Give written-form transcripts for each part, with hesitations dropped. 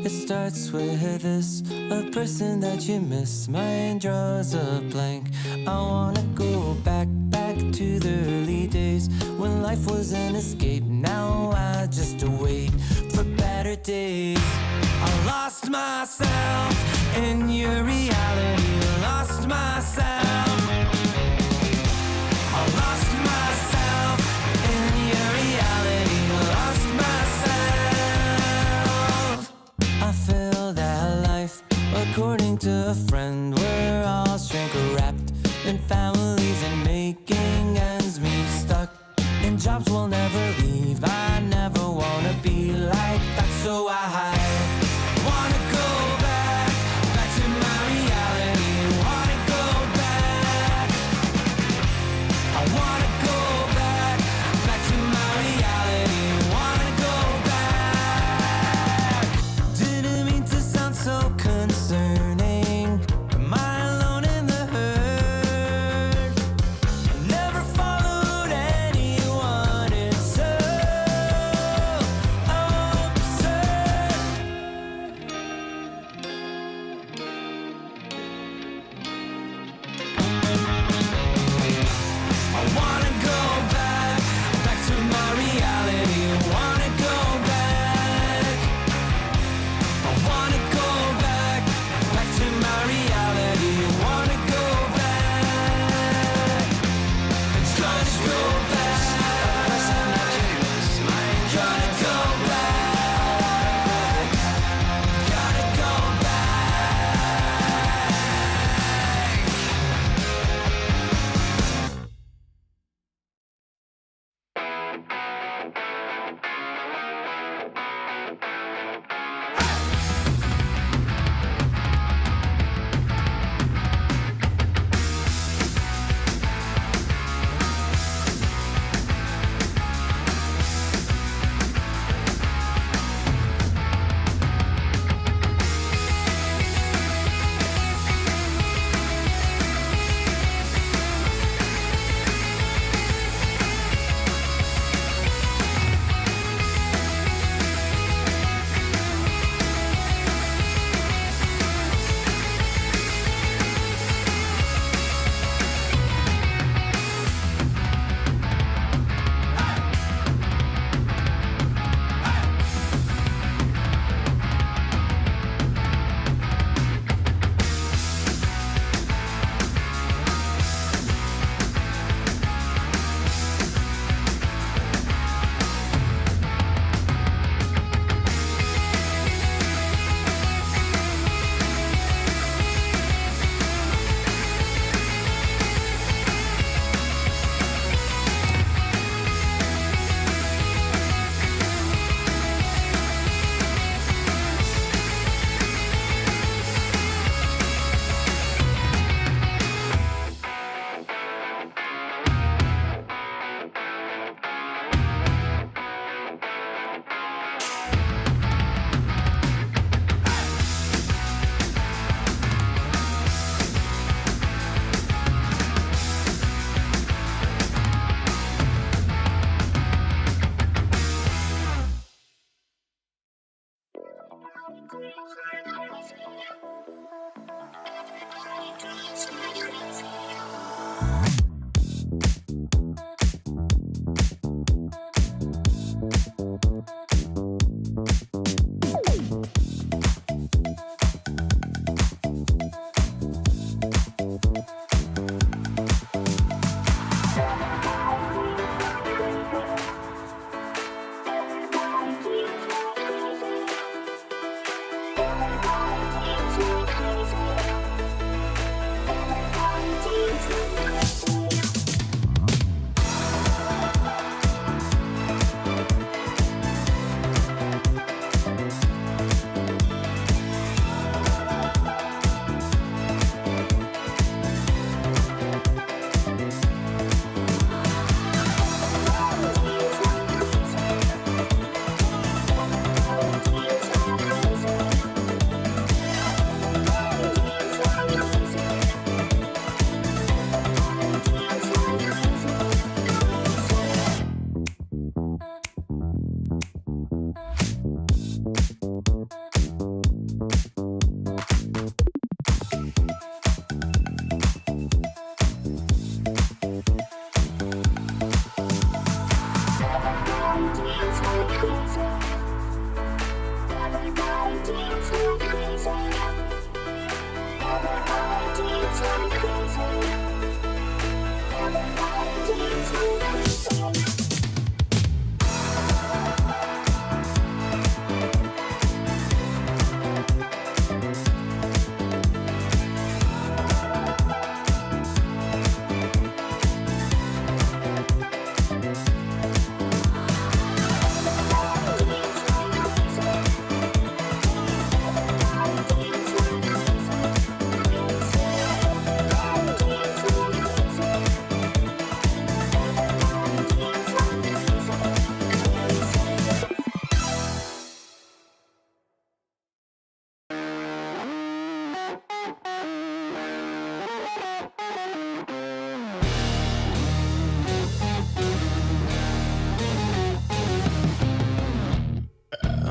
It starts with this, a person that you miss. Mind draws a blank. I wanna go back to the early days when life was an escape. Now I just wait for better days. I lost myself in your reality. Lost myself. I lost myself in your reality. Lost myself. I feel that life, according to a friend, we're all shrink wrapped in families and making ends meet, stuck in jobs we'll never leave. I never wanna be like that, so I wanna go back to my reality. Wanna go back. I wanna go back to my reality. Wanna go back. Didn't mean to sound so concerning. Am I alone in the hurt? I never followed anyone. It's so absurd. I want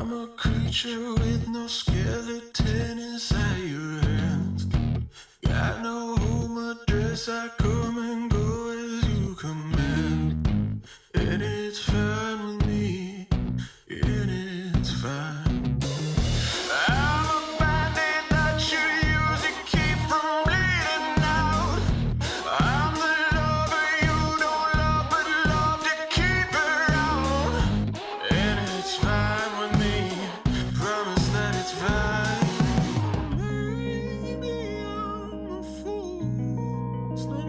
I'm a creature with no skeleton inside your hands. Got no home address, I come and go as you command. And it's fine with me, and it's fine. I'm a bandit that you use to keep from bleeding out. I'm the lover you don't love, but love to keep around. And it's fine with me, promise that it's fine. Maybe I'm a fool, it's not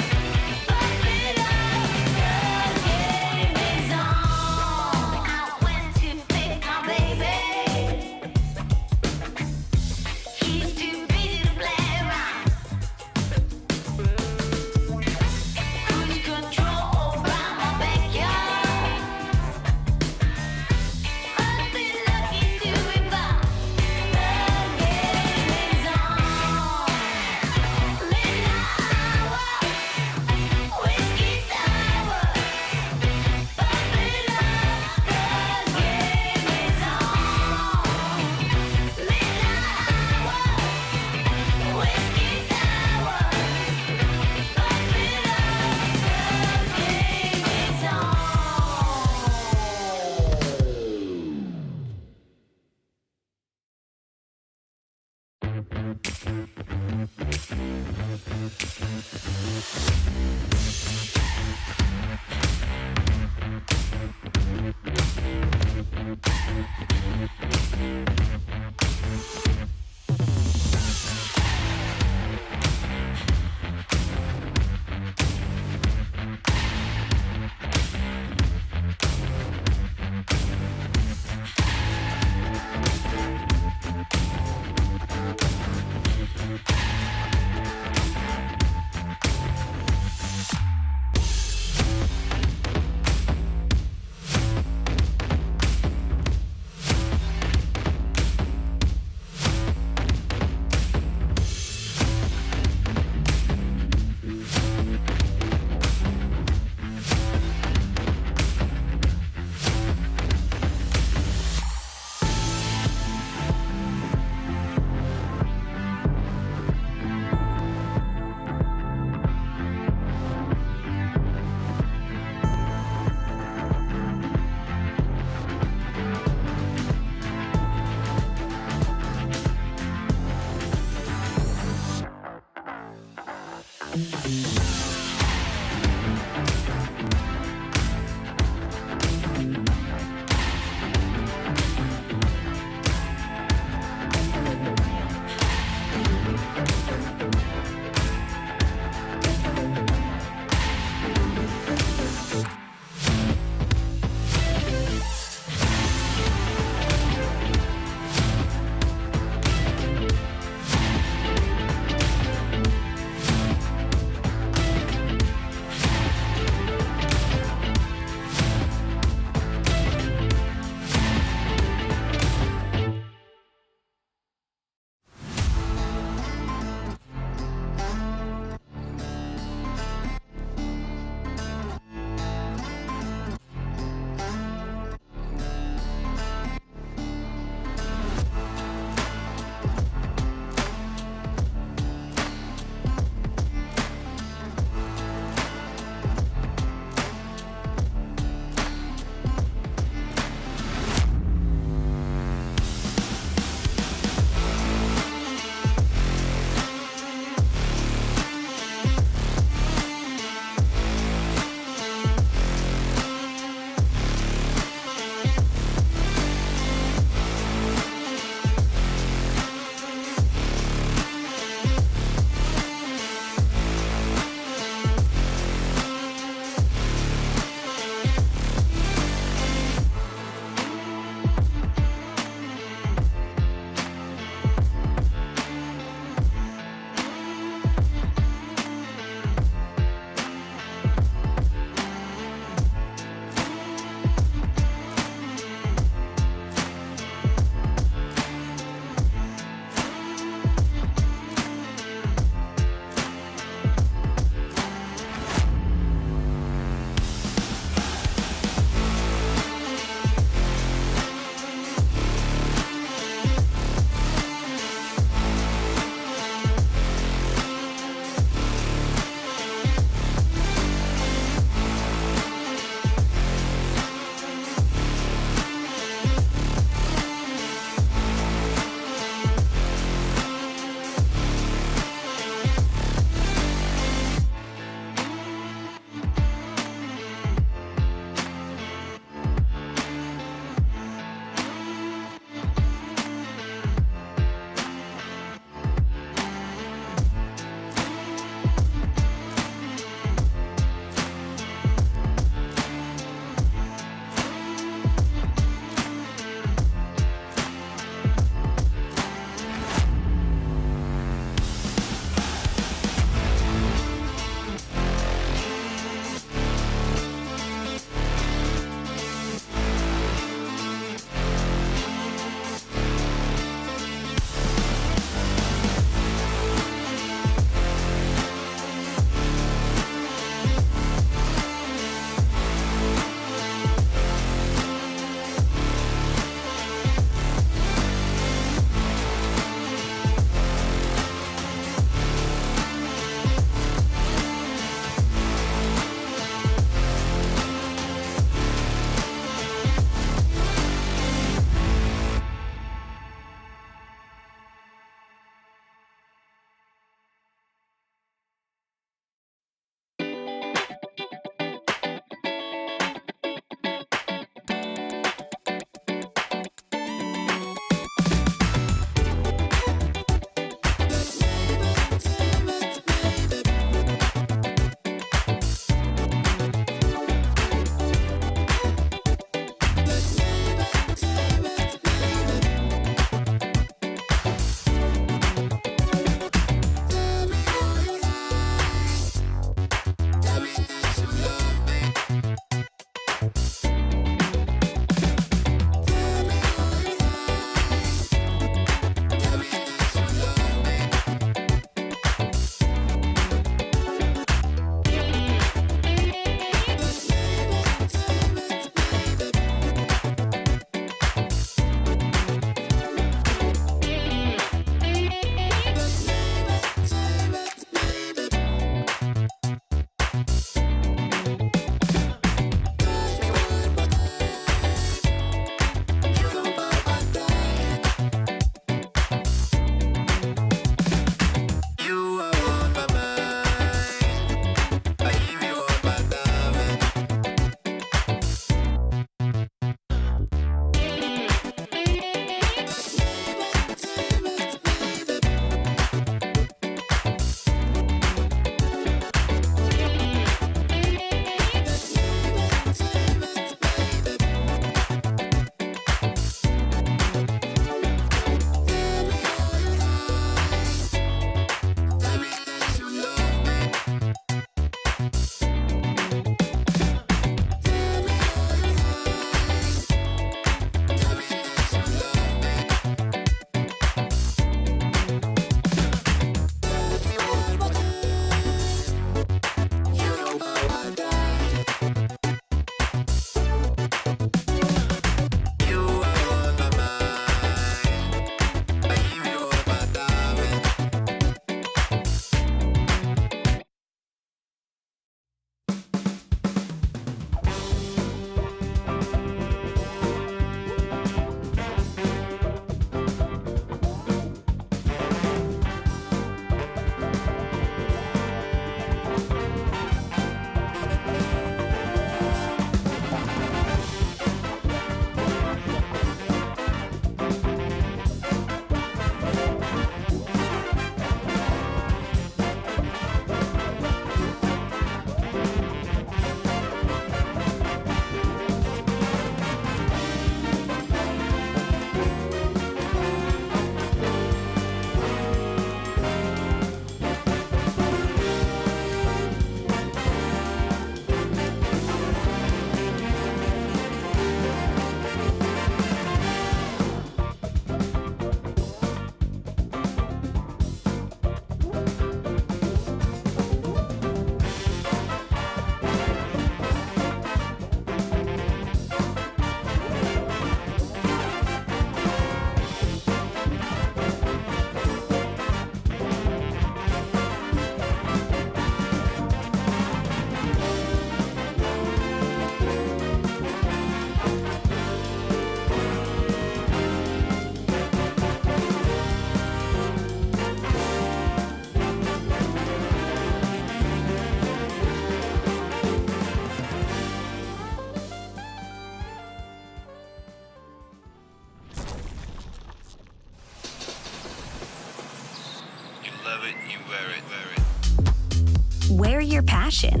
Wear your passion.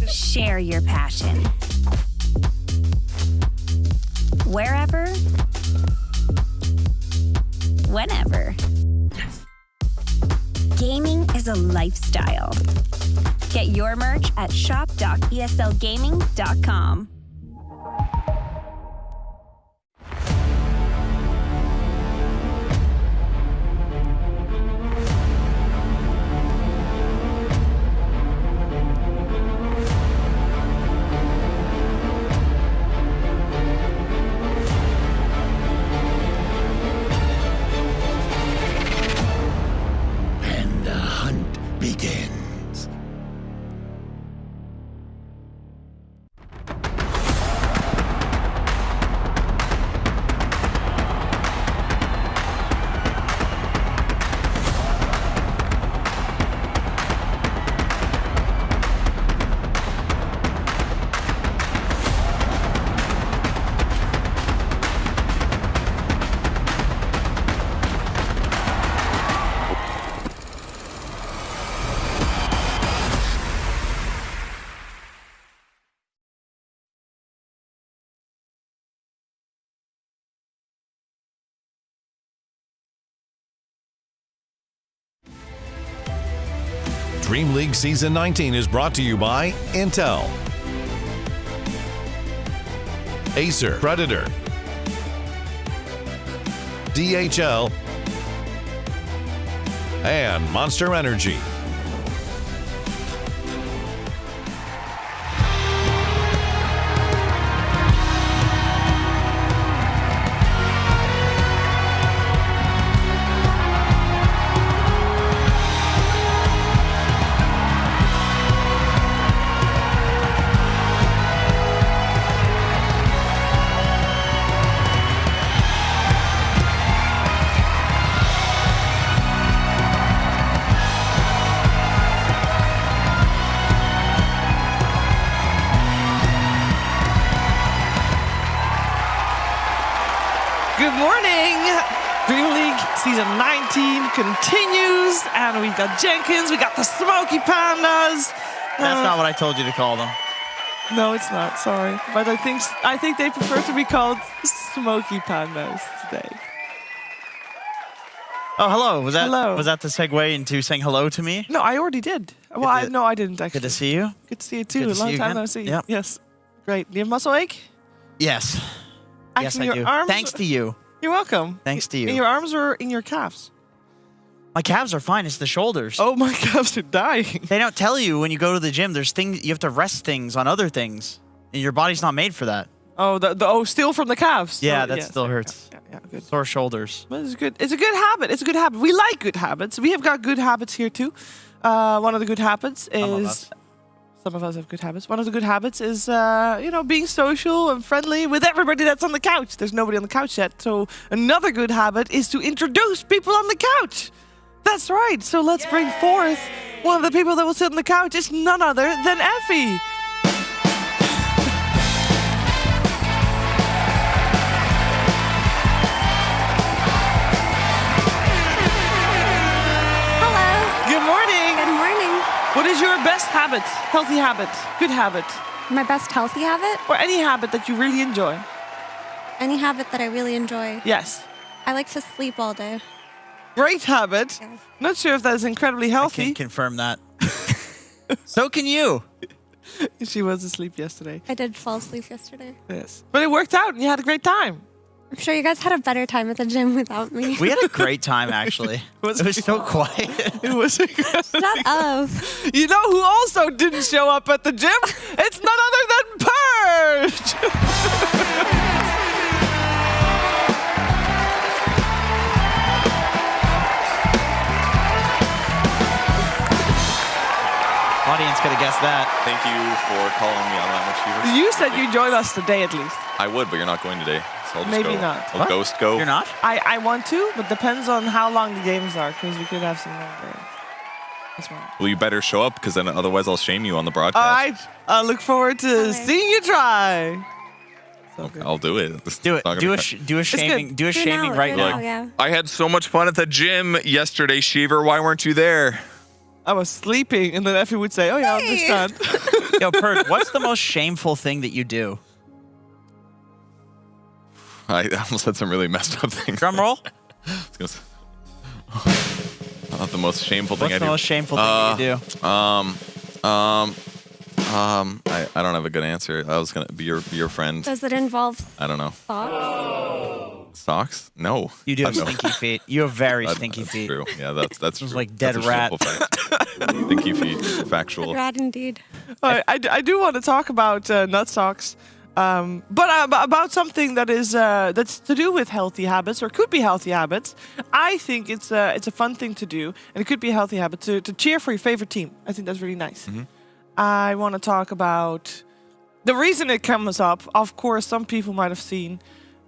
Share your passion. Wherever, whenever. Gaming is a lifestyle. Get your merch at shop.eslgaming.com. And the hunt begins. DreamLeague Season 19 is brought to you by Intel, Acer Predator, DHL, and Monster Energy. Good morning! DreamLeague Season 19 continues, and we got Jenkins, we got the Smoky Pandas. That's not what I told you to call them. No, it's not, sorry. But I think they prefer to be called Smoky Pandas today. Oh, hello. Was that Hello. Was that the segue into saying hello to me? No, I already did. Well, I didn't actually. Good to see you. Good to see you too. Good to A long see you time again. no see. Yep. Yes. Great. Do you have muscle ache? Yes. Actually, Yes, I your do. arms. Thanks to you. You're welcome. Thanks to In you. your arms or in your calves? My calves are fine. It's the shoulders. Oh, my calves are dying. They don't tell you when you go to the gym. There's things you have to rest things on other things, and your body's not made for that. Oh, still from the calves. Yeah, Oh, that yes. still hurts. Yeah, good. Sore shoulders. But it's good. It's a good habit. It's a good habit. We like good habits. We have got good habits here too. One of the good habits is some of us have good habits. One of the good habits is being social and friendly with everybody that's on the couch. There's nobody on the couch yet, so another good habit is to introduce people on the couch. That's right. So let's bring forth one of the people that will sit on the couch. It's none other than Effie. Hello. Good morning. Good morning. What is your best habit? Healthy habit? Good habit? My best healthy habit? Or any habit that you really enjoy? Any habit that I really enjoy? Yes. I like to sleep all day. Great habit. Yeah. Not sure if that is incredibly I healthy. can confirm that. So can you. She was asleep yesterday. I did fall asleep yesterday. Yes. But it worked out and you had a great time. I'm sure you guys had a better time at the gym without me. We had a great time, actually. It was so quiet. It was Shut up. You know who also didn't show up at the gym? It's none other than Purge! Audience could have guessed that. Thank you for calling me on that much, Hubert. You said you'd join us today at least. I would, but you're not going today. So I'll just Maybe go. not. I'll What? ghost go. You're not? I want to, but depends on how long the games are, because we could have some long games. That's why. Well, you better show up, because then otherwise I'll shame you on the broadcast. All right. I look forward to Okay. seeing you try. So Okay, good. I'll do it. Do it. Not Do gonna a be- do a shaming. Do a shaming right now. Yeah. I had so much fun at the gym yesterday, Sheever. Why weren't you there? I was sleeping, and then Effie would say, "Oh yeah, I understand." Yo, Purge, what's the most shameful thing that you do? I almost had some really messed up things. Drum roll. Not the most shameful thing What's I the do. most shameful thing you do? I don't have a good answer. I was gonna be your friend. Does it involve I don't know. socks? Socks? No. You do have No. stinky feet. You have very stinky That's feet. true. Yeah, that's true. like dead That's a rat. shameful fact. Stinky feet. Factual. Rad indeed. I do want to talk about nut socks, but about something that is that's to do with healthy habits or could be healthy habits. I think it's a fun thing to do, and it could be a healthy habit to cheer for your favorite team. I think that's really nice. I want to talk about the reason it comes up. Of course, some people might have seen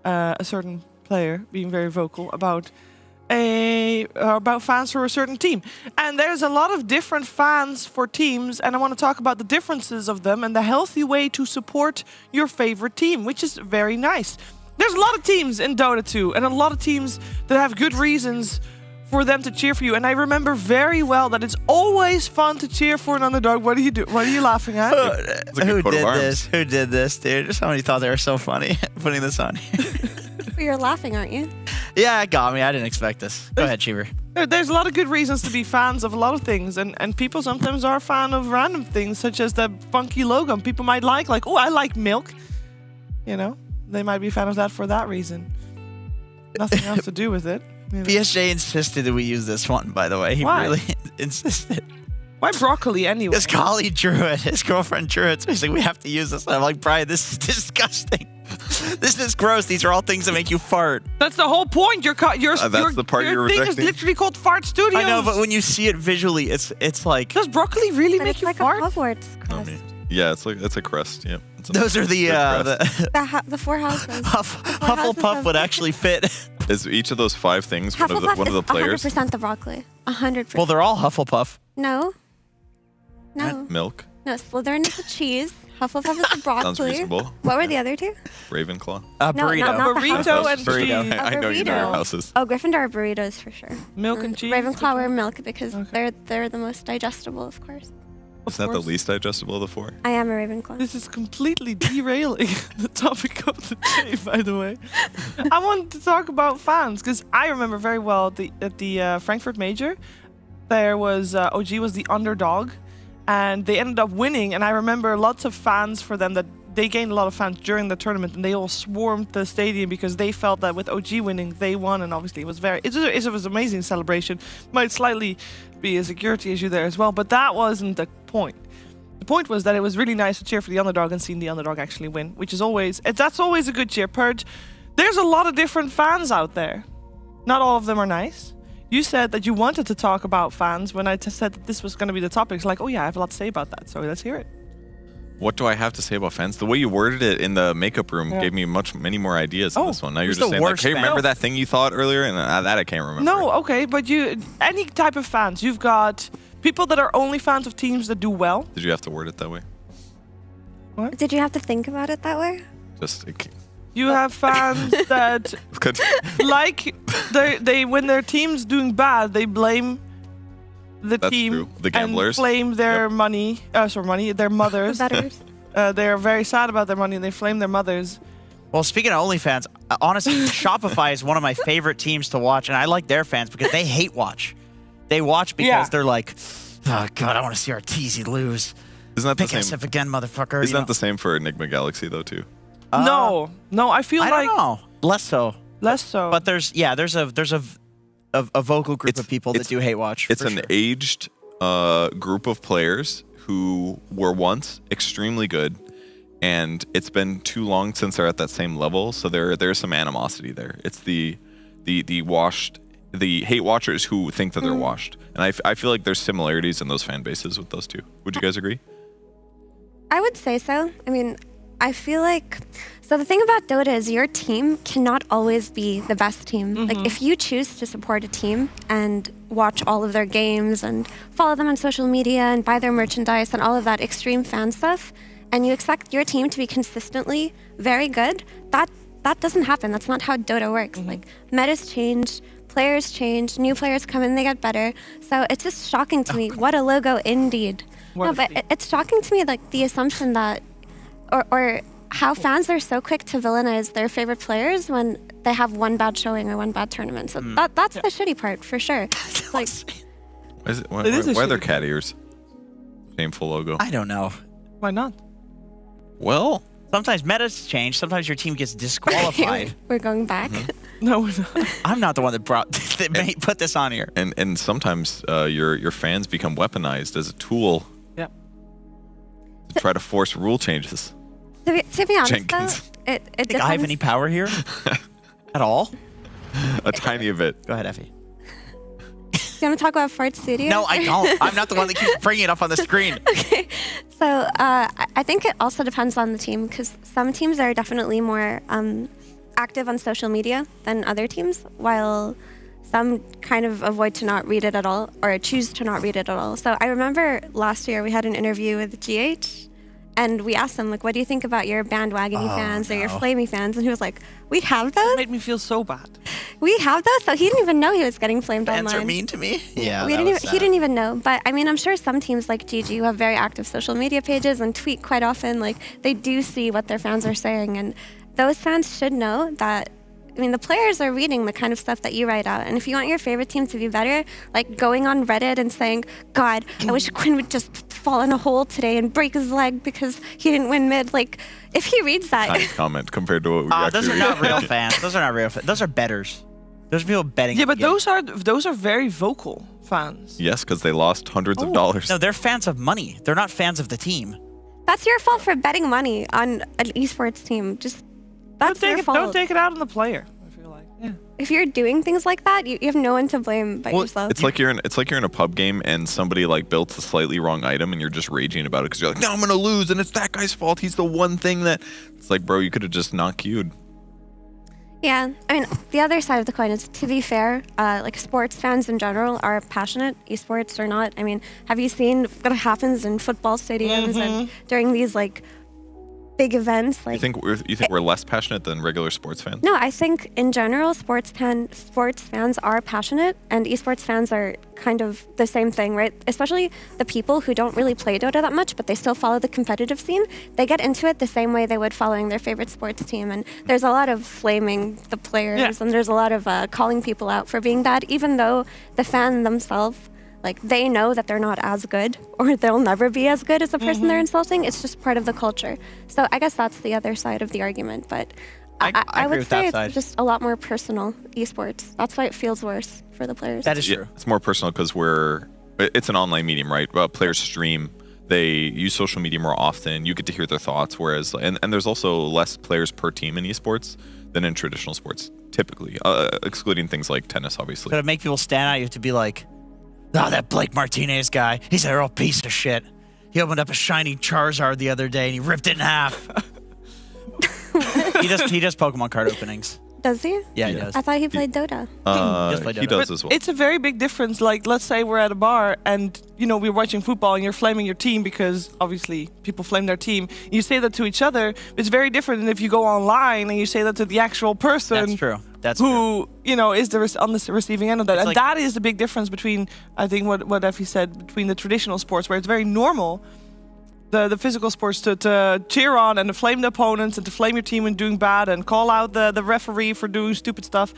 a certain player being very vocal about fans for a certain team, and there's a lot of different fans for teams, and I want to talk about the differences of them and the healthy way to support your favorite team, which is very nice. There's a lot of teams in Dota 2 and a lot of teams that have good reasons for them to cheer for you, and I remember very well that it's always fun to cheer for an underdog. What are you do? What are you laughing at? It's a good Who coat of did arms. this? Who did this, dude? Somebody thought they were so funny putting this on. You're laughing, aren't you? Yeah, it got me. I didn't expect this. Go ahead, Cheever. There's a lot of good reasons to be fans of a lot of things, and people sometimes are a fan of random things, such as the funky logo. People might like, oh, I like milk. You know, they might be a fan of that for that reason. Nothing else to do with it. You know. BSJ insisted that we use this one, by the way. He Why? really insisted. Why broccoli anyway? His colleague drew it. His girlfriend drew it. So he's like, we have to use this. And I'm like, Brian, this is disgusting. This is gross. These are all things that make you fart. That's the whole point. Your that's the part your you're thing is rejecting? literally called Fart Studios. I know, but when you see it visually, it's like... Does broccoli really But make it's you like fart? a Hogwarts crest. Yeah, it's a crest. Yep. It's a Those are the... good crest. The four houses. Hufflepuff would actually fit. Is each of those 5 things one of Hufflepuff the is players? 100% the broccoli. 100%. Well, they're all Hufflepuff. No. No. Milk. No, Slytherin is the cheese. Hufflepuff is the broccoli. Sounds reasonable. What were the other two? Ravenclaw. A No, burrito. not the Burrito house. and Burrito. cheese. I know you know your houses. Oh, Gryffindor burritos for sure. Milk and cheese. Ravenclaw were milk because Okay. they're the most digestible, of course. Is that the course. least digestible of the 4? I am a Ravenclaw. This is completely derailing the topic of the day, by the way. I wanted to talk about fans because I remember very well at the Frankfurt Major, there was OG was the underdog, and they ended up winning. And I remember lots of fans for them that they gained a lot of fans during the tournament, and they all swarmed the stadium because they felt that with OG winning, they won. And obviously, it was an amazing celebration. Might slightly be a security issue there as well, but that wasn't the point. The point was that it was really nice to cheer for the underdog and seeing the underdog actually win, which is that's always a good cheer. Purge, there's a lot of different fans out there. Not all of them are nice. You said that you wanted to talk about fans when I said that this was going to be the topic. It's like, oh yeah, I have a lot to say about that, so let's hear it. What do I have to say about fans? The way you worded it in the makeup room gave me many more ideas on this one. Now you're who's just the saying, like, worst hey, fan? remember that thing you thought earlier? And that I can't remember. No, okay, but any type of fans. You've got people that are only fans of teams that do well. Did you have to word it that way? Did you have to think about it that way? Just You have fans that good. like they when their team's doing bad, they blame the That's team true. The gamblers. and blame their Yep. their mothers. The betters. They're very sad about their money and they blame their mothers. Well, speaking of OnlyFans, honestly, Shopify is one of my favorite teams to watch, and I like their fans because they hate watch. They watch because Yeah. they're like, oh, God, I want to see our teasy lose. Isn't that the Pick us same? up again, motherfucker. Isn't that the same for Enigma Galaxy though too? No, I feel I like don't know. Less so. less so. But there's a vocal group of people that do hate watch. It's for an sure. aged group of players who were once extremely good, and it's been too long since they're at that same level. So there's some animosity there. It's the hate watchers who think that they're washed, and I feel like there's similarities in those fan bases with those two. Would you guys agree? I would say so. I mean, I feel like... So the thing about Dota is your team cannot always be the best team. Like, if you choose to support a team and watch all of their games and follow them on social media and buy their merchandise and all of that extreme fan stuff, and you expect your team to be consistently very good, that doesn't happen. That's not how Dota works. Like, metas change, players change, new players come in, they get better. So it's just shocking to me. What a logo indeed. It's shocking to me, like, the assumption that, or how fans are so quick to villainize their favorite players when they have one bad showing or one bad tournament. So that's the shitty part, for sure. Like, Why are there cat ears? Shameful logo. I don't know. Why not? Well, Sometimes metas change. Sometimes your team gets disqualified. we're going back. No, we're not. I'm not the one that put this on here. and sometimes your fans become weaponized as a tool Yeah. to try to force rule changes. To be honest, Jenkins. though, it Think depends. I have any power here? At all? A tiny bit. Go ahead, Effie. You want to talk about Fort Studio? No, I don't. I'm not the one that keeps bringing it up on the screen. Okay. So I think it also depends on the team, because some teams are definitely more active on social media than other teams, while some kind of avoid to not read it at all or choose to not read it at all. So I remember last year we had an interview with GH, and we asked him, like, what do you think about your bandwagony fans or your flamey fans? And he was like, we have It those? made me feel so bad. We have those? So he didn't even know he was getting flamed Fans online. are mean to me? Yeah, He didn't even know. But I mean, I'm sure some teams like GG who have very active social media pages and tweet quite often, like, they do see what their fans are saying. And those fans should know that, I mean, the players are reading the kind of stuff that you write out. And if you want your favorite team to be better, like going on Reddit and saying, God, I wish Quinn would just fall in a hole today and break his leg because he didn't win mid. Like, if he reads that. Tiny comment compared to what we actually those are read. not real fans. Those are not real fans. Those are betters. Those are people betting. Yeah, but again. those are very vocal fans. Yes, because they lost hundreds of dollars. No, they're fans of money. They're not fans of the team. That's your fault for betting money on an esports team. Just, that's your fault. Don't take it out on the player. I feel like. Yeah. If you're doing things like that, you have no one to blame but yourself. It's like you're in a pub game and somebody like built a slightly wrong item and you're just raging about it because you're like, no, I'm gonna lose and it's that guy's fault. He's the one thing that. It's like, bro, you could have just not queued. Yeah, I mean, the other side of the coin is, to be fair, like, sports fans in general are passionate, esports or not. I mean, have you seen what happens in football stadiums and during these, like, big events? Like, You think we're less passionate than regular sports fans? no, I think in general, sports fans are passionate, and esports fans are kind of the same thing, right? Especially the people who don't really play Dota that much, but they still follow the competitive scene. They get into it the same way they would following their favorite sports team, and there's a lot of flaming the players, and there's a lot of calling people out for being bad, even though the fan themselves, like, they know that they're not as good, or they'll never be as good as the person they're insulting. It's just part of the culture. So I guess that's the other side of the argument. But I agree would with say that it's side. just a lot more personal, esports. That's why it feels worse for the players. That is true. It's more personal because it's an online medium, right? Players stream. They use social media more often. You get to hear their thoughts. Whereas, and there's also less players per team in esports than in traditional sports, typically, excluding things like tennis, obviously. So to make people stand out, you have to be like, oh, that Blake Martinez guy, he's a real piece of shit. He opened up a shiny Charizard the other day and he ripped it in half. he does Pokemon card openings. Does he? Yeah, he does. I thought he played Dota. Just play He Dota. does as well. It's a very big difference. Like, let's say we're at a bar and, you know, we're watching football and you're flaming your team because obviously people flame their team. You say that to each other. It's very different than if you go online and you say that to the actual person. That's true. That's true. who, you know, is on the receiving end of that. It's And like- that is the big difference between, I think, what Effie said, between the traditional sports, where it's very normal, the physical sports, to cheer on and to flame the opponents and to flame your team when doing bad and call out the referee for doing stupid stuff.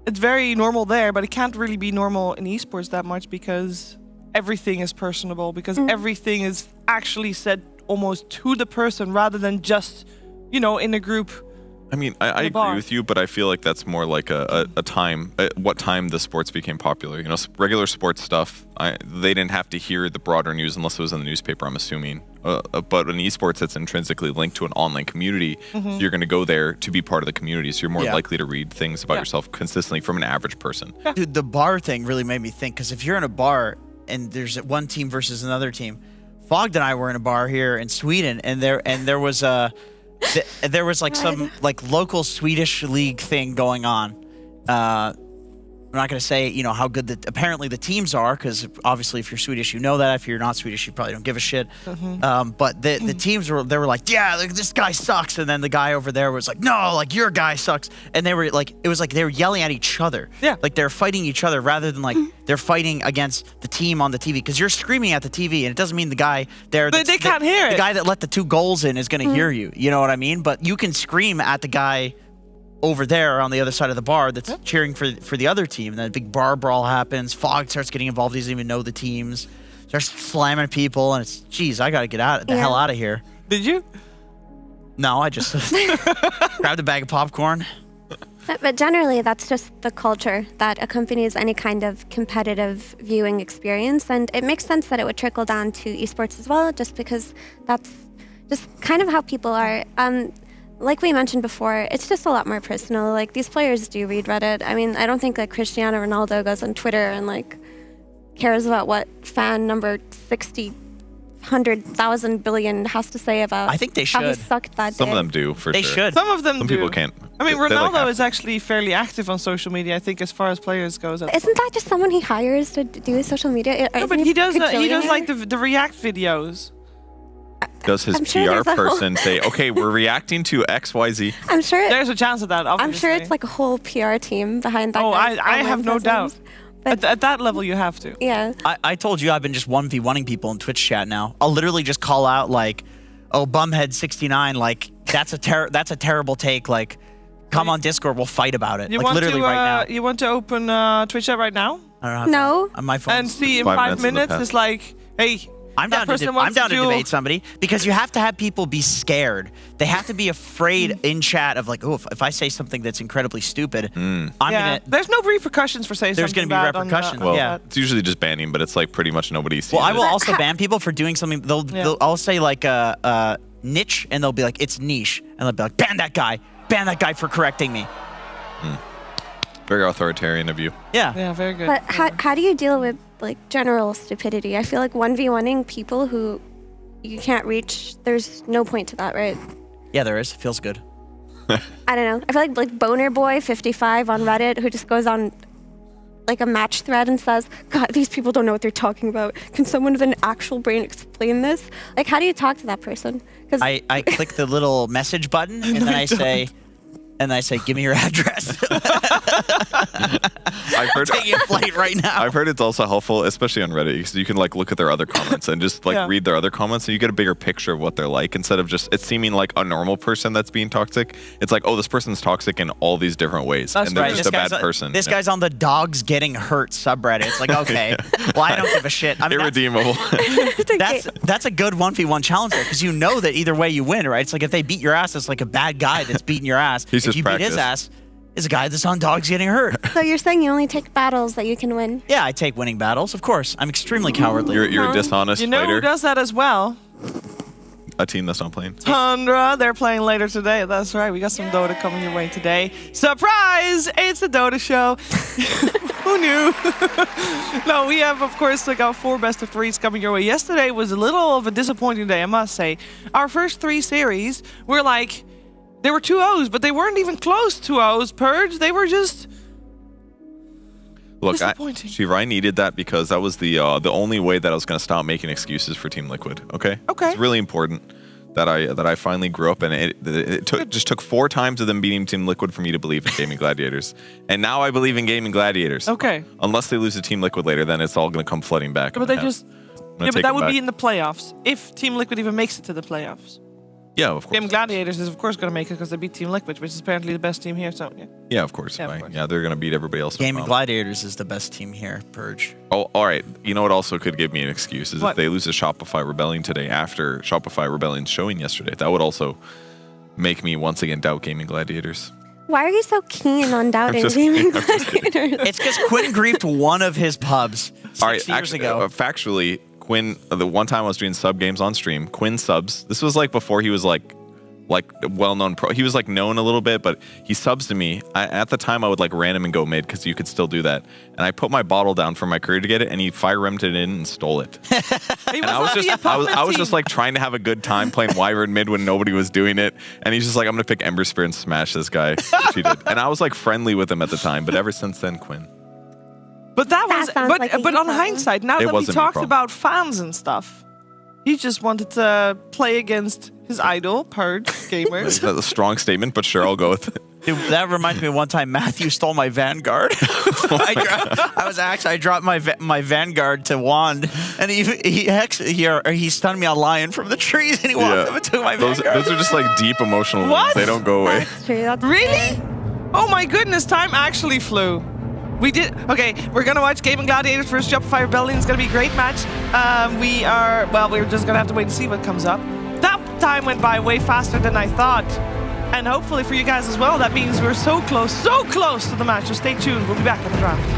It's very normal there, but it can't really be normal in esports that much because everything is personable, because everything is actually said almost to the person rather than just, you know, in a group. I mean, I agree bar. with you, but I feel like that's more like a time, what time the sports became popular. You know, regular sports stuff, they didn't have to hear the broader news unless it was in the newspaper, I'm assuming. But in esports, it's intrinsically linked to an online community. So you're going to go there to be part of the community. So you're more likely to read things about yourself consistently from an average person. Dude, the bar thing really made me think, because if you're in a bar and there's one team versus another team, Fogged and I were in a bar here in Sweden, and there was there was like some like local Swedish league thing going on, I'm not going to say, how good apparently the teams are, because obviously if you're Swedish, you know that. If you're not Swedish, you probably don't give a shit. But the teams they were like, yeah, like, this guy sucks. And then the guy over there was like, no, like your guy sucks. And they were like, it was like they were yelling at each other. Yeah. Like they're fighting each other rather than like they're fighting against the team on the TV. Because you're screaming at the TV, and it doesn't mean the guy there. They can't hear it. The guy that let the 2 goals in is going to hear you. You know what I mean? But you can scream at the guy over there on the other side of the bar that's cheering for the other team. Then a big bar brawl happens. Fog starts getting involved. He doesn't even know the teams. Starts slamming people, and it's, geez, I got to get the hell out of here. Did you? No, I just grabbed a bag of popcorn. But generally, that's just the culture that accompanies any kind of competitive viewing experience. And it makes sense that it would trickle down to esports as well, just because that's just kind of how people are. Like we mentioned before, it's just a lot more personal. Like, these players do read Reddit. I mean, I don't think that Cristiano Ronaldo goes on Twitter and, like, cares about what fan number 60, 100,000 billion has to say about I think they how he should. sucked that Some day. of them do, for They sure. should. Some of them Some do. people can't. I mean, They like Ronaldo half. is actually fairly active on social media, I think, as far as players goes. Isn't that just someone he hires to do social media? No, but he does like the React videos. Does his I'm sure PR there's a whole- person say, okay, we're reacting to XYZ? I'm sure. There's a chance of that, obviously. I'm sure it's like a whole PR team behind that. Oh, guy's I have online no doubt. presence. But At that level, you have to. yeah, I told you I've been just 1v1ing people in Twitch chat now. I'll literally just call out like, oh, Bumhead69, like that's a terrible take. Like, come on Discord, we'll fight about it. You Like want literally to, right now. You want to open Twitch chat right now I don't have No. on my phone. and see in 5 5 minutes in the minutes? past. It's like, hey, I'm that down to person I'm wants down to duel. debate somebody, because you have to have people be scared. They have to be afraid in chat of like, oh, if I say something that's incredibly stupid, I'm gonna. There's no repercussions for saying There's something gonna be bad on, repercussions. Well, Yeah. it's usually just banning, but it's like pretty much nobody sees Well, I it. will also ban people for doing something. I'll say like niche, and they'll be like, it's niche, and they'll be like, ban that guy for correcting me. Very authoritarian of you. Yeah. Yeah, very good. but how do you deal with like general stupidity? I feel like 1v1ing people who you can't reach. There's no point to that, right? Yeah, there is. It feels good. I don't know. I feel like Boner Boy 55 on Reddit, who just goes on like a match thread and says, "God, these people don't know what they're talking about. Can someone with an actual brain explain this?" Like, how do you talk to that person? Because I click the little message button, and then I say, give me your address. I've heard Taking a flight right now. I've heard it's also helpful, especially on Reddit, because you can like look at their other comments and just like Yeah. read their other comments, and you get a bigger picture of what they're like instead of just it seeming like a normal person that's being toxic. It's like, oh, this person's toxic in all these different ways, That's and they're right. just a bad person. This Yeah. guy's on the dogs getting hurt subreddit. It's like, okay, well, I don't give a shit. I mean, irredeemable. that's a good 1v1 challenge there, because you know that either way you win, right? It's like if they beat your ass, it's like a bad guy that's beating your ass. He's if just you beat his practiced. ass, it's a guy that's on dogs getting hurt. so you're saying you only take battles that you can win? Yeah, I take winning battles, of course. I'm extremely cowardly. You're a dishonest you know fighter. who does that as well? A team that's not playing. Tundra, they're playing later today. That's right. We got some Dota coming your way today. Surprise! It's the Dota show. Who knew? No, we have, of course, like our 4 best of 3s coming your way. Yesterday was a little of a disappointing day, I must say. Our first 3 series were like, they were 2-0s, but they weren't even close 2-0s, Purge. They were just... Look, disappointing. Shiva, I needed that because that was the only way that I was going to stop making excuses for Team Liquid. Okay. Okay. It's really important that I finally grew up, and it took 4 times of them beating Team Liquid for me to believe in Gaming Gladiators, and now I believe in Gaming Gladiators. Okay. Unless they lose to Team Liquid later, then it's all going to come flooding back. But they just... Yeah, but take that them would be back. in the playoffs. If Team Liquid even makes it to the playoffs. Yeah, of course. Game Gladiators is, of course, going to make it because they beat Team Liquid, which is apparently the best team here, so yeah. Yeah, of course. Yeah, of Fine. course. Yeah, they're going to beat everybody else. no Gaming problem. Gladiators is the best team here, Purge. Oh, all right. You know what also could give me an excuse is What? if they lose to Shopify Rebellion today after Shopify Rebellion's showing yesterday. That would also make me once again doubt Gaming Gladiators. Why are you so keen on doubting just Gaming kidding. I'm just kidding. Gladiators? It's because Quinn griefed one of his pubs 6 All right, years actually, ago. factually, Quinn, the one time I was doing sub games on stream, Quinn subs. This was like before he was like a well-known pro. He was like known a little bit, but he subs to me. At the time, I would like random and go mid because you could still do that. And I put my bottle down for my career to get it, and he fire remmed it in and stole it. He And I was on the just, I was opponent just team. like trying to have a good time playing Wyvern mid when nobody was doing it. And he's just like, I'm gonna pick Ember Spear and smash this guy. Which he did. And I was like friendly with him at the time, but ever since then, Quinn. But that was, sounds but like a but you on problem. hindsight, now It that we wasn't your talked problem. about fans and stuff, he just wanted to play against his idol, Purge gamers. That's a strong statement, but sure, I'll go with it. Dude, that reminds me of one time Matthew stole my Vanguard. I dropped my Vanguard to Wand, and he stunned me on Lion from the trees, and he walked up and took my Those Vanguard. are just like deep emotional What? wounds. They don't go away. That's true. That's Really? fair. Oh my goodness, time actually flew. We did. Okay, we're gonna watch Gaming Gladiators versus Shopify Rebellion. It's gonna be a great match. We're just gonna have to wait and see what comes up. That time went by way faster than I thought. And hopefully for you guys as well, that means we're so close to the match. So stay tuned. We'll be back with the draft.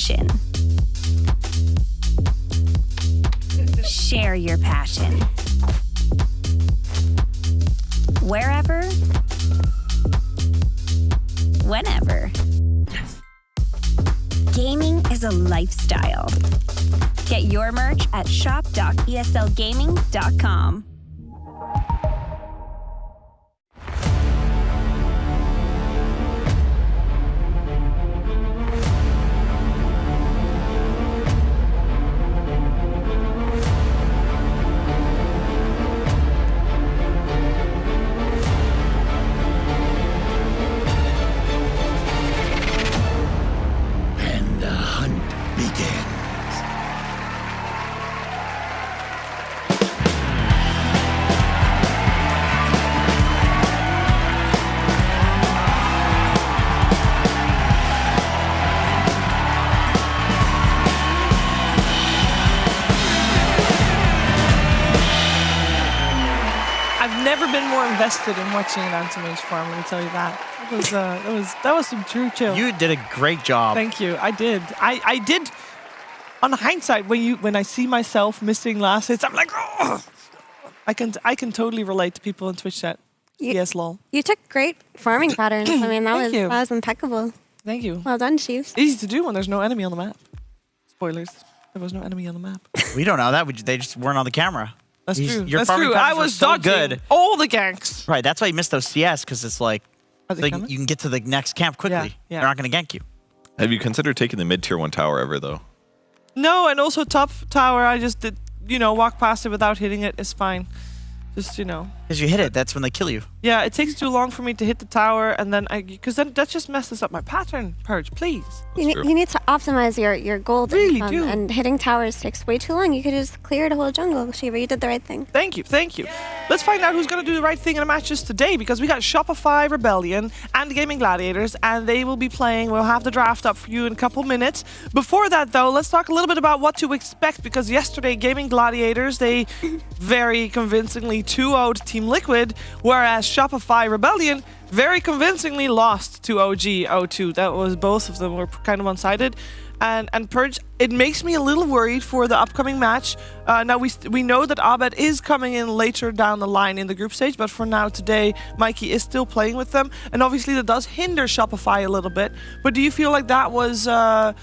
passion. Share your passion. Wherever, whenever. Gaming is a lifestyle. Get your merch at shop.eslgaming.com. And the hunt begins. I've never been more invested in watching an Anti-Mage farm, let me tell you that. That was some true chill. You did a great job. Thank you. I did. I did. On hindsight, when I see myself missing last hits, I'm like, oh! I can totally relate to people in Twitch chat. Yes, lol. You took great farming patterns. I mean, Thank you. that was impeccable. Thank you. Well done, Chiefs. Easy to do when there's no enemy on the map. Spoilers. There was no enemy on the map. We don't know that. They just weren't on the camera. That's true. Your That's farming true. I patterns were was so dodging good. all the ganks. Right, that's why you missed those CS, because it's like, Are they so coming? you can get to the next camp quickly. Yeah. They're not going to gank you. Have you considered taking the mid tier 1 tower ever though? No, and also top tower, I just did, walk past it without hitting it. It's fine. Just, Because you hit it, that's when they kill you. Yeah, it takes too long for me to hit the tower, and then because then that just messes up my pattern, Purge, please. You true. need to optimize your gold Really income, do. and hitting towers takes way too long. You could just clear the whole jungle, Shiva. You did the right thing. Thank you. Let's find out who's going to do the right thing in the matches today, because we got Shopify Rebellion and Gaming Gladiators, and they will be playing. We'll have the draft up for you in a couple minutes. Before that, though, let's talk a little bit about what to expect, because yesterday, Gaming Gladiators, they very convincingly 2-0'd Team Liquid, whereas Shopify Rebellion very convincingly lost to OG 0-2. That was, both of them were kind of one-sided. And Purge, it makes me a little worried for the upcoming match. Now, we know that Abed is coming in later down the line in the group stage, but for now, today, Mikey is still playing with them. And obviously, that does hinder Shopify a little bit. But do you feel like that was... the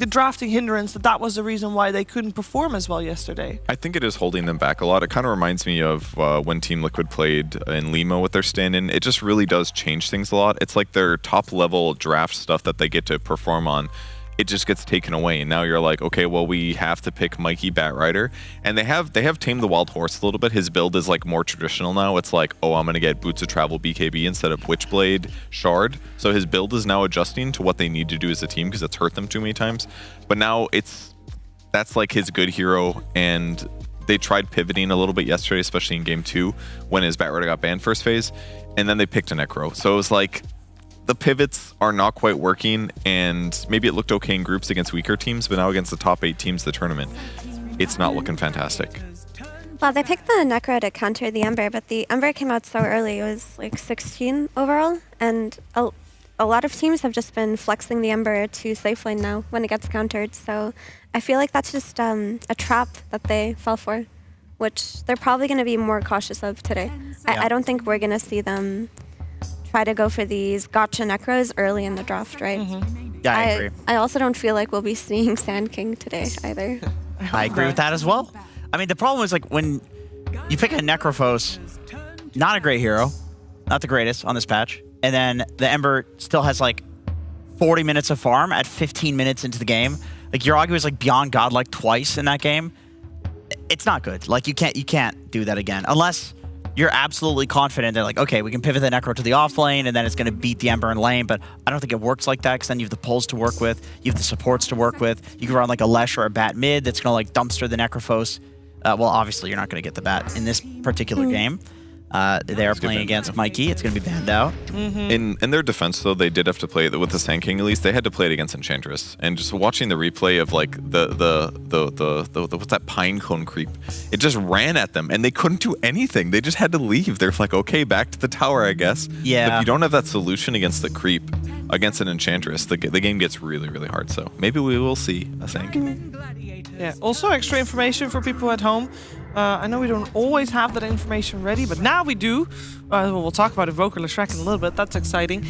drafting hindrance, that was the reason why they couldn't perform as well yesterday? I think it is holding them back a lot. It kind of reminds me of when Team Liquid played in Lima with their stand-in. It just really does change things a lot. It's like their top-level draft stuff that they get to perform on. It just gets taken away, and now you're like, okay, well, we have to pick Mikey Batrider, and they have tamed the Wild Horse a little bit. His build is like more traditional now. It's like, oh, I'm gonna get Boots of Travel BKB instead of Witchblade Shard. So his build is now adjusting to what they need to do as a team because it's hurt them too many times. But now that's like his good hero, and they tried pivoting a little bit yesterday, especially in game 2 when his Batrider got banned first phase, and then they picked a Necro. So it was like, the pivots are not quite working, and maybe it looked okay in groups against weaker teams, but now against the top 8 teams of the tournament, it's not looking fantastic. Well, they picked the Necro to counter the Ember, but the Ember came out so early. It was like 16 overall, and a lot of teams have just been flexing the Ember to safe lane now when it gets countered. So I feel like that's just a trap that they fell for, which they're probably going to be more cautious of today. I don't think we're going to see them try to go for these gotcha Necros early in the draft, right? Yeah, I agree. I also don't feel like we'll be seeing Sand King today either. I agree with that as well. I mean, the problem is like when you pick a Necrophos, not a great hero, not the greatest on this patch, and then the Ember still has like 40 minutes of farm at 15 minutes into the game. Like your Agu is like beyond godlike twice in that game. It's not good. Like you can't do that again unless you're absolutely confident that like, okay, we can pivot the Necro to the off lane and then it's going to beat the Ember in lane, but I don't think it works like that because then you have the pulls to work with, you have the supports to work with, you can run like a Lesh or a Bat mid that's going to like dumpster the Necrophos. Well, obviously you're not going to get the Bat in this particular game. They are playing against Mikey. It's going to be banned out. In their defense, though, they did have to play it with the Sand King. At least they had to play it against Enchantress. And just watching the replay of like the what's that pine cone creep? It just ran at them, and they couldn't do anything. They just had to leave. They're like, okay, back to the tower, I guess. Yeah. But if you don't have that solution against the creep, against an Enchantress, the game gets really, really hard. So maybe we will see a Sank. Yeah. Also, extra information for people at home. I know we don't always have that information ready, but now we do. We'll talk about Invoker Leshrac in a little bit. That's exciting.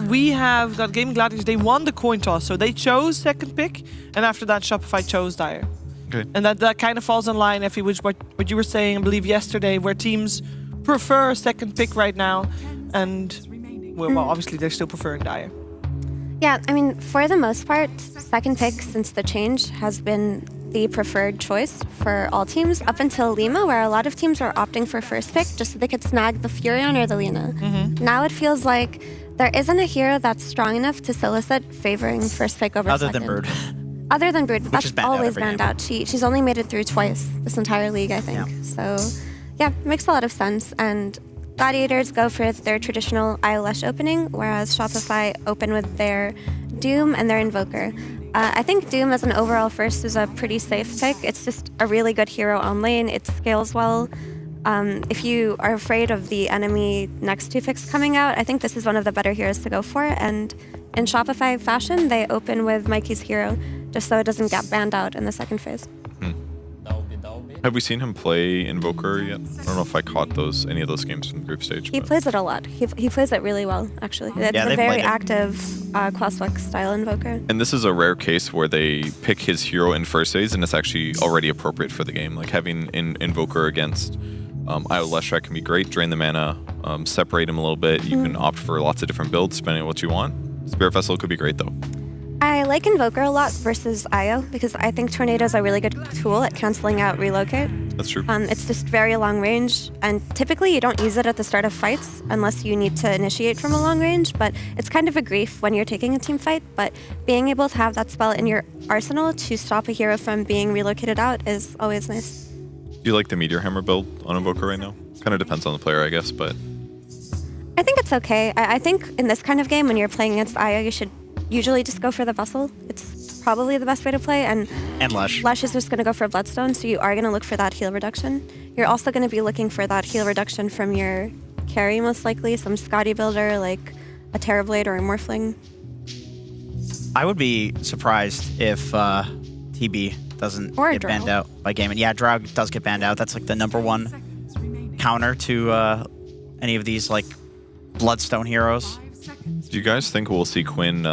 We have got Gaming Gladiators. They won the coin toss, so they chose second pick, and after that, Shopify chose Dire. Okay. And that kind of falls in line, Effie, with what you were saying, I believe, yesterday, where teams prefer second pick right now, and well, obviously they're still preferring Dire. Yeah, I mean, for the most part, second pick since the change has been the preferred choice for all teams up until Lima, where a lot of teams are opting for first pick just so they could snag the Furion or the Lina. Now it feels like there isn't a hero that's strong enough to solicit favoring first pick over Other second. than Brood. Other than Brood, Which is that's banned out always every banned game. out. She's only made it through twice this entire league, I think. Yeah. So, yeah, it makes a lot of sense. And Gladiators go for their traditional ILS opening, whereas Shopify open with their Doom and their Invoker. I think Doom as an overall first is a pretty safe pick. It's just a really good hero on lane. It scales well. If you are afraid of the enemy next 2 picks coming out, I think this is one of the better heroes to go for. And in Shopify fashion, they open with Mikey's hero, just so it doesn't get banned out in the second phase. Have we seen him play Invoker yet? I don't know if I caught any of those games from the group stage. He but- plays it a lot. He plays it really well, actually. It's Yeah, a they've very played it. active Quaswalk style Invoker. And this is a rare case where they pick his hero in first phase, and it's actually already appropriate for the game. Like having Invoker against IO Leshrac can be great. Drain the mana, separate him a little bit. You can opt for lots of different builds depending on what you want. Spirit Vessel could be great though. I like Invoker a lot versus Io because I think Tornado is a really good tool at canceling out Relocate. That's true. It's just very long range, and typically you don't use it at the start of fights unless you need to initiate from a long range, but it's kind of a grief when you're taking a team fight, but being able to have that spell in your arsenal to stop a hero from being relocated out is always nice. Do you like the Meteor Hammer build on Invoker right now? Kind of depends on the player, I guess, but I think it's okay. I think in this kind of game, when you're playing against Io, you should usually just go for the Vessel. It's probably the best way to play, and Lesh. Lesh is just going to go for Bloodstone, so you are going to look for that heal reduction. You're also going to be looking for that heal reduction from your carry, most likely, some Scotty builder like a Terrorblade or a Morphling. I would be surprised if TB doesn't Or a get Drow. banned out by game. And yeah, Drow does get banned out. That's like the #1 counter to any of these like Bloodstone heroes. do you guys think we'll see Quinn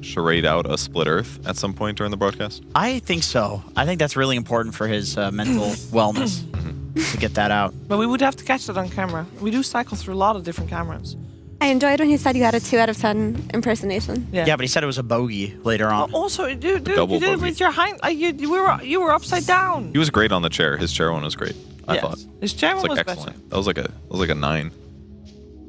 charade out a Split Earth at some point during the broadcast? I think so. I think that's really important for his mental wellness to get that out. But we would have to catch that on camera. We do cycle through a lot of different cameras. I enjoyed when he said you had a 2 out of 10 impersonation. Yeah, but he said it was a bogey later on. Also, dude, Double you did it bogey. with your hind. You were upside down. He was great on the chair. His chair one was great. I Yes. thought. His chair It's one like was excellent. better. That was like a 9.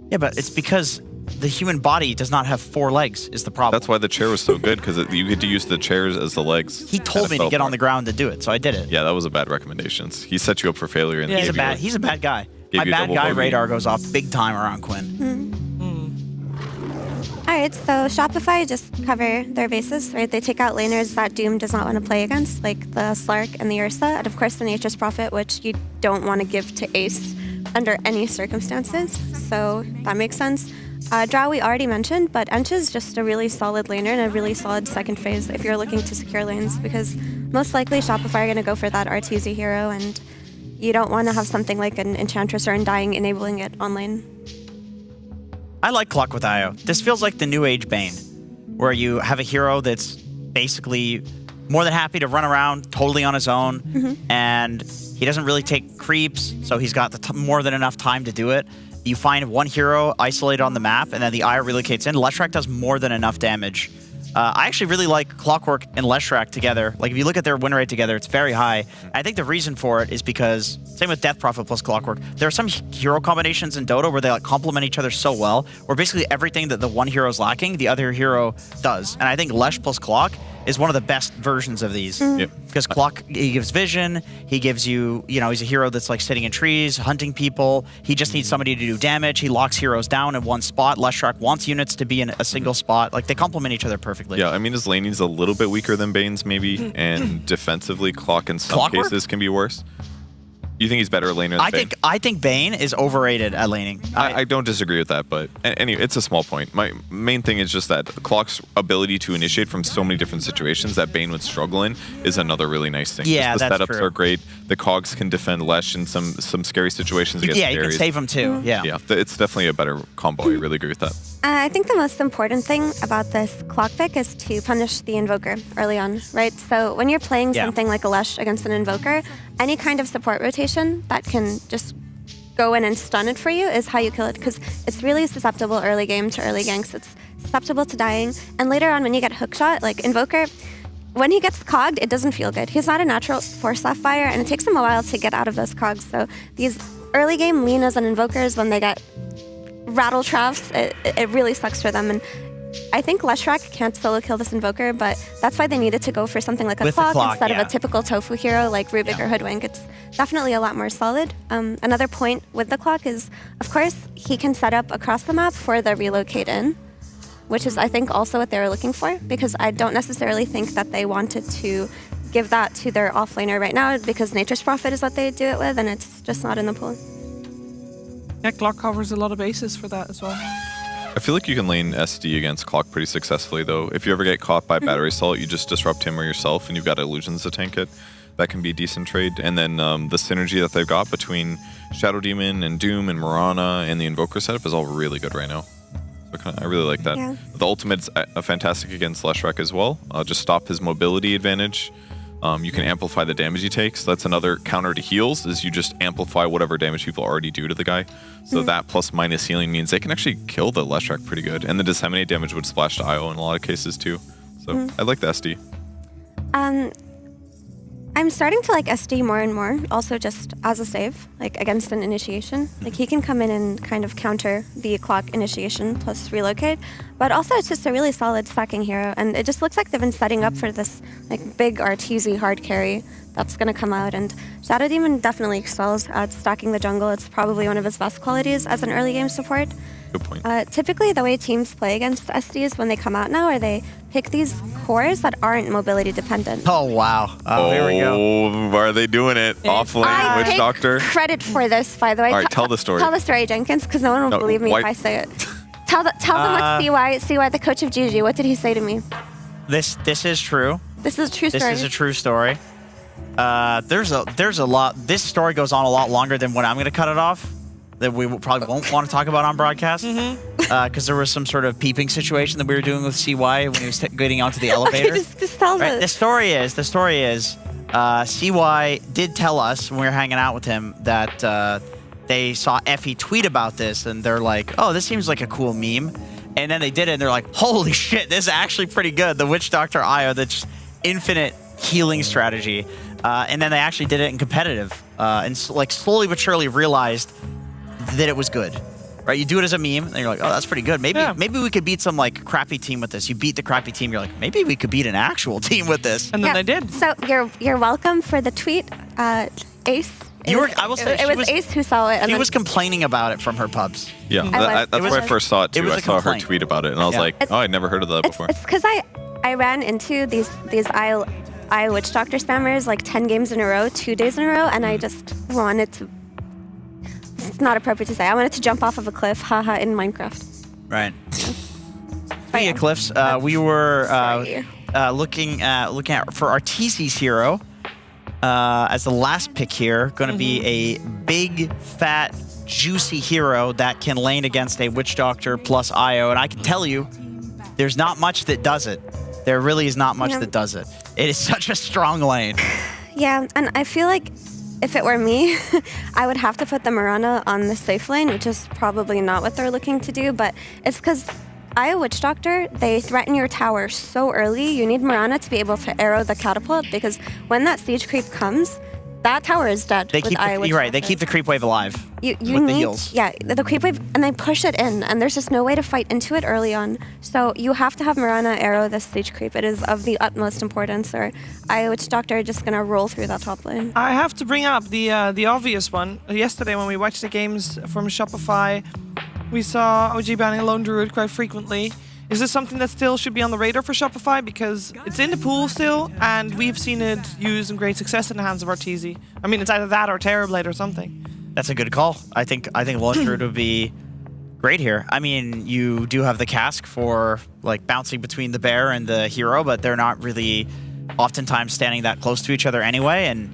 Yeah, but it's because the human body does not have 4 legs is the problem. That's why the chair was so good, because you get to use the chairs as the legs. He told me to get on the ground to do it, so I did it. Yeah, that was a bad recommendation. He set you up for failure. And Yeah, He's gave a bad guy. Gave My you a bad double guy bogey. radar goes off big time around Quinn. All right, so Shopify just cover their bases, right? They take out laners that Doom does not want to play against, like the Slark and the Ursa, and of course the Nature's Prophet, which you don't want to give to Ace under any circumstances. So that makes sense. Drow we already mentioned, but Ench is just a really solid laner and a really solid second phase if you're looking to secure lanes, because most likely Shopify are going to go for that RTZ hero, and you don't want to have something like an Enchantress or Undying enabling it on lane. I like Clock with IO. This feels like the New Age Bane, where you have a hero that's basically more than happy to run around totally on his own, and he doesn't really take creeps, so he's got more than enough time to do it. You find one hero isolated on the map, and then the IO relocates in. Leshrac does more than enough damage. I actually really like Clockwork and Leshrac together. Like, if you look at their win rate together, it's very high. I think the reason for it is because, same with Death Prophet plus Clockwork, there are some hero combinations in Dota where they like complement each other so well, where basically everything that the one hero is lacking, the other hero does. And I think Lesh plus Clock is one of the best versions of these. Yep. Because Clock, he gives vision, he gives you, he's a hero that's like sitting in trees, hunting people. He just needs somebody to do damage. He locks heroes down in one spot. Leshrac wants units to be in a single spot. Like, they complement each other perfectly. Yeah, I mean, his laning's a little bit weaker than Bane's maybe, and defensively, Clock in some Clockwork? cases can be worse. You think he's better at laning than Bane? I think Bane is overrated at laning. I don't disagree with that, but anyway, it's a small point. My main thing is just that Clock's ability to initiate from so many different situations that Bane would struggle in is another really nice thing. Yeah, just the that's setups true. are great. The cogs can defend Lesh in some scary situations against Yeah, you can carries. save him too. Yeah. Yeah, it's definitely a better combo. I really agree with that. I think the most important thing about this clock pick is to punish the invoker early on, right? So when you're playing Yeah. something like a Lush against an invoker, any kind of support rotation that can just go in and stun it for you is how you kill it, because it's really susceptible early game to early ganks. It's susceptible to dying, and later on when you get hookshot, like invoker, when he gets cogged, it doesn't feel good. He's not a natural force fire, and it takes him a while to get out of those cogs. So these early game Linas and invokers, when they get rattle traps, it really sucks for them. And I think Leshrac can't solo kill this invoker, but that's why they needed to go for something like a With the clock clock, instead yeah. of a typical tofu hero like Rubik or Hoodwink. It's definitely a lot more solid. Another point with the clock is, of course, he can set up across the map for the relocate in, which is, I think, also what they were looking for, because I don't necessarily think that they wanted to give that to their offlaner right now, because Nature's Prophet is what they do it with, and it's just not in the pool. Yeah, Clock covers a lot of bases for that as well. I feel like you can lane SD against Clock pretty successfully, though. If you ever get caught by Battery Assault, you just disrupt him or yourself, and you've got Illusions to tank it. That can be a decent trade. And then the synergy that they've got between Shadow Demon and Doom and Mirana and the Invoker setup is all really good right now. So I really like that. Yeah. The ultimate's fantastic against Leshrac as well. Just stop his mobility advantage. You can amplify the damage he takes. That's another counter to heals, is you just amplify whatever damage people already do to the guy. So that plus minus healing means they can actually kill the Leshrac pretty good. And the disseminate damage would splash to IO in a lot of cases too. So I like the SD. I'm starting to like SD more and more, also just as a save, like against an initiation. Like he can come in and kind of counter the clock initiation plus relocate, but also it's just a really solid stacking hero, and it just looks like they've been setting up for this like big Arteezy hard carry that's gonna come out, and Shadow Demon definitely excels at stacking the jungle. It's probably one of his best qualities as an early game support. Good point. Typically, the way teams play against SDs when they come out now are they pick these cores that aren't mobility dependent. Oh, wow. Oh, here we go. Oh, are they doing it? Offlane, I Witch take Doctor. credit for this, by the way. All right, tell the story. Tell the story, Jenkins, because no one will No, believe me why- if I say it. Tell them what CY, the coach of Gigi, what did he say to me? This is true. This is a true This story. is a true story. There's a lot. This story goes on a lot longer than when I'm going to cut it off. That we probably won't want to talk about on broadcast. Because there was some sort of peeping situation that we were doing with CY when he was getting onto the elevator. Okay, just tell Right, us. the story is, CY did tell us when we were hanging out with him that they saw Effie tweet about this, and they're like, oh, this seems like a cool meme. And then they did it, and they're like, holy shit, this is actually pretty good. The Witch Doctor IO, that's infinite healing strategy. And then they actually did it in competitive, and slowly but surely realized that it was good. Right, you do it as a meme, and you're like, "Oh, that's pretty good. Maybe we could beat some like crappy team with this." You beat the crappy team, you're like, "Maybe we could beat an actual team with this." And then they did. So you're welcome for the tweet, Ace. I will say, it was Ace who saw it. And She then- was complaining about it from her pubs. Yeah, was- that's where I first saw it too. was I a saw her complaint. tweet about it, and I was Yeah. like, oh, I'd never heard of that before. It's because I ran into these I Witch Doctor spammers like 10 games in a row, 2 days in a row, and I just wanted to. It's not appropriate to say. I wanted to jump off of a cliff, haha, in Minecraft. Right. Speaking of cliffs, we were looking at for Arteezy's hero as the last pick here. Going to be a big, fat, juicy hero that can lane against a Witch Doctor plus IO, and I can tell you, there's not much that does it. There really is not much that does it. It is such a strong lane. Yeah, and I feel like if it were me, I would have to put the Mirana on the safe lane, which is probably not what they're looking to do, but it's because IO Witch Doctor, they threaten your tower so early, you need Mirana to be able to arrow the catapult, because when that siege creep comes, that tower is dead. They keep you're right. They keep the creep wave alive you with need, the heals. Yeah, the creep wave, and they push it in, and there's just no way to fight into it early on. So you have to have Mirana arrow this siege creep. It is of the utmost importance, or IO Witch Doctor are just gonna roll through that top lane. I have to bring up the obvious one. Yesterday when we watched the games from Shopify, we saw OG banning Lone Druid quite frequently. Is this something that still should be on the radar for Shopify? Because it's in the pool still, and we've seen it used in great success in the hands of Arteezy. I mean, it's either that or Terrorblade or something. That's a good call. I think Launch Druid would be great here. I mean, you do have the cask for like bouncing between the bear and the hero, but they're not really oftentimes standing that close to each other anyway. And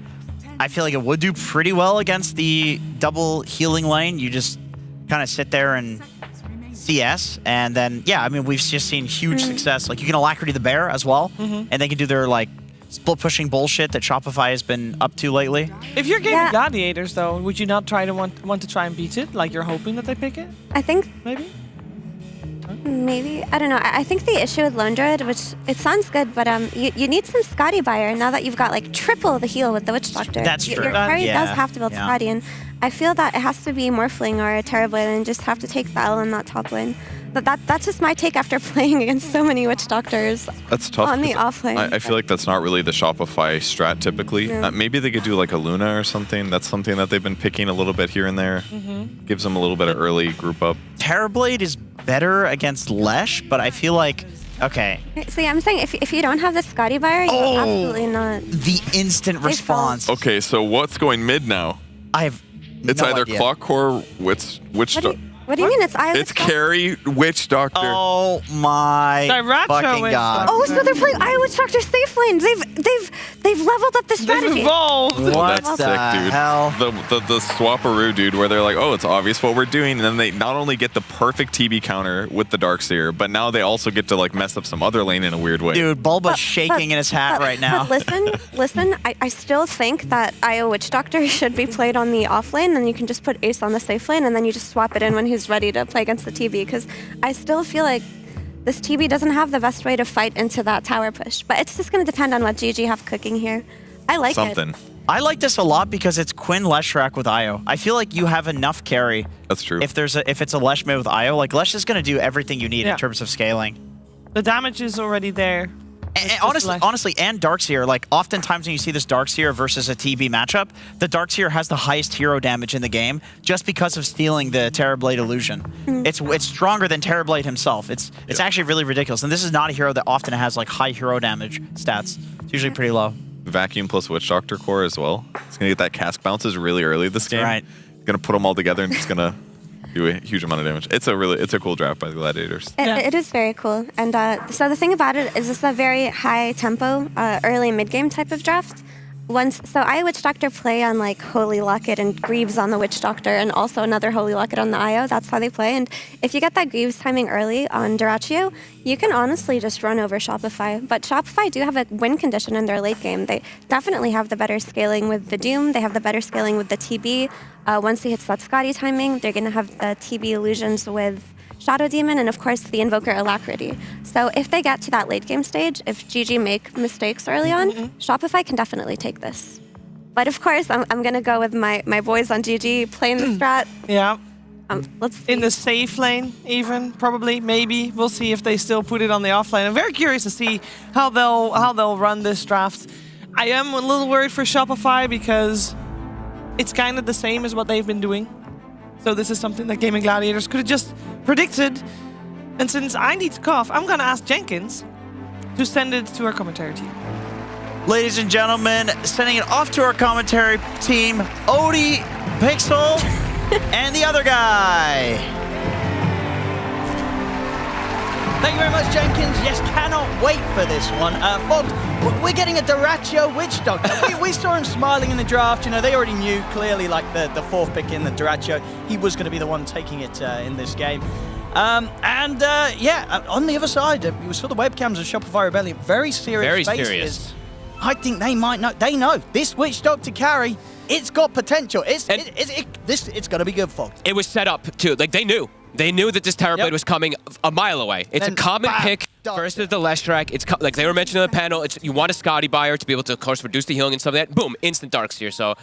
I feel like it would do pretty well against the double healing lane. You just kind of sit there and CS, and then yeah, I mean, we've just seen huge success. Like you can Alacrity the bear as well, and they can do their like split pushing bullshit that Shopify has been up to lately. If you're gaming Gladiators, though, would you not try to want to try and beat it? Like you're hoping that they pick it? I think Maybe? I don't know. I think the issue with Lone Druid, which it sounds good, but you need some Scotty buyer now that you've got like triple the heal with the Witch Doctor. That's true. Your carry Yeah. does have to build Scotty, and I feel that it has to be Morphling or a Terrorblade and just have to take the L in that top lane. But that's just my take after playing against so many Witch Doctors That's tough. on the 'cause off lane. I feel like that's not really the Shopify strat typically. Yeah. Maybe they could do like a Luna or something. That's something that they've been picking a little bit here and there. Gives them a little bit of early group up. Terrorblade is better against Lesh, but I feel like, okay, See, I'm saying if you don't have the Scotty buyer, you're absolutely not. the instant They response. Okay, so what's going mid now? I have It's no either idea. Clock Core, Witch Doctor. What do you mean it's I? It's Carry, Witch Doctor. Oh my Sriracha fucking Witch god. Oh, so they're playing Iowa Witch Doctor safe lanes. They've leveled up the They've strategy. evolved. What That's the sick, dude. hell? The swapperoo, dude, where they're like, oh, it's obvious what we're doing, and then they not only get the perfect TB counter with the Darkseer, but now they also get to like mess up some other lane in a weird way. Dude, Bulba's shaking in his hat right now. But listen, I still think that Iowa Witch Doctor should be played on the off lane, and you can just put Ace on the safe lane, and then you just swap it in when he's ready to play against the TB, because I still feel like this TB doesn't have the best way to fight into that tower push. But it's just going to depend on what GG have cooking here. I like Something. it. I like this a lot because it's Quinn Leshrac with Io. I feel like you have enough carry. That's true. If it's a Lesh mid with Io, like Lesh is going to do everything you need Yeah. in terms of scaling. The damage is already there. And just Lesh. honestly, and Darkseer, like oftentimes when you see this Darkseer versus a TB matchup, the Darkseer has the highest hero damage in the game just because of stealing the Terrorblade illusion. It's stronger than Terrorblade himself. It's actually really ridiculous. And this is not a hero that often has like high hero damage stats. It's usually pretty low. Vacuum plus Witch Doctor core as well. It's gonna get that cask bounces really early this game. right. It's gonna put them all together and it's gonna do a huge amount of damage. It's a cool draft by the Gladiators. It is very cool. And so the thing about it is it's a very high tempo, early mid-game type of draft. So I Witch Doctor play on like Holy Locket and Greaves on the Witch Doctor, and also another Holy Locket on the Io. That's how they play. And if you get that Greaves timing early on Duraccio, you can honestly just run over Shopify. But Shopify do have a win condition in their late game. They definitely have the better scaling with the Doom. They have the better scaling with the TB. Once he hits that Scotty timing, they're going to have the TB illusions with Shadow Demon, and of course the Invoker Alacrity. So if they get to that late game stage, if GG make mistakes early on, Shopify can definitely take this. But of course, I'm going to go with my boys on GG playing the strat. Yeah. Let's see. In the safe lane, even probably, maybe we'll see if they still put it on the offlane. I'm very curious to see how they'll run this draft. I am a little worried for Shopify because it's kind of the same as what they've been doing. So this is something that Gaming Gladiators could have just predicted. And since I need to cough, I'm gonna ask Jenkins to send it to our commentary team. Ladies and gentlemen, sending it off to our commentary team, Odie, Pixel, and the other guy. Thank you very much, Jenkins. Yes, cannot wait for this one. Fox, we're getting a Duraccio Witch Doctor. we saw him smiling in the draft. You know, they already knew clearly, like the fourth pick in the Duraccio, he was going to be the one taking it in this game. On the other side, you saw the webcams of Shopify Rebellion. Very serious faces. I think they might know. They know this Witch Doctor carry. It's got potential. It's going to be good, Fox. It was set up too. Like they knew. They knew that this Terrorblade was coming a mile away. It's Then a common bam, pick versus the Leshrac. It's like they were mentioning on the panel. You want a Scotty buyer to be able to, of course, reduce the healing and stuff like that. Boom, instant Darkseer. So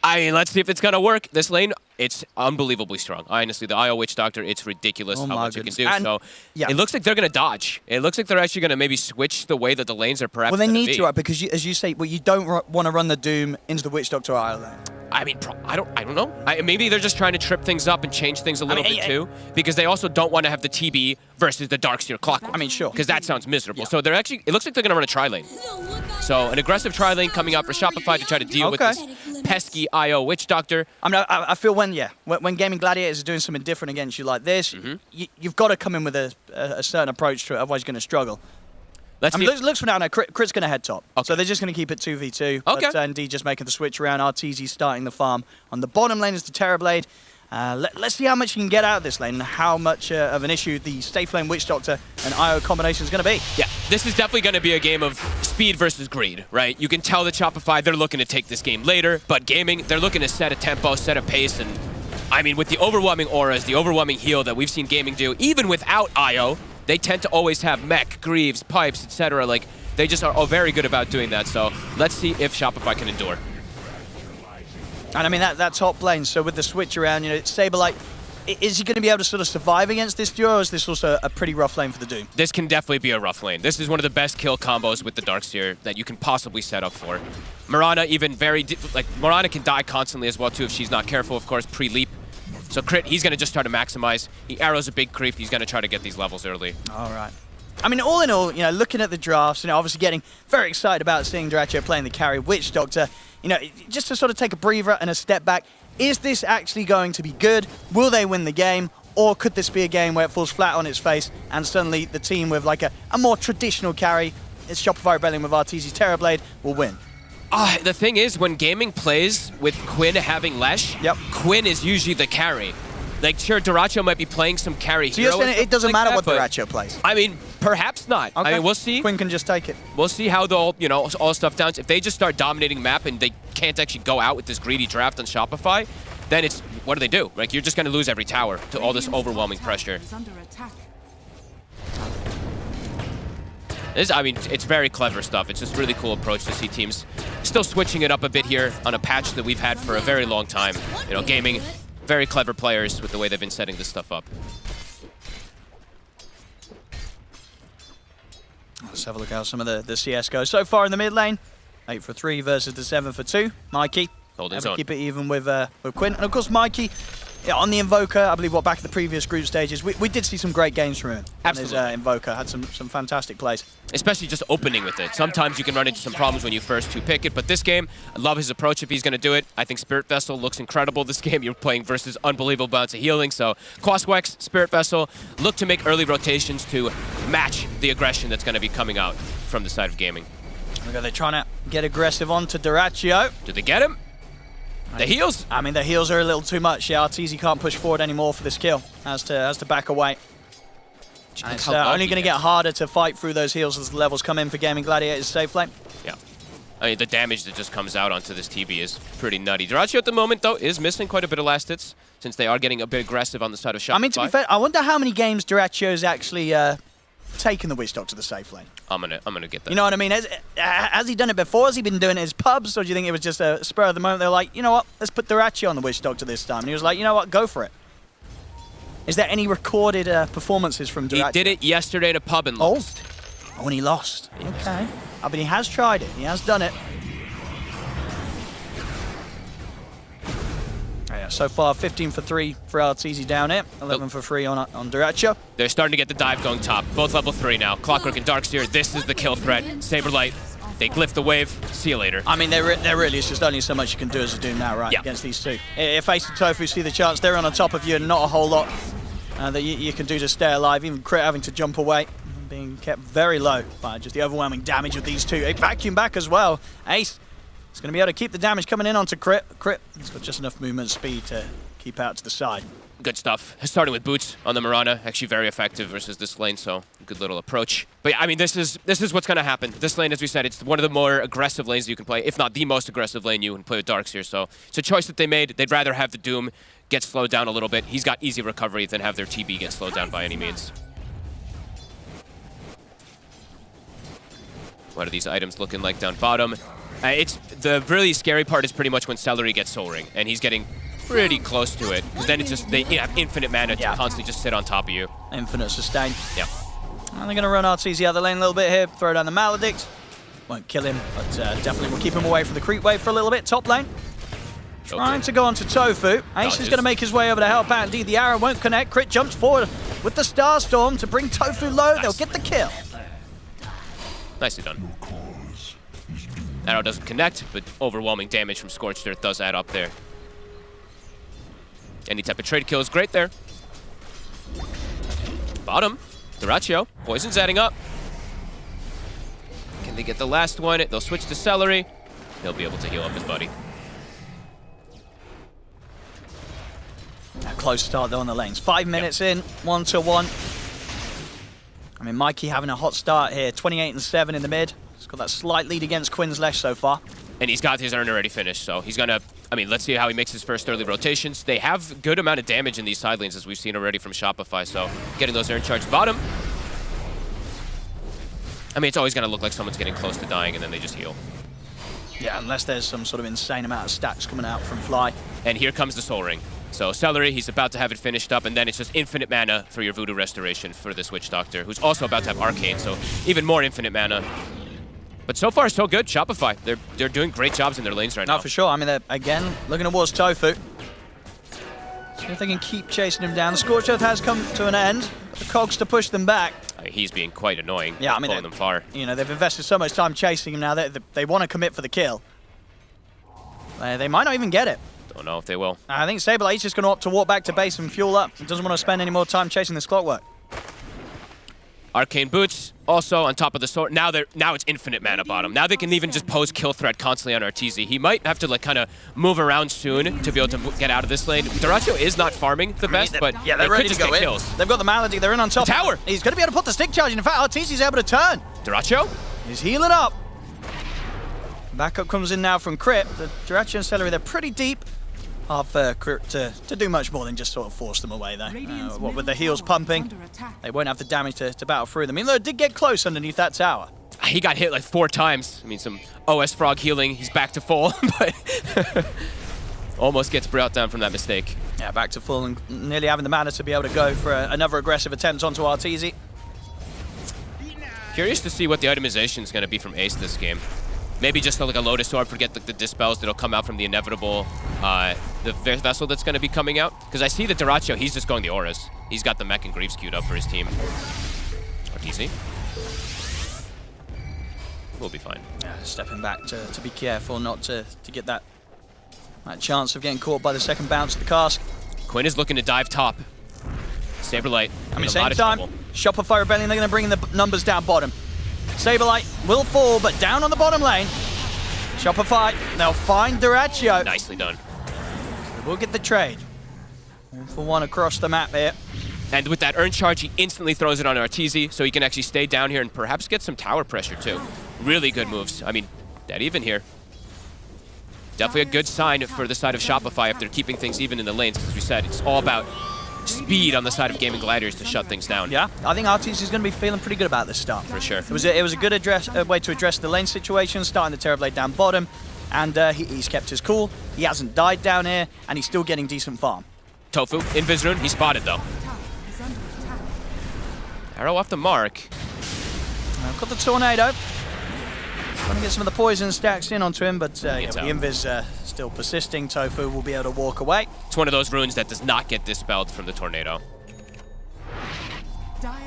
I mean, let's see if it's going to work. This lane, it's unbelievably strong. Honestly, the IO Witch Doctor, it's ridiculous how much it can do. And, so yeah. it looks like they're going to dodge. It looks like they're actually going to maybe switch the way that the lanes are perhaps Well, they gonna need be. to, right? Because as you say, well, you don't want to run the Doom into the Witch Doctor Island. I mean, I don't know. Maybe they're just trying to trip things up and change things a little bit too, because they also don't want to have the TB versus the Darkseer Clockwork. I mean, sure. Because that sounds miserable. So they're actually, it looks like they're going to run a tri-lane. So an aggressive tri-lane coming out for Shopify to try to deal with this pesky IO Witch Doctor. I mean, I feel when Gaming Gladiators are doing something different against you like this, you've got to come in with a certain approach to it, otherwise you're going to struggle. Looks for now, Crit's going to head top. Okay. So they're just going to keep it 2v2. Okay. But ND just making the switch around. RTZ starting the farm. On the bottom lane is the Terrorblade. Let's see how much you can get out of this lane and how much of an issue the Safe Lane Witch Doctor and IO combination is going to be. Yeah, this is definitely going to be a game of speed versus greed, right? You can tell that Shopify, they're looking to take this game later, but Gaming, they're looking to set a tempo, set a pace, and I mean, with the overwhelming auras, the overwhelming heal that we've seen Gaming do, even without IO, they tend to always have mech, Greaves, pipes, etc. Like, they just are very good about doing that, so let's see if Shopify can endure. And I mean, that top lane, so with the switch around, Saberlight, is he going to be able to sort of survive against this duo, or is this also a pretty rough lane for the Doom? This can definitely be a rough lane. This is one of the best kill combos with the Darkseer that you can possibly set up for. Mirana even Mirana can die constantly as well too if she's not careful, of course, pre-leap. So Crit, he's going to just try to maximize. He arrows a big creep. He's going to try to get these levels early. All right. I mean, all in all, looking at the drafts, obviously getting very excited about seeing Duracho playing the carry Witch Doctor. Just to sort of take a breather and a step back, is this actually going to be good? Will they win the game? Or could this be a game where it falls flat on its face and suddenly the team with like a more traditional carry, it's Shopify Rebellion with RTZ Terrorblade, will win? The thing is, when Gaming plays with Quinn having Lesh, Quinn is usually the carry. Like, sure, Duracho might be playing some carry so you're saying it doesn't matter what but Duracho plays? I mean, perhaps not. Okay. I mean, we'll see. Quinn can just take it. We'll see how all stuff down. If they just start dominating map and they can't actually go out with this greedy draft on Shopify, then it's, what do they do? Like, you're just going to lose every tower to all this overwhelming pressure. It's very clever stuff. It's just really cool approach to see teams still switching it up a bit here on a patch that we've had for a very long time. Gaming, very clever players with the way they've been setting this stuff up. Let's have a look at some of the CSGO so far in the mid lane. 8 for 3 versus the 7 for 2. Mikey, holding his own. Keep it even with Quinn. And of course, Mikey, on the Invoker, I believe back in the previous group stages, we did see some great games from him. Absolutely. His Invoker had some fantastic plays. Especially just opening with it. Sometimes you can run into some problems when you first pick it, but this game, I love his approach if he's going to do it. I think Spirit Vessel looks incredible this game. You're playing versus unbelievable amounts of healing, so Quaswex, Spirit Vessel, look to make early rotations to match the aggression that's going to be coming out from the side of Gaming. They're trying to get aggressive onto Duracho. Do they get him? The heals? I mean, the heals are a little too much. Yeah, Arteezy can't push forward anymore for this kill. Has to back away. And it's only going to get harder to fight through those heals as the levels come in for Gaming Gladiators safe lane. Yeah. I mean, the damage that just comes out onto this TB is pretty nutty. Duracho at the moment, though, is missing quite a bit of last hits since they are getting a bit aggressive on the side of Shopify. I mean, to be fair, I wonder how many games Duracho's actually taken the Witch Doctor to the safe lane. I'm gonna get that. You know what I mean? Has he done it before? Has he been doing it in his pubs? Or do you think it was just a spur of the moment? They're like, you know what? Let's put Duracho on the Witch Doctor this time. And he was like, you know what? Go for it. Is there any recorded performances from Duracho? He did it yesterday at a pub and lost. Oh, and he lost. Okay. I mean, he has tried it. He has done it. Yeah, so far, 15 for 3 for Arteezy down here. 11 for 3 on Duracho. They're starting to get the dive going top. Both level 3 now. Clockwork and Darkseer. This is the kill threat. Saberlight. They glyph the wave. See you later. I mean, there really is just only so much you can do as a Doom now, right, against these two. If Ace and Tofu see the chance, they're on top of you and not a whole lot that you can do to stay alive. Even Crit having to jump away, being kept very low by just the overwhelming damage of these two. A vacuum back as well. Ace is going to be able to keep the damage coming in onto Crit. He's got just enough movement speed to keep out to the side. Good stuff. Starting with boots on the Mirana, actually very effective versus this lane, so good little approach. But yeah, I mean, this is what's going to happen. This lane, as we said, it's one of the more aggressive lanes you can play, if not the most aggressive lane you can play with Darkseer. So it's a choice that they made. They'd rather have the Doom get slowed down a little bit. He's got easy recovery than have their TB get slowed down by any means. What are these items looking like down bottom? It's the really scary part is pretty much when Celery gets Soul Ring, and he's getting pretty close to it. Because then it's just, they have infinite mana to constantly just sit on top of you. Infinite sustain. Yeah. And they're going to run RTZ out the lane a little bit here, throw down the Maledict. Won't kill him, but definitely will keep him away from the creep wave for a little bit. Top lane. Trying to go onto Tofu. Ace is going to make his way over to help out. Indeed, the arrow won't connect. Crit jumps forward with the Starstorm to bring Tofu low. They'll get the kill. Nicely done. Arrow doesn't connect, but overwhelming damage from Scorched Earth does add up there. Any type of trade kill is great there. Bottom, Dyrachyo. Poison's adding up. Can they get the last one? They'll switch to Celery. He'll be able to heal up his buddy. A close start though on the lanes. 5 minutes in, 1-1. I mean, Mikey having a hot start here. 28-7 in the mid. He's got that slight lead against Quinslash so far. And he's got his urn already finished, so he's gonna, I mean, let's see how he makes his first early rotations. They have good amount of damage in these side lanes, as we've seen already from Shopify, so getting those urn charged bottom. I mean, it's always gonna look like someone's getting close to dying and then they just heal. Yeah, unless there's some sort of insane amount of stacks coming out from Fly. And here comes the Soul Ring. So Celery, he's about to have it finished up, and then it's just infinite mana for your Voodoo Restoration for this Witch Doctor, who's also about to have Arcane, so even more infinite mana. But so far, so good. Shopify, they're doing great jobs in their lanes right now. No, for sure. I mean, they're, again, looking towards Tofu. See if they can keep chasing him down. The Scorched Earth has come to an end. The cogs to push them back. He's being quite annoying. Yeah, I mean, pulling them far. You know, they've invested so much time chasing him now that they want to commit for the kill. They might not even get it. Don't know if they will. I think Saberlight's just going to opt to walk back to base and fuel up. He doesn't want to spend any more time chasing this clockwork. Arcane Boots, also on top of the sword. Now it's infinite mana bottom. Now they can even just pose kill threat constantly on RTZ. He might have to like kind of move around soon to be able to get out of this lane. Dyrachyo is not farming the best, but yeah, they're ready to go in. Kills. They've got the Malady. They're in on top. The tower. He's going to be able to put the stick charge in. In fact, RTZ's able to turn. Dyrachyo? He's healing up. Backup comes in now from Crit. The Dyrachyo and Celery, they're pretty deep. Hard for Crit to do much more than just sort of force them away though. What with the heals pumping, they won't have the damage to battle through them. Even though it did get close underneath that tower. He got hit like 4 times. I mean, some OS Frog healing. He's back to full, but almost gets brought down from that mistake. Yeah, back to full and nearly having the mana to be able to go for another aggressive attempt onto RTZ. Curious to see what the itemization is going to be from Ace this game. Maybe just like a Lotus Orb, forget the dispels that'll come out from the inevitable, the vessel that's going to be coming out. Because I see the Dyrachyo, he's just going the auras. He's got the Mech and Greaves queued up for his team. RTZ. We'll be fine. Yeah, stepping back to be careful not to get that chance of getting caught by the second bounce of the cask. Quinn is looking to dive top. Saberlight. I mean, same time, Shopify Rebellion, they're going to bring the numbers down bottom. Saberlight will fall, but down on the bottom lane. Shopify, they'll find Dyrachyo. Nicely done. We'll get the trade. 1-for-1 across the map here. And with that urn charge, he instantly throws it on RTZ, so he can actually stay down here and perhaps get some tower pressure too. Really good moves. I mean, dead even here. Definitely a good sign for the side of Shopify if they're keeping things even in the lanes. As we said, it's all about speed on the side of Gaming Gladiators to shut things down. Yeah, I think RTZ is going to be feeling pretty good about this start. For sure. It was a good way to address the lane situation, starting the Terrorblade down bottom, and he's kept his cool. He hasn't died down here, and he's still getting decent farm. Tofu, Invis Rune, he's spotted though. Arrow off the mark. I've got the Tornado. Trying to get some of the poison stacks in onto him, but the Invis still persisting. Tofu will be able to walk away. It's one of those runes that does not get dispelled from the Tornado.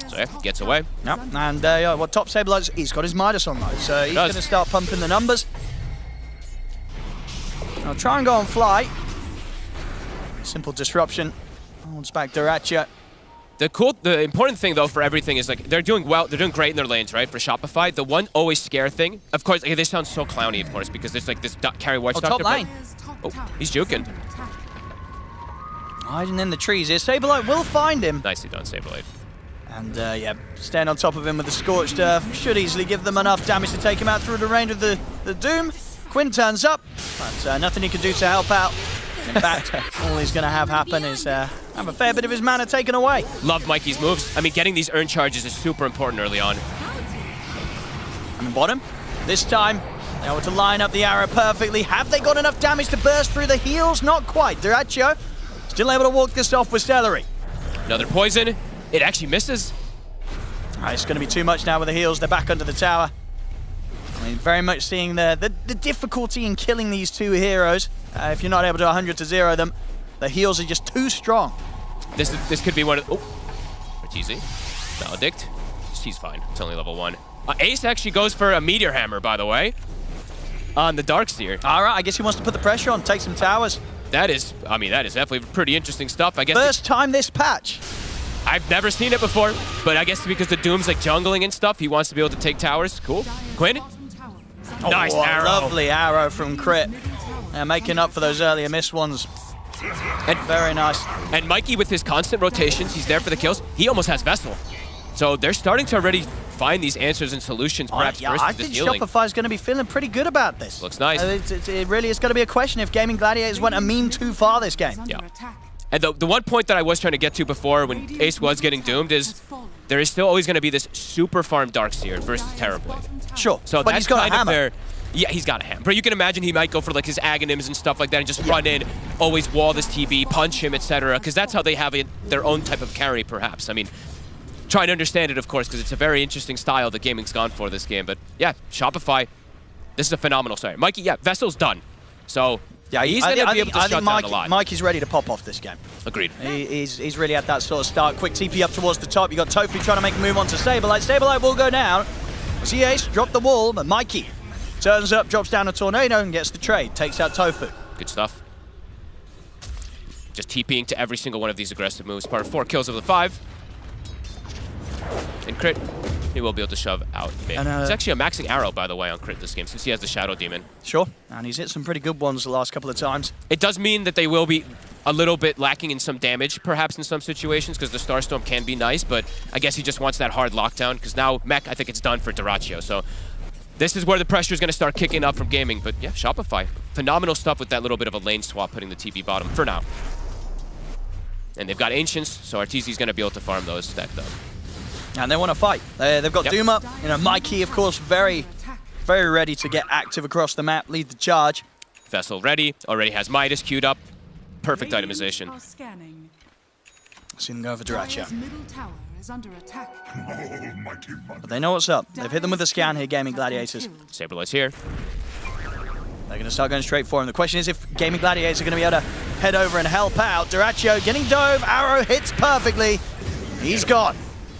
So yeah, gets away. Yep. And what top Saberlight, he's got his Midas on though, so he's going to start pumping the numbers. I'll try and go on Fly. Simple disruption. Holds back Dyrachyo. The important thing though for everything is like they're doing well, they're doing great in their lanes, right? For Shopify, the one always scare thing, of course, they sound so clowny, of course, because there's like this carry Watch Doctor. Top lane. Oh, he's juking. Hiding in the trees here. Saberlight will find him. Nicely done, Saberlight. And yeah, staying on top of him with the Scorched Earth should easily give them enough damage to take him out through the range of the Doom. Quinn turns up, but nothing he can do to help out. In fact, all he's going to have happen is have a fair bit of his mana taken away. Love Mikey's moves. I mean, getting these urn charges is super important early on. I mean, bottom. This time, Able to line up the arrow perfectly. Have they got enough damage to burst through the heals? Not quite. Dyrachyo still able to walk this off with Celery. Another poison. It actually misses. It's going to be too much now with the heals. They're back under the tower. I mean, very much seeing the difficulty in killing these two heroes. If you're not able to 100-0 them, the heals are just too strong. This could be one of... Oh, Arteezy. Maledict. He's fine. It's only level 1. Ace actually goes for a Meteor Hammer, by the way, on the Darkseer. All right, I guess he wants to put the pressure on, take some towers. That is definitely pretty interesting stuff. I guess first time this patch. I've never seen it before, but I guess because the Doom's like jungling and stuff, he wants to be able to take towers. Cool. Quinn? Nice arrow. Lovely arrow from Crit. Making up for those earlier missed ones. And very nice. And Mikey, with his constant rotations, he's there for the kills. He almost has Vessel. So they're starting to already find these answers and solutions, perhaps versus I think healing. Shopify's going to be feeling pretty good about this. Looks nice. It really is going to be a question if Gaming Gladiators went a meme too far this game. Yeah. And the one point that I was trying to get to before when Ace was getting doomed is there is still always going to be this super farm Darkseer versus Terrorblade. Sure, so but that's he's got kind a hammer. of their... Yeah, he's got a hammer. But you can imagine he might go for like his Aghanims and stuff like that and just run in, always wall this TB, punch him, etc. Because that's how they have their own type of carry, perhaps. I mean, trying to understand it, of course, because it's a very interesting style that gaming's gone for this game. But yeah, Shopify, this is a phenomenal start. Mikey, yeah, Vessel's done. So yeah, he's going to be able to shut down a lot. Mikey's ready to pop off this game. Agreed. He's really at that sort of start. Quick TP up towards the top. You got Tofu trying to make a move onto Saberlight. Saberlight will go down. See Ace drop the wall, but Mikey turns up, drops down a tornado, and gets the trade. Takes out Tofu. Good stuff. Just TPing to every single one of these aggressive moves. Part of 4 kills of the 5. And Crit, he will be able to shove out mid. It's actually a maxing arrow, by the way, on Crit this game, since he has the Shadow Demon. Sure, and he's hit some pretty good ones the last couple of times. It does mean that they will be a little bit lacking in some damage, perhaps in some situations, because the Starstorm can be nice, but I guess he just wants that hard lockdown, because now Mech, I think it's done for Dyrachyo, so this is where the pressure is going to start kicking up from gaming. But yeah, Shopify, phenomenal stuff with that little bit of a lane swap, putting the TP bottom for now. And they've got Ancients, so Arteezy's going to be able to farm those stack though. And they want to fight. They've got Doom up. You know, Mikey, of course, very, very ready to get active across the map, lead the charge. Vessel ready, already has Midas queued up. Perfect itemization. See them go for Dyrachyo. But they know what's up. They've hit them with a scan here, Gaming Gladiators. Saberlight's here. They're going to start going straight for him. The question is if Gaming Gladiators are going to be able to head over and help out. Dyrachyo getting dove. Arrow hits perfectly. He's gone.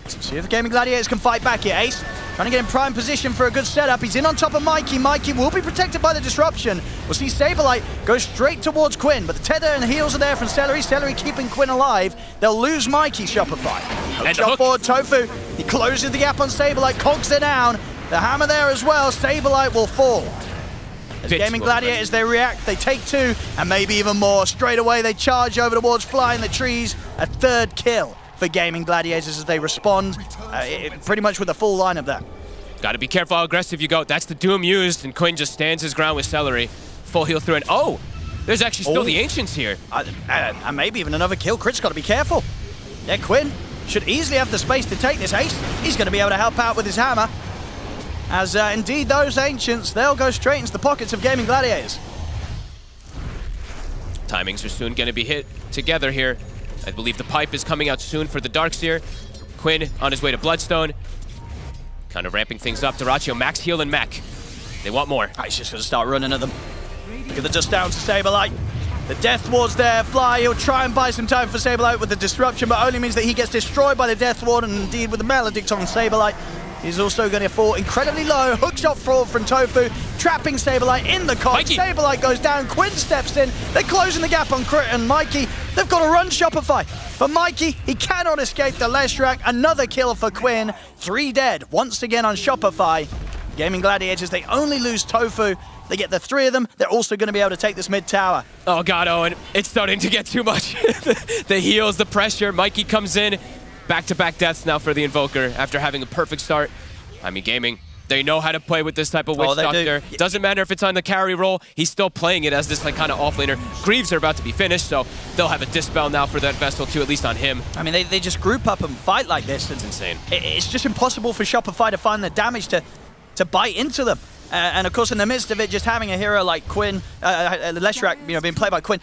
See if Gaming Gladiators can fight back here. Ace trying to get in prime position for a good setup. He's in on top of Mikey. Mikey will be protected by the disruption. We'll see Saberlight go straight towards Quinn, but the tether and the heals are there from Celery. Celery keeping Quinn alive. They'll lose Mikey, Shopify. And jump forward, Tofu. He closes the gap on Saberlight, cogs it down. The hammer there as well. Saberlight will fall. As Gaming Gladiators, they react, they take 2, and maybe even more. Straight away, they charge over towards Fly in the trees. A 3rd kill for Gaming Gladiators as they respond, pretty much with a full line of that. Got to be careful how aggressive you go. That's the Doom used, and Quinn just stands his ground with Celery. Full heal through, and oh, there's actually still the Ancients here. And maybe even another kill. Crit's got to be careful. Yeah, Quinn should easily have the space to take this Ace. He's going to be able to help out with his hammer. As indeed those Ancients, they'll go straight into the pockets of Gaming Gladiators. Timings are soon going to be hit together here. I believe the pipe is coming out soon for the Darkseer. Quinn on his way to Bloodstone. Kind of ramping things up. Dyrachyo, max heal and mech. They want more. He's just going to start running at them. Look at the dust down to Saberlight. The Death Ward's there. Fly, he'll try and buy some time for Saberlight with the disruption, but only means that he gets destroyed by the Death Ward, and indeed with the Maledict on Saberlight. He's also going to fall incredibly low. Hookshot fraud from Tofu, trapping Saberlight in the cog. Saberlight goes down, Quinn steps in. They're closing the gap on Crit and Mikey. They've got to run Shopify. But Mikey, he cannot escape the Leshrac. Another kill for Quinn. 3 dead once again on Shopify. Gaming Gladiators, they only lose Tofu. They get the 3 of them. They're also going to be able to take this mid tower. Oh God, Owen, it's starting to get too much. The heals, the pressure. Mikey comes in. Back-to-back deaths now for the Invoker after having a perfect start. I mean, Gaming, they know how to play with this type of Witch Doctor. Doesn't matter if it's on the carry roll, he's still playing it as this like kind of off-laner. Greaves are about to be finished, so they'll have a Dispel now for that Vessel too, at least on him. I mean, they just group up and fight like this. It's insane. It's just impossible for Shopify to find the damage to bite into them. And of course, in the midst of it, just having a hero like Quinn, Leshrac, being played by Quinn,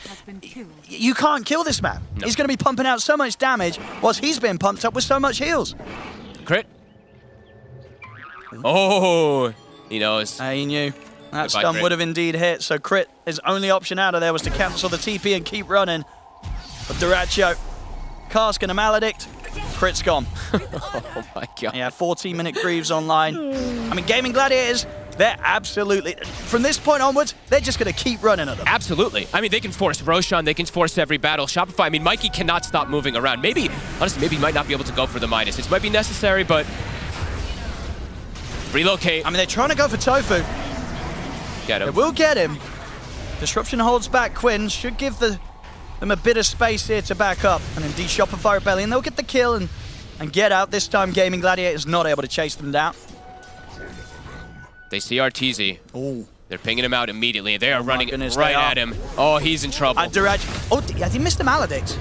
you can't kill this man. No. He's going to be pumping out so much damage whilst he's been pumped up with so much heals. Crit. Oh, he knows. He knew. That stun would have indeed hit, so crit, his only option out of there was to cancel the TP and keep running. But Dyrachyo, Cask and a Maledict, crit's gone. Oh my god. Yeah, 14-minute Greaves online. I mean, Gaming Gladiators, they're absolutely, from this point onwards, they're just going to keep running at them. Absolutely. I mean, they can force Roshan, they can force every battle. Shopify, I mean, Mikey cannot stop moving around. Maybe, honestly, maybe he might not be able to go for the minus. It might be necessary, but relocate. I mean, they're trying to go for Tofu. Get him. They will get him. Disruption holds back Quinn. Should give them a bit of space here to back up. And indeed, Shopify Rebellion, they'll get the kill and get out. This time, Gaming Gladiators not able to chase them down. They see Arteezy. Oh. They're pinging him out immediately. They are running right at him. Oh, he's in trouble. He missed the Maledict.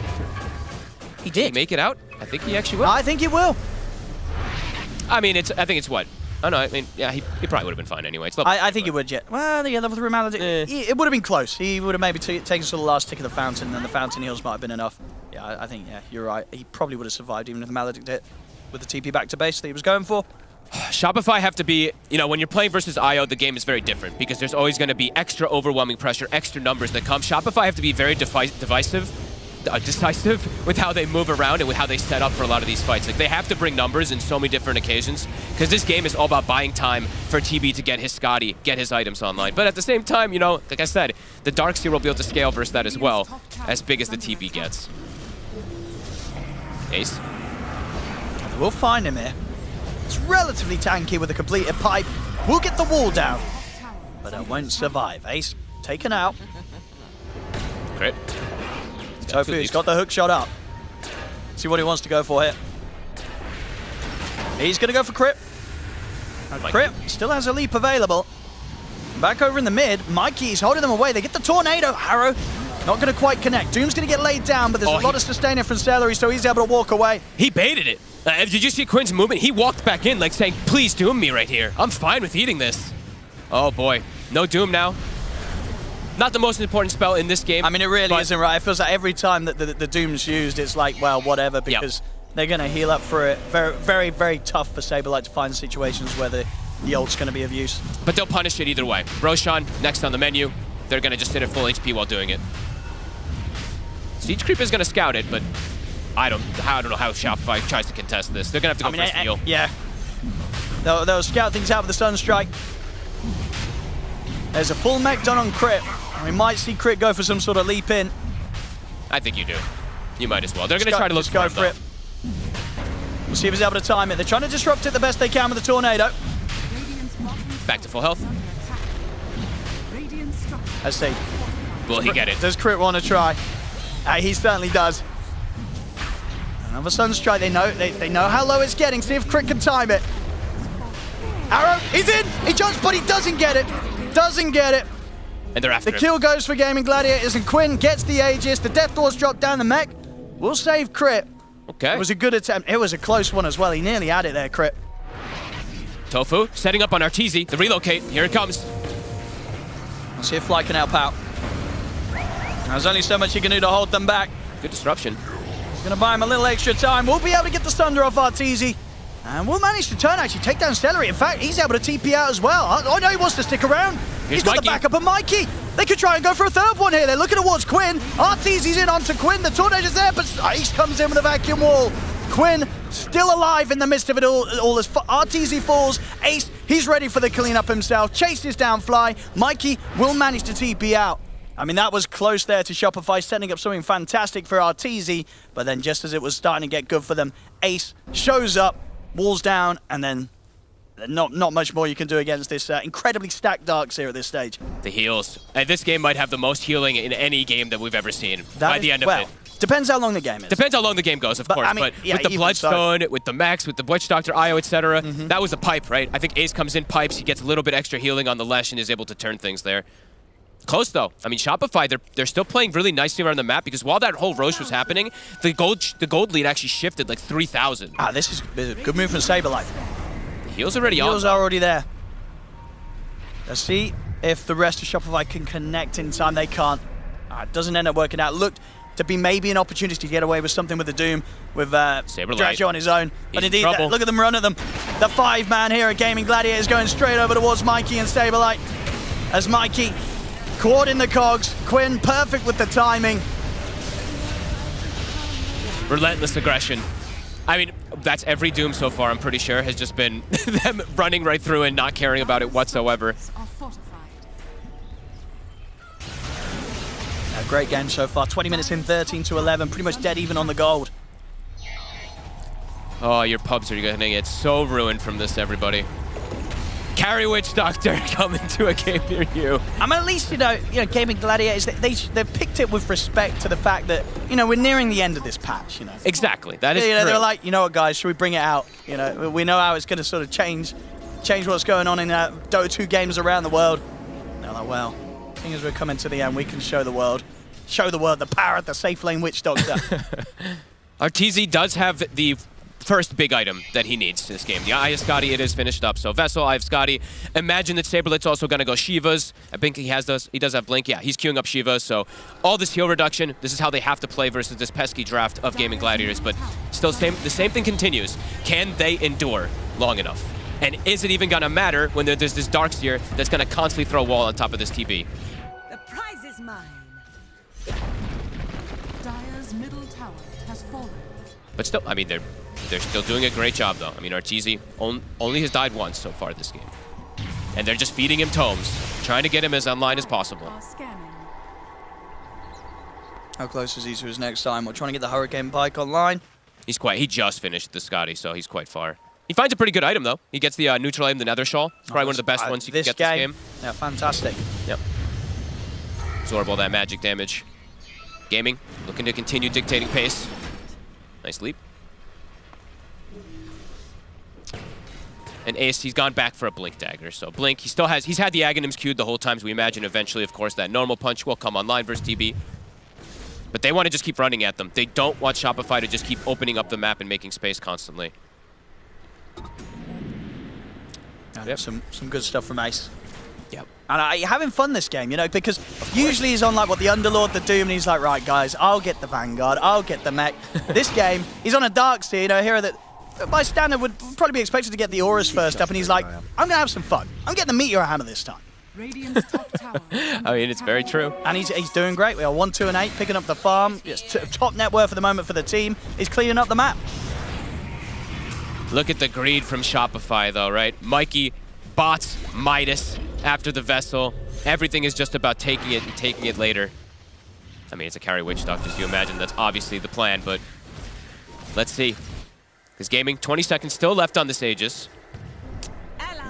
He did. Did he make it out? I think he actually will. I think he will. I mean, I think it's what? Oh, no, I mean, yeah, he probably would have been fine anyway. It's I think he would, yeah. Well, yeah, level 3 Maledict. It would have been close. He would have maybe taken to the last tick of the fountain, and then the fountain heals might have been enough. Yeah, I think, yeah, you're right. He probably would have survived even if the Maledict hit with the TP back to base that he was going for. Shopify have to be, when you're playing versus IO, the game is very different because there's always going to be extra overwhelming pressure, extra numbers that come. Shopify have to be very decisive with how they move around and with how they set up for a lot of these fights. Like, they have to bring numbers in so many different occasions because this game is all about buying time for TB to get his Scotty, get his items online. But at the same time, like I said, the Darkseer will be able to scale versus that as well, as big as the TB gets. Ace. We'll find him here. It's relatively tanky with a completed pipe. We'll get the wall down, but it won't survive. Ace taken out. Crit. Tofu's got the hook shot up. See what he wants to go for here. He's going to go for crit. Crit still has a leap available. Back over in the mid. Mikey's holding them away. They get the tornado. Harrow not going to quite connect. Doom's going to get laid down, but there's a lot of sustainer from Celery, so he's able to walk away. He baited it. Did you see Quinn's movement? He walked back in like saying, please Doom me right here. I'm fine with eating this. Oh boy. No Doom now. Not the most important spell in this game. I mean, it really isn't, right? It feels like every time that the Doom's used, it's like, well, whatever, because they're going to heal up for it. Very, very, very tough for Saberlight to find situations where the ult's going to be of use. But they'll punish it either way. Roshan, next on the menu. They're going to just sit at full HP while doing it. Siege Creep is going to scout it, but I don't know how Shopify tries to contest this. They're going to have to go first heal. Yeah. They'll scout things out with the Sunstrike. There's a full mech done on Crit. We might see Crit go for some sort of leap in. I think you do. You might as well. They're going to try to look for it. We'll see if he's able to time it. They're trying to disrupt it the best they can with the tornado. Back to full health. Let's see. Will he get it? Does Crit want to try? He certainly does. Another Sunstrike. They know how low it's getting. See if Crit can time it. Arrow, he's in. He jumps, but he doesn't get it. Doesn't get it. And they're after the kill goes for Gaming Gladiators, and Quinn gets the Aegis. The Death Doors drop down the mech. We'll save Crit. Okay. It was a good attempt. It was a close one as well. He nearly had it there, Crit. Tofu setting up on Arteezy. The relocate. Here it comes. Let's see if Fly can help out. There's only so much he can do to hold them back. Good disruption. He's going to buy him a little extra time. We'll be able to get the Thunder off Arteezy. And we'll manage to turn, actually, take down Celery. In fact, he's able to TP out as well. I know he wants to stick around. He's got the backup of Mikey. They could try and go for a third one here. They're looking towards Quinn. Arteezy's in onto Quinn. The Tornado's there, but Ace comes in with a vacuum wall. Quinn still alive in the midst of it all as Arteezy falls. Ace, he's ready for the cleanup himself. Chases down Fly. Mikey will manage to TP out. I mean, that was close there to Shopify, setting up something fantastic for Arteezy. But then just as it was starting to get good for them, Ace shows up, walls down, and then not much more you can do against this incredibly stacked Darkseer at this stage. The heals. And this game might have the most healing in any game that we've ever seen by the end of it. Depends how long the game is. Depends how long the game goes, of course. I mean, but with the Bloodstone, with the Mechs, with the Witch Doctor, Io, etc., that was a pipe, right? I think Ace comes in, pipes, he gets a little bit extra healing on the Lesh and is able to turn things there. Close, though. I mean, Shopify, they're still playing really nicely around the map because while that whole Roche was happening, the gold lead actually shifted like 3,000. This is a good move from Saberlight. The heals already on. The heals are already there. Let's see if the rest of Shopify can connect in time. They can't. It doesn't end up working out. Looked to be maybe an opportunity to get away with something with the Doom, with Dracho on his own. But indeed, look at them run at them. The 5-man here at Gaming Gladiator is going straight over towards Mikey and Saberlight. As Mikey caught in the cogs. Quinn perfect with the timing. Relentless aggression. I mean, that's every Doom so far, I'm pretty sure, has just been them running right through and not caring about it whatsoever. A great game so far. 20 minutes in, 13-11. Pretty much dead even on the gold. Oh, your pubs are going to get so ruined from this, everybody. Carry Witch Doctor coming to a game near you. At least, Gaming Gladiators, they've picked it with respect to the fact that, we're nearing the end of this patch, Exactly, that is true. They're like, you know what, guys, should we bring it out? We know how it's going to sort of change what's going on in Dota 2 games around the world. They're like, well, seeing as we're coming to the end, we can show the world the power of the safe lane Witch Doctor. Arteezy does have the first big item that he needs in this game. The Ayascati, it is finished up. So Vessel, Ayascati. Imagine that Saberlight's also going to go Shivas. I think he does have Blink. Yeah, he's queuing up Shivas. So all this heal reduction, this is how they have to play versus this pesky draft of Gaming Gladiators. But still, the same thing continues. Can they endure long enough? And is it even going to matter when there's this Darkseer that's going to constantly throw a wall on top of this TB? The prize is mine. Dire's middle tower has fallen. But still, I mean, they're still doing a great job, though. I mean, Arteezy only has died once so far this game. And they're just feeding him tomes, trying to get him as online as possible. How close is he to his next time? We're trying to get the Hurricane Pike online. He just finished the Scotty, so he's quite far. He finds a pretty good item, though. He gets the neutral item, the Nether Shawl. It's probably one of the best ones you can get this game. Yeah, fantastic. Yep. Absorb all that magic damage. Gaming, looking to continue dictating pace. Nice leap. And Ace, he's gone back for a Blink Dagger. So Blink, he's had the Aghanims queued the whole time, so we imagine eventually, of course, that normal punch will come online versus TB. But they want to just keep running at them. They don't want Shopify to just keep opening up the map and making space constantly. Yep. Some good stuff from Ace. Yep. And having fun this game, because usually he's on like the Underlord, the Doom, and he's like, right, guys, I'll get the Vanguard, I'll get the mech. This game, he's on a Darkseer, hero that by standard would probably be expected to get the Auras first up, and he's like, I'm going to have some fun. I'm getting the Meteor Hammer this time. I mean, it's very true. And he's doing great. We are 1, 2, and 8, picking up the farm. It's top net worth for the moment for the team. He's cleaning up the map. Look at the greed from Shopify, though, right? Mikey, bots, Midas after the Vessel. Everything is just about taking it and taking it later. I mean, it's a carry Witch Doctor, so you imagine that's obviously the plan, but let's see. Because Gaming, 20 seconds still left on this Aegis.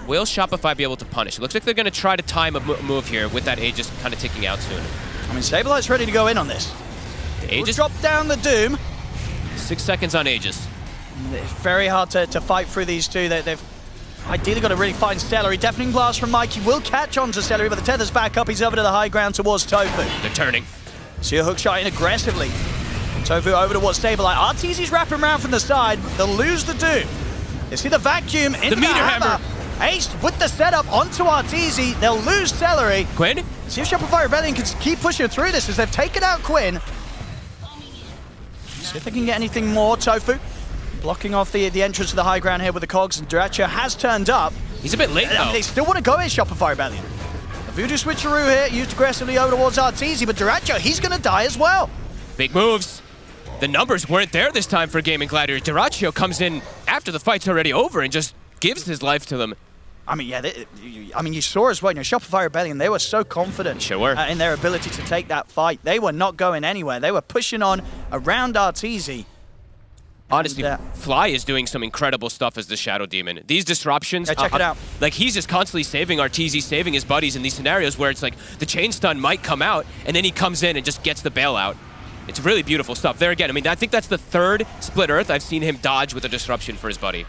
Will Shopify be able to punish? It looks like they're going to try to time a move here with that Aegis kind of ticking out soon. I mean, Saberlight's ready to go in on this. The Aegis drop down the Doom. 6 seconds on Aegis. It's very hard to fight through these two. They've ideally got to really find Celery. Deafening Blast from Mikey will catch on to Celery, but the tether's back up. He's over to the high ground towards Tofu. They're turning. See a hook shot in aggressively. Tofu over towards Saberlight. Arteezy's wrapping around from the side. They'll lose the Doom. They see the vacuum into the Meteor Hammer. Ace with the setup onto Arteezy. They'll lose Celery. Quinn? See if Shopify Rebellion can keep pushing through this as they've taken out Quinn. See if they can get anything more. Tofu blocking off the entrance to the high ground here with the cogs, and Duracho has turned up. He's a bit late, though. They still want to go in Shopify Rebellion. A Voodoo switcheroo here, used aggressively over towards Arteezy, but Duracho, he's going to die as well. Big moves. The numbers weren't there this time for Gaming Gladiator. Duracho comes in after the fight's already over and just gives his life to them. I mean, yeah, you saw as well, Shopify Rebellion, they were so confident in their ability to take that fight. They were not going anywhere. They were pushing on around Arteezy. Honestly, Fly is doing some incredible stuff as the Shadow Demon. These disruptions, check it out. Like he's just constantly saving Arteezy, saving his buddies in these scenarios where it's like the chain stun might come out and then he comes in and just gets the bailout. It's really beautiful stuff. There again, I mean, I think that's the third Split Earth I've seen him dodge with a disruption for his buddy.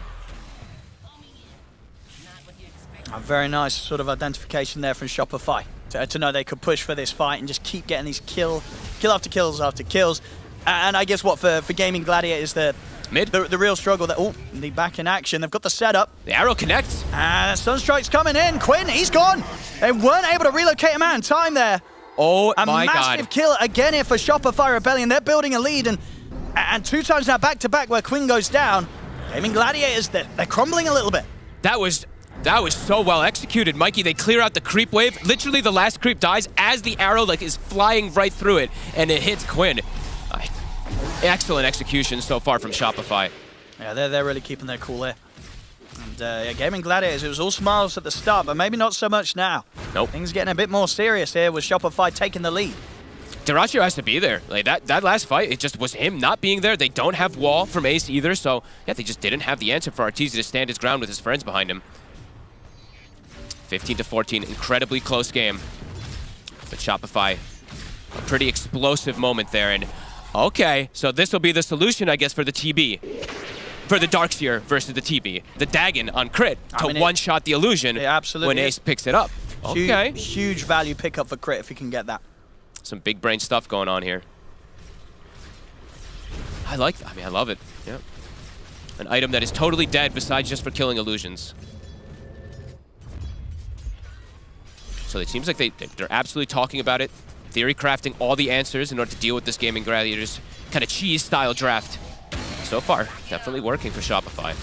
A very nice sort of identification there from Shopify to know they could push for this fight and just keep getting these kill after kills after kills. And I guess what for Gaming Gladiators, the Mid. The real struggle that, oh, the back in action. They've got the setup. The arrow connects. And Sunstrike's coming in. Quinn, he's gone. They weren't able to relocate him out in time there. Oh my god. A massive kill again here for Shopify Rebellion. They're building a lead, and 2 times now back-to-back where Quinn goes down. Gaming Gladiators, they're crumbling a little bit. That was so well executed, Mikey. They clear out the creep wave. Literally, the last creep dies as the arrow is flying right through it, and it hits Quinn. Excellent execution so far from Shopify. Yeah, they're really keeping their cool there. And yeah, Gaming Gladiators, it was all smiles at the start, but maybe not so much now. Nope. Things getting a bit more serious here with Shopify taking the lead. Dyrachyo has to be there. Like that last fight, it just was him not being there. They don't have wall from Ace either, so yeah, they just didn't have the answer for Arteezy to stand his ground with his friends behind him. 15-14, incredibly close game. But Shopify, a pretty explosive moment there, and okay, so this will be the solution, I guess, for the TB. For the Darkseer versus the TB. The Dagon on crit to one-shot the illusion when Ace picks it up. Okay. Huge value pickup for crit if he can get that. Some big brain stuff going on here. I love it. Yeah. An item that is totally dead besides just for killing illusions. So it seems like they're absolutely talking about it. Theory crafting all the answers in order to deal with this Gaming Gladiators kind of cheese-style draft. So far, definitely working for Shopify.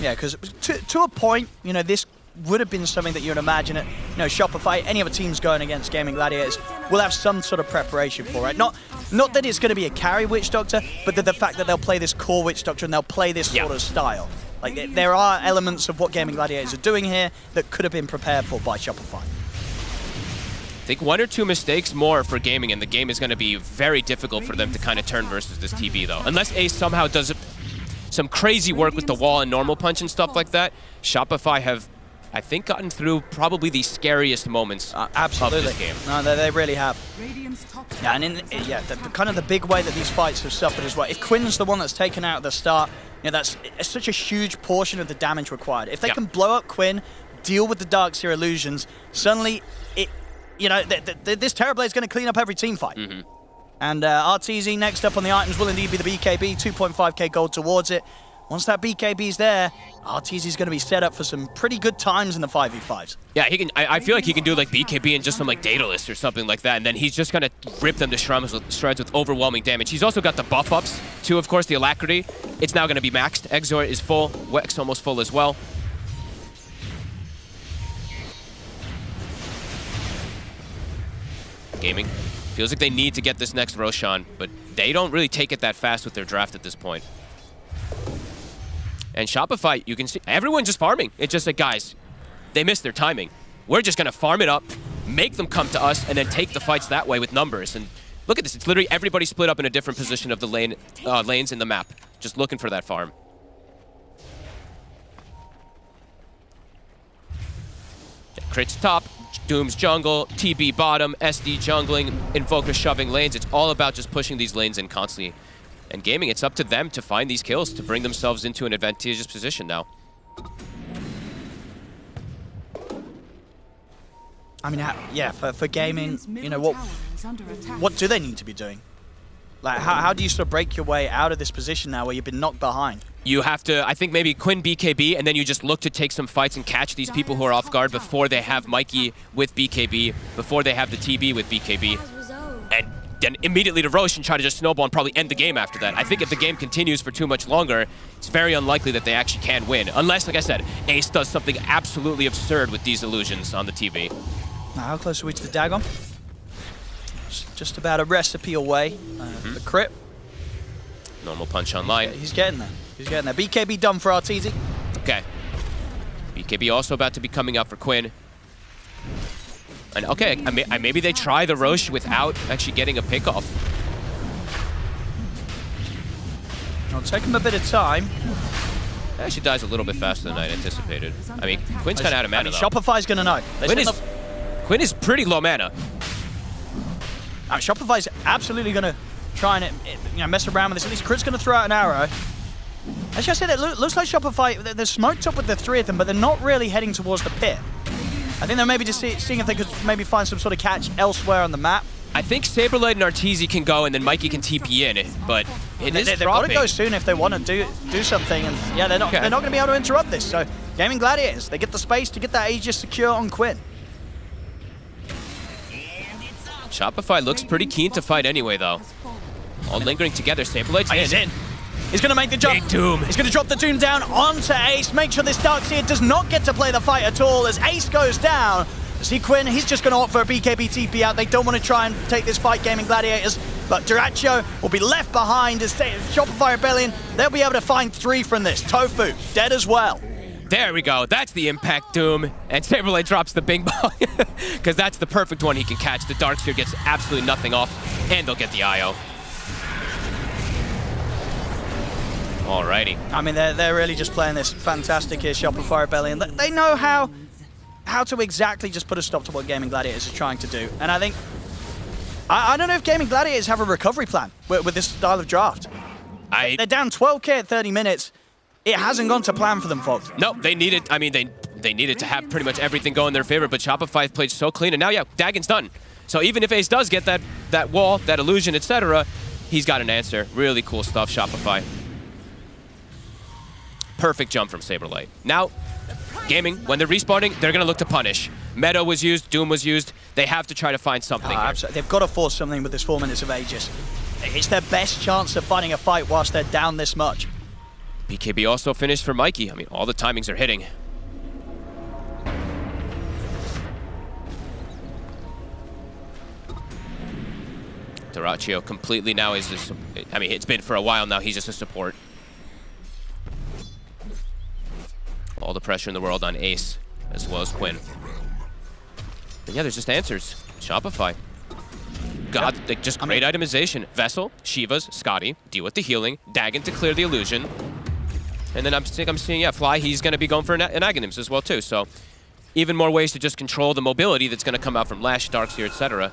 Yeah, because to a point, you know, this would have been something that you would imagine it. You know, Shopify, any other teams going against Gaming Gladiators will have some sort of preparation for it. Not that it's going to be a carry Witch Doctor, but the fact that they'll play this core Witch Doctor and they'll play this sort of style. Like, there are elements of what Gaming Gladiators are doing here that could have been prepared for by Shopify. I think 1 or 2 mistakes more for Gaming, and the game is going to be very difficult for them to kind of turn versus this TB, though. Unless Ace somehow does some crazy work with the wall and normal punch and stuff like that, Shopify have, I think, gotten through probably the scariest moments of this game. No, they really have. Yeah, and kind of the big way that these fights have suffered as well. If Quinn's the one that's taken out at the start, you know, that's such a huge portion of the damage required. If they can blow up Quinn, deal with the Darkseer illusions, suddenly this Terrorblade is going to clean up every team fight. And Arteezy next up on the items will indeed be the BKB, 2.5k gold towards it. Once that BKB's there, Arteezy's going to be set up for some pretty good times in the 5v5s. Yeah, he can. I feel like he can do like BKB and just some like Daedalus or something like that, and then he's just going to rip them to shreds with overwhelming damage. He's also got the buff ups too, of course, the Alacrity. It's now going to be maxed. Exort is full. Wex almost full as well. Gaming feels like they need to get this next Roshan, but they don't really take it that fast with their draft at this point. And Shopify, you can see everyone just farming. It's just like, guys, they missed their timing. We're just going to farm it up, make them come to us, and then take the fights that way with numbers. And look at this. It's literally everybody split up in a different position of the lanes in the map, just looking for that farm. Crits top, Doom's jungle, TB bottom, SD jungling, Invoker shoving lanes. It's all about just pushing these lanes in constantly. And Gaming, it's up to them to find these kills to bring themselves into an advantageous position now. I mean, yeah, for Gaming, you know, what do they need to be doing? Like, how do you sort of break your way out of this position now where you've been knocked behind? You have to, I think, maybe Quinn BKB, and then you just look to take some fights and catch these people who are off guard before they have Mikey with BKB, before they have the TB with BKB. And then immediately to Roche and try to just snowball and probably end the game after that. I think if the game continues for too much longer, it's very unlikely that they actually can win. Unless, like I said, Ace does something absolutely absurd with these illusions on the TB. Now, how close are we to the Dagon? Just about a recipe away. The crit. Normal punch online. He's getting there. He's getting there. BKB done for Arteezy. Okay. BKB also about to be coming out for Quinn. And okay, maybe they try the Roche without actually getting a pick off. It'll take him a bit of time. It actually dies a little bit faster than I'd anticipated. I mean, Quinn's kind of out of mana, though. Shopify's going to know. Quinn is pretty low mana. Shopify's absolutely going to try and mess around with this. At least Crit's going to throw out an arrow. Actually, I said it looks like Shopify, they're smoked up with the 3 of them, but they're not really heading towards the pit. I think they're maybe just seeing if they could maybe find some sort of catch elsewhere on the map. I think Saberlight and Arteezy can go, and then Mikey can TP in, but it is They've got to dropping. go soon if they want to do something, and yeah, they're not going to be able to interrupt this. So Gaming Gladiators, they get the space to get that Aegis secure on Quinn. Shopify looks pretty keen to fight anyway, though. All lingering together. Saberlight's He's in. He's going to make the jump. Big Doom. He's going to drop the Doom down onto Ace. Make sure this Darkseer does not get to play the fight at all as Ace goes down. See Quinn, he's just going to opt for a BKB TP out. They don't want to try and take this fight, Gaming Gladiators. But Duracho will be left behind as Shopify Rebellion. They'll be able to find 3 from this. Tofu, dead as well. There we go. That's the impact Doom. And Saberlight drops the Bing Bong because that's the perfect one he can catch. The Darkseer gets absolutely nothing off, and they'll get the IO. Alrighty. I mean, they're really just playing this fantastic here, Shopify Rebellion. They know how to exactly just put a stop to what Gaming Gladiators are trying to do. And I think, I don't know if Gaming Gladiators have a recovery plan with this style of draft. They're down 12k at 30 minutes. It hasn't gone to plan for them, folks. No, they needed, I mean, they needed to have pretty much everything go in their favor, but Shopify played so clean, and now, yeah, Dagon's done. So even if Ace does get that wall, that illusion, etc., he's got an answer. Really cool stuff, Shopify. Perfect jump from Saberlight. Now, Gaming, when they're respawning, they're going to look to punish. Meta was used, Doom was used. They have to try to find something here. Absolutely. They've got to force something with this 4 minutes of Aegis. It's their best chance of finding a fight whilst they're down this much. BKB also finished for Mikey. I mean, all the timings are hitting. Duracho completely now is just, I mean, it's been for a while now, he's just a support. All the pressure in the world on Ace, as well as Quinn. And yeah, there's just answers. Shopify. God, like just great itemization. Vessel, Shiva's, Scotty, deal with the healing. Dagon to clear the illusion. And then I'm seeing, yeah, Fly, he's going to be going for an Aghanim's as well, too. So even more ways to just control the mobility that's going to come out from Lash, Darkseer, etc.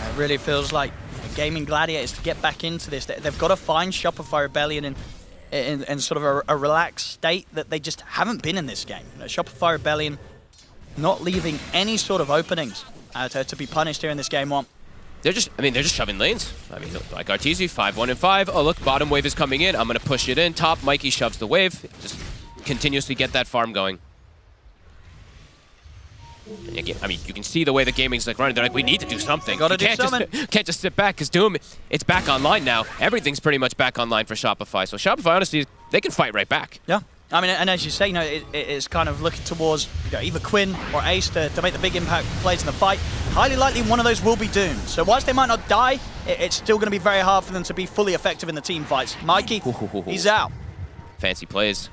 It really feels like Gaming Gladiators to get back into this. They've got to find Shopify Rebellion in sort of a relaxed state that they just haven't been in this game. You know, Shopify Rebellion not leaving any sort of openings to be punished here in this game one. They're just shoving lanes. I mean, like Arteezy, 5-1 and 5. Oh, look, bottom wave is coming in. I'm going to push it in. Top, Mikey shoves the wave. Just continuously get that farm going. I mean, you can see the way the Gaming's like running. They're like, we need to do something. Gotta do something. Can't just sit back because Doom, it's back online now. Everything's pretty much back online for Shopify. So Shopify, honestly, they can fight right back. Yeah. I mean, and as you say, you know, it's kind of looking towards either Quinn or Ace to make the big impact plays in the fight. Highly likely one of those will be doomed. So whilst they might not die, it's still going to be very hard for them to be fully effective in the team fights. Mikey, he's out. Fancy plays.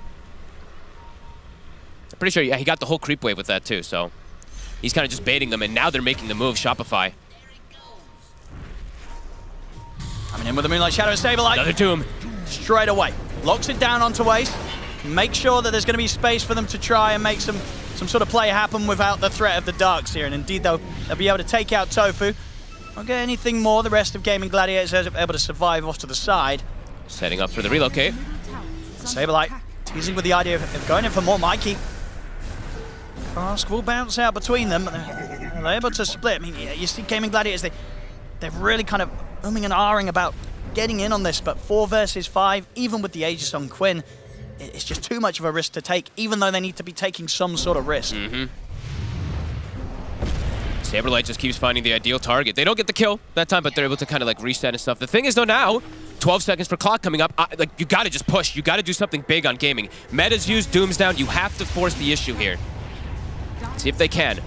I'm pretty sure he got the whole creep wave with that too, so he's kind of just baiting them, and now they're making the move, Shopify. Coming in with the Moonlight Shadow and Saberlight. Another Doom. Straight away. Locks it down onto Ace. Make sure that there's going to be space for them to try and make some sort of play happen without the threat of the Darks here. And indeed, they'll be able to take out Tofu. Won't get anything more. The rest of Gaming Gladiators are able to survive off to the side. Setting up for the relocate. Saberlight teasing with the idea of going in for more Mikey. Cask will bounce out between them. They're able to split. I mean, you see Gaming Gladiators, they're really kind of umming and ahhing about getting in on this, but 4 versus 5, even with the Aegis on Quinn, it's just too much of a risk to take, even though they need to be taking some sort of risk. Saberlight just keeps finding the ideal target. They don't get the kill that time, but they're able to kind of like reset and stuff. The thing is, though, now, 12 seconds for clock coming up. Like, you got to just push. You got to do something big on Gaming. Meta's used, Doom's down. You have to force the issue here. See if they can.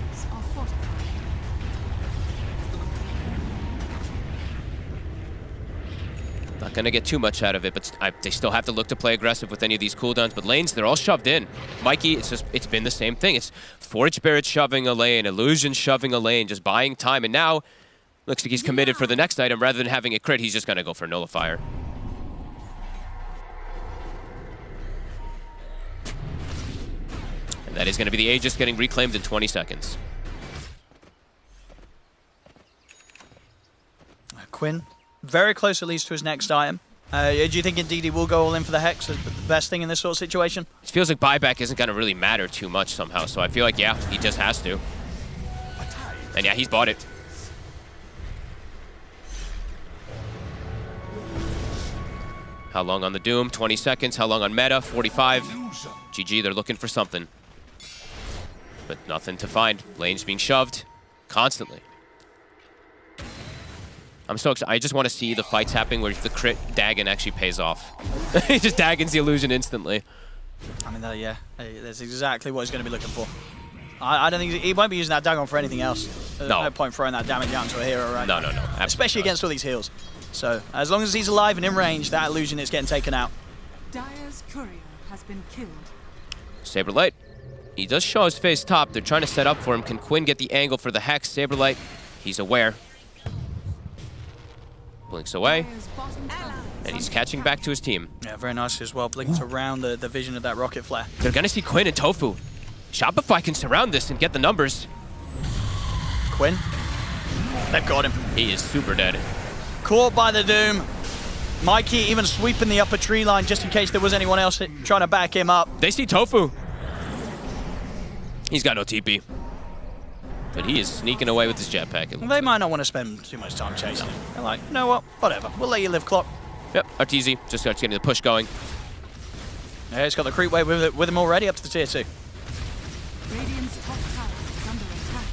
Not going to get too much out of it, but they still have to look to play aggressive with any of these cooldowns. But lanes, they're all shoved in. Mikey, it's been the same thing. It's Forge Barrett shoving a lane, Illusion shoving a lane, just buying time. And now, looks like he's committed for the next item. Rather than having a crit, he's just going to go for Nullifier. And that is going to be the Aegis getting reclaimed in 20 seconds. Quinn, very close at least to his next item. Do you think Indeed will go all in for the Hex as the best thing in this sort of situation? It feels like buyback isn't going to really matter too much somehow, so I feel like, yeah, he just has to. And yeah, he's bought it. How long on the Doom? 20 seconds. How long on Meta? 45. GG, they're looking for something. But nothing to find. Lane's being shoved constantly. I'm so excited. I just want to see the fights happening where the crit Dagon actually pays off. He just Dagons the illusion instantly. I mean, yeah, that's exactly what he's going to be looking for. I don't think he won't be using that Dagon for anything else. There's no point throwing that damage out into a hero right now. No. Especially against all these heals. So, as long as he's alive and in range, that illusion is getting taken out. Dire's courier has been killed. Saberlight. He does show his face top. They're trying to set up for him. Can Quinn get the angle for the Hex? Saberlight, he's aware. Blinks away. And he's catching back to his team. Yeah, very nice as well. Blinked around the vision of that rocket flare. They're going to see Quinn and Tofu. Shopify can surround this and get the numbers. Quinn. They've got him. He is super dead. Caught by the Doom. Mikey even sweeping the upper tree line just in case there was anyone else trying to back him up. They see Tofu. He's got no TP. But he is sneaking away with his jetpack. They might not want to spend too much time chasing him. They're like, you know what? Whatever. We'll let you live, Clock. Yep, Arteezy just starts getting the push going. Yeah, he's got the creep wave with him already up to the tier 2. Radiant's top tower is under attack.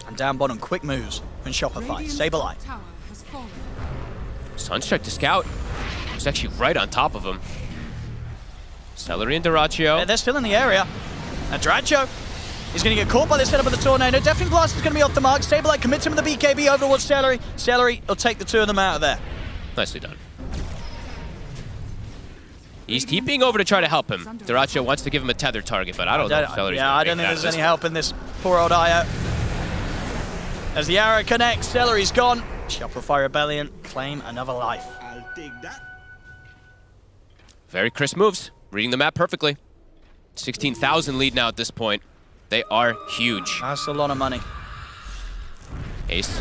And down bottom, quick moves from Shopify. Saberlight. Tower has fallen. Sunstrike to scout. He's actually right on top of him. Celery and Dyrachyo. They're still in the area. And Dyrachyo is going to get caught by the setup of the Tornado. Deafening Blast is going to be off the mark. Saberlight commits him with the BKB over towards Celery. Celery will take the two of them out of there. Nicely done. He's TPing over to try to help him. Dyrachyo wants to give him a tether target, but I don't know if Celery's I don't think there's any help in this poor old IO. As the arrow connects, Celery's gone. Shopify Rebellion claim another life. I'll take that. Very crisp moves. Reading the map perfectly. 16,000 lead now at this point. They are huge. That's a lot of money. Ace.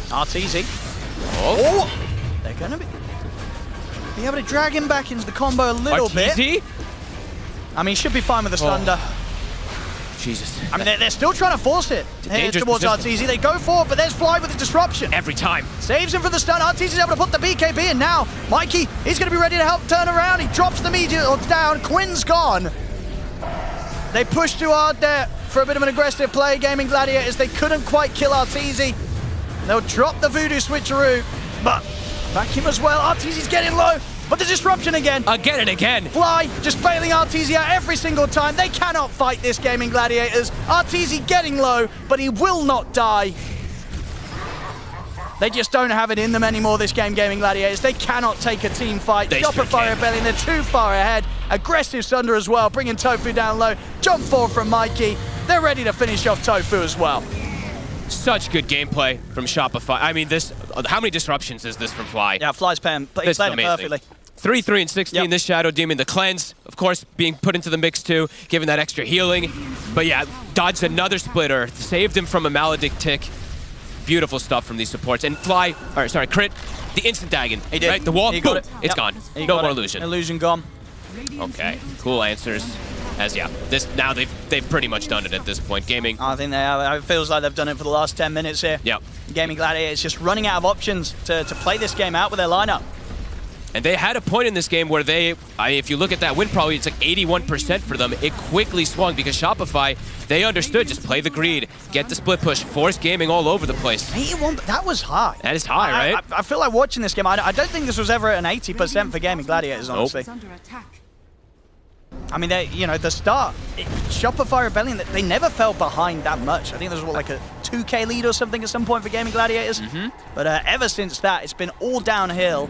Arteezy. Oh! They're going to be able to drag him back into the combo a little Arteezy? bit. I mean, he should be fine with the Thunder. Jesus. I mean, they're still trying to force it towards Arteezy. They go for it, but there's Fly with the disruption. Every time. Saves him from the stun. Arteezy's able to put the BKB in now. Mikey, he's going to be ready to help turn around. He drops the meteor down. Quinn's gone. They pushed too hard there for a bit of an aggressive play. Gaming Gladiators, they couldn't quite kill Arteezy. They'll drop the Voodoo switcheroo, but back him as well. Arteezy's getting low. But the disruption again. Again and again. Fly just bailing Arteezy out every single time. They cannot fight this Gaming Gladiators. Arteezy getting low, but he will not die. They just don't have it in them anymore, this game, Gaming Gladiators. They cannot take a team fight. Shopify Rebellion, they're too far ahead. Aggressive Sunder as well, bringing Tofu down low. Jump forward from Mikey. They're ready to finish off Tofu as well. Such good gameplay from Shopify. I mean, this. How many disruptions is this from Fly? Yeah, Fly's playing it perfectly. 3-3 and 16, this Shadow Demon. The cleanse, of course, being put into the mix too, giving that extra healing. But yeah, dodged another splitter, saved him from a Maledict tick. Beautiful stuff from these supports. And Fly, Crit, the instant Dagon. He did. Right, the wall, he got boom, it. it's gone. No more illusion. Illusion gone. Okay, cool answers. As yeah, now they've pretty much done it at this point. Gaming. I think they have. It feels like they've done it for the last 10 minutes here. Yep. Gaming Gladiators just running out of options to play this game out with their lineup. And they had a point in this game where if you look at that win, probably it's like 81% for them. It quickly swung because Shopify, they understood, just play the greed, get the split push, force gaming all over the place. 81, that was high. That is high, right? I feel like watching this game, I don't think this was ever an 80% for Gaming Gladiators, honestly. I mean, the start, Shopify Rebellion, they never fell behind that much. I think there was, like a 2K lead or something at some point for Gaming Gladiators. But ever since that, it's been all downhill.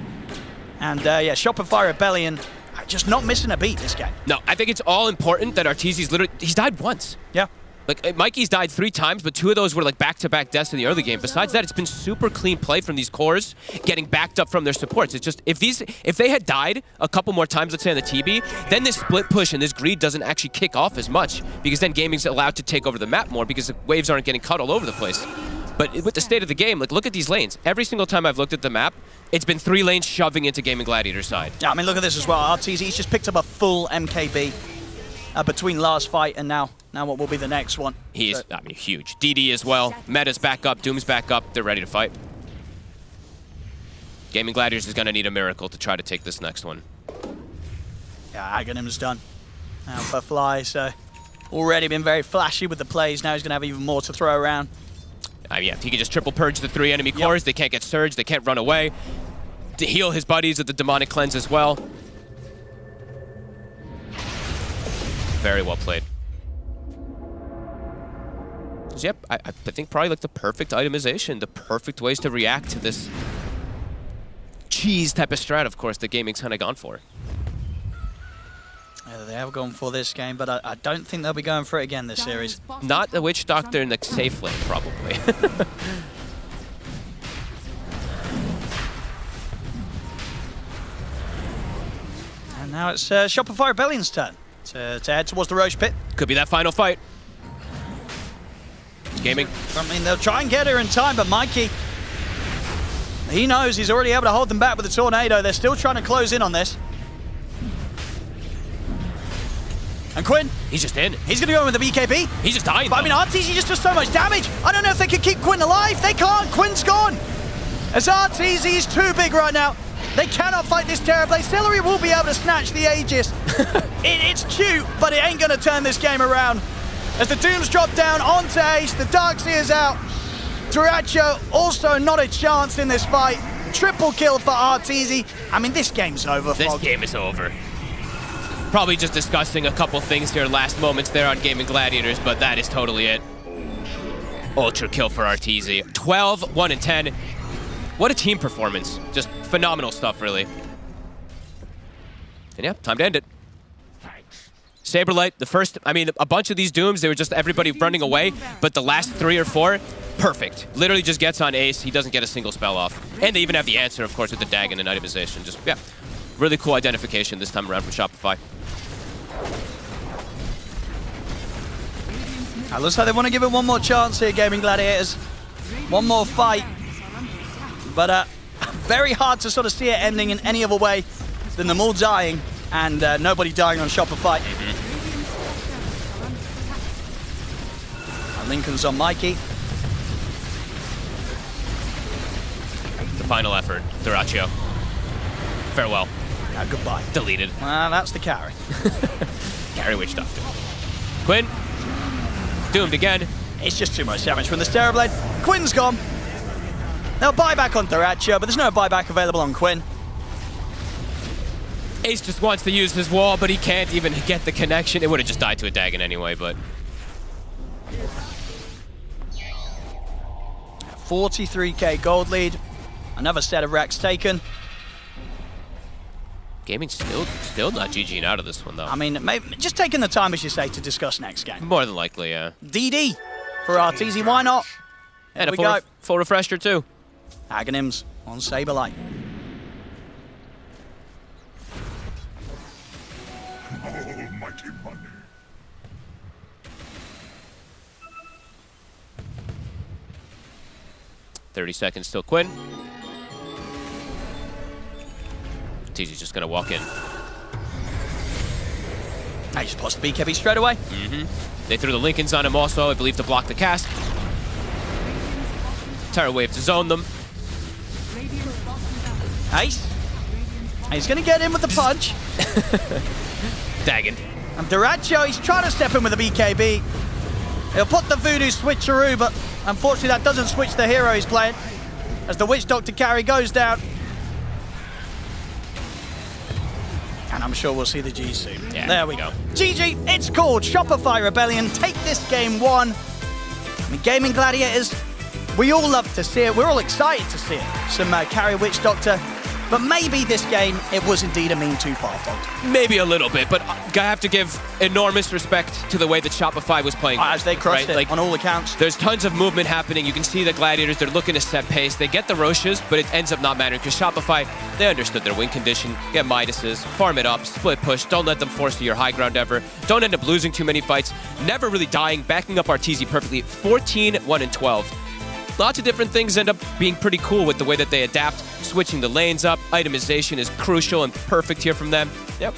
And yeah, Shopify Rebellion, just not missing a beat this game. No, I think it's all important that Arteezy's he's died once. Yeah. Like, Mikey's died 3 times, but 2 of those were like back-to-back deaths in the early game. Besides that, it's been super clean play from these cores, getting backed up from their supports. It's just, if they had died a couple more times, let's say on the TB, then this split push and this greed doesn't actually kick off as much, because then gaming's allowed to take over the map more because the waves aren't getting cut all over the place. But with the state of the game, like, look at these lanes. Every single time I've looked at the map, it's been 3 lanes shoving into Gaming Gladiator's side. Yeah, I mean, look at this as well. RTZ's just picked up a full MKB between last fight and now what will be the next one. He is, I mean, huge. DD as well. Meta's back up. Doom's back up. They're ready to fight. Gaming Gladiators is going to need a miracle to try to take this next one. Yeah, Aghanim's done. Now for Fly, so already been very flashy with the plays. Now he's going to have even more to throw around. Yeah, he can just triple purge the 3 enemy cores. They can't get surged. They can't run away. To heal his buddies with the demonic cleanse as well. Very well played. So, yep, I think probably like the perfect itemization, the perfect ways to react to this cheese type of strat, of course, that gaming's kind of gone for. Yeah, they have gone for this game, but I don't think they'll be going for it again this series. Not the Witch Doctor in the safe lane, probably. And now it's Shopify Rebellion's turn to head towards the Roche Pit. Could be that final fight. Gaming. I mean, they'll try and get her in time, but Mikey, he knows he's already able to hold them back with the Tornado. They're still trying to close in on this. And Quinn, he's just in. He's going to go in with the BKB. He's just dying, but I mean, RTZ just does so much damage. I don't know if they can keep Quinn alive. They can't. Quinn's gone. As RTZ is too big right now. They cannot fight this Terrorblade. Celery will be able to snatch the Aegis. It's cute, but it ain't going to turn this game around. As the Dooms drop down onto Ace, the Darkseer's out. Duracho also not a chance in this fight. Triple kill for RTZ. I mean, this game's over, This Fog. game is over. Probably just discussing a couple things here, last moments there on Gaming Gladiators, but that is totally it. Ultra kill for RTZ. 12, 1 and 10. What a team performance. Just phenomenal stuff, really. And yeah, time to end it. Saberlight, the first, I mean, a bunch of these Dooms, they were just everybody running away, but the last 3 or 4, perfect. Literally just gets on Ace. He doesn't get a single spell off. And they even have the answer, of course, with the Dagon and itemization. Just, yeah, really cool identification this time around from Shopify. It looks like they want to give it one more chance here, Gaming Gladiators. One more fight. But very hard to sort of see it ending in any other way than them all dying and nobody dying on Shopify. And Lincoln's on Mikey. The final effort, Duracho. Farewell. Goodbye. Deleted. Well, that's the carry. Carry Witch Doctor. Quinn. Doomed again. It's just too much damage from the Terrorblade. Quinn's gone. They'll buy back on Duracho, but there's no buyback available on Quinn. Ace just wants to use his wall, but he can't even get the connection. It would have just died to a Dagon anyway, but... 43k gold lead. Another set of racks taken. Gaming still not GGing out of this one, though. I mean, maybe just taking the time, as you say, to discuss next game. More than likely, yeah. DD for RTZ, why not? And Here we go. Full refresher, too. Aghanims on Saberlight. Almighty money. 30 seconds till Quinn. TZ's just gonna walk in. I just passed the BKB straight away. They threw the Lincolns on him also, I believe, to block the cast. Terror Wave to zone them. Ace. He's going to get in with the punch. Dagon. And Duracho, he's trying to step in with the BKB. He'll put the Voodoo switcheroo, but unfortunately that doesn't switch the hero he's playing. As the Witch Doctor carry goes down. And I'm sure we'll see the G soon. Yeah, there we go. GG, it's called Shopify Rebellion. Take this game 1. I mean, Gaming Gladiators, we all love to see it. We're all excited to see it. Some carry Witch Doctor. But maybe this game, it was indeed a mean too far fault. Maybe a little bit, but I have to give enormous respect to the way that Shopify was playing. As they crushed it, like, on all accounts. There's tons of movement happening. You can see the Gladiators, they're looking to set pace. They get the Roches, but it ends up not mattering because Shopify, they understood their win condition. Get Midases, farm it up, split push. Don't let them force to your high ground ever. Don't end up losing too many fights. Never really dying, backing up RTZ perfectly. 14, 1 and 12. lots of different things end up being pretty cool with the way that they adapt, switching the lanes up. Itemization is crucial and perfect here from them. Yep.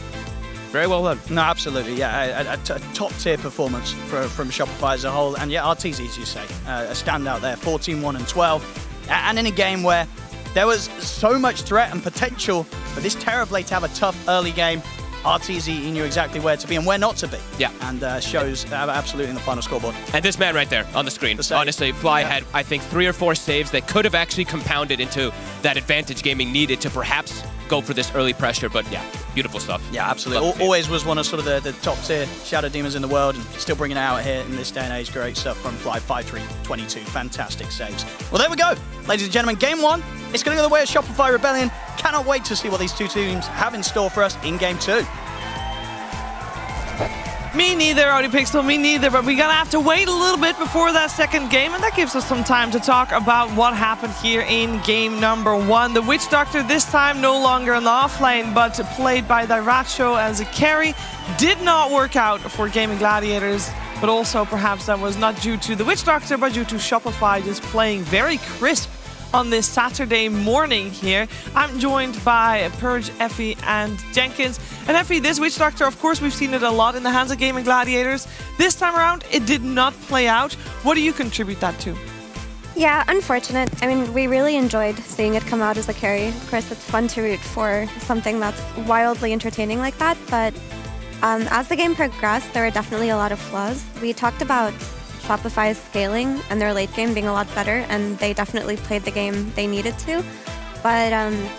Very well done. No, absolutely, yeah. A top-tier performance from Shopify as a whole. And yeah, RTZ, as you say, a standout there, 14-1 and 12. And in a game where there was so much threat and potential for this Terrorblade to have a tough early game, RTZ, he knew exactly where to be and where not to be. Yeah. And shows absolutely in the final scoreboard. And this man right there on the screen. Honestly, Fly had, I think, 3 or 4 saves that could have actually compounded into that advantage Gaming needed to perhaps go for this early pressure. But yeah, beautiful stuff. Yeah, absolutely. Always was one of sort of the top-tier Shadow Demons in the world, and still bringing it out here in this day and age. Great stuff from Fly. 5-3-22. Fantastic saves. Well, there we go. Ladies and gentlemen, game 1. It's going to go the way of Shopify Rebellion. Cannot wait to see what these two teams have in store for us in game 2. Me neither, ODPixel, me neither, but we're gonna have to wait a little bit before that second game, and that gives us some time to talk about what happened here in game number 1. The Witch Doctor, this time no longer in the offlane, but played by Diracho as a carry, did not work out for Gaming Gladiators, but also perhaps that was not due to the Witch Doctor, but due to Shopify just playing very crisp on this Saturday morning here. I'm joined by Purge, Effie, and Jenkins. And Effie, this Witch Doctor, of course, we've seen it a lot in the hands of Gaming Gladiators. This time around, it did not play out. What do you contribute that to? Yeah, unfortunate. I mean, we really enjoyed seeing it come out as a carry. Of course, it's fun to root for something that's wildly entertaining like that, but as the game progressed, there were definitely a lot of flaws. We talked about Shopify's scaling and their late game being a lot better, and they definitely played the game they needed to. But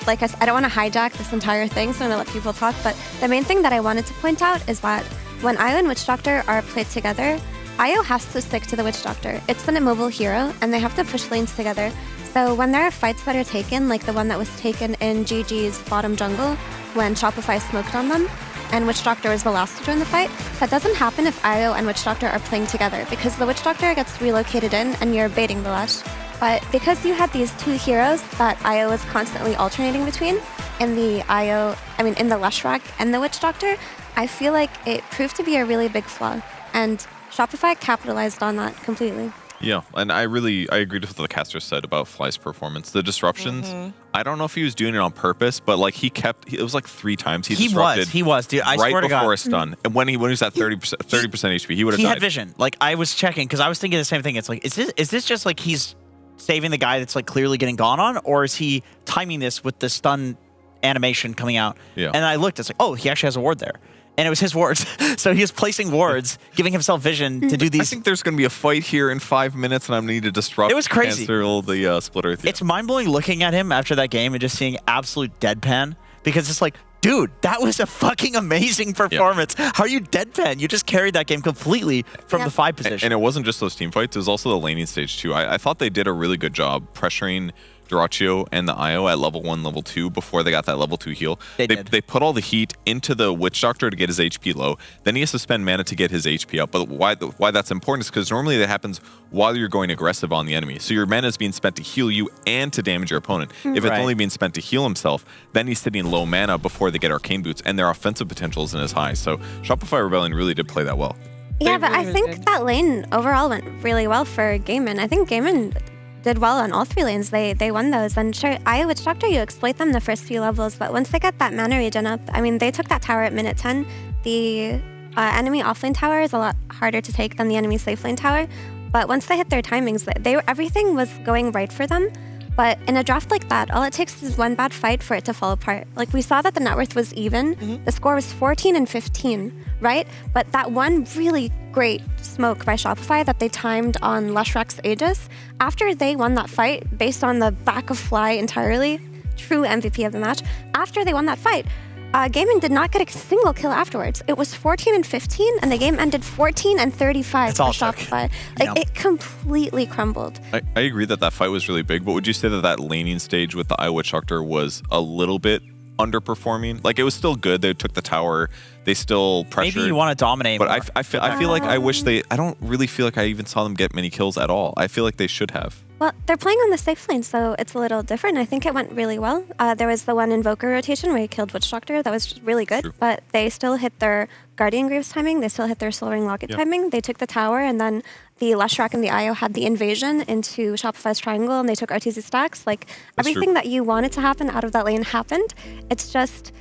like I said, I don't want to hijack this entire thing, so I'm going to let people talk. But the main thing that I wanted to point out is that when Io and Witch Doctor are played together, Io has to stick to the Witch Doctor. It's an immobile hero, and they have to push lanes together. So when there are fights that are taken, like the one that was taken in GG's bottom jungle, when Shopify smoked on them, and Witch Doctor was the last to join the fight, that doesn't happen if Io and Witch Doctor are playing together, because the Witch Doctor gets relocated in and you're baiting the Lush. But because you had these two heroes that Io was constantly alternating between, in the Lush rack and the Witch Doctor, I feel like it proved to be a really big flaw. And Shopify capitalized on that completely. Yeah, and I agreed with what the caster said about Fly's performance. The disruptions, I don't know if he was doing it on purpose, but like it was like 3 times he disrupted. He was, dude. I swear to God. Right before a stun. And when he was at 30% HP, he would have died. He had vision. Like, I was checking, because I was thinking the same thing. It's like, is this just like he's saving the guy that's like clearly getting gone on, or is he timing this with the stun animation coming out? Yeah. And I looked, it's like, oh, he actually has a ward there. And it was his wards. So he was placing wards, giving himself vision to do these. I think there's going to be a fight here in 5 minutes, and I need to disrupt. It was crazy. Cancel the split earth. Yeah. It's mind-blowing looking at him after that game and just seeing absolute deadpan, because it's like, dude, that was a fucking amazing performance. Yeah. How are you deadpan? You just carried that game completely from the 5 position. And it wasn't just those team fights. It was also the laning stage, too. I thought they did a really good job pressuring Diracho and the Io at level 1, level 2 before they got that level 2 heal. They put all the heat into the Witch Doctor to get his HP low. Then he has to spend mana to get his HP up. But why that's important is because normally that happens while you're going aggressive on the enemy. So your mana is being spent to heal you and to damage your opponent. If it's only being spent to heal himself, then he's sitting low mana before they get Arcane Boots, and their offensive potential isn't as high. So Shopify Rebellion really did play that well. Yeah, but I think that lane overall went really well for Gaimin. I think Gaimin did well on all 3 lanes. They won those. And sure, Io Witch Doctor, you exploit them the first few levels, but once they got that mana regen up, I mean, they took that tower at minute 10. The enemy offlane tower is a lot harder to take than the enemy safe lane tower, but once they hit their timings, everything was going right for them. But in a draft like that, all it takes is one bad fight for it to fall apart. Like, we saw that the net worth was even. The score was 14 and 15, right? But that one really great smoke by Shopify that they timed on Lushrak's Aegis, after they won that fight, based on the back of Fly entirely, true MVP of the match, after they won that fight, Gaimin did not get a single kill afterwards. It was 14 and 15, and the game ended 14 and 35 for Shopify. Like, it completely crumbled. I agree that fight was really big, but would you say that laning stage with the Io Witch Doctor was a little bit underperforming? Like, it was still good. They took the tower. They still pressured. Maybe you want to dominate but more. I feel like I wish I don't really feel like I even saw them get many kills at all. I feel like they should have. Well, they're playing on the safe lane, so it's a little different. I think it went really well. There was the one Invoker rotation where he killed Witch Doctor. That was really good. True. But they still hit their Guardian Greaves timing. They still hit their Soul Ring Locket timing. They took the tower, and then the Leshrac and the IO had the invasion into Shopify's triangle and they took RTZ stacks, like That's everything true. that you wanted to happen out of that lane happened. It's just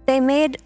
they made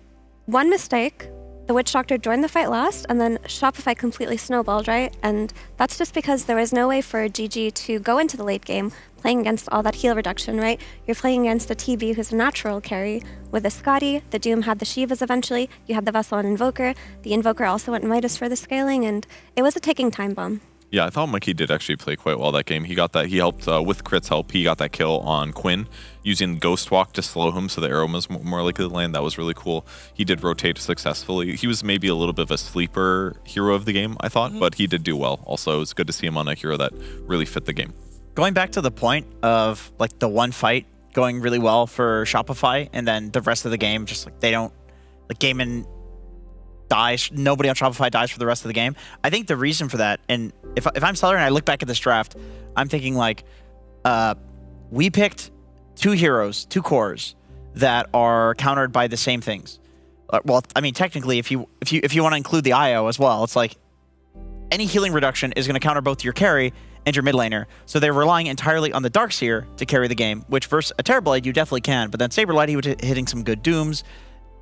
one mistake. The Witch Doctor joined the fight last, and then Shopify completely snowballed, right? And that's just because there was no way for GG to go into the late game playing against all that heal reduction, right? You're playing against a TB who's a natural carry with a Scotty. The Doom had the Shivas eventually. You had the Vessel and Invoker. The Invoker also went Midas for the scaling, and it was a ticking time bomb. Yeah, I thought Mikey did actually play quite well that game. He got that. He helped with Crit's help. He got that kill on Quinn using Ghost Walk to slow him, so the arrow was more likely to land. That was really cool. He did rotate successfully. He was maybe a little bit of a sleeper hero of the game, I thought, but he did do well. Also, it's good to see him on a hero that really fit the game. Going back to the point of like the one fight going really well for Shopify, and then the rest of the game just like they don't like Gaiman dies. Nobody on Shopify dies for the rest of the game. I think the reason for that, and if I'm Seller and I look back at this draft, I'm thinking like, we picked two heroes, two cores that are countered by the same things. Well, I mean, technically, if you want to include the IO as well, it's like any healing reduction is going to counter both your carry and your mid laner. So they're relying entirely on the Darkseer to carry the game, which versus a Terrorblade you definitely can. But then Saberlight, he was hitting some good dooms.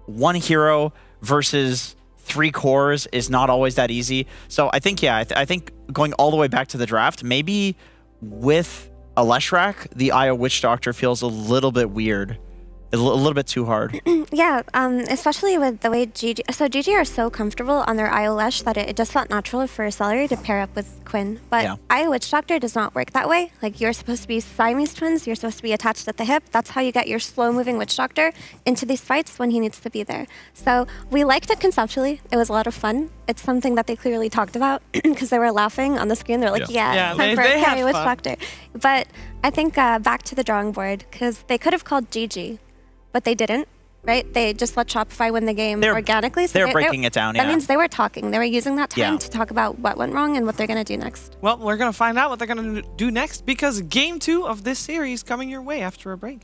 One hero versus 3 cores is not always that easy. So I think, yeah, I think going all the way back to the draft, maybe with a Leshrac, the IO Witch Doctor feels a little bit weird. A little bit too hard. Yeah, especially with the way GG... So GG are so comfortable on their IO Lesh that it just felt natural for Celery to pair up with Quinn. But Yeah. IO Witch Doctor does not work that way. Like, you're supposed to be Siamese twins. You're supposed to be attached at the hip. That's how you get your slow-moving Witch Doctor into these fights when he needs to be there. So we liked it conceptually. It was a lot of fun. It's something that they clearly talked about because they were laughing on the screen. They're like, yeah, it's time for a they had carry Witch fun. Doctor. But I think back to the drawing board, because they could have called GG, but they didn't, right? They just let Shopify win the game organically. So they're breaking it down, That yeah. means they were talking. They were using that time Yeah. to talk about what went wrong and what they're going to do next. Well, we're going to find out what they're going to do next because game 2 of this series coming your way after a break.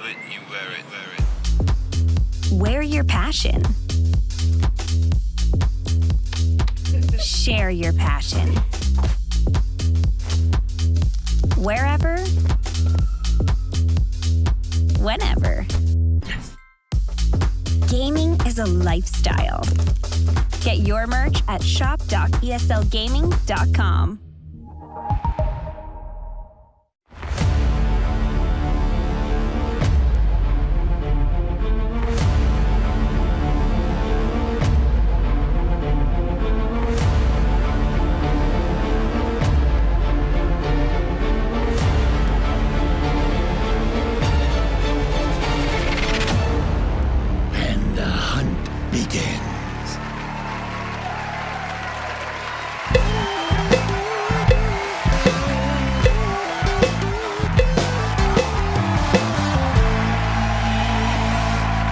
it, you wear it. Wear your passion. Share your passion. Wherever, whenever. Gaming is a lifestyle. Get your merch at shop.eslgaming.com. And the hunt begins.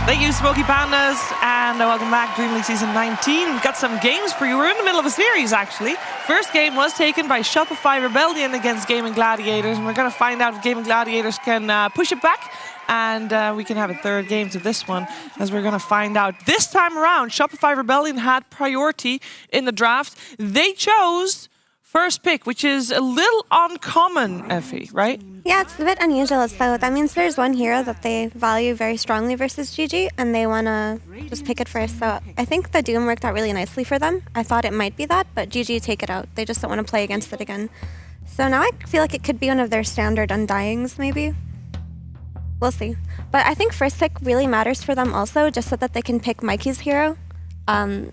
Thank you, Smoky Pandas, and welcome back, DreamLeague Season 19. We've got some games for you. We're in the middle of a series, actually. First game was taken by Shopify Rebellion against Gaming Gladiators, and we're going to find out if Gaming Gladiators can push it back, and we can have a third game to this one, as we're going to find out. This time around, Shopify Rebellion had priority in the draft. They chose first pick, which is a little uncommon, Effie, right? Yeah, it's a bit unusual. So that means there's one hero that they value very strongly versus GG, and they want to just pick it first. So I think the Doom worked out really nicely for them. I thought it might be that, but GG take it out. They just don't want to play against it again. So now I feel like it could be one of their standard Undyings, maybe. We'll see. But I think first pick really matters for them also, just so that they can pick Mikey's hero on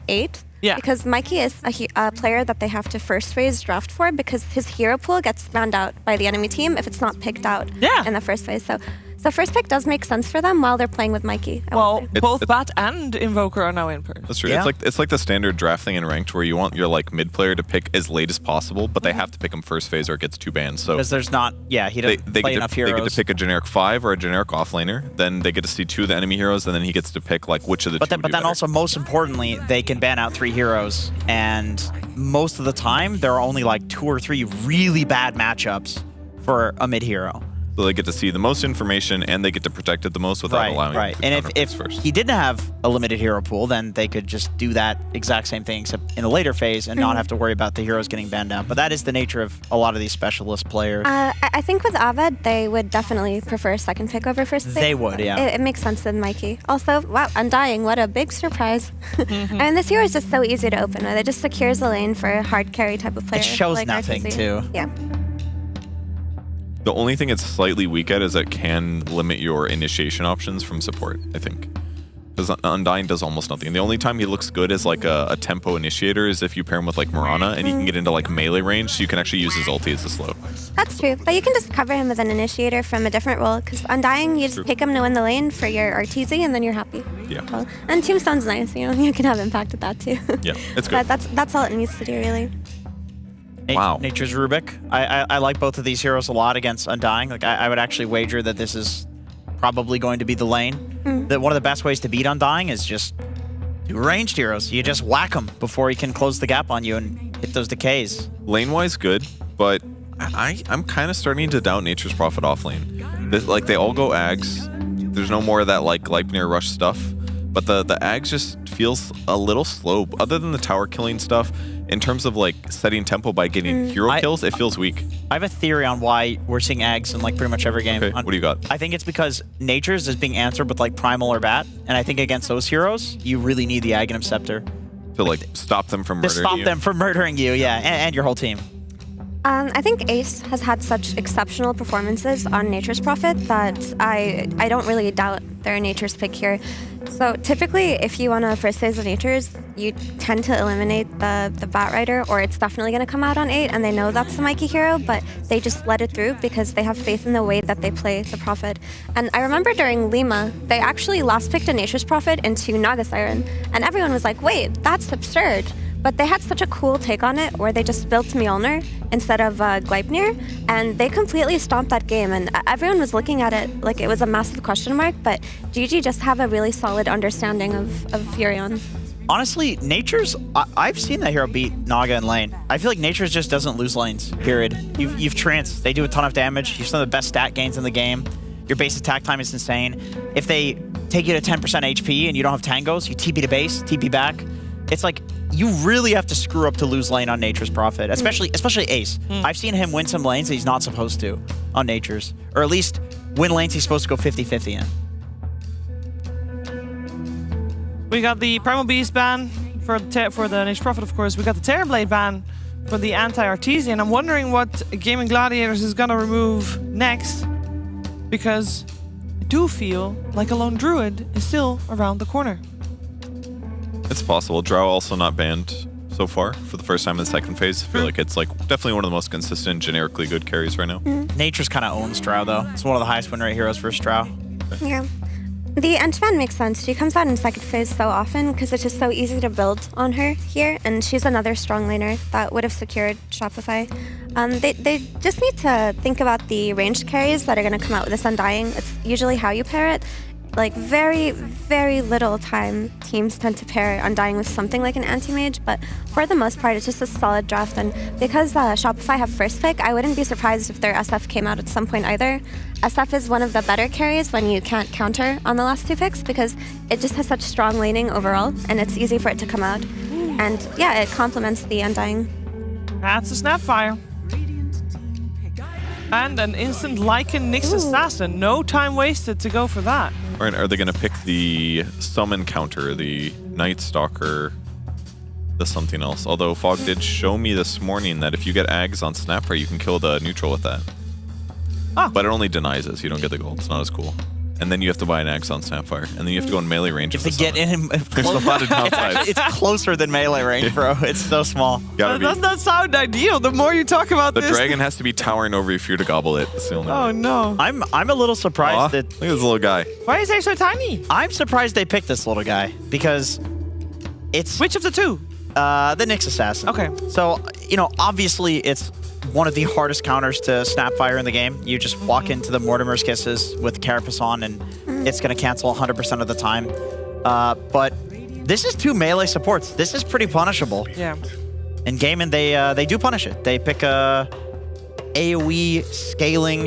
8. Yeah. Because Mikey is a player that they have to first phase draft for, because his hero pool gets banned out by the enemy team if it's not picked out in the first phase. So first pick does make sense for them while they're playing with Mikey. Well, both Bat and Invoker are now in person. That's true. Yeah. It's like the standard draft thing in ranked where you want your like mid player to pick as late as possible, but they have to pick him first phase or it gets 2 bans. So Because there's not, he doesn't play enough they heroes. get to pick a generic 5 or a generic offlaner. Then they get to see 2 of the enemy heroes, and then he gets to pick like which of the 2 But then would do better. also, most importantly, they can ban out 3 heroes, and most of the time, there are only like 2 or 3 really bad matchups for a mid hero. So they get to see the most information, and they get to protect it the most without allowing it to And counter if first. he didn't have a limited hero pool, then they could just do that exact same thing, except in a later phase, and not have to worry about the heroes getting banned out. But that is the nature of a lot of these specialist players. I think with Aved, they would definitely prefer second pick over first pick. They would, yeah. It makes sense with Mikey. Also, wow, Undying, what a big surprise. And this hero is just so easy to open with. It just secures the lane for a hard carry type of player. It shows like nothing, RTZ. too. Yeah. The only thing it's slightly weak at is it can limit your initiation options from support, I think. Because Undying does almost nothing. The only time he looks good as like a tempo initiator is if you pair him with like Mirana, and he can get into like melee range, so you can actually use his ulti as a slow. That's true. But you can just cover him with an initiator from a different role, because Undying, you just pick him to win the lane for your RTZ, and then you're happy. Yeah. Well, and Tombstone's nice, you know, you can have impact with that too. Yeah, it's good. But that's all it needs to do, really. Wow. Nature's Rubik. I like both of these heroes a lot against Undying. Like I would actually wager that this is probably going to be the lane. That one of the best ways to beat Undying is just do ranged heroes. You just whack him before he can close the gap on you and hit those decays. Lane-wise, good, but I'm kind of starting to doubt Nature's Prophet off lane. Like they all go Ags. There's no more of that like Gleipnir rush stuff. But the Ags just feels a little slow. Other than the tower killing stuff, in terms of like setting tempo by getting hero kills, it feels weak. I have a theory on why we're seeing Ags in like pretty much every game. Okay, what do you got? I think it's because Nature's is being answered with like Primal or Bat, and I think against those heroes, you really need the Aghanim Scepter. To like stop them from To murdering stop you. them from murdering you, yeah, and your whole team. I think Ace has had such exceptional performances on Nature's Prophet that I don't really doubt their Nature's pick here. So typically, if you want to first phase the Natures, you tend to eliminate the Bat Rider, or it's definitely going to come out on 8, and they know that's the Mikey hero, but they just let it through because they have faith in the way that they play the Prophet. And I remember during Lima, they actually last picked a Nature's Prophet into Naga Siren, and everyone was like, wait, that's absurd. But they had such a cool take on it where they just built Mjolnir instead of Gleipnir, and they completely stomped that game, and everyone was looking at it like it was a massive question mark, but GG just have a really solid understanding of Furion. Honestly, Nature's, I've seen that hero beat Naga in lane. I feel like Nature's just doesn't lose lanes, period. You've Trance, they do a ton of damage. He's some of the best stat gains in the game. Your base attack time is insane. If they take you to 10% HP and you don't have tangos, you TP to base, TP back. It's like you really have to screw up to lose lane on Nature's Prophet, especially Ace. I've seen him win some lanes that he's not supposed to on Nature's, or at least win lanes he's supposed to go 50-50 in. We got the Primal Beast ban for the Nature's Prophet, of course. We got the Terrorblade ban for the anti-Artesian. I'm wondering what Gaming Gladiators is gonna remove next, because I do feel like a Lone Druid is still around the corner. It's possible. Drow also not banned so far for the first time in the second phase. I feel like it's like definitely one of the most consistent, generically good carries right now. Nature's kind of owns Drow though. It's one of the highest win rate heroes versus Drow. Yeah. The Ant-Man makes sense. She comes out in second phase so often because it's just so easy to build on her here, and she's another strong laner that would have secured Shopify. They just need to think about the ranged carries that are going to come out with this Undying. It's usually how you pair it. Like, very, very little time teams tend to pair Undying with something like an anti-mage, but for the most part, it's just a solid draft. And because Shopify have first pick, I wouldn't be surprised if their SF came out at some point either. SF is one of the better carries when you can't counter on the last two picks, because it just has such strong laning overall, and it's easy for it to come out. And yeah, it complements the Undying. That's a Snapfire. And an instant Lycan Nyx Assassin. No time wasted to go for that. Or are they going to pick the summon counter, the Night Stalker, the something else? Although Fog did show me this morning that if you get Ags on Snapfire, you can kill the neutral with that. Oh. But it only denies it, so you don't get the gold. It's not as cool. And then you have to buy an Axe on Snapfire. And then you have to go in melee range. If they get in him, there's a lot of downsides. it's closer than melee range, bro. It's so small. That does not sound ideal. The more you talk about this. The dragon has to be towering over you for you to gobble it. That's the only way. No. I'm a little surprised that. Look at this little guy. Why is he so tiny? I'm surprised they picked this little guy because it's. Which of the two? The Nyx Assassin. Okay. So, obviously it's one of the hardest counters to Snapfire in the game. You just walk into the Mortimer's Kisses with Carapace on, and it's going to cancel 100% of the time. But this is two melee supports. This is pretty punishable. Yeah. In gaming, they do punish it. They pick a AoE scaling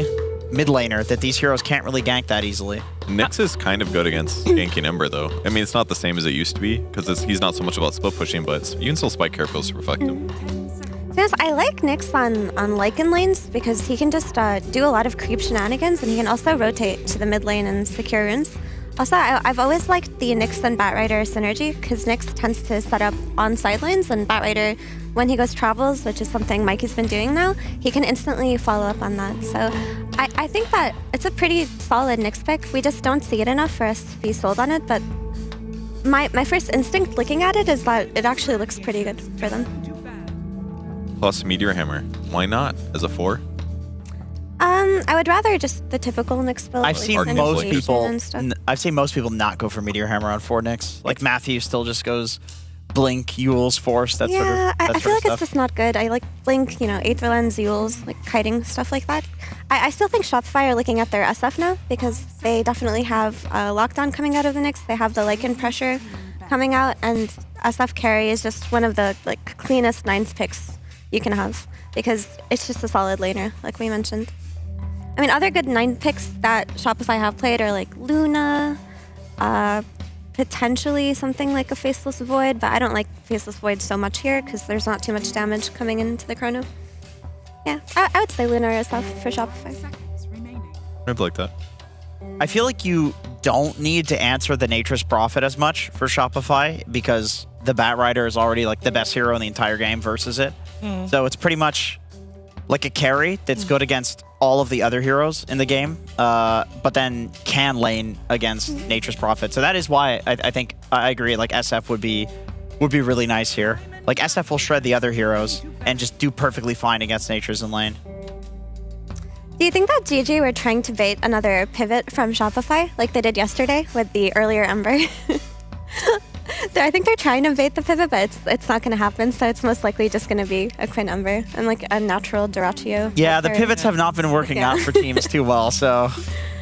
mid laner that these heroes can't really gank that easily. Nyx is kind of good against ganking Ember, though. I mean, it's not the same as it used to be, because he's not so much about split pushing, but you can still spike Carapace to reflect him. Yes, I like Nyx on Lycan lanes because he can just do a lot of creep shenanigans, and he can also rotate to the mid lane and secure runes. Also, I've always liked the Nyx and Batrider synergy because Nyx tends to set up on side lanes, and Batrider, when he goes travels, which is something Mikey's been doing now, he can instantly follow up on that. So I think that it's a pretty solid Nyx pick. We just don't see it enough for us to be sold on it, but my first instinct looking at it is that it actually looks pretty good for them. Plus Meteor Hammer. Why not as a 4? I would rather just the typical Nyx build. I've seen most people not go for Meteor Hammer on 4 Nyx. Like Matthew still just goes Blink, Yule's Force, that sort of stuff. I feel like it's just not good. I like Blink, Aether Lens, Yule's, like kiting, stuff like that. I still think Shopify are looking at their SF now because they definitely have Lockdown coming out of the Nyx. They have the Lycan Pressure coming out, and SF carry is just one of the cleanest 9th picks you can have because it's just a solid laner, like we mentioned. I mean, other good 9th picks that Shopify have played are like Luna, potentially something like a Faceless Void, but I don't like Faceless Void so much here because there's not too much damage coming into the chrono. Yeah, I would say Luna or SF for Shopify. I'd like that. I feel like you don't need to answer the Nature's Prophet as much for Shopify because the Batrider is already like the best hero in the entire game versus it. So it's pretty much like a carry that's good against all of the other heroes in the game, but then can lane against Nature's Prophet. So that is why I think I agree. Like SF would be really nice here. Like SF will shred the other heroes and just do perfectly fine against Nature's in lane. Do you think that GG were trying to bait another pivot from Shopify like they did yesterday with the earlier Ember? I think they're trying to bait the pivot, but it's not going to happen. So it's most likely just going to be a Quinn Ember and like a natural Duratio. Yeah, the pivots have not been working out for teams too well. So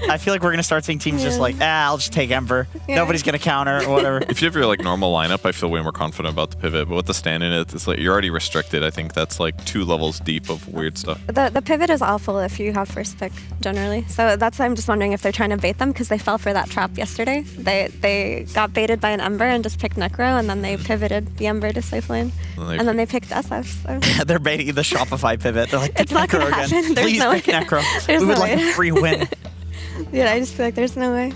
I feel like we're gonna start seeing teams just like, I'll just take Ember. Yeah. Nobody's gonna counter or whatever. If you have your like normal lineup, I feel way more confident about the pivot. But with the stand in it, it's like you're already restricted. I think that's like 2 levels deep of weird stuff. The pivot is awful if you have first pick generally. So that's why I'm just wondering if they're trying to bait them because they fell for that trap yesterday. They got baited by an Ember and just picked Necro, and then they pivoted the Ember to safe lane, and then they picked SF. So. They're baiting the Shopify pivot. They're like, pick It's not Necro gonna again. happen. There's Please no pick way. Necro. There's We would no like way. a free win. Yeah, I just feel like there's no way.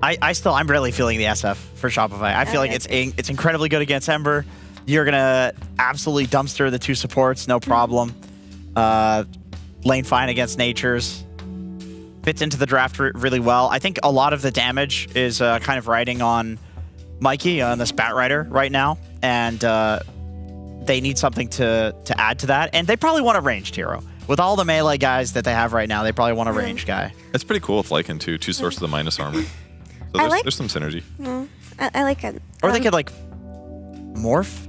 I'm really feeling the SF for Shopify. I feel like it's incredibly good against Ember. You're gonna absolutely dumpster the 2 supports, no problem. Lane fine against Natures. Fits into the draft really well. I think a lot of the damage is kind of riding on Mikey on the Spat Rider right now, and they need something to add to that. And they probably want a ranged hero. With all the melee guys that they have right now, they probably want a ranged guy. It's pretty cool with Lycan too. 2 sources of minus armor. So there's some synergy. I like it. Or they could like morph,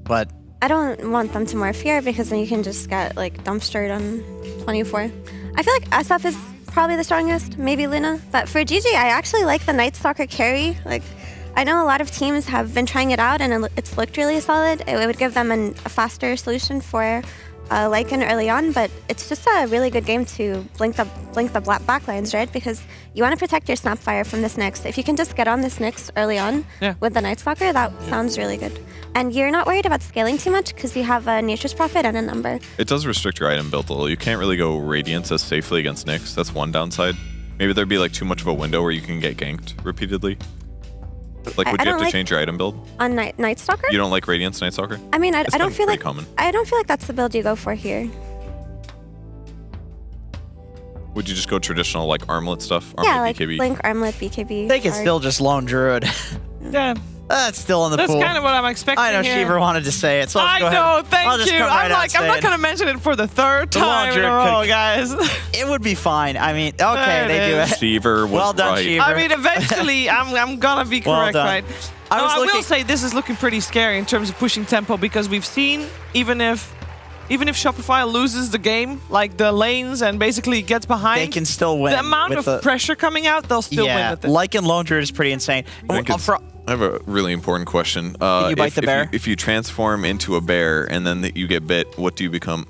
but I don't want them to morph here because then you can just get like dumpstered on 24. I feel like SF is probably the strongest, maybe Luna. But for GG, I actually like the Night Stalker carry. Like, I know a lot of teams have been trying it out and it's looked really solid. It would give them a faster solution for Lycan early on, but it's just a really good game to blink the backlines, right? Because you want to protect your Snapfire from this Nyx. If you can just get on this Nyx early on with the Night Stalker, that sounds really good. And you're not worried about scaling too much because you have a Nature's Prophet and a number. It does restrict your item build a little. You can't really go Radiance as safely against Nyx. That's one downside. Maybe there'd be like too much of a window where you can get ganked repeatedly. Like, would you have to change your item build? On Night Stalker? You don't like Radiance Night Stalker? I mean, I don't feel like common. I don't feel like that's the build you go for here. Would you just go traditional like Armlet stuff? Armlet, Yeah, like BKB? Blink, Armlet, BKB. they could Hard. still just lone Druid. Yeah. That's still in the That's pool. kind of what I'm expecting I know here. Shiver wanted to say it, so let's I go ahead. know, I'll thank just you. come right I'm out like, and I'm say not it. going to mention it for the 3rd The time in a launcher row, could- guys. It would be fine. I mean, okay, There they do it it. Shiver was Well done, right. Shiver. I mean, eventually, I'm going to be Well correct, done. right? I will say this is looking pretty scary in terms of pushing tempo because we've seen, even if Shopify loses the game, like the lanes and basically gets behind, They can still win. the amount with of pressure coming out, they'll still win with it. Lycan Lone Druid is pretty insane. I have a really important question. Can you bite the bear? If you transform into a bear and then you get bit, what do you become?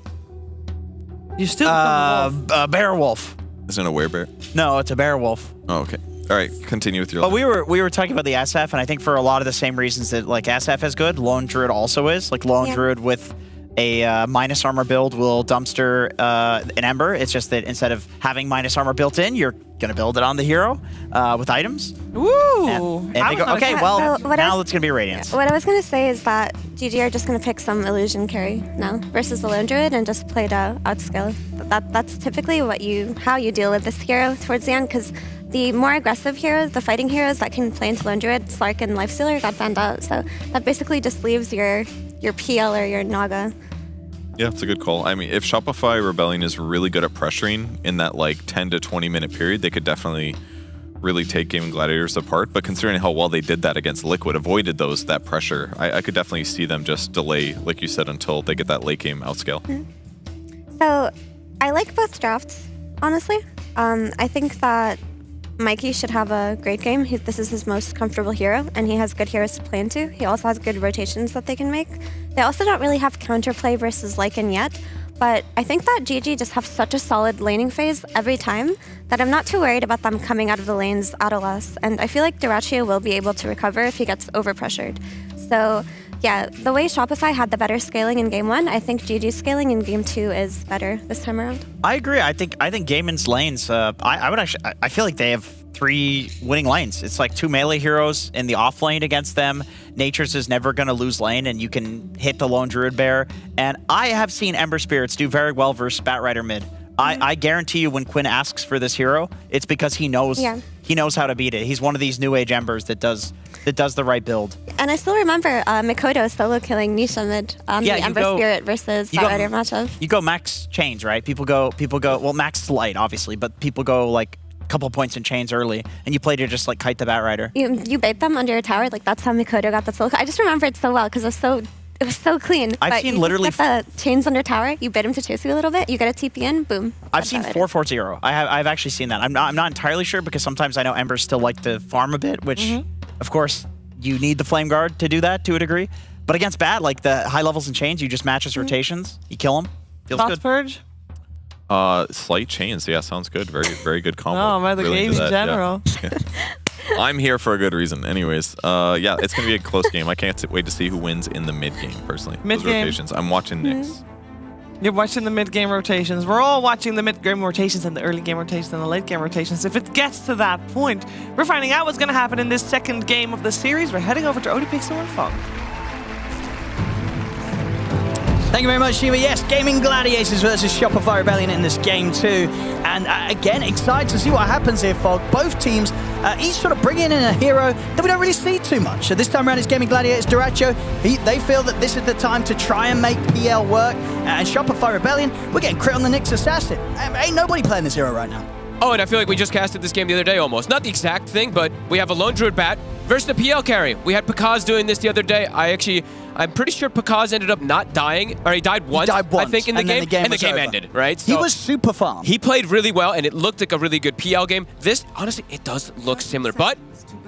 You still become a wolf. A bear wolf. Isn't it a werebear? No, it's a bear wolf. Oh, okay. All right, continue with your. But we were talking about the SF, and I think for a lot of the same reasons that like SF is good, Lone Druid also is. Like Lone Druid with a minus armor build will dumpster an Ember. It's just that instead of having minus armor built in, you're gonna build it on the hero with items. Ooh. And they go, okay, well, now it's gonna be Radiance. What I was going to say is that GG are just going to pick some illusion carry now versus the Lone Druid and just play to outscale. That's typically how you deal with this hero towards the end because the more aggressive heroes, the fighting heroes that can play into Lone Druid, Slark and Lifestealer got banned out. So that basically just leaves your PL or your Naga. Yeah, it's a good call. I mean, if Shopify Rebellion is really good at pressuring in that like 10 to 20 minute period, they could definitely really take Gaming Gladiators apart. But considering how well they did that against Liquid, avoided that pressure, I could definitely see them just delay, like you said, until they get that late game outscale. So I like both drafts, honestly. I think that Mikey should have a great game. This is his most comfortable hero, and he has good heroes to play into. He also has good rotations that they can make. They also don't really have counterplay versus Lycan yet, but I think that GG just have such a solid laning phase every time that I'm not too worried about them coming out of the lanes at a loss. And I feel like Durachio will be able to recover if he gets overpressured. So yeah, the way Shopify had the better scaling in game 1, I think GG's scaling in game 2 is better this time around. I agree. I think Gaiman's lanes. I feel like they have 3 winning lanes. It's like 2 melee heroes in the off lane against them. Nature's is never going to lose lane, and you can hit the Lone Druid Bear. And I have seen Ember Spirits do very well versus Spat Rider mid. I guarantee you when Quinn asks for this hero, it's because he knows how to beat it. He's one of these new age Embers that does the right build. And I still remember Mikoto solo killing Nisha mid on the Ember Spirit versus Spat Rider matchup. You go max chains, right? People go, well, max light, obviously, but people go like a couple points in chains early, and you play to just like kite the Bat Rider. You bait them under a tower, like that's how Mikoto got the solo. I just remember it so well because It was so clean. I've but seen you literally just get the chains under tower. You bait him to chase you a little bit. You get a TP in. Boom. I've seen 4-4-0. I've actually seen that. I'm not entirely sure because sometimes I know Embers still like to farm a bit, which of course you need the Flame Guard to do that to a degree. But against bad, like the high levels and chains, you just match his rotations. You kill him. Feels Thoughts, good. Purge? Slight chains. Yeah, sounds good. Very good combo. Oh, about the Really game into in that, general. Yeah. I'm here for a good reason. Anyways, yeah, it's gonna be a close game. I can't wait to see who wins in the mid game. Personally, Mid those game. rotations. I'm watching Nyx. You're watching the mid-game rotations. We're all watching the mid-game rotations and the early-game rotations and the late-game rotations. If it gets to that point, we're finding out what's going to happen in this second game of the series. We're heading over to OD Pixel and Fog. Thank you very much, Shiva. Yes, Gaming Gladiators versus Shopify Rebellion in this game too. And again, excited to see what happens here, Fog. Both teams each sort of bringing in a hero that we don't really see too much. So this time around, it's Gaming Gladiators. Duracho, they feel that this is the time to try and make PL work. And Shopify Rebellion, we're getting crit on the Nyx Assassin. Ain't nobody playing this hero right now. Oh, and I feel like we just casted this game the other day almost. Not the exact thing, but we have a Lone Druid Bat versus the PL carry. We had Pakaz doing this the other day. I'm pretty sure Pakaz ended up not dying, or he died once, I think, in the game, and the game ended, right? So he was super farm. He played really well, and it looked like a really good PL game. This, honestly, it does look similar, but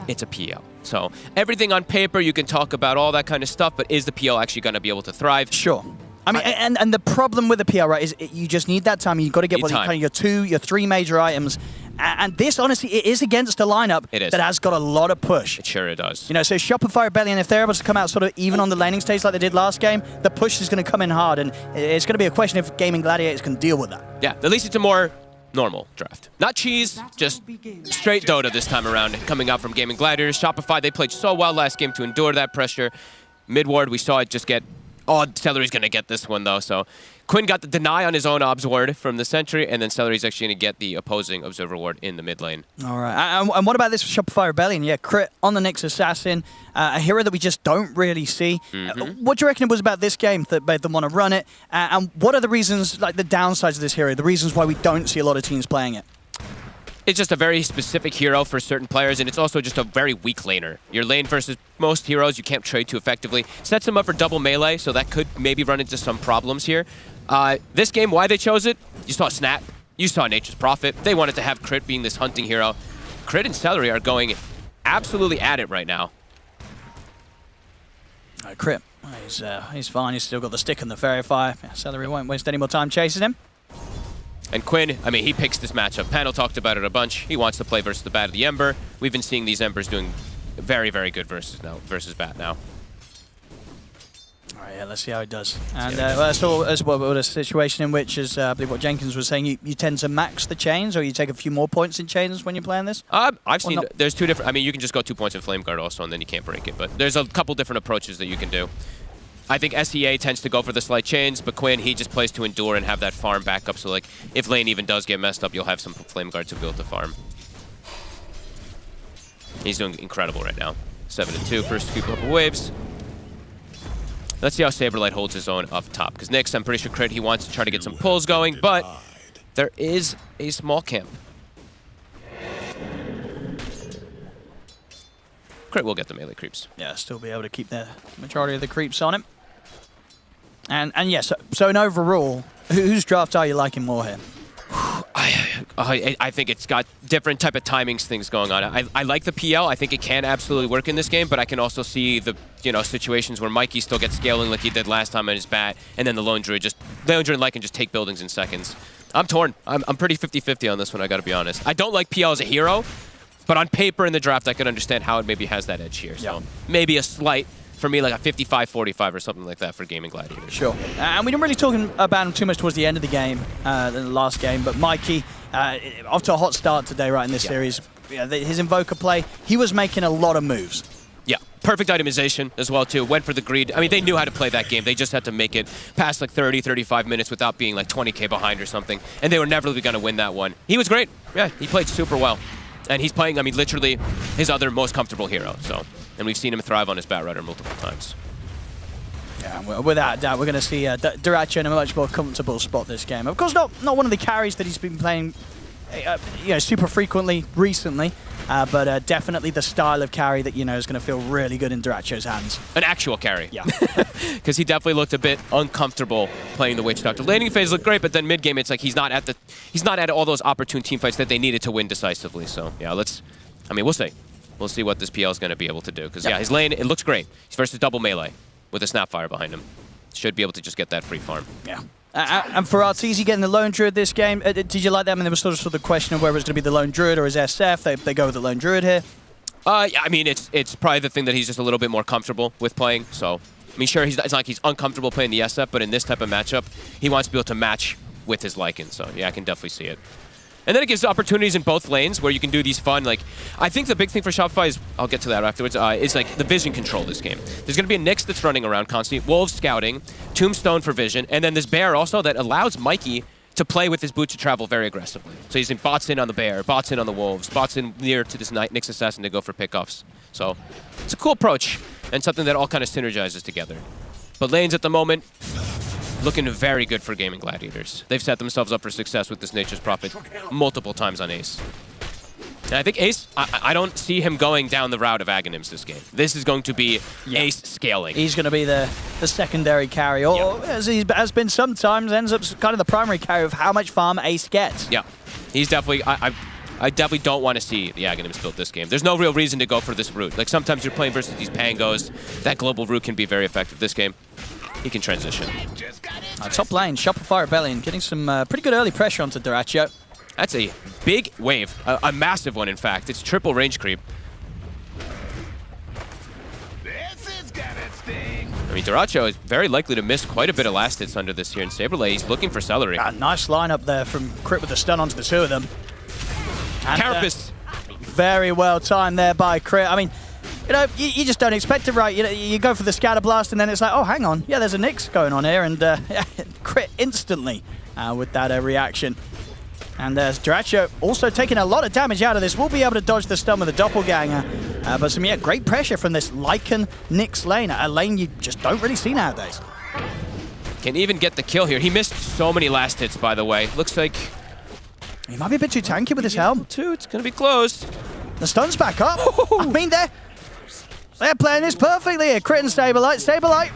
it's a PL. So everything on paper, you can talk about all that kind of stuff, but is the PL actually going to be able to thrive? Sure. I mean, and the problem with the PL, right, is you just need that time. You've got to get kind of your 2, your 3 major items. And this, honestly, it is against a lineup that has got a lot of push. It sure does. You know, so Shopify Rebellion, if they're able to come out sort of even on the laning stage like they did last game, the push is going to come in hard. And it's going to be a question if Gaming Gladiators can deal with that. Yeah, at least it's a more normal draft. Not cheese, just straight Dota this time around, coming out from Gaming Gladiators. Shopify, they played so well last game to endure that pressure. Mid-ward, we saw it just get... Oh, Celery's going to get this one, though. So Quinn got the deny on his own obs ward from the sentry, and then Celery's actually going to get the opposing observer ward in the mid lane. All right. And what about this for Shopify Rebellion? Yeah, crit on the Nyx Assassin, a hero that we just don't really see. What do you reckon it was about this game that made them want to run it? And what are the reasons, like the downsides of this hero, the reasons why we don't see a lot of teams playing it? It's just a very specific hero for certain players, and it's also just a very weak laner. Your lane versus most heroes, you can't trade too effectively. Sets him up for double melee, so that could maybe run into some problems here. This game, why they chose it, you saw Snap, you saw Nature's Prophet. They wanted to have Crit being this hunting hero. Crit and Celery are going absolutely at it right now. Crit, he's fine. He's still got the stick and the Fairy Fire. Celery won't waste any more time chasing him. And Quinn, I mean, he picks this matchup. Panel talked about it a bunch. He wants to play versus the Bat of the Ember. We've been seeing these Embers doing very, very good versus Bat now. All right, yeah, let's see how it does. And that's a situation in which, as I believe what Jenkins was saying, you tend to max the chains, or you take a few more points in chains when you're playing this? I've seen, there's 2 different, I mean, you can just go 2 points in Flame Guard also, and then you can't break it. But there's a couple different approaches that you can do. I think SEA tends to go for the slight chains, but Quinn, he just plays to endure and have that farm backup. So, like, if lane even does get messed up, you'll have some Flame Guard to be able to farm. He's doing incredible right now. 7-2, first couple of waves. Let's see how Saberlight holds his own up top. Because Nyx, I'm pretty sure Crit, he wants to try to get some pulls going, but there is a small camp. Crit will get the melee creeps. Yeah, still be able to keep the majority of the creeps on him. And yes, so in overall, whose draft are you liking more here? I think it's got different type of timings things going on. I like the PL. I think it can absolutely work in this game, but I can also see the situations where Mikey still gets scaling like he did last time on his bat, and then the Lone Druid and Light can just take buildings in seconds. I'm torn. I'm pretty 50-50 on this one, I gotta be honest. I don't like PL as a hero, but on paper in the draft, I can understand how it maybe has that edge here. So maybe a slight, for me, like a 55-45 or something like that for Gaming Gladiators. Sure. And we didn't really talk about him too much towards the end of the game, the last game, but Mikey, off to a hot start today, right, in this series. Yeah, his Invoker play, he was making a lot of moves. Yeah, perfect itemization as well, too. Went for the greed. I mean, they knew how to play that game. They just had to make it past like 30, 35 minutes without being like 20K behind or something, and they were never going to win that one. He was great. Yeah, he played super well. And he's playing, I mean, literally his other most comfortable hero, so. And we've seen him thrive on his Batrider multiple times. Yeah, without doubt, we're going to see Duracho in a much more comfortable spot this game. Of course, not one of the carries that he's been playing super frequently recently. But definitely the style of carry that, is going to feel really good in Duracho's hands. An actual carry. Yeah. Because he definitely looked a bit uncomfortable playing the Witch Doctor. Laning phase looked great, but then mid game it's like he's not at all those opportune team fights that they needed to win decisively. So yeah, we'll see. We'll see what this PL is going to be able to do. Because his lane, it looks great. He's versus double melee with a Snapfire behind him. Should be able to just get that free farm. Yeah. And for Arteezy getting the Lone Druid this game, did you like that? I mean, there was sort of the question of whether it's going to be the Lone Druid or his SF. They go with the Lone Druid here. It's probably the thing that he's just a little bit more comfortable with playing. So, sure, it's not like he's uncomfortable playing the SF, but in this type of matchup, he wants to be able to match with his Lycan. So, yeah, I can definitely see it. And then it gives opportunities in both lanes where you can do these fun, I think the big thing for Shopify is, I'll get to that afterwards, is the vision control this game. There's going to be a Nyx that's running around constantly, Wolves scouting, Tombstone for vision, and then this Bear also that allows Mikey to play with his boot to travel very aggressively. So he's in bots in on the Bear, bots in on the Wolves, bots in near to this Nyx Assassin to go for pickoffs. So it's a cool approach and something that all kind of synergizes together. But lanes at the moment, looking very good for Gaming Gladiators. They've set themselves up for success with this Nature's Prophet multiple times on Ace. And I think Ace, I don't see him going down the route of Aghanims this game. This is going to be Ace scaling. He's going to be the secondary carry, or as he has been sometimes, ends up kind of the primary carry of how much farm Ace gets. Yeah, he's definitely, I definitely don't want to see the Aghanims build this game. There's no real reason to go for this route. Sometimes you're playing versus these Pangos, that global route can be very effective. This game, he can transition. Top lane, Shopify Rebellion, getting some pretty good early pressure onto Duracho. That's a big wave, a massive one in fact. It's triple range creep. Duracho is very likely to miss quite a bit of last hits under this here in Saberlay. He's looking for Celery. Nice lineup there from Crit with the stun onto the two of them. And, Carapace. Very well timed there by Crit. You just don't expect it, right? You go for the Scatter Blast and then it's like, oh, hang on. Yeah, there's a Nyx going on here. And Crit instantly with that reaction. And Duracho also taking a lot of damage out of this. Will be able to dodge the stun with the Doppelganger. But some great pressure from this Lycan Nyx lane. A lane you just don't really see nowadays. Can even get the kill here. He missed so many last hits, by the way. Looks like he might be a bit too tanky with his helm. Too. It's going to be close. The stun's back up. They're playing this perfectly here. Crit and Saberlight. Saberlight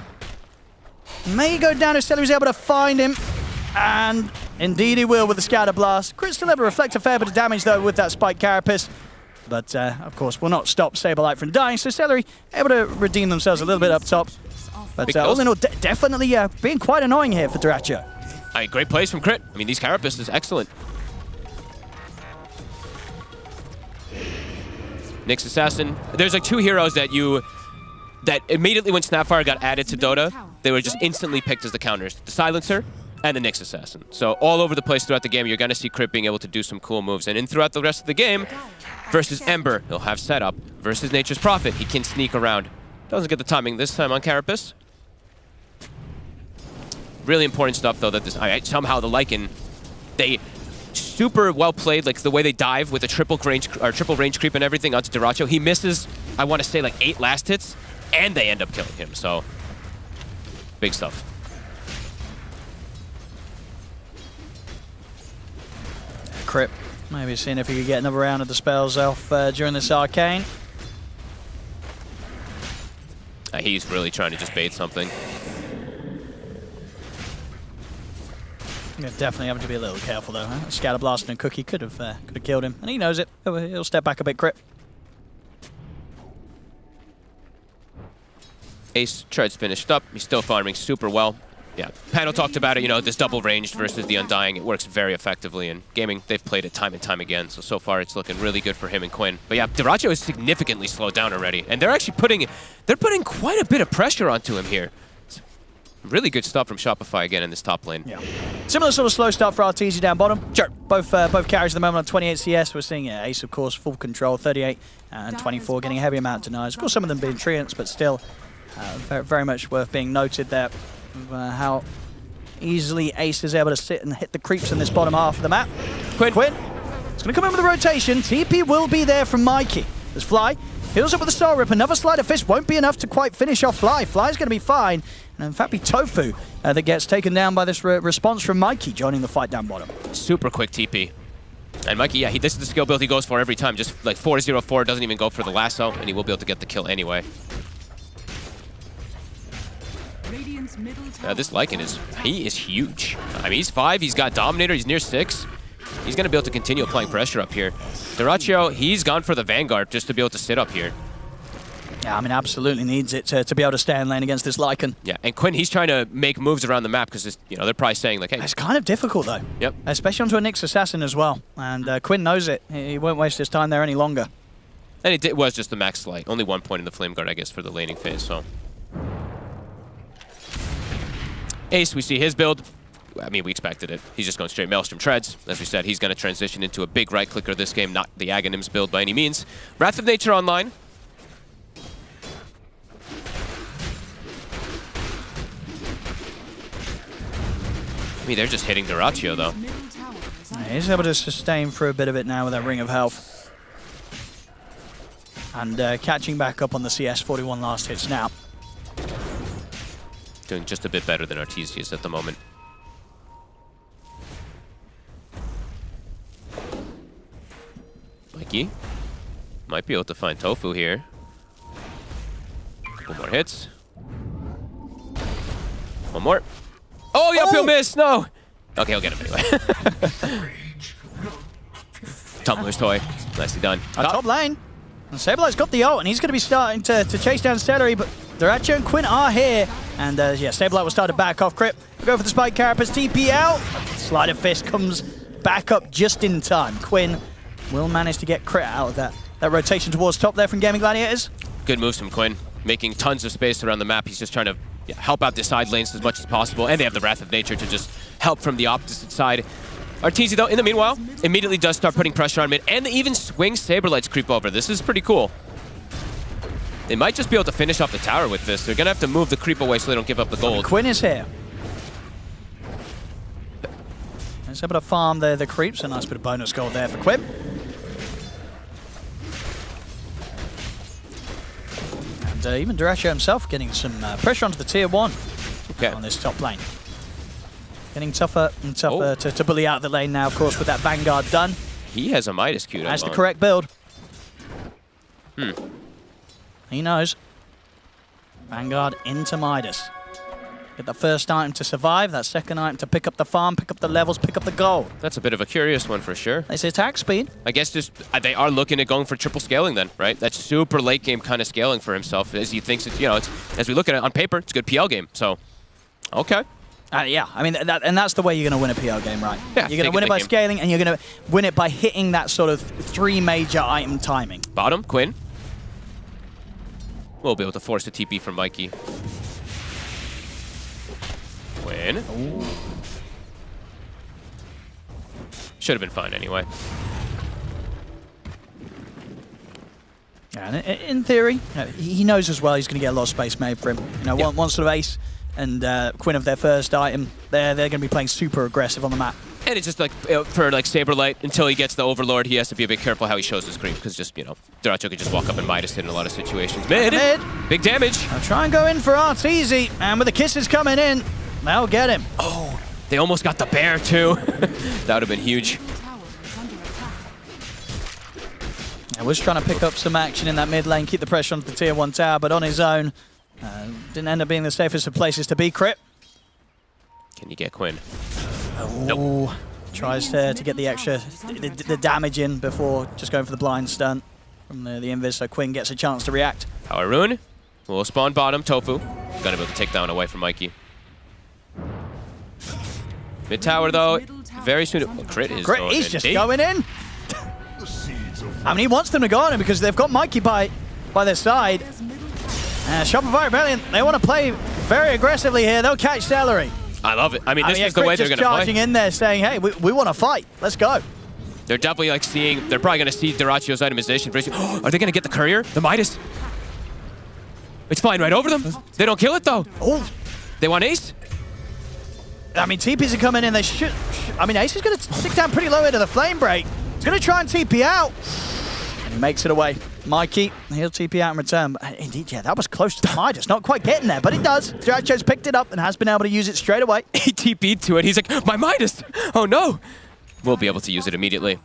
may go down if Celery's able to find him. And indeed he will with the Scatter Blast. Crit still able to reflect a fair bit of damage though with that Spike Carapace. But of course will not stop Saberlight from dying. So Celery able to redeem themselves a little bit up top. But all in all, definitely being quite annoying here for Duracho. Great plays from Crit. These Carapace is excellent. Nyx Assassin. There's two heroes that immediately when Snapfire got added to Dota, they were just instantly picked as the counters. The Silencer and the Nyx Assassin. So all over the place throughout the game, you're going to see Crit being able to do some cool moves. And throughout the rest of the game, versus Ember, he'll have setup. Versus Nature's Prophet, he can sneak around. Doesn't get the timing this time on Carapace. Really important stuff, though, that somehow the Lycan, they super well played, the way they dive with a triple range creep and everything onto Duracho. He misses, I want to say, 8 last hits, and they end up killing him. So, big stuff. Crit, maybe seeing if he could get another round of the spells off during this arcane. He's really trying to just bait something. Yeah, definitely having to be a little careful though. Huh? Scatter Blast and Cookie could have killed him, and he knows it. He'll step back a bit. Crit. Ace tries finished up. He's still farming super well. Yeah, Panel talked about it. This double ranged versus the Undying. It works very effectively in gaming. They've played it time and time again. So far it's looking really good for him and Quinn. But yeah, Duracho is significantly slowed down already, and they're actually putting quite a bit of pressure onto him here. Really good stuff from Shopify again in this top lane. Yeah. Similar sort of slow start for Arteezy down bottom. Sure. Both carries at the moment on 28 CS. We're seeing Ace, of course, full control, 38 and 24, getting a heavy amount of denies. Of course, some of them being treants, but still very much worth being noted there. How easily Ace is able to sit and hit the creeps in this bottom half of the map. Quinn. It's going to come in with a rotation. TP will be there from Mikey. There's Fly. Heals up with a Soul Rip. Another Sleight of Fist won't be enough to quite finish off Fly. Fly's going to be fine. And in fact, be Tofu that gets taken down by this response from Mikey joining the fight down bottom. Super quick TP. And Mikey, yeah, this is the skill build he goes for every time. Just like 4-0-4, doesn't even go for the lasso, and he will be able to get the kill anyway. Radiant's middle tower This Lycan he is huge. I mean, he's 5, he's got Dominator, he's near 6. He's going to be able to continue applying pressure up here. Dyrachyo, he's gone for the Vanguard just to be able to sit up here. Yeah, I mean, absolutely needs it to be able to stay in lane against this Lycan. Yeah, and Quinn, he's trying to make moves around the map because, you know, they're probably saying, like, hey. It's kind of difficult, though. Yep. Especially onto a Nyx Assassin as well. And Quinn knows it. He won't waste his time there any longer. And it was just the max slight. Only 1 point in the Flame Guard, I guess, for the laning phase, so. Ace, we see his build. I mean, we expected it. He's just going straight Maelstrom Treads. As we said, he's going to transition into a big right-clicker this game, not the Aghanims build by any means. Wrath of Nature online. I mean, they're just hitting Dyrachyo, though. He's able to sustain for a bit of it now with that Ring of Health. And catching back up on the CS 41 last hits now. Doing just a bit better than Arteezy's at the moment. Mikey might be able to find Tofu here. Couple more hits. One more. Oh, the uphill miss! No! Okay, I'll get him anyway. Tumbler's toy. Nicely done. Top lane. And Sablelight's got the ult, and he's going to be starting to chase down Celery, but Dyrachyo and Quinn are here. And yeah, Sablelight will start to back off. Crip will go for the Spike Carapace. TP out. Sleight of Fist comes back up just in time. Quinn will manage to get Crit out of that rotation towards top there from Gaming Gladiators. Good moves from Quinn. Making tons of space around the map. He's just trying to help out the side lanes as much as possible. And they have the Wrath of Nature to just help from the opposite side. Arteezy, though, in the meanwhile, immediately does start putting pressure on mid and even swings Saberlight's creep over. This is pretty cool. They might just be able to finish off the tower with this. They're going to have to move the creep away so they don't give up the gold. Quinn is here. He's able to farm the creeps. A nice bit of bonus gold there for Quinn. And even Dyrachyo himself getting some pressure onto the tier 1 on this top lane. Getting tougher and tougher to bully out the lane now, of course, with that Vanguard done. He has a Midas Q. That's the correct build. He knows. Vanguard into Midas. Get the first item to survive, that second item to pick up the farm, pick up the levels, pick up the gold. That's a bit of a curious one for sure. They say attack speed. I guess just they are looking at going for triple scaling then, right? That's super late game kind of scaling for himself as he thinks it's, you know, it's, as we look at it on paper, it's a good PL game. So, okay. Yeah, I mean, that's the way you're going to win a PL game, right? Yeah, you're going to win it by scaling, and you're going to win it by hitting that sort of 3 major item timing. Bottom, Quinn. We'll be able to force a TP from Mikey. Quinn. Ooh. Should have been fine anyway. Yeah, and in theory, he knows as well he's going to get a lot of space made for him. You know, one sort of ace and Quinn of their first item, they're going to be playing super aggressive on the map. And it's just like, for like Saberlight, until he gets the Overlord, he has to be a bit careful how he shows his creep, because just, you know, Dyrachyo could just walk up and Midas hit in a lot of situations. Mid! Big damage! I'll try and go in for Arteezy, and with the kisses coming in, they'll get him. Oh, they almost got the bear too. That would have been huge. I was trying to pick up some action in that mid lane, keep the pressure onto the tier 1 tower, but on his own, didn't end up being the safest of places to be. Crit. Can you get Quinn? Oh, nope. Tries to get the extra, the damage in before just going for the blind stun from the invis, so Quinn gets a chance to react. Power Rune will spawn bottom, Tofu. Gonna be able to take down away from Mikey. Mid tower though, very soon. Crit is going in. He's just going in. I mean, he wants them to go on him because they've got Mikey by their side. Shopify Rebellion, they want to play very aggressively here. They'll catch Celery. I love it. I mean, this is the way they're going to play. Charging in there saying, hey, we want to fight. Let's go. They're definitely like seeing, they're probably going to see Dyrachyo's itemization. Are they going to get the courier? The Midas? It's flying right over them. They don't kill it though. Oh. They want Ace? I mean, TPs are coming in. They should. I mean, Ace is going to stick down pretty low into the flame break. He's going to try and TP out. And he makes it away. Mikey, he'll TP out in return. Indeed, yeah, that was close to the Midas. Not quite getting there, but it does. Dyrachyo's picked it up and has been able to use it straight away. He TP'd to it. He's like, my Midas! Oh no! We'll be able to use it immediately.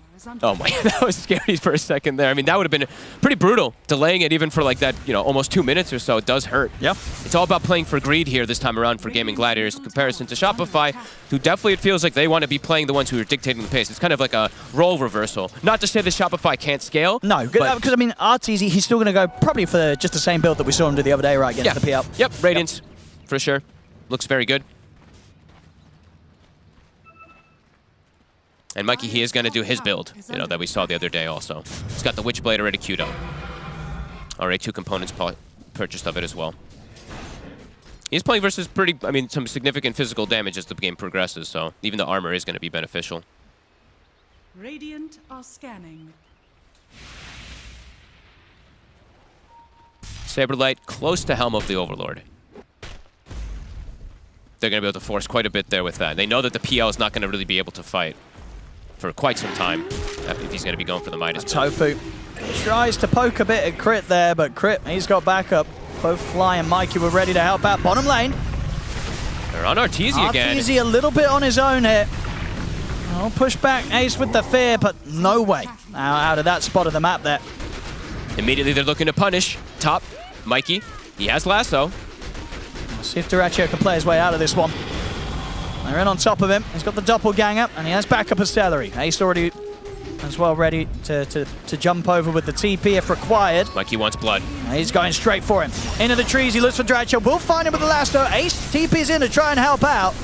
Oh my, that was scary for a second there. I mean, that would have been pretty brutal. Delaying it even for like that, almost 2 minutes or so, it does hurt. Yep. It's all about playing for greed here this time around for Gaming Gladiators in comparison to Shopify, who definitely it feels like they want to be playing the ones who are dictating the pace. It's kind of like a role reversal. Not to say that Shopify can't scale. No, because I mean, Arteezy, he's still going to go probably for just the same build that we saw him do the other day, right, against the PL. Yep, Radiance, for sure. Looks very good. And Mikey, he is going to do his build, that we saw the other day also. He's got the Witchblade already queued up. Already 2 components purchased of it as well. He's playing versus some significant physical damage as the game progresses, so even the armor is going to be beneficial. Radiant are scanning. Saberlight close to Helm of the Overlord. They're going to be able to force quite a bit there with that. They know that the PL is not going to really be able to fight for quite some time if he's going to be going for the Midas. Tofu tries to poke a bit at Crit there, but Crit, he's got backup. Both Fly and Mikey were ready to help out. Bottom lane. They're on Arteezy again. Arteezy a little bit on his own here. Oh, push back Ace with the fear, but no way out of that spot of the map there. Immediately they're looking to punish top Mikey. He has lasso. Let's see if Dyrachyo can play his way out of this one. They're in on top of him. He's got the doppelganger, and he has backup as Celery. Ace already as well ready to jump over with the TP if required. Mikey wants blood. He's going straight for him. Into the trees, he looks for Dyrachyo. We'll find him with the lasso. Ace TP's in to try and help out.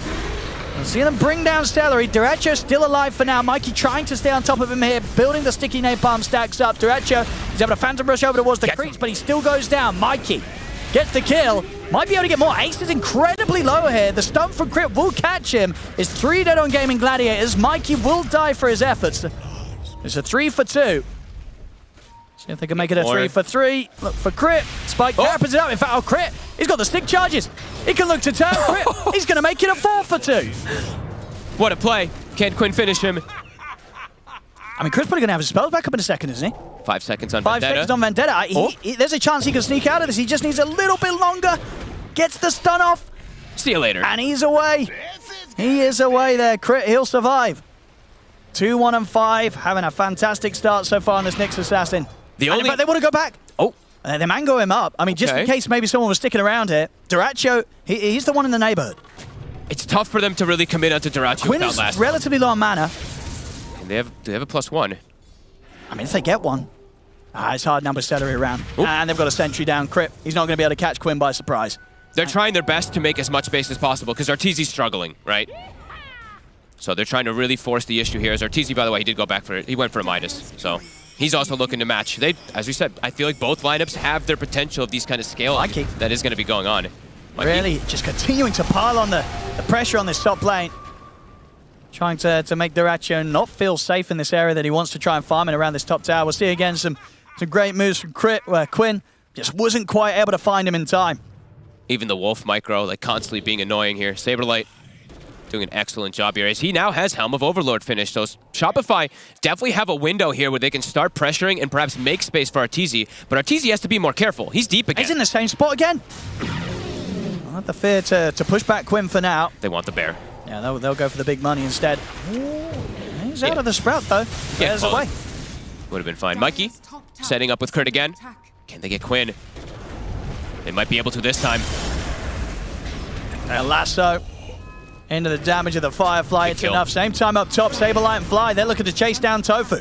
We'll see them bring down Celery. Dyrachyo still alive for now. Mikey trying to stay on top of him here, building the sticky napalm stacks up. Dyrachyo is able to phantom rush over towards the creeps, but he still goes down. Mikey gets the kill. Might be able to get more. Ace is incredibly low here. The stun from Crit will catch him. It's 3 dead on Gaming Gladiators. Mikey will die for his efforts. It's a 3 for 2. See if they can make it a 3 for 3. Look for Crit. Spike happens it up. In fact, Crit, he's got the stick charges. He can look to turn Crit. He's going to make it a 4 for 2. What a play. Can Quinn finish him? I mean, Crit's probably going to have his spells back up in a second, isn't he? 5 seconds on 5 Vendetta. seconds on Vendetta. There's a chance he can sneak out of this. He just needs a little bit longer. Gets the stun off. See you later. And he's away. He is away there. Crit, he'll survive. 2, 1, and 5. Having a fantastic start so far on this Nyx Assassin. In fact, they want to go back. Oh. They mango him up. I mean, just in case maybe someone was sticking around here. Dyrachyo, he's the one in the neighborhood. It's tough for them to really commit onto Dyrachyo Quinn without is last. relatively low on mana. And they have a +1. I mean, if they get one. It's hard number Celery around. And they've got a sentry down. Crit, he's not going to be able to catch Quinn by surprise. They're trying their best to make as much space as possible because Arteezy's struggling, right? So they're trying to really force the issue here. As Arteezy, by the way, he did go back for it. He went for a Midas. So he's also looking to match. As we said, I feel like both lineups have their potential of these kind of scale that is going to be going on. Really, just continuing to pile on the pressure on this top lane. Trying to make Dyrachyo not feel safe in this area that he wants to try and farm in around this top tower. We'll see again some great moves from Crit, where Quinn just wasn't quite able to find him in time. Even the Wolf micro, constantly being annoying here. Saberlight doing an excellent job here as he now has Helm of Overlord finished. So Shopify definitely have a window here where they can start pressuring and perhaps make space for Arteezy. But Arteezy has to be more careful. He's deep again. He's in the same spot again. I'll have the fear to push back Quinn for now. They want the bear. Yeah, they'll go for the big money instead. He's out of the sprout, though. There's a way. Would have been fine. Mikey setting up with Crit again. Can they get Quinn? They might be able to this time. And lasso into the damage of the Firefly. It's enough. Same time up top, Saberlight and Fly. They're looking to chase down Tofu.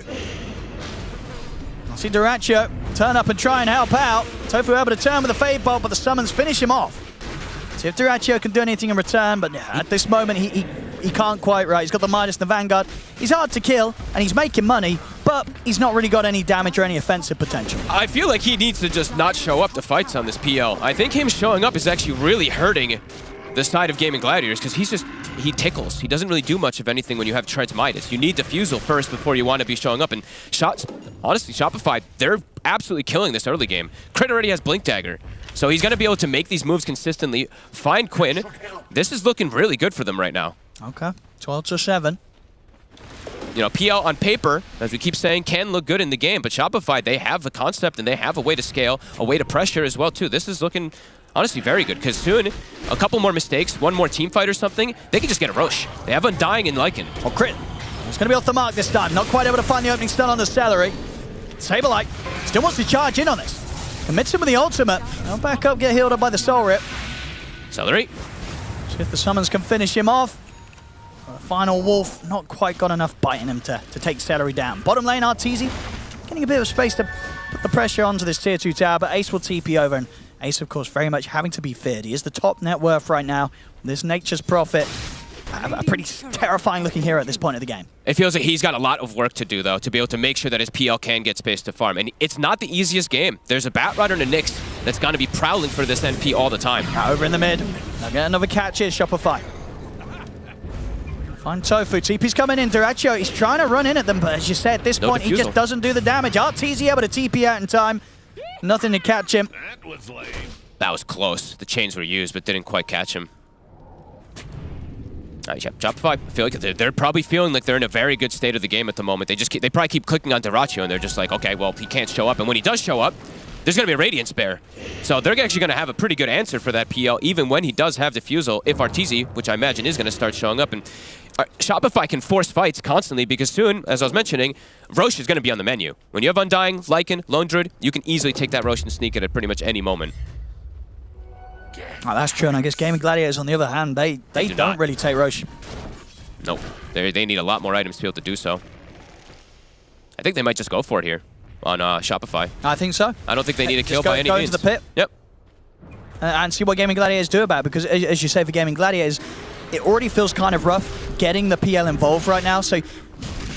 I see Dyrachyo turn up and try and help out. Tofu able to turn with a Fade Bolt, but the summons finish him off. See if Dyrachyo can do anything in return, but at this moment he can't quite, right? He's got the Midas and the Vanguard. He's hard to kill, and he's making money, but he's not really got any damage or any offensive potential. I feel like he needs to just not show up to fights on this PL. I think him showing up is actually really hurting the side of Gaming Gladiators because he tickles. He doesn't really do much of anything when you have Tread's Midas. You need Diffusal first before you want to be showing up. And honestly, Shopify, they're absolutely killing this early game. Crit already has Blink Dagger. So he's going to be able to make these moves consistently, find Quinn. This is looking really good for them right now. Okay, 12-7. PL on paper, as we keep saying, can look good in the game, but Shopify, they have the concept and they have a way to scale, a way to pressure as well, too. This is looking, honestly, very good, because soon, a couple more mistakes, one more team fight or something, they can just get a Roche. They have Undying and Lycan. Oh, Crit It's going to be off the mark this time. Not quite able to find the opening stun on the Celery. Saberlight still wants to charge in on this. Commits him with the ultimate. I'll back up, get healed up by the Soul Rip. Celery. See if the summons can finish him off. Final Wolf, not quite got enough bite in him to take Celery down. Bottom lane, Arteezy getting a bit of space to put the pressure onto this tier 2 tower, but Ace will TP over, and Ace, of course, very much having to be feared. He is the top net worth right now. This Nature's Prophet, a pretty terrifying looking hero at this point of the game. It feels like he's got a lot of work to do, though, to be able to make sure that his PL can get space to farm. And it's not the easiest game. There's a Batrider and a Nyx that's going to be prowling for this NP all the time. Over in the mid. They'll get another catch here, Shopify. Find Tofu. TP's coming in. Duracho, he's trying to run in at them, but as you said, at this point, he just doesn't do the damage. Arteezy able to TP out in time. Nothing to catch him. That was close. The chains were used, but didn't quite catch him. Shopify, I feel like they're probably feeling like they're in a very good state of the game at the moment. They probably keep clicking on Duracho, and they're just like, okay, well, he can't show up. And when he does show up, there's going to be a Radiant spare. So they're actually going to have a pretty good answer for that PL, even when he does have Diffusal, if Arteezy, which I imagine is going to start showing up. And Shopify can force fights constantly because soon, as I was mentioning, Rosh is going to be on the menu. When you have Undying, Lycan, Lone Druid, you can easily take that Rosh and sneak it at pretty much any moment. Oh, that's true, and I guess Gaming Gladiators, on the other hand, they don't really take Rosh. Nope. They need a lot more items to be able to do so. I think they might just go for it here on Shopify. I think so. I don't think they need a kill go, by any go means. Into the pit. Yep. And see what Gaming Gladiators do about it, because as you say for Gaming Gladiators, it already feels kind of rough getting the PL involved right now. So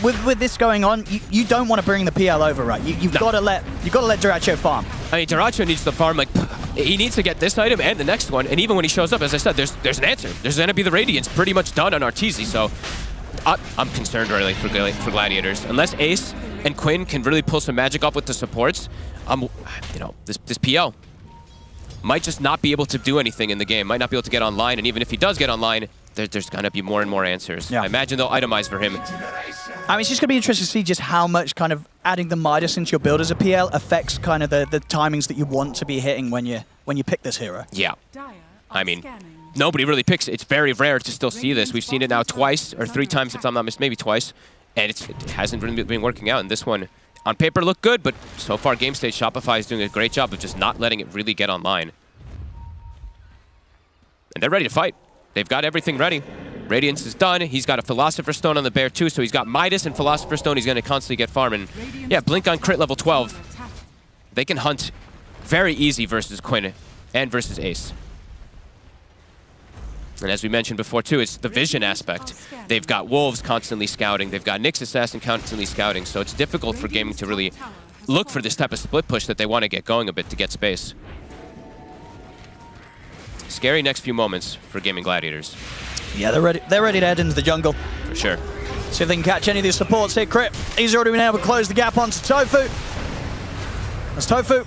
with this going on, you don't want to bring the PL over, right? You've got to let Duracho farm. I mean, Duracho needs to farm, like, he needs to get this item and the next one, and even when he shows up, as I said, there's an answer. There's going to be the Radiance pretty much done on Arteezy, so I'm concerned really for Gladiators. Unless Ace and Quinn can really pull some magic up with the supports, this PL might just not be able to do anything in the game, might not be able to get online, and even if he does get online, there's going to be more and more answers. Yeah. I imagine they'll itemize for him. I mean, it's just going to be interesting to see just how much kind of adding the Midas into your build as a PL affects kind of the timings that you want to be hitting when you pick this hero. Yeah. I mean, nobody really picks it. It's very rare to still see this. We've seen it now twice or 3 times, if I'm not mistaken, maybe twice. And it hasn't really been working out. And this one, on paper, looked good, but so far, game stage, Shopify is doing a great job of just not letting it really get online. And they're ready to fight. They've got everything ready. Radiance is done. He's got a Philosopher's Stone on the Bear too, so he's got Midas and Philosopher's Stone. He's going to constantly get farm. And yeah, Blink on crit level 12. They can hunt very easy versus Quinn and versus Ace. And as we mentioned before too, it's the vision aspect. They've got Wolves constantly scouting. They've got Nyx Assassin constantly scouting. So it's difficult for gaming to really look for this type of split push that they want to get going a bit to get space. Scary next few moments for Gaming Gladiators. Yeah, they're ready to head into the jungle. For sure. See if they can catch any of these supports here. Crit, he's already been able to close the gap onto Tofu. As Tofu,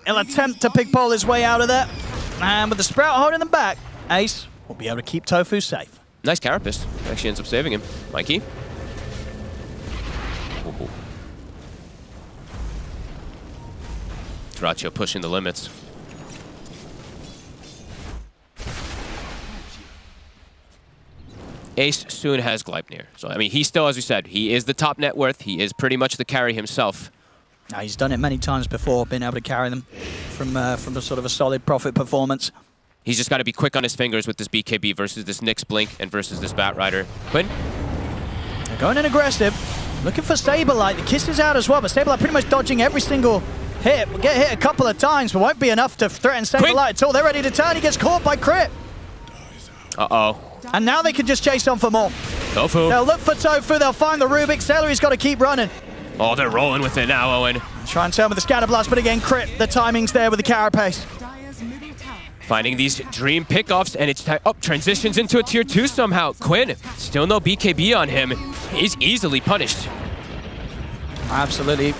he'll attempt to pigpole his way out of there. And with the Sprout holding them back, Ace will be able to keep Tofu safe. Nice Carapace. Actually ends up saving him. Mikey. Duracho pushing the limits. Ace soon has Gleipnir. So, I mean, he still, as we said, he is the top net worth. He is pretty much the carry himself. Now, he's done it many times before, been able to carry them from a sort of a solid profit performance. He's just got to be quick on his fingers with this BKB versus this Nyx Blink and versus this Batrider. Quinn? They're going in aggressive, looking for Saberlight. The kiss is out as well, but Saberlight pretty much dodging every single hit. Will get hit a couple of times, but won't be enough to threaten Saberlight at all. They're ready to turn. He gets caught by Crit. Uh-oh. And now they can just chase on for more. Tofu. They'll look for Tofu. They'll find the Rubik. Celery's got to keep running. Oh, they're rolling with it now, Owen. Try and turn with the Scatter Blast, but again, Crit. The timing's there with the Carapace. Finding these dream pickoffs, and it's transitions into a tier 2 somehow. Quinn, still no BKB on him. He's easily punished. Absolutely.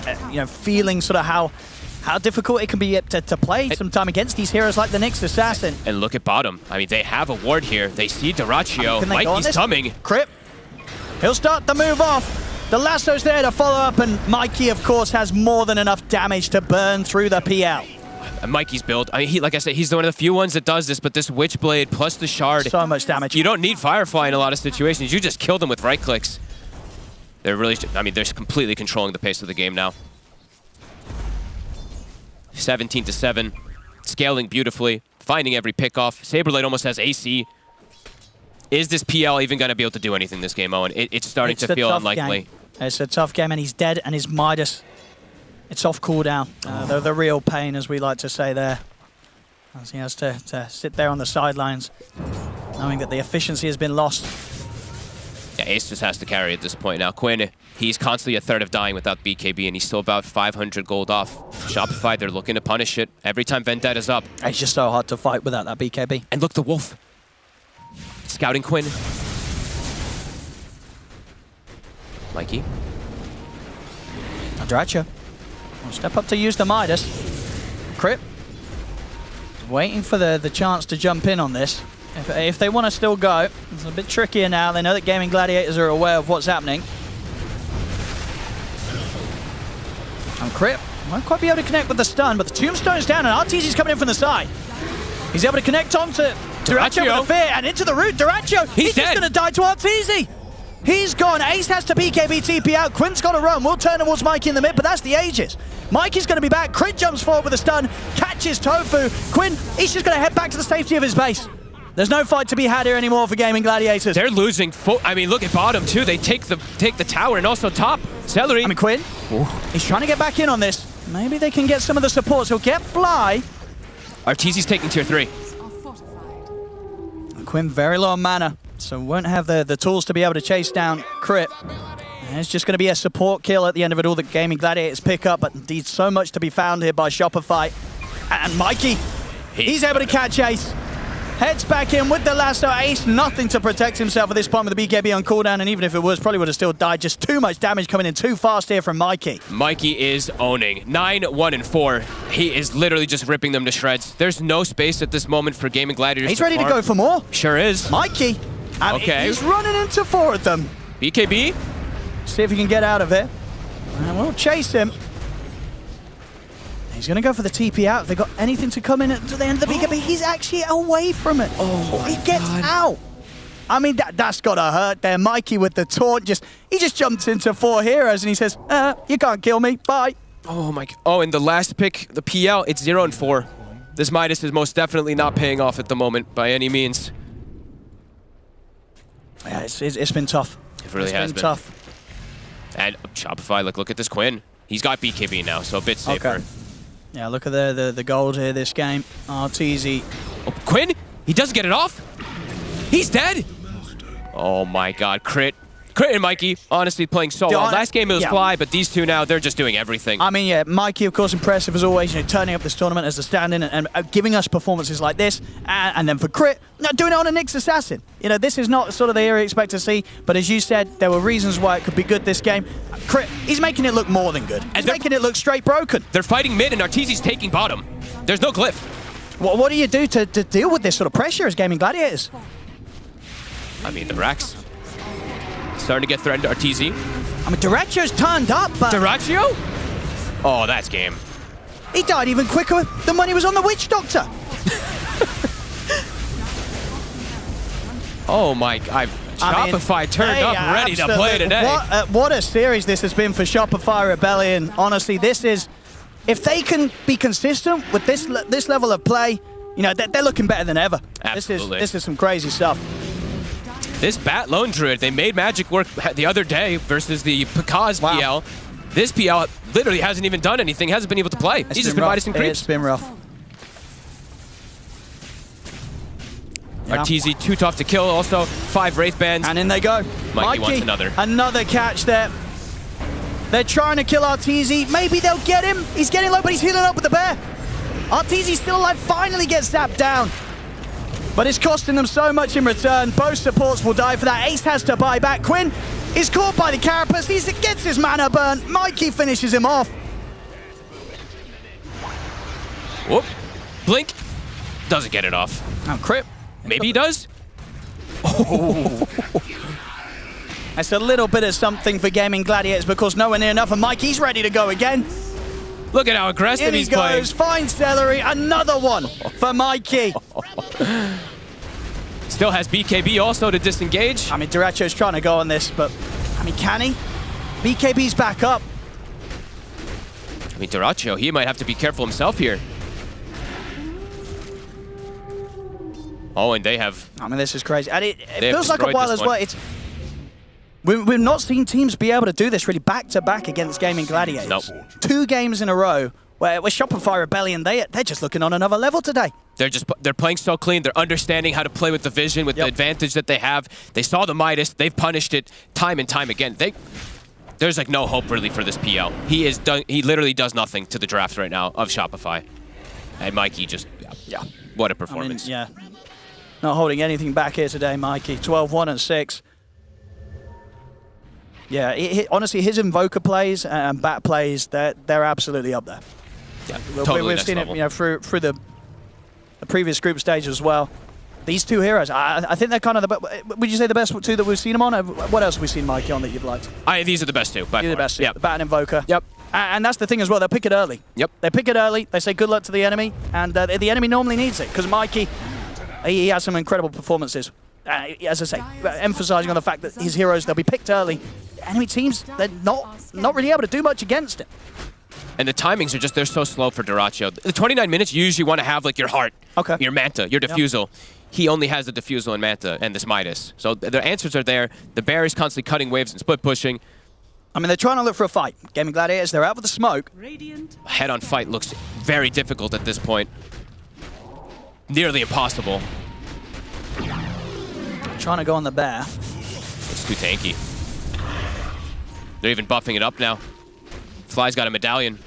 Feeling sort of how difficult it can be to play sometime against these heroes like the Nyx Assassin. And look at bottom. I mean, they have a ward here. They see Duracho. Mikey's coming. Crit. He'll start the move off. The lasso's there to follow up, and Mikey, of course, has more than enough damage to burn through the PL. And Mikey's build, like I said, he's one of the few ones that does this, but this Witchblade plus the Shard. So much damage. You don't need Firefly in a lot of situations. You just kill them with right clicks. They're really, I mean, they're completely controlling the pace of the game now. 17-7, scaling beautifully, finding every pickoff. Saberlight almost has AC. Is this PL even going to be able to do anything this game, Owen? It's starting to feel unlikely. Game. It's a tough game, and he's dead, and his Midas, it's off cooldown. The real pain, as we like to say there. As he has to sit there on the sidelines, knowing that the efficiency has been lost. Yeah, Ace just has to carry at this point now. Quinn, he's constantly a third of dying without BKB, and he's still about 500 gold off. Shopify, they're looking to punish it every time Vendetta's up. It's just so hard to fight without that BKB. And look, the Wolf. Scouting Quinn. Mikey. Andracha will step up to use the Midas. Crit. Waiting for the chance to jump in on this. If they want to still go, it's a bit trickier now. They know that Gaming Gladiators are aware of what's happening. And Crit won't quite be able to connect with the stun, but the Tombstone's down and RTZ's coming in from the side. He's able to connect onto Duracho with a fear and into the root. Duracho, he's just going to die to RTZ. He's gone. Ace has to BKB TP out. Quinn's got to run. We'll turn towards Mikey in the mid, but that's the Aegis. Mikey's going to be back. Crit jumps forward with a stun, catches Tofu. Quinn, he's just going to head back to the safety of his base. There's no fight to be had here anymore for Gaming Gladiators. They're losing full. I mean, look at bottom too. They take the tower and also top. Celery. I mean, Quinn, he's trying to get back in on this. Maybe they can get some of the support. So get Fly. Arteezy's taking tier 3. Quinn very low on mana, so won't have the tools to be able to chase down Crit. And it's just going to be a support kill at the end of it all that Gaming Gladiators pick up, but indeed so much to be found here by Shopify. And Mikey, he's able to catch Ace. Heads back in with the lasso. Ace, nothing to protect himself at this point with the BKB on cooldown, and even if it was, probably would have still died. Just too much damage coming in too fast here from Mikey. Mikey is owning. 9-1-4. He is literally just ripping them to shreds. There's no space at this moment for Gaming Gladiators. He's ready to go for more. Sure is. Mikey, and okay. He's running into 4 of them. BKB. See if he can get out of it. And we'll chase him. He's going to go for the TP out. If they got anything to come in at the end of the BKB, he's actually away from it. Oh, he gets out. I mean, that's got to hurt there. Mikey with the taunt, he just jumps into 4 heroes and he says, you can't kill me, bye. Oh my, oh, and the last pick, the PL, it's 0-4. This Midas is most definitely not paying off at the moment by any means. Yeah, it's been tough. It really has been tough. And Shopify, look at this Quinn. He's got BKB now, so a bit safer. Okay. Yeah, look at the gold here this game. RTZ. Oh, Quinn, he doesn't get it off. He's dead. Oh my God, Crit and Mikey, honestly playing so well. Last game it was Fly, but these two now, they're just doing everything. I mean, yeah, Mikey, of course, impressive as always, turning up this tournament as a stand-in and giving us performances like this. And then for Crit, doing it on a Nyx Assassin. This is not sort of the hero you expect to see, but as you said, there were reasons why it could be good this game. Crit, he's making it look more than good. He's making it look straight broken. They're fighting mid and Arteezy's taking bottom. There's no glyph. What do you do to deal with this sort of pressure as Gaming Gladiators? I mean, the Rax starting to get threatened to Arteezy. I mean, Duracho's turned up, but... Duracho? Oh, that's game. He died even quicker than when he was on the Witch Doctor. Oh my, Shopify turned up ready to play today. What a series this has been for Shopify Rebellion. Honestly, this is... If they can be consistent with this level of play, they're looking better than ever. Absolutely. This is some crazy stuff. This Bat Lone Druid, they made magic work the other day versus the Pekaz PL. This PL literally hasn't even done anything, hasn't been able to play. He's just been Midasing creeps. It's been rough. Arteezy, too tough to kill. Also, 5 Wraith Bands. And in they go. Mikey wants another. Another catch there. They're trying to kill Arteezy. Maybe they'll get him. He's getting low, but he's healing up with the bear. Arteezy's still alive, finally gets zapped down. But it's costing them so much in return. Both supports will die for that. Ace has to buy back. Quinn is caught by the carapace. He gets his mana burn. Mikey finishes him off. Whoop. Blink. Doesn't get it off. Oh, Crit. Maybe he does. Oh. That's a little bit of something for Gaming Gladiators because nowhere near enough. And Mikey's ready to go again. Look at how aggressive he's playing. In he goes, finds Celery, another one for Mikey. Still has BKB also to disengage. I mean, Duracho's trying to go on this, but, I mean, can he? BKB's back up. I mean, Dyrachyo, he might have to be careful himself here. Oh, and they have... I mean, this is crazy. And it They feels like a destroyed while this as well. one. It's we've not seen teams be able to do this really back-to-back against Gaming Gladiators. Nope. 2 games in a row where Shopify Rebellion, they're just looking on another level today. They're playing so clean. They're understanding how to play with the vision, with the advantage that they have. They saw the Midas. They've punished it time and time again. There's like no hope really for this PL. He literally does nothing to the draft right now of Shopify. And Mikey just, what a performance. I mean, yeah. Not holding anything back here today, Mikey. 12-1 and 6. Yeah, honestly, his Invoker plays and Bat plays, they're absolutely up there. Yeah, totally We've next seen level. it through the previous group stage as well. These 2 heroes, I think they're kind of would you say the best 2 that we've seen them on? What else have we seen Mikey on that you've liked? These are the best 2. These are the best 2. Yep. The Bat and Invoker. Yep. And that's the thing as well, they'll pick it early. Yep. They pick it early, they say good luck to the enemy, and the enemy normally needs it, because Mikey, he has some incredible performances. As I say, emphasizing on the fact that his heroes, they'll be picked early. Enemy teams, they're not really able to do much against it. And the timings are just, they're so slow for Dyrachyo. The 29 minutes, you usually want to have like your heart, your Manta, your Diffusal. Yep. He only has the Diffusal and Manta and this Midas. So the answers are there. The Bear is constantly cutting waves and split pushing. I mean, they're trying to look for a fight. Gaming Gladiators, they're out with the smoke. Head-on fight looks very difficult at this point. Nearly impossible. Trying to go on the Bear. It's too tanky. They're even buffing it up now. Fly's got a medallion.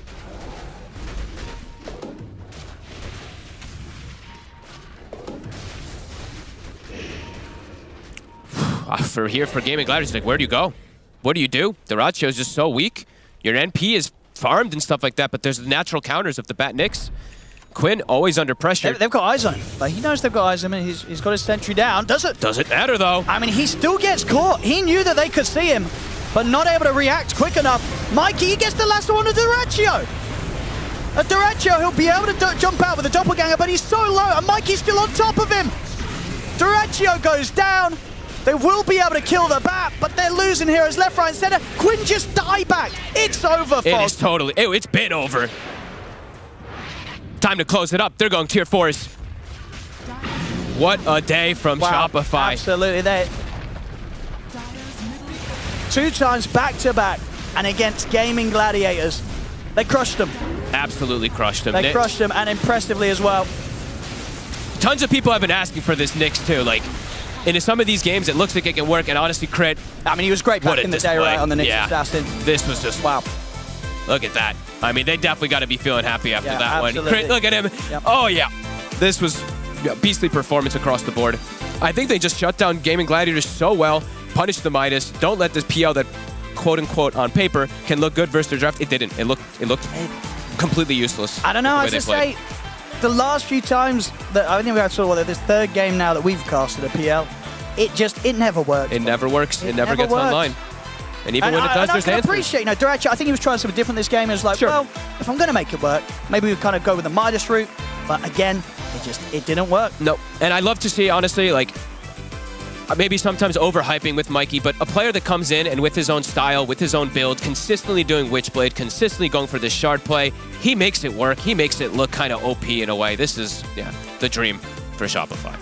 For Gaming Gladiators, like, where do you go? What do you do? Dyrachyo is just so weak. Your NP is farmed and stuff like that, but there's the natural counters of the Bat Nyx. Quinn always under pressure. They've got eyes on him. Like, he knows they've got eyes on him, and he's got his sentry down. Doesn't matter, though. I mean, he still gets caught. He knew that they could see him, but not able to react quick enough. Mikey, he gets the last one of Dyrachyo. At Dyrachyo, he'll be able to jump out with a doppelganger, but he's so low, and Mikey's still on top of him. Dyrachyo goes down. They will be able to kill the Bat, but they're losing heroes left, right, and center. Quinn just die back. It's over, folks. It is totally. It's been over. Time to close it up. They're going tier 4s. What a day from Shopify. Absolutely. They 2 times back-to-back, and against Gaming Gladiators. They crushed them. Absolutely crushed them. They crushed them, and impressively as well. Tons of people have been asking for this Nyx too. Like, in some of these games, it looks like it can work, and honestly, Crit. I mean, he was great back in the day, right, on the Nyx Assassin. This was just, wow. Look at that. I mean, they definitely got to be feeling happy after that absolutely. one. Crit, look at him. Yep. Oh, yeah. This was beastly performance across the board. I think they just shut down Gaming Gladiators so well, punished the Midas, don't let this PL that, quote-unquote, on paper, can look good versus their draft. It didn't. It looked completely useless. I don't know. I just say, the last few times that I think we saw this 3rd game now that we've casted a PL, it never works. It never works. It never gets works. online. And even when it does, there's I answers. appreciate, Dyrachyo, I think he was trying something different this game. It was like, well, if I'm going to make it work, maybe we kind of go with the Midas route. But again, it didn't work. No. And I love to see, honestly, like, maybe sometimes overhyping with Mikey, but a player that comes in and with his own style, with his own build, consistently doing Witchblade, consistently going for this shard play, he makes it work. He makes it look kind of OP in a way. This is, the dream for Shopify.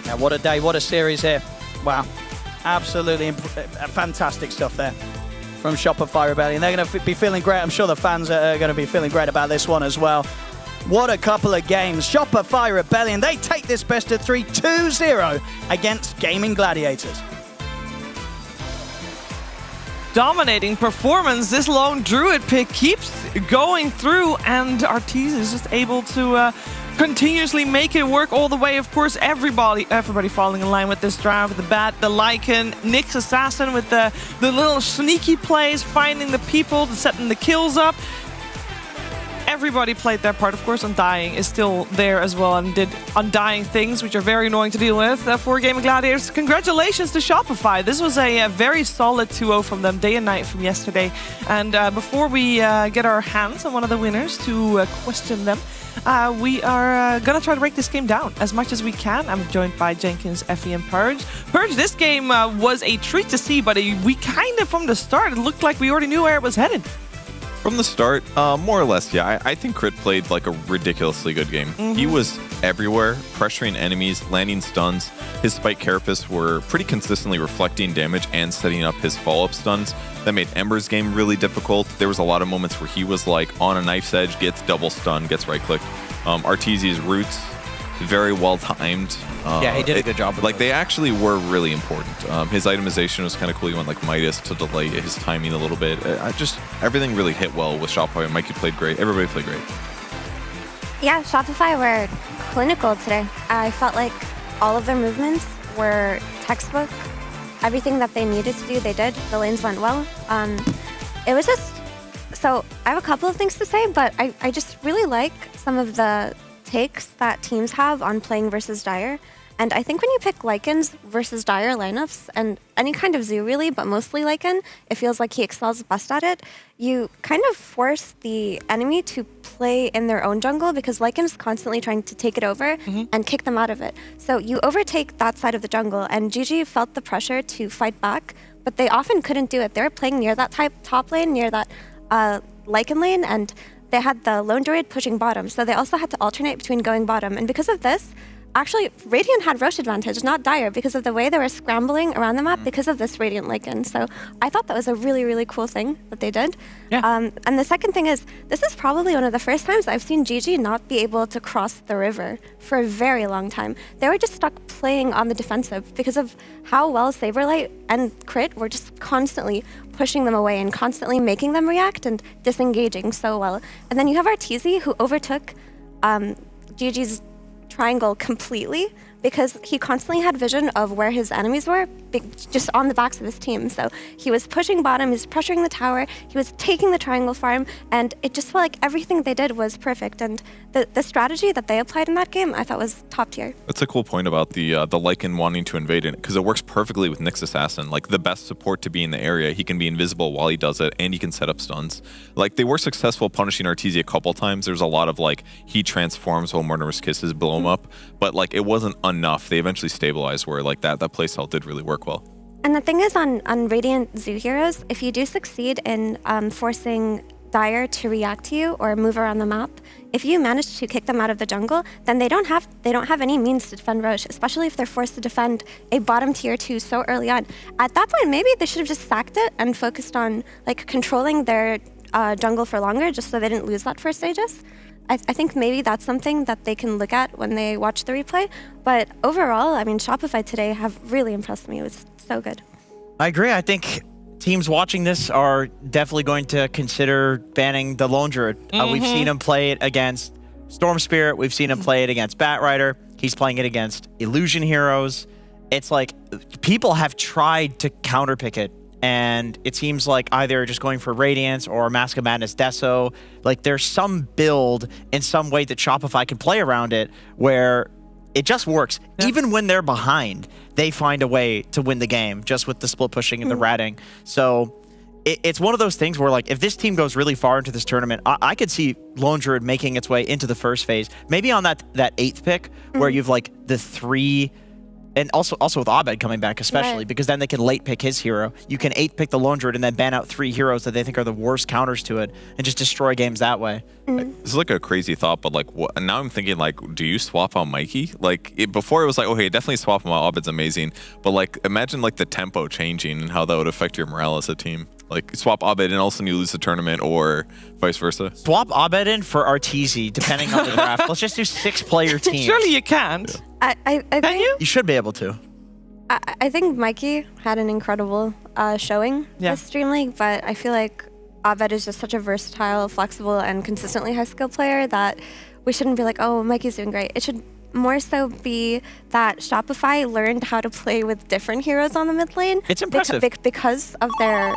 Yeah, what a day, what a series here. Wow. Absolutely fantastic stuff there from Shopify Rebellion. They're going to be feeling great. I'm sure the fans are going to be feeling great about this one as well. What a couple of games. Shopify Rebellion, they take this best of 3 2-0 against Gaming Gladiators. Dominating performance. This lone Druid pick keeps going through, and Arteez is just able to continuously make it work all the way. Of course, everybody falling in line with this draft. The Bat, the Lycan, Nyx Assassin with the little sneaky plays, finding the people, setting the kills up. everybody played their part. Of course, Undying is still there as well and did Undying things, which are very annoying to deal with for Gaming Gladiators. Congratulations to Shopify. This was a very solid 2-0 from them, day and night from yesterday. And before we get our hands on one of the winners to question them, we are going to try to break this game down as much as we can. I'm joined by Jenkins, Effie, and Purge. Purge, this game was a treat to see, but we kind of, from the start, it looked like we already knew where it was headed. From the start, more or less, yeah. I think Crit played like a ridiculously good game. He was everywhere, pressuring enemies, landing stuns. His Spike Carapace were pretty consistently reflecting damage and setting up his follow-up stuns. That made Ember's game really difficult. There was a lot of moments where he was like on a knife's edge, gets double stunned, gets right-clicked. Arteezy's roots, very well timed. Yeah, he did a good job with Like, they actually were really important. His itemization was kind of cool. He went like Midas to delay his timing a little bit. Everything really hit well with Shopify. Mikey played great. Everybody played great. Yeah, Shopify were clinical today. I felt like all of their movements were textbook. Everything that they needed to do, they did. The lanes went well. It was just... So, I have a couple of things to say, but I just really like some of the takes that teams have on playing versus Dire. And I think when you pick Lycan's versus Dire lineups, and any kind of Zoo really, but mostly Lycan, it feels like he excels best at it, you kind of force the enemy to play in their own jungle because Lycan's constantly trying to take it over and kick them out of it. So you overtake that side of the jungle, and GG felt the pressure to fight back, but they often couldn't do it. They were playing near that top lane, near that Lycan lane, and they had the lone druid pushing bottom, so they also had to alternate between going bottom. And because of this, actually, Radiant had Roche advantage, not Dire, because of the way they were scrambling around the map because of this Radiant Lycan. So I thought that was a really, really cool thing that they did. Yeah. And the second thing is, this is probably one of the first times I've seen GG not be able to cross the river for a very long time. They were just stuck playing on the defensive because of how well Saberlight and Crit were just constantly pushing them away and constantly making them react and disengaging so well. And then you have Arteezy, who overtook GG's triangle completely because he constantly had vision of where his enemies were just on the backs of his team. So he was pushing bottom, he was pressuring the tower, he was taking the triangle farm, and it just felt like everything they did was perfect. And the strategy that they applied in that game, I thought was top tier. That's a cool point about the Lycan wanting to invade it, because it works perfectly with Nyx Assassin. Like, the best support to be in the area, he can be invisible while he does it, and he can set up stuns. Like, they were successful punishing Arteezy a couple times. There's a lot of, like, he transforms while Murderous Kisses blow him up, but, like, it wasn't enough. They eventually stabilized where, like, that playstyle did really work well. And the thing is, on Radiant Zoo heroes, if you do succeed in forcing Dire to react to you or move around the map, if you manage to kick them out of the jungle, then they don't have any means to defend Roche, especially if they're forced to defend a bottom tier 2 so early on. At that point, maybe they should have just sacked it and focused on like controlling their jungle for longer, just so they didn't lose that first Aegis. I think maybe that's something that they can look at when they watch the replay. But overall, I mean, Shopify today have really impressed me. It was so good. I agree. I think teams watching this are definitely going to consider banning the Lone Druid. We've seen him play it against Storm Spirit. We've seen him play it against Batrider. He's playing it against Illusion heroes. It's like people have tried to counterpick it, and it seems like either just going for Radiance or Mask of Madness Deso. Like, there's some build in some way that Shopify can play around it where it just works. Yeah. Even when they're behind, they find a way to win the game just with the split pushing and the ratting. So it's one of those things where, like, if this team goes really far into this tournament, I could see Lone Druid making its way into the first phase. Maybe on that 8th pick where you've like the 3... And also with Abed coming back, especially, because then they can late pick his hero. You can 8th pick the Lone Druid and then ban out 3 heroes that they think are the worst counters to it and just destroy games that way. This is like a crazy thought, but like now I'm thinking, like, do you swap out Mikey? Like, before it was like, okay, definitely swap him out. Abed's amazing. But like, imagine like the tempo changing and how that would affect your morale as a team. Like, swap Abed and all of a sudden you lose the tournament, or vice versa. Swap Abed in for Arteezy, depending on the draft. Let's just do 6-player teams. Surely you can't. I think you should be able to. I think Mikey had an incredible showing this DreamLeague, but I feel like Abed is just such a versatile, flexible, and consistently high-skill player that we shouldn't be like, oh, Mikey's doing great. It should more so be that Shopify learned how to play with different heroes on the mid lane. It's impressive. Because of their...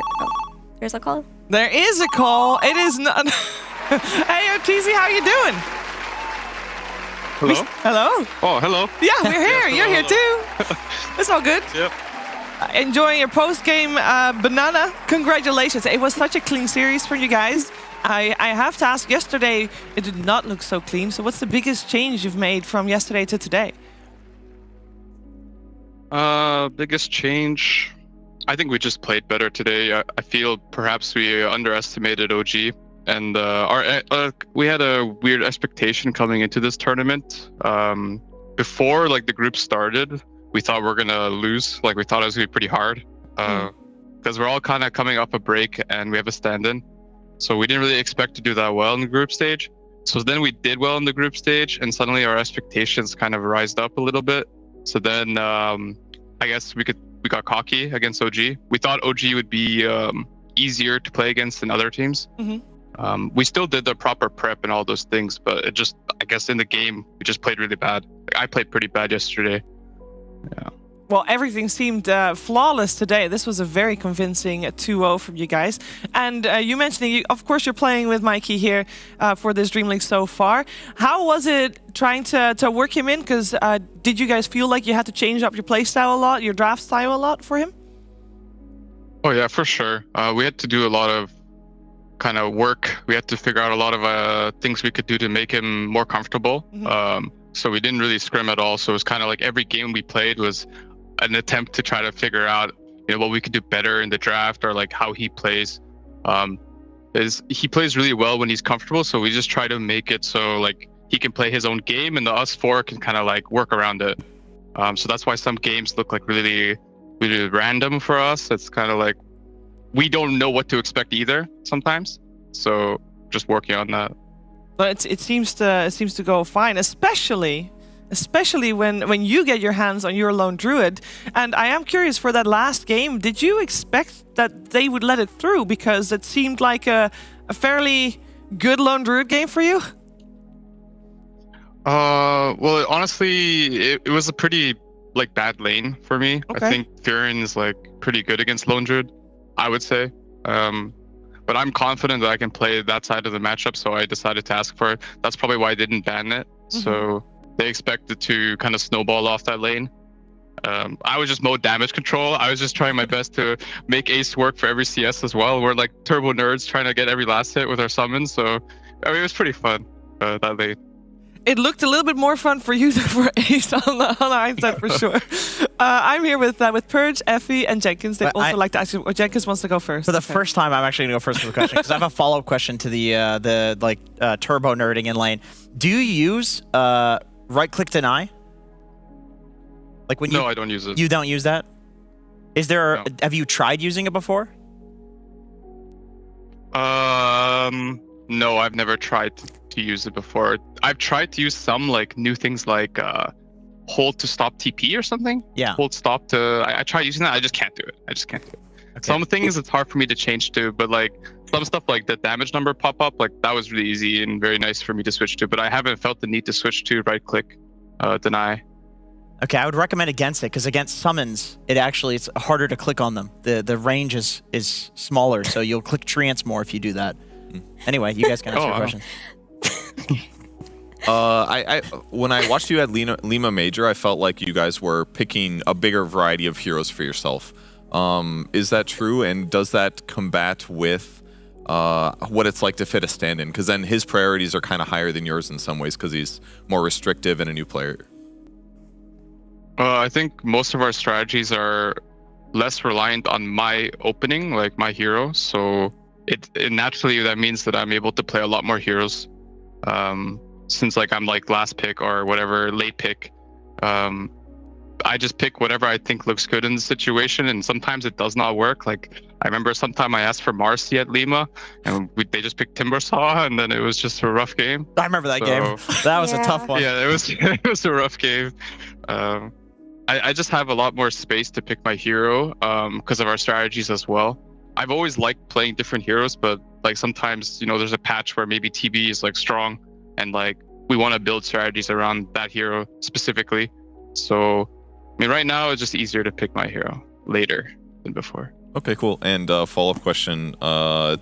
there's a call? There is a call. It is not... Hey, OTZ, how you doing? Hello? Hello? Oh, hello. Yeah, we're here. Yeah, You're here hello. too. It's all good. Yep. Enjoying your post-game banana. Congratulations. It was such a clean series for you guys. I have to ask, yesterday it did not look so clean. So what's the biggest change you've made from yesterday to today? Biggest change. I think we just played better today. I feel perhaps we underestimated OG, and we had a weird expectation coming into this tournament. Before like the group started, we thought we were gonna lose. Like we thought it was gonna be pretty hard, because we're all kind of coming off a break and we have a stand-in. So we didn't really expect to do that well in the group stage. So then we did well in the group stage, and suddenly our expectations kind of rised up a little bit. So then I guess we got cocky against OG. We thought OG would be easier to play against than other teams. We still did the proper prep and all those things, but it just, I guess in the game, we just played really bad. Like, I played pretty bad yesterday. Yeah. Well, everything seemed flawless today. This was a very convincing 2-0 from you guys. And you mentioning, of course, you're playing with Mikey here for this DreamLeague so far. How was it trying to work him in? Because did you guys feel like you had to change up your play style a lot, your draft style a lot for him? Oh yeah, for sure. We had to do a lot of kind of work. We had to figure out a lot of things we could do to make him more comfortable. So we didn't really scrim at all. So it was kind of like every game we played was an attempt to try to figure out, what we could do better in the draft, or like how he plays. He plays really well when he's comfortable, so we just try to make it so like he can play his own game, and the us four can kind of like work around it. So that's why some games look like really, really random for us. It's kind of like we don't know what to expect either sometimes. So just working on that. But it seems to go fine, especially when you get your hands on your lone druid. And I am curious, for that last game, did you expect that they would let it through? Because it seemed like a fairly good lone druid game for you. Well, honestly, it was a pretty like bad lane for me. Okay. I think Furin is like pretty good against lone druid, I would say. But I'm confident that I can play that side of the matchup, so I decided to ask for it. That's probably why I didn't ban it. So they expected to kind of snowball off that lane. I was just mode damage control. I was just trying my best to make Ace work for every CS as well. We're like turbo nerds trying to get every last hit with our summons. So I mean, it was pretty fun that lane. It looked a little bit more fun for you than for Ace on the hindsight for sure. I'm here with Purge, Effie, and Jenkins. They'd also like to ask you. Jenkins wants to go first. For the first time, I'm actually going to go first for the question, because I have a follow-up question to the turbo nerding in lane. Do you use right-click deny? Like when No, I don't use it. You don't use that? Is there? No. Have you tried using it before? No, I've never tried to use it before. I've tried to use some like new things like hold to stop TP or something. Yeah. Hold stop to. I tried using that. I just can't do it. Okay. Some things it's hard for me to change to, but like some stuff like the damage number pop up, like that was really easy and very nice for me to switch to. But I haven't felt the need to switch to right click deny. Okay, I would recommend against it, because against summons, it's harder to click on them. The range is smaller, so you'll click treants more if you do that. Anyway, you guys can answer your question. When I watched you at Lima Major, I felt like you guys were picking a bigger variety of heroes for yourself. Is that true? And does that combat with what it's like to fit a stand-in? Because then his priorities are kind of higher than yours in some ways, because he's more restrictive and a new player. I think most of our strategies are less reliant on my opening, like my hero. So it naturally, that means that I'm able to play a lot more heroes. Since like I'm like last pick or whatever, late pick. I just pick whatever I think looks good in the situation, and sometimes it does not work. Like I remember sometime I asked for Marcy at Lima, and they just picked Timbersaw, and then it was just a rough game. I remember that game. That was a tough one. Yeah, it was a rough game. I just have a lot more space to pick my hero because of our strategies as well. I've always liked playing different heroes, but like sometimes, there's a patch where maybe TB is like strong, and like we want to build strategies around that hero specifically. So, I mean, right now it's just easier to pick my hero later than before. Okay, cool. And follow-up question: how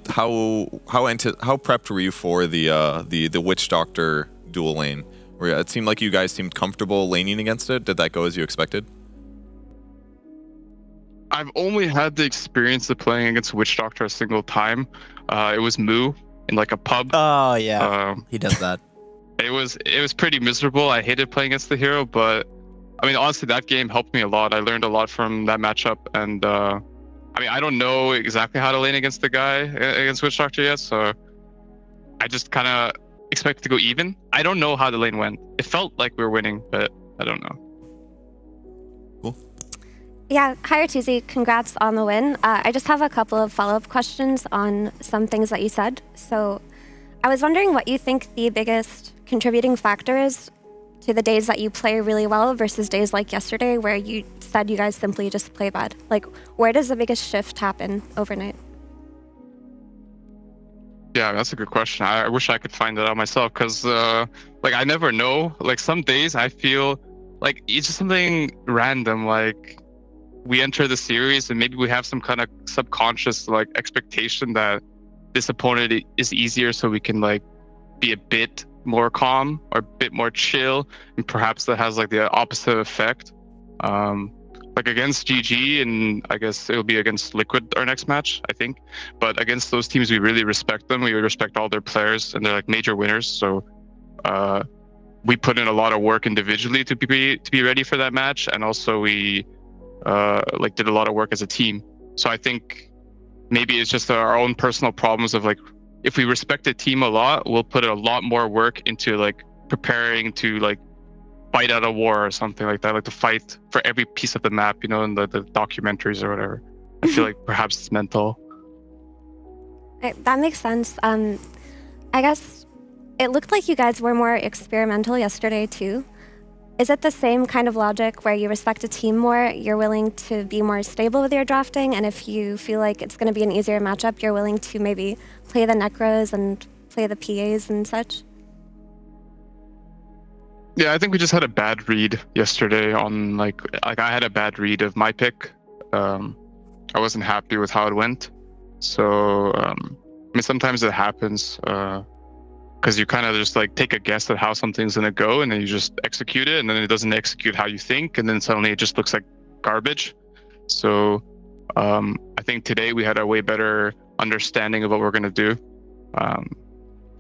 prepped were you for the Witch Doctor dual lane? Where it seemed like you guys seemed comfortable laning against it. Did that go as you expected? I've only had the experience of playing against Witch Doctor a single time. It was Moo in like a pub. Oh yeah, he does that. It was pretty miserable. I hated playing against the hero, but I mean honestly that game helped me a lot. I learned a lot from that matchup, and I mean I don't know exactly how to lane against the guy against Witch Doctor yet, so I just kind of expected to go even. I don't know how the lane went. It felt like we were winning, but I don't know. Cool. Yeah, hi Artusi, congrats on the win. I just have a couple of follow-up questions on some things that you said. So I was wondering what you think the biggest contributing factor is to the days that you play really well versus days like yesterday where you said you guys simply just play bad. Like, where does the biggest shift happen overnight? Yeah, that's a good question. I wish I could find that out myself, because like I never know. Like some days I feel like it's just something random, like we enter the series and maybe we have some kind of subconscious like expectation that this opponent is easier, so we can like be a bit more calm or a bit more chill, and perhaps that has like the opposite effect. Like against GG, and I guess it'll be against Liquid our next match, I think. But against those teams, we really respect them. We respect all their players, and they're like major winners. So we put in a lot of work individually to be ready for that match, and also we like did a lot of work as a team. So I think maybe it's just our own personal problems of like, if we respect the team a lot, we'll put a lot more work into like preparing to like fight out a war or something like that, like to fight for every piece of the map, you know, in the documentaries or whatever. I feel like perhaps it's mental. That makes sense. I guess it looked like you guys were more experimental yesterday too. Is it the same kind of logic where you respect a team more, you're willing to be more stable with your drafting, and if you feel like it's going to be an easier matchup, you're willing to maybe play the Necros and play the PAs and such? Yeah, I think we just had a bad read yesterday on like I had a bad read of my pick. I wasn't happy with how it went. So I mean, sometimes it happens because you kind of just like take a guess at how something's gonna go, and then you just execute it, and then it doesn't execute how you think, and then suddenly it just looks like garbage. So I think today we had a way better understanding of what we're gonna do. At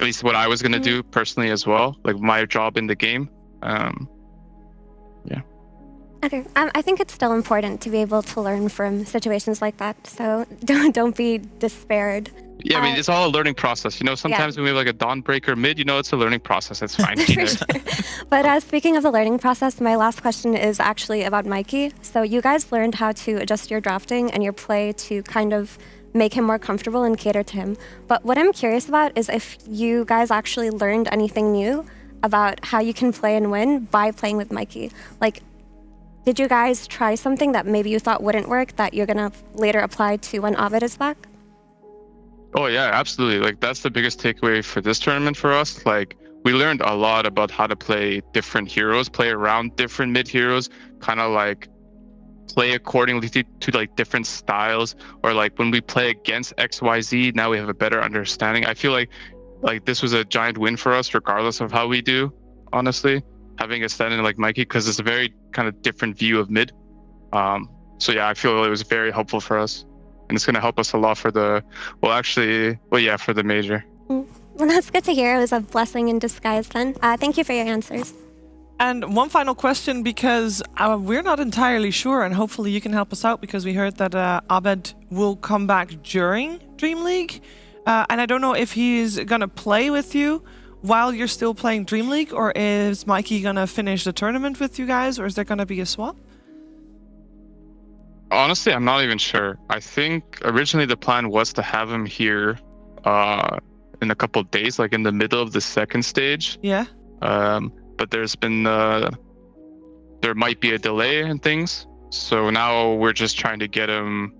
least what I was gonna do personally as well, like my job in the game. Yeah. Okay, I think it's still important to be able to learn from situations like that. So don't be despaired. Yeah, I mean, it's all a learning process. You know, sometimes when we have like a Dawnbreaker mid, you know, it's a learning process. It's fine. For sure. But speaking of the learning process, my last question is actually about Mikey. So you guys learned how to adjust your drafting and your play to kind of make him more comfortable and cater to him. But what I'm curious about is if you guys actually learned anything new about how you can play and win by playing with Mikey. Like, did you guys try something that maybe you thought wouldn't work that you're gonna later apply to when Ovid is back? Oh yeah, absolutely. Like that's the biggest takeaway for this tournament for us. Like we learned a lot about how to play different heroes, play around different mid heroes, kind of like play accordingly to like different styles, or like when we play against XYZ, now we have a better understanding. I feel like this was a giant win for us, regardless of how we do, honestly, having a stand-in like Mikey, because it's a very kind of different view of mid. So yeah, I feel it was very helpful for us, and it's going to help us a lot for the, for the major. Well, that's good to hear. It was a blessing in disguise then. Thank you for your answers. And one final question, because we're not entirely sure, and hopefully you can help us out, because we heard that Abed will come back during DreamLeague. And I don't know if he's going to play with you while you're still playing DreamLeague, or is Mikey going to finish the tournament with you guys, or is there going to be a swap? Honestly, I'm not even sure. I think originally the plan was to have him here in a couple of days, like in the middle of the second stage. Yeah. But there's been, there might be a delay in things. So now we're just trying to get him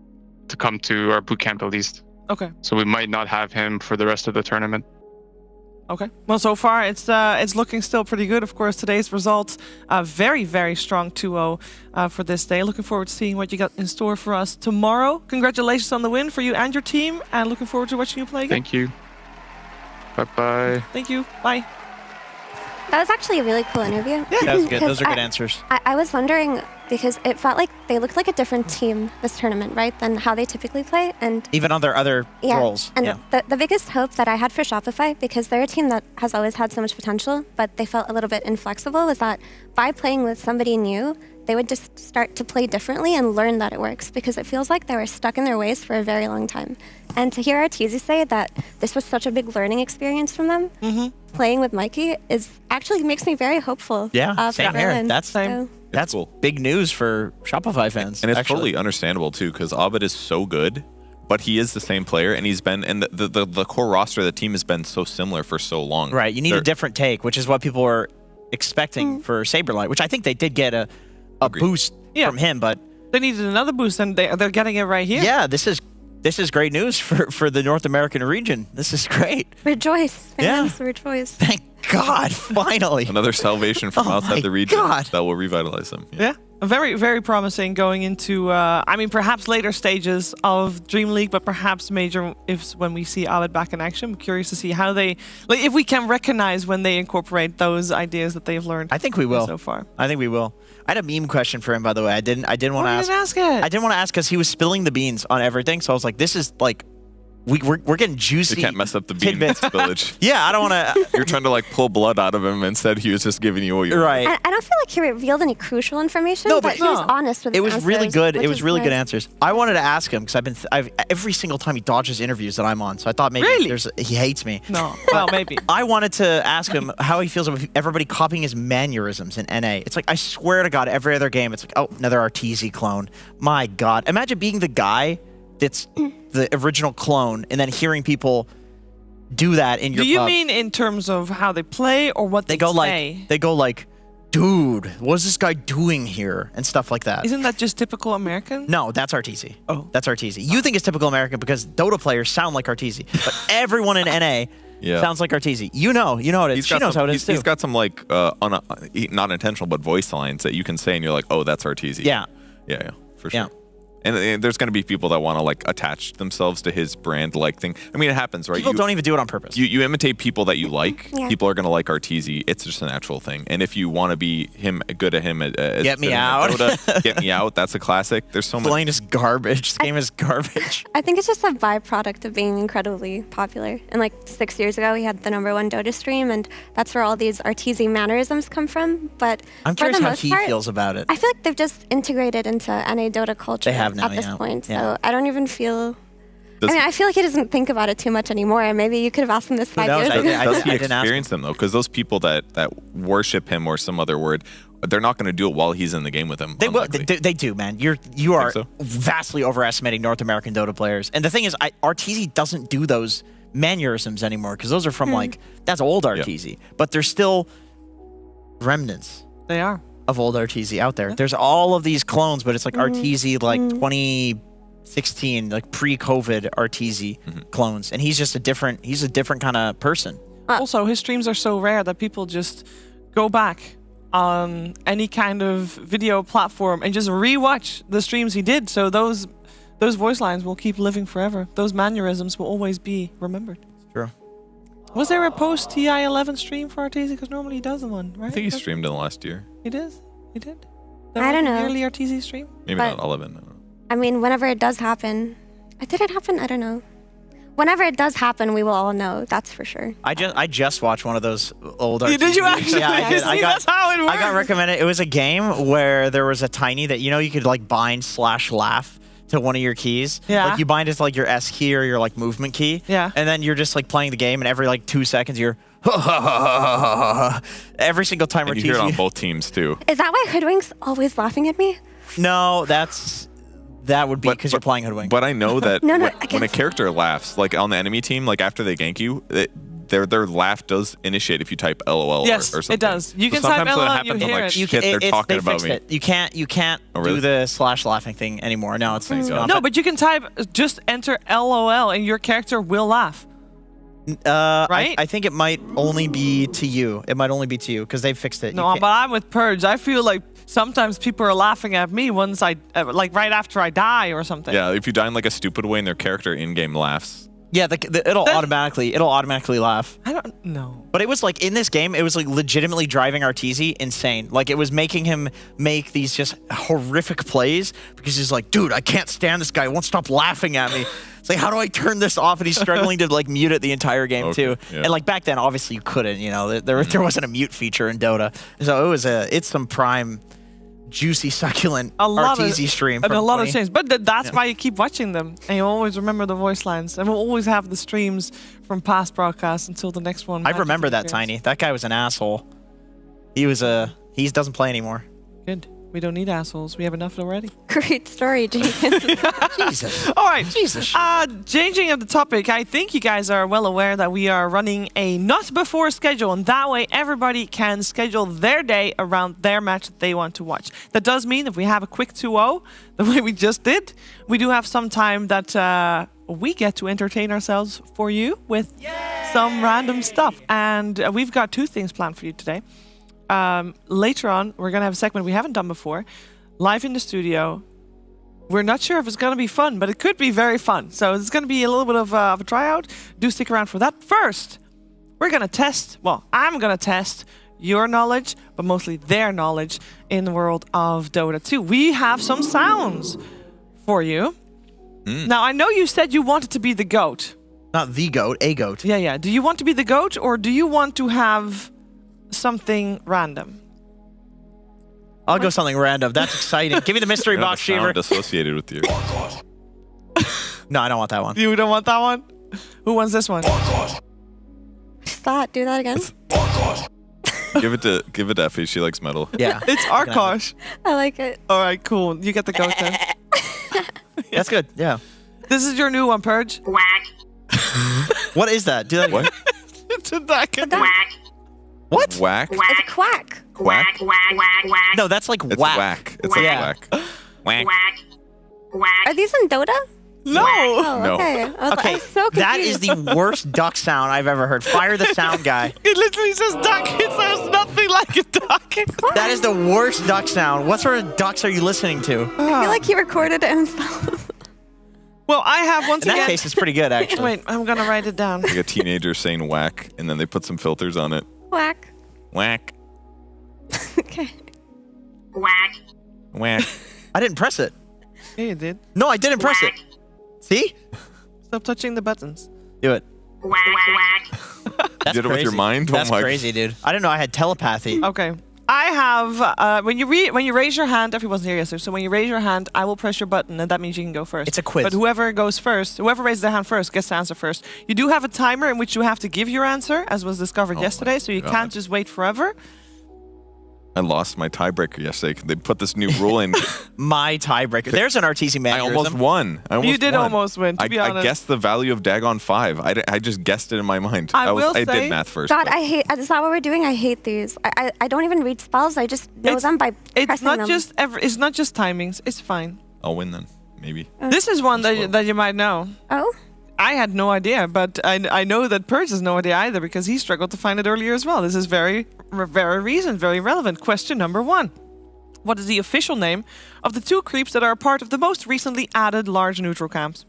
to come to our bootcamp at least. Okay. So we might not have him for the rest of the tournament. Okay. Well, so far it's looking still pretty good. Of course, today's results very, very strong 2-0 for this day. Looking forward to seeing what you got in store for us tomorrow. Congratulations on the win for you and your team, and looking forward to watching you play again. Thank you. Bye-bye. Thank you. Bye. That was actually a really cool interview. Yeah, that was good. Those are good I- answers. I was wondering because it felt like they looked like a different team this tournament, right, than how they typically play. And Even on their other roles. And Yeah. the biggest hope that I had for Shopify, because they're a team that has always had so much potential, but they felt a little bit inflexible, was that by playing with somebody new, they would just start to play differently and learn that it works, because it feels like they were stuck in their ways for a very long time. And to hear Arteezy say that this was such a big learning experience from them, playing with Mikey is actually makes me very hopeful. Yeah, for same here. Berlin. That's So, cool. big news for Shopify fans. And it's actually. totally understandable too, because Abed is so good, but he is the same player, and he's been, and the core roster of the team has been so similar for so long. Right, you need a different take, which is what people were expecting for Saberlight, which I think they did get a boost from him, but they needed another boost, and they're getting it right here. Yeah, this is great news for the North American region. This is great. rejoice, fans, Yeah. rejoice. Thank God, finally. Another salvation from outside the region God. that will revitalize them. Yeah. Very, very promising going into, perhaps later stages of DreamLeague, but perhaps major ifs when we see Abed back in action. I'm curious to see how they, if we can recognize when they incorporate those ideas that they've learned. I think we will. So far. I think we will. I had a meme question for him, by the way. I didn't want to ask. Ask it. I didn't want to ask because he was spilling the beans on everything. So I was like, this is like, we're getting juicy. You can't mess up the bean tidbits. spillage. Yeah, I don't want to. You're trying to like pull blood out of him. Instead, he was just giving you what you Right. I don't feel like he revealed any crucial information, No, but but he was honest with It his was really answers, good. which It was is really good nice. answers. I wanted to ask him because I've every single time he dodges interviews that I'm on, so I thought maybe he hates me. No, well, maybe. I wanted to ask him how he feels about everybody copying his mannerisms in NA. It's like, I swear to God, every other game, it's like, oh, another Arteezy clone. My God. Imagine being the guy that's the original clone and then hearing people do that in your Do you pub. mean in terms of how they play or what they They say? go like, dude, what's this guy doing here? And stuff like that. Isn't that just typical American? No, that's Arteezy. Oh. That's Arteezy. You think it's typical American because Dota players sound like Arteezy, but everyone in NA sounds like Arteezy. You know how it is. She knows how it is too. He's got some like not intentional but voice lines that you can say, and you're like, oh, that's Arteezy. Yeah. Yeah, for sure. Yeah. And there's going to be people that want to like attach themselves to his brand like thing. I mean, it happens, right? People don't even do it on purpose. You imitate people that you like. Yeah. People are going to like Arteezy. It's just a natural thing. And if you want to be good at him, as Get me good at out. Dota, Get Me Out. That's a classic. There's so much. Playing is garbage. This game is garbage. I think it's just a byproduct of being incredibly popular. And like 6 years ago, we had the #1 Dota stream, and that's where all these Arteezy mannerisms come from. But I'm for curious the how most he part, feels about it. I feel like they've just integrated into NA Dota culture They have now, at this yeah. point. Yeah. So I don't even feel. I feel like he doesn't think about it too much anymore. Maybe you could have asked him this 5 years ago. Does he didn't ask experience them though? Because those people that worship him or some other word, they're not going to do it while he's in the game with them. They will. unlikely. They do, man. You are so? vastly overestimating North American Dota players. And the thing is, Arteezy doesn't do those mannerisms anymore because those are from like that's old Arteezy, but there's still remnants. They are. Of old Arteezy out there. There's all of these clones, but it's like Arteezy like 2016, like pre-COVID Arteezy clones, and he's just a different kind of person. Also, his streams are so rare that people just go back on any kind of video platform and just rewatch the streams he did. So those voice lines will keep living forever. Those mannerisms will always be remembered. True. Was there a post TI11 stream for Arteezy? Because normally he does one, right? I think he streamed in the last year. He did. He did. I don't know. Yearly Arteezy stream. Maybe But- not 11. I don't know. I mean, whenever it does happen, did it happen? I don't know. Whenever it does happen, we will all know. That's for sure. I just watched one of those old Arteezy. Did you videos. actually? Yeah, I did. See, that's how it works. I got recommended. It was a game where there was a tiny that you could like bind /laugh to one of your keys. Yeah. Like you bind it to like your S key or your like movement key. Yeah. And then you're just like playing the game, and every like 2 seconds you're every single time And Arteezy. you hear it on both teams too. Is that why Hoodwink's always laughing at me? No, that would be because you're playing Hoodwink. But I know that No, when a character laughs, like on the enemy team, like after they gank you, their laugh does initiate if you type LOL Yes, or something. it does. You So can type sometimes when it LOL, happens, you I'm hear like, it. shit, they're talking they about fixed me. it. You can't Oh, really? do the /laughing thing anymore. No, it's No, but you can type just enter LOL and your character will laugh. Right? I think it might only be to you. It might only be to you because they fixed it. No, but I'm with Purge. I feel like sometimes people are laughing at me once like right after I die or something. Yeah, if you die in like a stupid way and their character in-game laughs. Yeah, it'll automatically laugh. I don't know. But it was like in this game, it was like legitimately driving Arteezy insane. Like it was making him make these just horrific plays because he's like, dude, I can't stand this guy. He won't stop laughing at me. It's like, how do I turn this off? And he's struggling to like mute it the entire game too. Yeah. And like back then, obviously you couldn't. You know, there wasn't a mute feature in Dota, so it's some prime, juicy, succulent Arteezy stream. And a lot of things. But that's why you keep watching them. And you always remember the voice lines. And we'll always have the streams from past broadcasts until the next one. I remember that, Tiny. That guy was an asshole. He doesn't play anymore. Good. We don't need assholes. We have enough already. Great story, Jenkins. Jesus. All right. Jesus. Changing of the topic, I think you guys are well aware that we are running a not before schedule, and that way everybody can schedule their day around their match that they want to watch. That does mean if we have a quick 2-0, the way we just did, we do have some time that we get to entertain ourselves for you with some random stuff. And we've got two things planned for you today. Later on, we're going to have a segment we haven't done before, live in the studio. We're not sure if it's going to be fun, but it could be very fun. So it's going to be a little bit of a tryout. Do stick around for that. First, we're going to test, I'm going to test your knowledge, but mostly their knowledge in the world of Dota 2. We have some sounds for you. Now, I know you said you wanted to be the GOAT. Not the GOAT, a GOAT. Yeah. Do you want to be the GOAT, or do you want to have something random? I'll go something random. That's exciting. Give me the mystery box, Cheever. Associated with you. No, I don't want that one. You don't want that one? Who wants this one? Stop. Do that again. give it to Effie. She likes metal. Yeah. It's Arkosh. I like it. All right, cool. You get the GOAT then. That's good. Yeah. This is your new one, Purge. What is that? Do that. What? It's a duck. What? Whack? It's a quack. Quack? No, that's like It's whack. whack. It's like whack. Whack. Are these in Dota? No. Oh, No. okay. Okay, I'm so confused. that is the worst duck sound I've ever heard. Fire the sound guy. It literally says duck. It says nothing like a duck. That is the worst duck sound. What sort of ducks are you listening to? I feel like he recorded it himself. Well, I have once In that again. case, it's pretty good, actually. Wait, I'm gonna write it down. Like a teenager saying whack, and then they put some filters on it. Quack. Whack. Okay. Whack. I didn't press it. Yeah, you did. No, I didn't press it. See? Stop touching the buttons. Do it. You did it with your mind? That's Oh my- crazy, dude. I didn't know I had telepathy. Okay. I have when you raise your hand. If he wasn't here yesterday, so when you raise your hand, I will press your button, and that means you can go first. It's a quiz. But whoever goes first, whoever raises their hand first, gets to answer first. You do have a timer in which you have to give your answer, as was discovered yesterday. So you God. can't just wait forever. I lost my tiebreaker yesterday. They put this new rule in. My tiebreaker. There's an Arteezy I mannerism. almost won. You did almost win, to be I honest. guessed the value of Dagon 5. I just guessed it in my mind. I will I say- did math first. God, but- I hate. Is that what we're doing? I hate these. I don't even read spells. I just know them by It's pressing not them. it's not just timings. It's fine. I'll win then. Maybe. This is one that you might know. Oh. I had no idea, but I know that Purge has no idea either because he struggled to find it earlier as well. This is very recent, very relevant. Question number 1. What is the official name of the 2 creeps that are a part of the most recently added large neutral camps?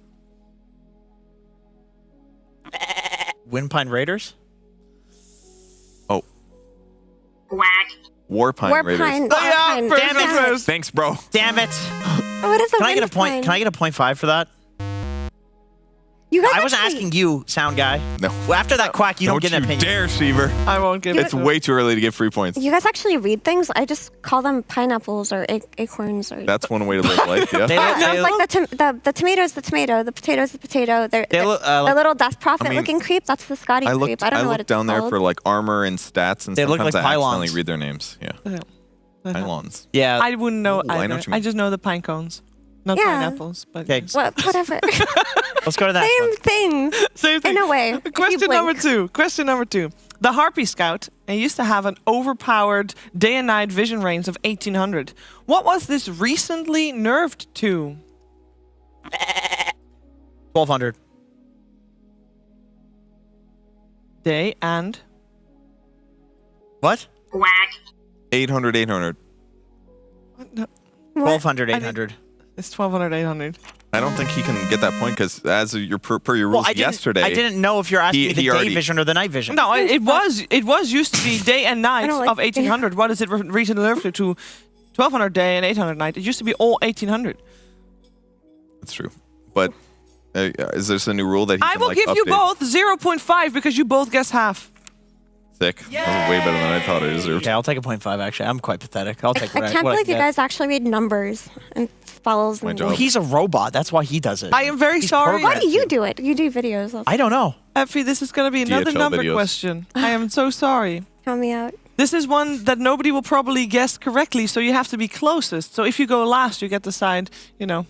Windpine Raiders? Oh. Warpine Raiders. Warpine. Yeah, Purge Damn it. is first. Thanks, bro. Damn it. Oh, what is a Can I get a point? Windpine? Can I get a 0.5 for that? You guys I wasn't actually- asking you, sound guy. No. Well, after that quack, you don't get an you opinion. dare, Seaver. I won't give It's it. way too early to give free points. You guys actually read things? I just call them pineapples or acorns or. That's one way to live life, yeah. They yeah, look- no, they it's like the tomato's the tomato, the potato's the potato. They're look, the like- little Death Prophet I mean, looking creep. That's the Scotty creep. I don't know what looked it's down there called. for like armor and stats, and They look sometimes like I pylons. accidentally read their names. Yeah. Pylons. Yeah. I wouldn't know Ooh, I know either. what you I mean. just know the pine cones, not Yeah. pineapples. But Okay. Whatever. Let's go to that Same one. thing. Same thing. In a way. if you Question number blink. 2. Question number 2. The Harpy Scout used to have an overpowered day and night vision range of 1800. What was this recently nerfed to? 1200. day and... What? 800, 800. No, 1200, 800. it's 1200, 800. I don't think he can get that point because as your per your rules yesterday, I didn't know if you're asking me the day already- vision or the night vision. No, it was used to be day and night don't like of 1800. What is it recently lifted to 1200 day and 800 night? It used to be all 1800. That's true. But is this a new rule that he I can, will like, give you update? both 0.5 because you both guess half. Sick. That was way better than I thought it deserved. Okay, I'll take a 0.5 actually. I'm quite pathetic. I'll take I what can't what believe you get. guys actually read numbers and spells. My And job. Well, he's a robot. That's why he does it. I am very sorry. Why do you do it? You do videos. I don't know. Effie, this is going to be another DHL number videos. question. I am so sorry. Count me out. This is one that nobody will probably guess correctly, so you have to be closest. So if you go last, you get to decide, you know.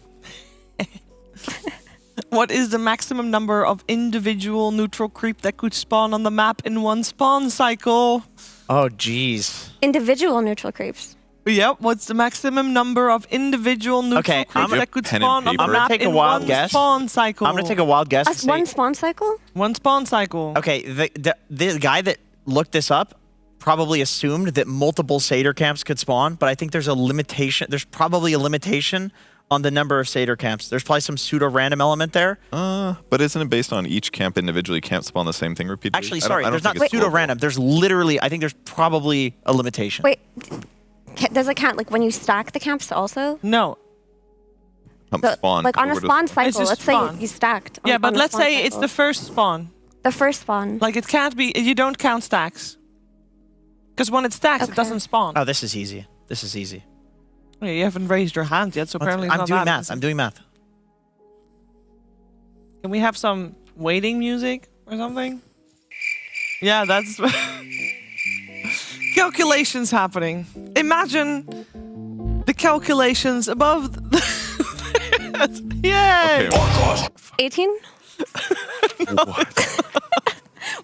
What is the maximum number of individual neutral creep that could spawn on the map in one spawn cycle? Oh, jeez. Individual neutral creeps. Yep, what's the maximum number of individual neutral Okay, creeps I'm- that could Pen and spawn on the paper. I'm gonna map take a in wild one guess. spawn cycle? I'm going to take a wild guess. and say- One spawn cycle? One spawn cycle. Okay, the guy that looked this up probably assumed that multiple Seder camps could spawn, but I think there's a limitation. There's probably a limitation on the number of Seder camps. There's probably some pseudo-random element there. But isn't it based on each camp individually can't spawn the same thing repeatedly? Actually, I don't- sorry, I don't there's not think it's global. pseudo-random. There's literally, I think there's probably a limitation. Wait, does it count like when you stack the camps also? No. Spawn. Like on a What is- spawn cycle, just let's spawn. say you stacked. Yeah, on but the let's spawn say it's cycle. the first spawn. The first spawn. Like it can't be, you don't count stacks. Because when it stacks, it Okay. doesn't spawn. Oh, this is easy. This is easy. Yeah, you haven't raised your hand yet, so apparently it's I'm not doing that math. easy. I'm doing math. Can we have some waiting music or something? Yeah, that's... calculations happening. Imagine the calculations above... Yay! Okay. 18?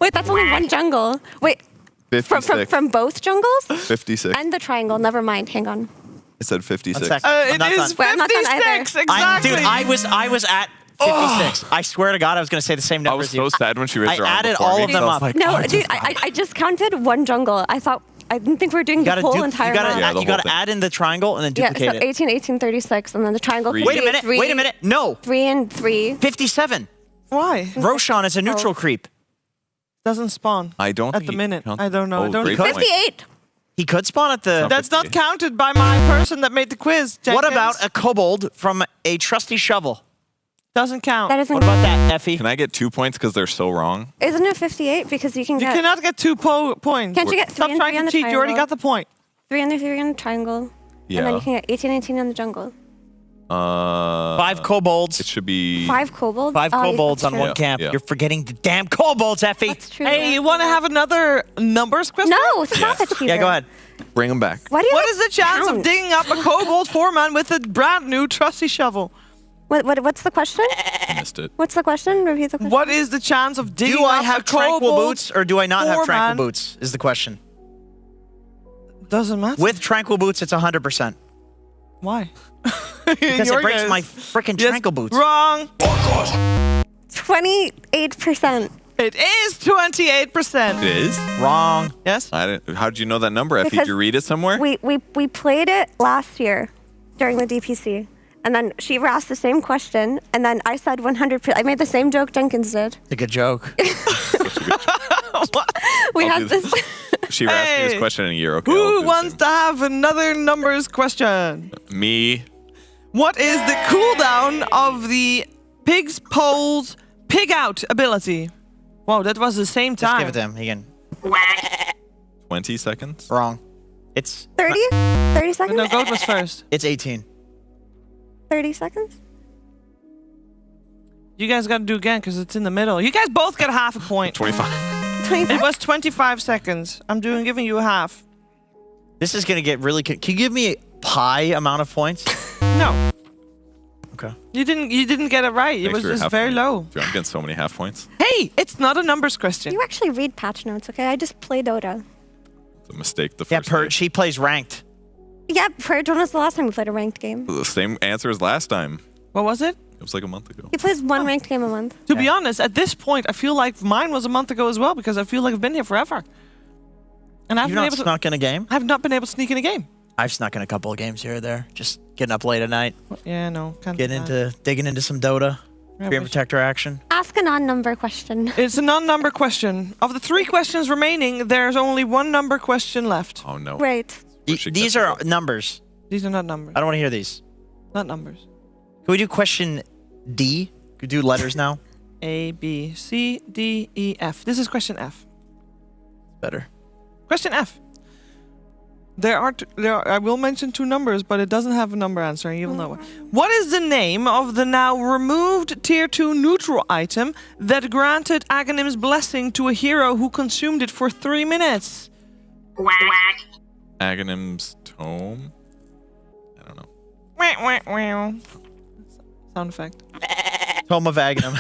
Wait, that's only one jungle. Wait, 56. from both jungles? 56. And the triangle, never mind, hang on. I said 56. One sec. I'm It not is done. Wait, I'm not done either. 56, exactly. Dude, I was at 56. I swear to God, I was going to say the same I number was as you. so sad when she raised I her arm added before all me, of them so I was up. like, No, oh, dude, I just counted one jungle. I didn't think we were doing You the gotta whole du- entire you gotta, map. Yeah, the you gotta whole thing. add in the triangle and then Yeah, duplicate so it. 18, 18, 36, and then the triangle could Wait be a Wait a minute. No. 3 and 3. 57. Why? Roshan is a neutral creep. Doesn't spawn. I don't At think the he minute. counts- I don't know. I Oh, don't great think- point. 58. He could spawn at the... That's not counted by my person that made the quiz. What Jenkins. about a kobold from a trusty shovel? Doesn't count. That isn't. What about that, Effie? Can I get 2 points because they're so wrong? Isn't it 58? Because you can You get cannot get 2 points. Can't you get 3 Stop and trying 3 on to the cheat. You already triangle? got the point. 3 and 3 on the triangle. And then Yeah. you can get 18, 18 on the jungle. 5 kobolds. It should be 5 kobolds. 5 Oh, kobolds that's on true. one camp. Yeah. You're forgetting the damn kobolds, Effie. That's true. Hey, you want to have another numbers question? No, stop it, Cheever. Yeah, go ahead. bring them back. Why do you What like is the chance of count? digging up a kobold foreman with a brand new trusty shovel? What's the question? I missed it. What's the question? Repeat the question. What is the chance of digging Do I up have a tranquil kobold boots or do I not have foreman? tranquil boots? Is the question. Doesn't matter. With tranquil boots, it's 100%. Why? Because it breaks my freaking tranquil boots. Wrong. 28%. It is 28%. It is? Wrong. Yes? How did you know that number, Effie? Did Because you read it somewhere? We played it last year during the DPC. And then she asked the same question, and then I said 100%. I made the same joke Jenkins did. It's a good joke. We I'll had do this. She asked me this Hey. question in a year. Okay. I'll do Who the wants same. to have another numbers question? Me. What is the cooldown of the Pig's Pole's Pig Out ability? Wow, that was the same Just time. give it to him. He can. 20 seconds? Wrong. It's 30? 30 seconds? No, Goat was first. it's 18. 30 seconds? You guys got to do again because it's in the middle. You guys both get half a point. 25. 25? It was 25 seconds. I'm giving you a half. This is gonna get really. Can you give me a pie amount of points? No, Okay. you didn't get it right. It Thanks was for your just half very point. low. Dude, I'm getting so many half points. Hey, it's not a numbers question. You actually read patch notes, okay? I just play Dota. It's a mistake the Yeah, first Purge. He plays ranked. Yeah, Purge, when was the last time we played a ranked game? day. The same answer as last time. What was it? It was like a month ago. He plays one ranked game a month. To be honest, at this point, I feel like mine was a month ago as well because I feel like I've been here forever. And You've not snuck in a game? I've not been able to sneak in a game. I've snuck in a couple of games here or there. Just getting up late at night. Yeah, no. Digging into some Dota. Screen protector action. Ask a non-number question. It's a non-number question. Of the 3 questions remaining, there's only 1 number question left. Oh, no. Right. These are numbers. These are not numbers. I don't want to hear these. Not numbers. Can we do question D? Can we do letters now? A, B, C, D, E, F. This is question F. Better. Question F. There are I will mention 2 numbers, but it doesn't have a number answer, and you'll know it. What is the name of the now removed Tier 2 neutral item that granted Aghanim's blessing to a hero who consumed it for 3 minutes? Aghanim's tome? I don't know. Sound effect. Tome of Aghanim.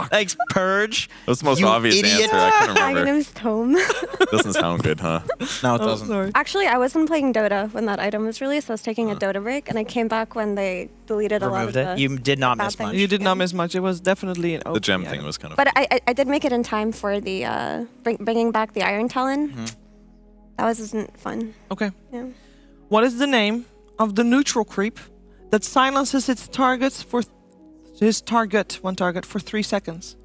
Thanks, Purge. That's the most You obvious idiot. answer. I couldn't remember. Aghanim's tome. Doesn't sound good, huh? No, it doesn't. Sorry. Actually, I wasn't playing Dota when that item was released. I was taking a Dota break, and I came back when they deleted a lot of Removed it. the You did not bad miss much. things. You did not miss much. It was definitely an OP The gem item. thing was kind of. But I did make it in time for the bringing back the Iron Talon. That wasn't fun. Okay. Yeah. What is the name of the neutral creep that silences its targets for one target for 3 seconds?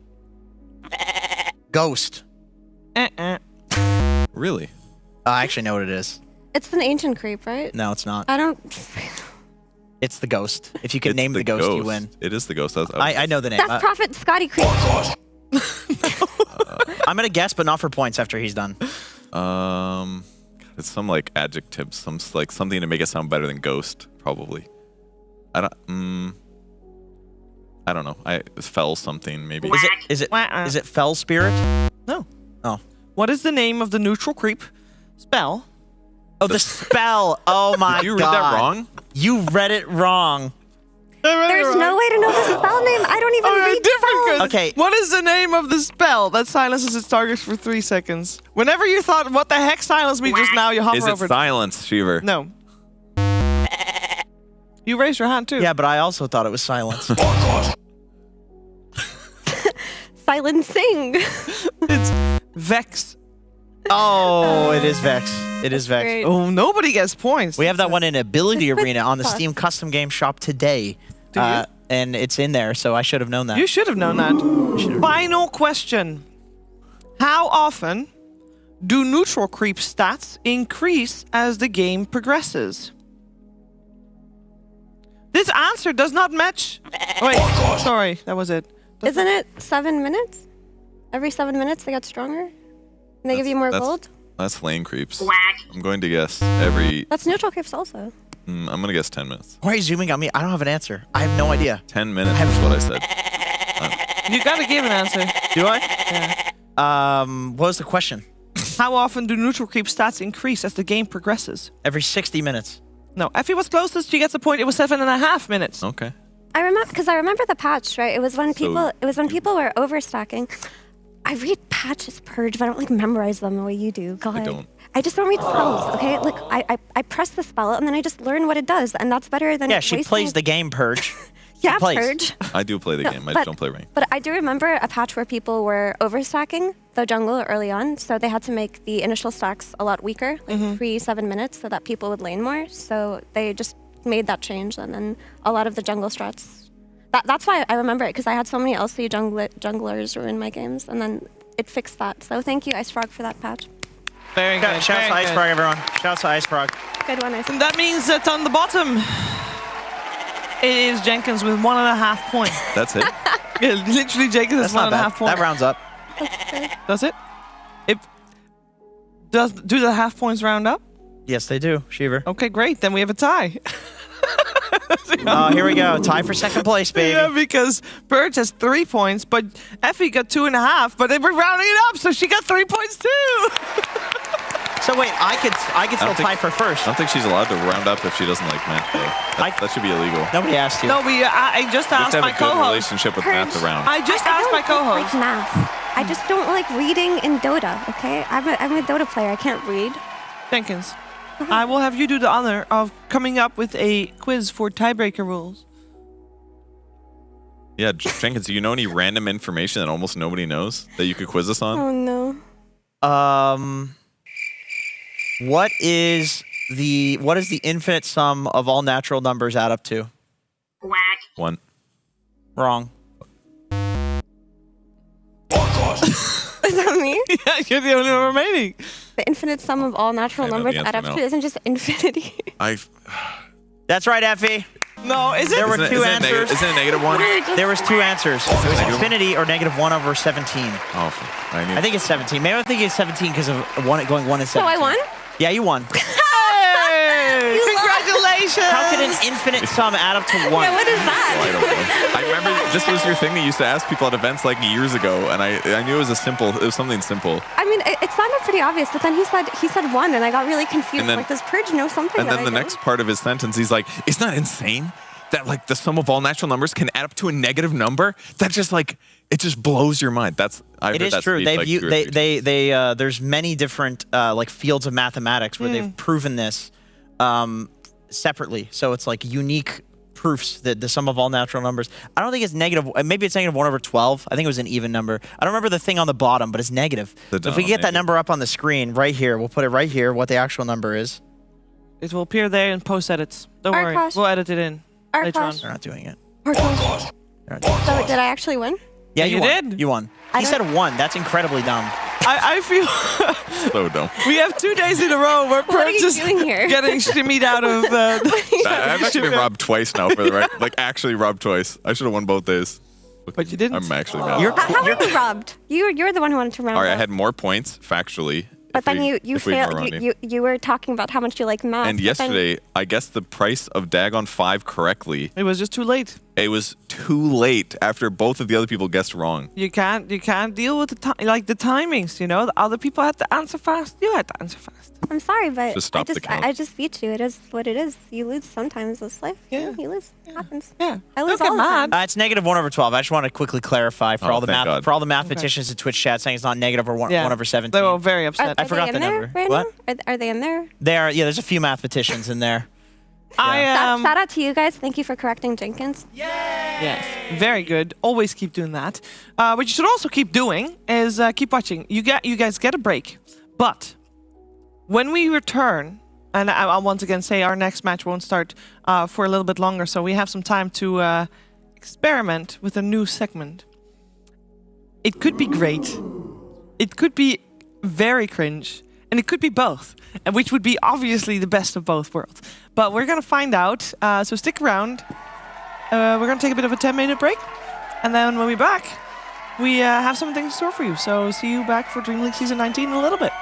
Ghost. Really? I actually know what it is. It's an ancient creep, right? No, it's not. I don't. It's the ghost. If you can It's name the ghost, you win. It is the ghost. I know the name. That's Prophet Scotty Creep. I'm gonna guess, but not for points after he's done. It's some like adjective, some like something to make it sound better than ghost, probably. I don't know. Fell something maybe. Is it fell spirit? No. Oh. What is the name of the neutral creep spell? Oh, the spell. Oh my god. Did you read that wrong? You read it wrong. There's no way to know the spell name. I don't even read spells. Okay. What is the name of the spell that silences its targets for 3 seconds? Whenever you thought, what the heck silenced me just now, you hover Is it over silence, Shiver? No. You raised your hand too. Yeah, but I also thought it was silence. Silencing. It's Vex. Oh, it is Vex. It is Vex. Great. Oh, nobody gets points. We have that one in Ability It's Arena on the tough. Steam Custom Game Shop today. Do you? And it's in there, so I should have known that. You should have known that. Final question. How often do neutral creep stats increase as the game progresses? This answer does not match. Wait, sorry, that was it. Isn't it 7 minutes? Every 7 minutes they get stronger? And they give you more gold? That's lane creeps. I'm going to guess every. That's neutral creeps also. I'm going to guess 10 minutes. Why are you zooming on me? I don't have an answer. I have no idea. 10 minutes is what I said. You gotta give an answer. Do I? What was the question? How often do neutral creep stats increase as the game progresses? Every 60 minutes. No, Effie was closest. She gets a point. It was 7.5 minutes. Okay. I remember the patch, right? It was when people were overstacking. I read patches, Purge, but I don't like memorize them the way you do. God. I don't. I just don't read spells, okay? Look, I press the spell and then I just learn what it does, and that's better than Yeah, she wasting- plays the game, Purge. Yeah, plays. Purge. I do play the No, game. I but- just don't play rank. But I do remember a patch where people were overstacking the jungle early on, so they had to make the initial stacks a lot weaker, like 3-7 minutes, so that people would lane more. So they just made that change, and then a lot of the jungle strats. That's why I remember it, because I had so many LC junglers in my games, and then it fixed that. So thank you, Ice Frog, for that patch. Very good. Shout out to Ice Frog, everyone. Shout out to Ice Frog. Good one, Ice. And that means that on the bottom, it is Jenkins with 1.5 points. That's it. Yeah, literally, Jenkins That's is not 1.5 bad. points. That rounds up. Does it? Do the half points round up? Yes, they do, Shiver. Okay, great. Then we have a tie. Oh, here we go. Tie for second place, baby. Yeah, because Purge has 3 points, but Effie got 2.5, but they were rounding it up, so she got 3 points too. So wait, I could still think- tie for first. I don't think she's allowed to round up if she doesn't like math, though. That should be illegal. Nobody asked you. No, I just You have asked to have my a good co-host. relationship with math to round. I just I asked my don't co-host. like math. I just don't like reading in Dota, okay? I'm a Dota player. I can't read. Jenkins, I will have you do the honor of coming up with a quiz for tiebreaker rules. Yeah, Jenkins, do you know any random information that almost nobody knows that you could quiz us on? Oh no. What is the infinite sum of all natural numbers add up to? Whack. 1. Wrong. Is that me? Yeah, you're the only one remaining. The infinite sum of all natural I know the numbers add answer up now. to isn't just infinity. That's right, Effie. No, is it? There were two answers. Isn't it -1? There was 2 answers. It was Negative? infinity or -1/17. Oh, I think it's 17. Maybe I think it's 17 because of going 1 and 17. So I won? Yeah, you won. Hey! Congratulations! How could an infinite sum add up to 1? Yeah, what is that? I don't know. I remember this was your thing that you used to ask people at events like years ago, and I knew it was something simple. I mean, it sounded pretty obvious, but then he said 1, and I got really confused. And then- like, does Purge know something? And that then I the don't? next part of his sentence, he's like, "Isn't that insane? That like the sum of all natural numbers can add up to a negative number? That just like it just blows your mind." It is true. There's many different like fields of mathematics where they've proven this separately. So it's like unique proofs that the sum of all natural numbers. I don't think it's negative. Maybe it's -1/12. I think it was an even number. I don't remember the thing on the bottom, but it's negative. So if we get that number up on the screen right here, we'll put it right here. What the actual number is? It will appear there in post edits. Don't Our worry, cost. we'll edit it in later on. They're not doing it. So did I actually win? Yeah, you won. did. You won. He said 1. That's incredibly dumb. I feel So dumb. we have 2 days in a row where What are Purge you is doing here? getting shimmied out of. I've actually been robbed twice now for the right. Like actually robbed twice. I should have won both days. But you didn't. I'm actually mad. How were you robbed? You're the one who wanted to round All right, I up. had more points factually. But then you if we ignore failed. Rodney. You were talking about how much you like math. And but then- yesterday, I guessed the price of Dagon 5 correctly. It was just too late. It was too late after both of the other people guessed wrong. You can't deal with the timings. You know, the other people had to answer fast. You had to answer fast. I'm sorry, but Just stop the count. I just beat you. It is what it is. You lose sometimes. It's life. Yeah. You lose. It happens. Yeah. I lose Don't get all the time. mad. It's -1/12. I just want to quickly clarify for Oh, all the thank math God. for all the mathematicians in Twitch chat saying it's not negative or 1/17. They were very Are, upset. I are forgot they the in there number. right What? now? Are they in there? There, yeah. There's a few mathematicians in there. Shout out to you guys. Thank you for correcting Jenkins. Yes, very good. Always keep doing that. What you should also keep doing is keep watching. You guys get a break, but when we return, and I'll once again say our next match won't start for a little bit longer, so we have some time to experiment with a new segment. It could be great. It could be very cringe. And it could be both, and which would be obviously the best of both worlds. But we're going to find out, so stick around. We're going to take a bit of a 10-minute break. And then when we're back, we have something in store for you. So see you back for DreamLeague Season 19 in a little bit.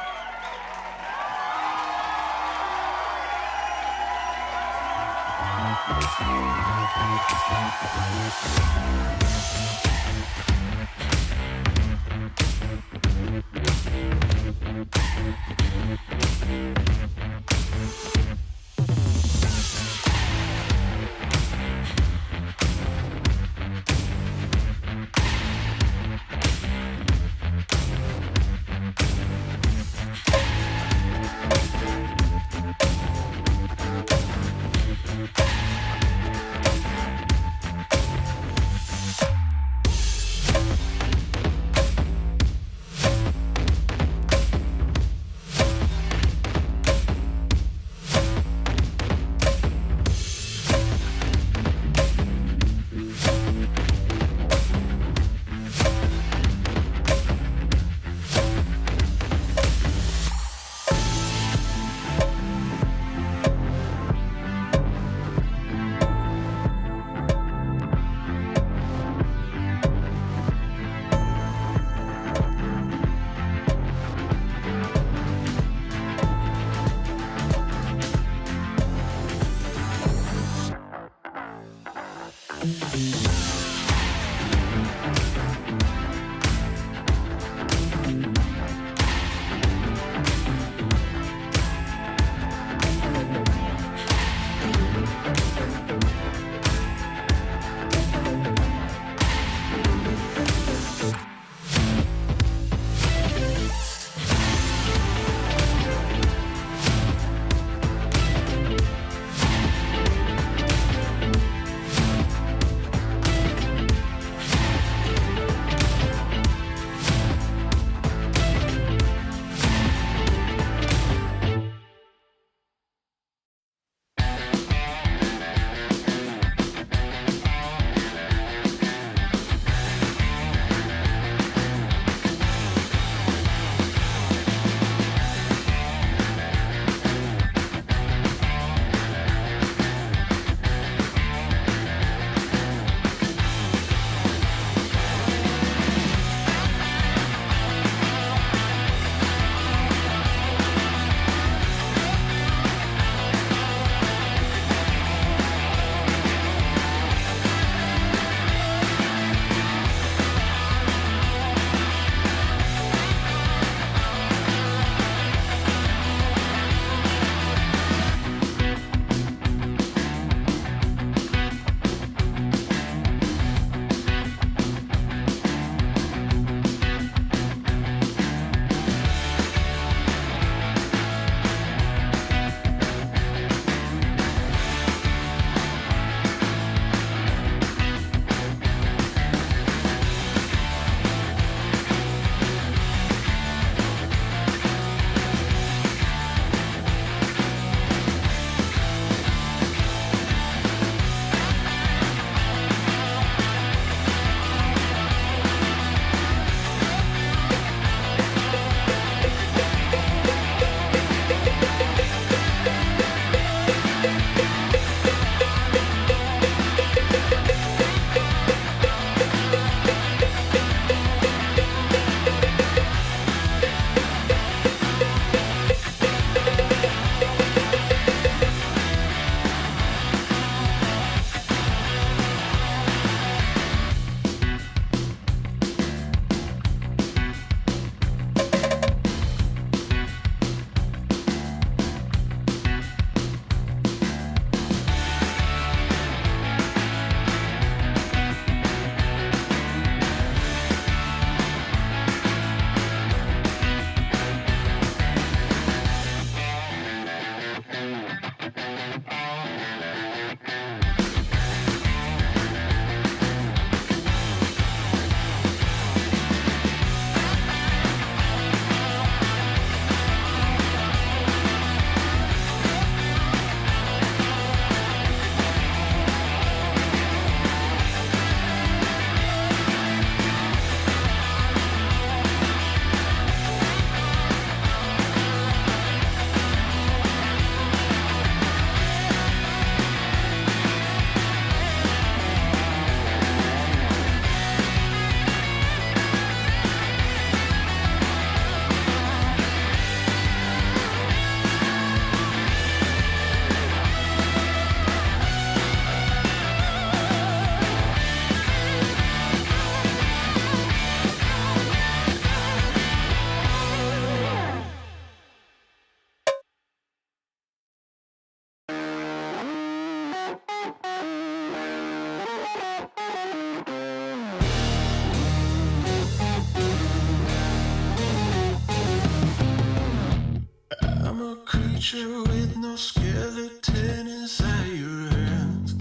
future with no skeleton inside your hands.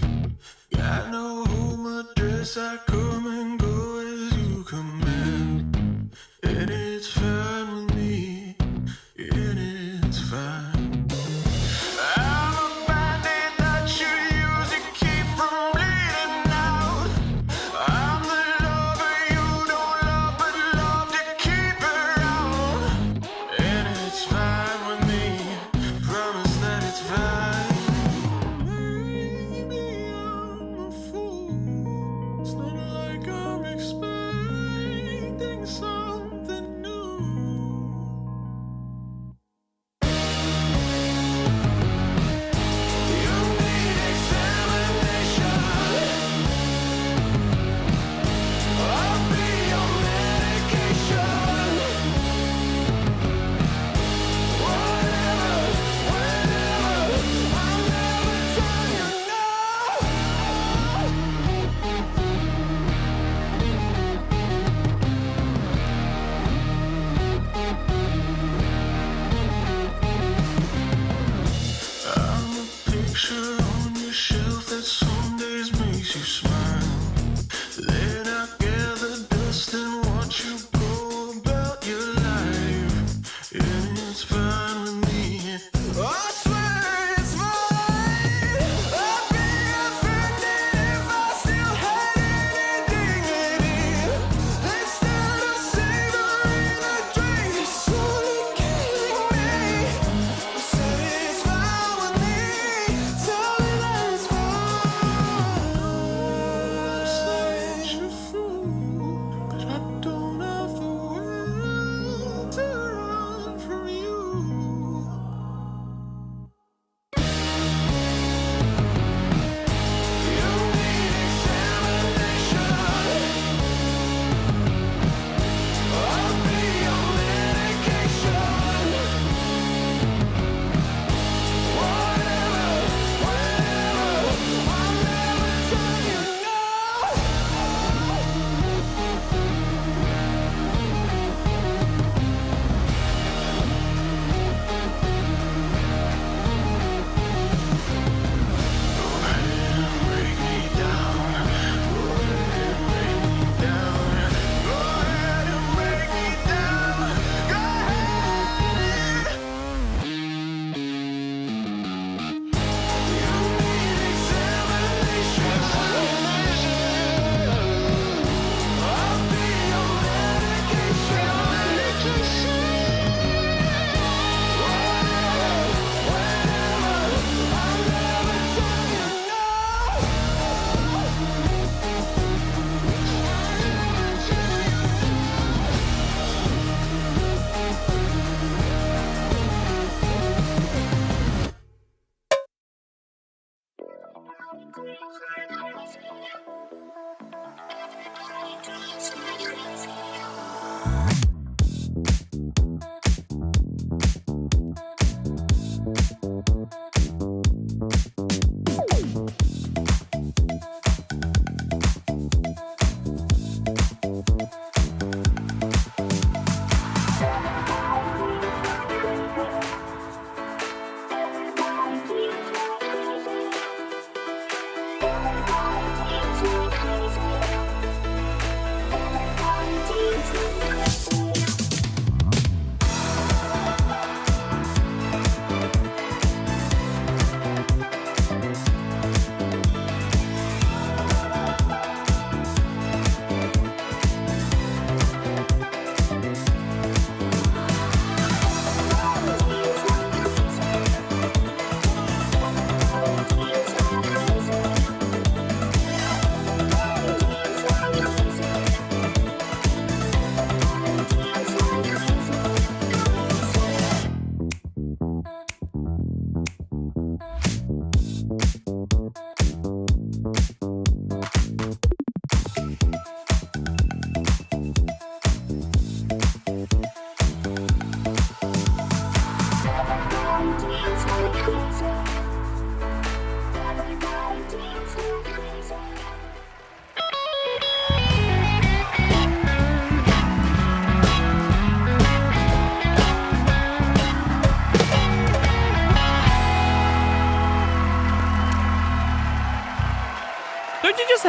Got no home address, I come and go as you command. And it's fine with me, and it's fine. I'm a bandit that you use to keep from bleeding out. I'm the lover you don't love, but love to keep around. And it's fine with me, promise that it's fine. Maybe I'm a fool, it's not like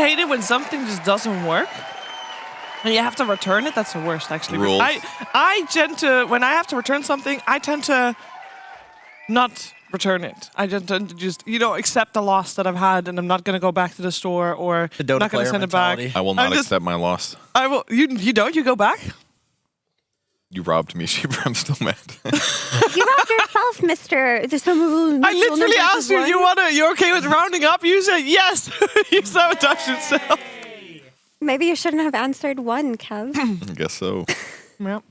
hate it when something just doesn't work. And you have to return it. That's the worst, actually. Rules. I tend to, when I have to return something, I tend to not return it. I tend to just, accept the loss that I've had, and I'm not going to go back to the store or The Dota not going to player send mentality. it back. I will not accept my loss. I will. You don't? You go back? You robbed me, Sheeper. I'm still mad. You robbed yourself, Mister. I literally asked you, you okay with rounding up? You said yes. You sabotaged yourself. Maybe you shouldn't have answered 1, Kev. I guess so. Yep.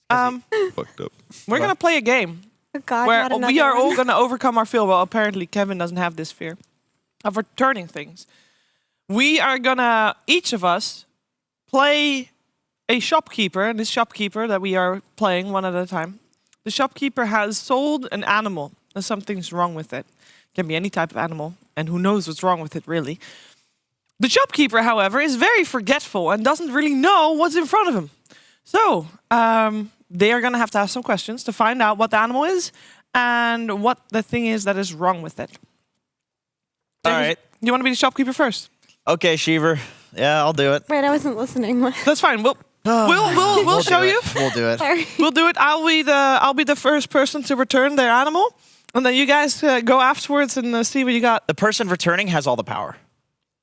Fucked up. We're going to play a game Oh God, where not another we are all one. going to overcome our fear. Well, apparently Kevin doesn't have this fear of returning things. We are going to, each of us, play a shopkeeper. And this shopkeeper that we are playing one at a time, the shopkeeper has sold an animal and something's wrong with it. Can be any type of animal. And who knows what's wrong with it, really. The shopkeeper, however, is very forgetful and doesn't really know what's in front of him. So, they are going to have to ask some questions to find out what the animal is and what the thing is that is wrong with it. All right. You want to be the shopkeeper first? Okay, Sheever. Yeah, I'll do it. Wait, I wasn't listening. That's fine. We'll show you. We'll do it. Sorry. We'll do it. I'll be the first person to return their animal, and then you guys go afterwards and see what you got. The person returning has all the power.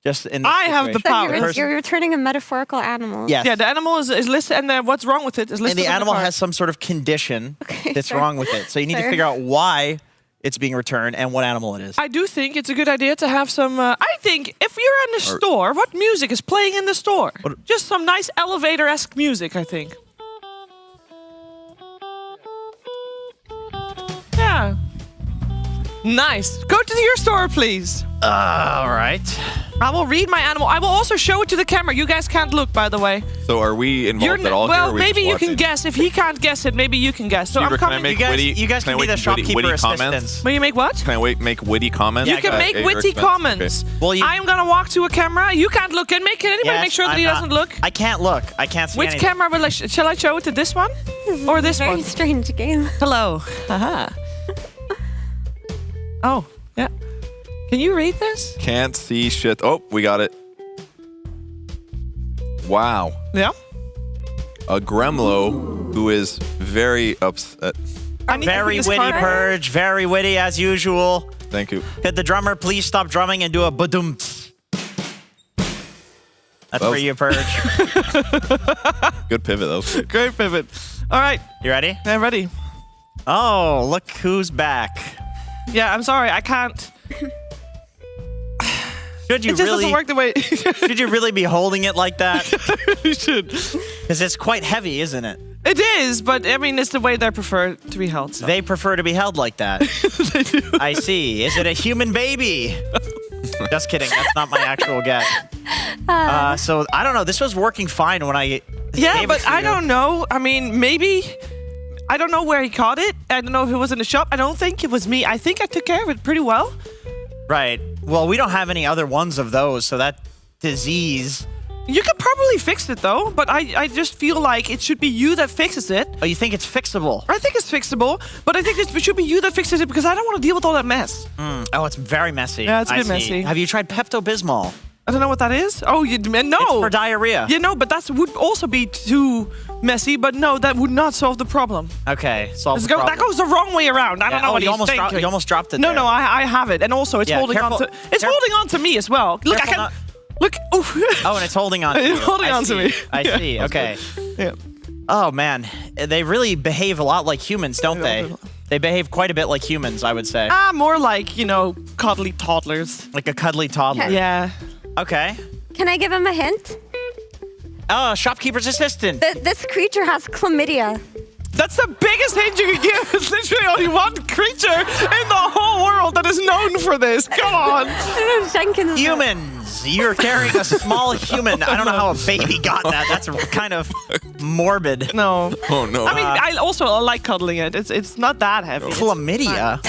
Just in this I have the situation. power. You're returning a metaphorical animal. Yes. Yeah, the animal is listed, and then what's wrong with it is listed. And the on animal card. has some sort of condition that's fair. wrong with it. So you need to Fair. figure out why it's being returned and what animal it is. I do think it's a good idea to have some. I think if you're in the store, what music is playing in the store? Just some nice elevator-esque music, I think. Yeah. Nice. Go to your store, please. All right. I will read my animal. I will also show it to the camera. You guys can't look, by the way. So are we involved at all? Well, here, or are we maybe just you can watching? guess. If he can't guess it, maybe you can guess. So Sheever, I'm can I coming. make You guys can be the shopkeeper witty assistants. comments? Will you make what? Can I make witty comments? You can make witty comments. Okay. Well, I'm gonna walk to a camera. You can't look. And anybody Yes, make sure that I'm he not- doesn't look? I can't look. I can't see Which anything. camera will shall I show it to? This one or this Very one? strange game. Hello. Haha. Oh, yeah. Can you read this? Can't see shit. Oh, we got it. Wow. Yeah. A Gremlo who is very upset. I need to Very read this witty, card. Purge. Very witty as usual. Thank you. Could the drummer please stop drumming and do a badum? That's for you, Purge. Good pivot, though. Great pivot. All right. You ready? I'm ready. Oh, look who's back. Yeah, I'm sorry. I can't. Should you It just really? doesn't work the way. Should you really be holding it like that? You should. Because it's quite heavy, isn't it? It is, but I mean, it's the way they prefer to be held. So. They prefer to be held like that. They do. I see. Is it a human baby? Just kidding. That's not my actual guess. So I don't know. This was working fine when I. Yeah, gave it but to I you. don't know. I mean, maybe. I don't know where he caught it. I don't know if it was in the shop. I don't think it was me. I think I took care of it pretty well. Right. Well, we don't have any other ones of those, so that disease. You could probably fix it though, but I just feel like it should be you that fixes it. Oh, you think it's fixable? I think it's fixable, but I think it should be you that fixes it because I don't want to deal with all that mess. Oh, it's very messy. Yeah, it's a I bit see. messy. Have you tried Pepto-Bismol? I don't know what that is. Oh, no. It's for diarrhea. You know, but that would also be too messy. But no, that would not solve the problem. Okay, solve the That problem. goes the wrong way around. I don't know what you he's almost thinking. you almost dropped it. No, there. no, I have it, and also it's Yeah, holding careful- on to. It's holding on to me as well. Look, I Careful can. not- Look. Oof. Oh, and it's holding on to you. It's holding I on to see. me. I Yeah. see. Okay. Yeah. Oh, man. They really behave a lot like humans, don't they? They behave quite a bit like humans, I would say. More like cuddly toddlers. Like a cuddly toddler. Yeah. Okay. Can I give him a hint? Oh, shopkeeper's assistant. This creature has chlamydia. That's the biggest hint you could give. There's literally only one creature in the whole world that is known for this. Come on. Jenkins. Humans. You're carrying a small human. I don't know how a baby got that. That's kind of morbid. No. Oh, no. I mean, I also like cuddling it. It's not that heavy. It's Chlamydia?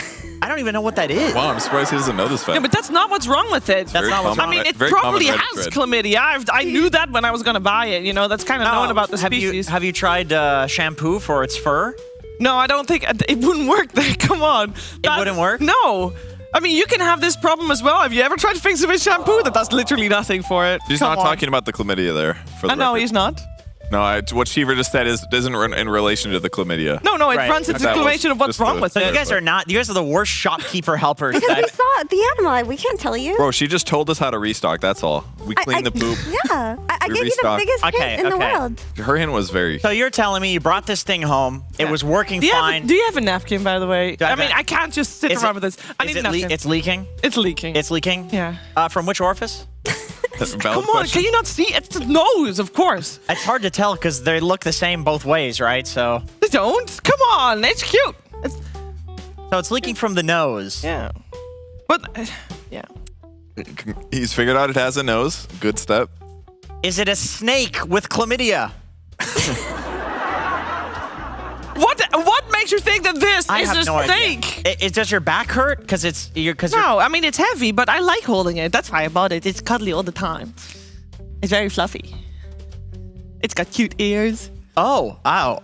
I don't even know what that is. Wow, I'm surprised he doesn't know this fact. Yeah, but that's not what's wrong with it. That's not what's I wrong mean, with it Very probably common has Reddit chlamydia. I knew that when I was going to buy it. That's kind of known about the have species. Have you tried shampoo for its fur? No, I don't think it wouldn't work. There, come on. It wouldn't work? No. I mean, you can have this problem as well. Have you ever tried to fix it with shampoo? That does literally nothing for it. She's not talking about the chlamydia there. For the no, record. he's not. No, what Shiva just said isn't in relation to the chlamydia. No, it runs into exclamation of what's wrong with So it. you guys are not. You guys are the worst shopkeeper helpers. Because we saw the animal. We can't tell you. Bro, she just told us how to restock. That's all. We cleaned the poop. Yeah. I We gave you the restocked. biggest hint in the world. Her hint was very. So you're telling me you brought this thing home. It was working fine. Do you have a napkin, by the way? I mean, I can't just sit Is around it- with this. I need a Is it napkin. it's leaking? It's leaking. It's leaking? Yeah. From which orifice? Come on, can you not see? It's the nose, of course. It's hard to tell because they look the same both ways, right? So. They don't. Come on, it's cute. So it's leaking from the nose. Yeah. But, yeah. He's figured out it has a nose. Good step. Is it a snake with chlamydia? What makes you think that this I is have a no snake? idea. Does your back hurt? Because it's No, I mean, it's heavy, but I like holding it. That's why I bought it. It's cuddly all the time. It's very fluffy. It's got cute ears. Oh, ow.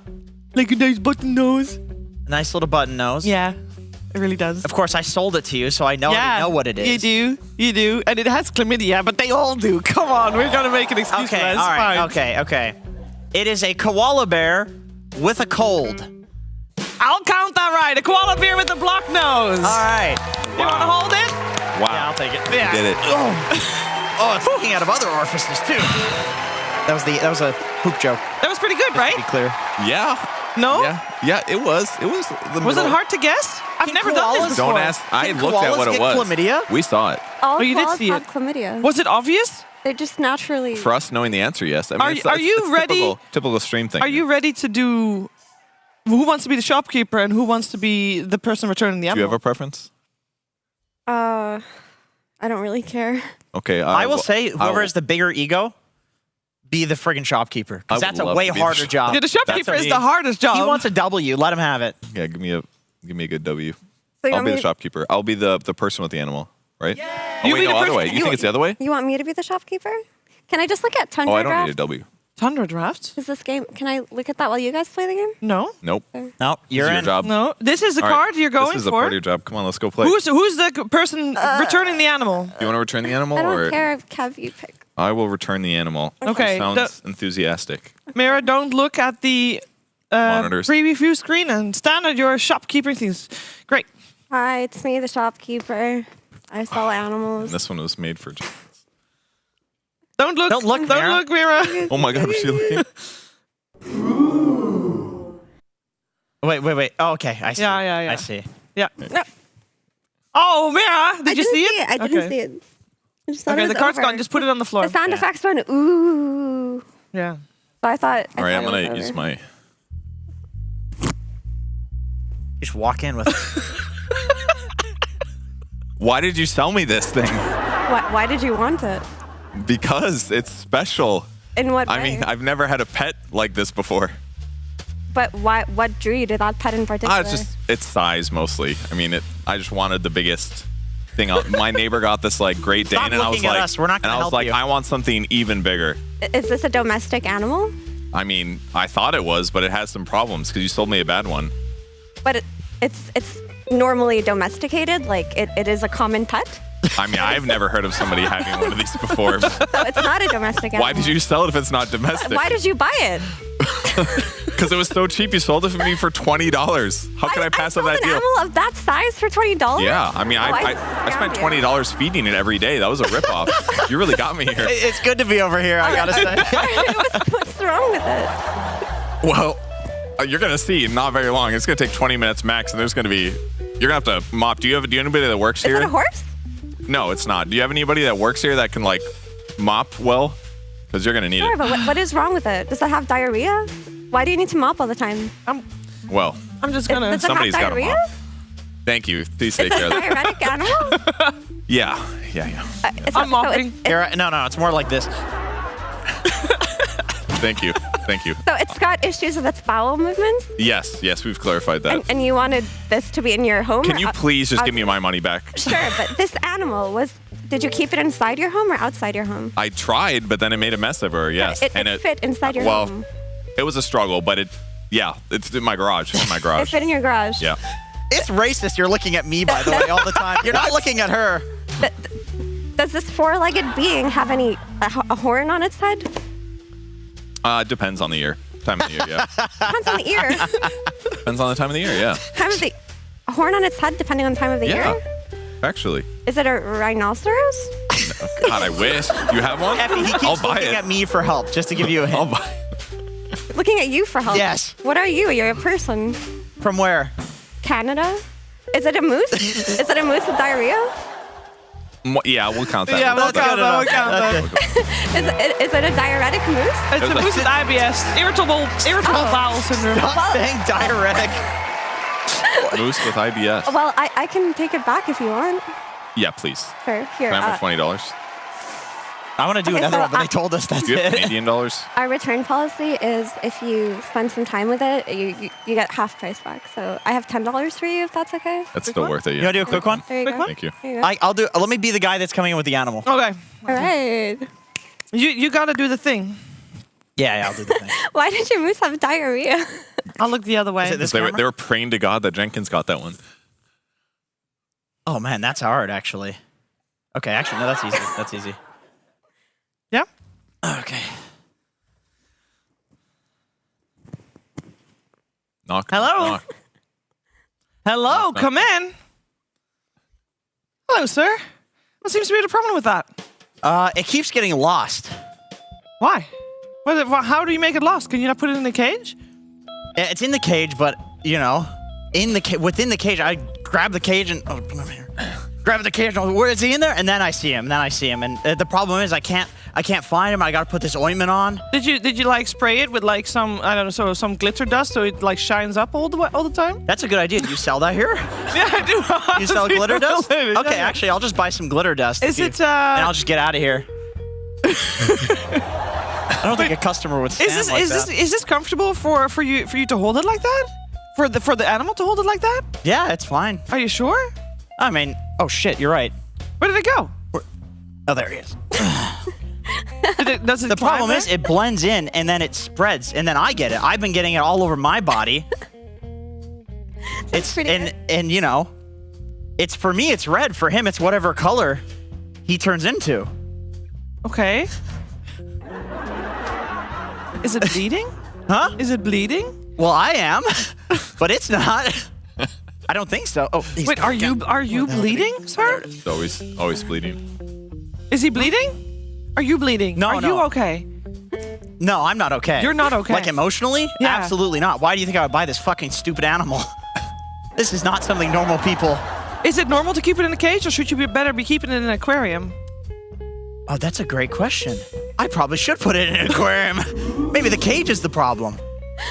Like a nice button nose. Nice little button nose. Yeah, it really does. Of course, I sold it to you, so I already know what it is. You do. And it has chlamydia, but they all do. Come on, we're going to make an excuse for Okay, that. all It's right, fine. okay. It is a koala bear with a cold. I'll count that right. A koala bear with a block nose. All right. You want to hold it? Wow. Yeah, I'll take it. Yeah. Did it. Oh, it's leaking out of other orifices too. That was a hoop joke. That was pretty good, right? To be clear. Yeah. No? Yeah, it was. It was. Was it hard to guess? I've never done this before. Don't ask. I looked at what it get was. chlamydia? We saw it. All you did koalas see have it. chlamydia. Was it obvious? They just naturally. For us, knowing the answer, yes. I mean, Are you it's ready? Typical stream thing. Are you ready to do who wants to be the shopkeeper and who wants to be the person returning the Do you envelope? have a preference? I don't really care. Okay. I will say, whoever has the bigger ego, be the friggin' shopkeeper. I Because would that's a love way to be the harder job. Yeah, the shopkeeper is the hardest job. He wants a W. Let him have it. Yeah, give me a good W. So you I'll want be me the shopkeeper. I'll be the person with the animal, right? You Oh, be wait, the no, other person- way. You think it's the other way? You want me to be the shopkeeper? Can I just look at Tundra Oh, I don't Draft? need a W. Tundra Draft? Is this game? Can I look at that while you guys play the game? No. Nope. No, you're This is in. your job. No. This is the All right. card you're going This is a for. part of your job. Come on, let's go play. Who's the person returning the animal? You want to return the animal, I don't or care if Kev you pick. I will return the animal. Okay, Sounds enthusiastic. Mira, don't look at the Monitors. preview screen and stand at your shopkeeping things. Great. Hi, it's me, the shopkeeper. I sell And animals. this one was made for. Don't look. Don't look, Mira. Don't look, Mira. Oh my God, was she looking? Wait. Oh, okay. I see. Yeah. I see. Yeah. No, Oh, Mira, did you didn't see it? I didn't Okay. see it. I just thought Okay, it the was card's over. gone. Just put it on the floor. The sound effects went ooh. Yeah. So I thought. All right, I'm thought it gonna was use over. my. Just walk in with Why did you sell me this thing? Why did you want it? Because it's special. In what way? I mean, I've never had a pet like this before. But why? What drew you to that pet in particular? It's size mostly. I mean, I just wanted the biggest thing. My neighbor got this like Great Dane, Stop and I was looking at like, us. We're not gonna help you. I want something even bigger. Is this a domestic animal? I mean, I thought it was, but it has some problems because you sold me a bad one. But it's normally domesticated. Like it is a common pet. I mean, I've never heard of somebody having one of these before. So it's not a domestic animal. Why did you sell it if it's not domestic? Why did you buy it? Because it was so cheap. You sold it for me for $20. How could I pass up sold that an deal? animal of that size for $20? Yeah, I mean, I spent $20 feeding it every day. That was a ripoff. You really got me here. It's good to be over here, I gotta say. What's wrong with it? Well, you're gonna see. Not very long. It's gonna take 20 minutes max, and there's gonna be. You're gonna have to mop. Do you have anybody that works here? Is it a horse? No, it's not. Do you have anybody that works here that can like mop well? Because you're gonna need Sure, it. but what is wrong with it? Does it have diarrhea? Why do you need to mop all the time? Well, I'm just gonna. Does it have somebody's gotta diarrhea? mop. Thank you. Please take It's care a of that. diuretic animal? Yeah. I'm mopping. No, it's more like this. Thank you. So it's got issues with its bowel movements? Yes, we've clarified that. And you wanted this to be in your home? Can or you out- please just out- give me my money back? Sure, but this animal did you keep it inside your home or outside your home? I tried, but then it made a mess of her. Yes, It fit inside your home. It was a struggle, but it's in my garage. It's in my It garage. fit in your garage. Yeah. It's racist. You're looking at me, by the way, all the time. You're not looking at her. Does this four-legged being have a horn on its head? Depends on the year. Time of the year, yeah. Depends on the ear. Depends on the time of the year, yeah. A horn on its head depending on the time of the Yeah, year? actually. Is it a rhinoceros? No, God, I wish. Do you have one? Effie, he I'll keeps buy looking it. at me for help, just to give you a hint. I'll buy Looking at you for help. Yes. What are you? You're a person. From where? Canada? Is it a moose? Is it a moose with diarrhea? Yeah, we'll count that. Yeah, we'll count that. We'll count that. Is it a diuretic moose? It's a moose with IBS. Irritable bowel syndrome. Stop saying diuretic. Moose with IBS. Well, I can take it back if you want. Yeah, please. Sure. Here. Can I have my $20? I want to do Okay, another so one, but they told us that's Do you have it. Canadian dollars? Our return policy is if you spend some time with it, you get half price back. So I have $10 for you if that's okay. That's still worth it. You Yeah. want to do a quick one? There you go. Thank you. There you go. I'll do. Let me be the guy that's coming in with the animal. Okay. All right. You gotta do the thing. Yeah, I'll do the thing. Why did your moose have diarrhea? I'll look the other way. Is it this They were, camera? they were praying to God that Jenkins got that one. Oh man, that's hard actually. Okay, actually no, that's easy. That's easy. Yeah. Okay. Knock. Hello? Knock. Hello, come in. Hello, sir. What seems to be the problem with that? It keeps getting lost. Why? How do you make it lost? Can you not put it in a cage? It's in the cage, but you know, within the cage, I grab the cage and come over here. Grab the cage. And, where is he in there? And then I see him. And the problem is I can't find him. I got to put this ointment on. Did you like spray it with like some some glitter dust so it like shines up all the time? That's a good idea. Do you sell that here? Yeah, I do. You sell glitter dust? Yeah, Okay, yeah. actually, I'll just buy some glitter dust. Is it? And I'll just get out of here. I don't think a customer would stand like that. Is this comfortable for you to hold it like that? For the animal to hold it like that? Yeah, it's fine. Are you sure? I mean, oh shit, you're right. Where did it go? Oh, there he is. Does it The climb problem there? is it blends in and then it spreads and then I get it. I've been getting it all over my body. It's pretty good. and you know, it's for me it's red. For him it's whatever color he turns into. Okay. Is it bleeding? Huh? Is it bleeding? Well, I am, but it's not. I don't think so. Oh, he's Wait, are you bleeding, sir? It's always bleeding. Is he bleeding? Are you bleeding? No, Are no. you okay? No, I'm not okay. You're not okay. Like emotionally? Yeah. Absolutely not. Why do you think I would buy this fucking stupid animal? This is not something normal people. Is it normal to keep it in a cage, or should you better be keeping it in an aquarium? Oh, that's a great question. I probably should put it in an aquarium. Maybe the cage is the problem.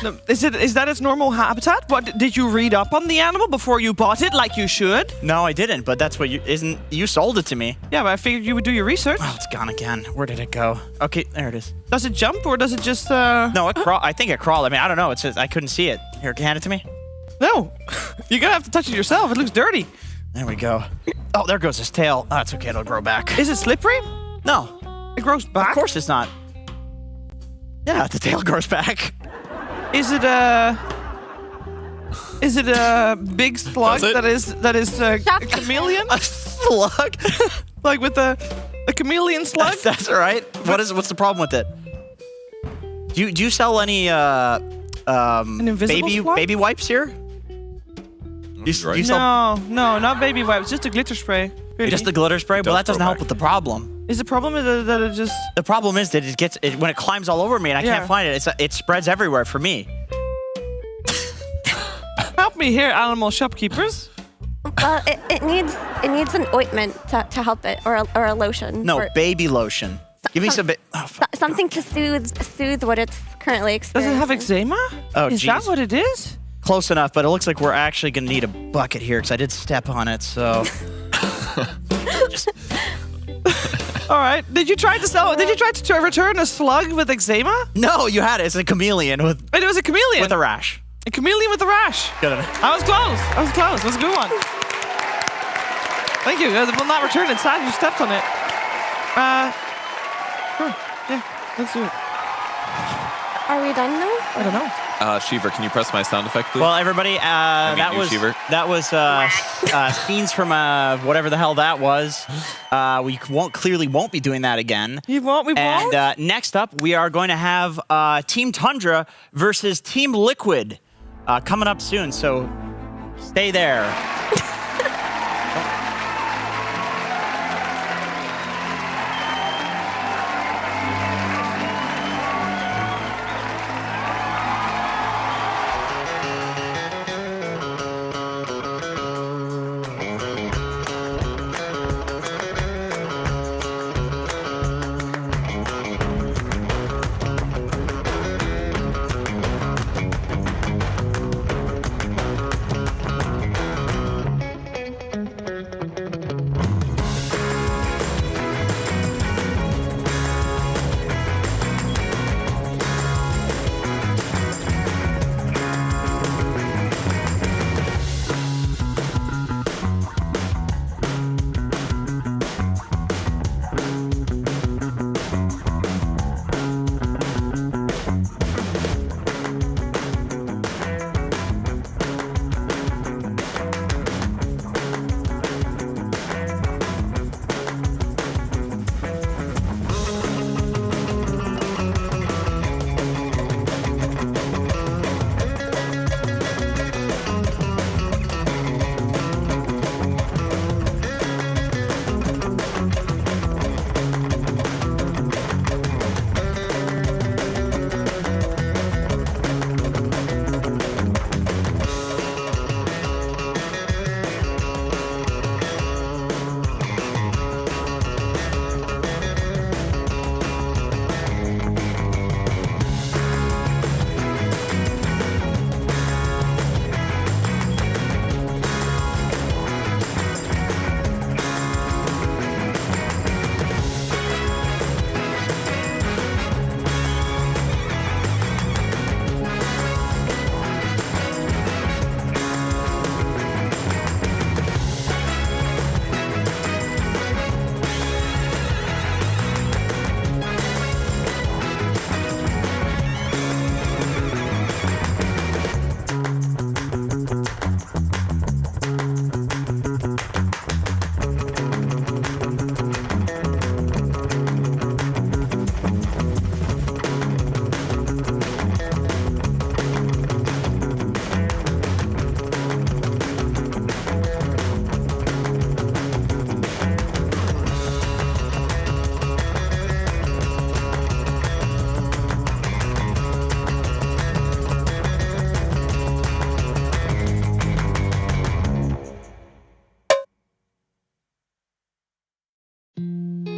No, is that its normal habitat? What did you read up on the animal before you bought it, like you should? No, I didn't, but that's what you sold it to me. Yeah, but I figured you would do your research. Oh, it's gone again. Where did it go? Okay, there it is. Does it jump or does it just? No, it crawl. I think it crawled. I mean, I don't know. It says I couldn't see it. Here, hand it to me. No, you're gonna have to touch it yourself. It looks dirty. There we go. Oh, there goes his tail. Oh, it's okay. It'll grow back. Is it slippery? No, It grows back. of course it's not. Yeah, the tail grows back. Is it a? Is it a big slug that is a chameleon? A slug? Like with a chameleon slug? That's right. What's the problem with it? Do you sell any An invisible slug? baby wipes here? You sell No, not baby wipes. Just a glitter spray. Really. just the glitter spray? Well, that does doesn't grow help back. with the problem. Is the problem that it just? The problem is that when it climbs all over me and I Yeah. can't find it, it spreads everywhere for me. Help me here, animal shopkeepers. Well, it needs an ointment to help it, or a lotion. No, or baby lotion. Give me some. something to soothe what it's currently Does experiencing. it have eczema? Oh, Is that jeez. what it is? Close enough, but it looks like we're actually gonna need a bucket here because I did step on it. So All right. Did you try to return a slug with eczema? no, you had it. It's a chameleon with It was a chameleon. a rash. A chameleon with a rash. Good enough. I was close. It was a good one. Thank you. It will not return. It's sad you stepped on it. Sure. Yeah, let's do it. Are we done now? I don't know. Sheever, can you press my sound effect, please? Well, everybody, that was scenes from whatever the hell that was. We clearly won't be doing that again. We won't. And next up, we are going to have Team Tundra versus Team Liquid coming up soon. So stay there.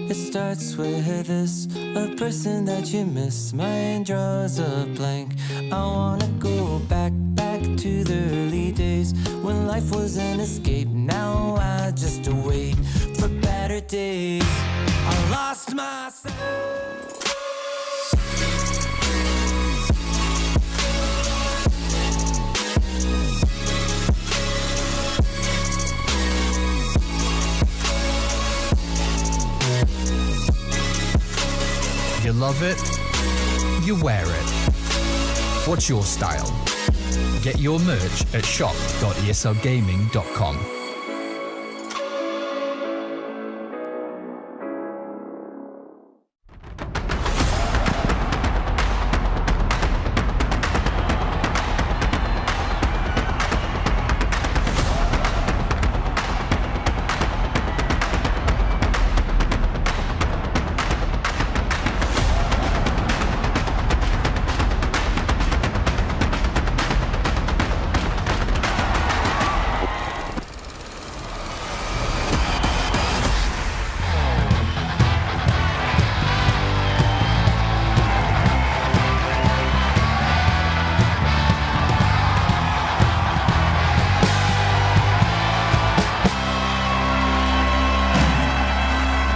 It starts with this, a person that you miss. Mine draws a blank. I wanna go back to the early days when life was an escape. Now I just wait for better days. I lost myself. You love it, you wear it. What's your style? Get your merch at shop.eslgaming.com.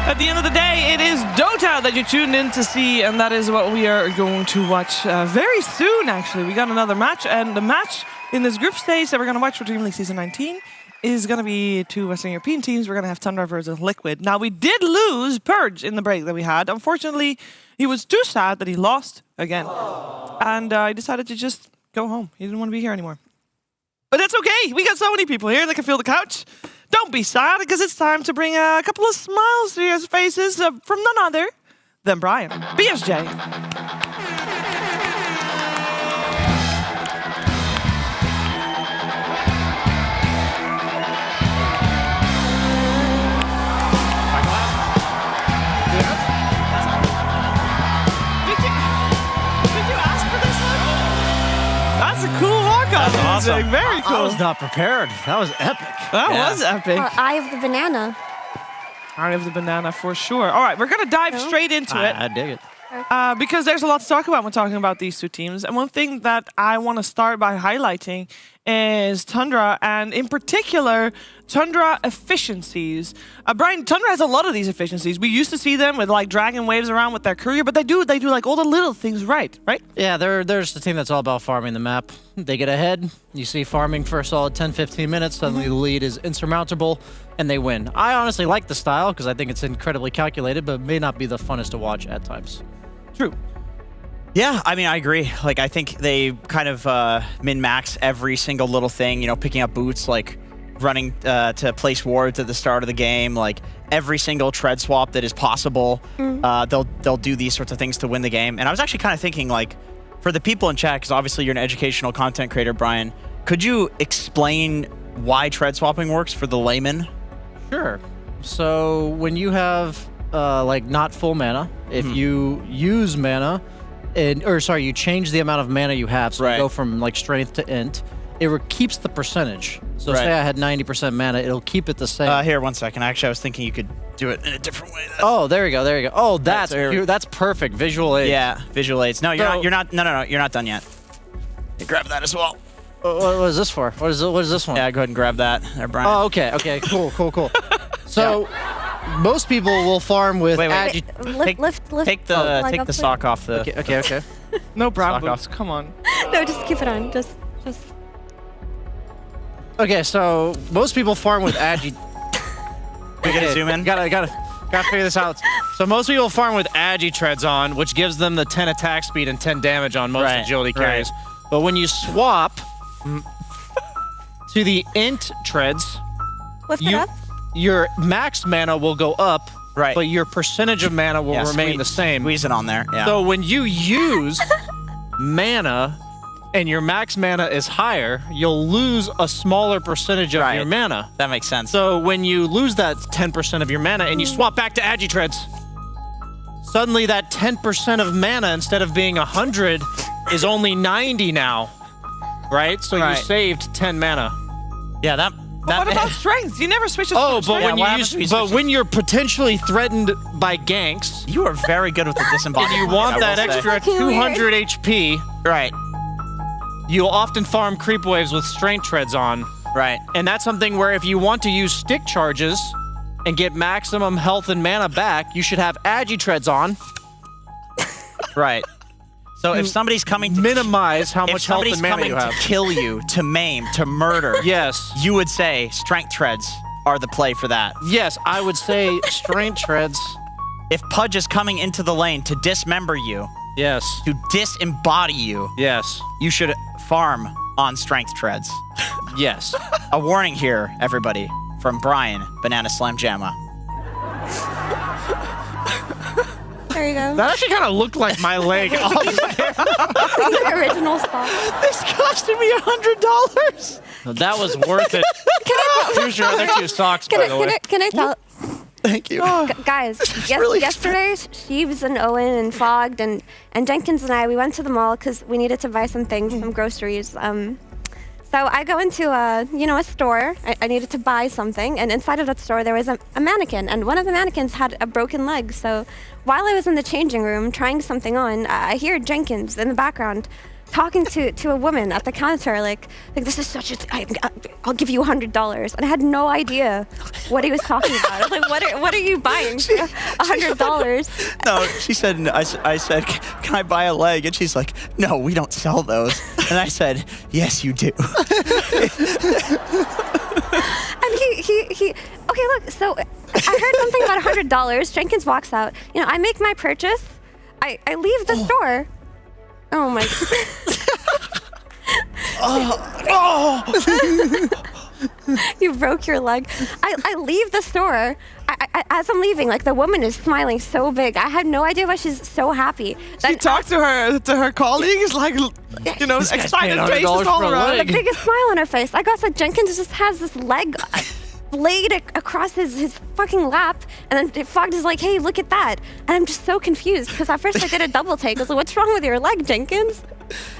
At the end of the day, it is Dota that you tuned in to see, and that is what we are going to watch very soon, actually. We got another match, and the match in this group stage that we're going to watch for DreamLeague Season 19 is going to be two Western European teams. We're going to have Tundra versus Liquid. Now, we did lose Purge in the break that we had. Unfortunately, he was too sad that he lost again. And I decided to just go home. He didn't want to be here anymore. But that's okay. We got so many people here that can fill the couch. Don't be sad, because it's time to bring a couple of smiles to your faces from none other than Brian. BSJ. That's a cool walk-on. That's awesome. Very cool. I was not prepared. That was epic. That was epic. Eye of the banana. Eye of the banana for sure. All right, we're going to dive straight into it. I dig it. Because there's a lot to talk about when talking about these two teams. And one thing that I want to start by highlighting is Tundra, and in particular, Tundra efficiencies. Brian, Tundra has a lot of these efficiencies. We used to see them with like dragging waves around with their courier, but they do like all the little things right? Yeah, there's the team that's all about farming the map. They get ahead, you see farming for a solid 10-15 minutes, suddenly the lead is insurmountable, and they win. I honestly like the style because I think it's incredibly calculated, but may not be the funnest to watch at times. True. Yeah, I mean, I agree. Like, I think they kind of min-max every single little thing, you know, picking up boots, like running to place wards at the start of the game, like every single tread swap that is possible. They'll do these sorts of things to win the game. And I was actually kind of thinking, like, for the people in chat, because obviously you're an educational content creator, Brian, could you explain why tread swapping works for the layman? Sure. So when you have like not full mana, if you use mana, you change the amount of mana you have, so you go from like strength to int, it keeps the percentage. So say I had 90% mana, it'll keep it the same. Here, 1 second. Actually, I was thinking you could do it in a different way. Oh, there you go. Oh, that's perfect. Visual aids. Yeah, visual aids. No, you're not done yet. Hey, grab that as well. What is this for? What is this one? Yeah, go ahead and grab that there, Brian. Oh, okay. Cool. So most people will farm with Lift. Take the sock off the. Okay. No brown boots. Come on. No, just keep it on. Just. Okay, so most people farm with agi. We gotta zoom in. Gotta figure this out. So most people farm with agi treads on, which gives them the 10 attack speed and 10 damage on most agility carries. But when you swap to the int treads, Lift it up. Your max mana will go up, but your percentage of mana will remain the same. Squeeze it on there. Yeah. So when you use mana and your max mana is higher, you'll lose a smaller percentage of your mana. That makes sense. So when you lose that 10% of your mana and you swap back to agi treads, suddenly that 10% of mana, instead of being 100, is only 90 now, right? So you saved 10 mana. Yeah, that what about strength? You never switch to strength. But when you're potentially threatened by ganks, you are very good with the disembodied. And you want that extra 200 HP, right? You'll often farm creep waves with strength treads on, right? And that's something where if you want to use stick charges and get maximum health and mana back, you should have agi treads on. Right. So if somebody's coming to minimize how much health and mana you have, to kill you, to maim, to murder, yes, you would say strength treads are the play for that. Yes, I would say strength treads. If Pudge is coming into the lane to dismember you, yes, to disembody you, yes, you should farm on strength treads. Yes. A warning here, everybody, from Brian, Banana Slam Jamma. There you go. That actually kind of looked like my leg. The original song. This costed me $100. That was worth it. Here's your other two socks, by the way. Can I tell? Thank you. Guys, yesterday, Sheebs and Owen and Fogged and Jenkins and I, we went to the mall because we needed to buy some things, some groceries. So I go into a store. I needed to buy something, and inside of that store there was a mannequin, and one of the mannequins had a broken leg. So while I was in the changing room trying something on, I hear Jenkins in the background talking to a woman at the counter, like this is such I'll give you $100, and I had no idea what he was talking about. I was like, what are you buying for $100? No, she said, I said, can I buy a leg? And she's like, no, we don't sell those. And I said, yes, you do. And he okay, look, so I heard something about $100. Jenkins walks out. I make my purchase. I leave the store. Oh my. You broke your leg. I leave the store. As I'm leaving, like the woman is smiling so big. I had no idea why she's so happy. She talked to her colleagues, like, you know, excited faces all around. The biggest smile on her face. I got like Jenkins just has this leg laid across his fucking lap, and then Fogged is like, "Hey, look at that!" And I'm just so confused because at first I did a double take. I was like, "What's wrong with your leg, Jenkins?"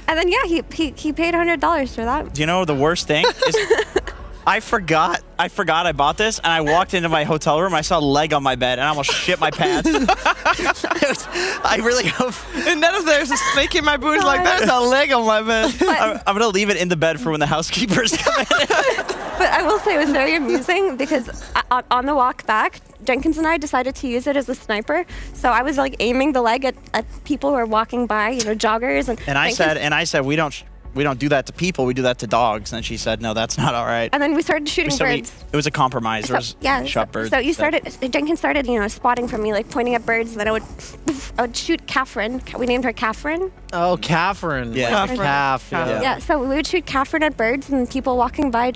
And then yeah, he paid $100 for that. Do you know the worst thing is? I forgot I bought this, and I walked into my hotel room. I saw a leg on my bed, and I almost shit my pants. I really hope. And then there's a snake in my boots. Like, there's a leg on my bed. I'm gonna leave it in the bed for when the housekeepers come in. But I will say it was very amusing because on the walk back, Jenkins and I decided to use it as a sniper. So I was like aiming the leg at people who are walking by, you know, joggers, and I said we don't do that to people. We do that to dogs. And she said, no, that's not all right. And then we started shooting birds. It was a compromise. Shot birds. So Jenkins started, you know, spotting from me, like pointing at birds. And then I would shoot Catherine. We named her Catherine. Oh, Catherine. Yeah. Yeah. So we would shoot Catherine at birds, and people walking by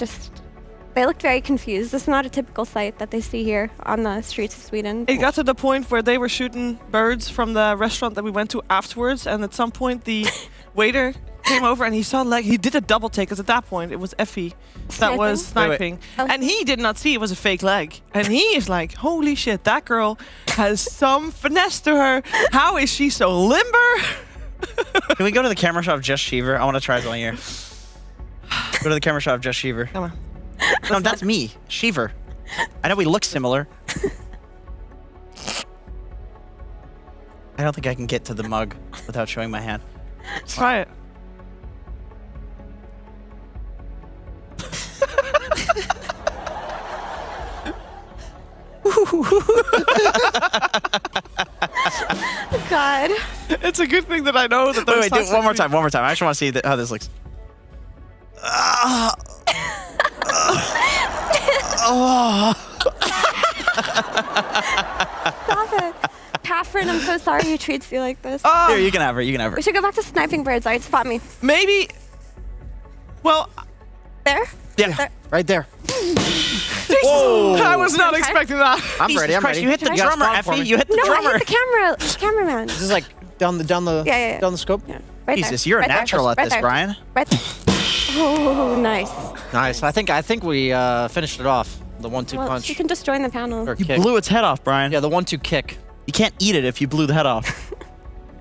they looked very confused. This is not a typical sight that they see here on the streets of Sweden. It got to the point where they were shooting birds from the restaurant that we went to afterwards, and at some point the waiter came over and he saw like he did a double take, because at that point it was Effie that was sniping. And he did not see it was a fake leg. And he is like, holy shit, that girl has some finesse to her. How is she so limber? Can we go to the camera shot of Just Sheever? I want to try it one here. Go to the camera shot of Just Sheever. Come on. No, that's me, Sheever. I know we look similar. I don't think I can get to the mug without showing my hand. Try it. God. It's a good thing that I know that those Wait, do it one more time. I just want to see how this looks. Stop it. Catherine, I'm so sorry he treats you like this. Here, you can have her. We should go back to sniping birds. All right, spot me. Maybe. Well. There? Yeah. There. Right there. Whoa. I was not expecting that. I'm ready. You hit the drummer, Effie. You hit the drummer. I hit the cameraman. This is like down the down the scope. Yeah. Right Jesus, there. you're a natural at this, Brian. Right there. Oh, nice. Nice. I think we finished it off. The 1-2 punch. You can just join the panel. Or You kick. blew its head off, Brian. Yeah, the 1-2 kick. You can't eat it if you blew the head off.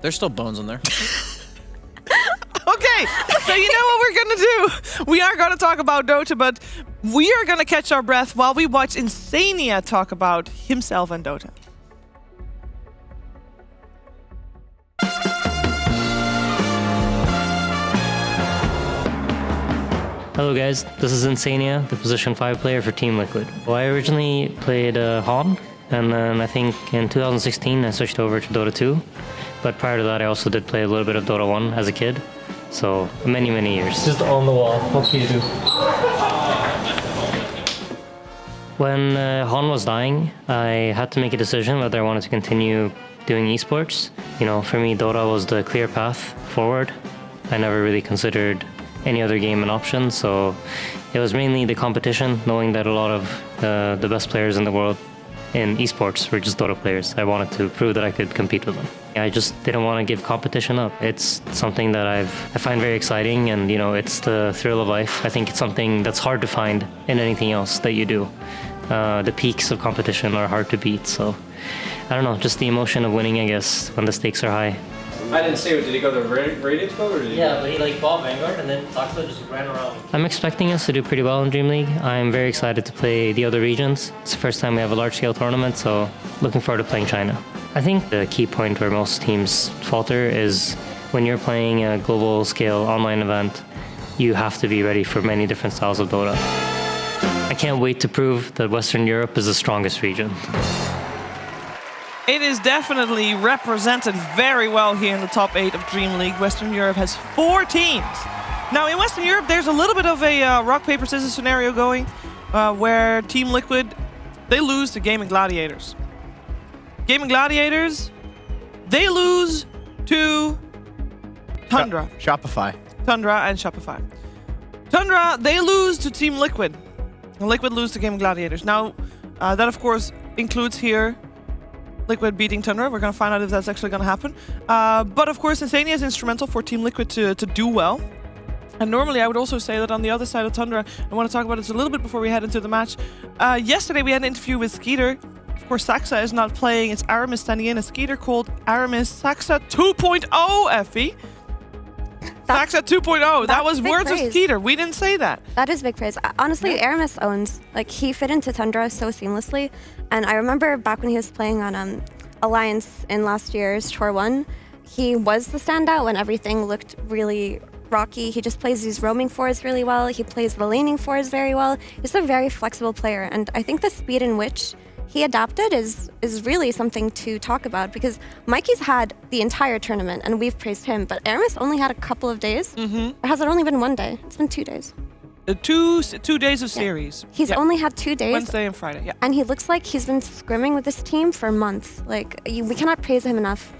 There's still bones in there. Okay, so you know what we're gonna do? We are gonna talk about Dota, but we are gonna catch our breath while we watch Insania talk about himself and Dota. Hello guys, this is Insania, the position 5 player for Team Liquid. Well, I originally played Han, and then I think in 2016 I switched over to Dota 2. But prior to that I also did play a little bit of Dota 1 as a kid. So many years. Just on the wall, what do you do? When Han was dying, I had to make a decision whether I wanted to continue doing esports. You know, for me Dota was the clear path forward. I never really considered any other game an option, so it was mainly the competition, knowing that a lot of the best players in the world in esports were just Dota players. I wanted to prove that I could compete with them. I just didn't want to give competition up. It's something that I find very exciting, and you know, it's the thrill of life. I think it's something that's hard to find in anything else that you do. The peaks of competition are hard to beat, so I don't know, just the emotion of winning, I guess, when the stakes are high. I didn't see it. Did he go to Radiance mode, or did he? Yeah, but he like bought Vanguard and then Toxo just ran around. I'm expecting us to do pretty well in DreamLeague. I'm very excited to play the other regions. It's the first time we have a large-scale tournament, so looking forward to playing China. I think the key point where most teams falter is when you're playing a global-scale online event, you have to be ready for many different styles of Dota. I can't wait to prove that Western Europe is the strongest region. It is definitely represented very well here in the top 8 of DreamLeague. Western Europe has 4 teams. Now in Western Europe, there's a little bit of a rock, paper, scissors scenario going where Team Liquid, they lose to Gaming Gladiators. Gaming Gladiators, they lose to Tundra. Shopify. Tundra and Shopify. Tundra, they lose to Team Liquid. And Liquid lose to Game Gladiators. Now, that of course includes here Liquid beating Tundra. We're going to find out if that's actually going to happen. But of course, Insania is instrumental for Team Liquid to do well. And normally I would also say that on the other side of Tundra, I want to talk about this a little bit before we head into the match. Yesterday we had an interview with Skeeter. Of course, Saxa is not playing. It's Aramis standing in. A Skeeter called Aramis Saxa 2.0, Effie. Saxa 2.0. That was words praise. of Skeeter. We didn't say that. That is big praise. Honestly, Aramis owns. Like, he fit into Tundra so seamlessly. And I remember back when he was playing on Alliance in last year's Tour 1, he was the standout when everything looked really rocky. He just plays these roaming fours really well. He plays the laning fours very well. He's a very flexible player. And I think the speed in which he adapted is really something to talk about, because Mikey's had the entire tournament and we've praised him, but Aramis only had a couple of days. Or has it only been 1 day? It's been 2 days. 2 days of series. He's only had 2 days. Wednesday and Friday, yeah. And he looks like he's been scrimming with this team for months. Like, we cannot praise him enough.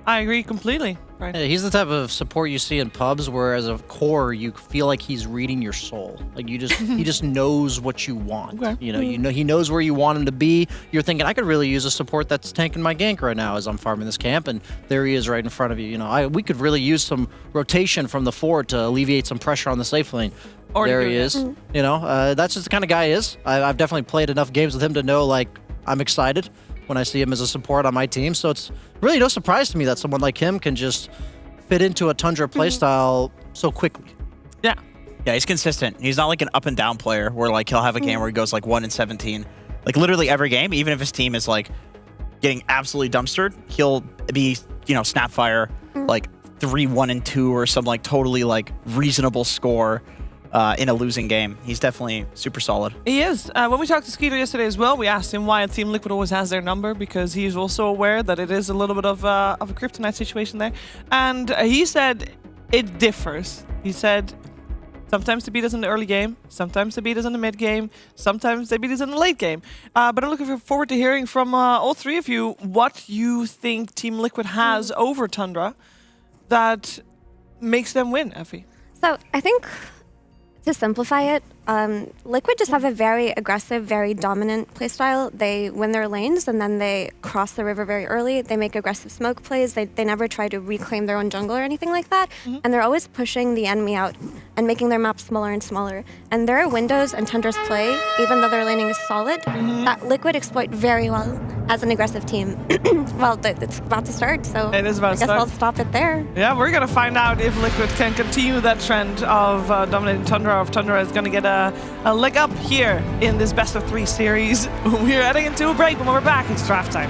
I agree completely. Right. Yeah, he's the type of support you see in pubs where as a core you feel like he's reading your soul. Like he just knows what you want. Okay. You know he knows where you want him to be. You're thinking I could really use a support that's tanking my gank right now as I'm farming this camp, and there he is right in front of you. You know, we could really use some rotation from the fort to alleviate some pressure on the safe lane. There he is. You know, that's just the kind of guy he is. I've definitely played enough games with him to know like I'm excited when I see him as a support on my team. So it's really no surprise to me that someone like him can just fit into a Tundra playstyle so quickly. Yeah. Yeah, he's consistent. He's not like an up and down player where like he'll have a game where he goes like 1-17. Like literally every game, even if his team is like getting absolutely dumpstered, he'll be, you know, Snapfire like 3-1-2 or some like totally like reasonable score in a losing game. He's definitely super solid. He is. When we talked to Skeeter yesterday as well, we asked him why Team Liquid always has their number, because he's also aware that it is a little bit of a kryptonite situation there. And he said it differs. He said sometimes they beat us in the early game, sometimes they beat us in the mid game, sometimes they beat us in the late game. But I'm looking forward to hearing from all three of you what you think Team Liquid has over Tundra that makes them win, Effie. So I think, to simplify it, Liquid just have a very aggressive, very dominant playstyle. They win their lanes and then they cross the river very early. They make aggressive smoke plays. They never try to reclaim their own jungle or anything like that. And they're always pushing the enemy out and making their map smaller and smaller. And there are windows in Tundra's play, even though their laning is solid, that Liquid exploit very well as an aggressive team. Well, it's about to start, so it is about I guess I'll stop it there. Yeah, we're going to find out if Liquid can continue that trend of dominating Tundra, or if Tundra is going to get a leg up here in this best of 3 series. We're heading into a break, but when we're back, it's draft time.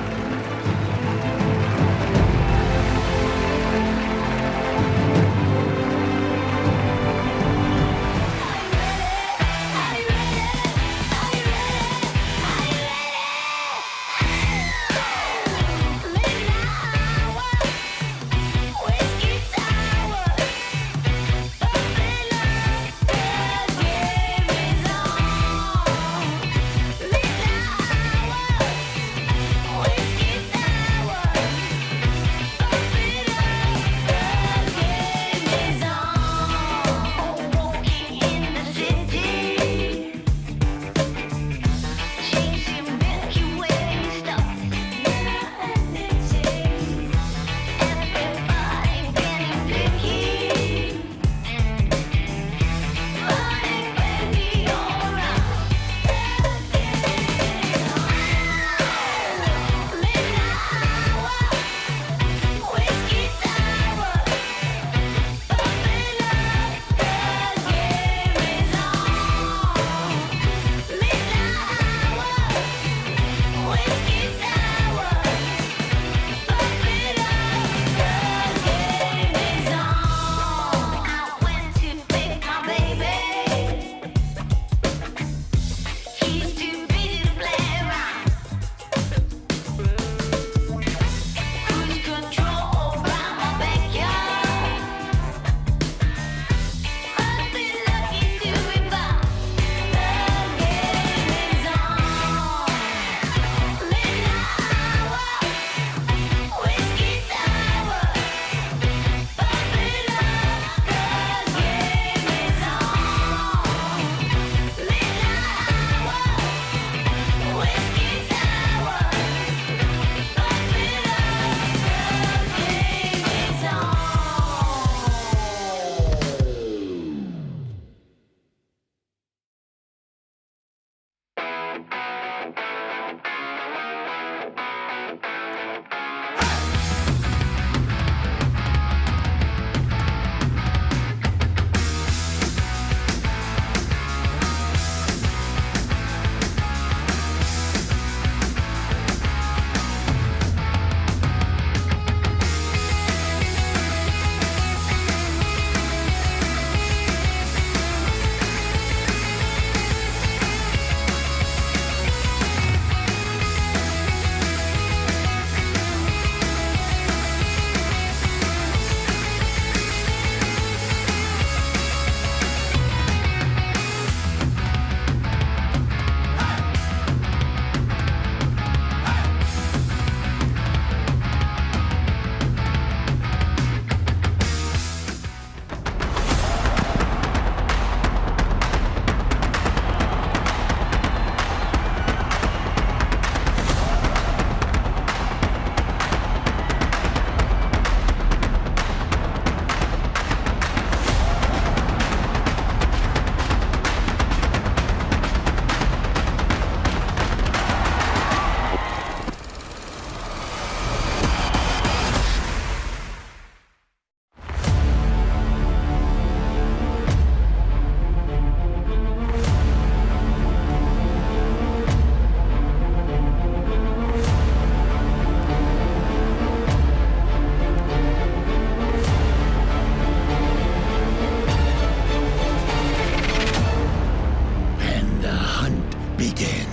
begins.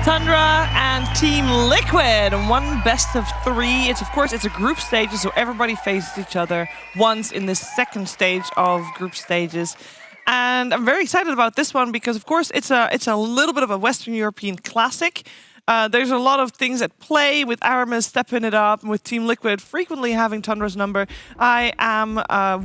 Tundra and Team Liquid, one best of 3. It's a group stage, so everybody faces each other once in the second stage of group stages. And I'm very excited about this one because, of course, it's a little bit of a Western European classic. There's a lot of things at play with Aramis stepping it up, and with Team Liquid frequently having Tundra's number. I am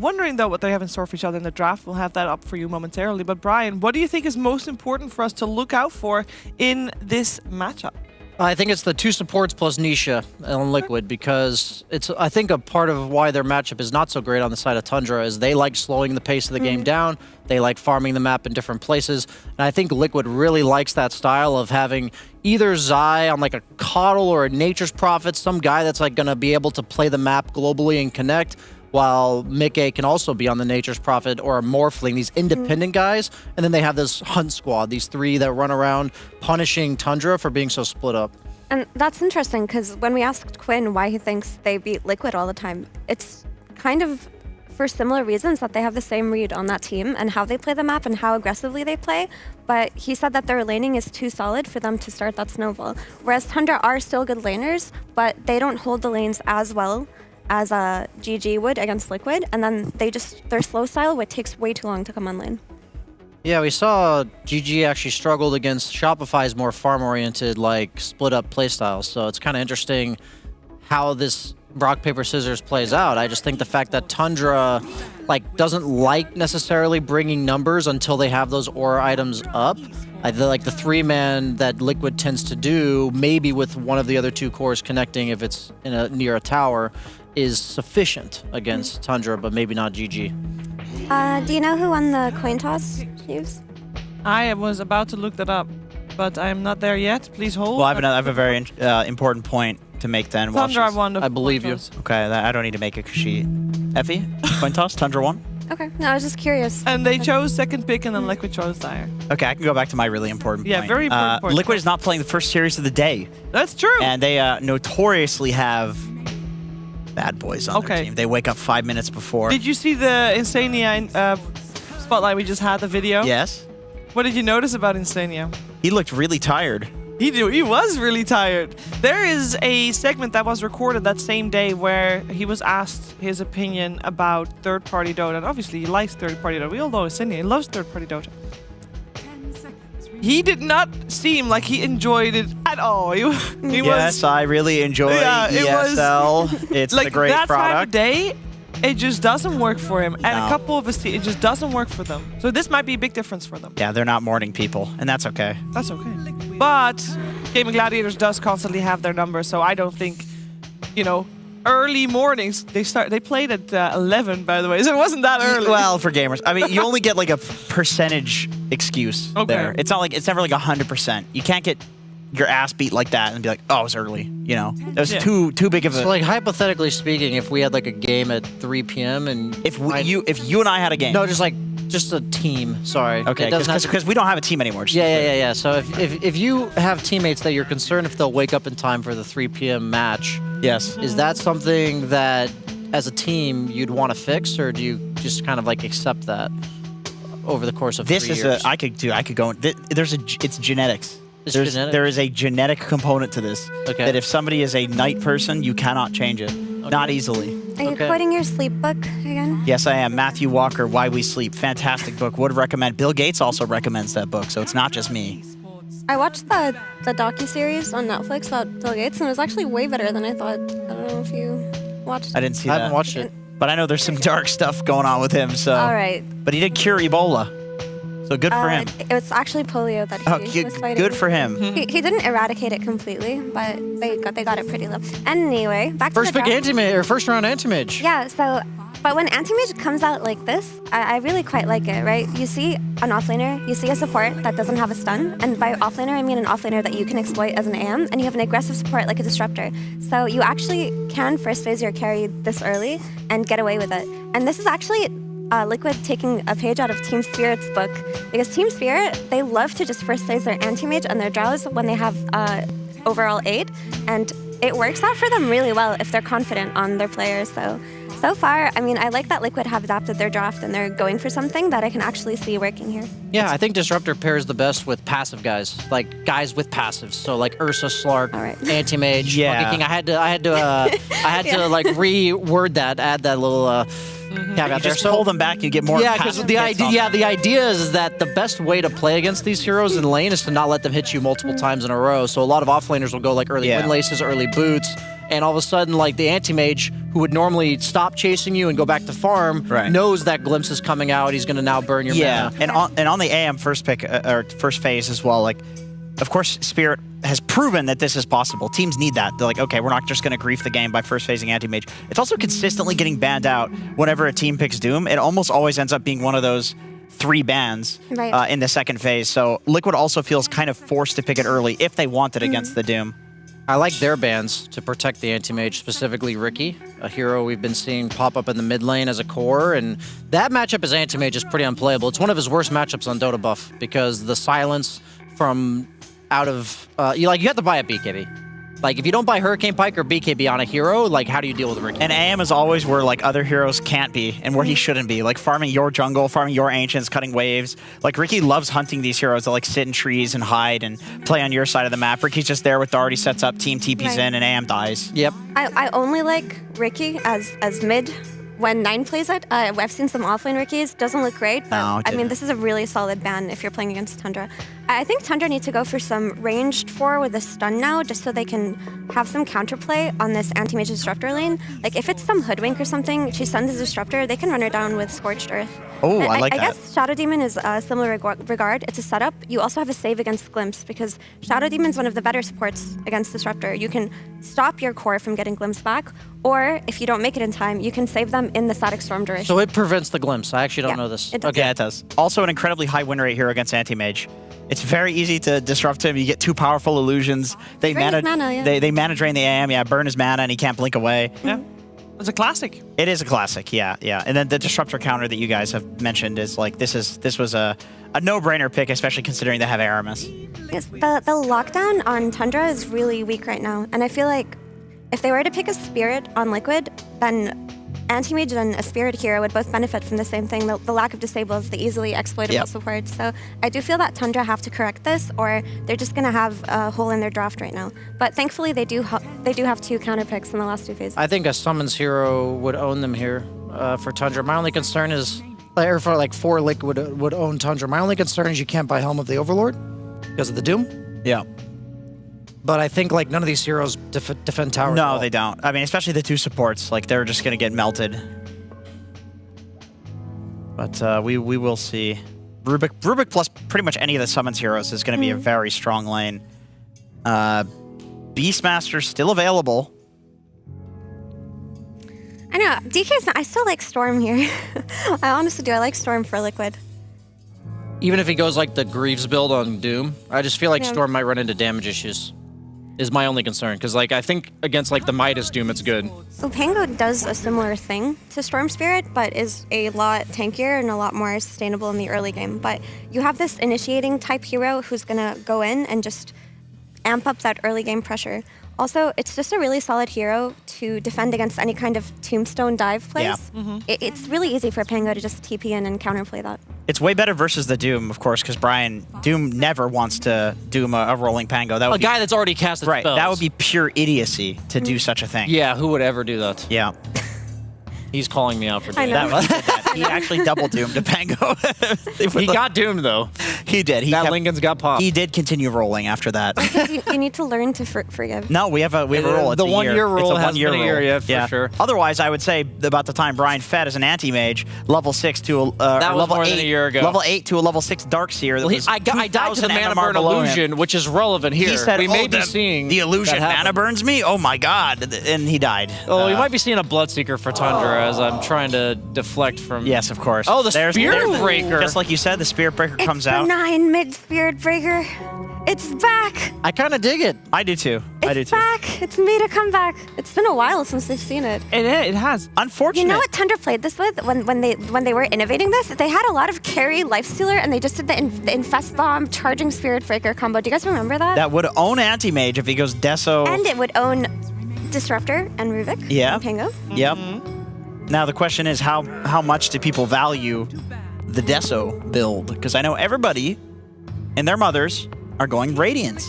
wondering, though, what they have in store for each other in the draft. We'll have that up for you momentarily. But Brian, what do you think is most important for us to look out for in this matchup? I think it's the 2 supports plus Nisha on Liquid, because it's, I think, a part of why their matchup is not so great on the side of Tundra is they like slowing the pace of the game down. They like farming the map in different places. And I think Liquid really likes that style of having either Zai on like a Coddle or a Nature's Prophet, some guy that's like going to be able to play the map globally and connect, while Mickey can also be on the Nature's Prophet or a Morphling, these independent guys. And then they have this Hunt Squad, these 3 that run around punishing Tundra for being so split up. And that's interesting, because when we asked Quinn why he thinks they beat Liquid all the time, it's kind of for similar reasons, that they have the same read on that team and how they play the map and how aggressively they play. But he said that their laning is too solid for them to start that snowball. Whereas Tundra are still good laners, but they don't hold the lanes as well as GG would against Liquid, and then their slow style, which takes way too long to come on lane. Yeah, we saw GG actually struggled against Shopify's more farm-oriented, like, split-up playstyle, so it's kind of interesting how this rock, paper, scissors plays out. I just think the fact that Tundra, like, doesn't like necessarily bringing numbers until they have those aura items up. I feel like the 3-man that Liquid tends to do, maybe with one of the other 2 cores connecting if it's near a tower, is sufficient against Tundra, but maybe not GG. Do you know who won the coin toss, Hughes? I was about to look that up, but I am not there yet. Please hold. Well, I have a very important point to make then. Tundra won the I believe you. Okay, I don't need to make it because she... Effie, coin toss, Tundra won? Okay, no, I was just curious. And they chose second pick, and then Liquid chose Dire. Okay, I can go back to my really important point. Yeah, very important. Liquid is not playing the first series of the day. That's true. And they notoriously have bad boys on their team. They wake up 5 minutes before. Did you see the Insania spotlight we just had, the video? Yes. What did you notice about Insania? He looked really tired. He was really tired. There is a segment that was recorded that same day where he was asked his opinion about third-party Dota. And obviously, he likes third-party Dota. We all know Insania. He loves third-party Dota. He did not seem like he enjoyed it at all. Yes, I really enjoy ESL. It's like a great that product. time of day, it just doesn't work for him. And a couple of us, it just doesn't work for them. So this might be a big difference for them. Yeah, they're not morning people, and that's okay. That's okay. But Gaming Gladiators does constantly have their number, so I don't think, early mornings. They played at 11, by the way, so it wasn't that early. Well, for gamers, I mean, you only get like a percentage excuse there. It's never like 100%. You can't get your ass beat like that and be like, oh, it was early. That was too big of a. So, like, hypothetically speaking, if we had like a game at 3 p.m. and if you and I had a game, no, just a team. Sorry. Okay, because we don't have a team anymore. Yeah. So if you have teammates that you're concerned if they'll wake up in time for the 3 p.m. match, yes, is that something that as a team you'd want to fix, or do you just kind of like accept that over the course of 3 years? I could go. It's genetics. Genetic? There is a genetic component to this. Okay. That if somebody is a night person, you cannot change it. Okay. Not easily. Are you quoting your sleep book again? Yes, I am. Matthew Walker, Why We Sleep. Fantastic book. Would recommend. Bill Gates also recommends that book, so it's not just me. I watched the docuseries on Netflix about Bill Gates, and it was actually way better than I thought. I don't know if you watched it. I didn't see that. I haven't watched it. But I know there's some dark stuff going on with him, so. All right. But he did cure Ebola. So good for him. It was actually polio that he was fighting. Good for him. He didn't eradicate it completely, but they got it pretty low. Anyway, back to the draft. First round anti-mage. Yeah, so, but when anti-mage comes out like this, I really quite like it, right? You see an offlaner, you see a support that doesn't have a stun, and by offlaner I mean an offlaner that you can exploit as an AM, and you have an aggressive support like a disruptor. So you actually can first phase your carry this early and get away with it. And this is actually Liquid taking a page out of Team Spirit's book, because Team Spirit, they love to just first phase their anti-mage and their drows when they have overall 8, and it works out for them really well if they're confident on their players. So far, I mean, I like that Liquid have adapted their draft and they're going for something that I can actually see working here. Yeah, I think Disruptor pairs the best with passive guys, like guys with passives. So like Ursa, Slark, Anti-Mage, Monkey King. I had to like reword that, add that little caveat there. Just hold them back, you get more. Yeah, because the idea is that the best way to play against these heroes in lane is to not let them hit you multiple times in a row. So a lot of offlaners will go like early windlaces, early boots, and all of a sudden, like the anti-mage who would normally stop chasing you and go back to farm knows that glimpse is coming out. He's going to now burn your mana. And on the AM first pick or first phase as well, like of course Spirit has proven that this is possible. Teams need that. They're like, okay, we're not just going to grief the game by first phasing anti-mage. It's also consistently getting banned out whenever a team picks Doom. It almost always ends up being one of those 3 bans in the second phase. So Liquid also feels kind of forced to pick it early if they want it against the Doom. I like their bans to protect the anti-mage, specifically Riki, a hero we've been seeing pop up in the mid lane as a core, and that matchup as anti-mage is pretty unplayable. It's one of his worst matchups on Dota buff because the silence from out of you have to buy a BKB. Like if you don't buy Hurricane Pike or BKB on a hero, like how do you deal with Riki? And AM is always where like other heroes can't be and where he shouldn't be. Like farming your jungle, farming your ancients, cutting waves. Like Riki loves hunting these heroes that like sit in trees and hide and play on your side of the map. Riki's just there with already sets up, team TPs in, and AM dies. Yep. I only like Riki as mid when 9 plays it. I've seen some offlane Rikis. Doesn't look great, but I mean, this is a really solid ban if you're playing against Tundra. I think Tundra needs to go for some ranged 4 with a stun now, just so they can have some counterplay on this anti-mage disruptor lane. Like if it's some hoodwink or something, she stuns the disruptor, they can run her down with Scorched Earth. Oh, I like that. I that. guess Shadow Demon is a similar regard. It's a setup. You also have a save against Glimpse because Shadow Demon's one of the better supports against Disruptor. You can stop your core from getting Glimpse back, or if you don't make it in time, you can save them in the static storm duration. So it prevents the Glimpse. I actually don't know this. Yeah, it does. Also an incredibly high win rate here against anti-mage. It's very easy to disrupt him. You get 2 powerful illusions. They mana drain the AM, burn his mana, and he can't blink away. Yeah. It's a classic. It is a classic, yeah. And then the disruptor counter that you guys have mentioned is like this was a no-brainer pick, especially considering they have Aramis. Yes, the lockdown on Tundra is really weak right now, and I feel like if they were to pick a Spirit on Liquid, then Anti-Mage and a Spirit hero would both benefit from the same thing, the lack of disables, the easily exploitable support. So I do feel that Tundra have to correct this, or they're just going to have a hole in their draft right now. But thankfully, they do have 2 counter picks in the last 2 phases. I think a Summons hero would own them here for Tundra. My only concern is, or for like 4 Liquid would own Tundra. My only concern is you can't buy Helm of the Overlord because of the Doom. Yeah. But I think like none of these heroes defend tower. No, they don't. I mean, especially the 2 supports. Like they're just gonna get melted. But we will see. Rubik plus pretty much any of the summons heroes is gonna be a very strong lane. Beastmaster still available. I know DK's not. I still like Storm here. I honestly do. I like Storm for Liquid. Even if he goes like the Greaves build on Doom, I just feel like Storm might run into damage issues. Is my only concern, because like I think against like the Midas Doom it's good. Pango does a similar thing to Storm Spirit, but is a lot tankier and a lot more sustainable in the early game. But you have this initiating type hero who's gonna go in and just amp up that early game pressure. Also, it's just a really solid hero to defend against any kind of tombstone dive plays. Yeah. It's really easy for Pango to just TP in and counterplay that. It's way better versus the Doom, of course, because Doom never wants to Doom a rolling Pango. That would guy that's already casted spells. That would be pure idiocy to do such a thing. Yeah, who would ever do that? Yeah. He's calling me out for doing that. He actually double doomed a Pango. He got doomed though. He did. Lincoln's got popped. He did continue rolling after that. You need to learn to forgive. No, we have a rule. It's the 1 year rule it's a has been a year, for sure. Otherwise, I would say about the time Brian fed as an anti-mage, level 6 to that was level more 8, than a year ago. Level 8 to a level 6 Darkseer. I died to the mana burn illusion, which is relevant here. He said, we may be seeing the illusion mana burns me. Oh my god! And he died. Oh, we might be seeing a Bloodseeker for Tundra as I'm trying to deflect from. Yes, of course. Oh, the Spirit Breaker. Just like you said, the Spirit Breaker comes the out. 9 mid Spirit Breaker. It's back. I kind of dig it. I do too. It's back. It's made a comeback. It's been a while since they've seen it. It has. Unfortunate. You know what Tundra played this with when they were innovating this? They had a lot of carry lifestealer, and they just did the infest bomb charging spirit breaker combo. Do you guys remember that? That would own anti-mage if he goes Deso. And it would own Disruptor and Ruvik. Yeah. And Pango. Yep. Now the question is how much do people value the Deso build? Because I know everybody and their mothers are going Radiance.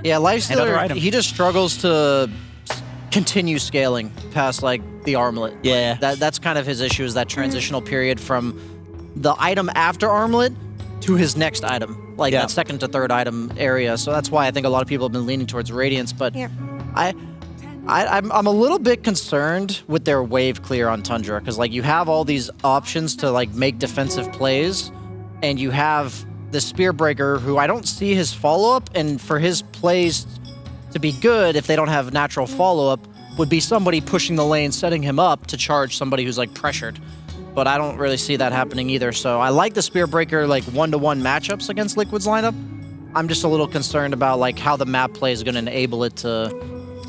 Yeah, And other Lifestealer, items. he just struggles to continue scaling past like the armlet. Yeah. That's kind of his issue, is that transitional period from the item after armlet to his next item, like that second to third item area. So that's why I think a lot of people have been leaning towards Radiance. But I'm a little bit concerned with their wave clear on Tundra, because like you have all these options to like make defensive plays, and you have the Spear Breaker, who I don't see his follow-up, and for his plays to be good, if they don't have natural follow-up, would be somebody pushing the lane, setting him up to charge somebody who's like pressured. But I don't really see that happening either. So I like the Spear Breaker like one-to-one matchups against Liquid's lineup. I'm just a little concerned about like how the map play is going to enable it to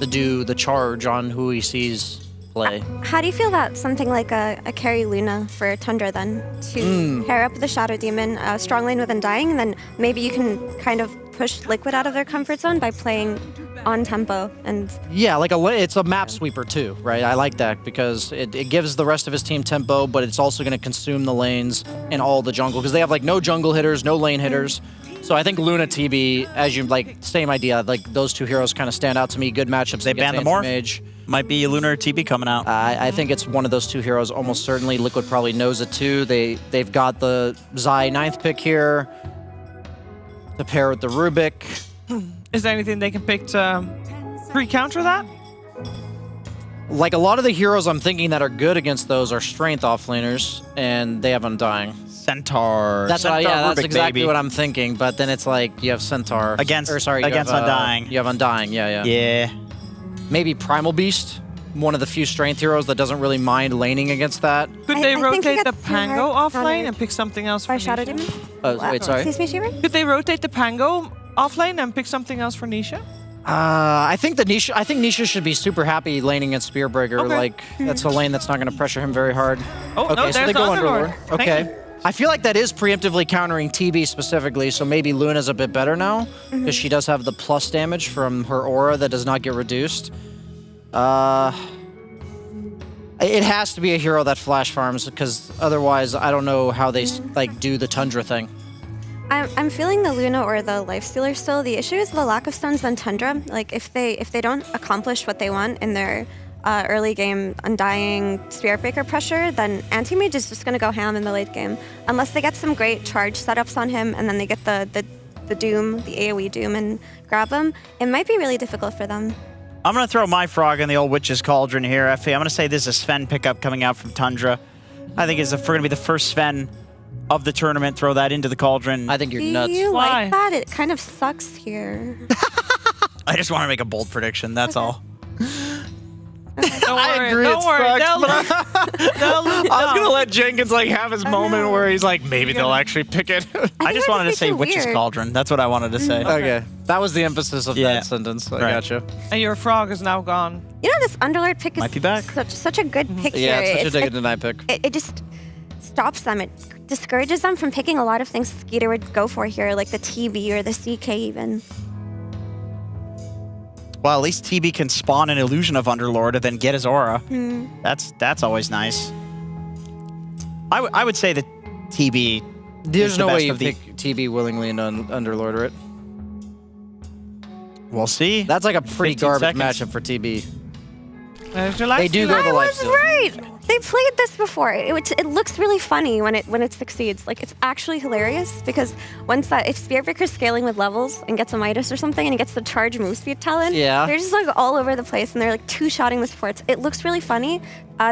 do the charge on who he sees play. How do you feel about something like a carry Luna for Tundra then? To pair up the Shadow Demon, strong lane with Undying, and then maybe you can kind of push Liquid out of their comfort zone by playing on tempo and... Yeah, like it's a map sweeper too, right? I like that because it gives the rest of his team tempo, but it's also going to consume the lanes and all the jungle, because they have like no jungle hitters, no lane hitters. So I think Luna TB, as you like, same idea. Like those two heroes kind of stand out to me. Good matchups. They ban the morph. Mage. Might be Luna or TB coming out. I think it's one of those two heroes almost certainly. Liquid probably knows it too. They've got the Zai 9th pick here to pair with the Rubik. Is there anything they can pick to pre-counter that? Like a lot of the heroes I'm thinking that are good against those are strength offlaners, and they have Undying. Centaur. That's Centaur that's Rubik, exactly baby. what I'm thinking. But then it's like you have Centaur Against against Undying. You have Undying. Yeah. Yeah. Maybe Primal Beast, one of the few strength heroes that doesn't really mind laning against that. Could they I think he rotate the gets too Pango hard offlane countered and pick something else by for Shadow Nisha? Demon? Wait, sorry. Excuse me, Shiver? Could they rotate the Pango offlane and pick something else for Nisha? I think Nisha should be super happy laning at Spearbreaker. Okay. Like that's a lane that's not going to pressure him very hard. Oh, okay, no, so there's they go the Underlord. Underlord. Thank Okay. you. I feel like that is preemptively countering TB specifically, so maybe Luna's a bit better now, because she does have the plus damage from her aura that does not get reduced. It has to be a hero that flash farms, because otherwise I don't know how they like do the Tundra thing. I'm feeling the Luna or the Lifestealer still. The issue is the lack of stuns on Tundra. Like if they don't accomplish what they want in their early game Undying Spirit Breaker pressure, then Anti-Mage is just gonna go ham in the late game. Unless they get some great charge setups on him and then they get the Doom, the AoE Doom, and grab him, it might be really difficult for them. I'm going to throw my frog in the old Witch's Cauldron here, Effie. I'm going to say this is a Sven pickup coming out from Tundra. I think it's going to be the first Sven of the tournament. Throw that into the Cauldron. I think you're Do nuts. you Why? like that? It kind of sucks here. I just want to make a bold prediction, that's all. Don't I worry, agree, don't it's worry. fucked, They'll lose. I was gonna let Jenkins like have his moment where he's like, maybe they'll actually pick it. I just wanted to say making Witch's weird. Cauldron. That's what I wanted to say. Okay, that was the emphasis of Yeah. that sentence. I Right. gotcha. And your frog is now gone. You know, this Underlord pick Might be is back. such a good pick Yeah, here. it's such a good deny pick. It just stops them. It discourages them from picking a lot of things Skeeter would go for here, like the TB or the CK even. Well, at least TB can spawn an illusion of Underlord and then get his aura. That's always nice. I would say that TB. There's is the no way best you of the- pick TB willingly and Underlord it. We'll see. That's like a pretty 15 garbage seconds. matchup for TB. There's your They do go the I was lifesteal. right. They played this before. It looks really funny when it succeeds. Like it's actually hilarious because once if Spearbreaker's scaling with levels and gets a Midas or something and he gets the charge move speed talent, Yeah. they're just like all over the place and they're like two-shotting the supports. It looks really funny.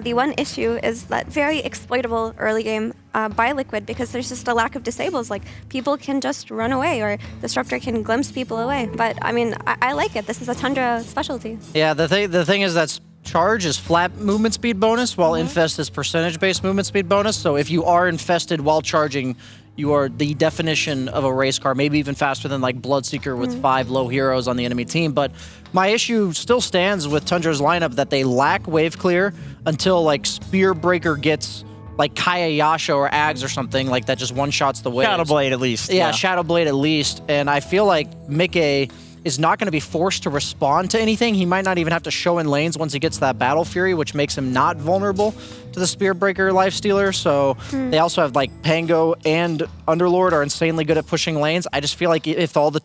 The one issue is that very exploitable early game by Liquid because there's just a lack of disables. Like people can just run away or Disruptor can glimpse people away. But I mean, I like it. This is a Tundra specialty. Yeah, the thing is that charge is flat movement speed bonus, while infest is percentage-based movement speed bonus. So if you are infested while charging, you are the definition of a race car, maybe even faster than like Bloodseeker with 5 low heroes on the enemy team. But my issue still stands with Tundra's lineup that they lack wave clear until like Spearbreaker gets like Kaya Yasha or Ags or something like that, just one-shots the waves. Shadow Blade at least. Yeah, Shadow Blade at least. And I feel like Mickey is not going to be forced to respond to anything. He might not even have to show in lanes once he gets that Battle Fury, which makes him not vulnerable to the Spearbreaker Lifestealer. So they also have like Pango and Underlord are insanely good at pushing lanes. I just feel like if all the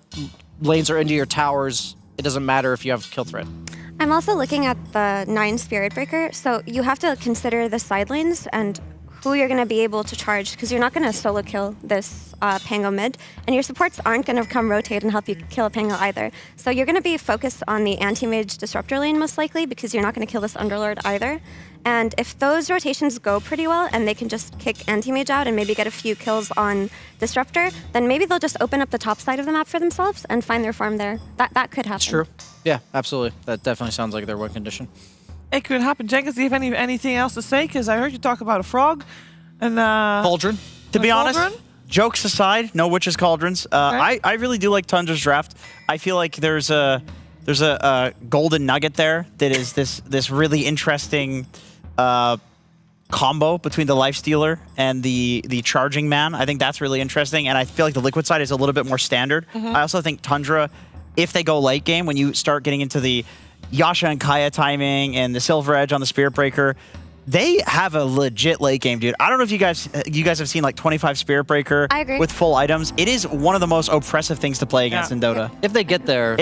lanes are into your towers, it doesn't matter if you have kill threat. I'm also looking at the 9 Spirit Breaker, so you have to consider the side lanes and who you're going to be able to charge, because you're not going to solo kill this Pango mid, and your supports aren't going to come rotate and help you kill a Pango either. So you're going to be focused on the anti-mage disruptor lane most likely, because you're not going to kill this Underlord either. And if those rotations go pretty well and they can just kick anti-mage out and maybe get a few kills on disruptor, then maybe they'll just open up the top side of the map for themselves and find their farm there. That could happen. That's true. Yeah, absolutely. That definitely sounds like their win condition. It could happen. Jenkins, do you have anything else to say? Because I heard you talk about a frog and Cauldron. To be honest, jokes aside, no witches cauldrons. I really do like Tundra's draft. I feel like there's a golden nugget there that is this really interesting combo between the Lifestealer and the Charging Man. I think that's really interesting, and I feel like the Liquid side is a little bit more standard. I also think Tundra, if they go late game, when you start getting into the Yasha and Kaya timing and the Silver Edge on the Spirit Breaker, they have a legit late game, dude. I don't know if you guys have seen like 25 Spirit Breaker with full items. It is one of the most oppressive things to play against in Dota. If they get there,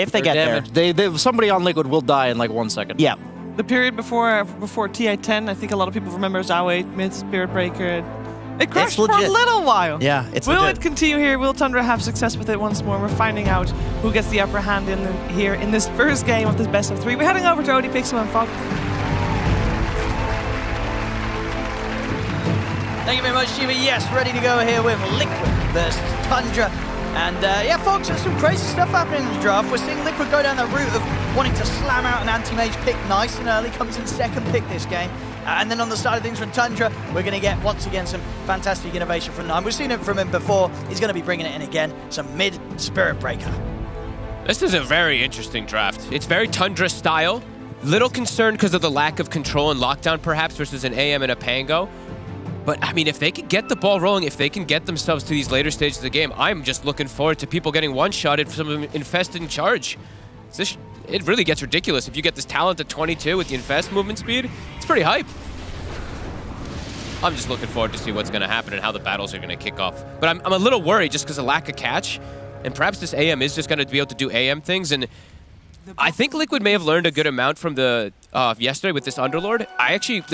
somebody on Liquid will die in like 1 second. Yeah. The period before TI-10, I think a lot of people remember ZOW8 mid Spirit Breaker. It crashed for a little while. Yeah, it's Will legit. it continue here? Will Tundra have success with it once more? We're finding out who gets the upper hand here in this first game of this best of 3. We're heading over to OD Pixel and Fog. Thank you very much, Shiva. Yes, ready to go here with Liquid versus Tundra. And yeah, folks, there's some crazy stuff happening in the draft. We're seeing Liquid go down the route of wanting to slam out an anti-mage pick nice and early, comes in second pick this game. And then on the side of things from Tundra, we're going to get, once again, some fantastic innovation from 9. We've seen it from him before. He's going to be bringing it in again. Some mid-Spirit Breaker. This is a very interesting draft. It's very Tundra style. Little concerned because of the lack of control and lockdown, perhaps, versus an AM and a Pango. But, I mean, if they can get the ball rolling, if they can get themselves to these later stages of the game, I'm just looking forward to people getting one-shotted from some infested in charge. It really gets ridiculous. If you get this talent at 22 with the infest movement speed, it's pretty hype. I'm just looking forward to see what's going to happen and how the battles are going to kick off. But I'm a little worried just because of lack of catch. And perhaps this AM is just going to be able to do AM things. And I think Liquid may have learned a good amount from the yesterday with this Underlord.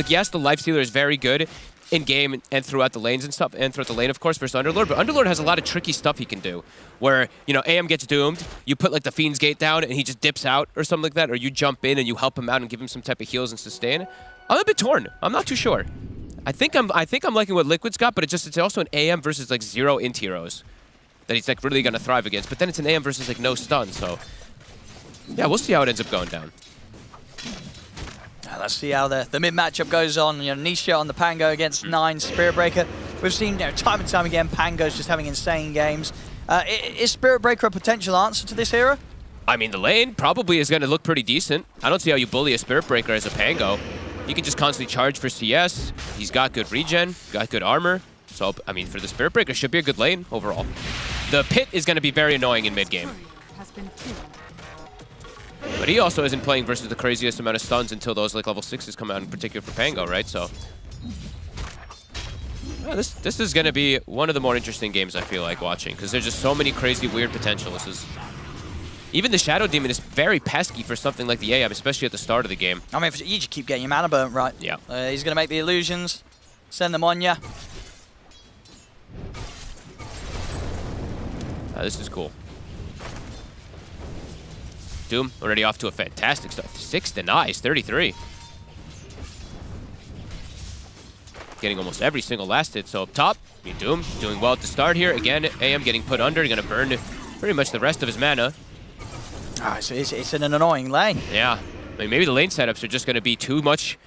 Yes, the Lifestealer is very good in game and throughout the lanes and stuff, and throughout the lane, of course, versus Underlord. But Underlord has a lot of tricky stuff he can do, where, you know, AM gets doomed, you put like the Fiend's Gate down, and he just dips out or something like that, or you jump in and you help him out and give him some type of heals and sustain. I'm a bit torn. I'm not too sure. I think I'm liking what Liquid's got, but it's also an AM versus like 0 int heroes that he's like really gonna thrive against. But then it's an AM versus like no stun, so yeah, we'll see how it ends up going down. Let's see how the mid matchup goes on. You know, Nisha on the Pango against 9 Spirit Breaker. We've seen, you know, time and time again, Pango's just having insane games. Is Spirit Breaker a potential answer to this hero? I mean, the lane probably is going to look pretty decent. I don't see how you bully a Spirit Breaker as a Pango. You can just constantly charge for CS. He's got good regen, got good armor. So, I mean, for the Spirit Breaker, should be a good lane overall. The Pit is going to be very annoying in mid game. But he also isn't playing versus the craziest amount of stuns until those like level 6s come out, in particular for Pango, right? So yeah, this is going to be one of the more interesting games I feel like watching, because there's just so many crazy weird potential. Even the Shadow Demon is very pesky for something like the AM, especially at the start of the game. I mean, you just keep getting your mana burnt right. Yeah. He's going to make the illusions, send them on you. This is cool. Doom already off to a fantastic start. 6 denies, 33. Getting almost every single last hit. So up top, Doom doing well at the start here. Again, AM getting put under, going to burn pretty much the rest of his mana. So it's in an annoying lane. Yeah. I mean, maybe the lane setups are just going to be too much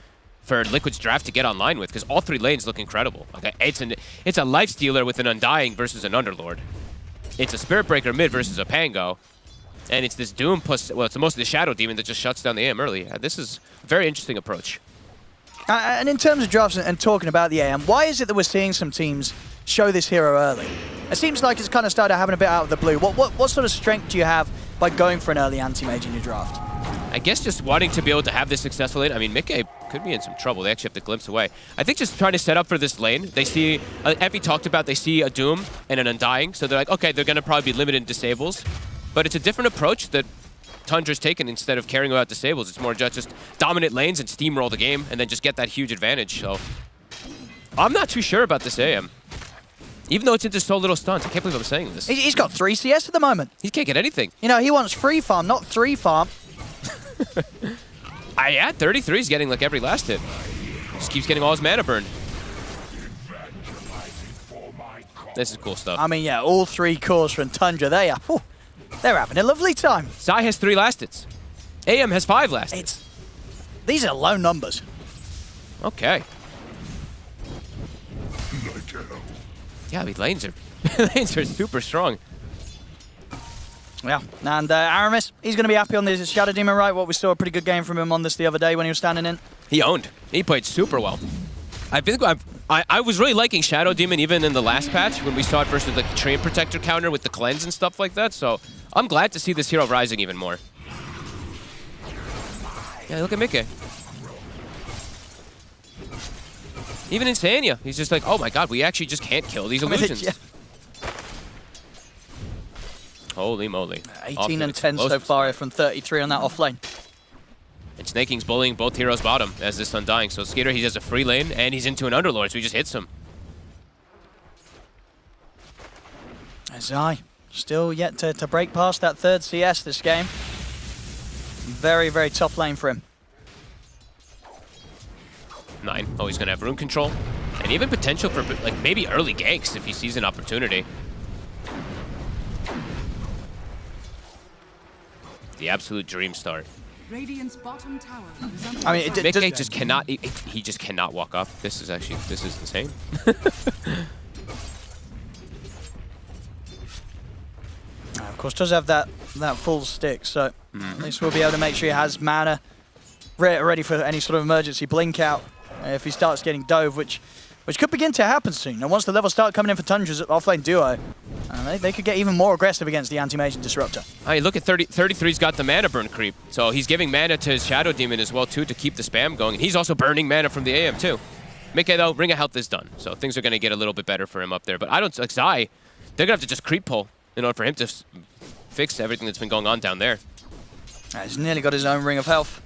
for Liquid's draft to get online with, because all 3 lanes look incredible. Okay, it's a Lifestealer with an Undying versus an Underlord. It's a Spirit Breaker mid versus a Pango. And it's this Doom plus, well, it's mostly the Shadow Demon that just shuts down the AM early. This is a very interesting approach. And in terms of drafts and talking about the AM, why is it that we're seeing some teams show this hero early? It seems like it's kind of started happening a bit out of the blue. What sort of strength do you have by going for an early anti-mage in your draft? I guess just wanting to be able to have this successful lane. I mean, Mickey could be in some trouble. They actually have to glimpse away. I think just trying to set up for this lane. They see, Effie talked about, they see a Doom and an Undying, so they're like, okay, they're going to probably be limited in disables. But it's a different approach that Tundra's taken. Instead of caring about disables, it's more just dominate lanes and steamroll the game and then just get that huge advantage. So I'm not too sure about this AM. Even though it's into so little stunts. I can't believe I'm saying this. He's got 3 CS at the moment. He can't get anything. You know, he wants free farm, not 3 farm. Yeah, 33 is getting like every last hit. Just keeps getting all his mana burned. This is cool stuff. I mean, yeah, all 3 cores from Tundra. They're having a lovely time. Zai has 3 last hits. AM has 5 last hits. These are low numbers. Okay. Yeah, these lanes are super strong. Yeah, and Aramis, he's going to be happy on this Shadow Demon, right? We saw a pretty good game from him on this the other day when he was standing in. He owned. He played super well. I think I was really liking Shadow Demon even in the last patch when we saw it versus the Train Protector counter with the cleanse and stuff like that. So I'm glad to see this hero rising even more. Yeah, look at Mickey. Even Insania, he's just like, oh my god, we actually just can't kill these illusions. Yeah. Holy moly. 18 and 10 so far from 33 on that offlane. And Snaking's bullying both heroes bottom as this Undying. So Skater, he has a free lane, and he's into an Underlord, so he just hits him. Zai still yet to break past that 3rd CS this game. Very, very tough lane for him. 9. Oh, he's going to have rune control. And even potential for like maybe early ganks if he sees an opportunity. The absolute dream start. Radiant's bottom tower is under I mean, Mickey just cannot. He just cannot walk up. This is insane. Of course, does have that full stick, so at least we'll be able to make sure he has mana ready for any sort of emergency blink out if he starts getting dove, which could begin to happen soon. And once the levels start coming in for Tundra's offlane duo, they could get even more aggressive against the anti-mage and disruptor. Hey, look at 33's got the mana burn creep, so he's giving mana to his Shadow Demon as well too to keep the spam going, and he's also burning mana from the AM too. Mickey though, Ring of Health is done, so things are going to get a little bit better for him up there. But I don't like Zai. They're going to have to just creep pull in order for him to fix everything that's been going on down there. He's nearly got his own Ring of Health.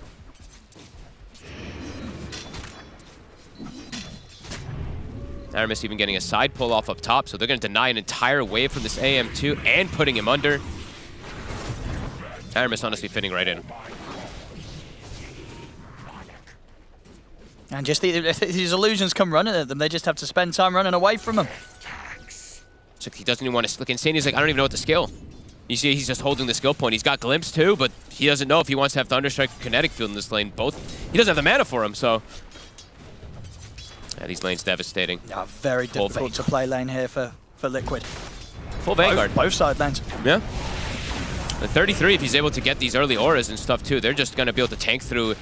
Aramis even getting a side pull off up top, so they're going to deny an entire wave from this AM too, and putting him under. Aramis honestly fitting right in. And just these illusions come running at them, they just have to spend time running away from them. So he doesn't even want to look insane. He's like, I don't even know what to skill. You see, he's just holding the skill point. He's got Glimpse too, but he doesn't know if he wants to have Thunderstrike or Kinetic Field in this lane. Both. He doesn't have the mana for him, so. Yeah, these lanes devastating. Yeah, very difficult to play lane here for Liquid. Full Vanguard. Both side lanes. Yeah. The 33, if he's able to get these early auras and stuff too, they're just going to be able to tank through.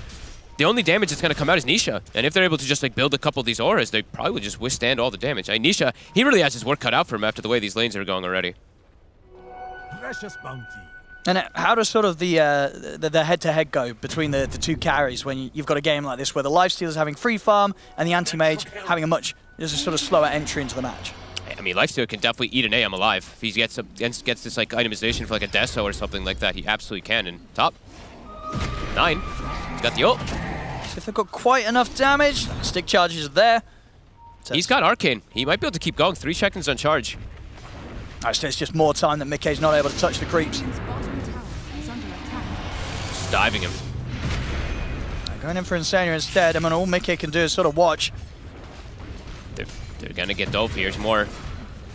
The only damage that's going to come out is Nisha. And if they're able to just like build a couple of these auras, they probably would just withstand all the damage. I mean, Nisha, he really has his work cut out for him after the way these lanes are going already. Precious bounty. And how does sort of the head-to-head go between the 2 carries when you've got a game like this where the Lifestealer's having free farm and the anti-mage having there's a sort of slower entry into the match? I mean, Lifestealer can definitely eat an AM alive. If he gets this like itemization for like a Deso or something like that, he absolutely can. And top 9, he's got the ult. So if they've got quite enough damage, stick charges are there. He's got Arcane. He might be able to keep going. 3 seconds on charge. So it's just more time that Mickey's not able to touch the creeps. Just diving him. Going in for Insania instead. I mean, all Mickey can do is sort of watch. They're going to get dove here. There's more.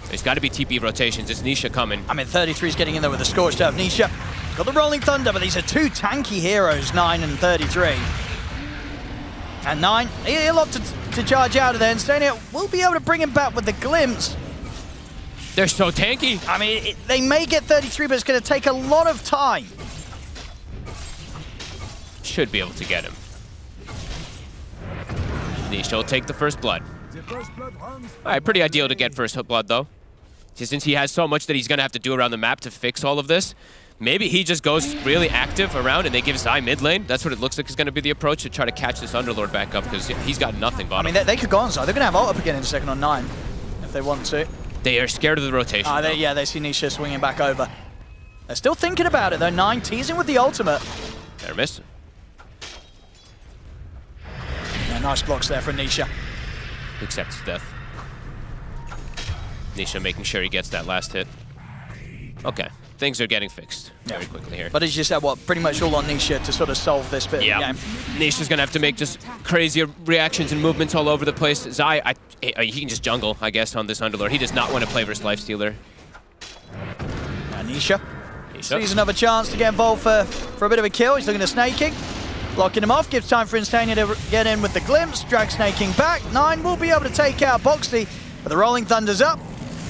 There's got to be TP rotations. It's Nisha coming. I mean, 33's getting in there with a Scorched Earth. Nisha Got the Rolling Thunder, but these are two tanky heroes, 9 and 33. And 9, he'll opt to charge out of there, and Stania will be able to bring him back with the glimpse. They're so tanky. I mean, they may get 33, but it's going to take a lot of time. Should be able to get him. Nisha will take the first blood. All right, pretty ideal to get first blood, though. Since he has so much that he's going to have to do around the map to fix all of this, maybe he just goes really active around and they give Zai mid lane. That's what it looks like is going to be the approach, to try to catch this Underlord back up, because he's got nothing bottom. I mean, they could go on Zai. They're going to have ult up again in second on 9 if they want to. They are scared of the rotation. Yeah, they see Nisha swinging back over. They're still thinking about it, though. 9 teasing with the ultimate. They're missing. Yeah, nice blocks there for Nisha. Accepts death. Nisha making sure he gets that last hit. Okay, things are getting fixed very quickly here. But as you said, pretty much all on Nisha to sort of solve this bit of the game. Nisha's gonna have to make just crazier reactions and movements all over the place. Zai, he can just jungle, I guess, on this Underlord. He does not want to play versus Lifestealer. Nisha sees another chance to get involved for a bit of a kill. He's looking at Snaking. Blocking him off, gives time for Instania to get in with the glimpse. Drag Snaking back. 9 will be able to take out Boxy, but the Rolling Thunder's up.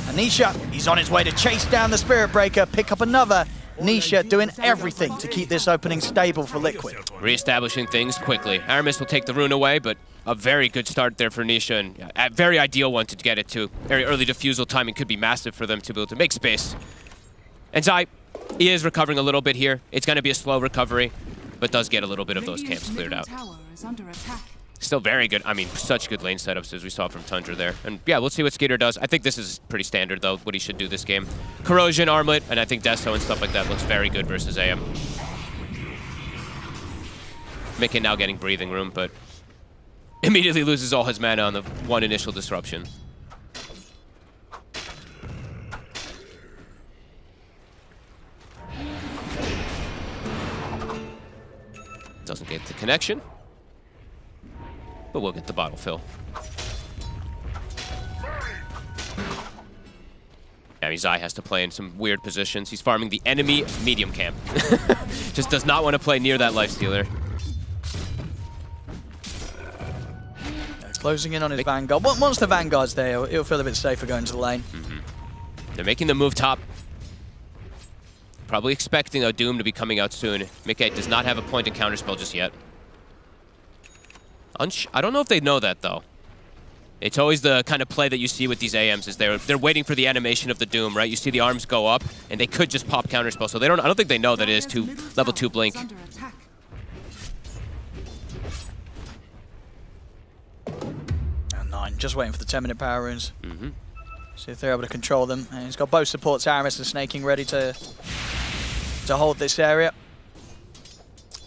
And Nisha, he's on his way to chase down the Spirit Breaker, pick up another. Nisha doing everything to keep this opening stable for Liquid. Reestablishing things quickly. Aramis will take the rune away, but a very good start there for Nisha, and a very ideal one to get it to. Very early defusal timing could be massive for them to be able to make space. And Zai, he is recovering a little bit here. It's going to be a slow recovery, but does get a little bit of those camps cleared out. Still very good. I mean, such good lane setups as we saw from Tundra there. And yeah, we'll see what Skeeter does. I think this is pretty standard, though, what he should do this game. Corrosion, Armlet, and I think Deso and stuff like that looks very good versus AM. Mickey now getting breathing room, but immediately loses all his mana on the one initial disruption. Doesn't get the connection, but we'll get the bottle fill. Yeah, Zai has to play in some weird positions. He's farming the enemy medium camp. Just does not want to play near that Lifestealer. Closing in on his Vanguard. Once the Vanguard's there, he'll feel a bit safer going to the lane. They're making the move top. Probably expecting a Doom to be coming out soon. Mickey does not have a point in counterspell just yet. I don't know if they know that, though. It's always the kind of play that you see with these AMs, is they're waiting for the animation of the Doom, right? You see the arms go up, and they could just pop counterspell. So I don't think they know that it is level 2 blink. And 9, just waiting for the 10-minute power runes. See if they're able to control them. And he's got both supports, Aramis and Snaking, ready to hold this area.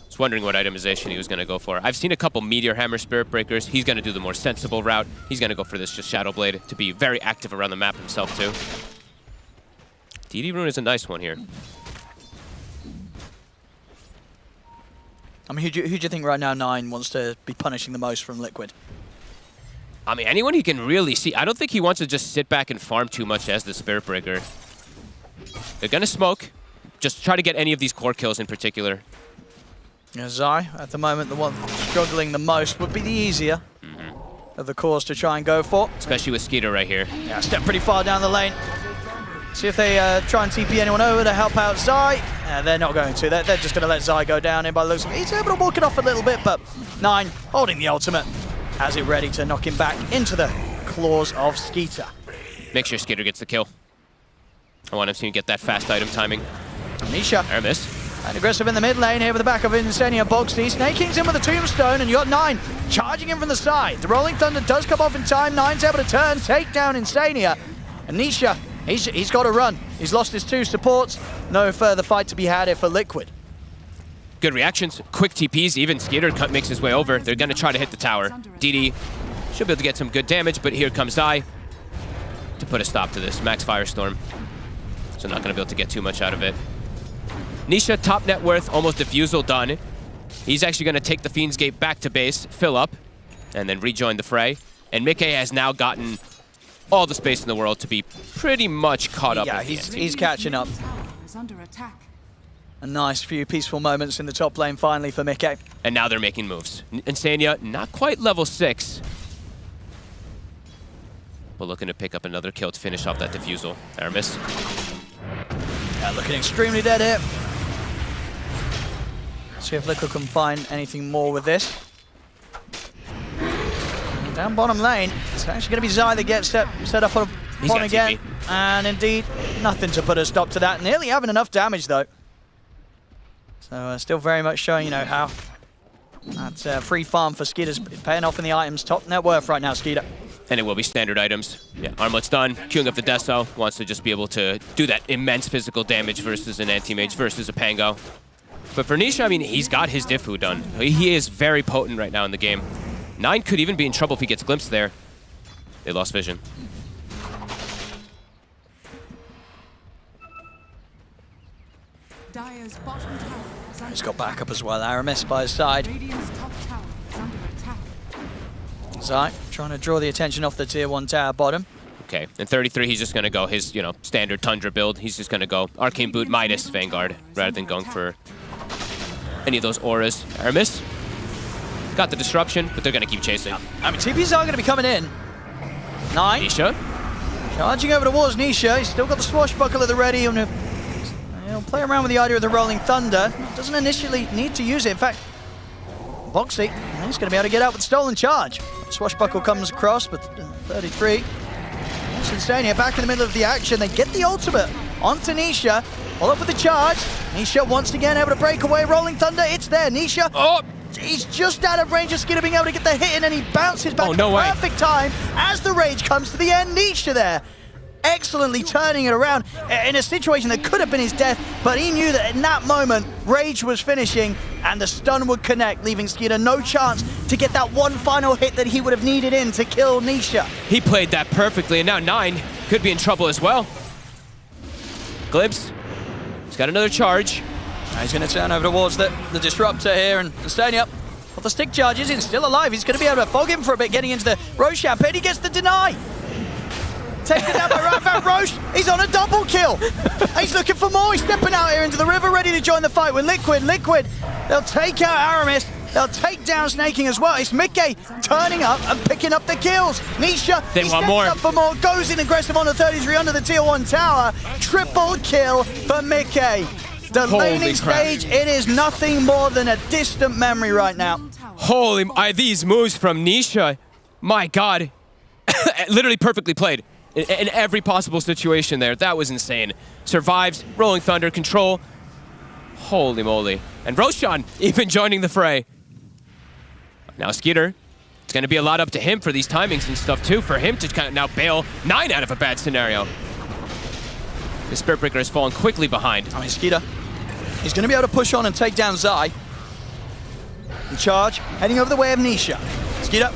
Was wondering what itemization he was going to go for. I've seen a couple Meteor Hammer Spirit Breakers. He's going to do the more sensible route. He's going to go for this just Shadow Blade to be very active around the map himself too. DD Rune is a nice one here. I mean, who do you think right now 9 wants to be punishing the most from Liquid? I mean, anyone he can really see. I don't think he wants to just sit back and farm too much as the Spirit Breaker. They're going to smoke. Just try to get any of these core kills in particular. Yeah, Zai, at the moment, the one struggling the most would be the easier of the cores to try and go for. Especially with Skeeter right here. Yeah, step pretty far down the lane. See if they try and TP anyone over to help out Zai. They're not going to. They're just going to let Zai go down in by the looks of it. He's able to walk it off a little bit, but 9 holding the ultimate. Has it ready to knock him back into the claws of Skeeter. Make sure Skeeter gets the kill. I want him to get that fast item timing. Nisha. Aramis. And aggressive in the mid lane here with the back of Insania Boxy. Snaking's in with a tombstone, and you got 9 charging in from the side. The Rolling Thunder does come off in time. 9's able to turn, take down Insania. And Nisha, he's got to run. He's lost his 2 supports. No further fight to be had here for Liquid. Good reactions, quick TPs, even Skeeter makes his way over. They're going to try to hit the tower. DD should be able to get some good damage, but here comes Zai to put a stop to this. Max Firestorm. So not going to be able to get too much out of it. Nisha, top net worth, almost defusal done. He's actually going to take the Fiend's Gate back to base, fill up, and then rejoin the fray. And Mickey has now gotten all the space in the world to be pretty much caught up. Yeah, he's catching up. A nice few peaceful moments in the top lane finally for Mickey. And now they're making moves. Insania, not quite level 6. But looking to pick up another kill to finish off that defusal. Aramis. Yeah, looking extremely dead here. See if Liquid can find anything more with this. Down bottom lane, it's actually going to be Zai that gets set up on a pawn again. And indeed, nothing to put a stop to that. Nearly having enough damage though. So still very much showing, you know, how that free farm for Skeeter's paying off in the items. Top net worth right now, Skeeter. And it will be standard items. Yeah, Armlet's done. Queuing up the Deso. Wants to just be able to do that immense physical damage versus an anti-mage versus a Pango. But for Nisha, I mean, he's got his Diffu done. He is very potent right now in the game. 9 could even be in trouble if he gets glimpsed there. They lost vision. Dire's bottom tower is under He's got backup as well. Aramis by his side. Radiant's top tower is under attack. Zai trying to draw the attention off the tier 1 tower bottom. Okay, in 33, he's just going to go his, you know, standard Tundra build. He's just going to go Arcane Boot minus Vanguard rather than going for any of those auras. Aramis got the disruption, but they're going to keep chasing. I mean, TPs are going to be coming in. 9. Nisha. Charging over towards Nisha. He's still got the swashbuckle at the ready. He'll play around with the idea of the Rolling Thunder. Doesn't initially need to use it. In fact, Boxy, he's going to be able to get out with Stolen Charge. Swashbuckle comes across, but 33. Insania back in the middle of the action. They get the ultimate onto Nisha. Follow up with the charge. Nisha once again able to break away. Rolling Thunder, it's there. Nisha. Oh! He's just out of range of Skinner being able to get the hit in, and he bounces back no way. perfect time as the rage comes to the end. Nisha there, excellently turning it around in a situation that could have been his death, but he knew that in that moment, rage was finishing, and the stun would connect, leaving Skinner no chance to get that one final hit that he would have needed in to kill Nisha. He played that perfectly, and now 9 could be in trouble as well. Glimpse. He's got another charge. He's going to turn over towards the disruptor here, and Stania, well, the stick charges in, still alive. He's going to be able to fog him for a bit, getting into the Roshan pit. He gets the deny. Taken down by Rafa Roche. He's on a double kill. He's looking for more. He's stepping out here into the river, ready to join the fight with Liquid. They'll take out Aramis. They'll take down Snaking as well. It's Mickey turning up and picking up the kills. Nisha, they he want steps more. up for more. Goes in aggressive on the 33 under the tier 1 tower. Triple kill for Mickey. The laning stage, it is nothing more than a distant memory right now. Holy, these moves from Nisha, my God, literally perfectly played in every possible situation there. That was insane. Survives, Rolling Thunder, control. Holy moly. And Roshan even joining the fray. Now Skeeter, it's going to be a lot up to him for these timings and stuff too, for him to kind of now bail 9 out of a bad scenario. The Spirit Breaker has fallen quickly behind. I mean, Skeeter, he's going to be able to push on and take down Zai. And charge, heading over the way of Nisha. Skeeter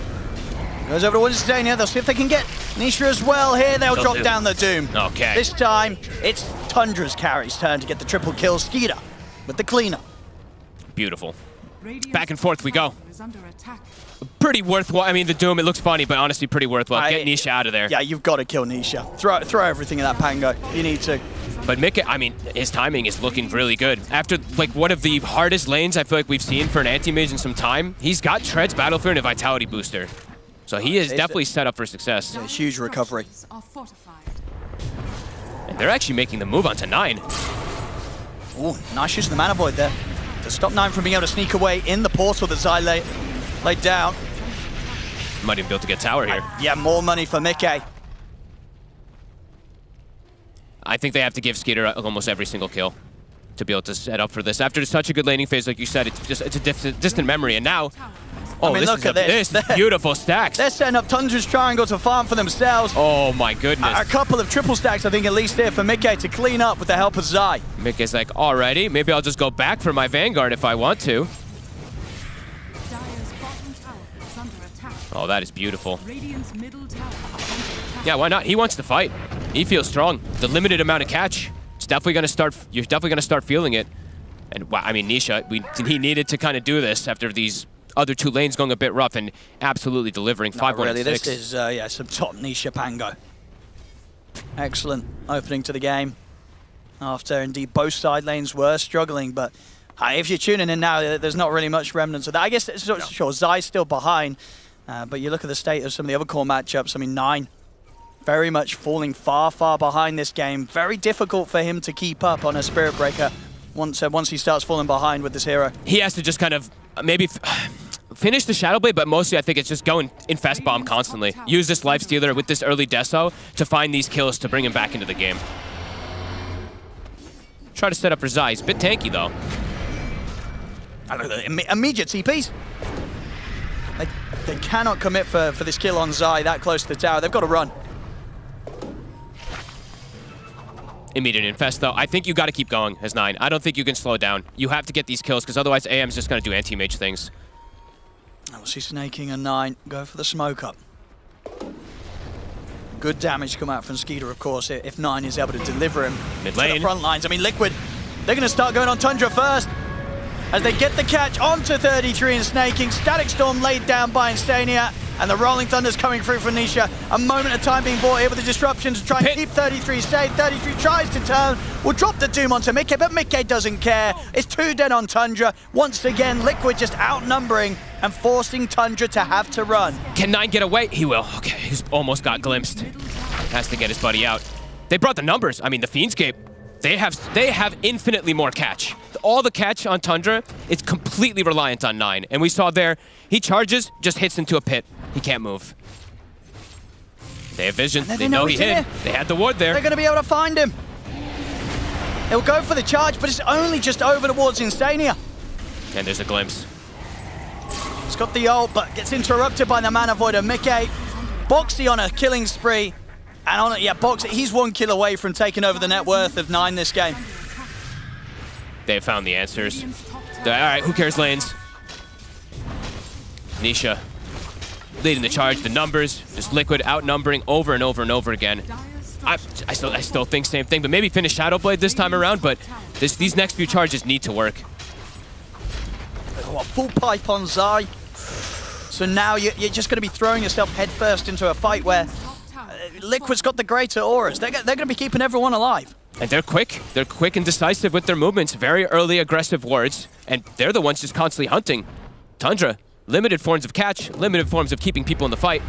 goes over towards Stania. They'll see if they can get Nisha as well here. They'll drop down the Doom. Okay. This time, it's Tundra's carry's turn to get the triple kill. Skeeter with the cleanup. Beautiful. Back and forth we go. Is under attack. Pretty worthwhile. I mean, the Doom, it looks funny, but honestly pretty worthwhile. Get Nisha out of there. Yeah, you've got to kill Nisha. Throw everything in that Pango. You need to. But Mickey, I mean, his timing is looking really good. After, like, one of the hardest lanes I feel like we've seen for an anti-mage in some time, he's got Tread's Battle Fear and a Vitality Booster. So he is definitely set up for success. A huge recovery. And they're actually making the move onto 9. Ooh, nice use of the Mana Void there to stop 9 from being able to sneak away in the portal that Zai laid down. Might even be able to get tower here. Yeah, more money for Mickey. I think they have to give Skeeter almost every single kill to be able to set up for this. After such a good laning phase, like you said, it's a distant memory. And now, I mean, look at this. Beautiful stacks. They're setting up Tundra's Triangle to farm for themselves. Oh my goodness. A couple of triple stacks, I think, at least here for Mickey to clean up with the help of Zai. Mickey's like, alrighty, maybe I'll just go back for my Vanguard if I want to. Oh, that is beautiful. Yeah, why not? He wants to fight. He feels strong. The limited amount of catch, it's definitely going to start. You're definitely going to start feeling it. And wow, I mean, Nisha, he needed to kind of do this after these other 2 lanes going a bit rough and absolutely delivering 5-1-6. Really, this is yeah, some top Nisha Pango. Excellent opening to the game. after indeed both side lanes were struggling. But if you're tuning in now, there's not really much remnants of that. I guess, sure, Zai's still behind, but you look at the state of some of the other core matchups. I mean, 9 very much falling far, far behind this game. Very difficult for him to keep up on a Spirit Breaker once he starts falling behind with this hero. He has to just kind of maybe finish the Shadow Blade, but mostly I think it's just go and infest bomb constantly. Use this Lifestealer with this early Deso to find these kills to bring him back into the game. Try to set up for Zai. He's a bit tanky, though. I look at the immediate TPs. They cannot commit for this kill on Zai that close to the tower. They've got to run. Immediate infest, though. I think you got to keep going as 9. I don't think you can slow down. You have to get these kills, because otherwise AM's just going to do anti-mage things. We'll see Snaking and 9 go for the smoke up. Good damage come out from Skeeter, of course, if 9 is able to deliver him mid to lane. the front lines. I mean, Liquid, they're going to start going on Tundra first as they get the catch onto 33 and Snaking. Static Storm laid down by Insania, and the Rolling Thunder's coming through for Nisha. A moment of time being bought here with the disruptions to try and keep 33 safe. 33 tries to turn, will drop the Doom onto Mickey, but Mickey doesn't care. It's 2 dead on Tundra. Once again, Liquid just outnumbering and forcing Tundra to have to run. Can 9 get away? He will. Okay, he's almost got glimpsed. Has to get his buddy out. They brought the numbers. I mean, the Fiendscape, they have infinitely more catch. All the catch on Tundra is completely reliant on 9. And we saw there, he charges, just hits into a pit. He can't move. They have vision. They know he hid. They had the ward there. They're going to be able to find him. He'll go for the charge, but it's only just over towards Insania. And there's a glimpse. He's got the ult, but gets interrupted by the Mana Voider. Mickey, Boxy on a killing spree. And on it, yeah, Boxy, he's 1 kill away from taking over the net worth of 9 this game. They found the answers. All right, who cares lanes? Nisha leading the charge, the numbers, just Liquid outnumbering over and over and over again. I still think same thing, but maybe finish Shadow Blade this time around, but these next few charges need to work. Oh, a full pipe on Zai. So now you're just going to be throwing yourself headfirst into a fight where Liquid's got the greater auras. They're going to be keeping everyone alive. And they're quick. They're quick and decisive with their movements. Very early aggressive wards. And they're the ones just constantly hunting. Tundra, limited forms of catch, limited forms of keeping people in the fight.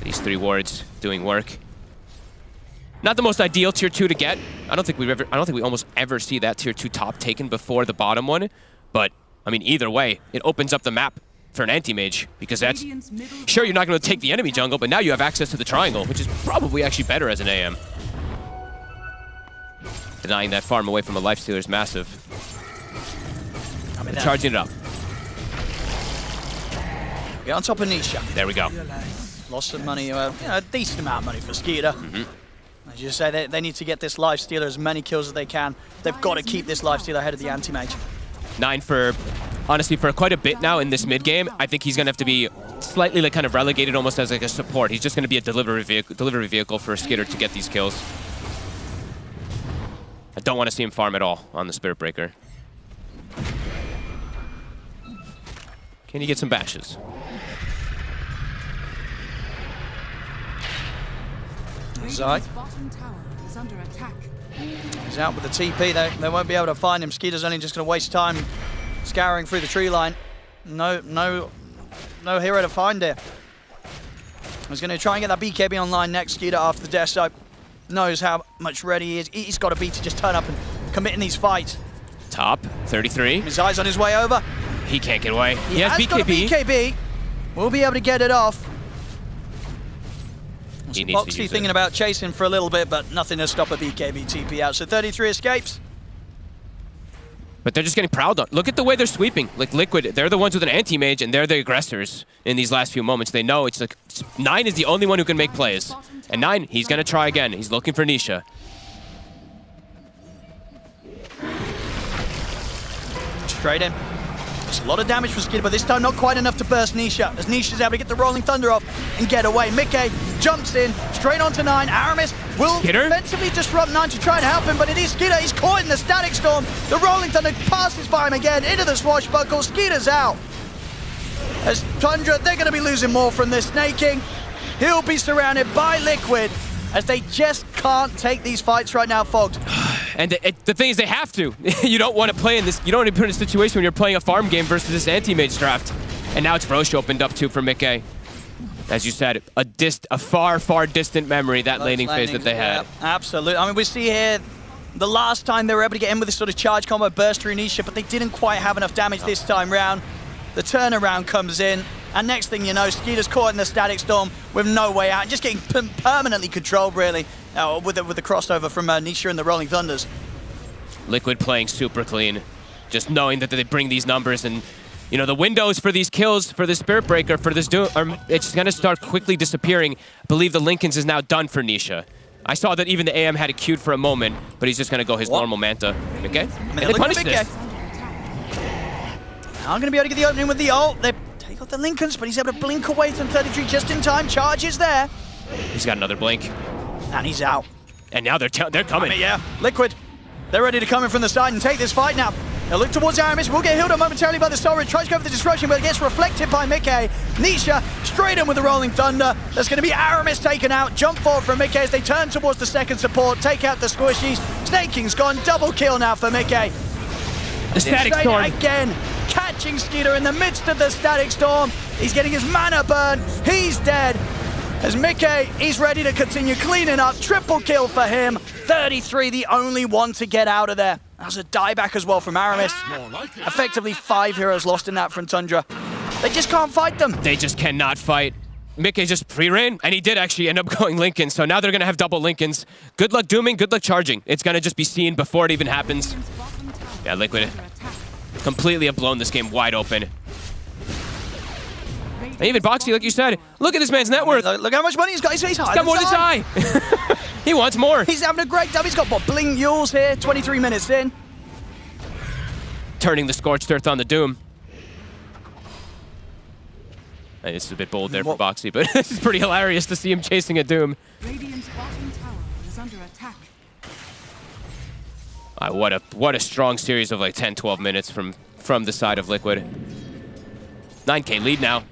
These 3 wards doing work. Not the most ideal tier 2 to get. I don't think we almost ever see that tier 2 top taken before the bottom one. But I mean, either way, it opens up the map for an anti-mage, because that's, sure, you're not going to take the enemy jungle, but now you have access to the triangle, which is probably actually better as an AM. Denying that farm away from a Lifestealer is massive. Charging it up. Get on top of Nisha. There we go. Lost some money, a decent amount of money for Skeeter. As you say, they need to get this Lifestealer as many kills as they can. They've got to keep this Lifestealer ahead of the anti-mage. 9 for, honestly, for quite a bit now in this mid game. I think he's going to have to be slightly kind of relegated almost as like a support. He's just going to be a delivery vehicle for Skitter to get these kills. I don't want to see him farm at all on the Spirit Breaker. Can he get some bashes? Zai. He's out with the TP. They won't be able to find him. Skeeter's only just going to waste time scouring through the tree line. No hero to find here. He's going to try and get that BKB online next. Skeeter after the death, so knows how much ready he is. He's got to be to just turn up and commit in these fights. Top 33. His eyes on his way over. He can't get away. He has got a BKB. We'll be able to get it off. Boxy thinking about chasing for a little bit, but nothing to stop a BKB TP out. So 33 escapes. But they're just getting prowled on. Look at the way they're sweeping. Like Liquid, they're the ones with an anti-mage, and they're the aggressors in these last few moments. They know it's like 9 is the only one who can make plays. And 9, he's going to try again. He's looking for Nisha. Straight in. It's a lot of damage for Skid, but this time not quite enough to burst Nisha, as Nisha's able to get the Rolling Thunder off and get away. Mickey jumps in, straight onto 9. Aramis will defensively disrupt 9 to try and help him, but it is Skeeter. He's caught in the Static Storm. The Rolling Thunder passes by him again into the swashbuckle. Skeeter's out. As Tundra, they're going to be losing more from this snaking. He'll be surrounded by Liquid. as they just can't take these fights right now, Fogged. And the thing is, they have to. You don't want to play in this. You don't want to be put in a situation when you're playing a farm game versus this anti-mage draft. And now it's Roche opened up too for Mickey. As you said, a far, far distant memory, that laning phase that they had. Yeah, absolutely. I mean, we see here the last time they were able to get in with this sort of charge combo burst through Nisha, but they didn't quite have enough damage this time round. The turnaround comes in, and next thing you know, Skeeter's caught in the Static Storm with no way out, just getting permanently controlled, really, with the crossover from Nisha and the Rolling Thunders. Liquid playing super clean, just knowing that they bring these numbers and, you know, the windows for these kills, for this Spirit Breaker, for this Doom, it's going to start quickly disappearing. I believe the Lincolns is now done for Nisha. I saw that even the AM had it queued for a moment, but he's just going to go his normal Manta. Okay? And they punish this. Now I'm going to be able to get the opening with the ult. They take out the Lincolns, but he's able to blink away from 33 just in time. Charges there. He's got another blink. And he's out. And now they're coming. I mean, yeah, Liquid. They're ready to come in from the side and take this fight now. They'll look towards Aramis. Will get healed up momentarily by the Sovereign. Tries to go for the disruption, but it gets reflected by Mickey. Nisha straight in with the Rolling Thunder. There's going to be Aramis taken out. Jump forward from Mickey as they turn towards the second support. Take out the Squishies. Snake King's gone. Double kill now for Mickey. The Static Storm. Again, catching Skeeter in the midst of the Static Storm. He's getting his mana burn. He's dead. As Mickey, he's ready to continue cleaning up. Triple kill for him. 33, the only one to get out of there. That was a dieback as well from Aramis. Effectively 5 heroes lost in that from Tundra. They just can't fight them. They just cannot fight. Mickey just pre-ran, and he did actually end up going Lincoln, so now they're going to have double Lincolns. Good luck dooming, good luck charging. It's going to just be seen before it even happens. Yeah, Liquid completely have blown this game wide open. And even Boxy, like you said, look at this man's net worth. Look how much money he's got. He's higher. He's got more than Sai. He wants more. He's having a great dub. He's got what, Bling Yules here, 23 minutes in. Turning the Scorched Earth on the Doom. This is a bit bold there for Boxy, but this is pretty hilarious to see him chasing a Doom. Radiant's bottom tower is under attack. What a strong series of like 10, 12 minutes from the side of Liquid. 9K lead now.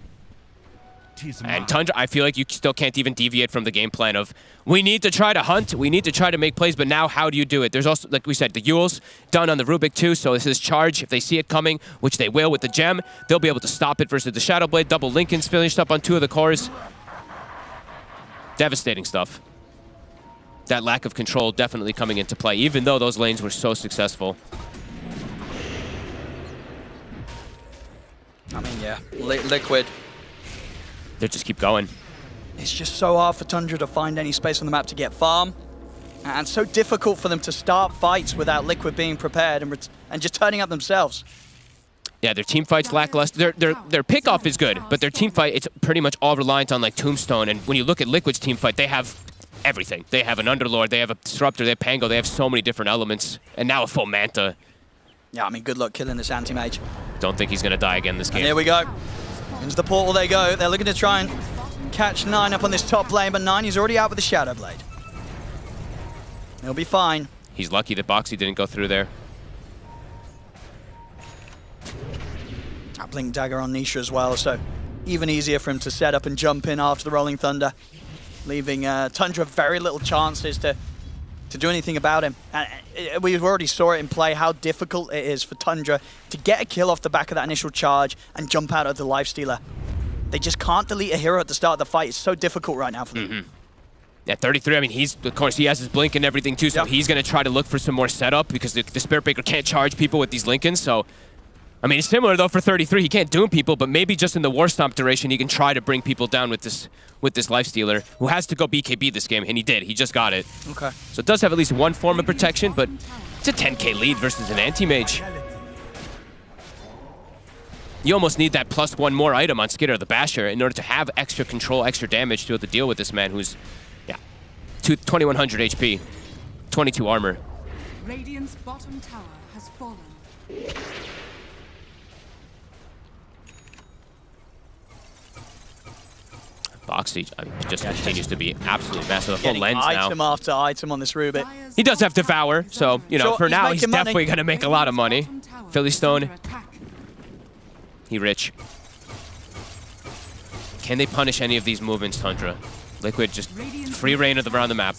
And Tundra, I feel like you still can't even deviate from the game plan of, we need to try to hunt, we need to try to make plays, but now how do you do it? There's also, like we said, the Yules done on the Rubik too, so this is charge. If they see it coming, which they will with the gem, they'll be able to stop it versus the Shadow Blade. Double Lincoln's finished up on 2 of the cores. Devastating stuff. That lack of control definitely coming into play, even though those lanes were so successful. I mean, yeah, Liquid. They just keep going. It's just so hard for Tundra to find any space on the map to get farm. And so difficult for them to start fights without Liquid being prepared and just turning up themselves. Yeah, their team fight's lackluster. Their pickoff is good, but their team fight, it's pretty much all reliant on like Tombstone. And when you look at Liquid's team fight, they have everything. They have an Underlord, they have a Disruptor, they have Pango, they have so many different elements. And now a full Manta. Yeah, I mean, good luck killing this anti-mage. Don't think he's going to die again this game. And here we go. Into the portal they go. They're looking to try and catch 9 up on this top lane, but 9 is already out with the Shadow Blade. He'll be fine. He's lucky that Boxy didn't go through there. That Blink Dagger on Nisha as well, so even easier for him to set up and jump in after the Rolling Thunder, leaving Tundra very little chances to do anything about him. And we already saw it in play, how difficult it is for Tundra to get a kill off the back of that initial charge and jump out of the Lifestealer. They just can't delete a hero at the start of the fight. It's so difficult right now for them. Yeah, 33, I mean, of course, he has his blink and everything too, so he's going to try to look for some more setup because the Spirit Breaker can't charge people with these Lincolns, so... I mean, it's similar, though, for 33. He can't doom people, but maybe just in the War Stomp duration, he can try to bring people down with this Lifestealer, who has to go BKB this game, and he did. He just got it. Okay. So it does have at least one form of protection, but it's a 10K lead versus an anti-mage. You almost need that +1 more item on Skitter the Basher in order to have extra control, extra damage to be able to deal with this man who's, 2100 HP, 22 armor. Radiant's bottom tower has fallen. Boxy, I mean, just continues to be absolutely massive. A full lens now. Item after item on this Rubik. He does have Devour, so, Sure, for now, he's making money. definitely going to make a lot of money. Philly Stone. He rich. Can they punish any of these movements, Tundra? Liquid just free reign around the map.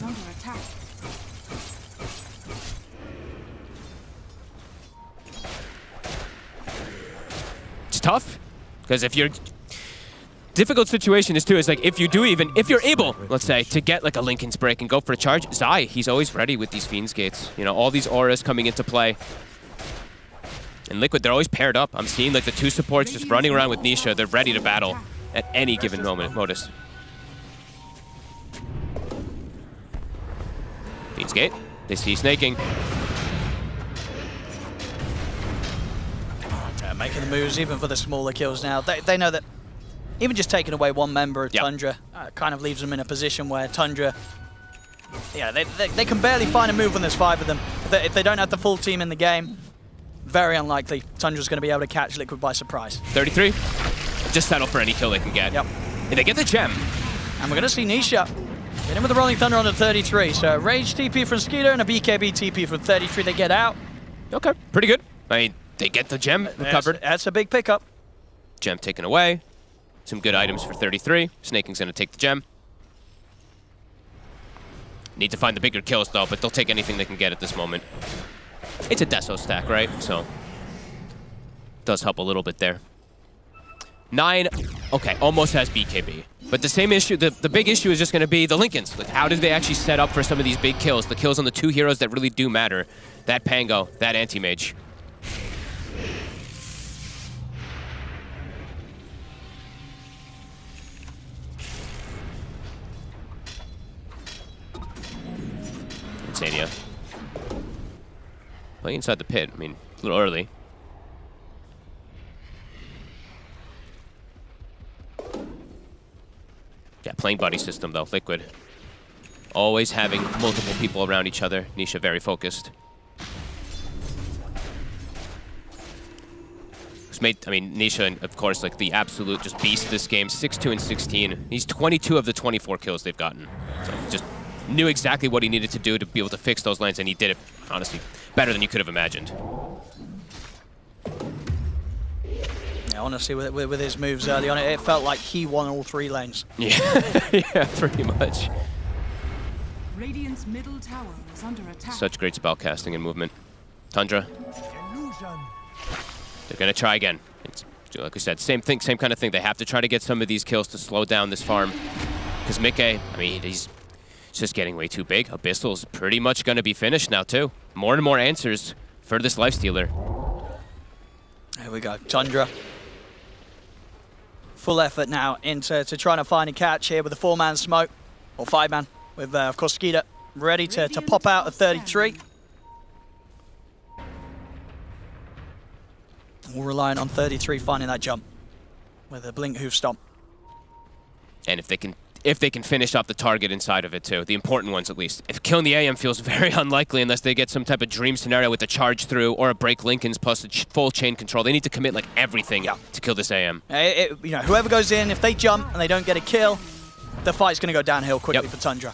It's tough, because if you're... Difficult situation is too, is like if you're able, let's say, to get like a Linken's break and go for a charge, Zai, he's always ready with these Fiend's Gates. You know, all these auras coming into play. And Liquid, they're always paired up. I'm seeing like the two supports just running around with Nisha. They're ready to battle at any given moment. Modus. Fiend's Gate. They see snaking. Yeah, making the moves even for the smaller kills now. They know that even just taking away one member of Tundra kind of leaves them in a position where Tundra, they can barely find a move when there's 5 of them. If they don't have the full team in the game, very unlikely Tundra's going to be able to catch Liquid by surprise. 33. Just settle for any kill they can get. Yep. If they get the gem. And we're going to see Nisha get in with the Rolling Thunder on the 33. So a Rage TP from Skeeter and a BKB TP from 33. They get out. Okay, pretty good. I mean, they get the gem recovered. That's a big pickup. Gem taken away. Some good items for 33. Snaking's going to take the gem. Need to find the bigger kills, though, but they'll take anything they can get at this moment. It's a Deso stack, right? So, does help a little bit there. 9, okay, almost has BKB. But the same issue, the big issue is just going to be the Linken's. Like, how did they actually set up for some of these big kills? The kills on the 2 heroes that really do matter. That Pango, that Anti-Mage. Insania. Playing inside the pit, I mean, a little early. Yeah, playing buddy system though, Liquid. Always having multiple people around each other. Nisha very focused. Nisha, of course, like the absolute just beast this game. 6-2 and 16. He's 22 of the 24 kills they've gotten. So just knew exactly what he needed to do to be able to fix those lanes, and he did it, honestly, better than you could have imagined. Yeah, honestly, with his moves early on, it felt like he won all 3 lanes. Yeah, yeah, pretty much. Radiant's middle tower is under attack. Such great spell casting and movement. Tundra. They're going to try again. It's, like we said, same thing, same kind of thing. They have to try to get some of these kills to slow down this farm. Because Mickey, I mean, he's just getting way too big. Abyssal's pretty much going to be finished now, too. More and more answers for this Lifestealer. There we go. Tundra. Full effort now into trying to find a catch here with a 4-man smoke. Or 5-man. With, of course, Skeeter ready to pop out at 33. All reliant on 33 finding that jump with a blink hoof stomp. And if they can finish off the target inside of it too, the important ones at least. If killing the AM feels very unlikely unless they get some type of dream scenario with a charge through or a break Linken's plus a full chain control. They need to commit like everything to kill this AM. You know, whoever goes in, if they jump and they don't get a kill, the fight's going to go downhill quickly for Tundra.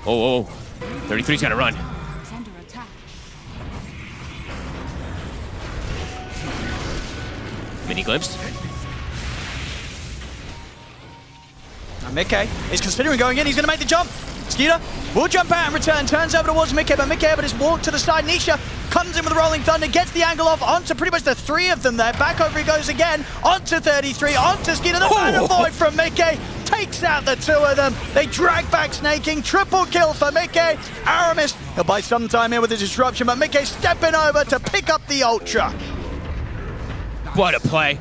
Oh. 33's got to run. Mini glimpse. And Mickey is considering going in. He's going to make the jump. Skeeter will jump out and return. Turns over towards Mickey, but Mickey able to just walk to the side. Nisha comes in with a Rolling Thunder, gets the angle off onto pretty much the 3 of them there. Back over he goes again. Onto 33, onto Skeeter. The Mana Void from Mickey takes out the 2 of them. They drag back Snaking. Triple kill for Mickey. Aramis, he'll buy some time here with the disruption, but Mickey stepping over to pick up the Ultra. What a play.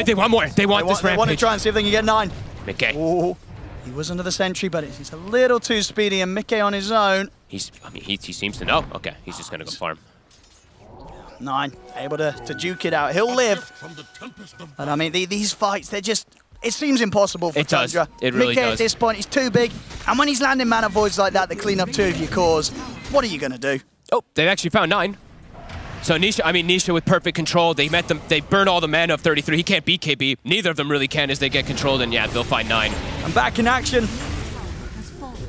They want more. They want this rampage. They want to try and see if they can get 9. Mickey. Ooh. He was under the sentry, but he's a little too speedy, and Mickey on his own. He seems to know. Okay, he's just going to go farm. 9, able to duke it out. He'll live. But I mean, these fights, they're just, it seems impossible for Tundra. It really Mickey does. at this point, he's too big. And when he's landing Mana Voids like that clean up 2 of your cores, what are you going to do? Oh, they've actually found 9. So Nisha with perfect control, they met them, they burn all the mana of 33. He can't beat KB. Neither of them really can as they get controlled, and yeah, they'll find 9. I'm back in action.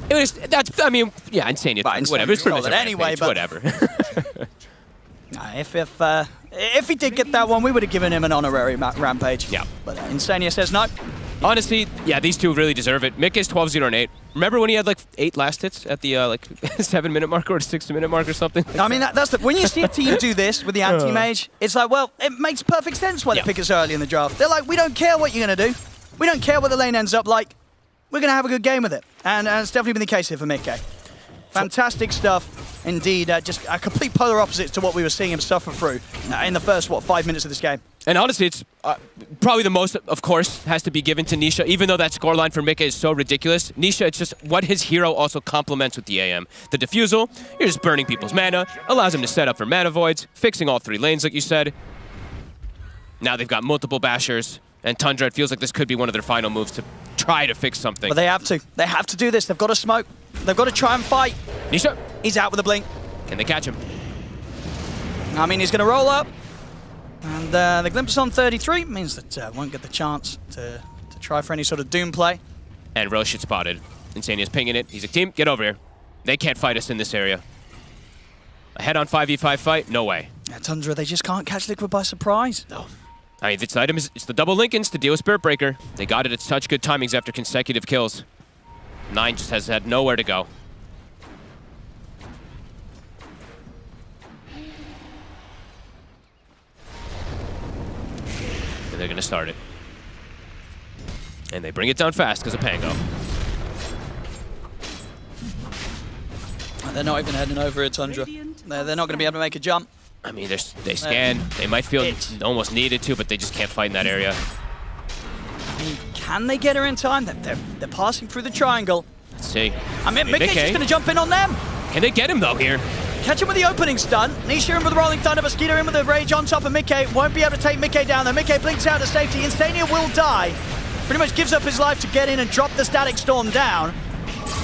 It was, Insania. Whatever. It's It anyway, but whatever. If he did get that one, we would have given him an honorary rampage. Yeah. But Insania says no. Honestly, yeah, these two really deserve it. Mick is 12-0 and 8. Remember when he had like 8 last hits at the like 7-minute mark or 6-minute mark or something? I mean, that's when you see a team do this with the anti-mage, it's like, well, it makes perfect sense why they pick us early in the draft. They're like, we don't care what you're going to do. We don't care what the lane ends up like. We're going to have a good game with it. And it's definitely been the case here for Mickey. Fantastic stuff indeed. Just a complete polar opposite to what we were seeing him suffer through in the first, 5 minutes of this game. And honestly, it's probably the most, of course, has to be given to Nisha. Even though that scoreline for Mika is so ridiculous, Nisha, it's just what his hero also complements with the AM. The Diffusal, you're just burning people's mana, allows him to set up for mana voids, fixing all 3 lanes, like you said. Now they've got multiple bashers, and Tundra, it feels like this could be one of their final moves to try to fix something. But they have to. They have to do this. They've got to smoke. They've got to try and fight. Nisha. He's out with a blink. Can they catch him? I mean, he's going to roll up. And the glimpse on 33 means that won't get the chance to try for any sort of Doom play. And Roche is spotted. Insania's pinging it. He's like, team, get over here. They can't fight us in this area. A head-on 5v5 fight? No way. Yeah, Tundra, they just can't catch Liquid by surprise. No. I mean, this item it's the double Lincolns to deal with Spirit Breaker. They got it at such good timings after consecutive kills. 9 just has had nowhere to go. And they're gonna start it. And they bring it down fast because of Pango. They're not even heading over at Tundra. They're not going to be able to make a jump. I mean, they scan. They might feel almost needed to, but they just can't fight in that area. I mean, can they get her in time? They're passing through the triangle. Let's see. I mean, Mickey's just going to jump in on them. Can they get him, though, here? Catch him with the opening stun. Nisha in with the Rolling Thunder, but Skeeter in with the Rage on top of Mickey. Won't be able to take Mickey down, though. Mickey blinks out to safety. Insania will die. Pretty much gives up his life to get in and drop the Static Storm down.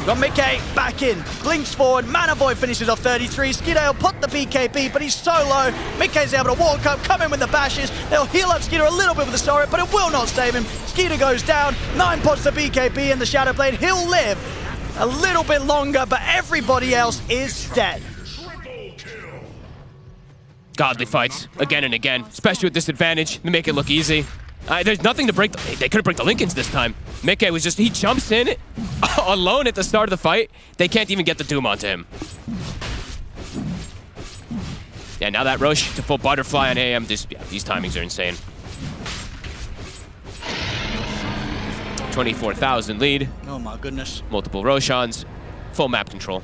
Got Mickey back in, blinks forward, Mana Void finishes off 33. Skeeter will put the BKB, but he's so low. Mickey's able to walk up, come in with the bashes. They'll heal up Skeeter a little bit with the Story, but it will not save him. Skeeter goes down, 9 pots the BKB and the Shadow Blade. He'll live a little bit longer, but everybody else is dead. Godly fights, again and again, especially with disadvantage. They make it look easy. There's nothing to break. They couldn't break the Lincolns this time. Mickey was just, he jumps in alone at the start of the fight. They can't even get the Doom onto him. Yeah, now that Roche to full butterfly on AM, these timings are insane. 24,000 lead. Oh my goodness. Multiple Roshans, full map control.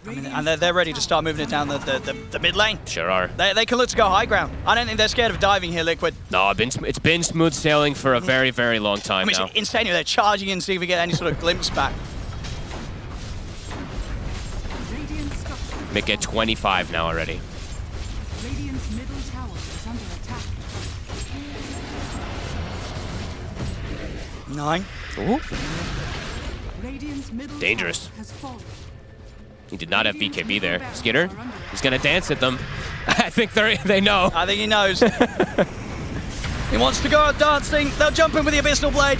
I mean, and they're ready to start moving it down the mid lane. Sure are. They can look to go high ground. I don't think they're scared of diving here, Liquid. No, it's been smooth sailing for a very, very long time now. It's insane. They're charging in to see if we get any sort of glimpse back. Mick at 25 now already. Radiant's middle tower is under attack. 9. Ooh. Radiant's middle Dangerous. tower has fallen. He did not have BKB there. Skinner, he's gonna dance at them. I think they know. I think he knows. He wants to go out dancing. They'll jump in with the Abyssal Blade.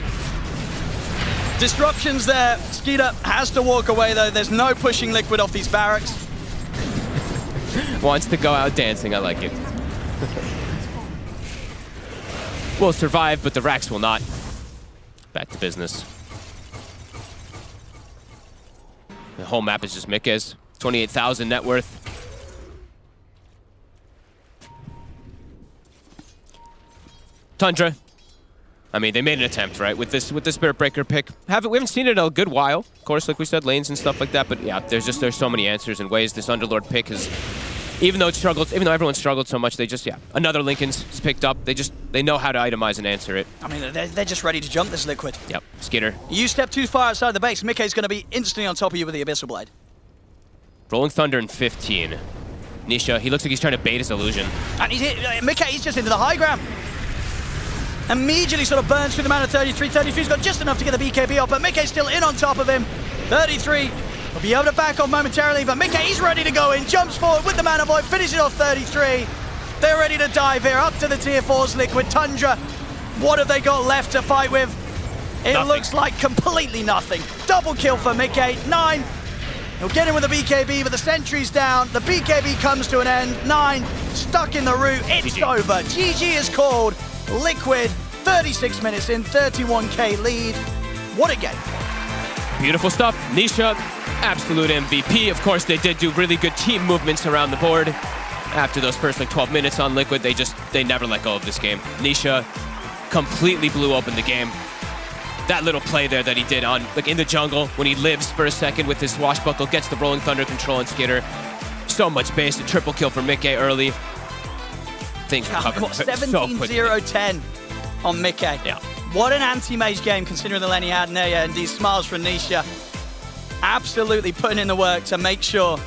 Disruptions there. Skeeter has to walk away though. There's no pushing Liquid off these barracks. Wants to go out dancing, I like it. Will survive, but the Rax will not. Back to business. The whole map is just Mikke's. 28,000 net worth. Tundra. I mean, they made an attempt, right, with this Spirit Breaker pick. We haven't seen it in a good while. Of course, like we said, lanes and stuff like that. But yeah, there's so many answers and ways this Underlord pick is. Even though everyone struggled so much, another Lincoln's is picked up. They know how to itemize and answer it. I mean, they're just ready to jump this Liquid. Yep, Skeeter. You step too far outside the base, Mickey's going to be instantly on top of you with the Abyssal Blade. Rolling Thunder in 15. Nisha, he looks like he's trying to bait his illusion. And Mickey's just into the high ground. Immediately sort of burns through the mana 33. 33's got just enough to get the BKB off, but Mickey's still in on top of him. 33 will be able to back off momentarily, but Mickey's ready to go in. Jumps forward with the Mana Void, finishes off 33. They're ready to dive here, up to the tier 4s, Liquid. Tundra, what have they got left to fight with? It looks like completely nothing. Double kill for Mickey. 9. He'll get in with the BKB, but the sentry's down. The BKB comes to an end. 9 stuck in the root. It's GG. over. GG is called. Liquid 36 minutes in, 31k lead. What a game. Beautiful stuff. Nisha, absolute MVP. Of course, they did do really good team movements around the board. After those first 12 minutes on Liquid, they never let go of this game. Nisha completely blew open the game. That little play there that he did on in the jungle when he lives for a second with his swashbuckle, gets the Rolling Thunder control and Skitter. So much base, a triple kill for Mickey early. Things recovered so quickly. 17-0-10 on Mickey. Yeah. What an anti-mage game considering the lane he had, and these smiles from Nisha. Absolutely putting in the work to make sure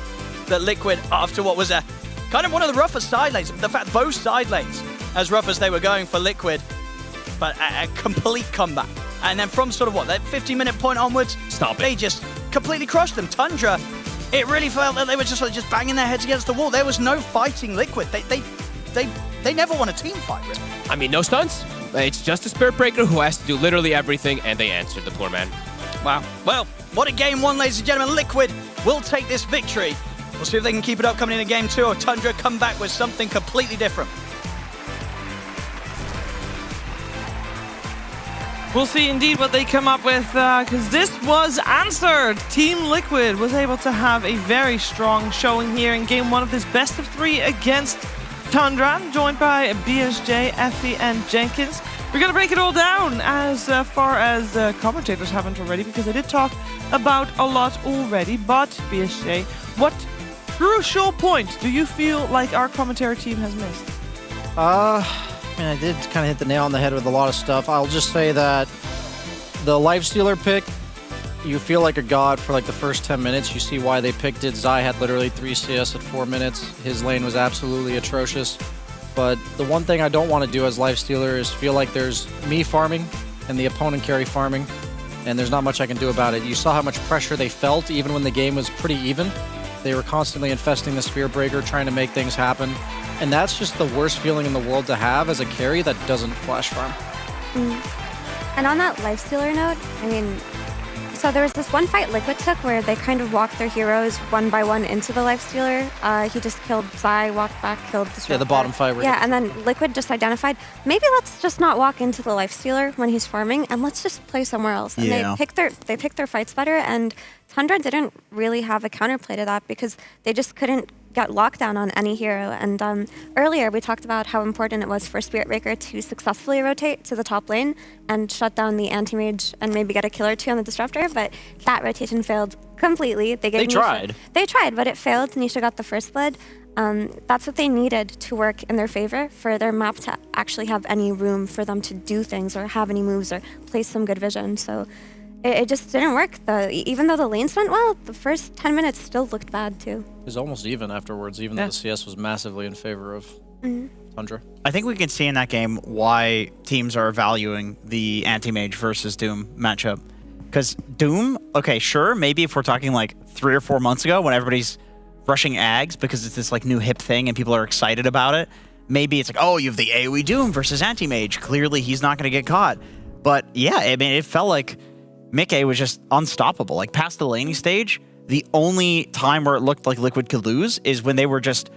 that Liquid, after what was a kind of one of the rougher side lanes, the fact both side lanes as rough as they were going for Liquid, but a complete comeback. And then from sort of what, that 50-minute point onwards, they just completely crushed them. Tundra, it really felt that they were just banging their heads against the wall. There was no fighting Liquid. They never won a team fight, really. I mean, no stunts. It's just a Spirit Breaker who has to do literally everything, and they answered the poor man. Wow. Well, what a game one, ladies and gentlemen. Liquid will take this victory. We'll see if they can keep it up coming into game 2, or Tundra come back with something completely different. We'll see indeed what they come up with, because this was answered. Team Liquid was able to have a very strong showing here in game 1 of this best of 3 against Tundra, joined by BSJ, Effie, and Jenkins. We're going to break it all down as far as the commentators haven't already, because they did talk about a lot already. But BSJ, what crucial point do you feel like our commentary team has missed? I did kind of hit the nail on the head with a lot of stuff. I'll just say that the Lifestealer pick, you feel like a god for the first 10 minutes. You see why they picked it. Zai had literally 3 CS at 4 minutes. His lane was absolutely atrocious. But the one thing I don't want to do as Lifestealer is feel like there's me farming and the opponent carry farming, and there's not much I can do about it. You saw how much pressure they felt even when the game was pretty even. They were constantly infesting the Spear Breaker, trying to make things happen. And that's just the worst feeling in the world to have as a carry that doesn't flash farm. And on that Lifestealer note, I mean, so there was this one fight Liquid took where they kind of walked their heroes one by one into the Lifestealer. He just killed Zai, walked back, killed Disruptor. Yeah, the bottom fight. Yeah, and then Liquid just identified, maybe let's just not walk into the Lifestealer when he's farming, and let's just play somewhere else. And they picked their fights better, and Tundra didn't really have a counterplay to that because they just couldn't get lockdown on any hero. And earlier we talked about how important it was for Spirit Breaker to successfully rotate to the top lane and shut down the anti-mage and maybe get a kill or 2 on the Disruptor, but that rotation failed completely. They tried. They tried, but it failed. Nisha got the first blood. That's what they needed to work in their favor for their map to actually have any room for them to do things or have any moves or place some good vision. So it just didn't work. Even though the lanes went well, the first 10 minutes still looked bad too. It was almost even afterwards, even though the CS was massively in favor of Tundra. I think we can see in that game why teams are valuing the anti-mage versus Doom matchup. Because Doom, okay, sure, maybe if we're talking 3 or 4 months ago when everybody's rushing Ags because it's this new hip thing and people are excited about it, maybe it's oh, you have the AoE Doom versus anti-mage. Clearly he's not going to get caught. But yeah, I mean, it felt like Mickey was just unstoppable. Past the laning stage, the only time where it looked like Liquid could lose is when they were just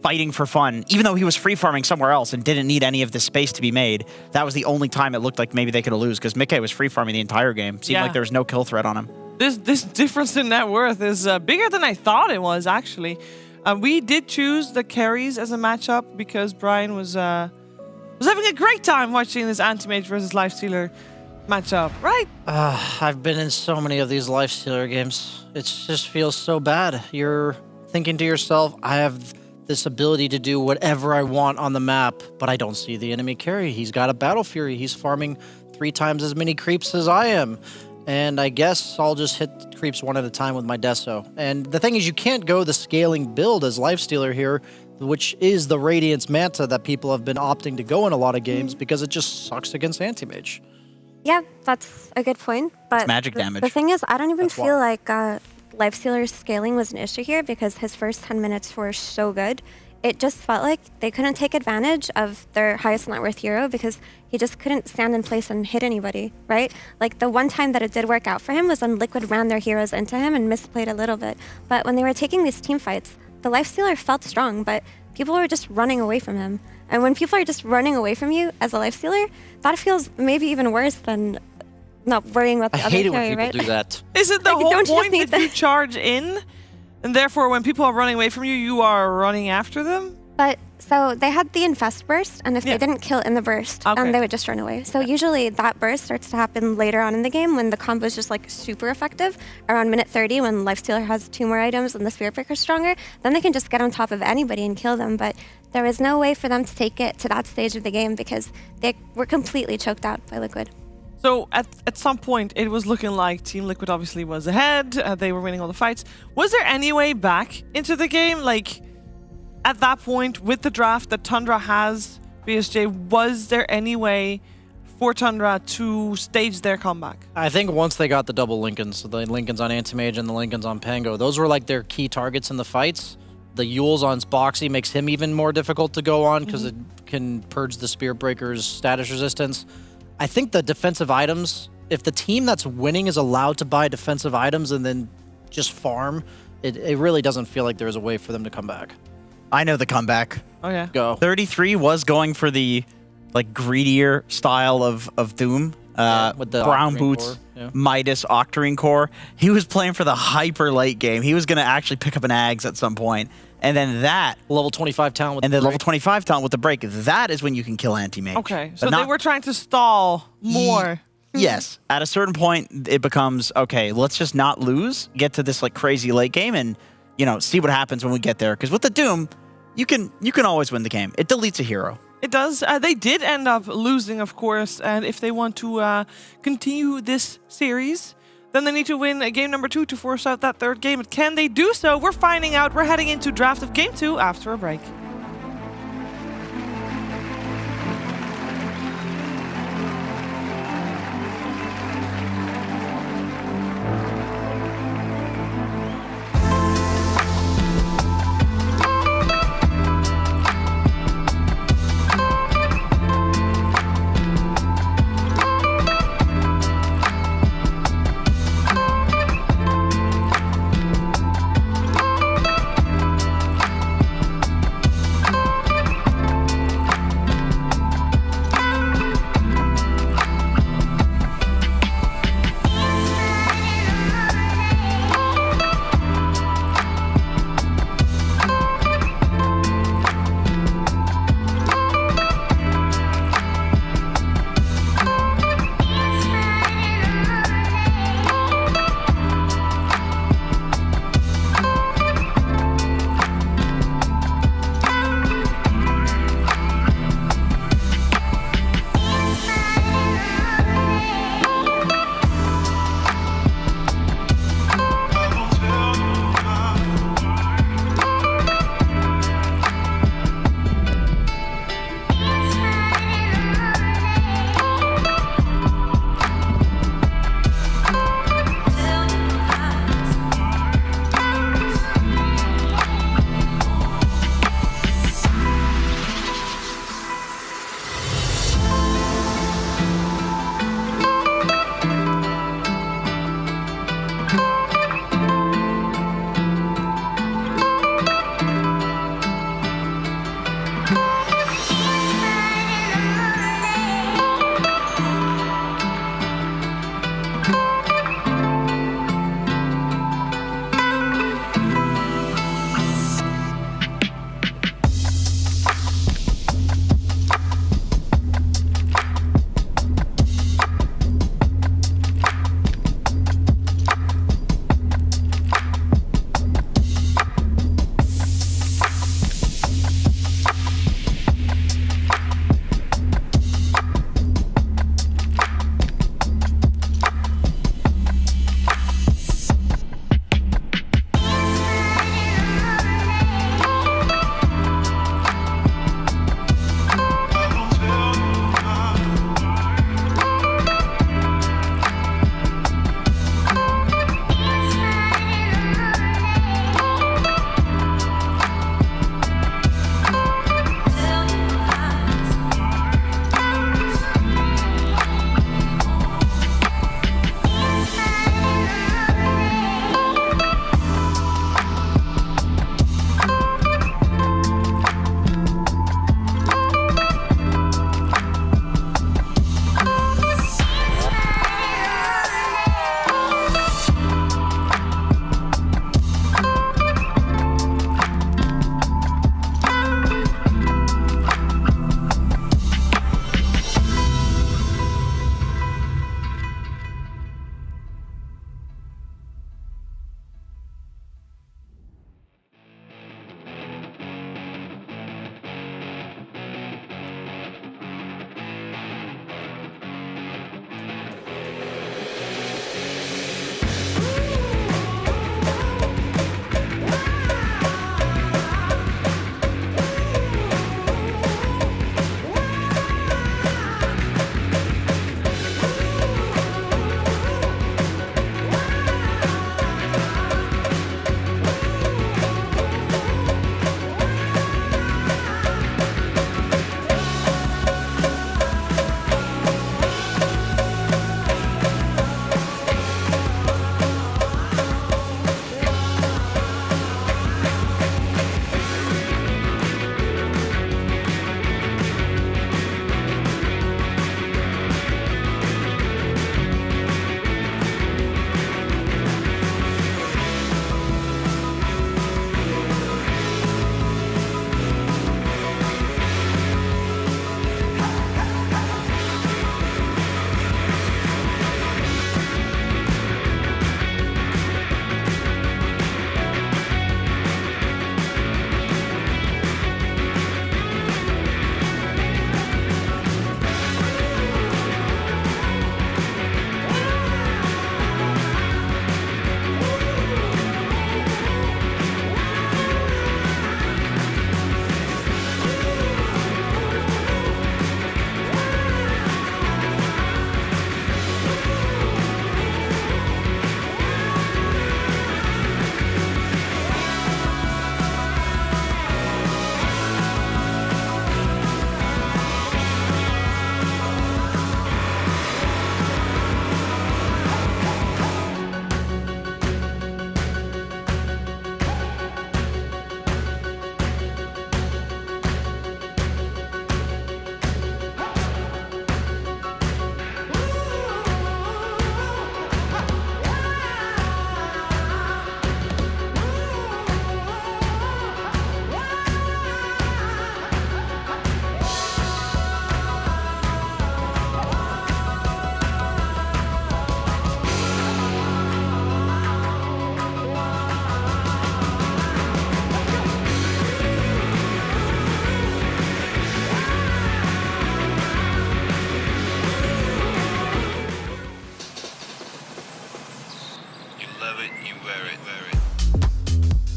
fighting for fun. Even though he was free farming somewhere else and didn't need any of the space to be made, that was the only time it looked like maybe they could lose because Mickey was free farming the entire game. Seemed like there was no kill threat on him. This difference in net worth is bigger than I thought it was, actually. We did choose the carries as a matchup because Brian was having a great time watching this anti-mage versus Lifestealer matchup, right? I've been in so many of these Lifestealer games. It just feels so bad. You're thinking to yourself, I have this ability to do whatever I want on the map, but I don't see the enemy carry. He's got a Battle Fury. He's farming 3 times as many creeps as I am. And I guess I'll just hit creeps one at a time with my Deso. And the thing is, you can't go the scaling build as Lifestealer here, which is the Radiance Manta that people have been opting to go in a lot of games because it just sucks against anti-mage. Yeah, that's a good point. But magic damage. The thing is, I don't even feel like Lifestealer's scaling was an issue here because his first 10 minutes were so good. It just felt like they couldn't take advantage of their highest net worth hero because he just couldn't stand in place and hit anybody, right? The one time that it did work out for him was when Liquid ran their heroes into him and misplayed a little bit. But when they were taking these team fights, the Lifestealer felt strong, but people were just running away from him. And when people are just running away from you as a lifestealer, that feels maybe even worse than not worrying about the I other hate it carry, when people right? do that. Is it the Like, whole don't you just point need that you charge in, and therefore when people are running away from you, you are running after them? But so they had the infest burst, and if they didn't kill in the burst, they would just run away. So usually that burst starts to happen later on in the game when the combo is just like super effective. Around minute 30, when Lifestealer has 2 more items and the Spirit Breaker's stronger, then they can just get on top of anybody and kill them. But there was no way for them to take it to that stage of the game because they were completely choked out by Liquid. So at some point, it was looking like Team Liquid obviously was ahead. They were winning all the fights. Was there any way back into the game? Like, at that point, with the draft that Tundra has, BSJ, was there any way for Tundra to stage their comeback? I think once they got the double Lincolns, the Lincolns on Anti-Mage and the Lincolns on Pango, those were like their key targets in the fights. The Yules on Spoxy makes him even more difficult to go on because it can purge the Spirit Breaker's status resistance. I think the defensive items, if the team that's winning is allowed to buy defensive items and then just farm, it really doesn't feel like there's a way for them to come back. I know the comeback. Oh, yeah. Go. 33 was going for the like greedier style of Doom. With the Brown Octarine Boots, core, yeah. Midas, Octarine Core. He was playing for the hyper late game. He was going to actually pick up an Ags at some point. And then that... Level 25 talent with and the then break. level 25 talent with the break. That is when you can kill Anti-Mage. Okay, so But they not- were trying to stall more. Yes. At a certain point, it becomes, okay, let's just not lose, get to this like crazy late game, and, you know, see what happens when we get there. Because with the Doom, you can always win the game. It deletes a hero. It does. They did end up losing, of course, and if they want to continue this series, then they need to win game number 2 to force out that third game. But can they do so? We're finding out. We're heading into draft of game 2 after a break.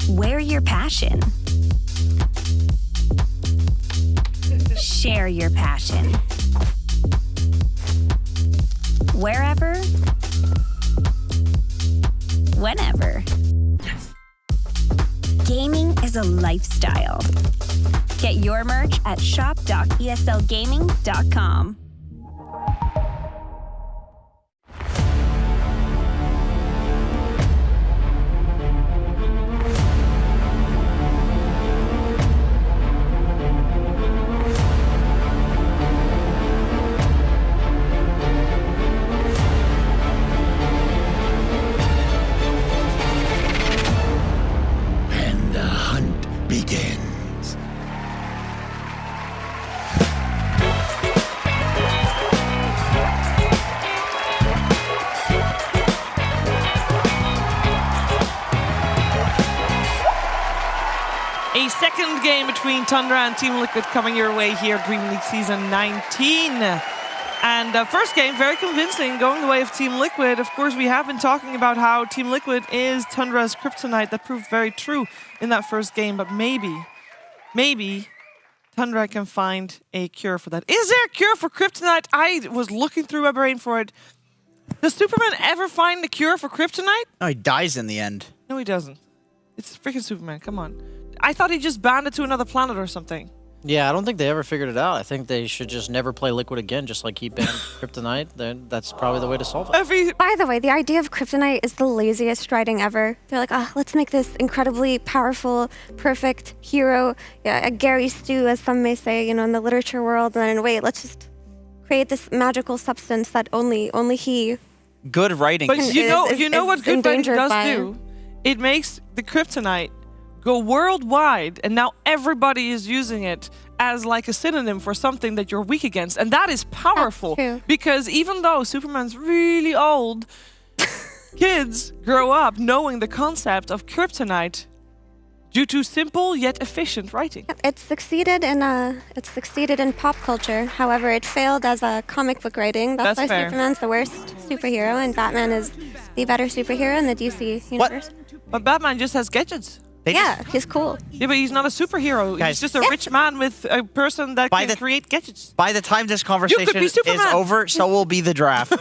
Wear your passion. Share your passion. Wherever, whenever. Gaming is a lifestyle. Get your merch at shop.eslgaming.com. Begins. A second game between Tundra and Team Liquid coming your way here, Dream League Season 19. And first game, very convincing, going the way of Team Liquid. Of course, we have been talking about how Team Liquid is Tundra's kryptonite. That proved very true in that first game, but maybe Tundra can find a cure for that. Is there a cure for kryptonite? I was looking through my brain for it. Does Superman ever find the cure for kryptonite? No, he dies in the end. No, he doesn't. It's freaking Superman, come on. I thought he just banned it to another planet or something. Yeah, I don't think they ever figured it out. I think they should just never play Liquid again, just like he banned Kryptonite. That's probably the way to solve it. By the way, the idea of Kryptonite is the laziest writing ever. They're like, let's make this incredibly powerful, perfect hero, a Gary Stu, as some may say, in the literature world. And then wait, let's just create this magical substance that only he. Good writing. But you know what good writing does do? It makes the Kryptonite go worldwide, and now everybody is using it as like a synonym for something that you're weak against, and that is powerful. That's true. Because even though Superman's really old, kids grow up knowing the concept of kryptonite due to simple yet efficient writing. It succeeded in pop culture. However, it failed as a comic book writing. That's why fair. Superman's the worst superhero, and Batman is the better superhero in the DC universe. But Batman just has gadgets. He's cool. Yeah, but he's not a superhero. Guys, he's just a rich man with a person that can create gadgets. By the time this conversation is over, so will be the draft.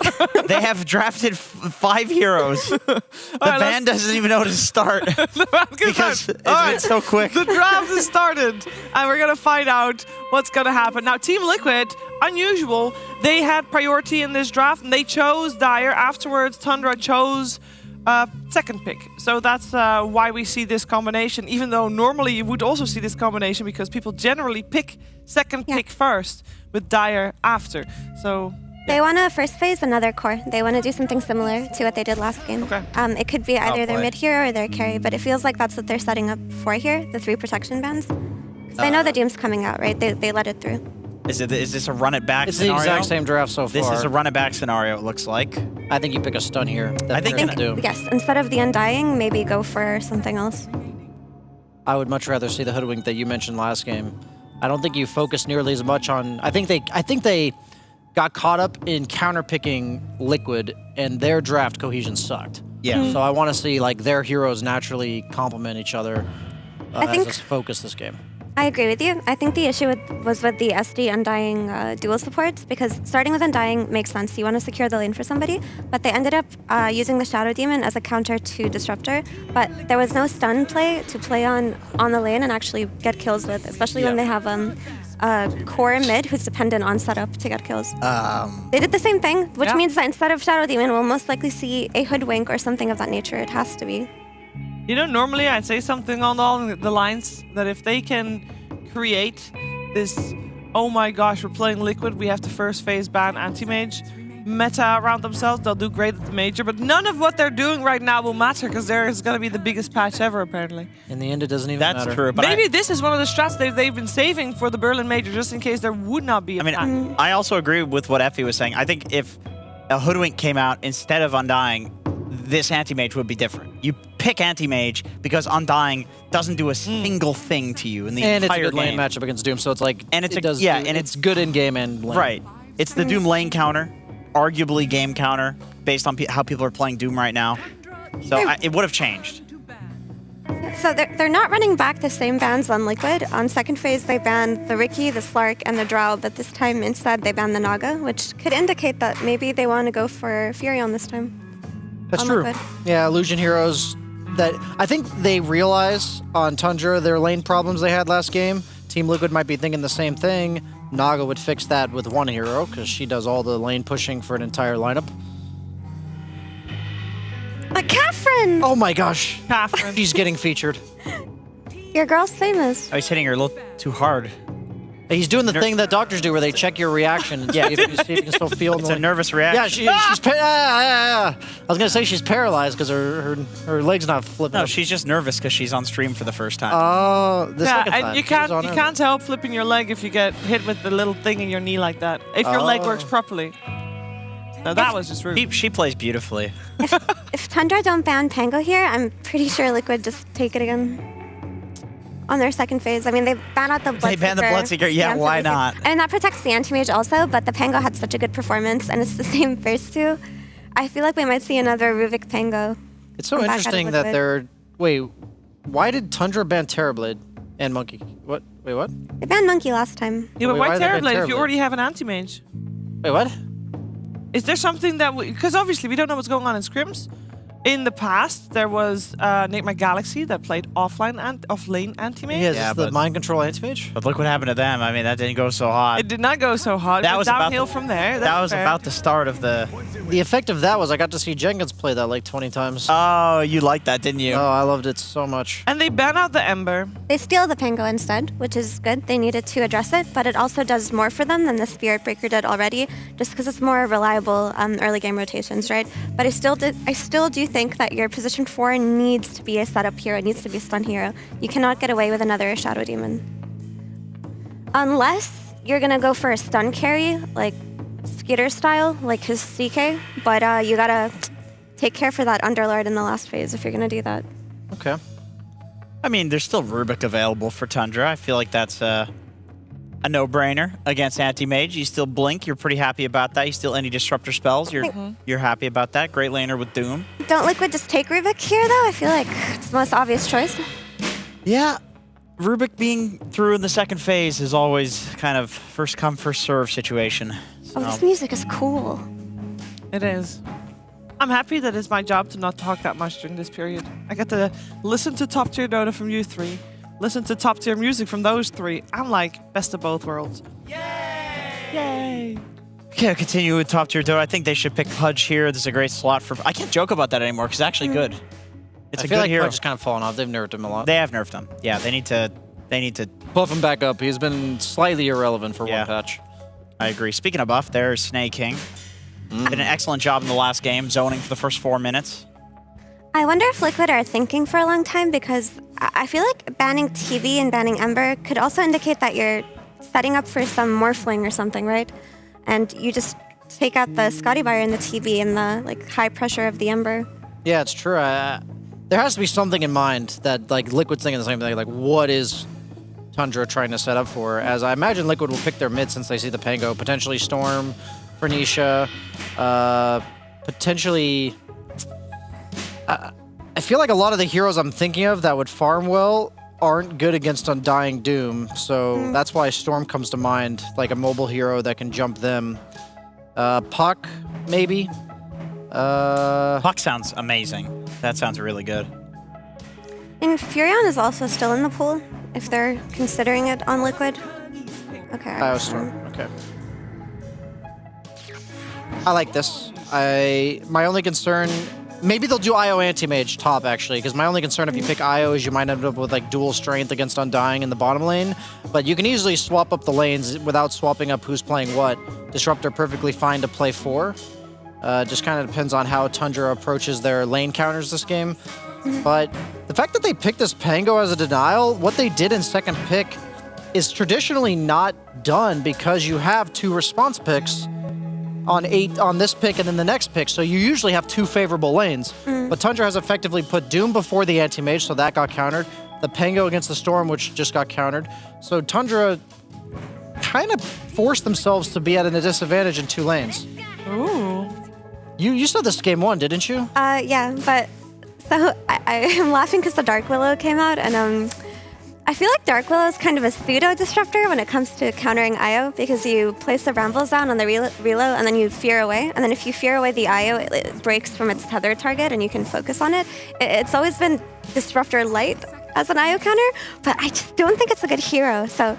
They have drafted 5 heroes. The band doesn't even know how to start because it's been so quick. The draft has started, and we're going to find out what's going to happen. Now, Team Liquid, unusual, they had priority in this draft, and they chose Dire. Afterwards, Tundra chose second pick. So that's why we see this combination, even though normally you would also see this combination because people generally pick second pick first with Dire after. So they want to first phase another core. They want to do something similar to what they did last game. Okay. It could be either their mid hero or their carry, but it feels like that's what they're setting up for here, the 3 protection bands. Because they know the Doom's coming out, right? They let it through. Is this a run it back It's scenario? the exact same draft so far. This is a run it back scenario, it looks like. I think you pick a stun here. I think yes, instead of the Undying, maybe go for something else. I would much rather see the Hoodwink that you mentioned last game. I don't think you focus nearly as much on... I think they got caught up in counterpicking Liquid, and their draft cohesion sucked. Yeah. So I want to see like their heroes naturally complement each other as a focus this game. I agree with you. I think the issue was with the SD Undying dual supports, because starting with Undying makes sense. You want to secure the lane for somebody, but they ended up using the Shadow Demon as a counter to Disruptor, but there was no stun play to play on the lane and actually get kills with, especially when they have core mid who's dependent on setup to get kills. They did the same thing, which means that instead of Shadow Demon, we'll most likely see a Hoodwink or something of that nature. It has to be. You know, normally I'd say something along the lines that if they can create this, oh my gosh, we're playing Liquid, we have to first phase ban anti-mage meta around themselves, they'll do great at the major, but none of what they're doing right now will matter because there is going to be the biggest patch ever, apparently. In the end, it doesn't even matter. That's true. But maybe this is one of the strats they've been saving for the Berlin major just in case there would not be a patch. I also agree with what Effie was saying. I think if a Hoodwink came out instead of Undying, this anti-mage would be different. You pick anti-mage because Undying doesn't do a single thing to you in the entire game. And it's a good lane matchup against Doom, so it's like and it's it's good in game and lane. Right. It's the Doom lane counter, arguably game counter based on how people are playing Doom right now. So it would have changed. So they're not running back the same bans on Liquid. On second phase, they banned the Riki, the Slark, and the Drow, but this time instead they banned the Naga, which could indicate that maybe they want to go for Furion this time. That's on true. Liquid. Yeah, Illusion Heroes. That I think they realize on Tundra their lane problems they had last game. Team Liquid might be thinking the same thing. Naga would fix that with one hero because she does all the lane pushing for an entire lineup. But Catherine! Oh my gosh. Catherine. She's getting featured. Your girl's famous. Oh, he's hitting her a little too hard. He's doing the thing that doctors do where they check your reaction and see if you can still feel It's a nervous reaction. Yeah, she's I was going to say she's paralyzed because her leg's not flipping. No, she's just nervous because she's on stream for the first time. Oh, the Yeah, second and time. you can't help flipping your leg if you get hit with the little thing in your knee like that. If your leg works properly. Now that was just rude. She plays beautifully. If Tundra don't ban Pango here, I'm pretty sure Liquid just take it again. On their second phase. I mean, they ban out the Bloodseeker. They ban the Bloodseeker, yeah, why not? And that protects the Anti-Mage also, but the Pango had such a good performance, and it's the same first two. I feel like we might see another Ruvik Pango. It's so interesting that they're... Wait, why did Tundra ban Terrorblade and Monkey? What? Wait, what? They banned Monkey last time. Yeah, but Wait, why why did they ban Terrorblade if you Terrorblade? already have an anti-mage? Wait, what? Is there something that because obviously we don't know what's going on in scrims. In the past, there was Nate McGalaxy that played offlane anti-mage. Yeah, the mind control anti-mage? But look what happened to them. I mean, that didn't go so hot. It did not go so hot. That It was went about downhill the- from there. That That's was fair. about the start of the... The effect of that was I got to see Jenkins play that like 20 times. Oh, you liked that, didn't you? Oh, I loved it so much. And they ban out the Ember. They steal the Pango instead, which is good. They needed to address it, but it also does more for them than the Spirit Breaker did already, just because it's more reliable early game rotations, right? But I still do think that your position 4 needs to be a setup hero, it needs to be a stun hero. You cannot get away with another Shadow Demon. Unless you're gonna go for a stun carry, like Skitter style, like his CK, but you gotta take care for that Underlord in the last phase if you're gonna do that. Okay. I mean, there's still Rubik available for Tundra. I feel like that's a no-brainer against Anti-Mage. You still Blink. You're pretty happy about that. You still any Disruptor spells. You're happy about that. Great laner with Doom. Don't Liquid just take Rubik here, though? I feel like it's the most obvious choice. Yeah. Rubik being through in the second phase is always kind of first come, first serve situation. Oh, this music is cool. It is. I'm happy that it's my job to not talk that much during this period. I get to listen to top tier Dota from you three, listen to top tier music from those three. I'm like best of both worlds. Yay! Okay, I'll continue with top tier Dota. I think they should pick Pudge here. This is a great slot for... I can't joke about that anymore because it's actually good. It's I a feel good like hero. Pudge is kind of fallen off. They've nerfed him a lot. They have nerfed him. Yeah, they need to buff him back up. He's been slightly irrelevant for one patch. I agree. Speaking of buff, there's Snake King. Did an excellent job in the last game, zoning for the first 4 minutes. I wonder if Liquid are thinking for a long time because I feel like banning TV and banning Ember could also indicate that you're setting up for some Morphling or something, right? And you just take out the Scotty Buyer and the TV and the like high pressure of the Ember. Yeah, it's true. There has to be something in mind that like Liquid's thinking the same thing. Like, what is Tundra trying to set up for? As I imagine Liquid will pick their mid since they see the Pango. Potentially Storm, Fernisha, potentially... I feel like a lot of the heroes I'm thinking of that would farm well aren't good against Undying Doom, so that's why Storm comes to mind, like a mobile hero that can jump them. Puck, maybe? Puck sounds amazing. That sounds really good. And Furion is also still in the pool if they're considering it on Liquid. Okay. Storm, okay. I like this. My only concern... Maybe they'll do IO Anti-Mage top, actually, because my only concern if you pick IO is you might end up with like dual strength against Undying in the bottom lane, but you can easily swap up the lanes without swapping up who's playing what. Disruptor perfectly fine to play 4. Just kind of depends on how Tundra approaches their lane counters this game. But the fact that they picked this Pango as a denial, what they did in second pick is traditionally not done because you have 2 response picks on this pick and then the next pick, so you usually have 2 favorable lanes. But Tundra has effectively put Doom before the Anti-Mage, so that got countered. The Pango against the Storm, which just got countered. So Tundra kind of forced themselves to be at a disadvantage in 2 lanes. Ooh. You saw this game 1, didn't you? Yeah, but So I'm laughing because the Dark Willow came out, and I feel like Dark Willow is kind of a pseudo disruptor when it comes to countering IO, because you place the brambles down on the reload and then you fear away, and then if you fear away the IO, it breaks from its tether target and you can focus on it. It's always been disruptor light as an IO counter, but I just don't think it's a good hero. So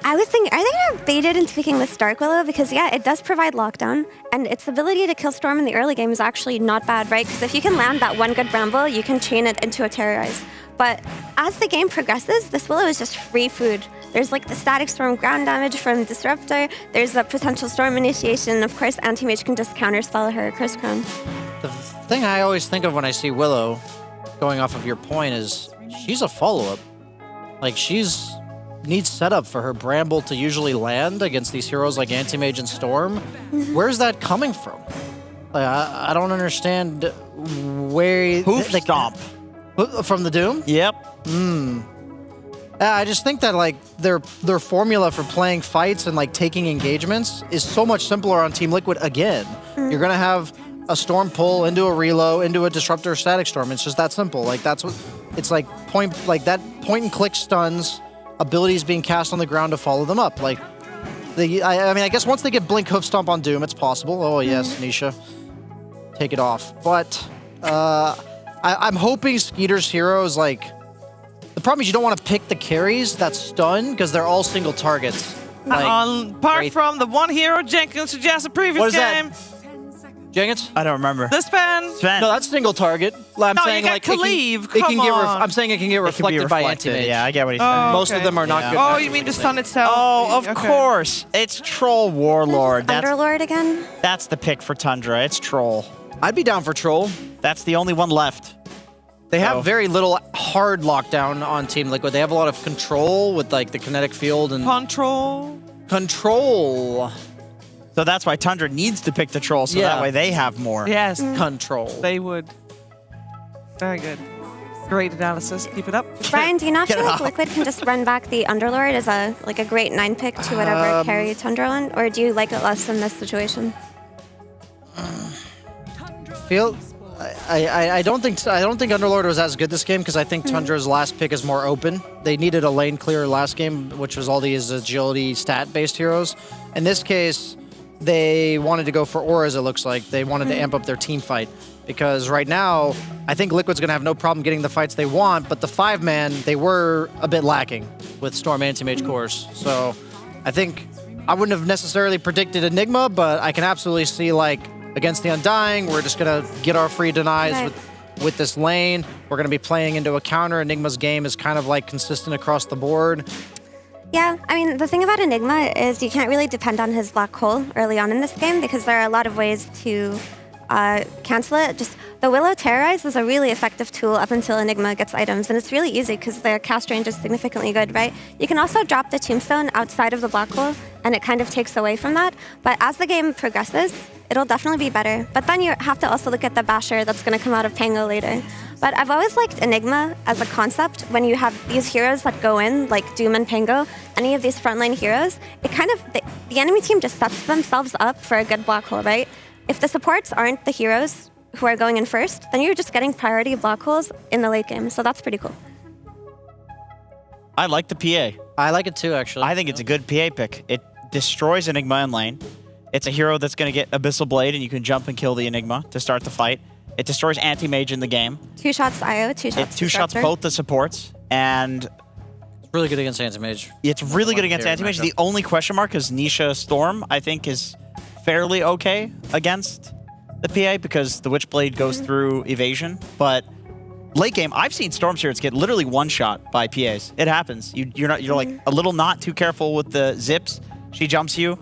I was thinking, are they gonna bait it into picking this Dark Willow? Because yeah, it does provide lockdown, and its ability to kill Storm in the early game is actually not bad, right? Because if you can land that one good bramble, you can chain it into a terrorize. But as the game progresses, this Willow is just free food. There's like the static storm ground damage from Disruptor, there's a potential storm initiation, of course Anti-Mage can just counterspell her Curse Crown. The thing I always think of when I see Willow, going off of your point, is she's a follow-up. Like, she's needs setup for her Bramble to usually land against these heroes like Anti-Mage and Storm. Where's that coming from? Like, I don't understand where... Hoof stomp. From the Doom? Yep. I just think that like their formula for playing fights and like taking engagements is so much simpler on Team Liquid again. You're gonna have a Storm pull into a Relo, into a Disruptor Static Storm. It's just that simple. Like that's what it's like that point and click stuns, abilities being cast on the ground to follow them up. Like I mean I guess once they get Blink Hoof Stomp on Doom, it's possible. Oh yes, Nisha. Take it off. But I'm hoping Skeeter's hero is like... The problem is you don't want to pick the carries that stun because they're all single targets. Like, apart from the one hero Jenkins suggested previous game. Jenkins? I don't remember. The Sven. Sven. No, that's single target. I'm no, saying you like got Khalif. I'm saying it can get reflected by Anti-Mage. Yeah, I get what he's saying. Oh, Most of them are not good. Oh, you mean the stun itself? Oh, of course. It's Troll Warlord. Underlord again? That's the pick for Tundra. It's Troll. I'd be down for Troll. That's the only one left. They have very little hard lockdown on Team Liquid. They have a lot of control with like the kinetic field and... Control. So that's why Tundra needs to pick the Troll, so that way they have more. Yes. Control. They would. Very good. Great analysis. Keep it up. Brian, do you not feel like Liquid can just run back the Underlord as a great 9 pick to whatever carry Tundra on? Or do you like it less in this situation? I don't think Underlord was as good this game because I think Tundra's last pick is more open. They needed a lane clear last game, which was all these agility stat-based heroes. In this case, they wanted to go for auras, it looks like. They wanted to amp up their team fight. Because right now, I think Liquid's going to have no problem getting the fights they want, but the 5-man, they were a bit lacking with Storm Anti-Mage cores. So I think I wouldn't have necessarily predicted Enigma, but I can absolutely see, like, against the Undying, we're just going to get our free denies with this lane. We're going to be playing into a counter. Enigma's game is kind of, like, consistent across the board. Yeah, I mean, the thing about Enigma is you can't really depend on his black hole early on in this game because there are a lot of ways to cancel it. Just the Willow Terrorize is a really effective tool up until Enigma gets items, and it's really easy because their cast range is significantly good, right? You can also drop the Tombstone outside of the black hole, and it kind of takes away from that. But as the game progresses, it'll definitely be better. But then you have to also look at the Basher that's going to come out of Pango later. But I've always liked Enigma as a concept. When you have these heroes that go in, like Doom and Pango, any of these frontline heroes, it kind of, the enemy team just sets themselves up for a good black hole, right? If the supports aren't the heroes who are going in first, then you're just getting priority black holes in the late game. So that's pretty cool. I like the PA. I like it too, actually. I think it's a good PA pick. It destroys Enigma in lane. It's a hero that's going to get Abyssal Blade, and you can jump and kill the Enigma to start the fight. It destroys Anti-Mage in the game. 2 shots IO, 2 shots It 2 shots Disruptor. both the supports, and... It's really good against Anti-Mage. It's really good against Anti-Mage. The only question mark is Nisha Storm, I think, is fairly okay against the PA because the Witchblade goes through evasion, but late game, I've seen Storm Spirits get literally one shot by PAs. It happens. You're like a little not too careful with the zips. She jumps you.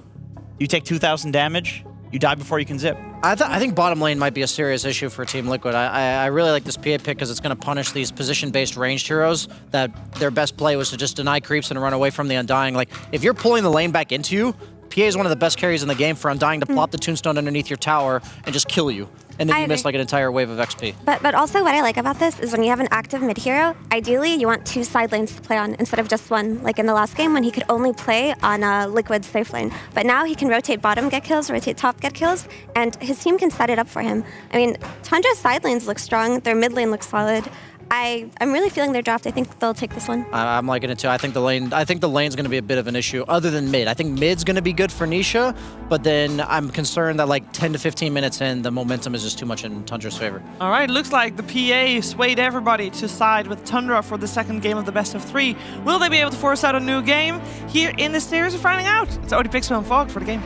You take 2,000 damage. You die before you can zip. I think bottom lane might be a serious issue for Team Liquid. I really like this PA pick because it's going to punish these position-based ranged heroes that their best play was to just deny creeps and run away from the Undying. Like, if you're pulling the lane back into you, PA is one of the best carries in the game for Undying to plop the Tombstone underneath your tower and just kill you. and then I you miss agree. like an entire wave of XP. But also what I like about this is when you have an active mid hero, ideally you want 2 side lanes to play on instead of just one. Like in the last game when he could only play on Liquid's safe lane. But now he can rotate bottom, get kills, rotate top, get kills, and his team can set it up for him. I mean, Tundra's side lanes look strong, their mid lane looks solid. I'm really feeling their draft. I think they'll take this one. I'm liking it too. I think the lane's going to be a bit of an issue other than mid. I think mid's going to be good for Nisha, but then I'm concerned that like 10 to 15 minutes in, the momentum is just too much in Tundra's favor. All right, looks like the PA swayed everybody to side with Tundra for the second game of the best of 3. Will they be able to force out a new game? Here in this series, we're finding out. It's Odie Pixel and Fog for the game.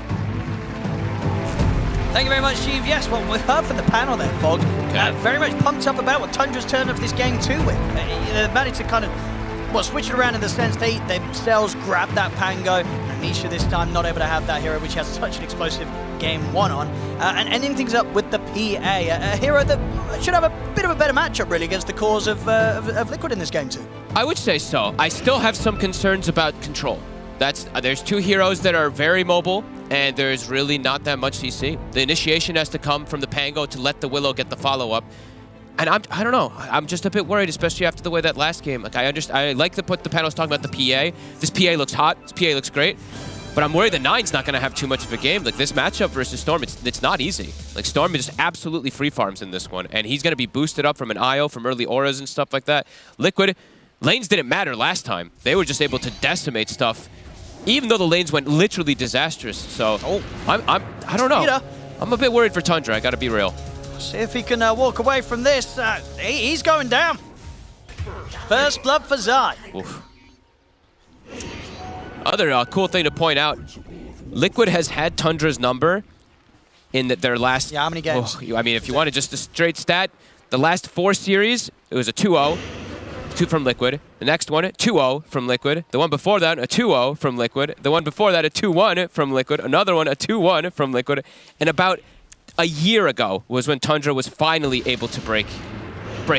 Thank you very much, Steve. Yes, well, we've heard from the panel there, Fog. Very much pumped up about what Tundra's turned up this game too with. They've managed to kind of, switch it around in the sense they themselves grabbed that Pango. And Nisha this time not able to have that hero, which has such an explosive game 1 on. And ending things up with the PA, a hero that should have a bit of a better matchup really against the cause of Liquid in this game too. I would say so. I still have some concerns about control. There's 2 heroes that are very mobile, and there's really not that much CC. The initiation has to come from the Pango to let the Willow get the follow-up. And I don't know. I'm just a bit worried, especially after the way that last game. Like I like the panel was talking about the PA. This PA looks hot. This PA looks great. But I'm worried that Nine's not going to have too much of a game. Like this matchup versus Storm, it's not easy. Like Storm just absolutely free farms in this one, and he's going to be boosted up from an IO, from early auras and stuff like that. Liquid lanes didn't matter last time. They were just able to decimate stuff, even though the lanes went literally disastrous. So I don't know. I'm a bit worried for Tundra. I got to be real. See if he can walk away from this. He's going down. First blood for Zai. Oof. Other cool thing to point out, Liquid has had Tundra's number in their last... Yeah, how many games? I mean, if you wanted just a straight stat, the last 4 series, it was a 2-0. 2 from Liquid. The next one, 2-0 from Liquid. The one before that, a 2-0 from Liquid. The one before that, a 2-1 from Liquid. Another one, a 2-1 from Liquid. And about a year ago was when Tundra was finally able to break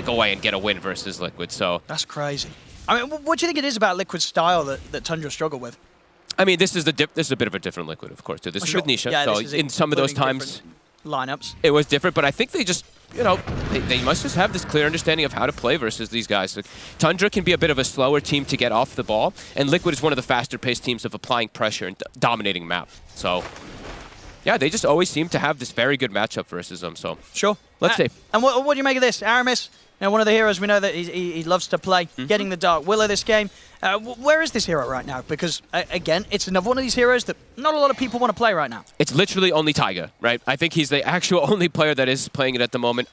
away and get a win versus Liquid. So that's crazy. I mean, what do you think it is about Liquid's style that Tundra struggled with? I mean, this is a bit of a different Liquid, of course, too. This is with Nisha. Yeah, so in some of those times, lineups, it was different. But I think they just, they must just have this clear understanding of how to play versus these guys. Like, Tundra can be a bit of a slower team to get off the ball, and Liquid is one of the faster-paced teams of applying pressure and dominating map. So, yeah, they just always seem to have this very good matchup versus them. So, sure, let's see. And what do you make of this, Aramis? One of the heroes we know that he loves to play, getting the Dark Willow this game. Where is this hero right now? Because, again, it's another one of these heroes that not a lot of people want to play right now. It's literally only Taiga, right? I think he's the actual only player that is playing it at the moment.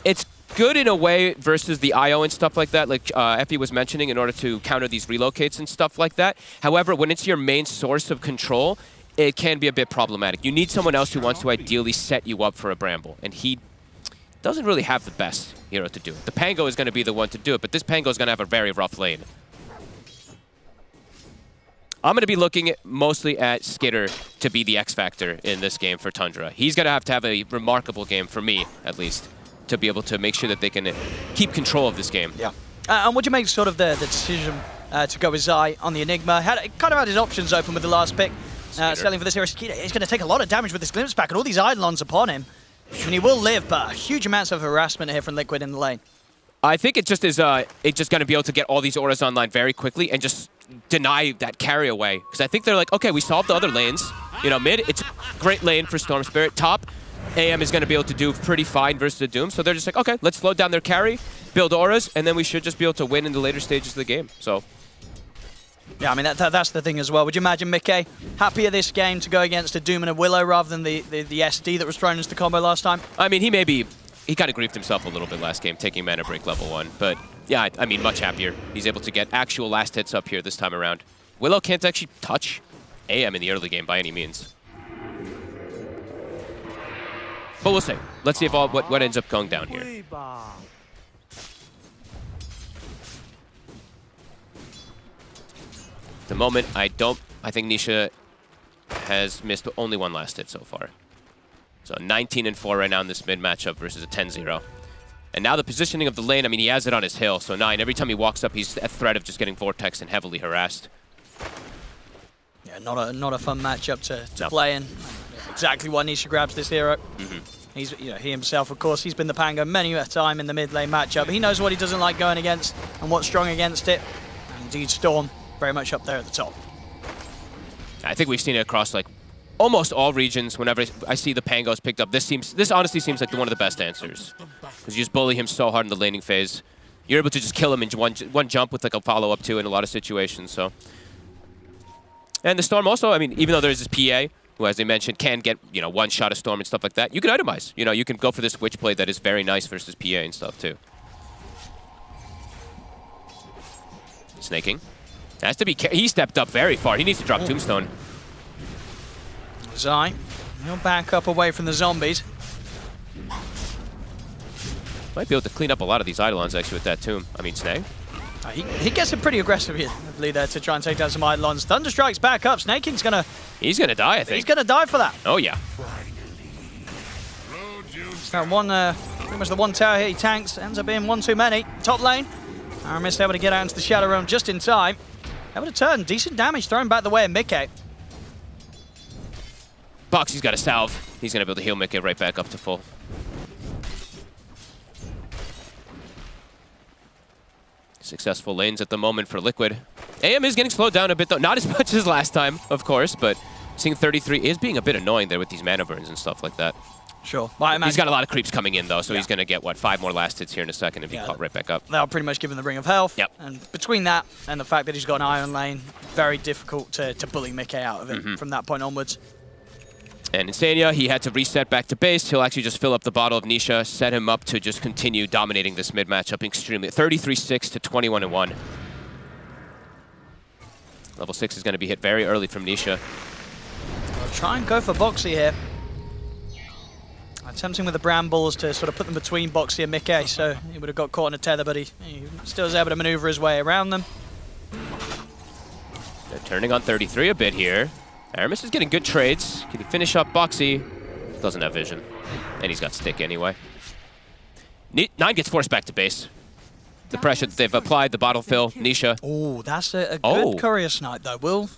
It's good in a way versus the IO and stuff like that, like Effie was mentioning, in order to counter these relocates and stuff like that. However, when it's your main source of control, it can be a bit problematic. You need someone else who wants to ideally set you up for a Bramble, and he doesn't really have the best hero to do it. The Pango is going to be the one to do it, but this Pango is going to have a very rough lane. I'm going to be looking mostly at Skitter to be the X factor in this game for Tundra. He's going to have a remarkable game, for me at least, to be able to make sure that they can keep control of this game. Yeah. And what do you make sort of the decision to go with Zai on the Enigma? Kind of had his options open with the last pick. Selling for this hero. Skitter is going to take a lot of damage with this Glimpse Pack and all these Eidolons upon him. And he will live, but huge amounts of harassment here from Liquid in the lane. I think it just is it's just going to be able to get all these auras online very quickly and just deny that carry away. Because I think they're like, okay, we solved the other lanes. Mid, it's a great lane for Storm Spirit. Top, AM is going to be able to do pretty fine versus the Doom. So they're just like, okay, let's slow down their carry, build auras, and then we should just be able to win in the later stages of the game. So, yeah, I mean, that's the thing as well. Would you imagine Mickey happier this game to go against a Doom and a Willow rather than the SD that was thrown into the combo last time? I mean, he kind of griefed himself a little bit last game, taking mana break level 1. But yeah, I mean, much happier. He's able to get actual last hits up here this time around. Willow can't actually touch AM in the early game by any means. But we'll see. Let's see if what ends up going down here. At the moment, I think Nisha has missed only 1 last hit so far. So 19-4 right now in this mid matchup versus a 10-0. And now the positioning of the lane, I mean, he has it on his hill. So 9, every time he walks up, he's at threat of just getting Vortex and heavily harassed. Yeah, not a fun matchup to play in. Exactly why Nisha grabs this hero. He's, he himself, of course, he's been the Pango many a time in the mid lane matchup. He knows what he doesn't like going against and what's strong against it. And indeed, Storm very much up there at the top. I think we've seen it across like almost all regions. Whenever I see the Pangos picked up, this honestly seems like one of the best answers. Because you just bully him so hard in the laning phase. You're able to just kill him in one jump with like a follow-up too in a lot of situations. So, and the Storm also, I mean, even though there's this PA, who, as they mentioned, can get one shot of Storm and stuff like that, you can itemize. You can go for this Witch play that is very nice versus PA and stuff too. Snaking. Has to be. He stepped up very far. He needs to drop Tombstone. Zai, he'll back up away from the zombies. Might be able to clean up a lot of these Eidolons actually with that tomb. I mean, Snake. He gets it pretty aggressively there to try and take down some Eidolons. Thunderstrike's back up. Snaking's gonna... He's gonna die, I think. He's gonna die for that. Oh, yeah. That one, pretty much the one tower here he tanks. Ends up being one too many. Top lane. Aramis able to get out into the Shadow Realm just in time. Able to turn. Decent damage thrown back the way of Mickey. Boxy's got a salve. He's gonna be able to heal Mickey right back up to full. Successful lanes at the moment for Liquid. AM is getting slowed down a bit though. Not as much as last time, of course, but seeing 33 is being a bit annoying there with these mana burns and stuff like that. Sure. Well, he's got a lot of creeps coming in though, so he's gonna get, what, 5 more last hits here in a second and be caught right back up. That'll pretty much give him the Ring of Health. Yep. And between that and the fact that he's got an Iron Lane, very difficult to bully Mickey out of it from that point onwards. And Insania, he had to reset back to base. He'll actually just fill up the bottle of Nisha, set him up to just continue dominating this mid matchup extremely. 33-6 to 21-1. Level 6 is going to be hit very early from Nisha. I'll try and go for Boxy here. Attempting with the Brambles to sort of put them between Boxy and Mickey, so he would have got caught in a tether, but he still was able to maneuver his way around them. They're turning on 33 a bit here. Aramis is getting good trades. Can he finish up Boxy? Doesn't have vision. And he's got stick anyway. 9 gets forced back to base. The pressure that they've applied, the bottle fill, Nisha. Oh, that's a good courier snipe though. We'll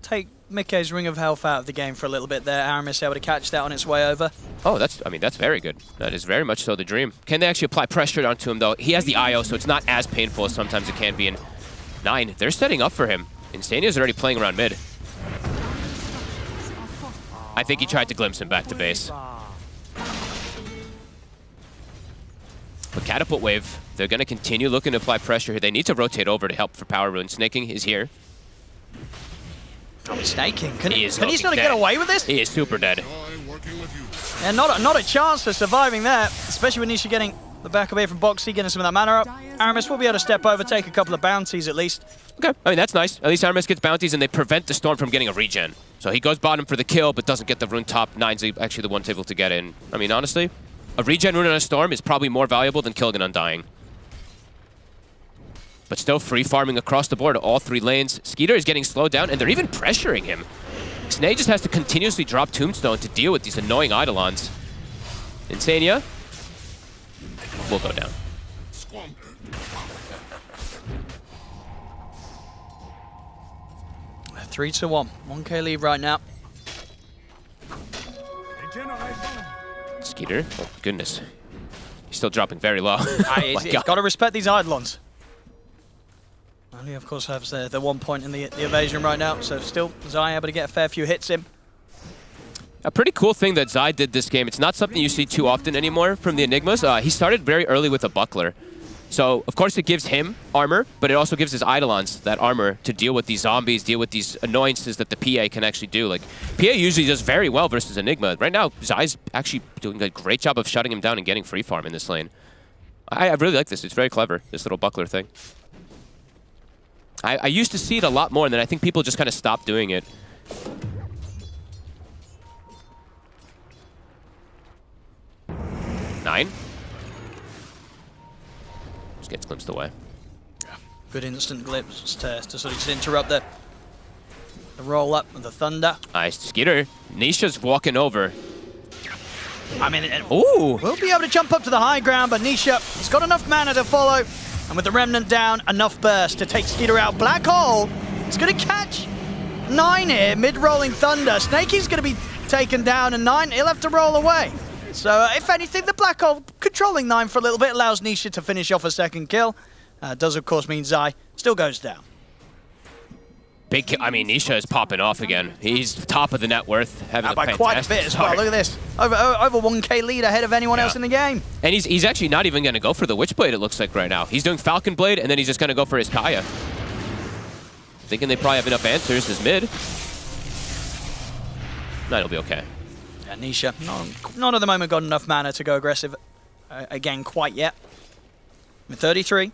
take Mickey's Ring of Health out of the game for a little bit there. Aramis able to catch that on its way over. Oh, that's very good. That is very much so the dream. Can they actually apply pressure onto him though? He has the IO, so it's not as painful as sometimes it can be in 9. They're setting up for him. Insania's already playing around mid. I think he tried to glimpse him back to base. But Catapult Wave, they're going to continue looking to apply pressure here. They need to rotate over to help for Power Rune. Snaking is here. Oh, Snaking. Can he sort of dead. get away with this? He is super dead. And not a chance for surviving there, especially with Nisha getting the back away from Boxy, getting some of that mana up. Aramis will be able to step over, take a couple of bounties at least. Okay, I mean, that's nice. At least Aramis gets bounties and they prevent the Storm from getting a regen. So he goes bottom for the kill, but doesn't get the rune top. 9's actually the one able to get in. I mean, honestly, a regen rune on a Storm is probably more valuable than killing an Undying. But still free farming across the board, all 3 lanes. Skeeter is getting slowed down, and they're even pressuring him. Snay just has to continuously drop Tombstone to deal with these annoying Eidolons. Insania will go down. 3-1. 1k lead right now. Skeeter, oh goodness. He's still dropping very low. He's got to respect these Eidolons. Only, of course, has the 1 point in the evasion right now, so still Zai able to get a fair few hits in. A pretty cool thing that Zai did this game, it's not something you see too often anymore from the Enigmas. He started very early with a buckler. So, of course, it gives him armor, but it also gives his Eidolons that armor to deal with these zombies, deal with these annoyances that the PA can actually do. Like, PA usually does very well versus Enigma. Right now, Zai's actually doing a great job of shutting him down and getting free farm in this lane. I really like this. It's very clever, this little buckler thing. I used to see it a lot more, and then I think people just kind of stopped doing it. Nine. Just gets glimpsed away. Yeah, good instant glimpse to sort of just interrupt the roll up of the Thunder. Nice. Skeeter. Nisha's walking over. I mean, we'll be able to jump up to the high ground, but Nisha, he's got enough mana to follow. And with the Remnant down, enough burst to take Skeeter out. Black Hole, it's going to catch 9 here, mid-rolling Thunder. Snakey's going to be taken down, and 9, he'll have to roll away. So if anything, the Black Hole controlling 9 for a little bit allows Nisha to finish off a second kill. Does of course mean Zai still goes down. Big kill. I mean, Nisha is popping off again. He's top of the net worth, having a By fantastic quite a bit as well. start. Look at this. Over 1k lead ahead of anyone else in the game. And he's actually not even going to go for the Witchblade, it looks like right now. He's doing Falcon Blade, and then he's just going to go for his Kaya. Thinking they probably have enough answers as mid. No, it'll be okay. Yeah, Nisha, not at the moment got enough mana to go aggressive again quite yet. With 33.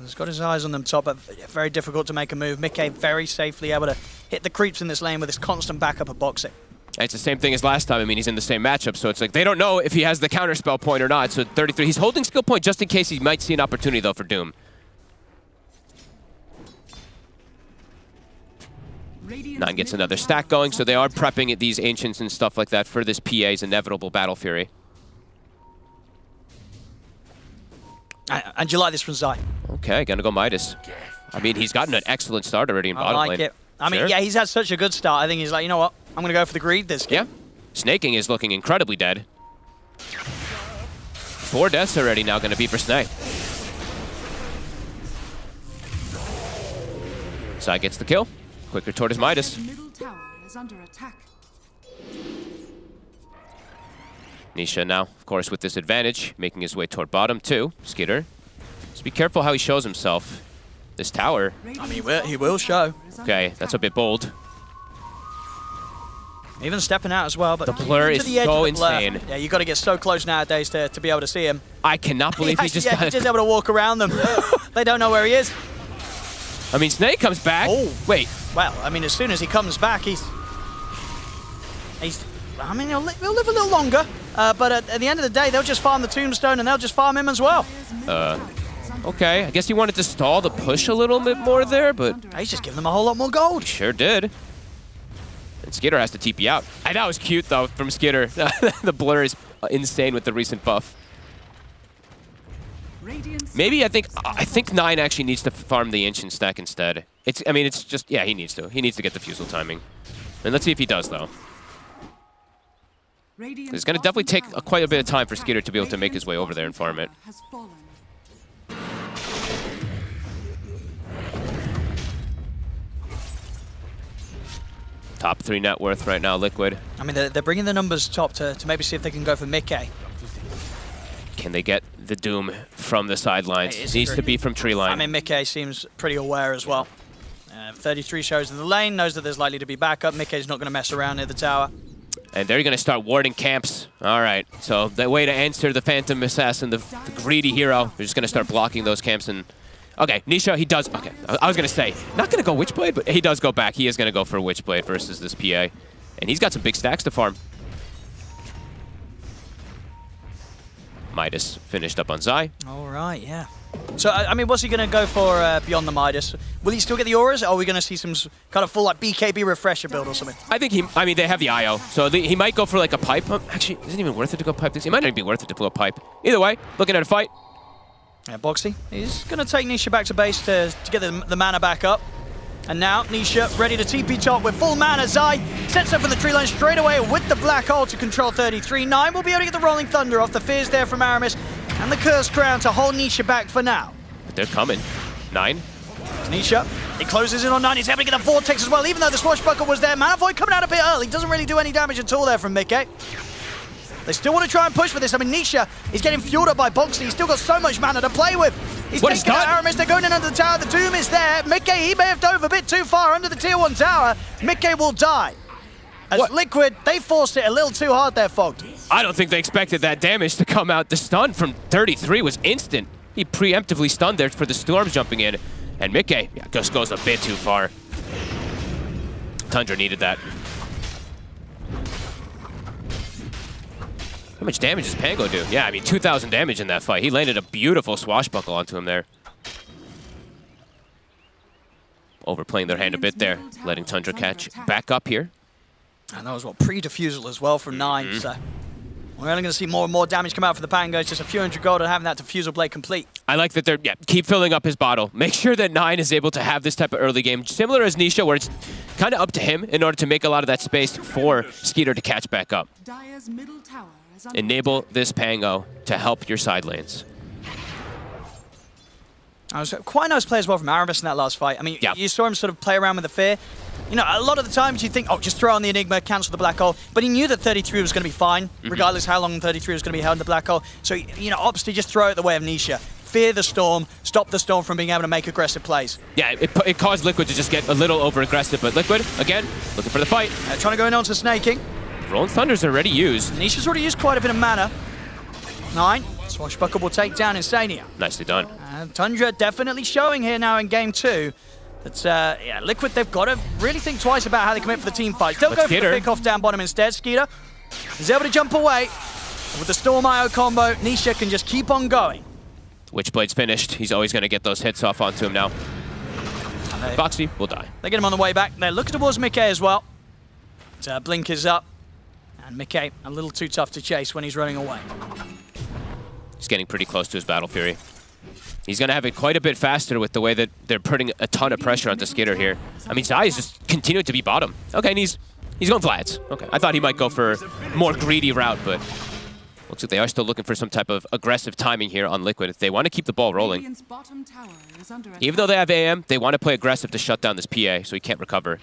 He's got his eyes on them top, but very difficult to make a move. Mickey very safely able to hit the creeps in this lane with his constant backup of boxing. It's the same thing as last time. I mean, he's in the same matchup, so it's like they don't know if he has the counterspell point or not. So 33, he's holding skill point just in case he might see an opportunity, though, for Doom. Nine gets another stack going, so they are prepping these Ancients and stuff like that for this PA's inevitable Battle Fury. And you like this from Zai? Okay, gonna go Midas. I mean, he's gotten an excellent start already in bottom lane. I like it. I mean, yeah, he's had such a good start. I think he's like, you know what? I'm going to go for the greed this game. Yeah. Snaking is looking incredibly dead. 4 deaths already now going to be for Snake. Sai gets the kill. Quicker toward his Midas. Middle tower is under attack. Nisha now, of course, with this advantage, making his way toward bottom too. Skitter. Just be careful how he shows himself. This tower. I mean, he will show. Okay, that's a bit bold. Even stepping out as well, but the blur is so insane. Yeah, you got to get so close nowadays to be able to see him. I cannot believe he just he's just able to walk around them. They don't know where he is. I mean, Snake comes back. Oh, wait. Well, I mean, as soon as he comes back, he's. I mean, he'll live a little longer, but at the end of the day, they'll just farm the tombstone and they'll just farm him as well. Okay, I guess he wanted to stall the push a little bit more there, but he's just giving them a whole lot more gold. He sure did. And Skitter has to TP out. That was cute though from Skitter. The blur is insane with the recent buff. Maybe I think 9 actually needs to farm the Ancient stack instead. I mean, it's just he needs to. He needs to get the Fusel timing. And let's see if he does though. It's going to definitely take quite a bit of time for Skitter to be able to make his way over there and farm it. Top 3 net worth right now, Liquid. I mean, they're bringing the numbers top to maybe see if they can go for Mickey. Can they get the Doom from the sidelines? It needs to be from tree line. I mean, Mickey seems pretty aware as well. 33 shows in the lane, knows that there's likely to be backup. Mickey's not going to mess around near the tower. And they're going to start warding camps. All right, so the way to answer the Phantom Assassin, the greedy hero, they're just going to start blocking those camps. And okay, Nisha, he does. Okay, I was going to say, not going to go Witchblade, but he does go back. He is going to go for Witchblade versus this PA. And he's got some big stacks to farm. Midas finished up on Zai. All right, yeah. So, I mean, what's he going to go for beyond the Midas? Will he still get the auras, or are we going to see some kind of full like BKB refresher build or something? I think they have the IO, so he might go for like a pipe. Actually, isn't it even worth it to go pipe this? It might not even be worth it to go pipe. Either way, looking at a fight. Yeah, Boxy, he's going to take Nisha back to base to get the mana back up. And now, Nisha ready to TP top with full mana. Zai sets up for the tree line straight away with the Black Hole to control 33. 9 will be able to get the Rolling Thunder off. The fears there from Aramis. And the Cursed Crown to hold Nisha back for now. But they're coming. 9. Nisha, he closes in on 9. He's able to get a Vortex as well, even though the Swashbuckle was there. Mana Void coming out a bit early. Doesn't really do any damage at all there from Mickey. They still want to try and push for this. I mean, Nisha is getting fueled up by Boxy. He's still got so much mana to play with. He's taking out Aramis. They're going in under the tower. The Doom is there. Mickey, he may have dove a bit too far under the tier 1 tower. Mickey will die. As Liquid, they forced it a little too hard there, Fogged. I don't think they expected that damage to come out. The stun from 33 was instant. He preemptively stunned there for the Storms jumping in. And Mickey just goes a bit too far. Tundra needed that. How much damage does Pango do? Yeah, I mean, 2,000 damage in that fight. He landed a beautiful swashbuckle onto him there. Overplaying their hand a bit there, letting Tundra catch back up here. And that was, pre-defusal as well from 9, so we're only going to see more and more damage come out for the Pangos. Just a few hundred gold and having that defusal blade complete. I like that they're, keep filling up his bottle. Make sure that 9 is able to have this type of early game, similar as Nisha, where it's kind of up to him in order to make a lot of that space for Skeeter to catch back up. Dire's middle tower is under Enable this Pango to help your side lanes. I was quite a nice play as well from Aramis in that last fight. I mean, you saw him sort of play around with the fear. You know, a lot of the times you think, oh, just throw on the Enigma, cancel the black hole. But he knew that 33 was going to be fine, regardless how long 33 was going to be held in the black hole. So, you know, obviously just throw it the way of Nisha. Fear the storm, stop the storm from being able to make aggressive plays. Yeah, it caused Liquid to just get a little over-aggressive, but Liquid, again, looking for the fight. Trying to go in onto Snaking. Rolling Thunder's already used. Nisha's already used quite a bit of mana. 9. Swashbuckle will take down Insania. Nicely done. Tundra definitely showing here now in game 2 that, yeah, Liquid, they've got to really think twice about how they commit for the team fight. They'll go for the pick-off down bottom instead. Skeeter is able to jump away. With the Storm IO combo, Nisha can just keep on going. Witchblade's finished. He's always going to get those hits off onto him now. Foxy will die. They get him on the way back. They're looking towards Mickey as well. Blink is up. And Mickey a little too tough to chase when he's running away. He's getting pretty close to his Battle Fury. He's going to have it quite a bit faster with the way that they're putting a ton of pressure onto Skitter here. I mean, Zai is just continuing to be bottom. Okay, and he's going Vlads. Okay, I thought he might go for more greedy route, but looks like they are still looking for some type of aggressive timing here on Liquid. If they want to keep the ball rolling. Even though they have AM, they want to play aggressive to shut down this PA so he can't recover.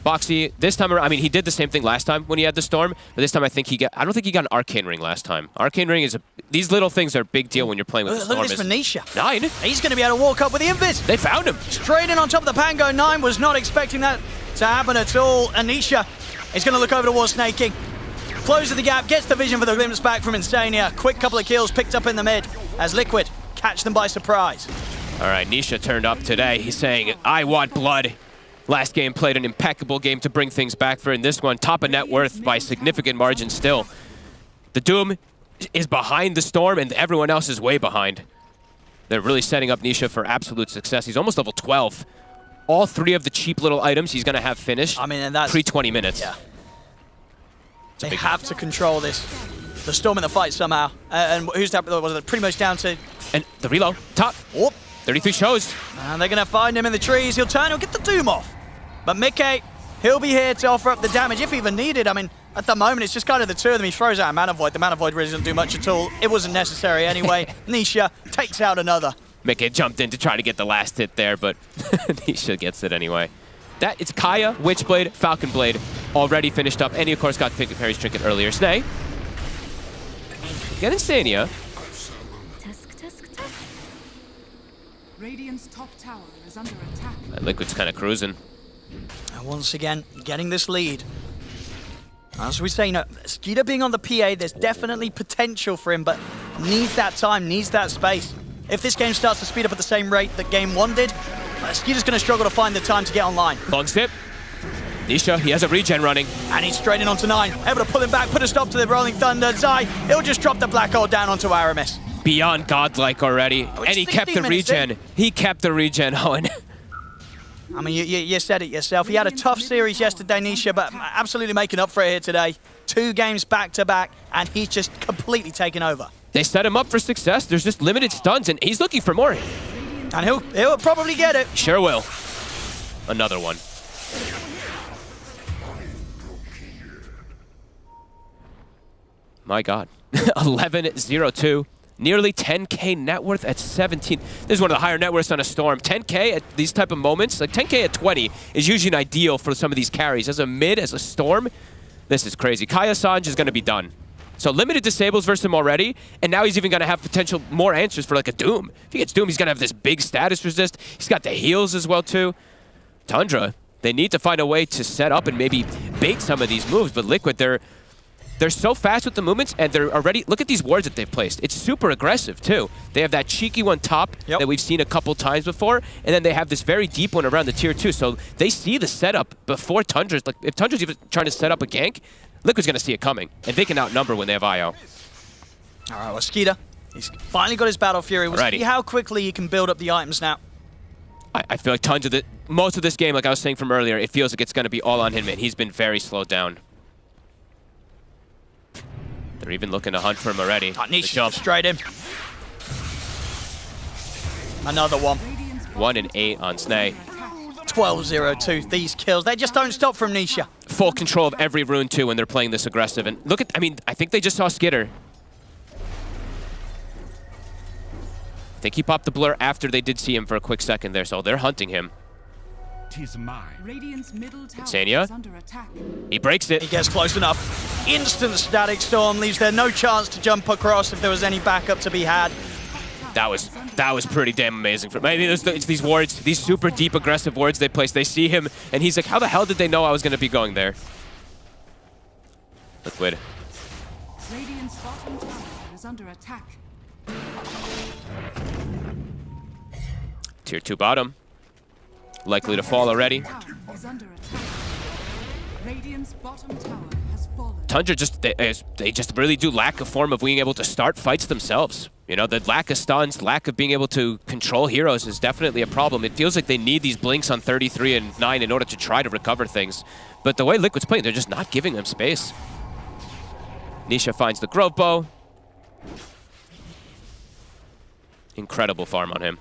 Boxy, this time around, I mean, he did the same thing last time when he had the Storm, but this time I think I don't think he got an Arcane Ring last time. Arcane Ring is these little things are a big deal when you're playing with the Storm. Look at this for Nisha. 9. He's going to be able to walk up with the Invis. They found him. Straight in on top of the Pango. 9 was not expecting that to happen at all. And Nisha is going to look over towards Snaking. Closes the gap, gets the vision for the glimpse back from Insania. Quick couple of kills picked up in the mid as Liquid catch them by surprise. All right, Nisha turned up today. He's saying, I want blood. Last game played an impeccable game to bring things back for in this one. Top of net worth by significant margin still. The Doom is behind the Storm and everyone else is way behind. They're really setting up Nisha for absolute success. He's almost level 12. All 3 of the cheap little items he's going to have finished and that's pre-20 minutes. Yeah. They have to control this. The Storm in the fight somehow. And who's that? Was it pretty much down to... And the reload. Top. Whoop. 33 shows. And they're going to find him in the trees. He'll turn, he'll get the Doom off. But Mickey, he'll be here to offer up the damage if even needed. I mean, at the moment, it's just kind of the two of them. He throws out a Mana Void. The Mana Void really doesn't do much at all. It wasn't necessary anyway. Nisha takes out another. Mickey jumped in to try to get the last hit there, but Nisha gets it anyway. It's Kaya, Witchblade, Falcon Blade, already finished up. And he, of course, got Parry's Trinket earlier. Snay. Get Insania. Radiant's top tower is under attack. Liquid's kind of cruising. And once again, getting this lead. As we say, you know, Skeeter being on the PA, there's definitely potential for him, but needs that time, needs that space. If this game starts to speed up at the same rate that game 1 did, Skeeter's going to struggle to find the time to get online. Long step. Nisha, he has a regen running. And he's straight in onto 9. Able to pull him back, put a stop to the Rolling Thunder. Zai, he'll just drop the black hole down onto Aramis. Beyond godlike already. And he kept the regen. He kept the regen, Owen. I mean, you said it yourself. He had a tough series yesterday, Nisha, but absolutely making up for it here today. 2 games back-to-back, and he's just completely taken over. They set him up for success. There's just limited stuns, and he's looking for more. And he'll probably get it. Sure will. Another one. My God. 11-0-2. Nearly 10K net worth at 17. This is one of the higher net worths on a Storm. 10K at these type of moments, like 10K at 20 is usually an ideal for some of these carries. As a mid, as a Storm, this is crazy. Kaya Sanj is going to be done. So limited disables versus him already, and now he's even going to have potential more answers for like a Doom. If he gets Doom, he's going to have this big status resist. He's got the heals as well too. Tundra, they need to find a way to set up and maybe bait some of these moves, but Liquid, they're so fast with the movements, and they're already... Look at these wards that they've placed. It's super aggressive, too. They have that cheeky one top that we've seen a couple times before, and then they have this very deep one around the tier 2. So they see the setup before Tundra's... Like, if Tundra's even trying to set up a gank, Liquid's going to see it coming, and they can outnumber when they have IO. All right, well, Skeeter, he's finally got his Battle Fury. We'll see how quickly he can build up the items now. I feel like most of this game, like I was saying from earlier, it feels like it's going to be all on him, and he's been very slowed down. They're even looking to hunt for him already. Nisha straight in. Another one. 1 and 8 on Snay. 12-0-2. These kills, they just don't stop from Nisha. Full control of every rune too when they're playing this aggressive. And look at, I mean, I think they just saw Skitter. I think he popped the blur after they did see him for a quick second there, so they're hunting him. Tis mine. Radiant's middle tower Insania. is under attack. He breaks it. He gets close enough. Instant static storm leaves there no chance to jump across if there was any backup to be had. That was pretty damn amazing. I mean, it's these wards, these super deep aggressive wards they place. They see him, and he's like, how the hell did they know I was going to be going there? Liquid. Radiant's bottom tower is under attack. Tier 2 bottom. Likely to fall already. Is under attack. Radiant's bottom tower has fallen. Tundra they just really do lack a form of being able to start fights themselves. You know, the lack of stuns, lack of being able to control heroes is definitely a problem. It feels like they need these blinks on 33 and 9 in order to try to recover things. But the way Liquid's playing, they're just not giving them space. Nisha finds the Grove Bow. Incredible farm on him.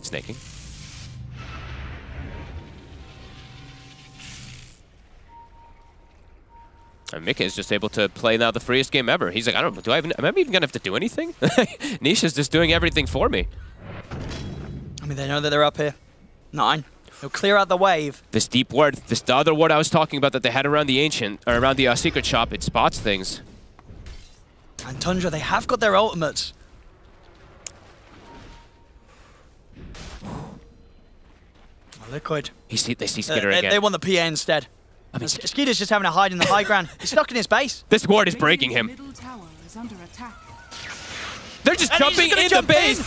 Snaking. And Mika is just able to play now the freest game ever. He's like, I don't know, am I even gonna have to do anything? Nisha's just doing everything for me. I mean, they know that they're up here. 9. They'll clear out the wave. This deep ward, the other ward I was talking about that they had around the ancient, or around the secret shop, it spots things. And Tundra, they have got their ultimates. Liquid. They see Skitter again. They want the PA instead. I mean, Skitter's just having a hide in the high ground. He's stuck in his base. This ward is breaking him. Middle tower is under attack. They're just jumping in the base.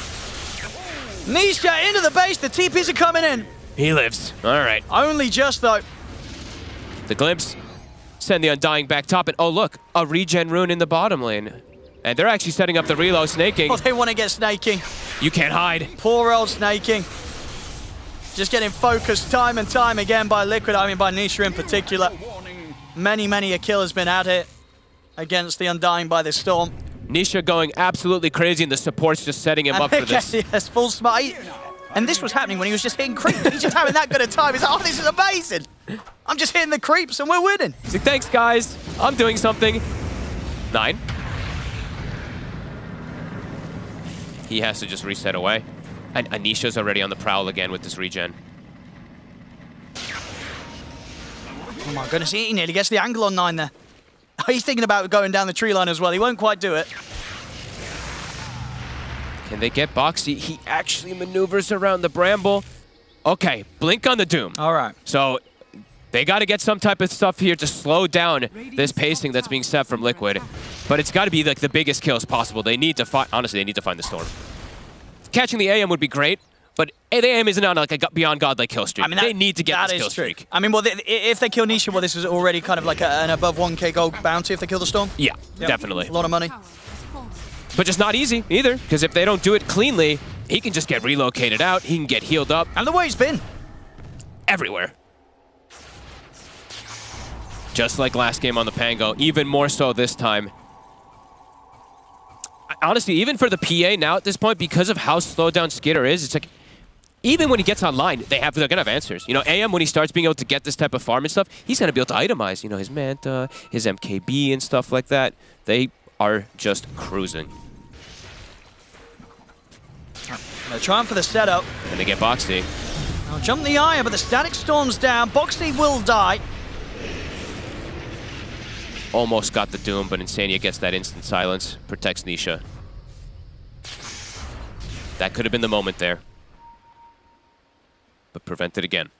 Nisha into the base. The TPs are coming in. He lives. All right. Only just, though. The glimpse. Send the Undying back top. And oh, look. A regen rune in the bottom lane. And they're actually setting up the reload snaking. Oh, they want to get snaking. You can't hide. Poor old snaking. Just getting focused time and time again by Liquid, I mean by Nisha in particular. Many a kill has been at it against the Undying by this storm. Nisha going absolutely crazy and the support's just setting him up for this. Yes, full smart. And this was happening when he was just hitting creeps. He's just having that good a time. He's like, oh, this is amazing. I'm just hitting the creeps and we're winning. He's like, thanks guys, I'm doing something. 9. He has to just reset away. And Anisha's already on the prowl again with this regen. Oh my goodness, he nearly gets the angle on 9 there. He's thinking about going down the tree line as well. He won't quite do it. Can they get Boxy? He actually maneuvers around the bramble. Okay, blink on the Doom. All right. So they got to get some type of stuff here to slow down this pacing that's being set from Liquid. But it's got to be like the biggest kills possible. They need to find, honestly, they need to find the Storm. Catching the AM would be great, but the AM isn't on like a beyond godlike kill streak. I mean, they need to get this kill streak. I mean, well, if they kill Nisha, well, this is already kind of like an above 1k gold bounty if they kill the Storm. Yeah, definitely. A lot of money. But just not easy either, because if they don't do it cleanly, he can just get relocated out, he can get healed up. And the way he's been. Everywhere. Just like last game on the Pango, even more so this time. Honestly, even for the PA now at this point, because of how slowed down Skitter is, it's like, even when he gets online, they're gonna have answers. You know, AM, when he starts being able to get this type of farm and stuff, he's gonna be able to itemize, you know, his Manta, his MKB and stuff like that. They are just cruising. They're trying for the setup. And they get Boxy. Now jump the Aya, but the static storm's down. Boxy will die. Almost got the Doom, but Insania gets that instant silence, protects Nisha. That could have been the moment there. But prevented again.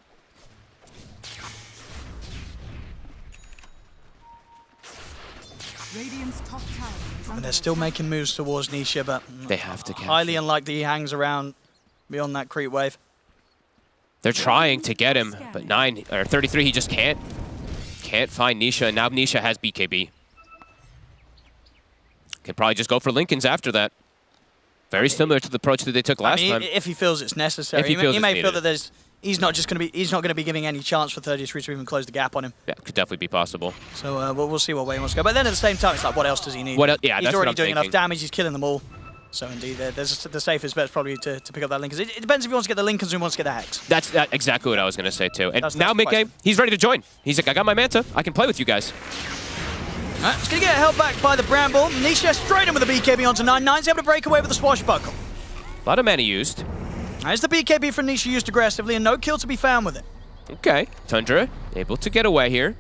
Radiant's top tower is And under they're still making moves towards Nisha, but they have to catch highly him. unlikely he hangs around beyond that creep wave. They're trying to get him, but 9 or 33, he just can't find Nisha, and now Nisha has BKB. Could probably just go for Lincoln's after that. Very similar to the approach that they took last time. If he feels it's necessary. If he feels may it's feel needed. that he's not going to be giving any chance for 33 to even close the gap on him. Yeah, could definitely be possible. So we'll see what way he wants to go. But then at the same time, it's like, what else does he need? Yeah, he's already doing enough damage. He's killing them all. So indeed, the safest bet is probably to pick up that Lincoln. It depends if he wants to get the Lincolns or he wants to get the Hex. That's exactly what I was going to say too. And That's now Mickey, he's ready to join. He's like, I got my Manta. I can play with you guys. Alright, he's going to get held back by the Bramble. Nisha straight in with the BKB onto 9. 9's able to break away with the Swashbuckle. A lot of mana used. There's the BKB from Nisha used aggressively and no kill to be found with it. Okay, Tundra able to get away here.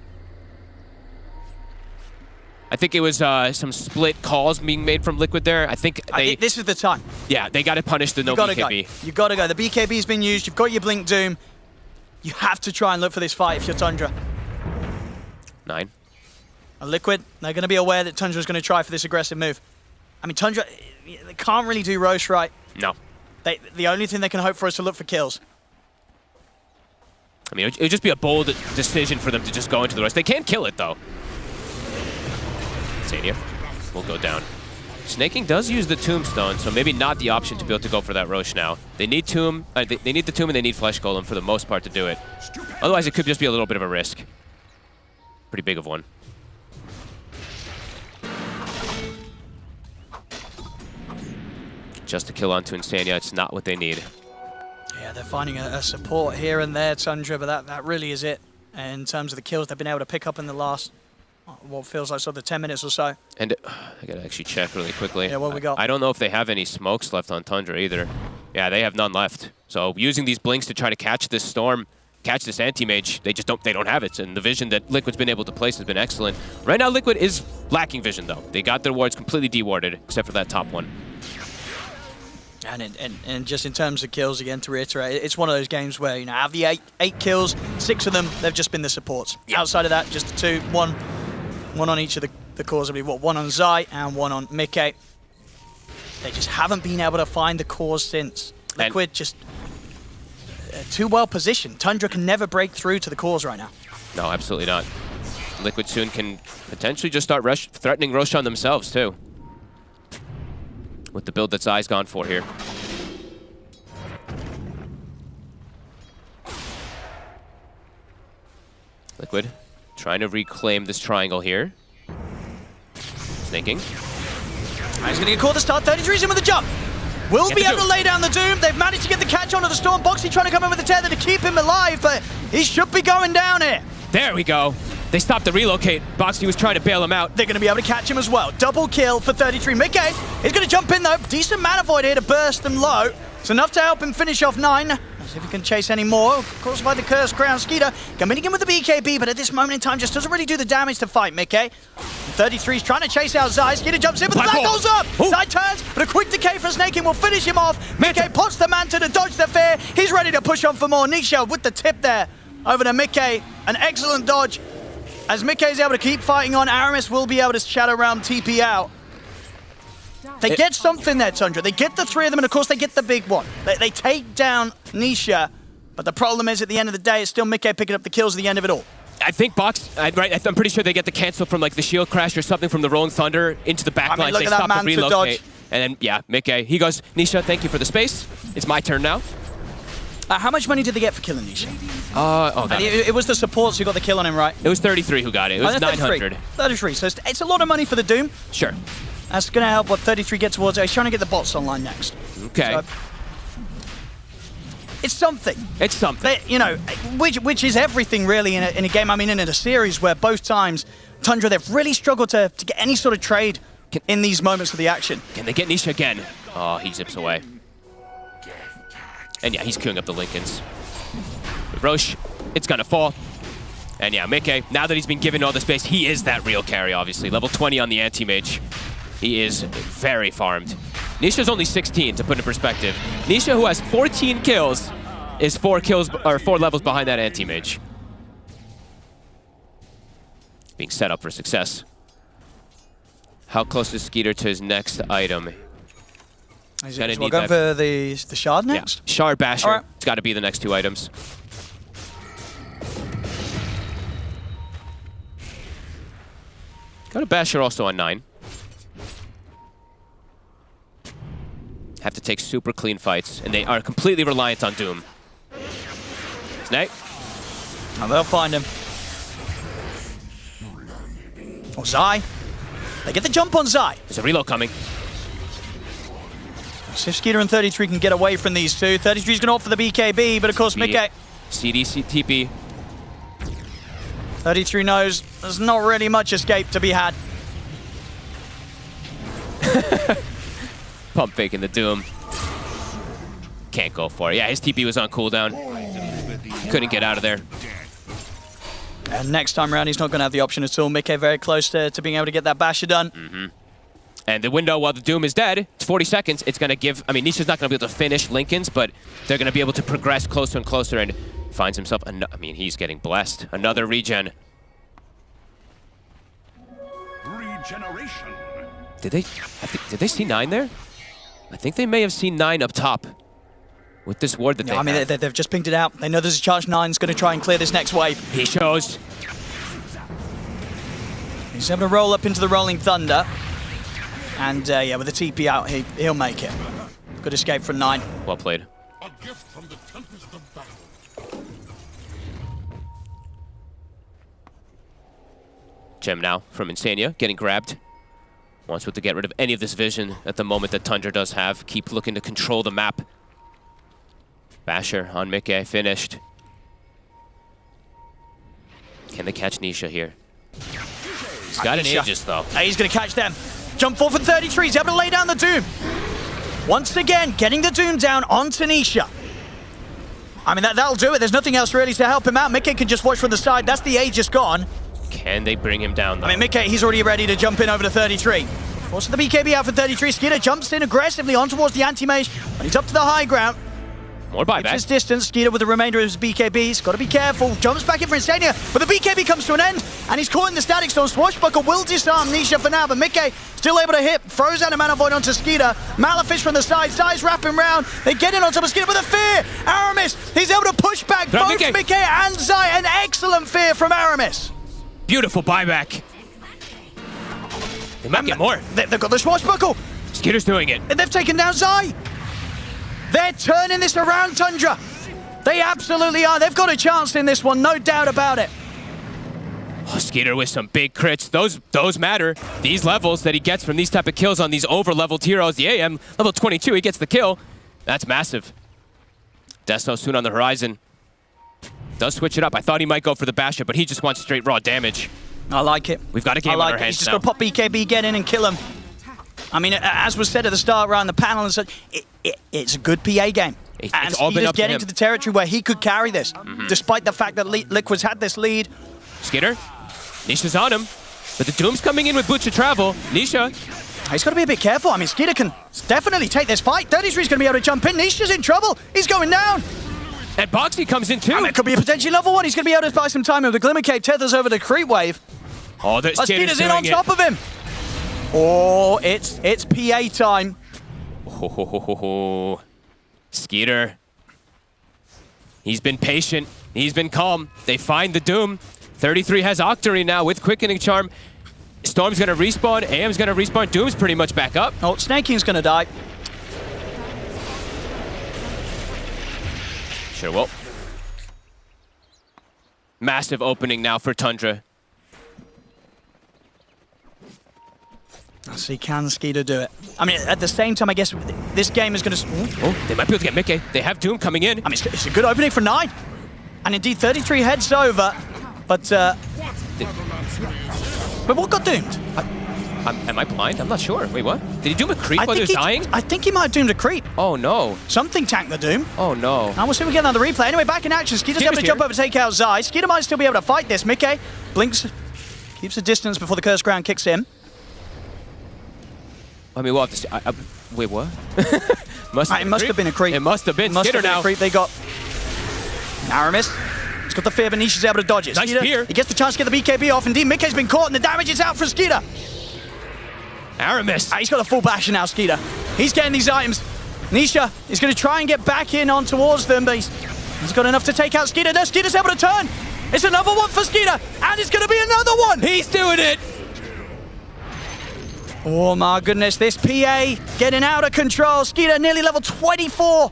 I think it was some split calls being made from Liquid there. I think this is the time. Yeah, they got to punish the no BKB. You got to go. The BKB's been used. You've got your Blink Doom. You have to try and look for this fight if you're Tundra. 9. A Liquid, they're going to be aware that Tundra's going to try for this aggressive move. I mean, Tundra, they can't really do Roche right. No. The only thing they can hope for is to look for kills. I mean, it would just be a bold decision for them to just go into the Roche. They can kill it, though. Tania will go down. Snaking does use the Tombstone, so maybe not the option to be able to go for that Roche now. They need Tomb, they need the Tomb and they need Flesh Golem for the most part to do it. Otherwise, it could just be a little bit of a risk. Pretty big of one. Just to kill onto Insania, it's not what they need. Yeah, they're finding a support here and there, Tundra, but that really is it. In terms of the kills they've been able to pick up in the last, what feels like sort of 10 minutes or so. And I gotta actually check really quickly. Yeah, what we got? I don't know if they have any smokes left on Tundra either. Yeah, they have none left. So using these blinks to try to catch this storm, catch this anti-mage, they don't have it. And the vision that Liquid's been able to place has been excellent. Right now, Liquid is lacking vision though. They got their wards completely dewarded, except for that top one. And just in terms of kills, again, to reiterate, it's one of those games where, you know, out of the eight kills, 6 of them, they've just been the supports. Yeah. Outside of that, just the 2, one on each of the cores, I believe, one on Zai and one on Mickey. They just haven't been able to find the cores since. Liquid just too well positioned. Tundra can never break through to the cores right now. No, absolutely not. Liquid soon can potentially just start threatening Roshan themselves, too. With the build that Zai's gone for here. Liquid trying to reclaim this triangle here. Snaking. He's going to get caught at the start. 33's in with the jump. Will be able to lay down the Doom. They've managed to get the catch onto the Storm. Boxy trying to come in with the tether to keep him alive, but he should be going down here. There we go. They stopped the relocate. Boxy was trying to bail him out. They're going to be able to catch him as well. Double kill for 33. Mickey is going to jump in though. Decent mana void here to burst them low. It's enough to help him finish off 9. Let's see if he can chase any more. Caused by the Cursed Crown Skeeter. Coming in with the BKB, but at this moment in time just doesn't really do the damage to fight Mickey. 33's trying to chase out Zai. Skeeter jumps in, but the Black Hole's up! Zai turns, but a quick decay for Snaking will finish him off. Mickey pots the Manta to dodge the fear. He's ready to push on for more. Nisha with the tip there over to Mickey. An excellent dodge. As Mickey is able to keep fighting on, Aramis will be able to Shadow Realm TP out. They get something there, Tundra. They get the 3 of them, and of course they get the big one. They take down Nisha, but the problem is at the end of the day, it's still Mickey picking up the kills at the end of it all. I think I'm pretty sure they get the cancel from like the shield crash or something from the Rolling Thunder into the backline. I mean, look they at that stop man the to relocate. dodge. And then, yeah, Mickey, he goes, Nisha, thank you for the space. It's my turn now. How much money did they get for killing Nisha? It was the supports who got the kill on him, right? It was 33 who got it. It was 900. 33, so it's a lot of money for the Doom. Sure. That's going to help what 33 get towards. He's trying to get the bots online next. Okay. So, it's something. It's something. You know, which is everything really in a game. I mean, in a series where both times Tundra, they've really struggled to get any sort of trade in these moments of the action. Can they get Nisha again? Oh, he zips away. And yeah, he's queuing up the Lincolns. With Roche, it's gonna fall. And yeah, Mickey, now that he's been given all the space, he is that real carry, obviously. Level 20 on the anti-mage. He is very farmed. Nisha's only 16, to put in perspective. Nisha, who has 14 kills, is 4 levels behind that anti-mage. Being set up for success. How close is Skeeter to his next item? We're going for the Shard next? Yeah. Shard Basher. Right. It's got to be the next 2 items. Got a Basher also on 9. Have to take super clean fights, and they are completely reliant on Doom. Snake. Oh, they'll find him. Oh, Zai. They get the jump on Zai. There's a reload coming. So if Skeeter and 33 can get away from these two, 33's going to opt for the BKB, but of course, Mickey. CDC TP. 33 knows there's not really much escape to be had. Pump faking the Doom. Can't go for it. Yeah, his TP was on cooldown. Couldn't get out of there. And next time around, he's not going to have the option at all. Mickey very close to being able to get that basher done. And the window, while the Doom is dead, it's 40 seconds. It's going to give... I mean, Nisha's not going to be able to finish Linken's, but they're going to be able to progress closer and closer, and finds himself... I mean, he's getting blessed. Another regen. Regeneration. Did they see 9 there? I think they may have seen 9 up top. With this ward that they have. They've just pinged it out. They know there's a charge 9's going to try and clear this next wave. He shows. He's able to roll up into the Rolling Thunder. And yeah, with the TP out, he'll make it. Good escape from 9. Well played. A gift from the tempest of battle. Gem now from Insania, getting grabbed. Wants to get rid of any of this vision at the moment that Tundra does have. Keep looking to control the map. Basher on Mickey, finished. Can they catch Nisha here? He's got an Aegis though. He's going to catch them. Jump forward for 33. He's able to lay down the Doom. Once again, getting the Doom down onto Nisha. I mean, that'll do it. There's nothing else really to help him out. Mickey can just watch from the side. That's the Aegis gone. Can they bring him down though? I mean, Mickey, he's already ready to jump in over to 33. Forces the BKB out for 33. Skeeter jumps in aggressively on towards the anti-mage. When he's up to the high ground. More buyback. His distance. Skeeter with the remainder of his BKBs. Got to be careful. Jumps back in for Insania. But the BKB comes to an end. And he's caught in the static storm. Swashbuckle will disarm Nisha for now. But Mickey still able to hit. Throws out a Mana Void onto Skeeter. Malefish from the side. Zai's wrapping round. They get in on top of Skeeter with a fear. Aramis. He's able to push back both Mickey and Zai. An excellent fear from Aramis. Beautiful buyback. They might get more. They've got the Swashbuckle. Skeeter's doing it. And they've taken down Zai. They're turning this around, Tundra. They absolutely are. They've got a chance in this one, no doubt about it. Oh, Skeeter with some big crits. Those matter. These levels that he gets from these type of kills on these over-leveled heroes. The AM, level 22, he gets the kill. That's massive. Desto soon on the horizon. Does switch it up. I thought he might go for the Basher, but he just wants straight raw damage. I like it. We've got a game on our hands He's just now. got to pop BKB, get in and kill him. I mean, as was said at the start around the panel and such, it's a good PA game. And all been Skeeter's up to getting him. to the territory where he could carry this, despite the fact that Liquid's had this lead. Skeeter, Nisha's on him, but the Doom's coming in with Butcher Travel. Nisha. He's got to be a bit careful. I mean, Skeeter can definitely take this fight. 33's going to be able to jump in. Nisha's in trouble. He's going down. And Boxy comes in too. I mean, it could be a potentially level 1. He's going to be able to buy some time. The Glimmer Cave tethers over the creep wave. Oh, that Skeeter's in on top of him. Oh, it's PA time. Oh, Skeeter. He's been patient. He's been calm. They find the Doom. 33 has Octary now with Quickening Charm. Storm's going to respawn. AM's going to respawn. Doom's pretty much back up. Oh, Snake King's going to die. Sure will. Massive opening now for Tundra. So can Skeeter do it? I mean, at the same time, I guess this game is going to... Oh, they might be able to get Mickey. They have Doom coming in. I mean, it's a good opening for 9. And indeed, 33 heads over. But what got doomed? Am I blind? I'm not sure. Wait, what? Did he doom a creep while he was dying? I think he might have doomed a creep. Oh, no. Something tanked the Doom. Oh, no. And we'll see if we get another replay. Anyway, back in action. Skeeter's able to jump over, take out Zai. Skeeter might still be able to fight this. Mickey blinks, keeps the distance before the Curse Ground kicks in. I mean, we'll have to see. Wait, what? It must have been a creep. It must have been. Skeeter now. Creep. They got Aramis. He's got the fear, but Nisha's able to dodge it. Nice fear. He gets the chance to get the BKB off. Indeed, Mickey's been caught, and the damage is out for Skeeter. Aramis. He's got a full basher now, Skeeter. He's getting these items. Nisha is going to try and get back in on towards them, but he's got enough to take out Skeeter. Now Skeeter's able to turn. It's another one for Skeeter, and it's going to be another one. He's doing it. Oh my goodness, this PA getting out of control. Skeeter nearly level 24.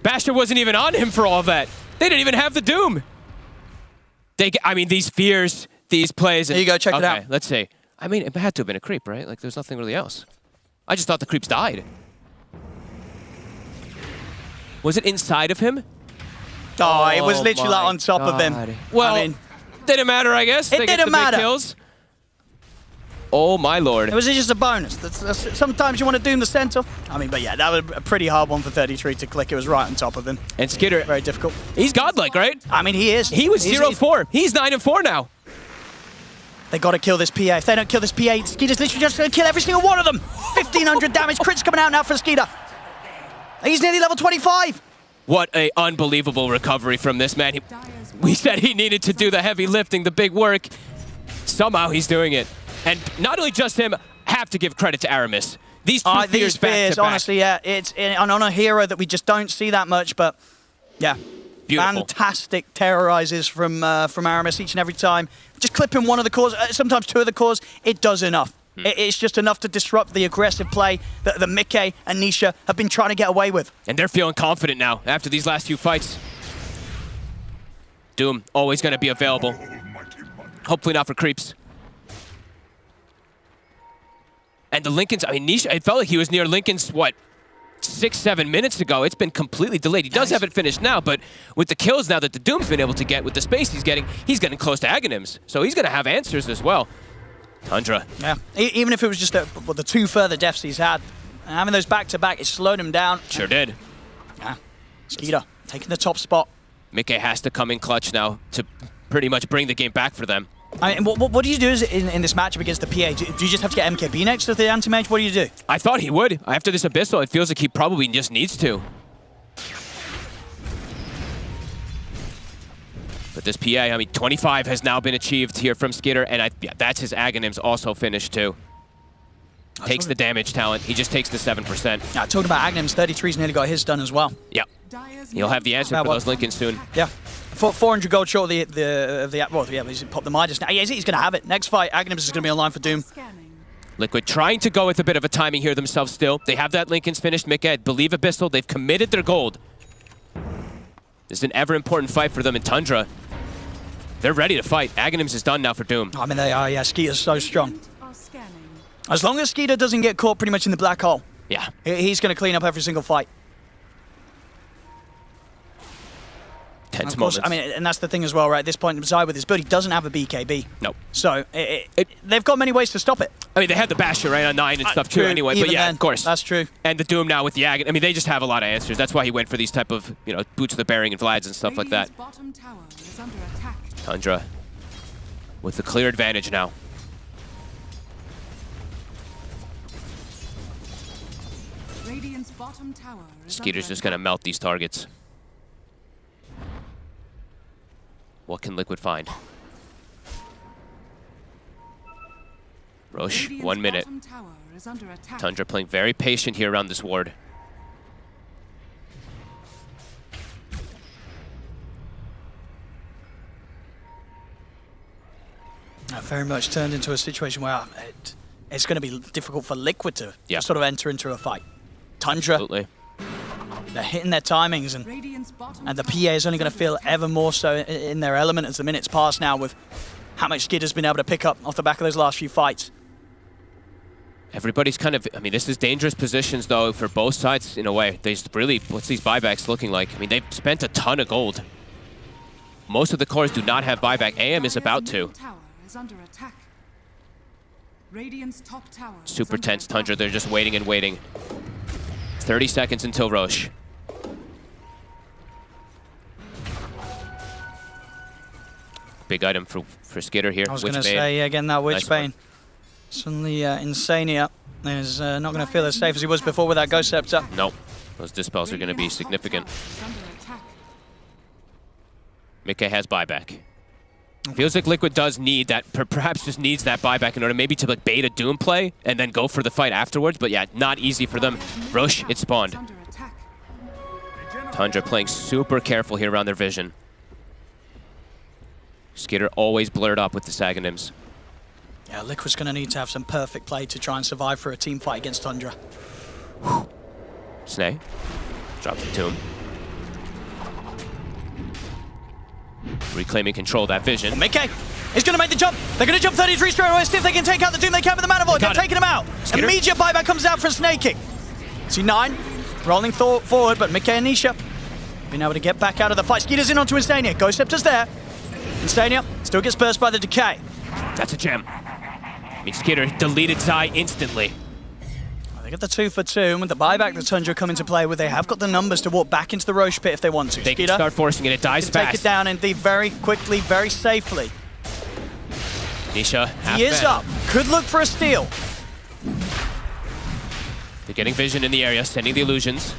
Basher wasn't even on him for all of that. They didn't even have the Doom. I mean, these fears, these plays. There you go, check it out. Let's see. I mean, it had to have been a creep, right? Like, there's nothing really else. I just thought the creeps died. Was it inside of him? Oh, it was literally like on top of him. Well, I mean, didn't matter, I guess. It didn't matter. Kills. Oh, my lord. It was just a bonus. Sometimes you want to doom the center. I mean, but yeah, that was a pretty hard one for 33 to click. It was right on top of him. And Skitter. Very difficult. He's godlike, right? I mean, he is. He was 0-4. He's 9-4 now. They got to kill this PA. If they don't kill this PA, Skeeter's literally just going to kill every single one of them. 1,500 damage. Crit's coming out now for Skeeter. He's nearly level 25. What a unbelievable recovery from this man. We said he needed to do the heavy lifting, the big work. Somehow he's doing it. And not only just him, have to give credit to Aramis. These two fears back to back. Honestly, yeah, it's on a hero that we just don't see that much, but yeah. Beautiful. Fantastic terrorizes from Aramis each and every time. Just clipping one of the cores, sometimes two of the cores, it does enough. It's just enough to disrupt the aggressive play that the Mickey and Nisha have been trying to get away with. And they're feeling confident now after these last few fights. Doom, always going to be available. Hopefully not for creeps. And the Lincolns, I mean, Nisha, it felt like he was near Lincoln's, what, 6-7 minutes ago. It's been completely delayed. He does have it finished now, but with the kills now that the Doom's been able to get, with the space he's getting close to Aghanims. So he's going to have answers as well. Tundra. Yeah, even if it was just the two further deaths he's had, having those back-to-back, it slowed him down. Sure did. Yeah, Skeeter taking the top spot. Mickey has to come in clutch now to pretty much bring the game back for them. I mean, what do you do in this matchup against the PA? Do you just have to get MKB next to the anti-mage? What do you do? I thought he would. After this Abyssal, it feels like he probably just needs to. But this PA, I mean, 25 has now been achieved here from Skitter, and yeah, that's his Aghanims also finished too. Takes the damage talent. He just takes the 7%. Yeah, talking about Aghanims, 33's nearly got his done as well. Yep. He'll have the answer for those Lincolns soon. Yeah. 400 gold short of he's popped the Midas now. Yeah, he's going to have it. Next fight, Aghanims is going to be online for Doom. Liquid trying to go with a bit of a timing here themselves still. They have that Lincoln's finished. Mickey, I believe Abyssal. They've committed their gold. This is an ever-important fight for them in Tundra. They're ready to fight. Aghanims is done now for Doom. I mean, they are, yeah. Skeeter's so strong. As long as Skeeter doesn't get caught pretty much in the black hole, yeah, he's going to clean up every single fight. Tense of course, moments. I mean, and that's the thing as well, right? At this point, Zai with his build, he doesn't have a BKB. Nope. So they've got many ways to stop it. I mean, they had the Basher right on 9 and stuff too, True, anyway. But even yeah, then, of course. That's true. And the Doom now with the Aghanim. I mean, they just have a lot of answers. That's why he went for these type of, boots of the bearing and Vlads and stuff like that. Bottom tower is under attack. Tundra with the clear advantage now. Radiant's bottom tower is Skeeter's just going to melt these targets. What can Liquid find? Roche, 1 minute. Tundra playing very patient here around this ward. Very much turned into a situation where it's going to be difficult for Liquid to sort of enter into a fight. Tundra, absolutely. They're hitting their timings, and the PA is only going to feel ever more so in their element as the minutes pass now with how much Skid has been able to pick up off the back of those last few fights. Everybody's kind of, I mean, this is dangerous positions, though, for both sides in a way. There's really, what's these buybacks looking like? I mean, they've spent a ton of gold. Most of the cores do not have buyback. AM is about to. Under attack. Radiant's top tower Super tense, Tundra. They're just waiting and waiting. 30 seconds until Roche. Big item for Skitter here. I was going to say, again, that Witchbane. Suddenly, Insania is not going to feel as safe as he was before with that Ghost Scepter. Nope. Those dispels are going to be significant. Mickey has buyback. Feels like Liquid does need that, perhaps just needs that buyback in order maybe to like bait a Doom play and then go for the fight afterwards. But yeah, not easy for them. Roche, it spawned. Tundra playing super careful here around their vision. Skitter always blurred up with the Aghanims. Yeah, Liquid's going to need to have some perfect play to try and survive for a team fight against Tundra. Snay drops the tomb. Reclaiming control of that vision. Well, Mickey is going to make the jump. They're going to jump 33 straight away. See if they can take out the Doom. They can with the Mana Void. They're taking him out. Skitter. Immediate buyback comes out from Snaking. See 9 rolling forward, but Mickey and Nisha being able to get back out of the fight. Skeeter's in onto Instania. Ghost Scepter's there. Instania still gets burst by the Decay. That's a gem. I mean, Skitter deleted Zai instantly. They get the 2 for 2, and with the buyback that Tundra come into play with, they have got the numbers to walk back into the Roche pit if they want to. They can start forcing it. It dies fast. Take it down indeed very quickly, very safely. Nisha, He is up. Could look for a steal. They're getting vision in the area, sending the illusions.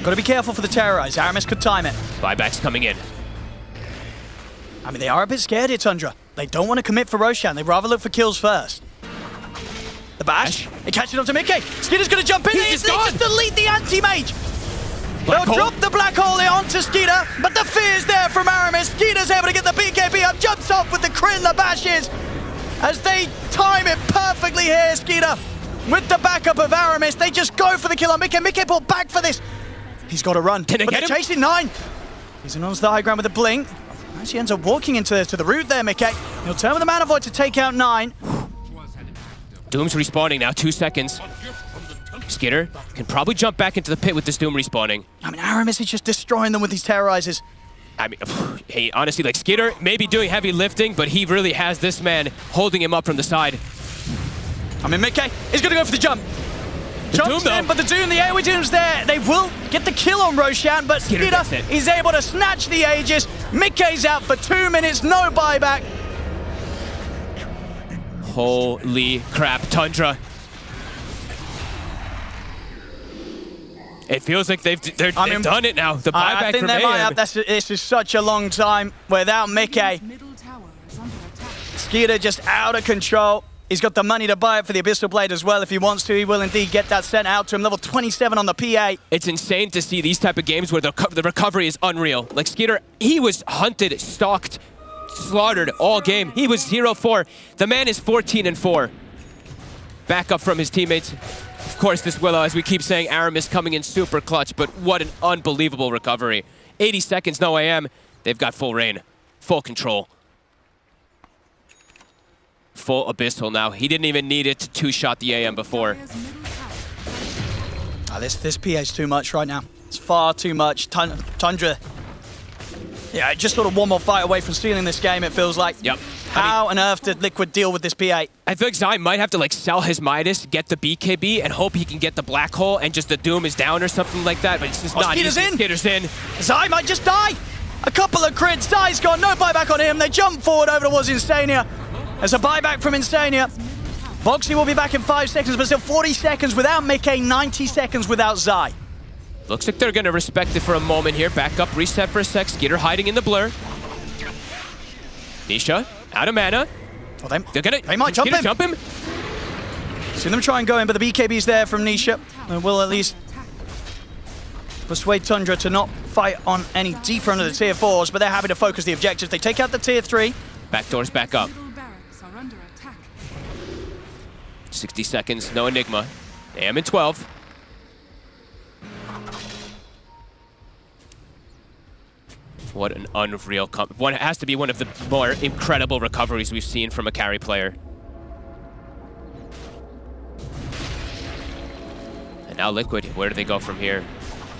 Got to be careful for the Terrorize. Aramis could time it. Buybacks coming in. I mean, they are a bit scared here, Tundra. They don't want to commit for Roshan. They'd rather look for kills first. The bash. It catches onto Mickey. Skitter's going to jump in. He's just delete the anti-mage. They'll drop the black hole onto Skeeter, but the fear's there from Aramis. Skeeter's able to get the BKB up, jumps off with the crit and the bashes. As they time it perfectly here, Skeeter. With the backup of Aramis, they just go for the kill on Mickey. Mickey pulled back for this. He's got to run. Can they get him? Chasing 9. He's in onto the high ground with a blink. Actually ends up walking into the root there, Mickey. He'll turn with the Mana Void to take out 9. Doom's respawning now, 2 seconds. Skitter can probably jump back into the pit with this Doom respawning. I mean, Aramis is just destroying them with these Terrorizers. I mean, hey, honestly, like, Skitter may be doing heavy lifting, but he really has this man holding him up from the side. I mean, Mickey is going to go for the jump. Jumps in, but the Doom, the AoE Doom's there. They will get the kill on Roshan, but Skitter is able to snatch the Aegis. Mickey's out for 2 minutes, no buyback. Holy crap, Tundra. It feels like they've done it now. The buyback I think from they might AM. have. This is such a long time without Mickey. Skeeter just out of control. He's got the money to buy it for the Abyssal Blade as well if he wants to. He will indeed get that sent out to him. Level 27 on the PA. It's insane to see these type of games where the recovery is unreal. Like Skeeter, he was hunted, stalked, slaughtered all game. He was 0-4. The man is 14-4. Back up from his teammates. Of course, this Willow, as we keep saying, Aramis coming in super clutch, but what an unbelievable recovery. 80 seconds, no AM. They've got full reign, full control. Full Abyssal now. He didn't even need it to two-shot the AM before. This PA is too much right now. It's far too much. Tundra, yeah, just sort of one more fight away from stealing this game, it feels like. Yep. How on earth did Liquid deal with this PA? I feel like Zai might have to like sell his Midas, get the BKB, and hope he can get the black hole and just the Doom is down or something like that, but it's just not easy. Skitter's in. Zai might just die. A couple of crits. Zai's gone. No buyback on him. They jump forward over towards Instania. There's a buyback from Instania. Boxy will be back in 5 seconds, but still 40 seconds without Mickey, 90 seconds without Zai. Looks like they're going to respect it for a moment here. Back up, reset for a sec. Skitter hiding in the blur. Nisha, out of mana. Well, they might jump him. See them try and go in, but the BKB's there from Nisha. And will at least persuade Tundra to not fight on any deeper under the tier 4s, but they're happy to focus the objectives. They take out the tier 3. Back doors back up. 60 seconds, no Enigma. AM in 12. What an unreal one. It has to be one of the more incredible recoveries we've seen from a carry player. And now Liquid, where do they go from here?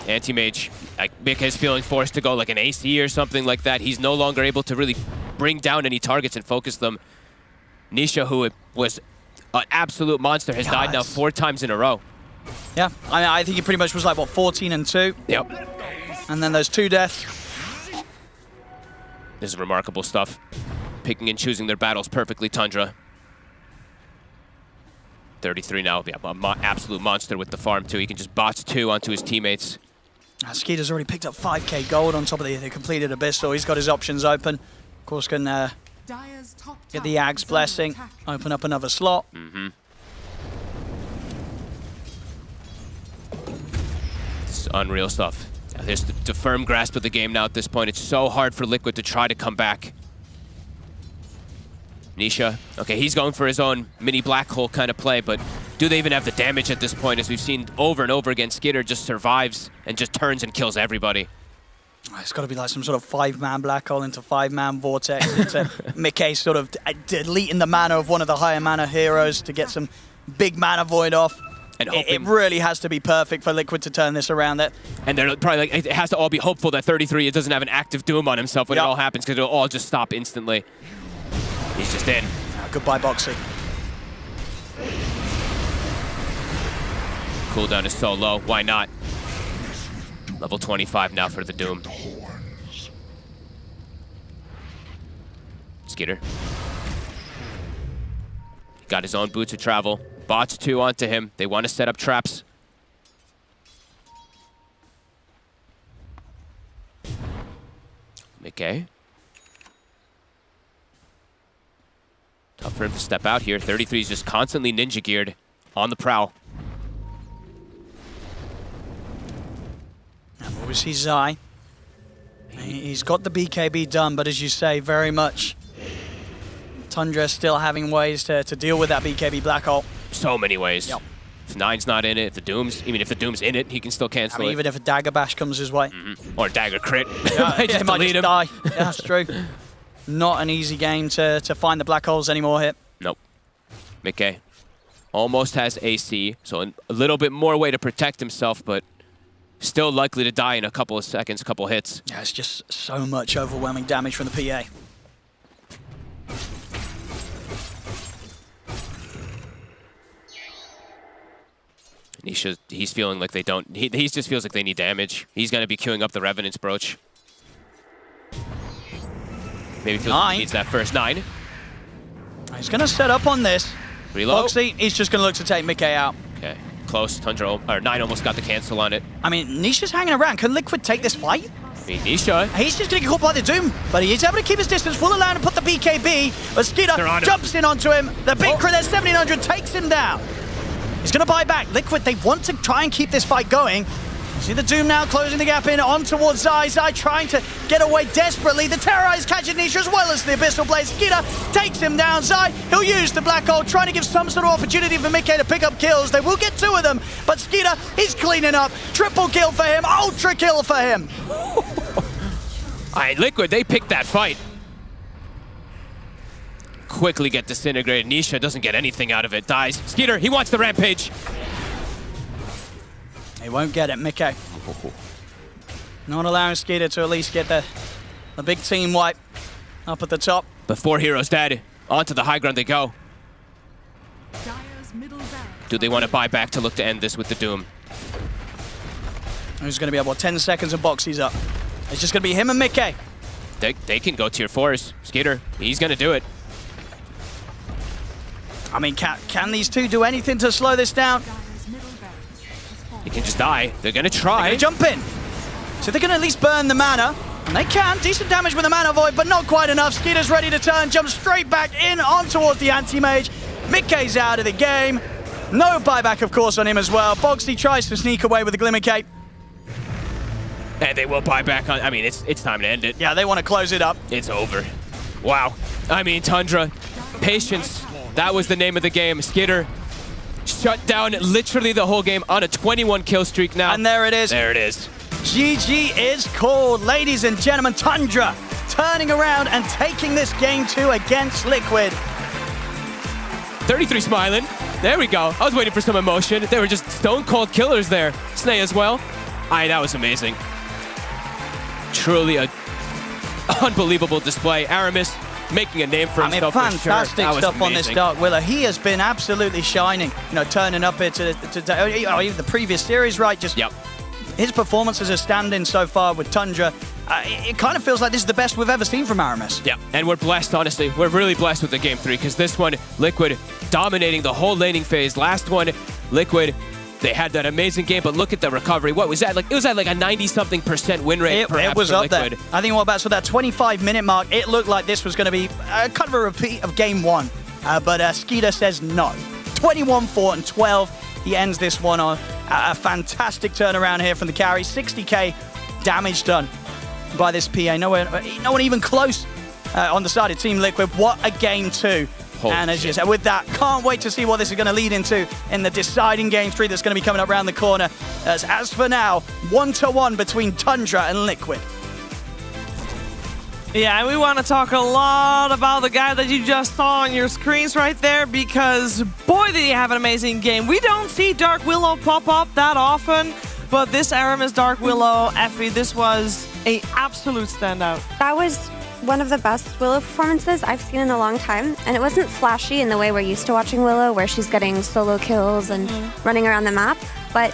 Anti-Mage, Mick is feeling forced to go like an AC or something like that. He's no longer able to really bring down any targets and focus them. Nisha, who was an absolute monster, has died now 4 times in a row. Yeah, I think he pretty much was like, what, 14-2? Yep. And then those 2 deaths. This is remarkable stuff. Picking and choosing their battles perfectly, Tundra. 33 now, yeah, absolute monster with the farm too. He can just bots 2 onto his teammates. Skeeter's already picked up 5k gold on top of the completed Abyss, so he's got his options open. Of course, can get the Ag's Blessing, open up another slot. This is unreal stuff. There's the firm grasp of the game now at this point. It's so hard for Liquid to try to come back. Nisha, okay, he's going for his own mini black hole kind of play, but do they even have the damage at this point? As we've seen over and over again, Skitter just survives and just turns and kills everybody. It's got to be like some sort of 5-man black hole into 5-man vortex. Into Mickey sort of deleting the mana of one of the higher mana heroes to get some big mana void off. And it really has to be perfect for Liquid to turn this around. And they're probably like, it has to all be hopeful that 33 doesn't have an active Doom on himself when it all happens, because it'll all just stop instantly. He's just in. Goodbye, Boxy. Cooldown is so low. Why not? Level 25 now for the Doom. Skitter. Got his own boots of travel. Bots 2 onto him. They want to set up traps. Mickey. Tough for him to step out here. 33 is just constantly ninja geared on the prowl. And we see Zai. He's got the BKB done, but as you say, very much Tundra still having ways to deal with that BKB black hole. So many ways. Yep. If 9's not in it, if the Doom's, even if the Doom's in it, he can still cancel it. Even if a Dagger Bash comes his way. Or a Dagger Crit. He might just die. Yeah, that's true. Not an easy game to find the black holes anymore here. Nope. Mickey almost has AC, so a little bit more way to protect himself, but still likely to die in a couple of seconds, couple hits. Yeah, it's just so much overwhelming damage from the PA. He's feeling like they don't. He just feels like they need damage. He's going to be queuing up the Revenant's Brooch. Maybe feels like he needs that first 9. He's going to set up on this. Reload. Boxy, he's just going to look to take Mickey out. Okay, close. Tundra, or 9 almost got the cancel on it. I mean, Nisha's hanging around. Can Liquid take this fight? I mean, Nisha. He's just going to get caught by the Doom, but he is able to keep his distance. Will allow him to put the BKB, but Skeeter jumps in onto him. The big crit at 1700 takes him down. He's going to buy back. Liquid, they want to try and keep this fight going. See the Doom now closing the gap in on towards Zai. Zai trying to get away desperately. The Terrorize catches Nisha as well as the Abyssal Blade. Skeeter takes him down. Zai, he'll use the Black Hole, trying to give some sort of opportunity for Mickey to pick up kills. They will get 2 of them, but Skeeter is cleaning up. Triple kill for him. Ultra kill for him. All right, Liquid, they picked that fight. Quickly get disintegrated. Nisha doesn't get anything out of it. Dies. Skeeter, he wants the Rampage. He won't get it, Mickey. Not allowing Skeeter to at least get the big team wipe up at the top. But 4 heroes dead. Onto the high ground they go. Do they want to buy back to look to end this with the Doom? Who's going to be about 10 seconds and Boxy's up. It's just going to be him and Mickey. They can go tier 4s. Skeeter, he's going to do it. I mean, can these two do anything to slow this down? They can just die. They're going to try. They're going to jump in. So they're going to at least burn the mana. And they can. Decent damage with the mana void, but not quite enough. Skeeter's ready to turn. Jumps straight back in on towards the anti-mage. Mickey's out of the game. No buyback, of course, on him as well. Boxy tries to sneak away with the Glimmer Cape. And they will buy back on. I mean, it's time to end it. Yeah, they want to close it up. It's over. Wow. I mean, Tundra, patience. That was the name of the game. Skitter shut down literally the whole game on a 21 kill streak now. And there it is. There it is. GG is called. Ladies and gentlemen, Tundra turning around and taking this game 2 against Liquid. 33 smiling. There we go. I was waiting for some emotion. They were just stone cold killers there. Snay as well. That was amazing. Truly a unbelievable display. Aramis making a name for himself. Fantastic stuff on this Dark Willer. He has been absolutely shining. You know, turning up here to even the previous series, right? Just his performances are standing so far with Tundra. It kind of feels like this is the best we've ever seen from Aramis. Yeah, and we're blessed, honestly. We're really blessed with the game 3 because this one, Liquid dominating the whole laning phase. Last one, Liquid, they had that amazing game, but look at the recovery. What was that? Like, it was at like a 90-something% win rate. It was up there. I think about so that 25-minute mark, it looked like this was going to be kind of a repeat of game 1. But Skeeter says no. 21-4-12. He ends this one on a fantastic turnaround here from the carry. 60k damage done by this PA. No one even close on the side of Team Liquid. What a game 2. And as you said, with that, can't wait to see what this is going to lead into in the deciding game 3 that's going to be coming up around the corner. As for now, 1-1 between Tundra and Liquid. Yeah, and we want to talk a lot about the guy that you just saw on your screens right there because, boy, did he have an amazing game. We don't see Dark Willow pop up that often, but this Aramis Dark Willow, Effie, this was an absolute standout. That was one of the best Willow performances I've seen in a long time, and it wasn't flashy in the way we're used to watching Willow, where she's getting solo kills and running around the map, but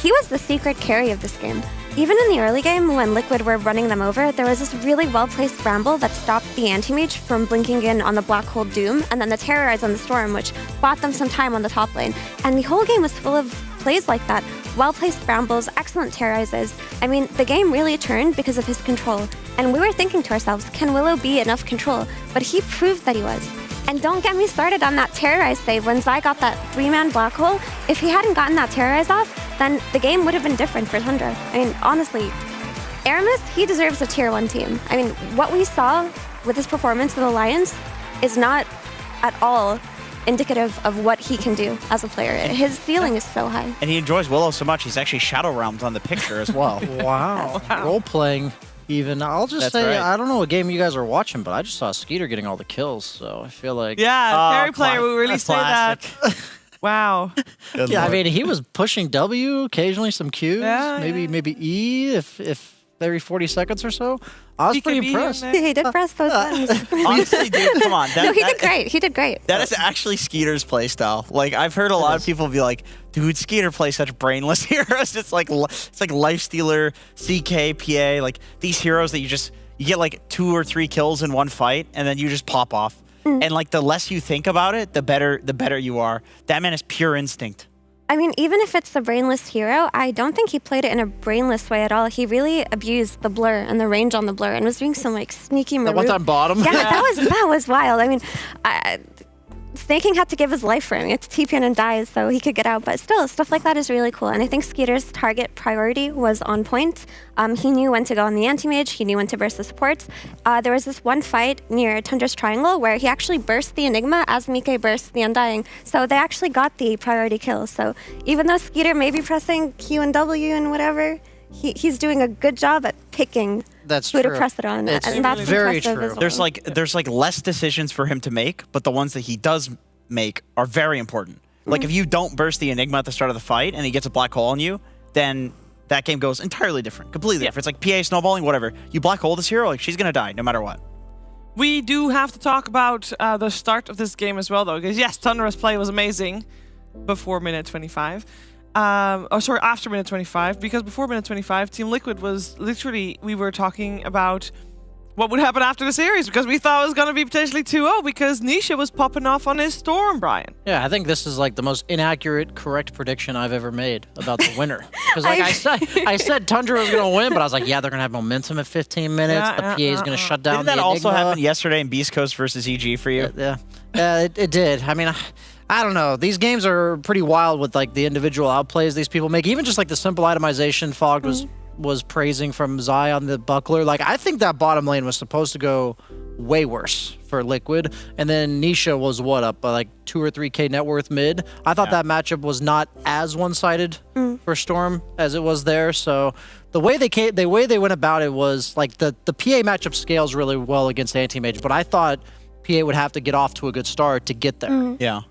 he was the secret carry of this game. Even in the early game, when Liquid were running them over, there was this really well-placed Bramble that stopped the anti-mage from blinking in on the Black Hole Doom, and then the Terrorize on the Storm, which bought them some time on the top lane. And the whole game was full of plays like that. Well-placed Brambles, excellent Terrorizes. I mean, the game really turned because of his control. And we were thinking to ourselves, can Willow be enough control? But he proved that he was. And don't get me started on that Terrorize save when Zai got that 3-man Black Hole. If he hadn't gotten that Terrorize off, then the game would have been different for Tundra. I mean, honestly, Aramis, he deserves a tier 1 team. I mean, what we saw with his performance with Alliance is not at all indicative of what he can do as a player. His ceiling is so high. And he enjoys Willow so much, he's actually Shadow Realms on the picture as well. Wow. Role-playing even. I'll just say, I don't know what game you guys are watching, but I just saw Skeeter getting all the kills, so I feel like... Yeah, carry player will really say that. Wow. Yeah, I mean, he was pushing W, occasionally some Qs, maybe E if every 40 seconds or so. I was pretty impressed. He did press those buttons. Honestly, dude, come on. No, he did great. He did great. That is actually Skeeter's playstyle. Like, I've heard a lot of people be like, dude, Skeeter plays such brainless heroes. It's like Lifestealer, CK, PA, like these heroes that you get like 2 or 3 kills in one fight, and then you just pop off. And like the less you think about it, the better you are. That man is pure instinct. I mean, even if it's a brainless hero, I don't think he played it in a brainless way at all. He really abused the blur and the range on the blur and was doing some like sneaky maroon. That one time bottom. Yeah, that was wild. I mean, Snaking had to give his life for him. He had to TP in and die so he could get out. But still, stuff like that is really cool. And I think Skeeter's target priority was on point. He knew when to go on the anti-mage. He knew when to burst the supports. There was this one fight near Tundra's Triangle where he actually burst the Enigma as Mike burst the Undying. So they actually got the priority kill. So even though Skeeter may be pressing Q and W and whatever, he's doing a good job at picking who to press it on. It's and that's very impressive true. as well. There's like less decisions for him to make, but the ones that he does make are very important. Like if you don't burst the Enigma at the start of the fight and he gets a black hole on you, then that game goes entirely different, completely different. It's like PA snowballing, whatever. You black hole this hero, like she's gonna die no matter what. We do have to talk about the start of this game as well, though, because yes, Tundra's play was amazing before minute 25. After minute 25, because before minute 25, Team Liquid was literally, we were talking about what would happen after the series, because we thought it was going to be potentially 2-0 because Nisha was popping off on his Storm, Brian. Yeah, I think this is like the most inaccurate, correct prediction I've ever made about the winner. Because like I said Tundra was going to win, but I was like, yeah, they're going to have momentum at 15 minutes. The PA is going to shut down Didn't that the also Enigma. happen yesterday in Beast Coast versus EG for you? Yeah, it did. I mean, I don't know. These games are pretty wild with like the individual outplays these people make. Even just like the simple itemization Fogged was praising from Zai on the buckler. Like, I think that bottom lane was supposed to go way worse for Liquid. And then Nisha was up by like 2 or 3K net worth mid. I thought that matchup was not as one-sided for Storm as it was there. So the way they went about it was like the PA matchup scales really well against anti-mage, but I thought PA would have to get off to a good start to get there. Yeah.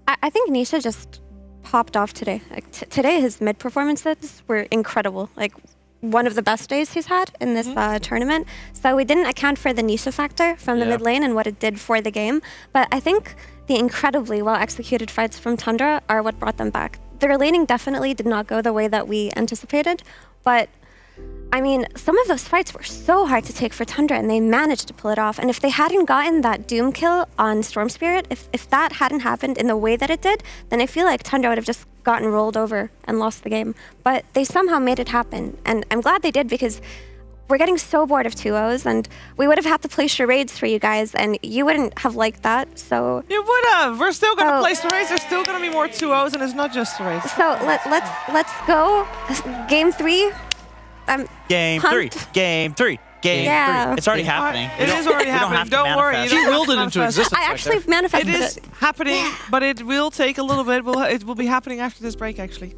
I think Nisha just popped off today. Like today, his mid performances were incredible. Like one of the best days he's had in this tournament. So we didn't account for the Nisha factor from the mid lane and what it did for the game. But I think the incredibly well executed fights from Tundra are what brought them back. Their laning definitely did not go the way that we anticipated, but I mean, some of those fights were so hard to take for Tundra, and they managed to pull it off. And if they hadn't gotten that Doom kill on Storm Spirit, if that hadn't happened in the way that it did, then I feel like Tundra would have just gotten rolled over and lost the game. But they somehow made it happen, and I'm glad they did, because we're getting so bored of 2-0s, and we would have had to play charades for you guys, and you wouldn't have liked that, so... You would have! We're still going to play charades. There's still going to be more 2-0s, and it's not just charades. So let's go. Game 3. Game three. Yeah. It's already happening. It is already happening. Don't worry. You don't willed it into existence. I actually manifested it. It is happening, but it will take a little bit. It will be happening after this break, actually.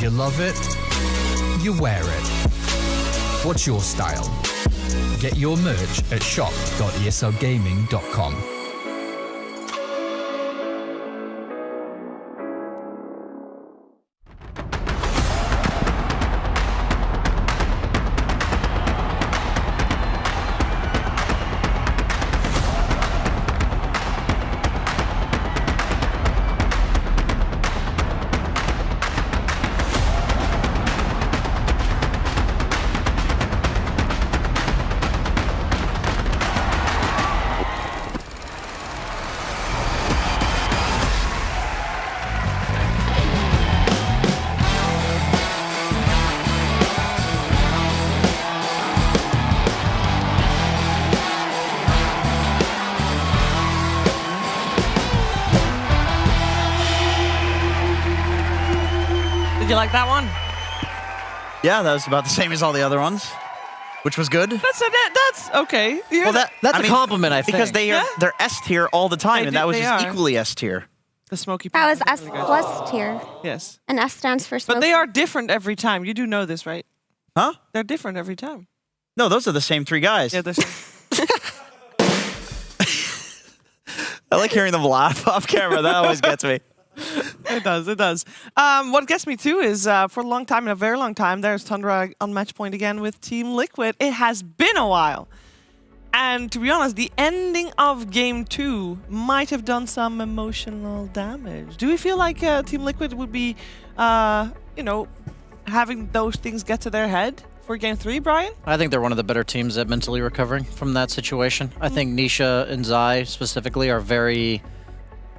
You love it, you wear it. What's your style? Get your merch at shop.eslgaming.com. Did you like that one? Yeah, that was about the same as all the other ones, which was good. That's okay. Well, That's a compliment, I think. Because they're S tier all the time, and that was they just are. equally S tier. The smoky. That was pie S really good. plus tier. Yes. And S stands for smoky. But they are different every time. You do know this, right? Huh? They're different every time. No, those are the same 3 guys. Yeah, they're I like hearing them laugh off camera. That always gets me. It does, it does. What gets me too is for a long time, in a very long time, there's Tundra on match point again with Team Liquid. It has been a while. And to be honest, the ending of Game 2 might have done some emotional damage. Do we feel like Team Liquid would be, you know, having those things get to their head for Game 3, Brian? I think they're one of the better teams at mentally recovering from that situation. I think Nisha and Zai specifically are very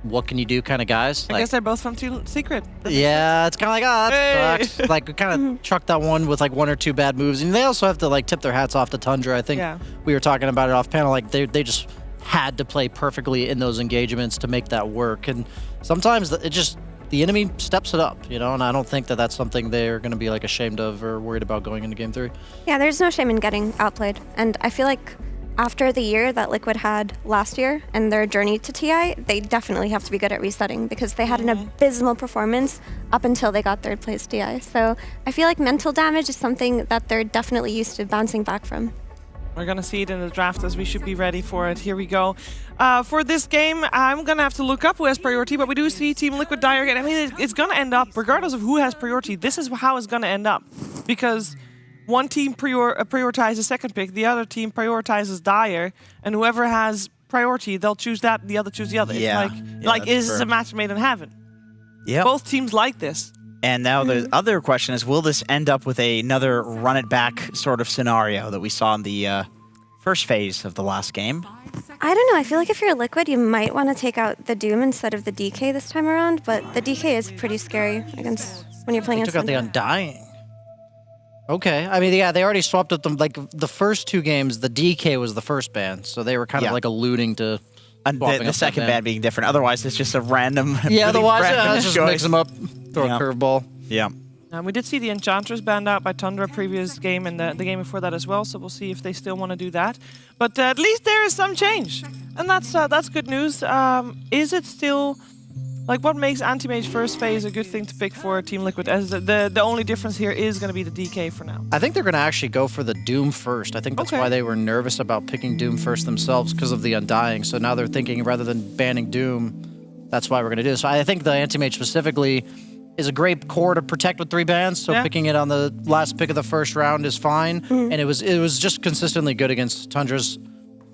what can you do kind of guys. I guess they're both from Team Secret. Yeah, it's kind of like, that Hey. sucks. Like, we kind of trucked that one with like 1 or 2 bad moves. And they also have to like tip their hats off to Tundra. I think we were talking about it off panel. Like, they just had to play perfectly in those engagements to make that work. And sometimes it just, the enemy steps it up, you know? And I don't think that that's something they're going to be like ashamed of or worried about going into Game 3. Yeah, there's no shame in getting outplayed. And I feel like after the year that Liquid had last year and their journey to TI, they definitely have to be good at resetting because they had an abysmal performance up until they got 3rd place TI. So I feel like mental damage is something that they're definitely used to bouncing back from. We're going to see it in the draft as we should be ready for it. Here we go. For this game, I'm going to have to look up who has priority, but we do see Team Liquid Dire again. I mean, it's going to end up, regardless of who has priority, this is how it's going to end up. Because one team prioritizes second pick, the other team prioritizes Dire, and whoever has priority, they'll choose that, the other choose the other. Yeah. It's like is this a match made in heaven? Yeah. Both teams like this. And now the other question is, will this end up with another run it back sort of scenario that we saw in the first phase of the last game? I don't know. I feel like if you're Liquid, you might want to take out the Doom instead of the DK this time around, but the DK is pretty scary against when you're playing They against took out the Undying. Okay. I mean, yeah, they already swapped up them. Like, the first 2 games, the DK was the first ban, so they were kind of like alluding to And the second ban being different. Otherwise, it's just a random. Yeah, otherwise, random just choice. mix them up, throw a curveball. Yeah. We did see the Enchantress banned out by Tundra previous game and the game before that as well, so we'll see if they still want to do that. But at least there is some change, and that's good news. Is it still... Like, what makes Anti-Mage first phase a good thing to pick for Team Liquid? As the only difference here is going to be the DK for now. I think they're going to actually go for the Doom first. I think that's why they were nervous about picking Doom first themselves, because of the Undying. So now they're thinking, rather than banning Doom, that's why we're going to do this. So I think the Anti-Mage specifically is a great core to protect with 3 bans, so picking it on the last pick of the first round is fine. And it was just consistently good against Tundra's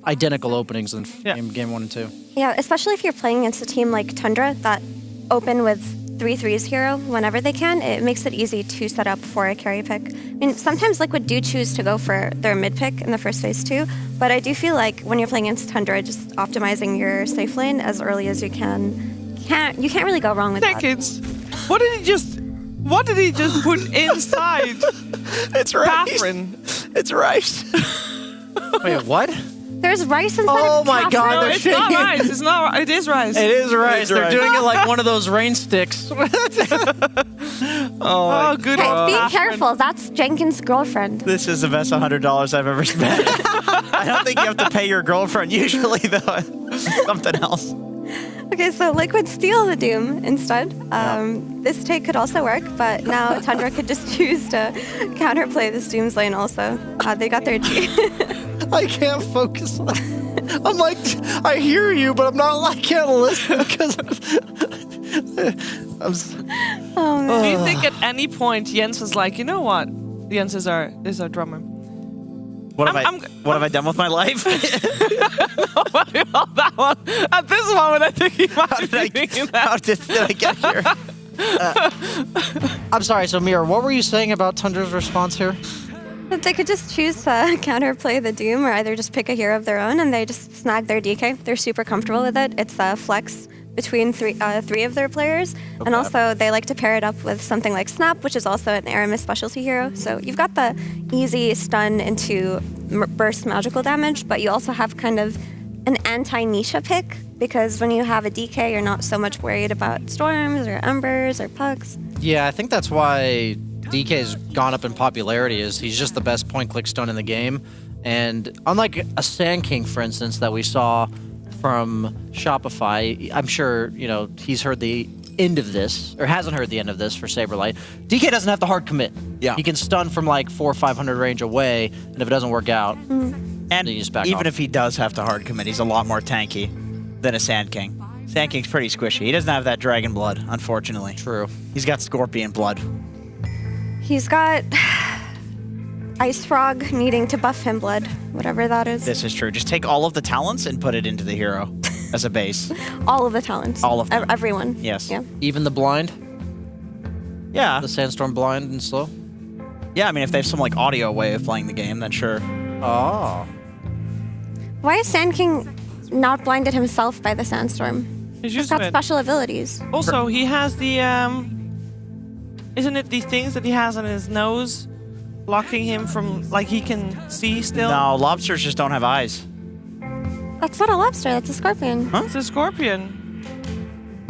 identical openings in game 1 and 2. Yeah, especially if you're playing against a team like Tundra that open with 3/3s hero whenever they can, it makes it easy to set up for a carry pick. I mean, sometimes Liquid do choose to go for their mid pick in the first phase too, but I do feel like when you're playing against Tundra, just optimizing your safe lane as early as you can, you can't really go wrong with that. Seconds. What did he just put inside? It's rice. Catherine. It's rice. Wait, what? There's rice inside. Oh my Catherine. God! No, They're it's not shaking. rice. It's not. It is rice. It is rice. They're rice. doing it like one of those rain sticks. Oh, good. Hey, be careful. That's Jenkins' girlfriend. This is the best $100 I've ever spent. I don't think you have to pay your girlfriend usually, though. Something else. Okay, so Liquid steal the Doom instead. This take could also work, but now Tundra could just choose to counterplay this Doom's lane also. They got their I can't focus. I'm like, I hear you, but I can't listen because Oh, man. Do you think at any point Jens was like, you know what? Jens is our drummer. What have I done with my life? Well, that one. At this moment, I think he might be thinking that. How did I get here? I'm sorry, so Mira, what were you saying about Tundra's response here? That they could just choose to counterplay the Doom or either just pick a hero of their own and they just snag their DK. They're super comfortable with it. It's a flex between three of their players. Okay. And also they like to pair it up with something like Snap, which is also an Aramis specialty hero. So you've got the easy stun into burst magical damage, but you also have kind of an anti-Nisha pick because when you have a DK, you're not so much worried about storms or embers or pucks. Yeah, I think that's why DK's gone up in popularity, is he's just the best point-click stun in the game. And unlike a Sand King, for instance, that we saw from Shopify, I'm sure, he's heard the end of this, or hasn't heard the end of this for Saberlight. DK doesn't have to hard commit. Yeah. He can stun from like 400 or 500 range away, and if it doesn't work out, and you just back even off. if he does have to hard commit, he's a lot more tanky than a Sand King. Sand King's pretty squishy. He doesn't have that dragon blood, unfortunately. True. He's got scorpion blood. He's got Ice Frog needing to buff him blood, whatever that is. This is true. Just take all of the talents and put it into the hero as a base. All of the talents. All of them. Everyone. Yes. Yeah. Even the blind? Yeah. The Sandstorm blind and slow? Yeah, I mean, if they have some audio way of playing the game, then sure. Oh. Why is Sand King not blinded himself by the Sandstorm? He's got special abilities. Also, he has the isn't it the things that he has on his nose blocking him from, he can see still? No, lobsters just don't have eyes. That's not a lobster, that's a scorpion. Huh? It's a scorpion.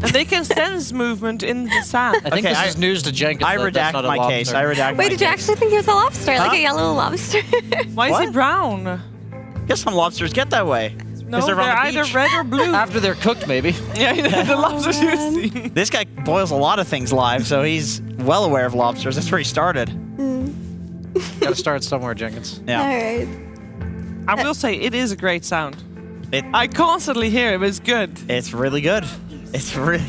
And they can sense movement in the sand. I think this is news to Jenkins. I redact my case. Wait, did you actually think he was a lobster? Like a yellow lobster? Why is he brown? Guess some lobsters get that way. No, they're either red or blue. After they're cooked, maybe. Yeah, the lobsters you've seen. This guy boils a lot of things live, so he's well aware of lobsters. That's where he started. Gotta start somewhere, Jenkins. Yeah. All right. I will say, it is a great sound. I constantly hear it, but it's good. It's really good. It's really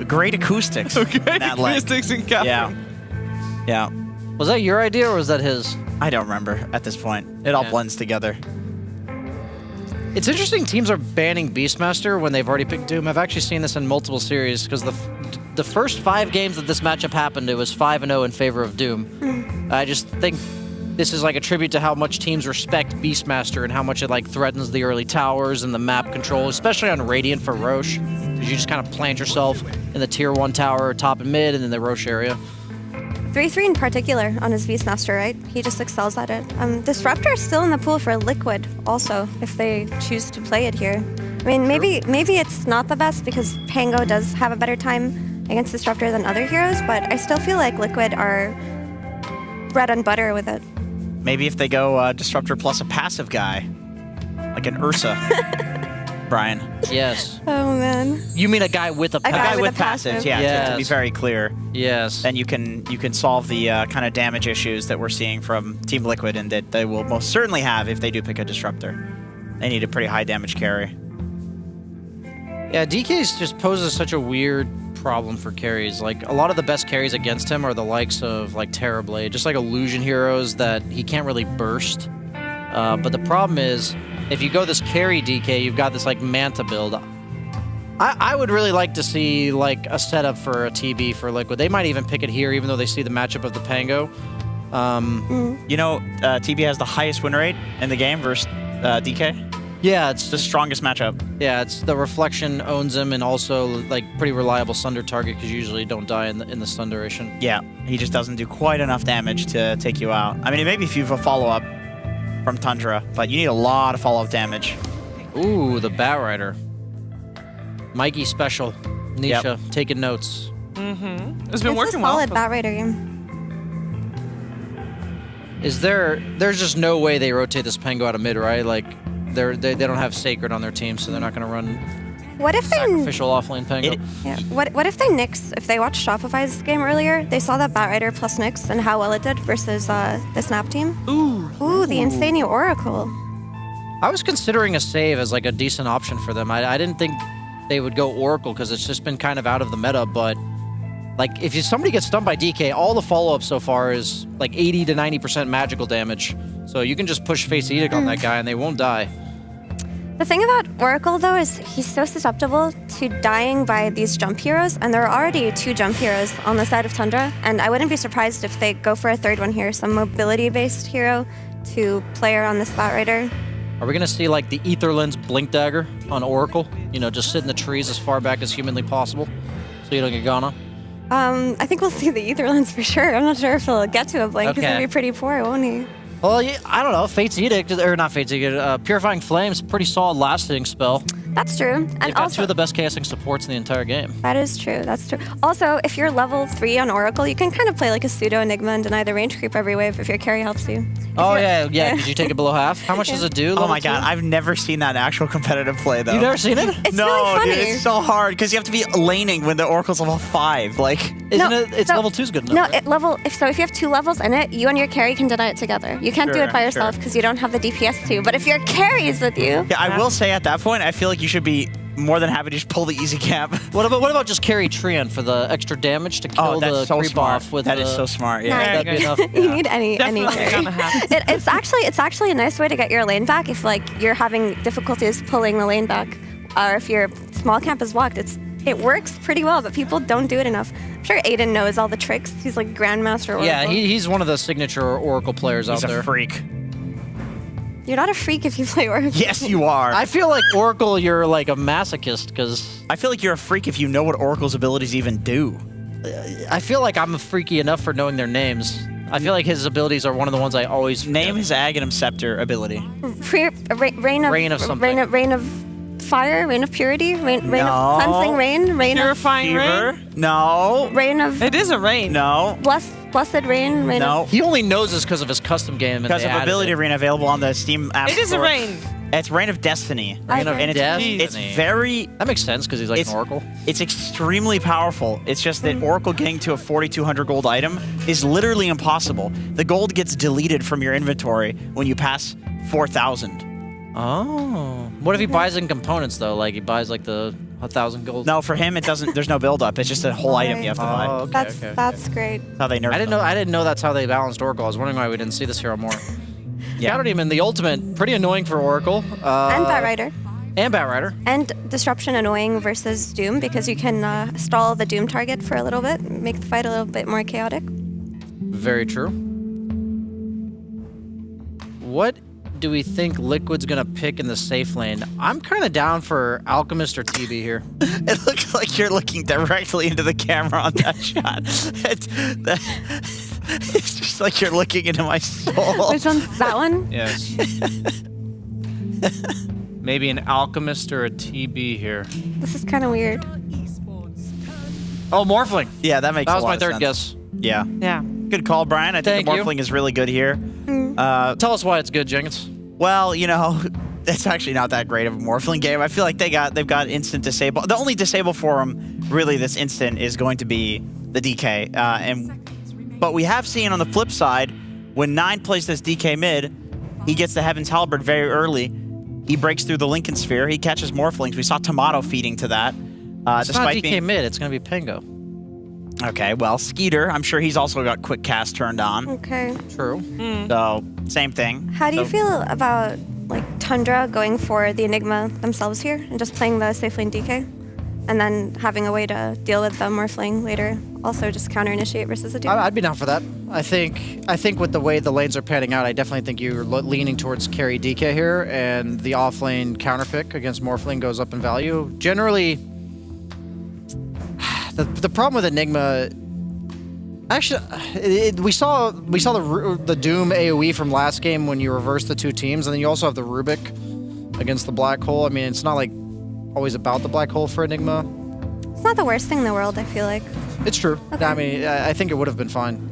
great acoustics. Great acoustics in Catherine. Yeah. Yeah. Was that your idea or was that his? I don't remember at this point. It all blends together. It's interesting teams are banning Beastmaster when they've already picked Doom. I've actually seen this in multiple series because the first 5 games that this matchup happened, it was 5-0 in favor of Doom. I just think this is a tribute to how much teams respect Beastmaster and how much it threatens the early towers and the map control, especially on Radiant for Roche. Because you just kind of plant yourself in the tier 1 tower, top and mid, and then the Roche area. 3-3 in particular on his Beastmaster, right? He just excels at it. Disruptor is still in the pool for Liquid also, if they choose to play it here. I mean, maybe it's not the best because Pango does have a better time against Disruptor than other heroes, but I still feel like Liquid are bread and butter with it. Maybe if they go Disruptor plus a passive guy, like an Ursa. Brian. Yes. Oh, man. You mean a guy with a passive? A guy with passive, yeah, yes. to be very clear. Yes. Then you can solve the kind of damage issues that we're seeing from Team Liquid and that they will most certainly have if they do pick a Disruptor. They need a pretty high damage carry. Yeah, DK just poses such a weird problem for carries. A lot of the best carries against him are the likes of Terrorblade, just illusion heroes that he can't really burst. But the problem is, if you go this carry DK, you've got this Manta build. I would really like to see a setup for a TB for Liquid. They might even pick it here, even though they see the matchup of the Pango. TB has the highest win rate in the game versus DK. Yeah, it's the strongest matchup. Yeah, it's the Reflection owns him and also pretty reliable Sunder target because you usually don't die in the stun duration. Yeah, he just doesn't do quite enough damage to take you out. I mean, maybe if you have a follow-up from Tundra, but you need a lot of follow-up damage. Ooh, the Batrider. Mikey special. Nisha, taking notes. It's been working well. It's a solid Batrider game. There's just no way they rotate this Pango out of mid, right? They don't have Sacred on their team, so they're not going to run What if they sacrificial offlane Pango. Yeah. What if they Nyx? If they watched Shopify's game earlier, they saw that Batrider plus Nyx and how well it did versus the Snap team. Ooh, the Insane Oracle. I was considering a save as like a decent option for them. I didn't think they would go Oracle because it's just been kind of out of the meta, but like if somebody gets stunned by DK, all the follow-up so far is like 80 to 90% magical damage. So you can just push Face Edict on that guy and they won't die. The thing about Oracle, though, is he's so susceptible to dying by these jump heroes, and there are already 2 jump heroes on the side of Tundra, and I wouldn't be surprised if they go for a third one here, some mobility-based hero to play around this Batrider. Are we going to see like the Ether Lens Blink Dagger on Oracle? You know, just sit in the trees as far back as humanly possible so you don't get gone on? I think we'll see the Ether Lens for sure. I'm not sure if he'll get to a blink. He's Okay. going to be pretty poor, won't he? Well, yeah, I don't know. Fate's Edict, or not Fate's Edict, Purifying Flames, pretty solid lasting spell. That's true. They've And got also, 2 of the best KSing supports in the entire game. that is true. That's true. Also, if you're level 3 on Oracle, you can kind of play like a pseudo Enigma and deny the range creep every wave if your carry helps you. Oh, yeah. Because you take it below half. How much does it do? Oh my level god, 2? I've never seen that actual competitive play though. You've never seen it? It's no, really funny. dude, it's so hard because you have to be laning when the Oracle's level 5. Like, Isn't it? It's level 2's good enough. No, right? if you have 2 levels in it, you and your carry can deny it together. You can't do Sure, it by yourself sure. because you don't have the DPS too. But if your carry is with you, yeah, I will say at that point, I feel like you should be more than happy to just pull the easy camp. What about just carry Trian for the extra damage to kill that's the so creep smart. off with That the... is so smart. Yeah. That'd be enough. you need any Definitely carry. gonna happen. It's actually a nice way to get your lane back if like you're having difficulties pulling the lane back, or if your small camp is walked. It works pretty well, but people don't do it enough. I'm sure Aiden knows all the tricks. He's like Grandmaster Oracle. Yeah, he's one of the signature Oracle players out He's there. a freak. You're not a freak if you play Oracle. Yes, you are. I feel like Oracle, you're like a masochist because I feel like you're a freak if you know what Oracle's abilities even do. I feel like I'm freaky enough for knowing their names. I feel like his abilities are one of the ones I always Name his Aghanim Scepter ability. Rain of something. Rain of fire, rain of purity, rain of No. cleansing rain, rain Purifying Fever? rain? No. of rain of It is a rain. No. blessed rain, rain No. of He only knows this because of his custom game. And Because they of added Ability it. Arena available on the Steam App It is a Store. rain. It's Reign of Destiny. Reign of And it's Destiny. very... That makes sense because he's like an Oracle. It's extremely powerful. It's just that Oracle getting to a 4,200 gold item is literally impossible. The gold gets deleted from your inventory when you pass 4,000. Oh. What if he buys in components though? Like he buys like the 1,000 gold? No, for him it doesn't. There's no build up. It's just a whole item you have to buy. Oh, okay, That's okay. that's great. That's how they nerf. I didn't know that's how they balanced Oracle. I was wondering why we didn't see this hero more. Yeah. Countered him in the ultimate. Pretty annoying for Oracle. And Batrider. And Batrider. And Disruption annoying versus Doom because you can stall the Doom target for a little bit, make the fight a little bit more chaotic. Very true. What do we think Liquid's gonna pick in the safe lane? I'm kind of down for Alchemist or TB here. It looks like you're looking directly into the camera on that shot. It's just like you're looking into my soul. Which one's that one? Yes. Maybe an Alchemist or a TB here. This is kind of weird. Oh, Morphling. Yeah, that makes That a was lot my of third sense. guess. Yeah. Yeah. Good call, Brian. I think Thank you. the Morphling is really good here. Tell us why it's good, Jenkins. Well, you know, it's actually not that great of a Morphling game. I feel like they've got instant disable. The only disable for them, really, this instant is going to be the DK. But we have seen on the flip side, when 9 plays this DK mid, he gets the Heaven's Halberd very early. He breaks through the Lincoln Sphere. He catches Morphlings. We saw Tomato feeding to that. It's not DK mid. It's gonna be Pango. Okay, well, Skeeter, I'm sure he's also got quick cast turned on. Okay. True. So, same thing. How do you feel about like Tundra going for the Enigma themselves here and just playing the safe lane DK? And then having a way to deal with the Morphling later. Also just counter-initiate versus a Doom. I'd be down for that. I think with the way the lanes are panning out, I definitely think you're leaning towards carry DK here, and the off-lane counter pick against Morphling goes up in value. Generally, the problem with Enigma, actually, we saw the Doom AoE from last game when you reverse the 2 teams, and then you also have the Rubik against the Black Hole. I mean, it's not like always about the Black Hole for Enigma. It's not the worst thing in the world, I feel like. It's true. Okay. I mean, I think it would have been fine.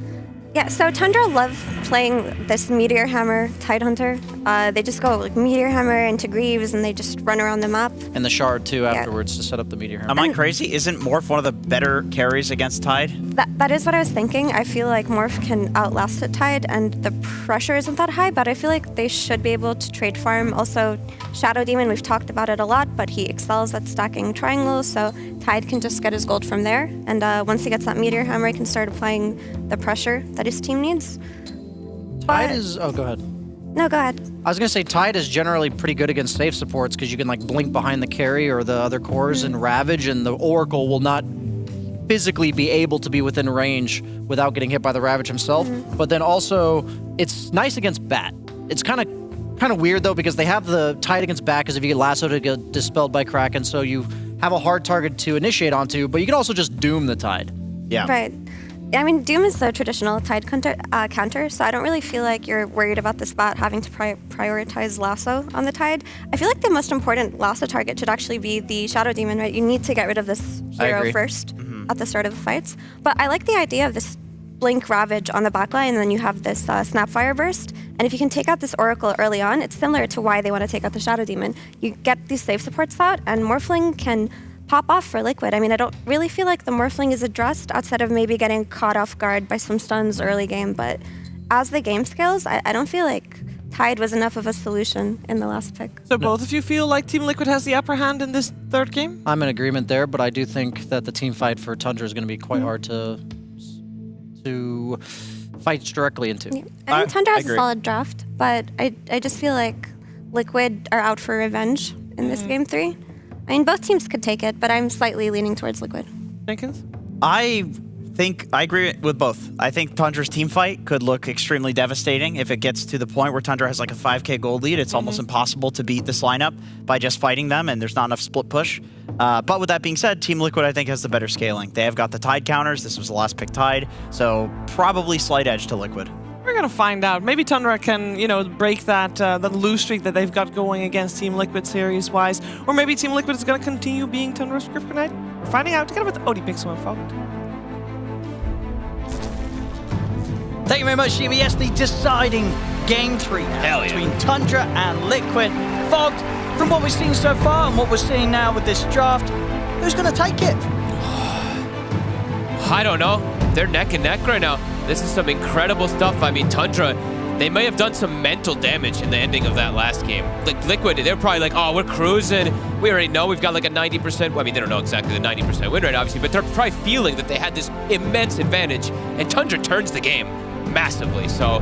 Yeah, so Tundra love playing this Meteor Hammer Tidehunter. They just go like Meteor Hammer into Greaves and they just run around the map. And the Shard too afterwards to set up the Meteor Hammer. Am I crazy? Isn't Morph one of the better carries against Tide? That is what I was thinking. I feel like Morph can outlast it Tide and the pressure isn't that high, but I feel like they should be able to trade farm. Also, Shadow Demon, we've talked about it a lot, but he excels at stacking triangles, so Tide can just get his gold from there. And once he gets that Meteor Hammer, he can start applying the pressure that his team needs. Tide is... Oh, go ahead. No, go ahead. I was going to say Tide is generally pretty good against safe supports because you can like blink behind the carry or the other cores and Ravage, and the Oracle will not physically be able to be within range without getting hit by the Ravage himself. But then also, it's nice against Bat. It's kind of weird though because they have the Tide against Bat because if you get Lasso to get dispelled by Kraken, so you have a hard target to initiate onto, but you can also just Doom the Tide. Yeah. Right. I mean, Doom is the traditional Tide counter, so I don't really feel like you're worried about the spot having to prioritize Lasso on the Tide. I feel like the most important Lasso target should actually be the Shadow Demon, right? You need to get rid of this hero first at the start of the fights. But I like the idea of this Blink Ravage on the backline, and then you have this Snapfire Burst. And if you can take out this Oracle early on, it's similar to why they want to take out the Shadow Demon. You get these safe supports out, and Morphling can pop off for Liquid. I mean, I don't really feel like the Morphling is addressed outside of maybe getting caught off guard by some stuns early game, but as the game scales, I don't feel like Tide was enough of a solution in the last pick. So both of you feel like Team Liquid has the upper hand in this third game? I'm in agreement there, but I do think that the team fight for Tundra is going to be quite hard to fight directly into. Yeah. I mean, Tundra has a solid draft, but I just feel like Liquid are out for revenge in this game 3. I mean, both teams could take it, but I'm slightly leaning towards Liquid. Jenkins? I agree with both. I think Tundra's team fight could look extremely devastating if it gets to the point where Tundra has like a 5k gold lead. It's almost impossible to beat this lineup by just fighting them, and there's not enough split push. But with that being said, Team Liquid, I think, has the better scaling. They have got the Tide counters. This was the last pick Tide, so probably slight edge to Liquid. We're gonna find out. Maybe Tundra can, break that lose streak that they've got going against Team Liquid series-wise, or maybe Team Liquid is gonna continue being Tundra's kryptonite. We're finding out together with OD Pixel and Fogged. Thank you very much, Shiva. Yes, the deciding game 3 now between Tundra and Liquid. Fogged, from what we've seen so far and what we're seeing now with this draft, who's gonna take it? I don't know. They're neck and neck right now. This is some incredible stuff. I mean, Tundra, they may have done some mental damage in the ending of that last game. Like Liquid, they're probably like, oh, we're cruising. We already know we've got like a 90%. Well, I mean, they don't know exactly the 90% win rate, obviously, but they're probably feeling that they had this immense advantage, and Tundra turns the game massively. So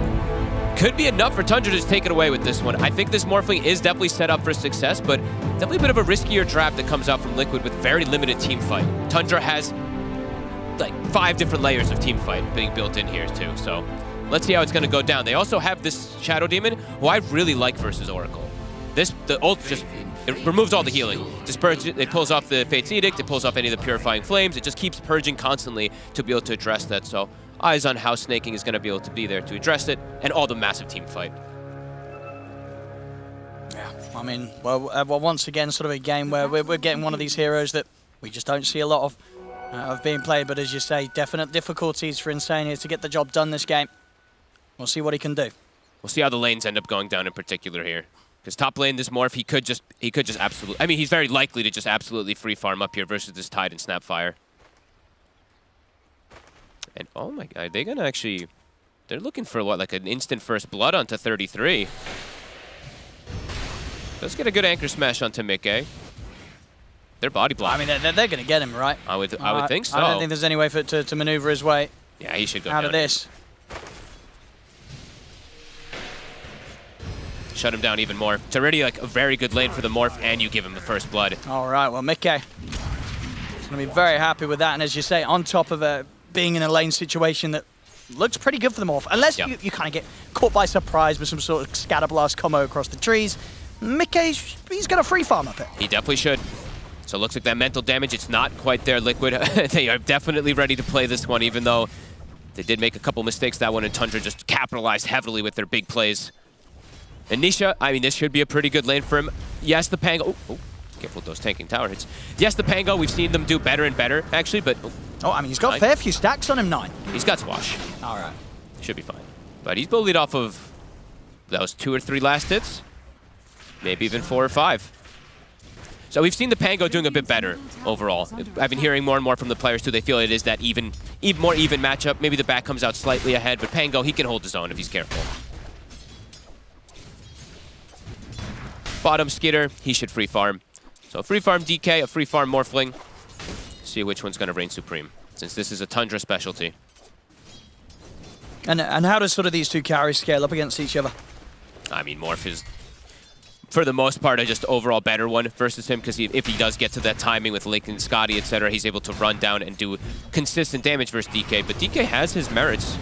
could be enough for Tundra to just take it away with this one. I think this Morphling is definitely set up for success, but definitely a bit of a riskier draft that comes out from Liquid with very limited team fight. Tundra has like 5 different layers of team fight being built in here too, so let's see how it's going to go down. They also have this Shadow Demon, who I really like versus Oracle. The ult just it removes all the healing. It pulls off the Fate's Edict, it pulls off any of the Purifying Flames, it just keeps purging constantly to be able to address that, so eyes on how Snaking is going to be able to be there to address it, and all the massive team fight. Yeah, I mean, well, once again, sort of a game where we're getting one of these heroes that we just don't see a lot of being played, but as you say, definite difficulties for Insania to get the job done this game. We'll see what he can do. We'll see how the lanes end up going down in particular here. Because top lane, this Morph, he could just absolutely, I mean, he's very likely to just absolutely free farm up here versus this Tide and Snapfire. And oh my god, they're gonna actually, they're looking for what, like an instant first blood onto 33. Let's get a good anchor smash onto Mickey. They're body block. I mean, they're going to get him, right? I would think so. I don't think there's any way for it to maneuver his way. Yeah, he should go out of this. Shut him down even more. It's already like a very good lane for the Morph, and you give him the first blood. All right, well, Mickey is going to be very happy with that. And as you say, on top of being in a lane situation that looks pretty good for the Morph, unless you kind of get caught by surprise with some sort of scatterblast combo across the trees, Mickey, he's going to free farm up it. He definitely should. So it looks like that mental damage, it's not quite there, Liquid. They are definitely ready to play this one, even though they did make a couple mistakes that one, and Tundra just capitalized heavily with their big plays. And Nisha, I mean, this should be a pretty good lane for him. Yes, the Pango. Oh, careful with those tanking tower hits. Yes, the Pango, we've seen them do better and better, actually, but... Oh, I mean, he's got a fair few stacks on him, 9. He's got Swash. All right. Should be fine. But he's bullied off of those 2 or 3 last hits. Maybe even 4 or 5. So we've seen the Pango doing a bit better overall. I've been hearing more and more from the players too. They feel it is that more even matchup. Maybe the back comes out slightly ahead, but Pango, he can hold his own if he's careful. Bottom Skitter, he should free farm. So free farm DK, a free farm Morphling. See which one's going to reign supreme, since this is a Tundra specialty. And how does sort of these two carries scale up against each other? I mean, Morph is, for the most part, a just overall better one versus him, because if he does get to that timing with Link and Scotty, etc., he's able to run down and do consistent damage versus DK. But DK has his merits,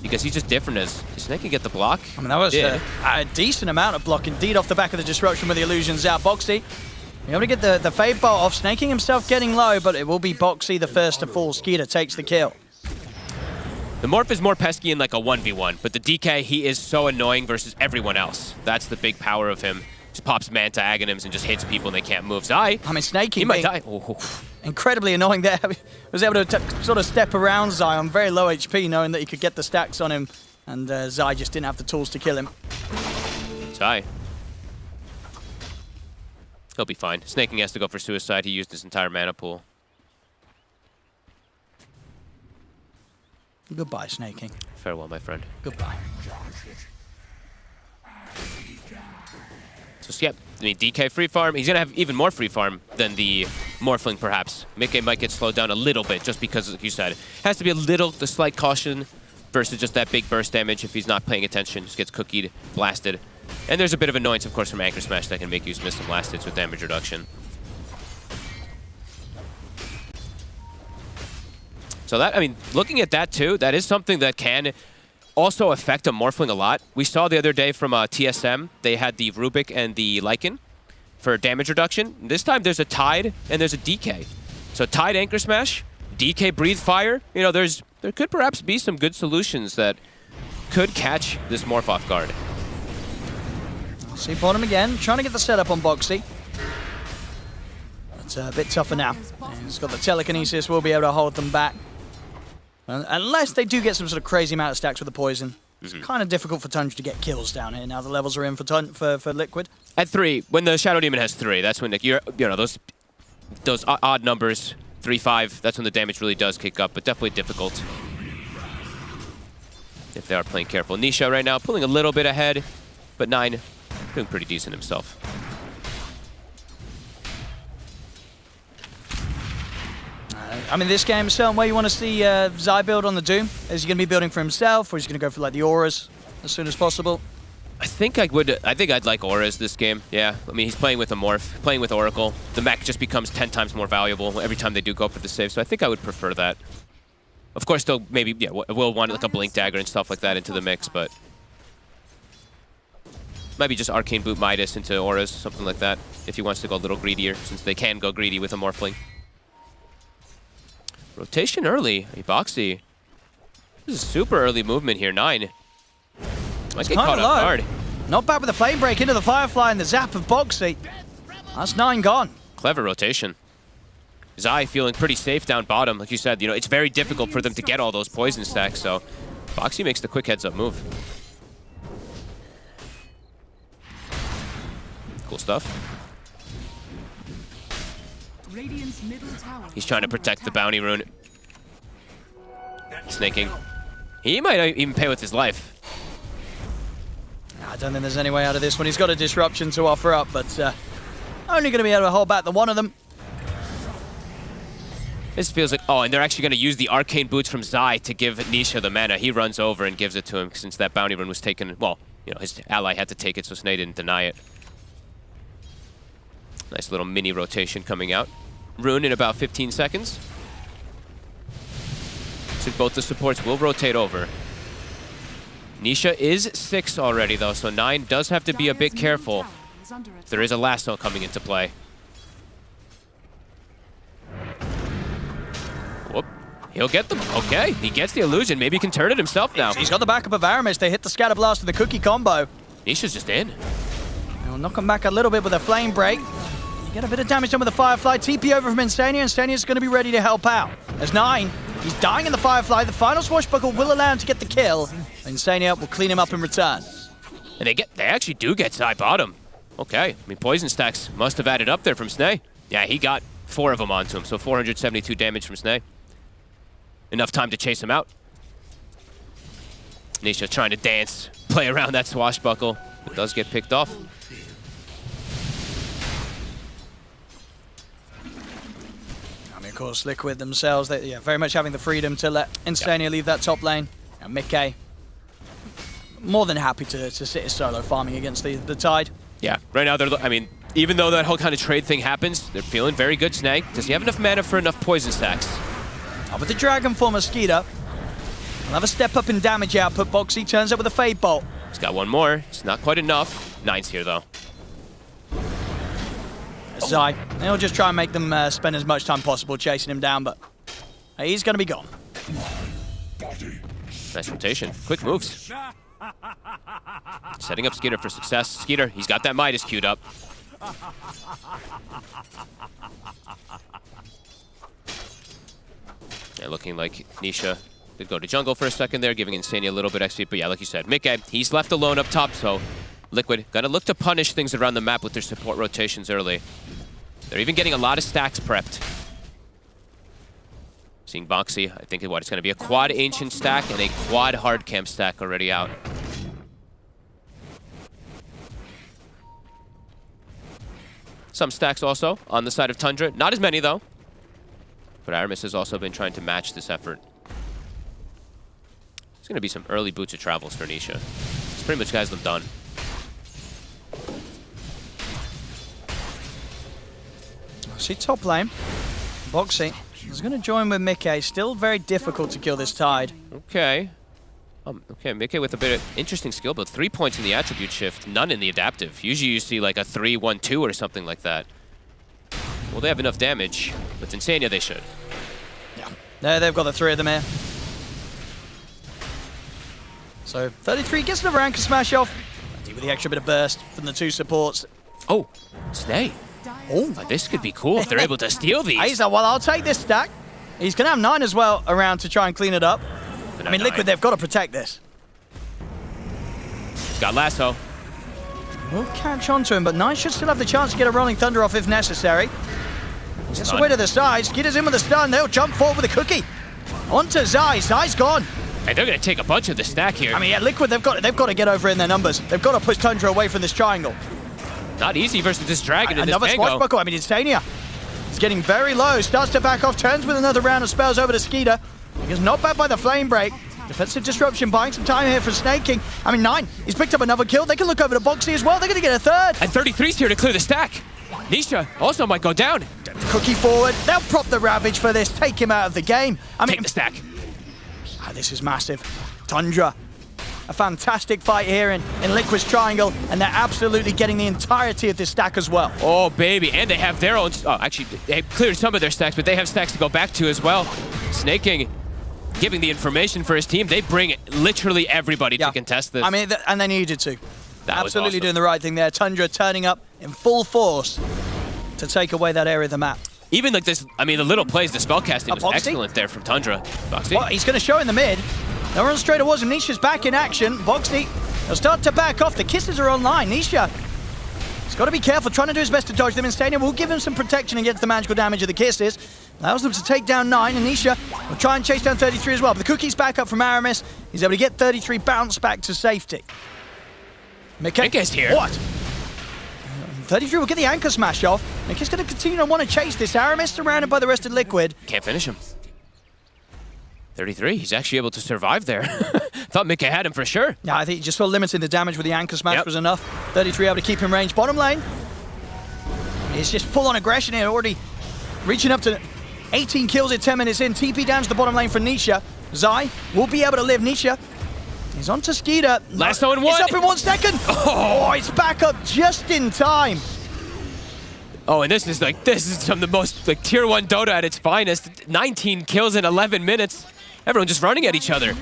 because he's just different as Snake can get the block. I mean, that was a decent amount of block indeed off the back of the disruption with the illusions out. Boxy, you're able to get the Fade Bolt off, Snaking himself getting low, but it will be Boxy the first to fall. Skeeter takes the kill. The Morph is more pesky in like a 1v1, but the DK, he is so annoying versus everyone else. That's the big power of him. Just pops Manta Aghanims and just hits people and they can't move. Zai, I mean, Snaking, he might die. Oh. Incredibly annoying there. Was able to sort of step around Zai on very low HP, knowing that he could get the stacks on him, and Zai just didn't have the tools to kill him. Zai. He'll be fine. Snaking has to go for suicide. He used his entire mana pool. Goodbye, Snaking. Farewell, my friend. Goodbye. So, yeah, I mean, DK free farm. He's going to have even more free farm than the Morphling, perhaps. Mickey might get slowed down a little bit, just because, like you said, it has to be the slight caution versus just that big burst damage. If he's not paying attention, just gets cookied, blasted. And there's a bit of annoyance, of course, from Anchor Smash that can make you miss some last hits with damage reduction. So that, I mean, looking at that too, that is something that can also affect a Morphling a lot. We saw the other day from TSM, they had the Rubik and the Lycan for damage reduction. This time there's a Tide and there's a DK. So Tide Anchor Smash, DK Breathe Fire. You know, there could perhaps be some good solutions that could catch this Morph off guard. See bottom again, trying to get the setup on Boxy. It's a bit tougher now. He's got the telekinesis, will be able to hold them back. Unless they do get some sort of crazy amount of stacks with the poison. It's kind of difficult for Tundra to get kills down here. Now the levels are in for Liquid. At 3, when the Shadow Demon has 3, that's when those odd numbers, 3-5, that's when the damage really does kick up, but definitely difficult if they are playing careful. Nisha right now pulling a little bit ahead, but 9 doing pretty decent himself. I mean, this game, a certain way you want to see Zai build on the Doom? Is he going to be building for himself, or is he going to go for like the auras as soon as possible? I think I'd like auras this game. Yeah, I mean, he's playing with a Morph, playing with Oracle. The mech just becomes 10 times more valuable every time they do go up for the save, so I think I would prefer that. Of course, they'll maybe, we'll want like a Blink Dagger and stuff like that into the mix, but maybe just Arcane Boot Midas into auras, something like that, if he wants to go a little greedier, since they can go greedy with a Morphling. Rotation early. Hey, Boxy. This is super early movement here. 9. Might get caught off guard. Not bad with the Flame Break into the Firefly and the zap of Boxy. That's 9 gone. Clever rotation. Zai feeling pretty safe down bottom. Like you said, it's very difficult for them to get all those poison stacks, so Boxy makes the quick heads-up move. Cool stuff. He's trying to protect the bounty rune. Snaking. He might even pay with his life. I don't think there's any way out of this one. He's got a disruption to offer up, but only going to be able to hold back the one of them. This feels like... Oh, and they're actually going to use the Arcane Boots from Zai to give Nisha the mana. He runs over and gives it to him since that bounty rune was taken... Well, his ally had to take it, so Snake didn't deny it. Nice little mini rotation coming out. Rune in about 15 seconds. So both the supports will rotate over. Nisha is 6 already, though, so 9 does have to be a bit careful. There is a lasso coming into play. Whoop. He'll get them. Okay, he gets the illusion. Maybe he can turn it himself now. He's got the backup of Aramis. They hit the Scatter Blast with the Cookie combo. Nisha's just in. He'll knock him back a little bit with a Flame Break. Get a bit of damage done with the Firefly. TP over from Insania. Insania's going to be ready to help out. As 9 He's dying in the Firefly. The final swashbuckle will allow him to get the kill. Insania will clean him up in return. And they actually do get side bottom. Okay, I mean, poison stacks must have added up there from Sneh. Yeah, he got 4 of them onto him, so 472 damage from Sneh. Enough time to chase him out. Nisha trying to dance, play around that swashbuckle. It does get picked off. I mean, of course, Liquid themselves, they're very much having the freedom to let Insania leave that top lane. And Mickey, more than happy to sit his solo farming against the Tide. Yeah, right now, I mean, even though that whole kind of trade thing happens, they're feeling very good, Sneh. Does he have enough mana for enough poison stacks? With the Dragon Form Mosquito, we'll have a step up in damage output. Boxy turns up with a Fade Bolt. He's got one more. It's not quite enough. 9's here, though. Zai, he'll just try and make them spend as much time possible chasing him down, but he's going to be gone. Nice rotation. Quick moves. Setting up Skeeter for success. Skeeter, he's got that Midas queued up. Yeah, looking like Nisha did go to jungle for a second there, giving Insania a little bit XP. But yeah, like you said, Mickey, he's left alone up top, so Liquid gonna look to punish things around the map with their support rotations early. They're even getting a lot of stacks prepped. Seeing Boxy, I think it's gonna be a quad Ancient stack and a quad Hard Camp stack already out. Some stacks also on the side of Tundra. Not as many, though. But Aramis has also been trying to match this effort. There's going to be some early boots of travels for Nisha. It's pretty much guys them done. See top lane. Boxy is going to join with Mickey. Still very difficult to kill this Tide. Okay. Okay, Mickey with a bit of interesting skill, but 3 points in the attribute shift, none in the adaptive. Usually you see like a 3-1-2 or something like that. Well, they have enough damage. With Insania, they should. Yeah, they've got the 3 of them here. So 33 gets another anchor smash off. With the extra bit of burst from the 2 supports. Oh, Sneh. Oh, this could be cool if they're able to steal these. He's like, well, I'll take this stack. He's going to have 9 as well around to try and clean it up. I mean, Liquid, they've got to protect this. He's got Lasso. We'll catch on to him, but 9 should still have the chance to get a Rolling Thunder off if necessary. Just away to the side. Skeeter's in with a stun. They'll jump forward with a cookie. Onto Zai. Zai's gone. And they're going to take a bunch of the stack here. I mean, yeah, Liquid, they've got to get over in their numbers. They've got to push Tundra away from this triangle. Not easy versus this Dragon and this Another swashbuckle. I mean, Insania. He's getting very low. Starts to back off. Turns with another round of spells over to Skeeter. He gets knocked back by the Flame Break. Defensive disruption, buying some time here for Snake King. I mean, 9. He's picked up another kill. They can look over to Boxy as well. They're going to get a 3rd. And 33's here to clear the stack. Nisha also might go down. Cookie forward. They'll prop the Ravage for this. Take him out of the game. I mean, take the stack. This is massive. Tundra. A fantastic fight here in Liquid's triangle, and they're absolutely getting the entirety of this stack as well. Oh, baby. And they have their own... Oh, actually, they cleared some of their stacks, but they have stacks to go back to as well. Snake King giving the information for his team. They bring literally everybody to contest this. I mean, and they needed to. That was absolutely awesome. Doing the right thing there. Tundra turning up in full force to take away that area of the map. Even like this, I mean, the little plays, the spellcasting was Boxy? excellent there from Tundra. Boxy. Well, he's going to show in the mid. They'll run straight towards him. Nisha's back in action. Boxy, they'll start to back off. The kisses are online. Nisha, he's got to be careful, trying to do his best to dodge them. Insania will give him some protection against the magical damage of the kisses. Allows them to take down 9, and Nisha will try and chase down 33 as well. But the cookie's back up from Aramis. He's able to get 33 bounce back to safety. Mickey's here. What? 33 will get the anchor smash off. Mickey's going to continue to want to chase this. Aramis surrounded by the rest of Liquid. Can't finish him. 33, he's actually able to survive there. Thought Mickey had him for sure. Yeah, I think just so limiting the damage with the anchor smash was enough. 33 able to keep him range. Bottom lane. It's just full-on aggression here, already reaching up to 18 kills in 10 minutes in. TP down to the bottom lane for Nisha. Zai will be able to live. Nisha, he's on to Skeeter. Lasso in 1. It's up in 1 second. Oh, it's back up just in time. Oh, and this is some of the most like tier 1 Dota at its finest. 19 kills in 11 minutes. Everyone just running at each other.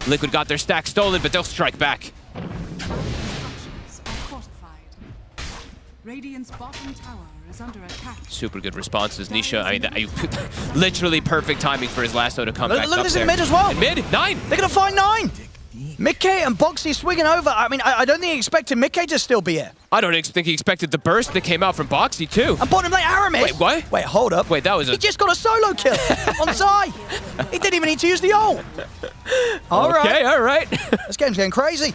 Liquid got their stack stolen, but they'll strike back. Radiant's bottom tower is under attack. Super good responses, Nisha. I mean, literally perfect timing for his lasso to come back Look up at this in there. mid as well. In mid, 9. They're gonna find 9. Mickey and Boxy swinging over. I mean, I don't think he expected Mickey to still be here. I don't think he expected the burst that came out from Boxy, too. And bottom lane, Aramis. Wait, what? Wait, hold up. Wait, that was He just got a solo kill on Zai. He didn't even need to use the ult. All right. This game's getting crazy.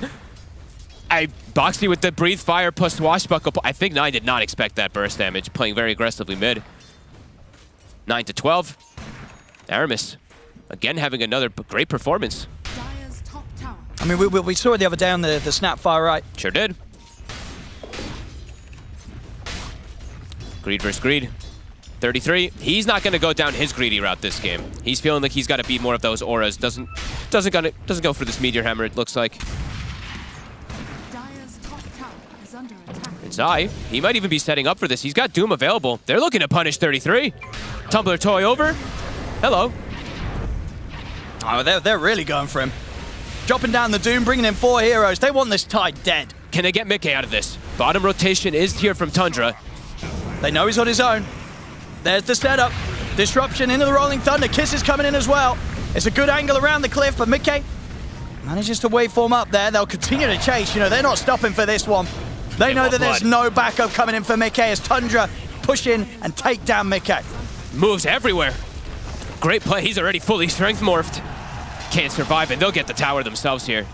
Boxy with the breathe fire plus swashbuckle. I think 9 did not expect that burst damage, playing very aggressively mid. 9 to 12. Aramis, again having another great performance. Dire's top tower. I mean, we saw it the other day on the snap fire right. Sure did. Greed versus Greed. 33. He's not going to go down his greedy route this game. He's feeling like he's got to beat more of those auras. Doesn't go for this meteor hammer, it looks like. Dire's top tower is under attack. And Zai, he might even be setting up for this. He's got Doom available. They're looking to punish 33. Tumbler toy over. Hello. Oh, they're really going for him. Dropping down the Doom, bringing in 4 heroes. They want this tide dead. Can they get Mickey out of this? Bottom rotation is here from Tundra. They know he's on his own. There's the setup. Disruption into the Rolling Thunder. Kiss is coming in as well. It's a good angle around the cliff, but Mickey manages to waveform up there. They'll continue to chase. You know, they're not stopping for this one. They know that there's no backup coming in for Mickey as Tundra push in and take down Mickey. Moves everywhere. Great play. He's already fully strength morphed. Can't survive, and they'll get the tower themselves here.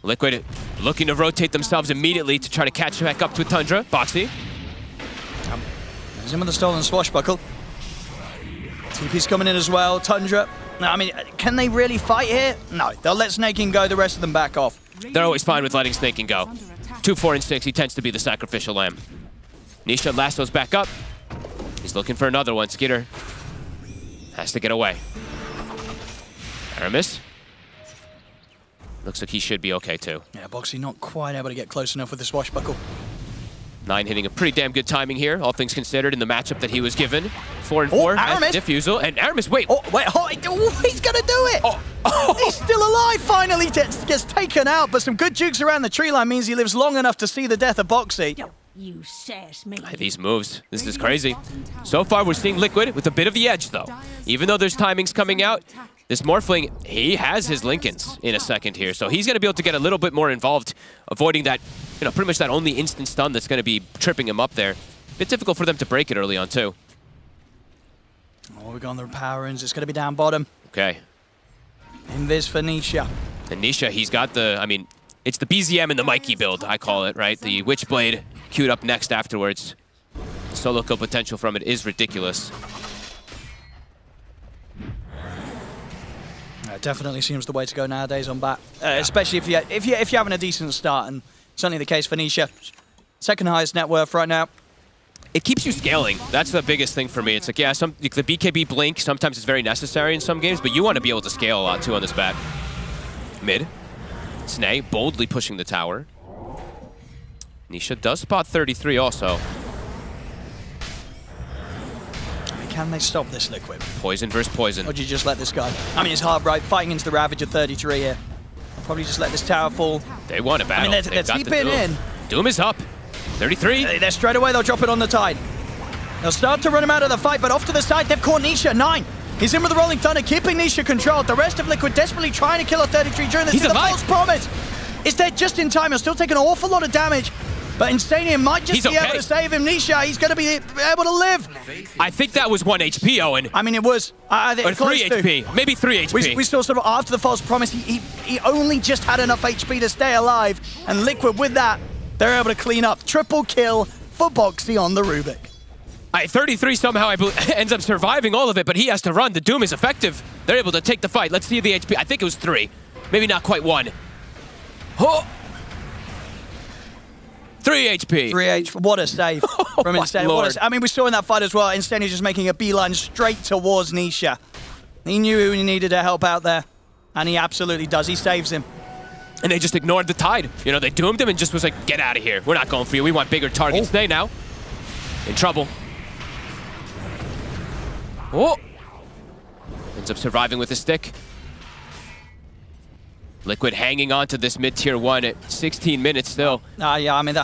Liquid looking to rotate themselves immediately to try to catch back up to Tundra. Boxy. There's him with the stolen swashbuckle. TP's coming in as well. Tundra. I mean, can they really fight here? No, they'll let Snaking go. The rest of them back off. They're always fine with letting Snaking go. 2, 4, and 6. He tends to be the sacrificial lamb. Nisha lassos back up. He's looking for another one. Skitter has to get away. Aramis. Looks like he should be okay too. Yeah, Boxy not quite able to get close enough with the swashbuckle. 9 hitting a pretty damn good timing here, all things considered, in the matchup that he was given. 4 and 4 as Diffusal. And Aramis, wait. He's gonna do it! He's still alive, finally gets taken out, but some good jukes around the tree line means he lives long enough to see the death of Boxy. You sass me. These moves, this is crazy. So far, we're seeing Liquid with a bit of the edge, though. Even though there's timings coming out, this Morphling, he has his Lincolns in a second here, so he's going to be able to get a little bit more involved, avoiding that, you know, pretty much that only instant stun that's going to be tripping him up there. Bit difficult for them to break it early on, too. Oh, we've got the power ins. It's going to be down bottom. Okay. Invis for Nisha. And Nisha, he's got the, I mean, it's the BZM and the Mikey build, I call it, right? The Witchblade queued up next afterwards. The solo kill potential from it is ridiculous. Definitely seems the way to go nowadays on bat, especially if you're having a decent start, and certainly the case for Nisha. Second highest net worth right now. It keeps you scaling. That's the biggest thing for me. It's like, yeah, the BKB blink sometimes is very necessary in some games, but you want to be able to scale a lot too on this bat. Mid. Snay boldly pushing the tower. Nisha does spot 33 also. Can they stop this Liquid? Poison versus poison. Or do you just let this guy? I mean, it's hard, right? Fighting into the Ravage at 33 here. I'll probably just let this tower fall. They want a battle. I mean, they're deeping in. Doom is up. 33. They're straight away, they'll drop it on the tide. They'll start to run him out of the fight, but off to the side, they've caught Nisha. 9. He's in with the Rolling Thunder, keeping Nisha controlled. The rest of Liquid desperately trying to kill a 33 during this. He's the alive. false promise. Is there just in time? He'll still take an awful lot of damage. But Insanium might just be able to save him. Nisha, he's going to be able to live. I think that was 1 HP, Owen. I mean, it was. I think or 3 HP. Maybe 3 HP. We saw sort of after the false promise, he only just had enough HP to stay alive. And Liquid, with that, they're able to clean up. Triple kill for Boxy on the Rubik. 33 somehow ends up surviving all of it, but he has to run. The Doom is effective. They're able to take the fight. Let's see the HP. I think it was 3. Maybe not quite 1. Oh! 3 HP. 3 HP. What a save from Insane. I mean, we saw in that fight as well, Insane just making a beeline straight towards Nisha. He knew who he needed to help out there, and he absolutely does. He saves him. And they just ignored the tide. You know, they doomed him and just was like, get out of here. We're not going for you. We want bigger targets. They now in trouble. Oh! Ends up surviving with a stick. Liquid hanging on to this mid-tier 1 at 16 minutes still. Yeah, I mean,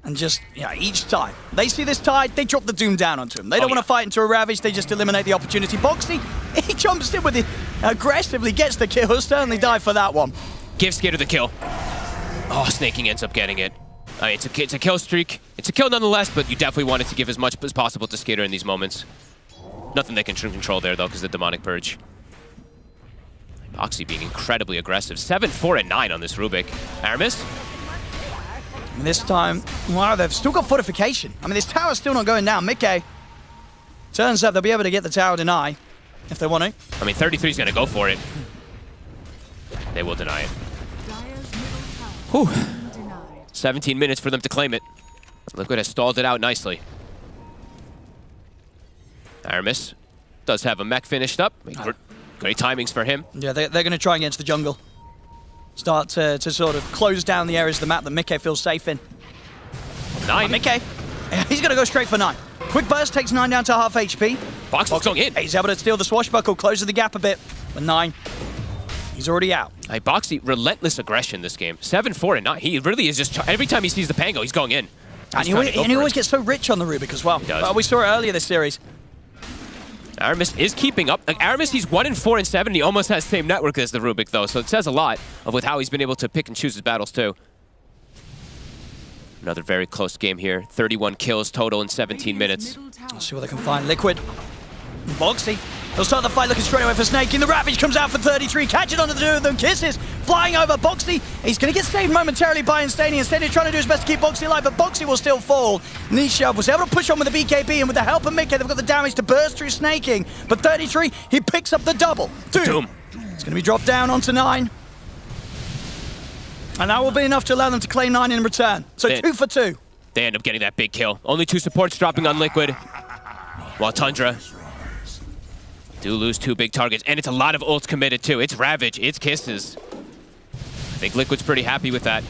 And just, each time they see this tide, they drop the Doom down onto him. They don't want to fight into a Ravage, they just eliminate the opportunity. Boxy, he jumps in with it, aggressively gets the kill. He'll certainly die for that one. Give Skater the kill. Oh, Snaking ends up getting it. It's a kill streak. It's a kill nonetheless, but you definitely wanted to give as much as possible to Skater in these moments. Nothing they can control there, though, because of the Demonic Purge. Boxy being incredibly aggressive. 7, 4, and 9 on this Rubik. Aramis? And this time, wow, they've still got fortification. I mean, this tower's still not going down. Mickey, turns out they'll be able to get the tower deny if they want to. I mean, 33's going to go for it. They will deny it. Whew. 17 minutes for them to claim it. Liquid has stalled it out nicely. Aramis does have a mech finished up. Great timings for him. Yeah, they're going to try against the jungle. Start to sort of close down the areas of the map that Mickey feels safe in. 9. Mickey, he's going to go straight for 9. Quick burst takes 9 down to half HP. Boxy's going in. He's able to steal the swashbuckle, closes the gap a bit. With 9, he's already out. Hey, Boxy, relentless aggression this game. 7, 4, and 9. He really is just... Every time he sees the Pango, he's going in. And he always gets so rich on the Rubik as well. He does. We saw it earlier this series. Aramis is keeping up. Aramis, he's 1, 4, and 7. He almost has the same network as the Rubik, though, so it says a lot with how he's been able to pick and choose his battles, too. Another very close game here. 31 kills total in 17 minutes. Let's see what they can find. Liquid. Boxy. They'll start the fight looking straight away for Snaking. The Ravage comes out for 33. Catches onto the two of them. Kisses. Flying over Boxy. He's going to get saved momentarily by Instania. Instania trying to do his best to keep Boxy alive, but Boxy will still fall. Nisha was able to push on with the BKB, and with the help of Mickey, they've got the damage to burst through Snaking. But 33, he picks up the double. Doom. It's going to be dropped down onto 9. And that will be enough to allow them to claim 9 in return. So 2 for 2. They end up getting that big kill. Only 2 supports dropping on Liquid. While Tundra do lose 2 big targets. And it's a lot of ults committed too. It's Ravage, it's Kisses. I think Liquid's pretty happy with that.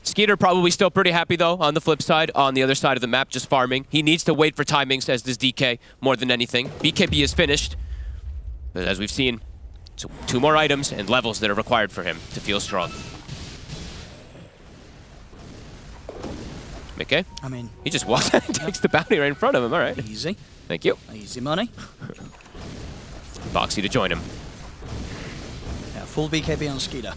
Skeeter probably still pretty happy though, on the flip side, on the other side of the map, just farming. He needs to wait for timings as this DK more than anything. BKB is finished. But as we've seen, 2 more items and levels that are required for him to feel strong. Mickey? I mean... He just walks out and takes the bounty right in front of him. All right. Easy. Thank you. Easy money. Boxy to join him. Yeah, full BKB on Skeeter.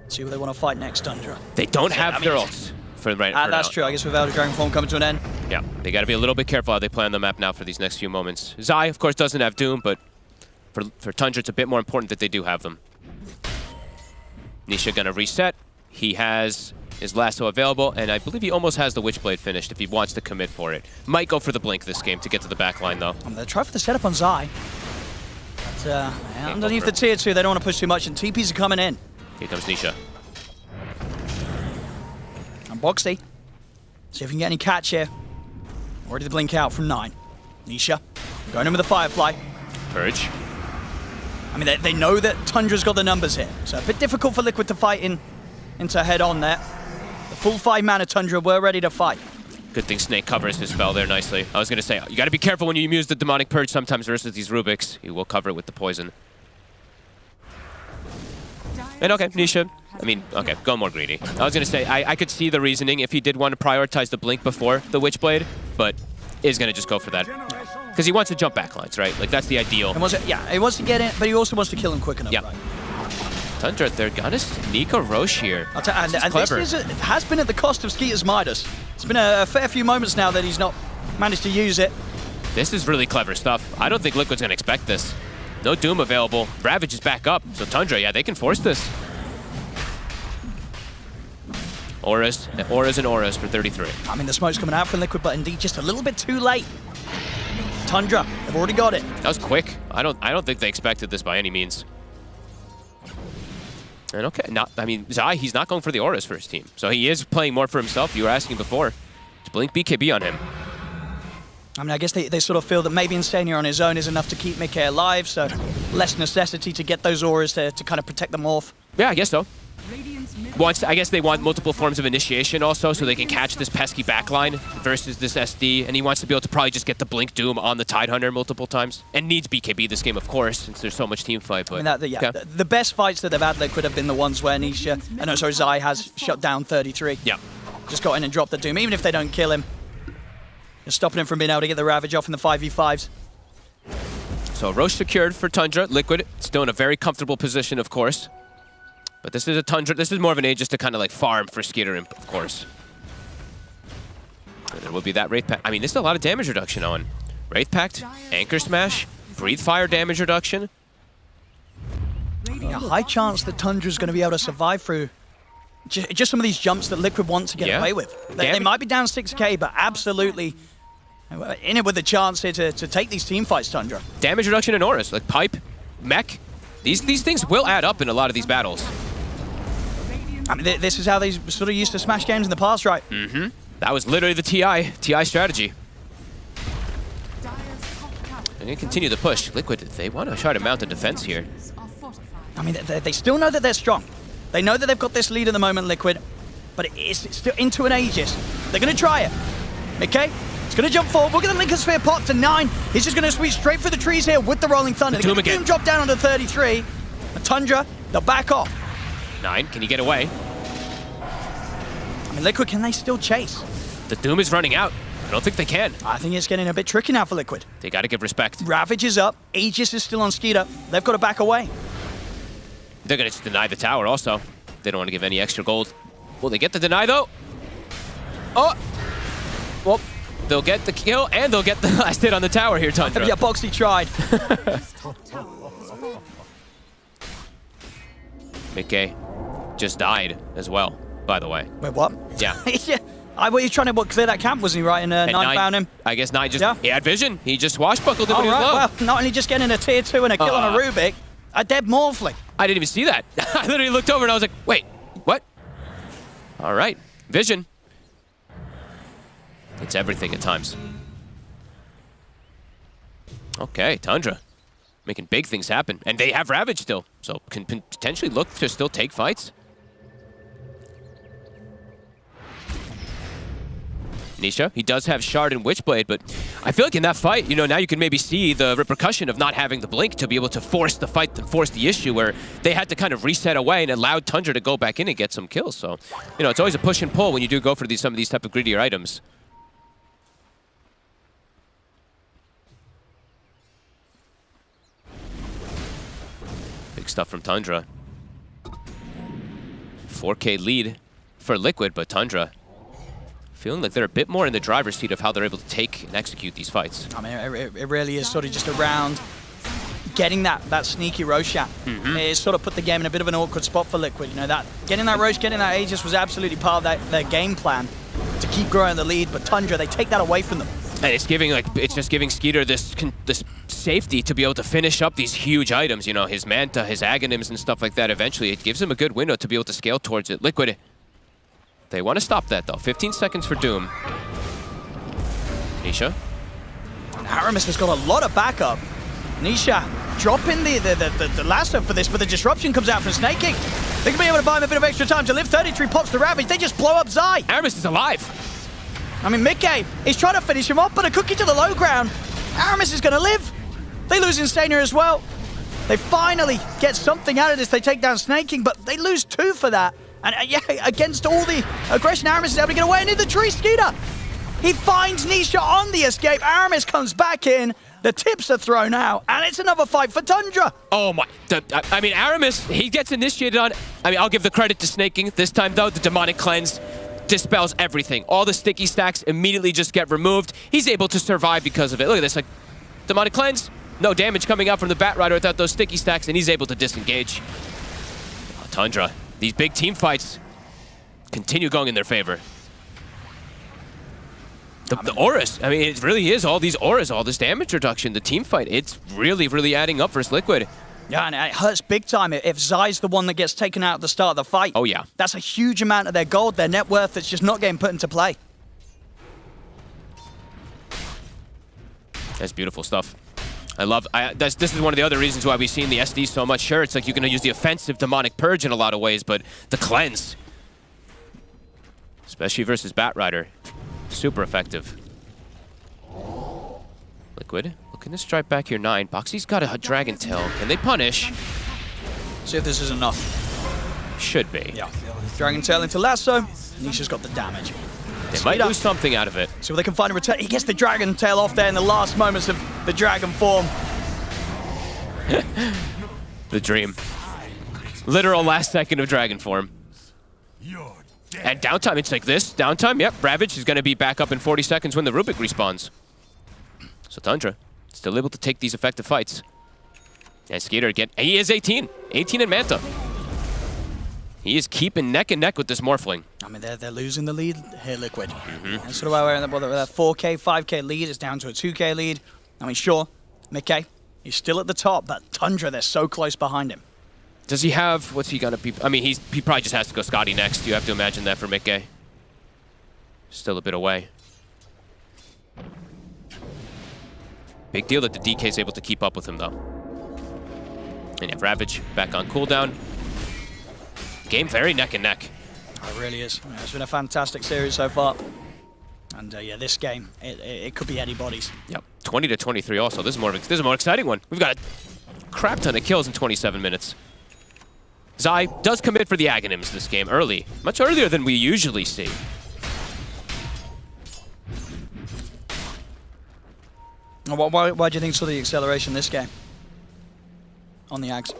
See what they want to fight next, Tundra. They don't have their ults for right for that's now. true. I guess with Elder Dragon Form coming to an end. Yeah, they got to be a little bit careful how they play on the map now for these next few moments. Zai, of course, doesn't have Doom, but for Tundra, it's a bit more important that they do have them. Nisha gonna reset. He has his lasso available, and I believe he almost has the Witchblade finished if he wants to commit for it. Might go for the blink this game to get to the back line, though. They'll try for the setup on Zai. But underneath the tier 2, they don't want to push too much, and TPs are coming in. Here comes Nisha. And Boxy. See if we can get any catch here. Ready to blink out from 9. Nisha. Going in with the Firefly. Purge. I mean, they know that Tundra's got the numbers here. So a bit difficult for Liquid to fight into head on there. The full 5 mana Tundra were ready to fight. Good thing Snake covers his spell there nicely. I was going to say, you got to be careful when you use the Demonic Purge sometimes versus these Rubiks. He will cover it with the poison. And okay, Nisha. I mean, okay, go more greedy. I was going to say, I could see the reasoning if he did want to prioritize the blink before the Witchblade, but is going to just go for that. Because he wants to jump backlines, right? Like, that's the ideal. He wants to get in, but he also wants to kill him quick enough, right? Tundra, they're going to sneak a Roche here. And this has been at the cost of Skeeter's Midas. It's been a fair few moments now that he's not managed to use it. This is really clever stuff. I don't think Liquid's going to expect this. No Doom available. Ravage is back up. So Tundra, yeah, they can force this. Auras and auras for 33. I mean, the smoke's coming out from Liquid, but indeed just a little bit too late. Tundra, they've already got it. That was quick. I don't think they expected this by any means. And okay, I mean, Zai, he's not going for the auras for his team. So he is playing more for himself. You were asking before. To blink BKB on him. I mean, I guess they sort of feel that maybe Instania on his own is enough to keep Mickey alive, so less necessity to get those auras to kind of protect them off. Yeah, I guess so. I guess they want multiple forms of initiation also, so they can catch this pesky backline versus this SD, and he wants to be able to probably just get the Blink Doom on the Tidehunter multiple times. And needs BKB this game, of course, since there's so much team fight. But I mean, the best fights that they've had Liquid have been the ones where Zai has shut down 33. Yeah. just got in and dropped the Doom, even if they don't kill him. Just stopping him from being able to get the Ravage off in the 5v5s. So Roche secured for Tundra. Liquid still in a very comfortable position, of course. But this is a Tundra. This is more of an Aegis to kind of like farm for Skeeter, of course. And there will be that Wraith Pact. I mean, this is a lot of damage reduction on Wraith Pact, Anchor Smash, Breathe Fire damage reduction. A high chance that Tundra's going to be able to survive through just some of these jumps that Liquid wants to get away with. They might be down 6k, but absolutely in it with the chance here to take these team fights, Tundra. Damage reduction in auras, like Pipe, Mech. These things will add up in a lot of these battles. I mean, this is how they sort of used to smash games in the past, right? Mm-hmm. That was literally the TI strategy. They're going to continue the push. Liquid, they want to try to mount a defense here. I mean, they still know that they're strong. They know that they've got this lead at the moment, Liquid, but it's still into an Aegis. They're going to try it. Okay? It's going to jump forward. We're going to Lincoln Sphere pot to 9. He's just going to sweep straight for the trees here with the Rolling Thunder. They're going to drop down onto 33. And Tundra, they'll back off. 9, can you get away? I mean, Liquid, can they still chase? The Doom is running out. I don't think they can. I think it's getting a bit tricky now for Liquid. They got to give respect. Ravage is up. Aegis is still on Skeeter. They've got to back away. They're going to just deny the tower also. They don't want to give any extra gold. Will they get the deny, though? Oh! Well, they'll get the kill, and they'll get the last hit on the tower here, Tundra. Yeah, Boxy tried. Mickey just died as well, by the way. Wait, what? Yeah. Yeah. Were you trying to clear that camp, wasn't he, right? And 9 found him. I guess 9 just... He had vision. He just swashbuckled him when he was low. Well, not only just getting a tier 2 and a kill on a Rubik, a dead Morphling. I didn't even see that. I literally looked over and I was like, wait, what? All right, vision. It's everything at times. Okay, Tundra. Making big things happen. And they have Ravage still, so can potentially look to still take fights. Nisha, he does have Shard and Witchblade, but I feel like in that fight, you know, now you can maybe see the repercussion of not having the Blink to be able to force the fight, to force the issue where they had to kind of reset away and allowed Tundra to go back in and get some kills. So, you know, it's always a push and pull when you do go for some of these type of greedier items. Big stuff from Tundra. 4K lead for Liquid, but Tundra feeling like they're a bit more in the driver's seat of how they're able to take and execute these fights. I mean, it really is sort of just around getting that sneaky Roshan. It's sort of put the game in a bit of an awkward spot for Liquid. You know, that getting that Rosh, getting that Aegis was absolutely part of their game plan to keep growing the lead, but Tundra, they take that away from them. And it's giving, like, it's just giving Skeeter this safety to be able to finish up these huge items, you know, his Manta, his Aghanims and stuff like that. Eventually, it gives him a good window to be able to scale towards it. Liquid, they want to stop that, though. 15 seconds for Doom. Nisha. And Aramis has got a lot of backup. Nisha dropping the lasso for this, but the disruption comes out from Snake King. They can be able to buy him a bit of extra time to live. 33 pops the Ravage. They just blow up Zai. Aramis is alive. I mean, Mickey, he's trying to finish him off, but a cookie to the low ground. Aramis is going to live. They lose Insania as well. They finally get something out of this. They take down Snake King, but they lose 2 for that. And yeah, against all the aggression, Aramis is able to get away, and in the tree, Skeeter. He finds Nisha on the escape. Aramis comes back in. The tips are thrown out, and it's another fight for Tundra. Oh my, I mean, Aramis, he gets initiated on, I mean, I'll give the credit to Snake King. This time, though, the Demonic Cleanse dispels everything. All the sticky stacks immediately just get removed. He's able to survive because of it. Look at this, like, Demonic Cleanse, no damage coming out from the Bat Rider without those sticky stacks, and he's able to disengage. Oh, Tundra, these big team fights continue going in their favor. The auras, I mean, it really is all these auras, all this damage reduction, the team fight, it's really, really adding up for Liquid. Yeah, and it hurts big time if Zai's the one that gets taken out at the start of the fight. Oh, yeah. That's a huge amount of their gold, their net worth that's just not getting put into play. That's beautiful stuff. I love, this is one of the other reasons why we've seen the SD so much. Sure, it's like you're going to use the offensive Demonic Purge in a lot of ways, but the Cleanse, especially versus Bat Rider, super effective. Liquid, looking to strike back here 9. Boxy's got a Dragon Tail. Can they punish? See if this is enough. Should be. Yeah. Dragon Tail into lasso. Nisha's got the damage. They might lose something out of it. See what they can find in return. He gets the dragon tail off there in the last moments of the dragon form. The dream. Literal last second of dragon form. And downtime, it's like this. Downtime, yep. Ravage is going to be back up in 40 seconds when the Rubik respawns. So Tundra still able to take these effective fights. And Skater again. He is 18. 18 in Manta. He is keeping neck and neck with this Morphling. I mean, they're losing the lead here, Liquid. And sort of why we're in that 4K, 5K lead. It's down to a 2K lead. I mean, sure, Mickey, he's still at the top, but Tundra, they're so close behind him. Does he have, what's he gonna be? I mean, he probably just has to go Scotty next. You have to imagine that for Mickey. Still a bit away. Big deal that the DK is able to keep up with him, though. And you have Ravage back on cooldown. Game very neck and neck. It really is. Yeah, it's been a fantastic series so far. And yeah, this game, it could be anybody's. Yep, 20-23 also. This is a more exciting one. We've got a crap ton of kills in 27 minutes. Zai does commit for the Aghanims this game early. Much earlier than we usually see. Why do you think saw the acceleration this game? On the Ags?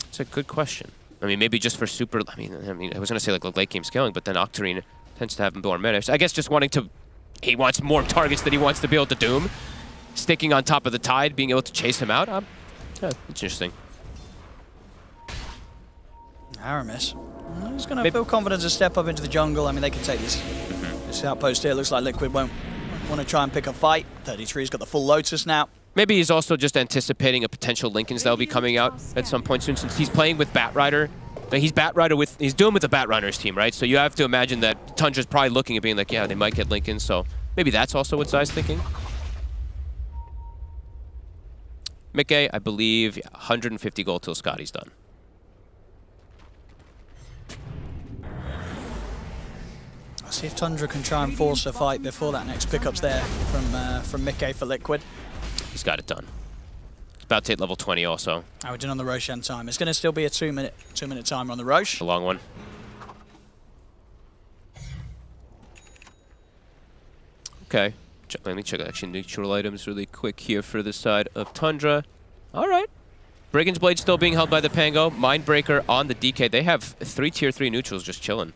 It's a good question. I mean, maybe just for super... I mean, I was going to say like late game scaling, but then Octarine tends to have more meta. I guess just wanting to... He wants more targets that he wants to be able to doom. Sticking on top of the Tide, being able to chase him out. Yeah, it's interesting. Aramis. He's going to feel confident to step up into the jungle. I mean, they can take this outpost here. Looks like Liquid won't want to try and pick a fight. 33's got the full Lotus now. Maybe he's also just anticipating a potential Linken's that'll be coming out at some point soon, since he's playing with Batrider. He's doing with the Batrunners team, right? So you have to imagine that Tundra's probably looking at being like, yeah, they might get Linken, so maybe that's also what Zai's thinking. Mickey, I believe, 150 gold till Scotty's done. I'll see if Tundra can try and force a fight before that next pickup's there from Mickey for Liquid. He's got it done. It's about to hit level 20 also. We're doing on the Roshan time. It's going to still be a two-minute timer on the Rosh. A long one. Okay. Let me check actually neutral items really quick here for the side of Tundra. All right. Brigand's Blade still being held by the Pango. Mindbreaker on the DK. They have 3 tier 3 neutrals just chilling.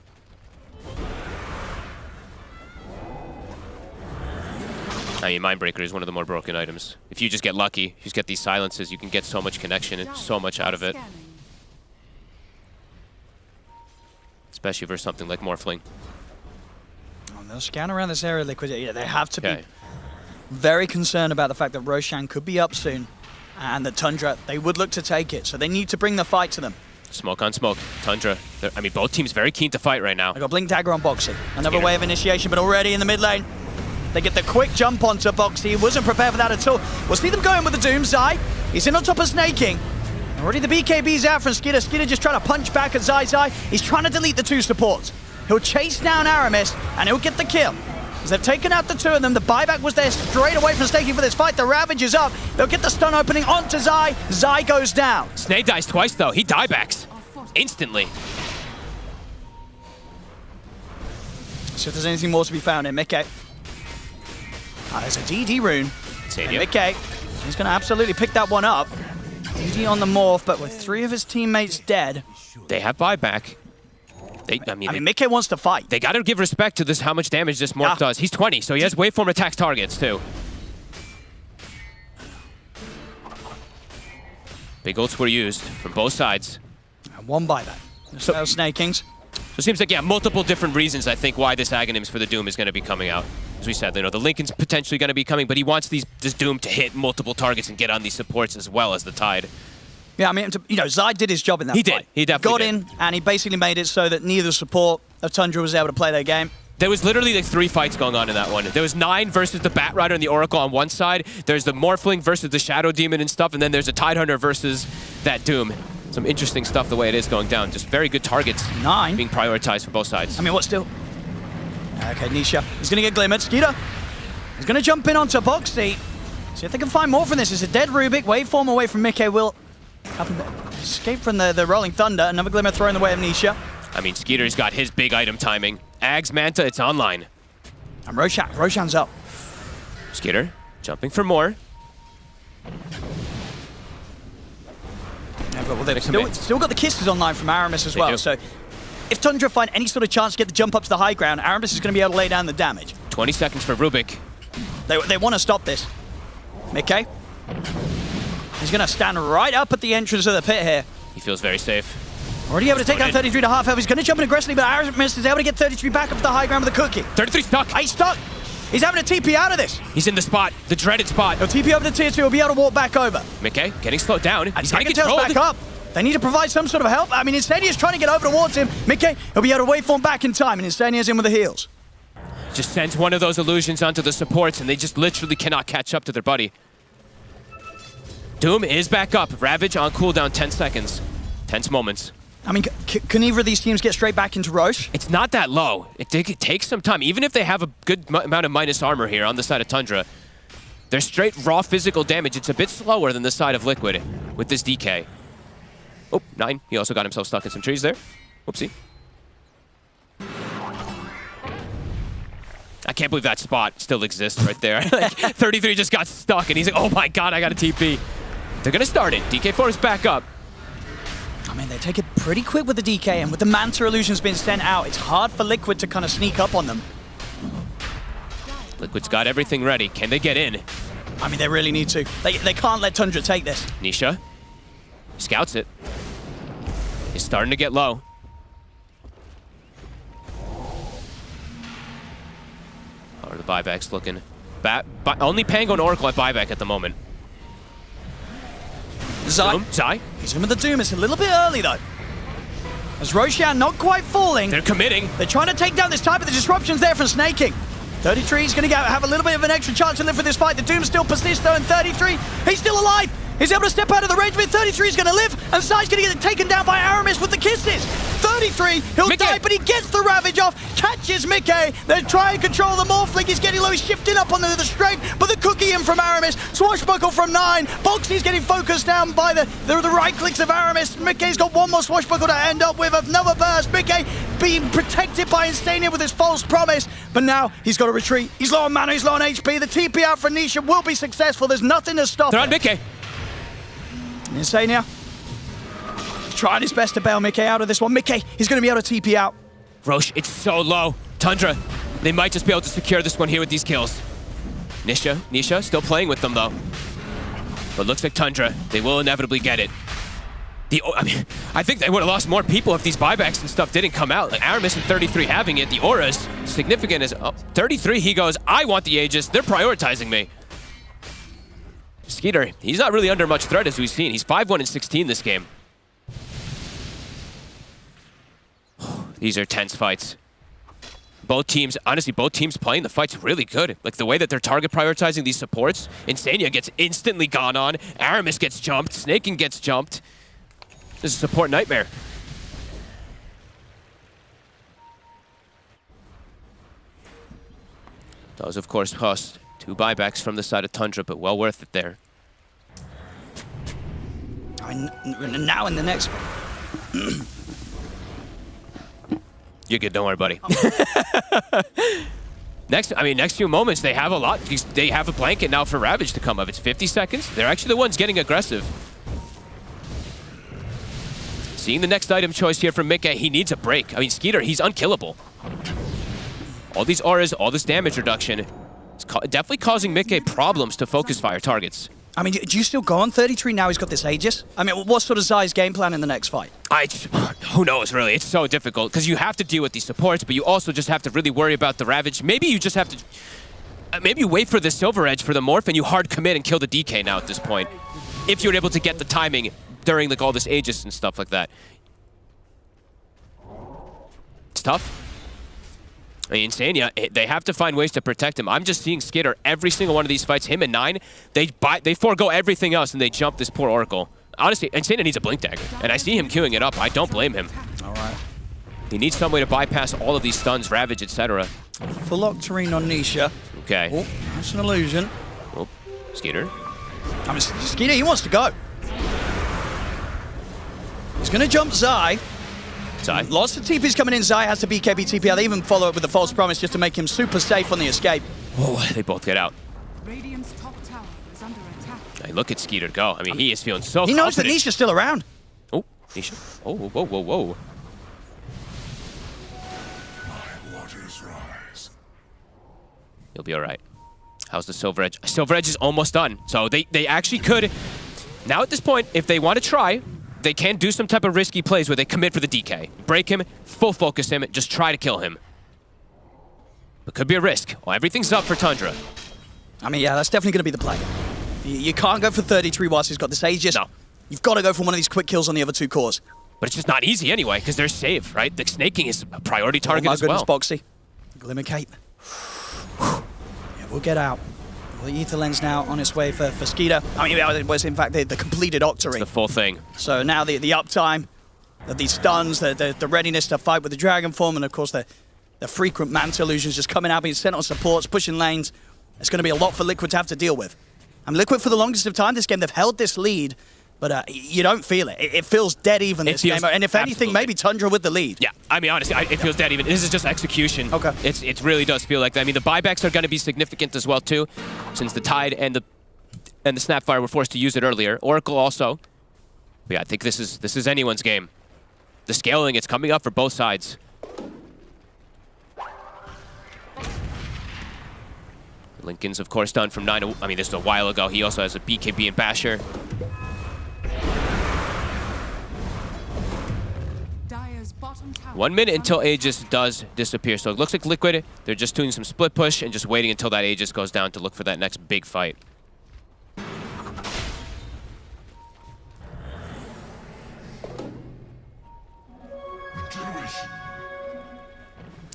I mean, Mindbreaker is one of the more broken items. If you just get lucky, you just get these silences, you can get so much connection and so much out of it. Especially for something like Morphling. Oh, they'll scan around this area, Liquid. Yeah, they have to be very concerned about the fact that Roshan could be up soon. And the Tundra, they would look to take it. So they need to bring the fight to them. Smoke on smoke. Tundra. I mean, both teams very keen to fight right now. I got Blink Dagger on Boxy. Another way of initiation, but already in the mid lane. They get the quick jump onto Boxy. He wasn't prepared for that at all. We'll see them going with the Doom. Zai. He's in on top of Snaking. Already the BKB's out from Skidder. Skidder just trying to punch back at Zai. He's trying to delete the 2 supports. He'll chase down Aramis, and he'll get the kill. As they've taken out the 2 of them, the buyback was there straight away from Snaking for this fight. The Ravage is up. They'll get the stun opening onto Zai. Zai goes down. Snake dies twice, though. He diebacks instantly. So if there's anything more to be found in Mickey. There's a DD rune. And Mickey, he's going to absolutely pick that one up. DD on the morph, but with 3 of his teammates dead. They have buyback. I mean, Mickey wants to fight. They got to give respect to this, how much damage this morph does. He's 20, so he has waveform attacks targets, too. Big ults were used from both sides. And 1 buyback. So Snakings. So it seems like, multiple different reasons, I think, why this Aghanims for the Doom is going to be coming out. As we said, the Linken's potentially going to be coming, but he wants this Doom to hit multiple targets and get on these supports as well as the Tide. Yeah, I mean, Zai did his job in that fight. He did. He definitely got in, and he basically made it so that neither support of Tundra was able to play their game. There was literally like 3 fights going on in that one. There was 9 versus the Batrider and the Oracle on one side. There's the Morphling versus the Shadow Demon and stuff, and then there's a Tidehunter versus that Doom. Some interesting stuff the way it is going down. Just very good targets 9 being prioritized for both sides. I mean, what still? Okay, Nisha. He's going to get glimmered. Skeeter. He's going to jump in onto Boxy. See if they can find more from this. It's a dead Rubik. Waveform away from Mickey will Escape from the Rolling Thunder. Another Glimmer thrown the way of Nisha. I mean, Skeeter's got his big item timing. Ags, Manta, it's online. And Roshan's up. Skeeter jumping for more. Yeah, well, they've still got the kisses online from Aramis as well. So if Tundra find any sort of chance to get the jump up to the high ground, Aramis is going to be able to lay down the damage. 20 seconds for Rubik. They want to stop this. Mickey. He's going to stand right up at the entrance of the pit here. He feels very safe. Already able to take down 33 to half health. He's going to jump in aggressively, but Aramis is able to get 33 back up to the high ground with the cookie. 33 stuck. He's stuck. He's having a TP out of this. He's in the spot, the dreaded spot. He'll TP over to tier 2. He'll be able to walk back over. Mickey getting slowed down. He's going to get back up. They need to provide some sort of help. I mean, Insania's trying to get over towards him. Mickey, he'll be able to waveform back in time, and Insania's in with the heals. Just sends one of those illusions onto the supports, and they just literally cannot catch up to their buddy. Doom is back up. Ravage on cooldown, 10 seconds. Tense moments. I mean, can either of these teams get straight back into Roche? It's not that low. It takes some time. Even if they have a good amount of minus armor here on the side of Tundra, they're straight raw physical damage. It's a bit slower than the side of Liquid with this DK. Oh, 9. He also got himself stuck in some trees there. Whoopsie. I can't believe that spot still exists right there. Like, 33 just got stuck, and he's like, oh my god, I got a TP. They're going to start it. DK4 is back up. I mean, they take it pretty quick with the DK, and with the Manta illusions being sent out, it's hard for Liquid to kind of sneak up on them. Liquid's got everything ready. Can they get in? I mean, they really need to. They can't let Tundra take this. Nisha scouts it. He's starting to get low. How are the buybacks looking? Only Pango and Oracle at buyback at the moment. Zai. He's in with the Doom. It's a little bit early, though. As Roshan not quite falling. They're committing. They're trying to take down this type of the disruptions there from Snaking. 33 is going to have a little bit of an extra chance to live for this fight. The Doom still persists, though, and 33, he's still alive. He's able to step out of the range of it. 33 is going to live, and Zai's going to get taken down by Aramis with the kisses. 33, he'll die, but he gets the Ravage off, catches Mickey. They're trying to control the Morphling. He's getting low, he's shifting up onto the strength, but the cookie in from Aramis. Swashbuckle from 9. Boxy's getting focused down by the right clicks of Aramis. Mickey's got one more Swashbuckle to end up with another burst. Mickey being protected by Insania with his false promise, but now he's got to retreat. He's low on mana, he's low on HP. The TP out for Nisha will be successful. There's nothing to stop They're on Mickey. Insania trying his best to bail Mickey out of this one. Mickey, he's going to be able to TP out. Roche, it's so low. Tundra, they might just be able to secure this one here with these kills. Nisha still playing with them, though. But looks like Tundra, they will inevitably get it. I think they would have lost more people if these buybacks and stuff didn't come out. Like Aramis and 33 having it, the aura's significant as 33, he goes, I want the Aegis, they're prioritizing me. Skeeter, he's not really under much threat as we've seen. He's 5-1 and 16 this game. These are tense fights. Both teams, honestly, both teams playing the fights really good. Like the way that they're target prioritizing these supports. Insania gets instantly gone on. Aramis gets jumped. Snaking gets jumped. This is a support nightmare. Does, of course, cost 2 buybacks from the side of Tundra, but well worth it there. I mean, now in the next... You're good, don't worry, buddy. Next few moments, they have a lot. They have a blanket now for Ravage to come up. It's 50 seconds. They're actually the ones getting aggressive. Seeing the next item choice here from Mickey, he needs a break. I mean, Skeeter, he's unkillable. All these auras, all this damage reduction, it's definitely causing Mickey problems to focus fire targets. I mean, do you still go on 33 now he's got this Aegis? I mean, what's sort of Zai's game plan in the next fight? Who knows, really? It's so difficult, because you have to deal with these supports, but you also just have to really worry about the Ravage. Maybe you just have to... maybe you wait for the Silver Edge for the Morph, and you hard commit and kill the DK now at this point. If you're able to get the timing during like all this Aegis and stuff like that. It's tough. I mean, Insania, they have to find ways to protect him. I'm just seeing Skitter every single one of these fights. Him and 9, they forego everything else and they jump this poor Oracle. Honestly, Insania needs a Blink Dagger, and I see him queuing it up. I don't blame him. All right. He needs some way to bypass all of these stuns, Ravage, etc. Full Octarine on Nisha. Okay. Oh, that's an illusion. Oh, Skeeter. I mean, Skeeter, he wants to go. He's going to jump Zai. Zai. Lots of TPs coming in. Zai has to BKB TP out. They even follow up with the false promise just to make him super safe on the escape. Oh, they both get out. Radiant's top tower is under attack. Hey, look at Skeeter go. I mean, he is feeling so He knows that confident. Nisha's still around. Oh, Nisha. Oh, whoa, whoa, whoa. He'll be all right. How's the Silver Edge? Silver Edge is almost done. So they actually could. Now at this point, if they want to try, they can do some type of risky plays where they commit for the DK. Break him, full focus him, just try to kill him. It could be a risk. Well, everything's up for Tundra. I mean, yeah, that's definitely going to be the play. You can't go for 33 whilst he's got this Aegis. No. You've got to go for one of these quick kills on the other two cores. But it's just not easy anyway, because they're safe, right? The snaking is a priority target oh my as well. goodness, Boxy. Glimmer Cape. Yeah, we'll get out. The Ether Lens now on its way for Skeeter. I mean, it was in fact the completed Octary. The full thing. So now the uptime, these stuns, the readiness to fight with the Dragon Form, and of course the frequent Manta illusions just coming out, being sent on supports, pushing lanes. It's going to be a lot for Liquid to have to deal with. I mean, Liquid for the longest of time this game, they've held this lead, but you don't feel it. It feels dead even this game. And if anything, maybe Tundra with the lead. Yeah, I mean, honestly, it feels dead even. This is just execution. Okay. It really does feel like that. I mean, the buybacks are going to be significant as well, too, since the Tide and the Snapfire were forced to use it earlier. Oracle also. But yeah, I think this is anyone's game. The scaling, it's coming up for both sides. Lincoln's, of course, done from 9. I mean, this is a while ago. He also has a BKB and Basher. Dire's bottom tower 1 minute until Aegis does disappear. So it looks like Liquid, they're just doing some split push and just waiting until that Aegis goes down to look for that next big fight.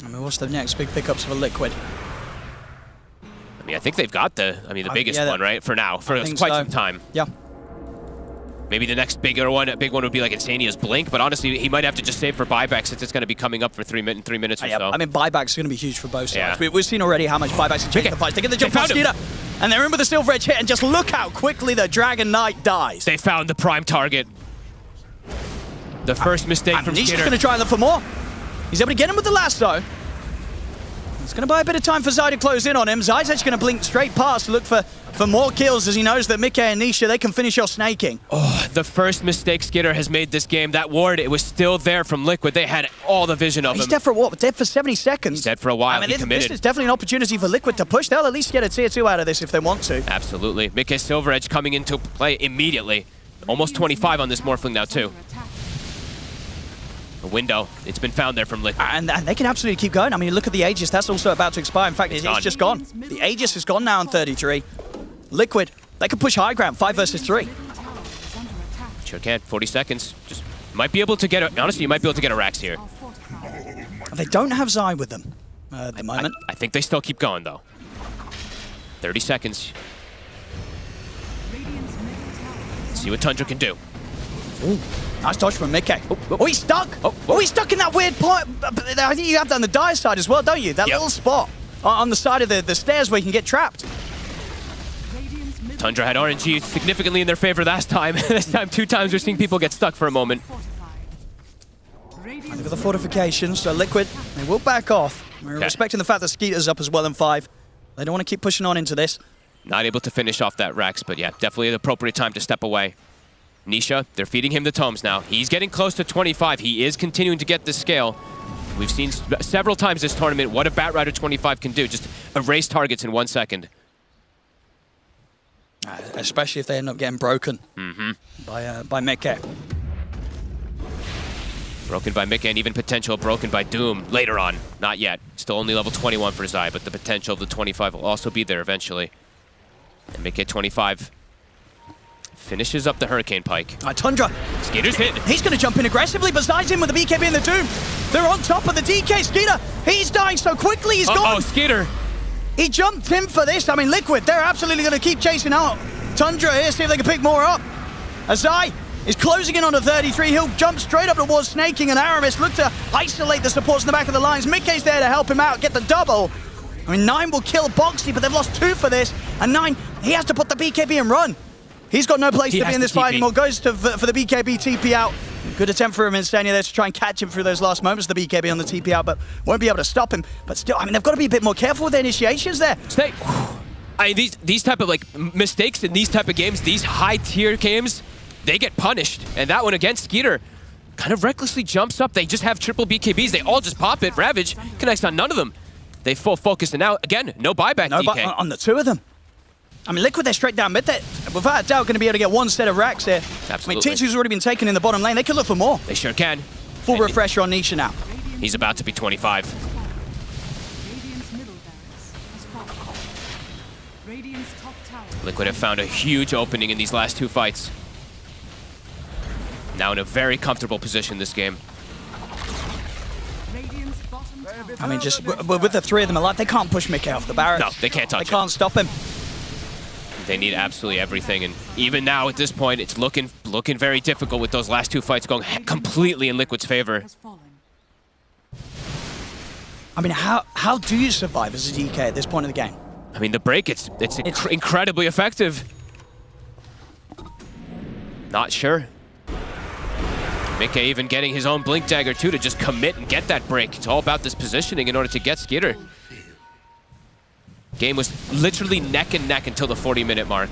I mean, what's the next big pickups for Liquid? I mean, I think they've got the biggest one, right? For now, for quite some time. Yeah. Maybe the next big one would be like Insania's Blink, but honestly, he might have to just save for buyback since it's going to be coming up for 3 minutes or so. I mean, buybacks are going to be huge for both sides. We've seen already how much buybacks can change the fights. They get the jump on Skeeter, and they're in with the Silver Edge hit, and just look how quickly the Dragon Knight dies. They found the prime target. The first mistake from Nisha's Skeeter. going to try and look for more. He's able to get him with the lasso. It's going to buy a bit of time for Zai to close in on him. Zai's actually going to blink straight past to look for more kills as he knows that Mickey and Nisha, they can finish your snaking. Oh, the first mistake Skitter has made this game. That ward, it was still there from Liquid. They had all the vision of him. He's dead for what? Dead for 70 seconds. He's dead for a while. I mean, he committed. This is definitely an opportunity for Liquid to push. They'll at least get a tier 2 out of this if they want to. Absolutely. Mickey Silver Edge coming into play immediately. Almost 25 on this Morphling now, too. A window. It's been found there from Liquid. And they can absolutely keep going. I mean, look at the Aegis. That's also about to expire. In fact, it's just gone. The Aegis is gone now on 33. Liquid, they can push high ground, 5 versus 3. Sure can. 40 seconds. Just might be able to get a... Honestly, you might be able to get a Rax here. They don't have Zai with them at the moment. I think they still keep going, though. 30 seconds. Let's see what Tundra can do. Ooh. Nice dodge from Mickey. Oh, he's stuck! Oh, he's stuck in that weird point. I think you have that on the Dire side as well, don't you? That little spot on the side of the stairs where you can get trapped. Tundra had RNG significantly in their favor last time. This time, 2 times we're seeing people get stuck for a moment. Look at the fortifications, so Liquid, they will back off. We're respecting the fact that Skeeter's up as well in 5. They don't want to keep pushing on into this. Not able to finish off that Rex, but yeah, definitely the appropriate time to step away. Nisha, they're feeding him the tomes now. He's getting close to 25. He is continuing to get the scale. We've seen several times this tournament what a Batrider 25 can do. Just erase targets in 1 second. Especially if they end up getting broken by Mickey. Broken by Mickey and even potential broken by Doom later on. Not yet. Still only level 21 for Zai, but the potential of the 25 will also be there eventually. And Mickey 25 finishes up the Hurricane Pike. Tundra. Skeeter's hit. He's going to jump in aggressively, but Zai's in with the BKB and the Doom. They're on top of the DK. Skeeter, he's dying so quickly, he's gone. Oh, Skeeter. He jumped in for this. I mean, Liquid, they're absolutely going to keep chasing out Tundra here, see if they can pick more up. Zai is closing in on a 33. He'll jump straight up towards Snaking, and Aramis look to isolate the supports in the back of the lines. Mickey's there to help him out, get the double. I mean, 9 will kill Boxy, but they've lost 2 for this. And 9, he has to put the BKB and run. He's got no place to be in this fight anymore. Goes for the BKB TP out. Good attempt for him Insania there to try and catch him through those last moments. The BKB on the TP out, but won't be able to stop him. But still, I mean, they've got to be a bit more careful with their initiations there. I mean, these type of like mistakes in these type of games, these high tier games, they get punished. And that one against Skeeter kind of recklessly jumps up. They just have triple BKBs. They all just pop it. Ravage connects on none of them. They full focus, and now again, no buyback. No, DK. on the two of them. I mean, Liquid, they're straight down mid. They're without a doubt going to be able to get one set of racks here. Absolutely. I mean, T2's already been taken in the bottom lane. They can look for more. They sure can. Full refresher on Nisha now. He's about to be 25. Liquid have found a huge opening in these last two fights. Now in a very comfortable position this game. I mean, just with the three of them alive, they can't push Mickey off the barracks. No, they can't touch They can't stop him. They need absolutely everything, and even now at this point, it's looking very difficult with those last two fights going completely in Liquid's favor. I mean, how do you survive as a DK at this point of the game? I mean, the break, it's incredibly effective. Not sure. Mickey even getting his own Blink Dagger too to just commit and get that break. It's all about this positioning in order to get Skeeter. Game was literally neck and neck until the 40-minute mark.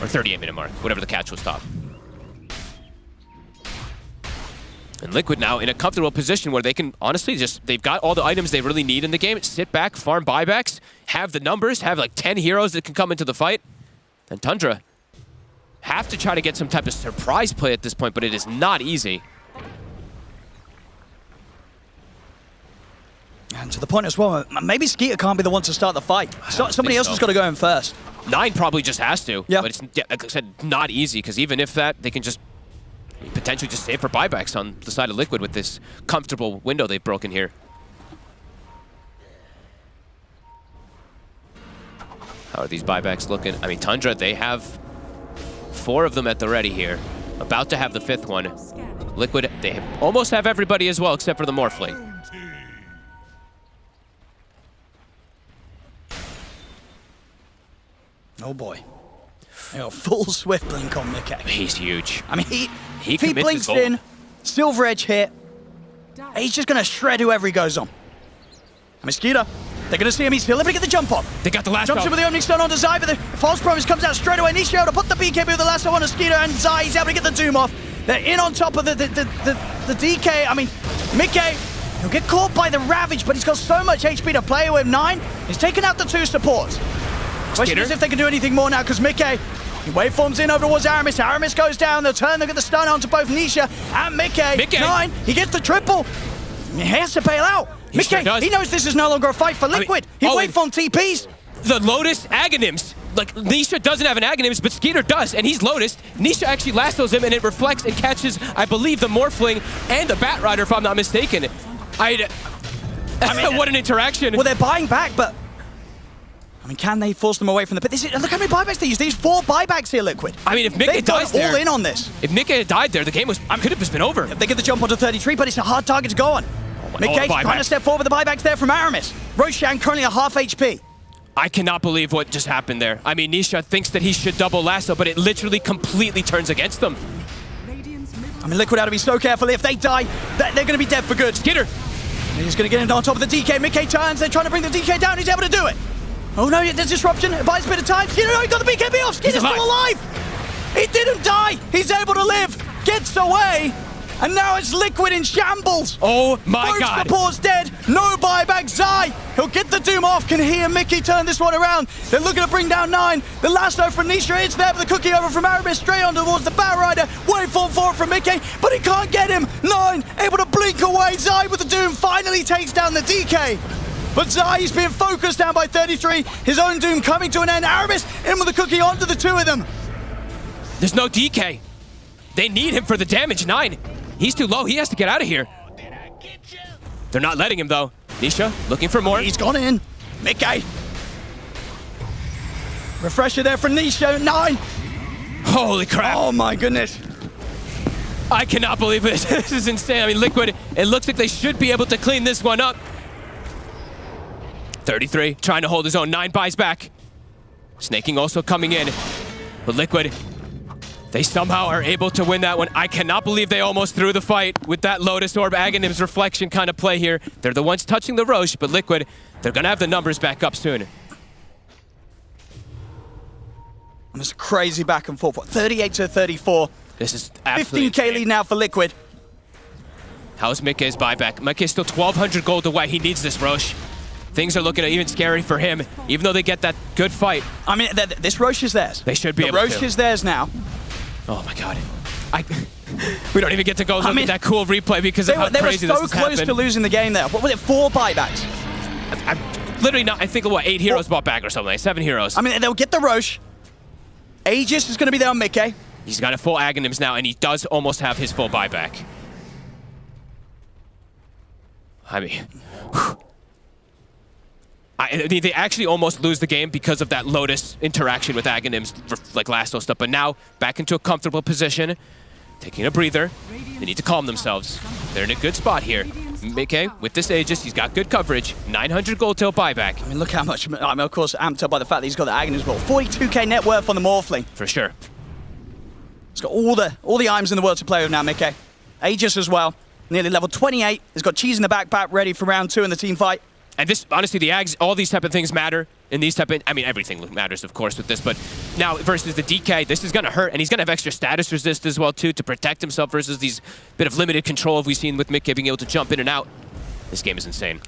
Or 38-minute mark, whatever the catch was top. And Liquid now in a comfortable position where they can honestly they've got all the items they really need in the game. Sit back, farm buybacks, have the numbers, have like 10 heroes that can come into the fight. And Tundra have to try to get some type of surprise play at this point, but it is not easy. And to the point as well, maybe Skeeter can't be the one to start the fight. Somebody else has got to go in first. 9 probably just has to. Yeah. But it's, like I said, not easy, because even if that, they can just potentially just save for buybacks on the side of Liquid with this comfortable window they've broken here. How are these buybacks looking? I mean, Tundra, they have 4 of them at the ready here. About to have the 5th one. Liquid, they almost have everybody as well, except for the Morphling. Oh boy. Full Swift Blink on Mickey. He's huge. I mean, he if he blinks in, Silver Edge hit, he's just going to shred whoever he goes on. I mean, Skeeter, they're going to see him. He's still able to get the jump off. They got the last Jumps in with the opening stun on to Zai, but the False Promise comes out straight away. Nisha able to put the BKB with the last one on Skeeter, and Zai is able to get the Doom off. They're in on top of the DK. I mean, Mickey, he'll get caught by the Ravage, but he's got so much HP to play with. 9, he's taken out the 2 supports. Question is if they can do anything more now, because Mickey, he waveforms in over towards Aramis. Aramis goes down. They'll turn. They'll get the stun onto both Nisha and Mickey. 9, he gets the triple. He has to bail out. Mickey, he knows this is no longer a fight for Liquid. He waveformed TPs. The Lotus Aghanim's. Like, Nisha doesn't have an Aghanim's, but Skeeter does, and he's Lotus. Nisha actually lassos him, and it reflects and catches, I believe, the Morphling and the Bat Rider, if I'm not mistaken. I mean, what an interaction. Well, they're buying back, but I mean, can they force them away from the pit? Look how many buybacks they use. These 4 buybacks here, Liquid. I mean, if Mickey dies there, all in on this. If Mickey had died there, the game could have just been over. They get the jump onto 33, but it's a hard target to go on. Mickey trying to step forward with the buybacks there from Aramis. Roshan currently at half HP. I cannot believe what just happened there. I mean, Nisha thinks that he should double lasso, but it literally completely turns against them. I mean, Liquid have to be so careful. If they die, they're going to be dead for good. Skeeter. He's going to get in on top of the DK. Mickey turns. They're trying to bring the DK down. He's able to do it. Oh no, there's disruption. It buys a bit of time. Skeeter, no, he got the BKB off. Skeeter's still alive. He didn't die. He's able to live. Gets away. And now it's Liquid in shambles. Oh my God. Both supports dead. No buyback. Zai, he'll get the Doom off. Can hear Mickey turn this one around. They're looking to bring down 9. The lasso from Nisha, it's there, but the cookie over from Aramis straight on towards the Bat Rider. Waveform forward from Mickey, but he can't get him. 9, able to blink away. Zai with the Doom finally takes down the DK. But Zai is being focused down by 33. His own Doom coming to an end. Aramis in with the cookie onto the 2 of them. There's no DK. They need him for the damage. 9. He's too low. He has to get out of here. They're not letting him, though. Nisha looking for more. He's gone in. Mickey. Refresher there for Nisha. 9. Holy crap. Oh, my goodness. I cannot believe it. This is insane. I mean, Liquid, it looks like they should be able to clean this one up. 33 trying to hold his own. 9 buys back. Snaking also coming in. But Liquid They somehow are able to win that one. I cannot believe they almost threw the fight with that Lotus Orb Aghanim's reflection kind of play here. They're the ones touching the Roche, but Liquid, they're going to have the numbers back up soon. And it's crazy back and forth. 38 to 34. This is absolutely 15k lead now for Liquid. How's Mikke's buyback? Mikke's still 1,200 gold away. He needs this Roche. Things are looking even scary for him, even though they get that good fight. I mean, this Roche is theirs. They should be able to. to. The Roche is theirs now. Oh my god. We don't even get to go look at that cool replay because of how crazy this has happened. They were so close to losing the game there. What was it, 4 buybacks? Literally not, I think, what, 8 heroes bought back or something, like 7 heroes. I mean, they'll get the Roche. Aegis is going to be there on Mikke. He's got a full Aghanims now, and he does almost have his full buyback. I mean, they actually almost lose the game because of that Lotus interaction with Aghanims, like Lasso stuff. But now, back into a comfortable position, taking a breather. They need to calm themselves. They're in a good spot here. Mikke, with this Aegis, he's got good coverage. 900 gold till buyback. I mean, look how much, I mean, of course, amped up by the fact that he's got the Aghanims ball. 42k net worth on the Morphling. For sure. He's got all the items in the world to play with now, Mikke. Aegis as well. Nearly level 28. He's got cheese in the backpack ready for round 2 in the team fight. And this, honestly, the Ags, all these type of things matter. In these type of, I mean, everything matters, of course, with this. But now versus the DK, this is going to hurt. And he's going to have extra status resist as well, too, to protect himself versus these bit of limited control we've seen with Mikke being able to jump in and out. This game is insane.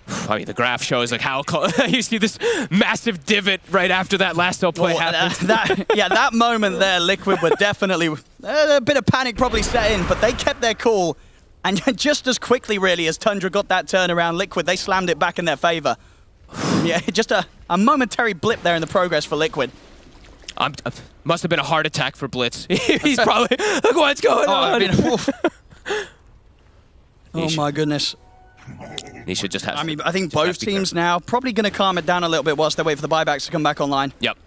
I mean, the graph shows like how you see this massive divot right after that lasso play happened. That moment there, Liquid were definitely a bit of panic probably set in, but they kept their cool. And just as quickly, really, as Tundra got that turnaround, Liquid, they slammed it back in their favor. Yeah, just a momentary blip there in the progress for Liquid. Must have been a heart attack for Blitz. He's probably, look what's going on. Oh my goodness. He should just have. I mean, I think both teams now probably going to calm it down a little bit whilst they wait for the buybacks to come back online. Yep.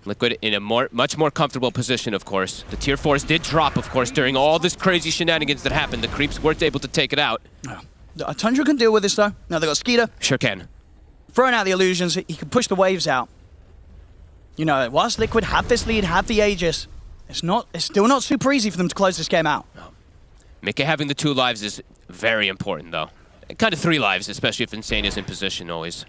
Liquid in a much more comfortable position, of course. The tier 4s did drop, of course, during all this crazy shenanigans that happened. The creeps weren't able to take it out. Tundra can deal with this, though. Now they've got Skeeter. Sure can. Throwing out the illusions, he can push the waves out. You know, whilst Liquid have this lead, have the Aegis, it's still not super easy for them to close this game out. No. Mikke having the 2 lives is very important, though. Kind of 3 lives, especially if Insane is in position always.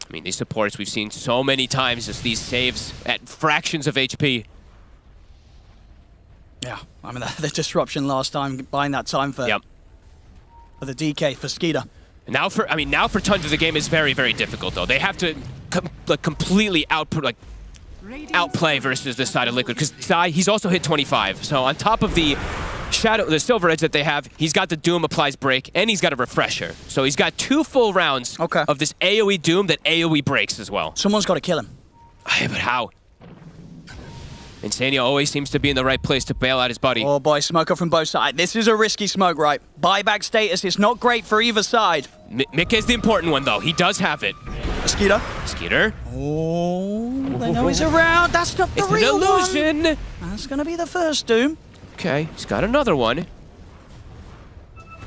I mean, these supports we've seen so many times as these saves at fractions of HP. Yeah, I mean, the disruption last time, buying that time for the DK, for Skeeter. Now for Tundra, the game is very, very difficult, though. They have to completely outplay versus this side of Liquid, because Zai, he's also hit 25. So on top of the Silver Edge that they have, he's got the Doom applies break, and he's got a refresher. So he's got 2 full rounds of this AoE Doom that AoE breaks as well. Someone's got to kill him. But how? Insania always seems to be in the right place to bail out his buddy. Oh boy, smoker from both sides. This is a risky smoke, right? Buyback status is not great for either side. Mikke is the important one, though. He does have it. Skeeter. Skeeter. Oh, they know he's around. That's not the real one. It's an illusion. That's going to be the first Doom. Okay, he's got another one.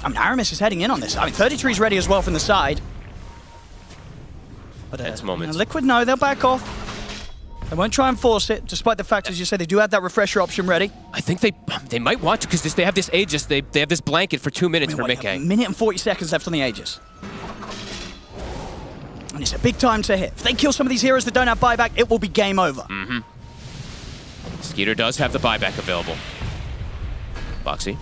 I mean, Aramis is heading in on this. I mean, 33's ready as well from the side. But Tense moments. Liquid, no, they'll back off. They won't try and force it, despite the fact, as you say, they do have that refresher option ready. I think they might want to, because they have this Aegis. They have this blanket for 2 minutes for Mikke. A minute and 40 seconds left on the Aegis. And it's a big time to hit. If they kill some of these heroes that don't have buyback, it will be game over. Mm-hmm. Skeeter does have the buyback available. Boxy.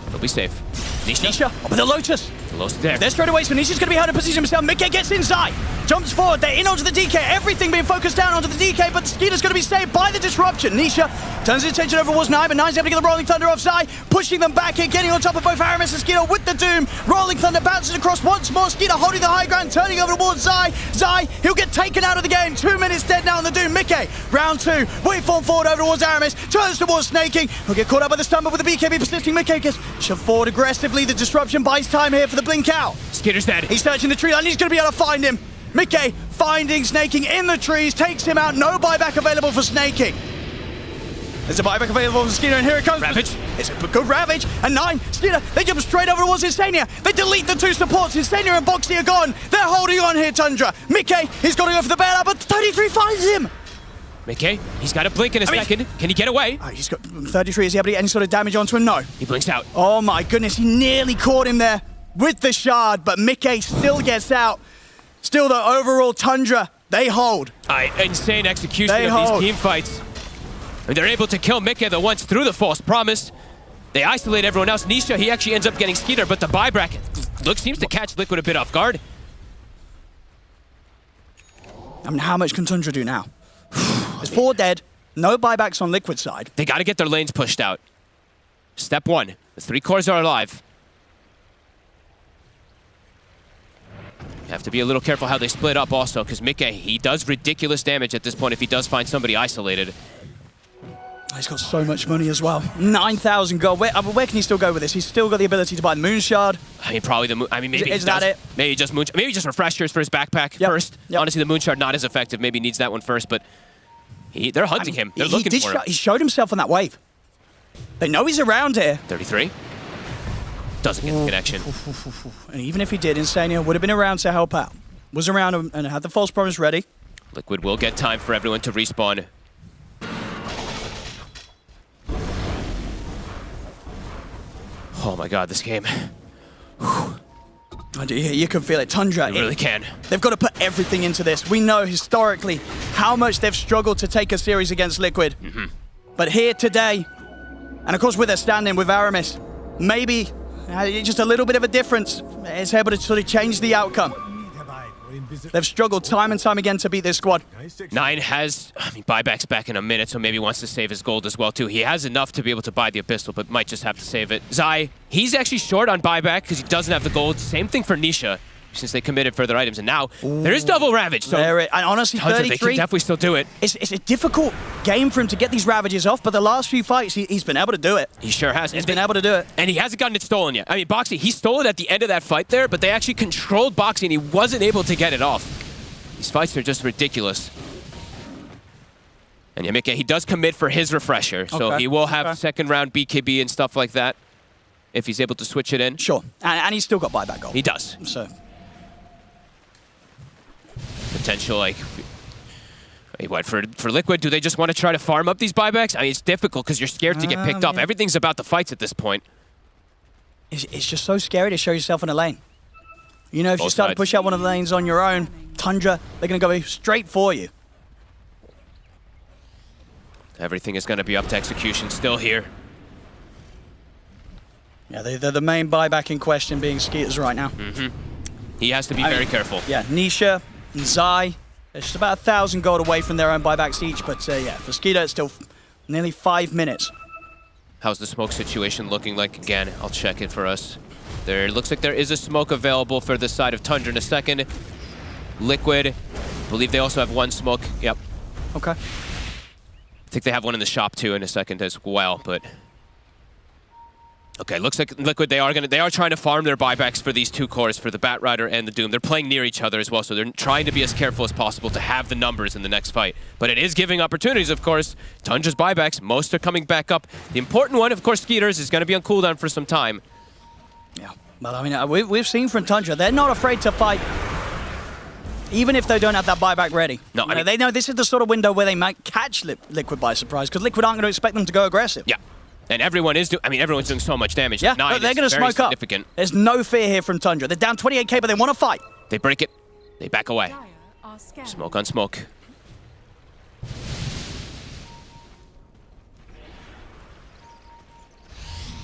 He'll be safe. Nisha, up with the Lotus. The Lotus there. They're straight away, so Nisha's going to be held in position himself. Mikke gets inside. Jumps forward. They're in onto the DK. Everything being focused down onto the DK, but Skeeter's going to be saved by the disruption. Nisha turns his attention over towards 9, but 9's able to get the Rolling Thunder off Zai, pushing them back in, getting on top of both Aramis and Skeeter with the Doom. Rolling Thunder bounces across once more. Skeeter holding the high ground, turning over towards Zai. Zai, he'll get taken out of the game. 2 minutes dead now on the Doom. Mikke, round 2, waveform forward over towards Aramis, turns towards Snaking. He'll get caught up by the stun, but with the BKB persisting, Mikke gets shoved forward aggressively. The disruption buys time here for the blink out. Skeeter's dead. He's searching the tree line. He's going to be able to find him. Mikke finding Snaking in the trees, takes him out. No buyback available for Snaking. There's a buyback available from Skeeter, and here it comes. Ravage. It's a good Ravage. And 9, Skeeter, they jump straight over towards Insania. They delete the 2 supports. Insania and Boxy are gone. They're holding on here, Tundra. Mickey, he's got to go for the bailout, but 33 finds him. Mickey, he's got a blink in a second. Can he get away? He's got 33. Is he able to get any sort of damage onto him? No. He blinks out. Oh my goodness, he nearly caught him there with the shard, but Mickey still gets out. Still, the overall Tundra, they hold. Insane execution of these team fights. And they're able to kill Mickey the once through the false promise. They isolate everyone else. Nisha, he actually ends up getting Skeeter, but the buyback seems to catch Liquid a bit off guard. I mean, how much can Tundra do now? There's 4 dead, no buybacks on Liquid side. They got to get their lanes pushed out. Step 1, the 3 cores are alive. You have to be a little careful how they split up also, because Mickey, he does ridiculous damage at this point if he does find somebody isolated. He's got so much money as well. 9,000 gold. Where can he still go with this? He's still got the ability to buy the Moon Shard. I mean, probably the Moon. I mean, maybe is that it? Maybe just Moon. Maybe just refreshers for his backpack first. Honestly, the Moon Shard not as effective. Maybe needs that one first, but they're hunting him. They're looking for him. He showed himself on that wave. They know he's around here. 33. Doesn't get the connection. And even if he did, Insania would have been around to help out. Was around and had the false promise ready. Liquid will get time for everyone to respawn. Oh my god, this game. You can feel it. Tundra. You really can. They've got to put everything into this. We know historically how much they've struggled to take a series against Liquid. But here today, and of course with their stand-in with Aramis, maybe just a little bit of a difference is able to sort of change the outcome. They've struggled time and time again to beat this squad. 9 has, buyback's back in a minute, so maybe wants to save his gold as well, too. He has enough to be able to buy the Abyssal, but might just have to save it. Zai, he's actually short on buyback because he doesn't have the gold. Same thing for Nisha, since they committed further items. And now, there is double Ravage. So and honestly, 33, they can definitely still do it. It's a difficult game for him to get these Ravages off, but the last few fights, he's been able to do it. He sure has. He's been able to do it. And he hasn't gotten it stolen yet. I mean, Boxy, he stole it at the end of that fight there, but they actually controlled Boxy, and he wasn't able to get it off. These fights are just ridiculous. And Yamika, he does commit for his refresher, so he will have second round BKB and stuff like that if he's able to switch it in. Sure, and he's still got buyback gold. He does. So potential, what, for Liquid, do they just want to try to farm up these buybacks? I mean, it's difficult because you're scared to get picked off. Everything's about the fights at this point. It's just so scary to show yourself in a lane. You know, if you start to push out one of the lanes on your own, Tundra, they're going to go straight for you. Everything is going to be up to execution still here. Yeah, they're the main buyback in question being Skeeters right now. He has to be very careful. Yeah, Nisha and Zai, they're just about 1,000 gold away from their own buybacks each, but yeah, for Skeeter, it's still nearly 5 minutes. How's the smoke situation looking like again? I'll check it for us. There looks like there is a smoke available for the side of Tundra in a second. Liquid, I believe they also have 1 smoke. Yep. Okay. I think they have one in the shop too in a second as well, but okay, looks like Liquid, they are trying to farm their buybacks for these 2 cores, for the Batrider and the Doom. They're playing near each other as well, so they're trying to be as careful as possible to have the numbers in the next fight. But it is giving opportunities, of course. Tundra's buybacks, most are coming back up. The important one, of course, Skeeters, is going to be on cooldown for some time. Yeah, well, I mean, we've seen from Tundra, they're not afraid to fight, even if they don't have that buyback ready. No, I mean, they know this is the sort of window where they might catch Liquid by surprise, because Liquid aren't going to expect them to go aggressive. Yeah, and everyone's doing so much damage. Yeah, they're going to smoke up. There's no fear here from Tundra. They're down 28k, but they want to fight. They break it. They back away. Smoke on smoke.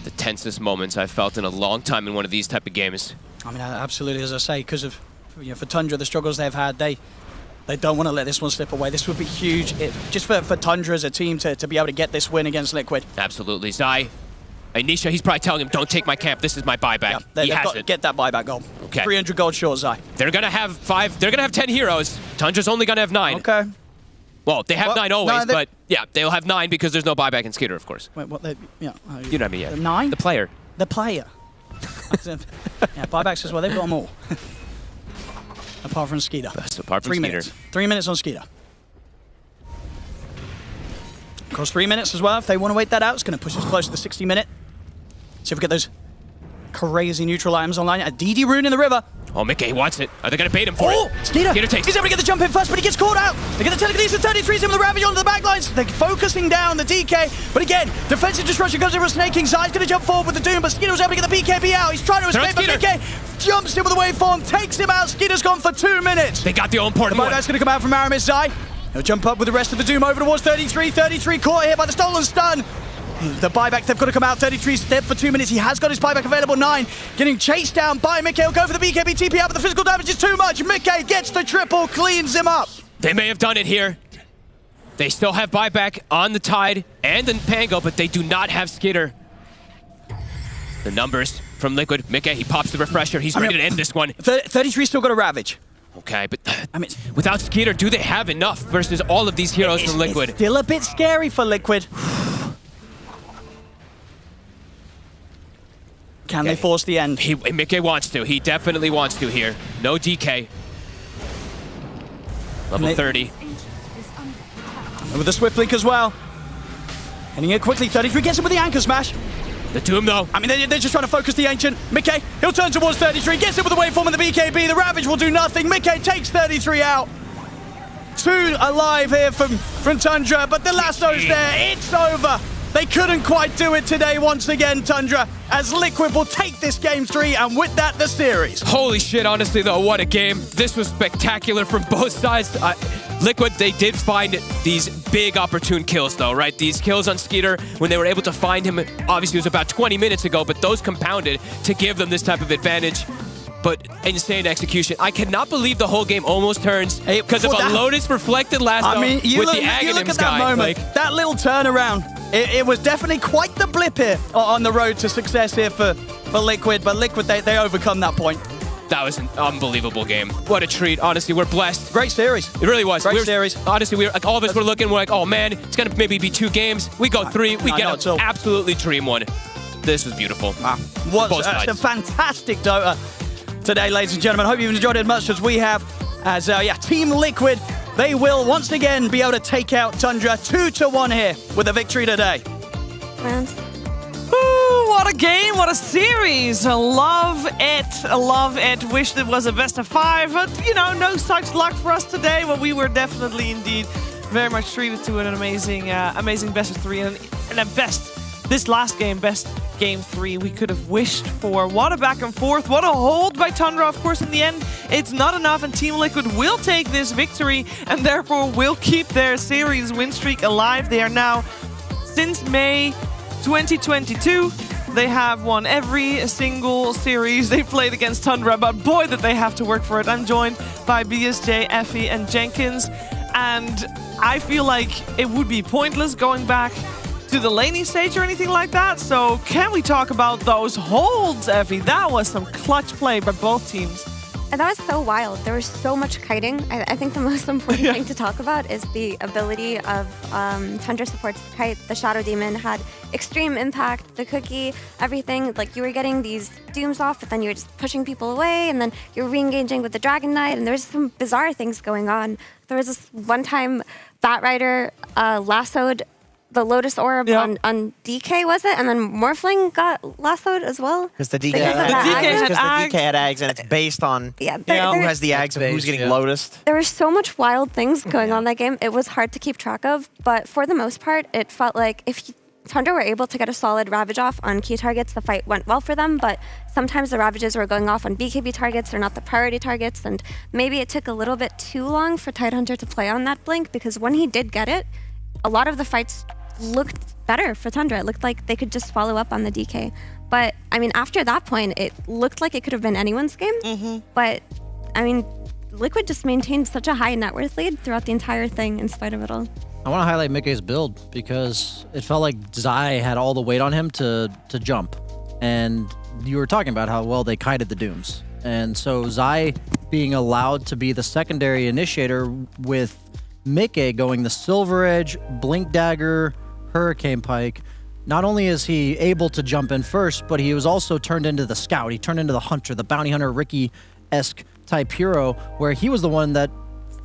The tensest moments I've felt in a long time in one of these type of games. I mean, absolutely, as I say, because of for Tundra, the struggles they've had, they don't want to let this one slip away. This would be huge, just for Tundra as a team to be able to get this win against Liquid. Absolutely. Zai, Nisha, he's probably telling him, don't take my camp, this is my buyback. Yeah, he has got it. Get that buyback gold. Okay. 300 gold short, Zai. They're going to have 10 heroes. Tundra's only going to have 9. Okay. Well, they have 9 always, but yeah, they'll have 9 because there's no buyback in Skeeter, of course. Wait, what? You know what I mean, yeah. 9? The player. The player. Yeah, buybacks as well, they've got them all. Apart from Skeeter. That's apart from 3 Skeeter. minutes. 3 minutes on Skeeter. Of course, 3 minutes as well. If they want to wait that out, it's going to push us close to the 60-minute. See if we get those crazy neutral items online. A DD rune in the river. Oh, Mickey wants it. Are they going to bait him for it? Skeeter takes He's able to get the jump in first, but he gets caught out. They get the telekinesis 33s in with the Ravage onto the backlines. They're focusing down the DK. But again, defensive destruction goes over snaking. Zai's going to jump forward with the Doom, but Skeeter was able to get the BKB out. He's trying to escape, but BK jumps in with the waveform, takes him out. Skeeter's gone for 2 minutes. They got the all-important one. That's going to come out from Aramis. Zai. He'll jump up with the rest of the Doom over towards 33. 33 caught here by the stolen stun. The buyback, they've got to come out. 33 step for 2 minutes. He has got his buyback available. 9 getting chased down by Mickey. He'll go for the BKB TP out, but the physical damage is too much. Mickey gets the triple, cleans him up. They may have done it here. They still have buyback on the Tide and the Pango, but they do not have Skitter. The numbers from Liquid. Mickey, he pops the refresher. He's ready to end this one. 33 still got a Ravage. Okay, but I mean, without Skitter, do they have enough versus all of these heroes from Liquid? It's still a bit scary for Liquid. Can they force the end? Mickey wants to. He definitely wants to here. No DK. Level 30. And with the Swift Link as well. Heading in quickly. 33 gets him with the Anchor Smash. The Doom, though. I mean, they're just trying to focus the Ancient. Mickey, he'll turn towards 33. Gets him with the waveform and the BKB. The Ravage will do nothing. Mickey takes 33 out. 2 alive here from Tundra, but the lasso's there. It's over. They couldn't quite do it today once again, Tundra, as Liquid will take this game 3, and with that, the series. Holy shit, honestly, though, what a game. This was spectacular from both sides. Liquid, they did find these big opportune kills, though, right? These kills on Skeeter, when they were able to find him, obviously it was about 20 minutes ago, but those compounded to give them this type of advantage. But insane execution. I cannot believe the whole game almost turns because of a Lotus reflected last with the Aghanims guy. Moment, that little turnaround. It was definitely quite the blip here on the road to success here for Liquid, but Liquid, they overcome that point. That was an unbelievable game. What a treat. Honestly, we're blessed. Great series. It really was. Great series. Honestly, we were, like, all of us were looking, we're like, oh man, it's going to maybe be 2 games. We go 3, we get an absolutely dream one. This was beautiful. Wow. What a fantastic Dota today, ladies and gentlemen. Hope you've enjoyed it as much as we have. As, Team Liquid, they will once again be able to take out Tundra 2-1 here with a victory today. Ooh, what a game, what a series. I love it. I love it. Wished it was a best of 5, but, you know, no such luck for us today. But we were definitely, indeed, very much treated to an amazing best of 3. And at best, this last game, best game 3 we could have wished for. What a back and forth. What a hold by Tundra. Of course, in the end, it's not enough, and Team Liquid will take this victory and therefore will keep their series win streak alive. They are now, since May 2022, they have won every single series they played against Tundra, but boy, did they have to work for it. I'm joined by BSJ, Effie, and Jenkins, and I feel like it would be pointless going back to the laning stage or anything like that. So can we talk about those holds, Effie? That was some clutch play by both teams. And that was so wild. There was so much kiting. I think the most important thing to talk about is the ability of Tundra supports the kite. The Shadow Demon had extreme impact. The cookie, everything. Like, you were getting these dooms off, but then you were just pushing people away, and then you were re-engaging with the Dragon Knight, and there was some bizarre things going on. There was this one time Bat Rider lassoed the Lotus Orb on DK, was it? And then Morphling got lassoed as well? Because the DK had Ags, and it's based on who has the Ags and who's getting Lotused. There were so much wild things going on that game. It was hard to keep track of, but for the most part, it felt like if Tundra were able to get a solid Ravage off on key targets, the fight went well for them, but sometimes the Ravages were going off on BKB targets or not the priority targets, and maybe it took a little bit too long for Tidehunter to play on that blink, because when he did get it, a lot of the fights looked better for Tundra. It looked like they could just follow up on the DK. But, I mean, after that point, it looked like it could have been anyone's game. But, I mean, Liquid just maintained such a high net worth lead throughout the entire thing in spite of it all. I want to highlight Mickey's build because it felt like Zai had all the weight on him to jump. And you were talking about how well they kited the Dooms. And so Zai being allowed to be the secondary initiator with Mickey going the Silver Edge, Blink Dagger, Hurricane Pike. Not only is he able to jump in first, but he was also turned into the scout. He turned into the hunter, the bounty hunter, Ricky-esque type hero, where he was the one that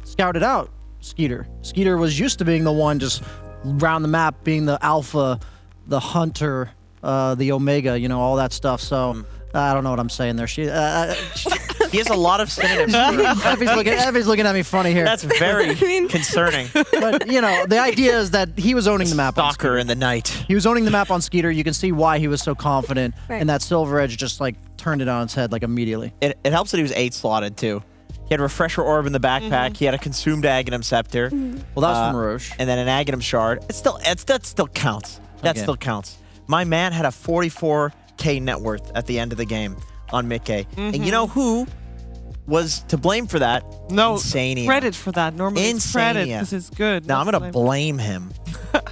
scouted out Skeeter. Skeeter was used to being the one just round the map, being the alpha, the hunter, the omega, you know, all that stuff. So I don't know what I'm saying there. She has a lot of synonyms. Effie's looking at me funny here. That's very concerning. But, you know, the idea is that he was owning the map. Stalker in the night. He was owning the map on Skeeter. You can see why he was so confident. Right. And that Silver Edge just, like, turned it on its head, like, immediately. It helps that he was 8 slotted, too. He had Refresher Orb in the backpack. He had a consumed Aghanim Scepter. Well, that was from Roche. And then an Aghanim Shard. That still counts. That still counts. My man had a 44K net worth at the end of the game on Mickey. And you know who was to blame for that? No Insania. credit for that. Normally it's credit Insania. because it's good. Now I'm going to blame him.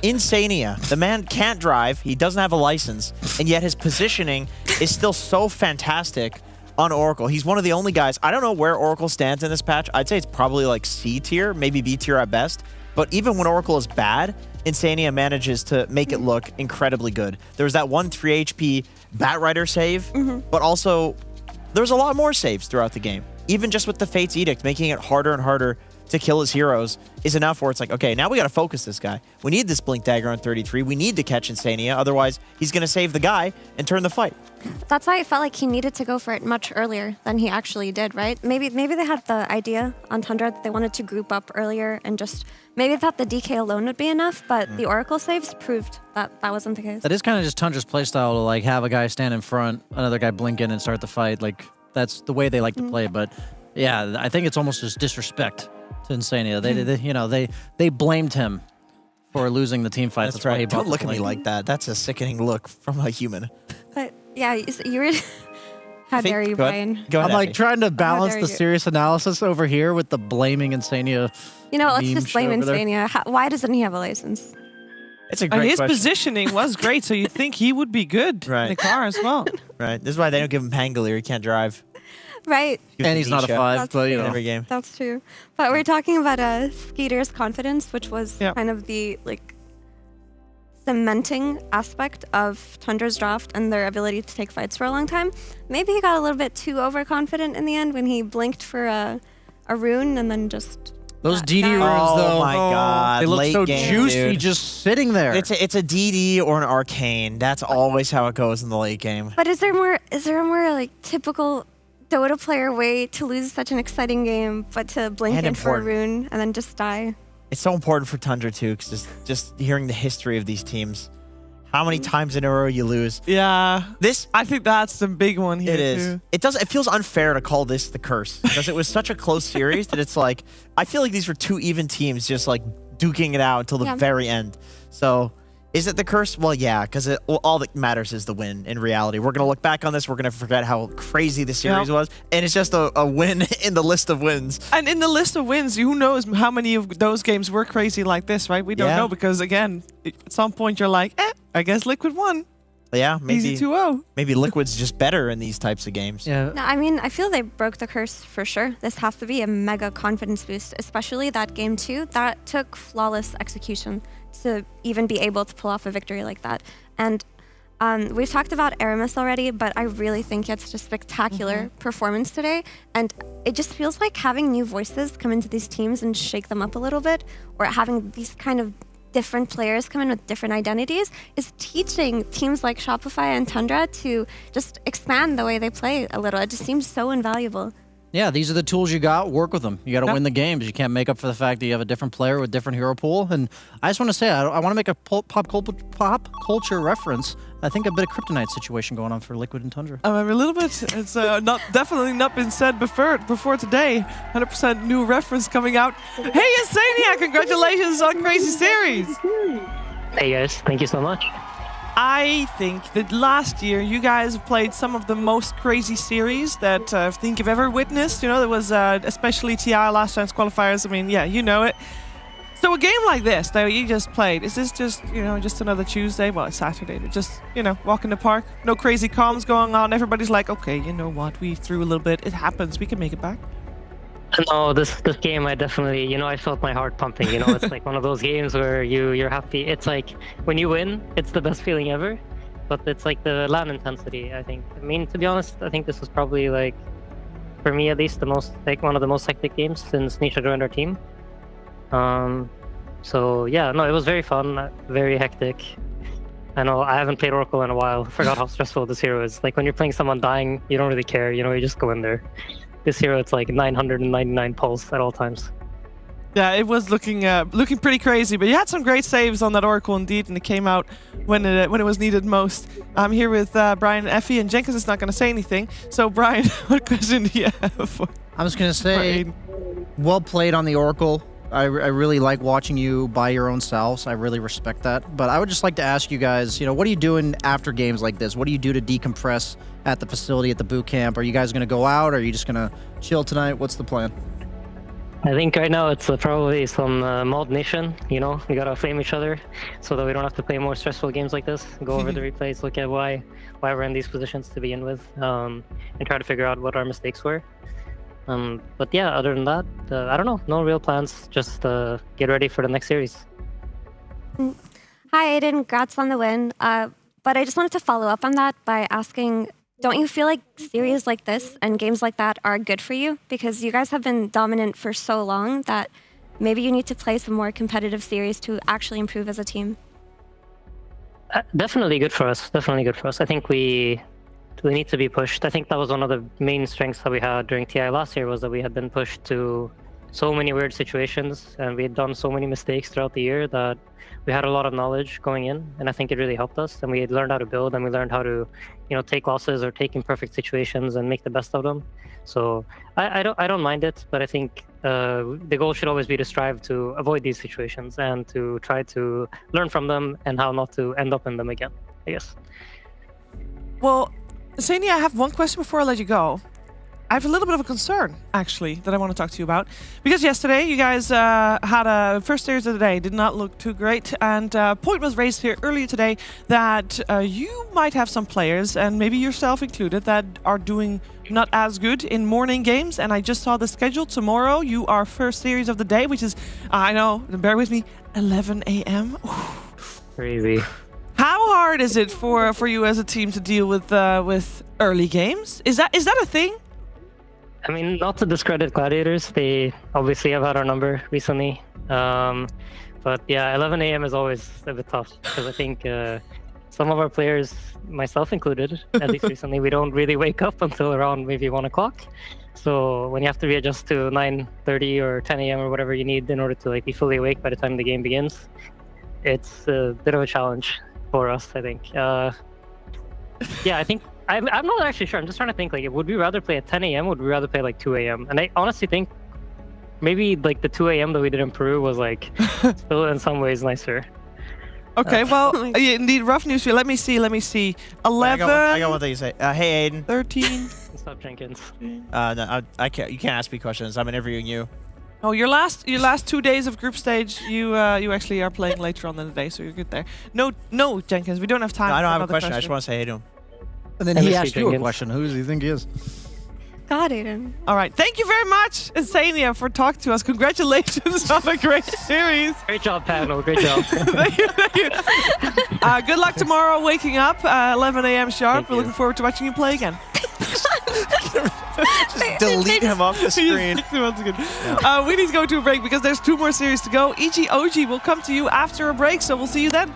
Insania. The man can't drive. He doesn't have a license. And yet his positioning is still so fantastic on Oracle. He's one of the only guys. I don't know where Oracle stands in this patch. I'd say it's probably like C tier, maybe B tier at best. But even when Oracle is bad, Insania manages to make it look incredibly good. There was that one 3 HP Batrider save, but also there's a lot more saves throughout the game. Even just with the Fate's Edict, making it harder and harder to kill his heroes is enough where it's like, okay, now we got to focus this guy. We need this Blink Dagger on 33. We need to catch Insania. Otherwise, he's going to save the guy and turn the fight. That's why I felt like he needed to go for it much earlier than he actually did, right? Maybe they had the idea on Tundra that they wanted to group up earlier and just maybe thought the DK alone would be enough, but the Oracle saves proved that that wasn't the case. That is kind of just Tundra's playstyle to, like, have a guy stand in front, another guy blink in and start the fight. Like, that's the way they like to play. But, yeah, I think it's almost just disrespect to Insania. They blamed him for losing the team fight. That's right. Why he Don't look at me like that. That's a sickening look from a human. But yeah, you were. How dare you, Go Brian? ahead. Go ahead, I'm like Abby. trying to balance dare the you. serious analysis over here with the blaming Insania. You know what? Let's meme just blame shit over there. Insania. Why doesn't he have a license? It's a And great his question. positioning was great, so you'd think he would be good in the car as well. Right. This is why they don't give him Pangolier. He can't drive. Right. And he's not a 5, That's but, you true. know. Every game. That's true. But we're talking about Skeeter's confidence, which was kind of the cementing aspect of Tundra's draft and their ability to take fights for a long time. Maybe he got a little bit too overconfident in the end when he blinked for a rune and then just. Those DD runes, Oh though. my god. They look Late so game, juicy dude. just sitting there. It's a DD or an Arcane. That's always how it goes in the late game. But is there a more like typical Dota player way to lose such an exciting game, but to blink And in for a important. rune and then just die? It's so important for Tundra too, because just hearing the history of these teams, how many times in a row you lose. Yeah. This I think that's the big one here. it is. Too. It feels unfair to call this the curse because it was such a close series that it's like I feel like these were 2 even teams just like duking it out until the very end. So. Is it the curse? Well, yeah, because all that matters is the win in reality. We're going to look back on this. We're going to forget how crazy the series was. And it's just a win in the list of wins. And in the list of wins, who knows how many of those games were crazy like this, right? We don't know because, again, at some point you're like, I guess Liquid won. Yeah, maybe. Easy 2-0. Maybe Liquid's just better in these types of games. Yeah. No, I mean, I feel they broke the curse for sure. This has to be a mega confidence boost, especially that game 2. That took flawless execution to even be able to pull off a victory like that. And we've talked about Aramis already, but I really think it's just spectacular performance today. And it just feels like having new voices come into these teams and shake them up a little bit, or having these kind of different players come in with different identities is teaching teams like Shopify and Tundra to just expand the way they play a little. It just seems so invaluable. Yeah, these are the tools you got. Work with them. You got to win the games. You can't make up for the fact that you have a different player with different hero pool. And I just want to say, I want to make a pop culture reference. I think a bit of Kryptonite situation going on for Liquid and Tundra. A little bit. It's definitely not been said before today. 100% new reference coming out. Hey, Insania, congratulations on Crazy Series. Hey guys, thank you so much. I think that last year you guys have played some of the most crazy series that I think you've ever witnessed. You know, there was especially TI last chance qualifiers. I mean, yeah, you know it. So a game like this that you just played, is this just, just another Tuesday? Well, it's Saturday. Just, walk in the park. No crazy comms going on. Everybody's like, okay, you know what? We threw a little bit. It happens. We can make it back. No, this game I definitely, I felt my heart pumping. It's like one of those games where you're happy. It's like when you win, it's the best feeling ever. But it's like the LAN intensity, I think. I mean, to be honest, I think this was probably like, for me at least, one of the most hectic games since Nisha joined our team. So yeah, no, it was very fun, very hectic. I know I haven't played Oracle in a while. Forgot how stressful this hero is. Like when you're playing someone dying, you don't really care. You know, you just go in there. This hero, it's like 999 pulse at all times. Yeah, it was looking pretty crazy, but you had some great saves on that Oracle indeed, and it came out when it was needed most. I'm here with Brian and Effie, and Jenkins is not going to say anything. So Brian, what question do you have for I'm just going to say, well played on the Oracle. I really like watching you by your own selves. I really respect that. But I would just like to ask you guys, you know, what are you doing after games like this? What do you do to decompress at the facility, at the boot camp? Are you guys going to go out? Or are you just going to chill tonight? What's the plan? I think right now it's probably some mod nation. You know, we gotta flame each other so that we don't have to play more stressful games like this. Go over the replays, look at why we're in these positions to begin with, and try to figure out what our mistakes were. But yeah, other than that, I don't know. No real plans. Just get ready for the next series. Hi, Aiden. Congrats on the win. But I just wanted to follow up on that by asking, don't you feel like series like this and games like that are good for you? Because you guys have been dominant for so long that maybe you need to play some more competitive series to actually improve as a team. Definitely good for us. Definitely good for us. I think we need to be pushed. I think that was one of the main strengths that we had during TI last year, was that we had been pushed to so many weird situations and we had done so many mistakes throughout the year that we had a lot of knowledge going in, and I think it really helped us. And we had learned how to build, and we learned how to, you know, take losses or take imperfect situations and make the best of them. So I don't mind it, but I think the goal should always be to strive to avoid these situations and to try to learn from them and how not to end up in them again, I guess. Well, Sani, I have one question before I let you go. I have a little bit of a concern, actually, that I want to talk to you about. Because yesterday, you guys had a first series of the day, did not look too great. And point was raised here earlier today that you might have some players, and maybe yourself included, that are doing not as good in morning games. And I just saw the schedule. Tomorrow, you are first series of the day, which is, I know, bear with me, 11 a.m. Crazy. How hard is it for you as a team to deal with early games? Is that a thing? I mean, not to discredit Gladiators, they obviously have had our number recently. But yeah, 11 a.m. is always a bit tough because I think some of our players, myself included, at least recently, we don't really wake up until around maybe 1 o'clock. So when you have to readjust to 9:30 or 10 a.m. or whatever you need in order to like be fully awake by the time the game begins, it's a bit of a challenge for us, I think. Yeah, I think I'm not actually sure. I'm just trying to think, like, would we rather play at 10 a.m. or would we rather play like 2 a.m.? And I honestly think maybe like the 2 a.m. that we did in Peru was like still in some ways nicer. Okay, well, indeed, rough news here. Let me see. 11. I got one thing to say. Hey, Aiden. 13. Stop, Jenkins. No, I can't. You can't ask me questions. I'm interviewing you. Oh, your last 2 days of group stage, you actually are playing later on in the day, so you're good there. No, Jenkins, we don't have time. No, I don't for have a another question. I just want to say hey to him. And then he asked you a question. Who does he think he is? God, Aiden. All right. Thank you very much, Sania, for talking to us. Congratulations on a great series. Great job, panel. Great job. Thank you. Good luck tomorrow waking up 11 a.m. sharp. We're looking forward to watching you play again. Just delete him off the screen. We need to go to a break because there's 2 more series to go. EG OG will come to you after a break, so we'll see you then.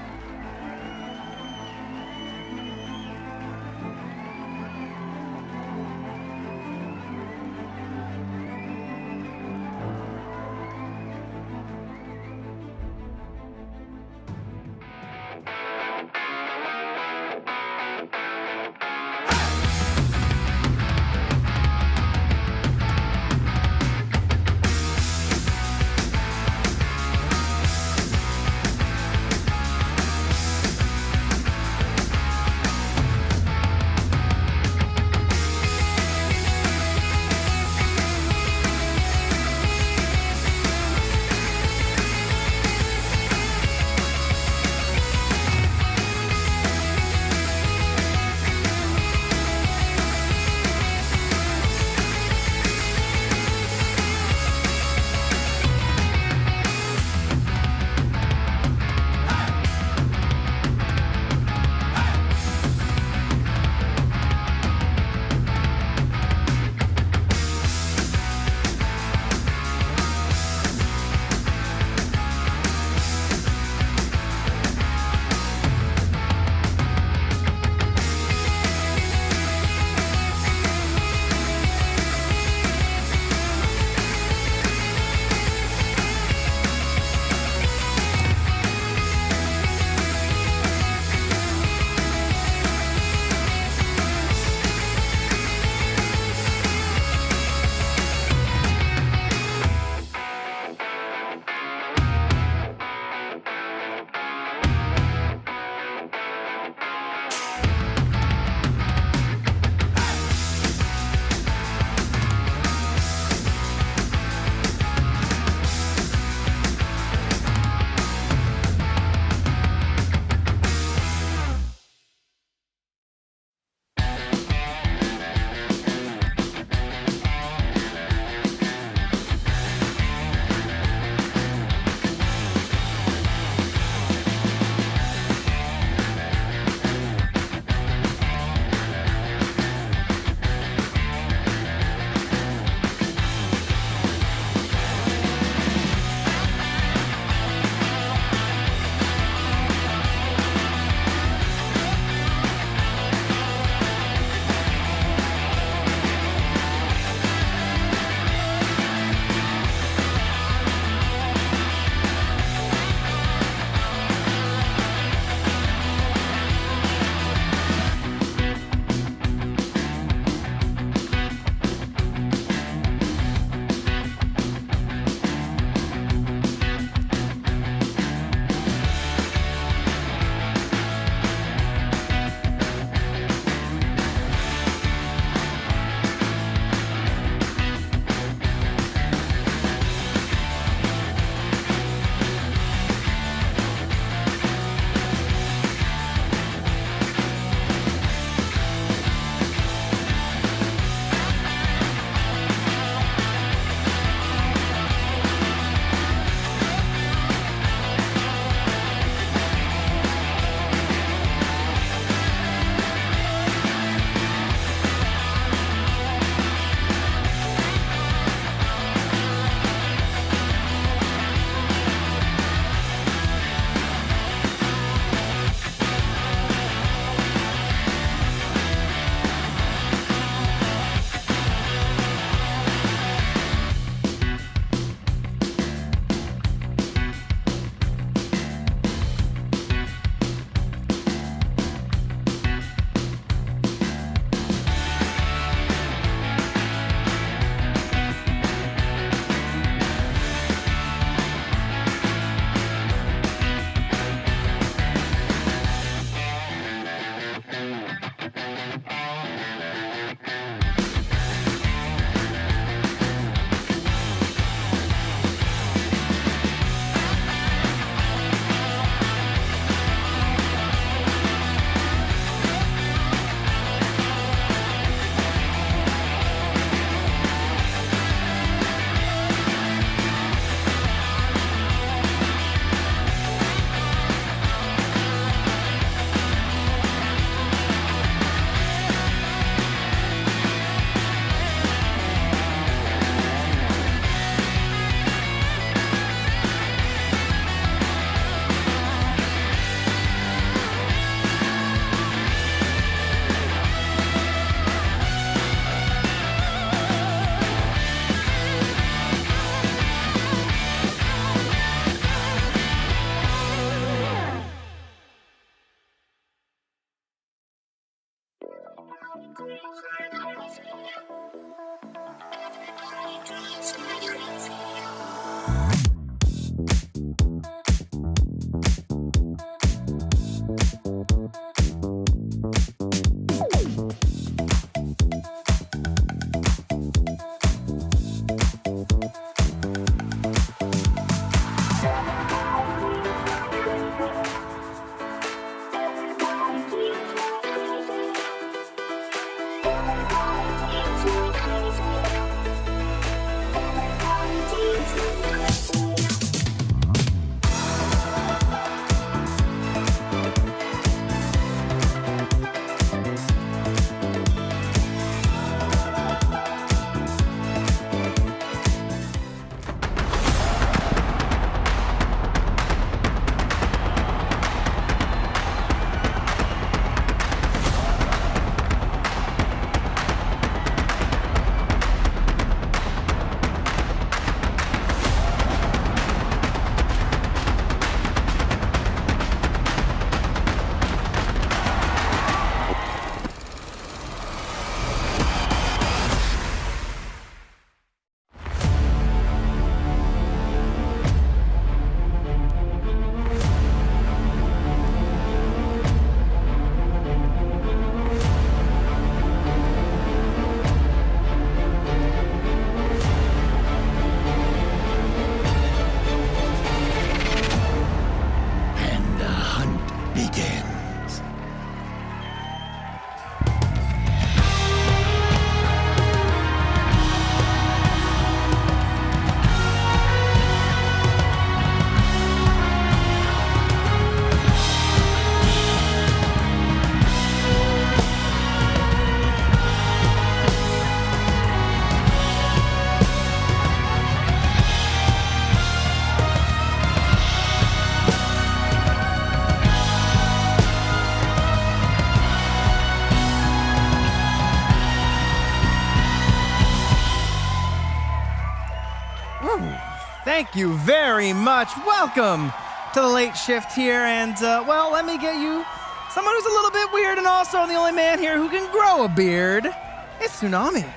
Thank you very much. Welcome to the late shift here. And, well, let me get you someone who's a little bit weird and also the only man here who can grow a beard. It's Tsunami.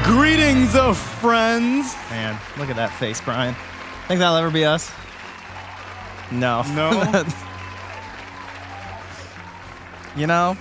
Greetings, friends. Man, look at that face, Brian. Think that'll ever be us? No. No? You know?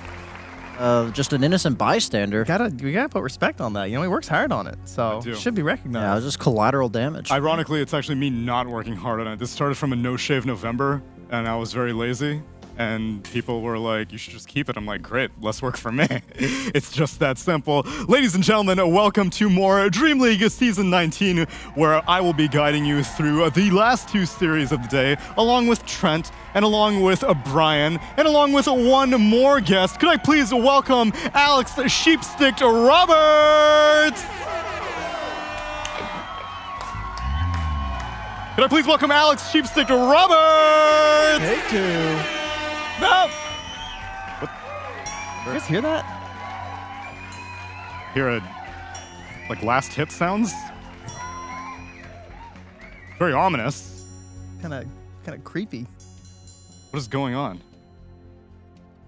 Just an innocent bystander. We gotta put respect on that. You know, he works hard on it, so do. should be recognized. Yeah, it was just collateral damage. Ironically, it's actually me not working hard on it. This started from a no-shave November, and I was very lazy. And people were like, you should just keep it. I'm like, great, less work for me. It's just that simple. Ladies and gentlemen, welcome to more Dream League Season 19, where I will be guiding you through the last two series of the day, along with Trent, and along with Brian, and along with one more guest. Could I please welcome Alex Sheepstick Roberts? Could I please welcome Alex Sheepstick Roberts? Hey, too. No! What? You guys hear that? Hear a, like, last hit sounds? Very ominous. Kind of creepy. What is going on?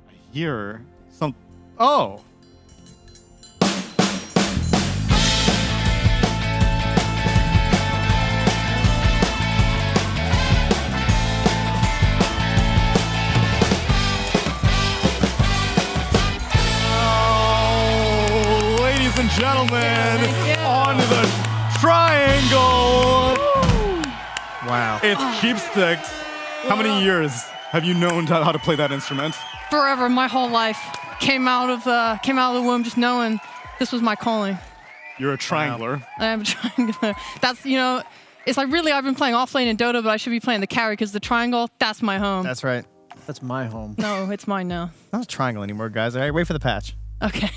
I hear some... Oh! Gentlemen, on the triangle. Wow. It's Sheepstick. How many years have you known how to play that instrument? Forever, my whole life. Came out of the womb just knowing this was my calling. You're a triangler. Wow. I am a triangler. That's, you know, it's like really I've been playing offlane in Dota, but I should be playing the carry because the triangle, that's my home. That's right. That's my home. No, it's mine now. Not a triangle anymore, guys. All right, wait for the patch. Okay.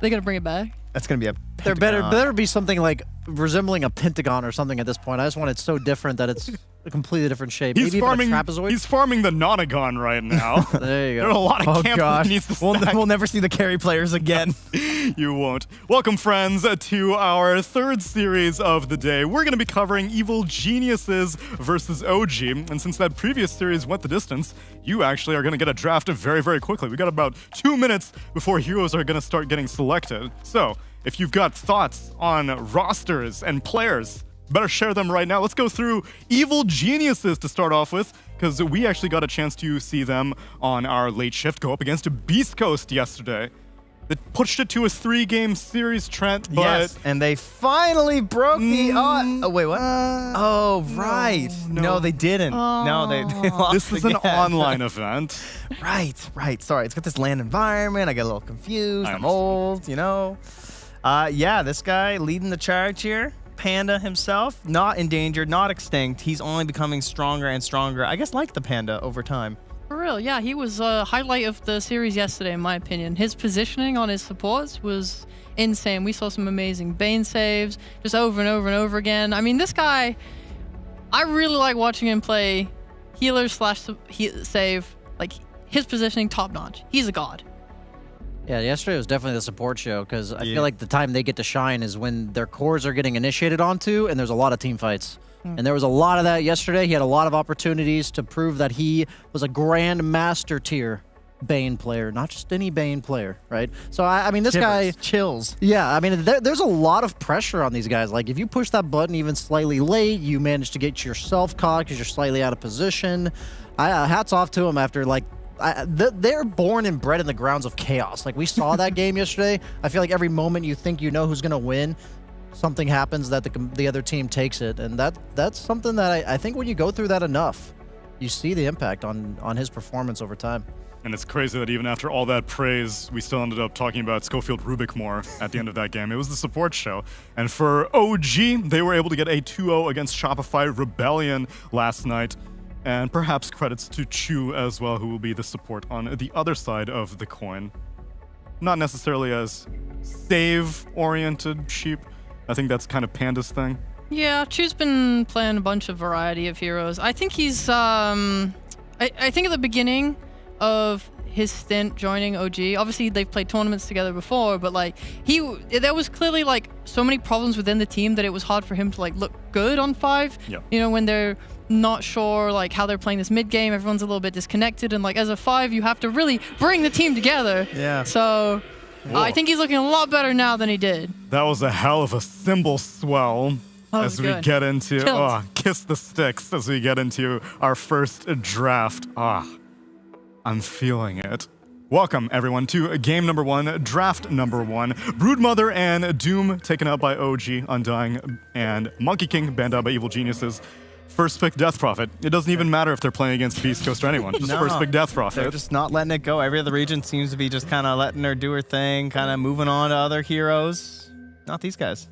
They gonna bring it back? That's gonna be a There pentagon. better be something like resembling a pentagon or something at this point. I just want it so different that it's a completely different shape. He's Maybe farming. even a trapezoid. He's farming the nonagon right now. There you go. There are a lot of camp gosh. he needs to stack. We'll never see the carry players again. You won't. Welcome, friends, to our third series of the day. We're going to be covering Evil Geniuses versus OG. And since that previous series went the distance, you actually are going to get a draft very, very quickly. We got about 2 minutes before heroes are going to start getting selected. So, if you've got thoughts on rosters and players, better share them right now. Let's go through Evil Geniuses to start off with, because we actually got a chance to see them on our late shift go up against Beast Coast yesterday. They pushed it to a 3-game series, Trent, but... Yes, and they finally broke the... Oh, wait, what? Oh, right. No, they didn't. No, they lost This is an again. online event. Right. Sorry, it's got this land environment. I get a little confused. I'm old, you know. Yeah, this guy leading the charge here. Panda himself, not endangered, not extinct. He's only becoming stronger and stronger. I guess like the panda over time. For real, yeah, he was a highlight of the series yesterday, in my opinion. His positioning on his supports was insane. We saw some amazing Bane saves, just over and over and over again. I mean, this guy, I really like watching him play healer slash save. Like, his positioning, top notch. He's a god. Yeah, yesterday was definitely the support show because I feel like the time they get to shine is when their cores are getting initiated onto and there's a lot of team fights. And there was a lot of that yesterday. He had a lot of opportunities to prove that he was a Grand Master tier Bane player, not just any Bane player, right? So, I mean, this guy... Chills. Yeah, I mean, there's a lot of pressure on these guys. Like, if you push that button even slightly late, you manage to get yourself caught because you're slightly out of position. Hats off to him after, like, they're born and bred in the grounds of chaos. Like, we saw that game yesterday. I feel like every moment you think you know who's going to win, something happens that the other team takes it. And that's something that I think when you go through that enough, you see the impact on his performance over time. And it's crazy that even after all that praise, we still ended up talking about Schofield Rubik more at the end of that game. It was the support show. And for OG, they were able to get a 2-0 against Shopify Rebellion last night. And perhaps credits to Chu as well, who will be the support on the other side of the coin. Not necessarily as save-oriented Sheep. I think that's kind of Panda's thing. Yeah, Chu's been playing a bunch of variety of heroes. I think he's, I think at the beginning of his stint joining OG, obviously they've played tournaments together before, but like there was clearly like so many problems within the team that it was hard for him to like look good on 5. Yep. You know, when they're not sure like how they're playing this mid game, everyone's a little bit disconnected, and like as a 5, you have to really bring the team together. Yeah. So I think he's looking a lot better now than he did. That was a hell of a cymbal swell. As we good. get into Killed. kiss the sticks as we get into our first draft. I'm feeling it. Welcome everyone to game number 1, draft number 1. Broodmother and Doom taken out by OG, Undying, and Monkey King banned out by Evil Geniuses. First pick Death Prophet. It doesn't even matter if they're playing against Beast Coast or anyone. Just first pick Death Prophet. They're just not letting it go. Every other region seems to be just kind of letting her do her thing, kind of moving on to other heroes. Not these guys.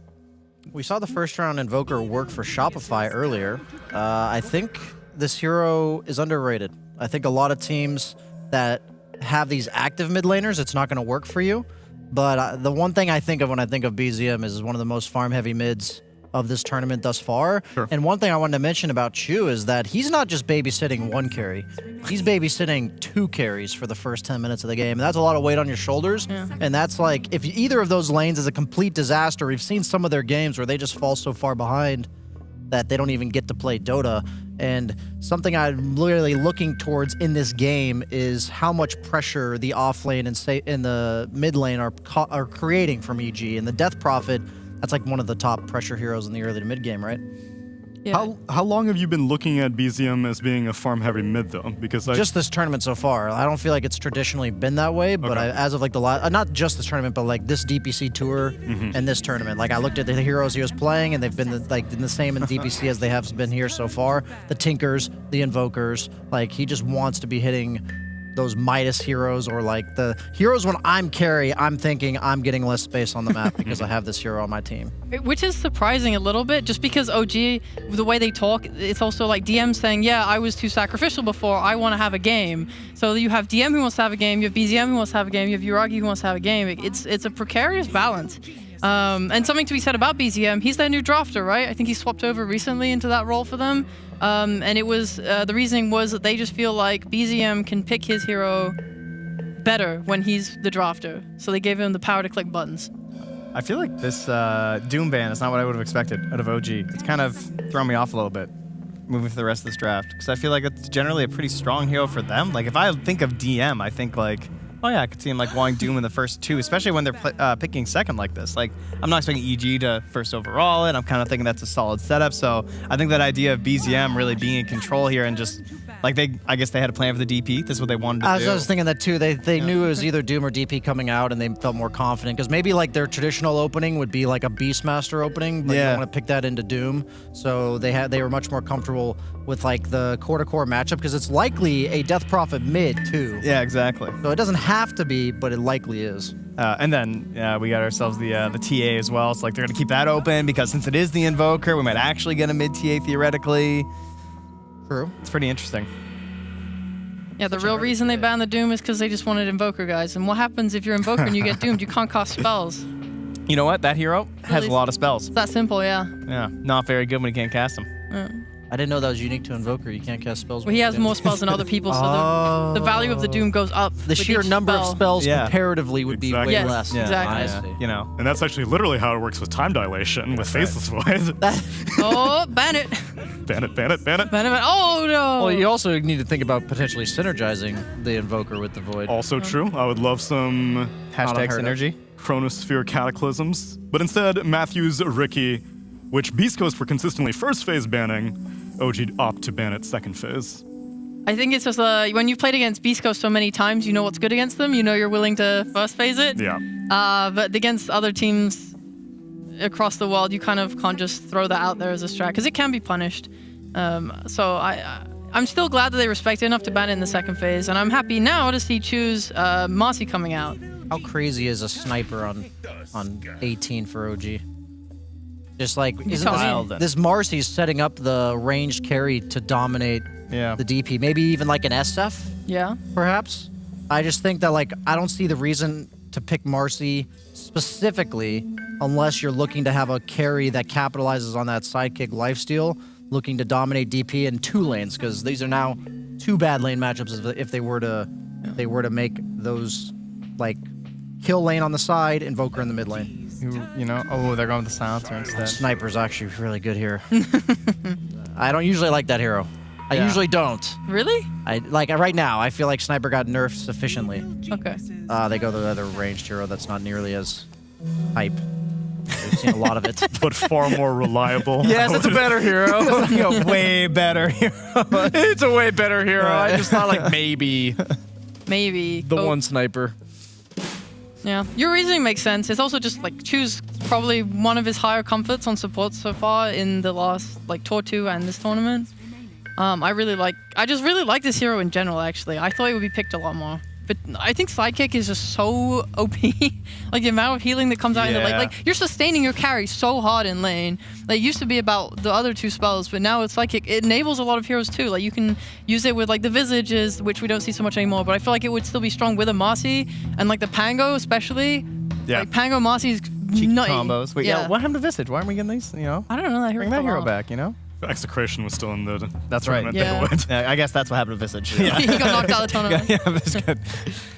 We saw the first round Invoker work for Shopify earlier. I think this hero is underrated. I think a lot of teams that have these active mid laners, it's not going to work for you. But the one thing I think of when I think of BZM is one of the most farm-heavy mids of this tournament thus far. Sure. And one thing I wanted to mention about Chu is that he's not just babysitting 1 carry. He's babysitting 2 carries for the first 10 minutes of the game. And that's a lot of weight on your shoulders. Yeah. And that's like, if either of those lanes is a complete disaster, we've seen some of their games where they just fall so far behind that they don't even get to play Dota. And something I'm literally looking towards in this game is how much pressure the off lane and in the mid lane are creating from EG. And the Death Prophet, that's like one of the top pressure heroes in the early to mid game, right? Yeah. How long have you been looking at BZM as being a farm-heavy mid, though? Because just this tournament so far. I don't feel like it's traditionally been that way, but Okay. as of like the last, not just this tournament, but like this DPC tour and this tournament. Like I looked at the heroes he was playing, and they've been in the same in DPC as they have been here so far. The Tinkers, the Invokers. Like he just wants to be hitting those Midas heroes, or like the heroes when I'm carry, I'm thinking I'm getting less space on the map because I have this hero on my team. Which is surprising a little bit, just because OG, the way they talk, it's also like DM saying, yeah, I was too sacrificial before, I want to have a game. So you have DM who wants to have a game, you have BZM who wants to have a game, you have Uragi who wants to have a game. It's a precarious balance. And something to be said about BZM, he's their new drafter, right? I think he swapped over recently into that role for them. And it was, the reasoning was that they just feel like BZM can pick his hero better when he's the drafter. So they gave him the power to click buttons. I feel like this Doom ban is not what I would have expected out of OG. It's kind of thrown me off a little bit moving for the rest of this draft, because I feel like it's generally a pretty strong hero for them. Like if I think of DM, I think like, oh yeah, I could see him like wanting Doom in the first 2, especially when they're picking second like this. Like I'm not expecting EG to first overall it. I'm kind of thinking that's a solid setup. So I think that idea of BZM really being in control here and just like I guess they had a plan for the DP. This is what they wanted to do. I was thinking that too. They knew it was either Doom or DP coming out, and they felt more confident because maybe like their traditional opening would be like a Beastmaster opening, but you don't want to pick that into Doom. So they were much more comfortable with like the core-to-core matchup because it's likely a Death Prophet mid too. Yeah, exactly. So it doesn't have to be, but it likely is. And then we got ourselves the TA as well. So like they're gonna keep that open because since it is the Invoker, we might actually get a mid TA theoretically. True. It's pretty interesting. Yeah, the real reason they banned the Doom is because they just wanted Invoker guys. And what happens if you're Invoker and you get doomed? You can't cast spells. You know what? That hero has a lot of spells. It's that simple, yeah. Yeah, not very good when you can't cast them. Yeah. I didn't know that was unique to Invoker. You can't cast spells. Well, he has more spells than other people, so the value of the Doom goes up. The with sheer each number spell. of spells comparatively would be way Yes, less. exactly. I see. You know. And that's actually literally how it works with time dilation with Faceless Void. Oh, ban it. Ban it, ban it, ban it. Ban it. Oh, no. Well, you also need to think about potentially synergizing the Invoker with the Void. Also true. I would love some Hashtag synergy. Chronosphere Cataclysms. But instead, Matthews, Ricky, which Beast Coast were consistently first phase banning, OG opt to ban it second phase. I think it's just when you've played against Beast Coast so many times, you know what's good against them. You know you're willing to first phase it. Yeah. But against other teams across the world, you kind of can't just throw that out there as a strat because it can be punished. So I'm still glad that they respect it enough to ban it in the second phase, and I'm happy now to see choose Marcy coming out. How crazy is a sniper on 18 for OG? Just like isn't this Marcy's setting up the ranged carry to dominate the DP, maybe even like an SF. Yeah. Perhaps. I just think that like I don't see the reason to pick Marcy specifically unless you're looking to have a carry that capitalizes on that sidekick lifesteal, looking to dominate DP in 2 lanes, because these are now 2 bad lane matchups if they were to make those like kill lane on the side, invoker in the mid lane. You know, oh, they're going with the silencer instead. Sniper's actually really good here. I don't usually like that hero. I usually don't. Really? I like right now. I feel like Sniper got nerfed sufficiently. Okay. They go the other ranged hero that's not nearly as hype. We've seen a lot of it, but far more reliable. Yes, it's a better hero. A way better hero. It's a way better hero. Right. I just thought like maybe the one Sniper. Yeah, your reasoning makes sense. It's also just like choose probably one of his higher comforts on support so far in the last like Tour 2 and this tournament. I just really like this hero in general. Actually, I thought he would be picked a lot more. But I think Sidekick is just so OP. Like the amount of healing that comes out in the lane. Like you're sustaining your carry so hard in lane. Like it used to be about the other 2 spells, but now it's Sidekick. It enables a lot of heroes too. Like you can use it with like the Visages, which we don't see so much anymore. But I feel like it would still be strong with a Marcy and like the Pango especially. Yeah. Like Pango Marcy's nutty combos. Wait, yeah. What happened to Visage? Why aren't we getting these? You know. I don't know that hero. Bring that hero back. You know. Execration was still in the That's right. tournament. Yeah, I guess that's what happened to Visage. Yeah. He got knocked out of the tournament. Yeah, Visage got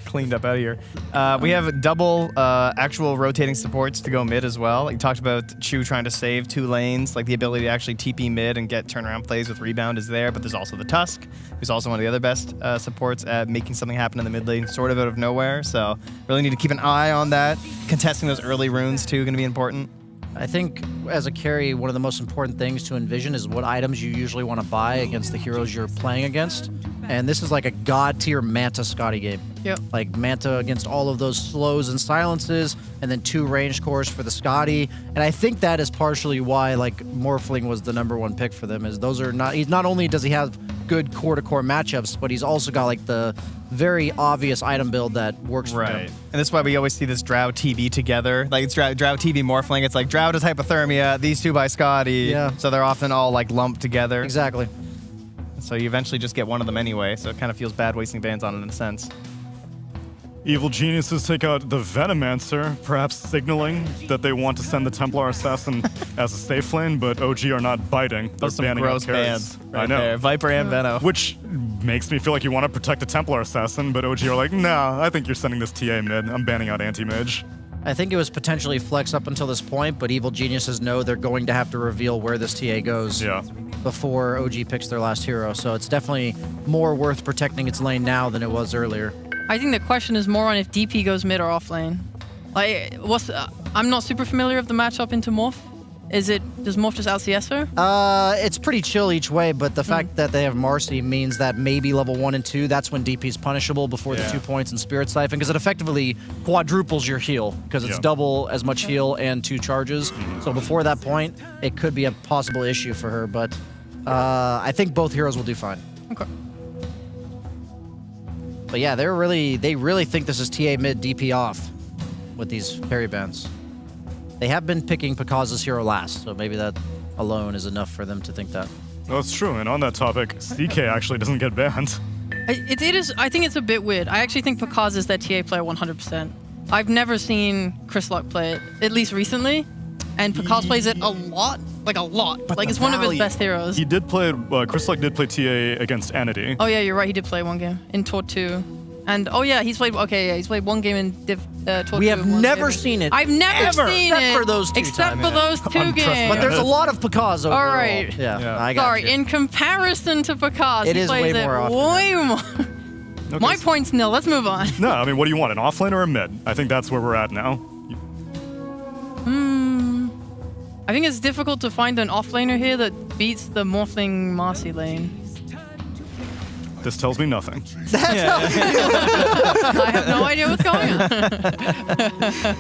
cleaned up out of here. We have double actual rotating supports to go mid as well. Like you talked about Chu trying to save 2 lanes, like the ability to actually TP mid and get turnaround plays with rebound is there, but there's also the Tusk, who's also one of the other best supports at making something happen in the mid lane sort of out of nowhere. So really need to keep an eye on that. Contesting those early runes too, going to be important. I think as a carry, one of the most important things to envision is what items you usually want to buy against the heroes you're playing against. And this is like a god tier Manta Scotty game. Yep. Like Manta against all of those slows and silences, and then 2 range cores for the Scotty. And I think that is partially why like Morphling was the #1 pick for them. Is those are not only does he have good core to core matchups, but he's also got like the very obvious item build that works for him. And that's why we always see this Drow TB together. Like it's Drow TB Morphling. It's like Drow does Hypothermia, these 2 by Scotty. Yeah. So they're often all like lumped together. Exactly. So you eventually just get one of them anyway. So it kind of feels bad wasting bans on it in a sense. Evil geniuses take out the Venomancer, perhaps signaling that they want to send the Templar Assassin as a safe lane, but OG are not biting. They're Those some banning gross out carries. bans right I know. there. Viper and Veno. Which makes me feel like you want to protect the Templar Assassin, but OG are like, nah, I think you're sending this TA mid. I'm banning out anti-mage. I think it was potentially flex up until this point, but Evil Geniuses know they're going to have to reveal where this TA goes before OG picks their last hero. So it's definitely more worth protecting its lane now than it was earlier. I think the question is more on if DP goes mid or off lane. Like, I'm not super familiar with the matchup into Morph. Does Morph just LCS her? It's pretty chill each way, but the fact that they have Marcy means that maybe level 1 and 2, that's when DP's punishable before the 2 points in Spirit Siphon, because it effectively quadruples your heal, because it's double as much heal and 2 charges. So before that point, it could be a possible issue for her, but I think both heroes will do fine. Okay. But yeah, they really think this is TA mid DP off with these parry bans. They have been picking Picaz's hero last, so maybe that alone is enough for them to think that. No, it's true. And on that topic, CK actually doesn't get banned. It is. I think it's a bit weird. I actually think Picaz is that TA player 100%. I've never seen Chris Luck play it, at least recently, and Picaz plays it a lot. Like a lot. But like it's one of his best heroes. He did play, Chris Luck did play TA against Anity. Oh yeah, you're right. He did play 1 game in Tour 2. And oh yeah, he's played 1 game in Tour 2. We have never seen it. I've never seen except it. for those 2 Except times. for those 2 games. But there's a lot of Picaz overall. All right. Yeah. I got Sorry, you. in comparison to Picaz, It he is plays way it more often. way more. Okay, My point's nil. Let's move on. No, I mean, what do you want, an offlane or a mid? I think that's where we're at now. I think it's difficult to find an offlaner here that beats the Morphling Marcy lane. This tells me nothing. I have no idea what's going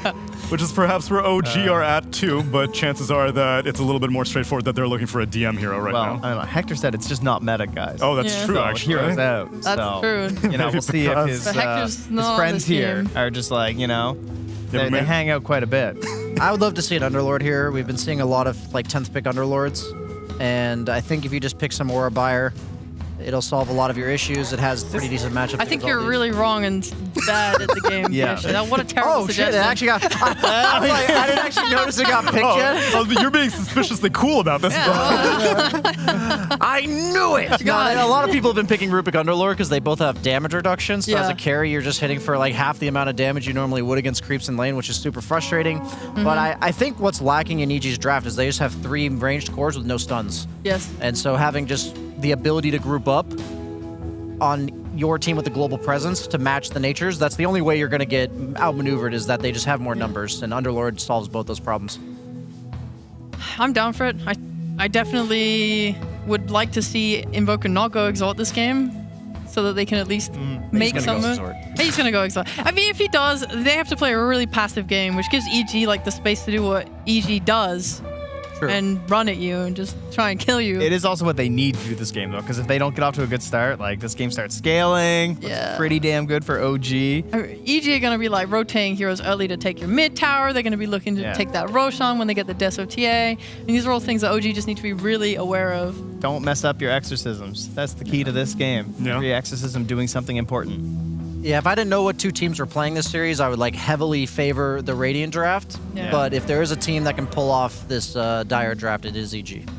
on. Which is perhaps where OG are at too, but chances are that it's a little bit more straightforward that they're looking for a DM hero right now. I don't know. Hector said it's just not meta, guys. Oh, that's true, So actually. Heroes out. That's so, true. You know, we'll see if his not on friends this here team. are just like, you know, they maybe- hang out quite a bit. I would love to see an Underlord here. We've been seeing a lot of like 10th pick Underlords, and I think if you just pick some Aura Buyer, It'll solve a lot of your issues. It has pretty decent matchup. I think you're really wrong and bad at the game. Yeah. What a terrible shit! It suggestion. actually got. I didn't actually notice it got picked yet. You're being suspiciously cool about this. I knew it. No, a lot of people have been picking Rupik Underlord because they both have damage reduction. So as a carry, you're just hitting for like half the amount of damage you normally would against creeps in lane, which is super frustrating. But I think what's lacking in EG's draft is they just have 3 ranged cores with no stuns. Yes. And so having just the ability to group up on your team with the global presence to match the natures, that's the only way you're going to get outmaneuvered, is that they just have more numbers, and Underlord solves both those problems. I'm down for it. I definitely would like to see Invoker not go Exalt this game so that they can at least make some moves. He's going to go Exalt. I mean, if he does, they have to play a really passive game, which gives EG like the space to do what EG does. True. And run at you and just try and kill you. It is also what they need to do this game, though, because if they don't get off to a good start, like this game starts scaling. Yeah. Pretty damn good for OG. EG are going to be like rotating heroes early to take your mid tower. They're going to be looking to take that Roshan when they get the Death OTA. And these are all things that OG just need to be really aware of. Don't mess up your exorcisms. That's the key to this game. Every exorcism doing something important. Yeah, if I didn't know what 2 teams were playing this series, I would like heavily favor the Radiant draft. Yeah. But if there is a team that can pull off this dire draft, it is EG.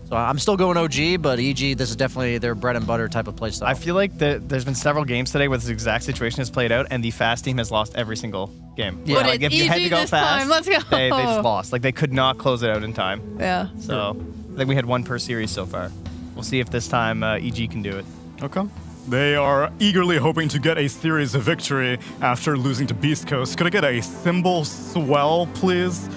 So I'm still going OG, but EG, this is definitely their bread and butter type of playstyle. I feel like there's been several games today where this exact situation has played out, and the fast team has lost every single game. Yeah. But like if you had to go fast, Let's go. They just lost. Like they could not close it out in time. Yeah. So I think we had 1 per series so far. We'll see if this time EG can do it. Okay. They are eagerly hoping to get a series of victory after losing to Beast Coast. Could I get a symbol swell, please?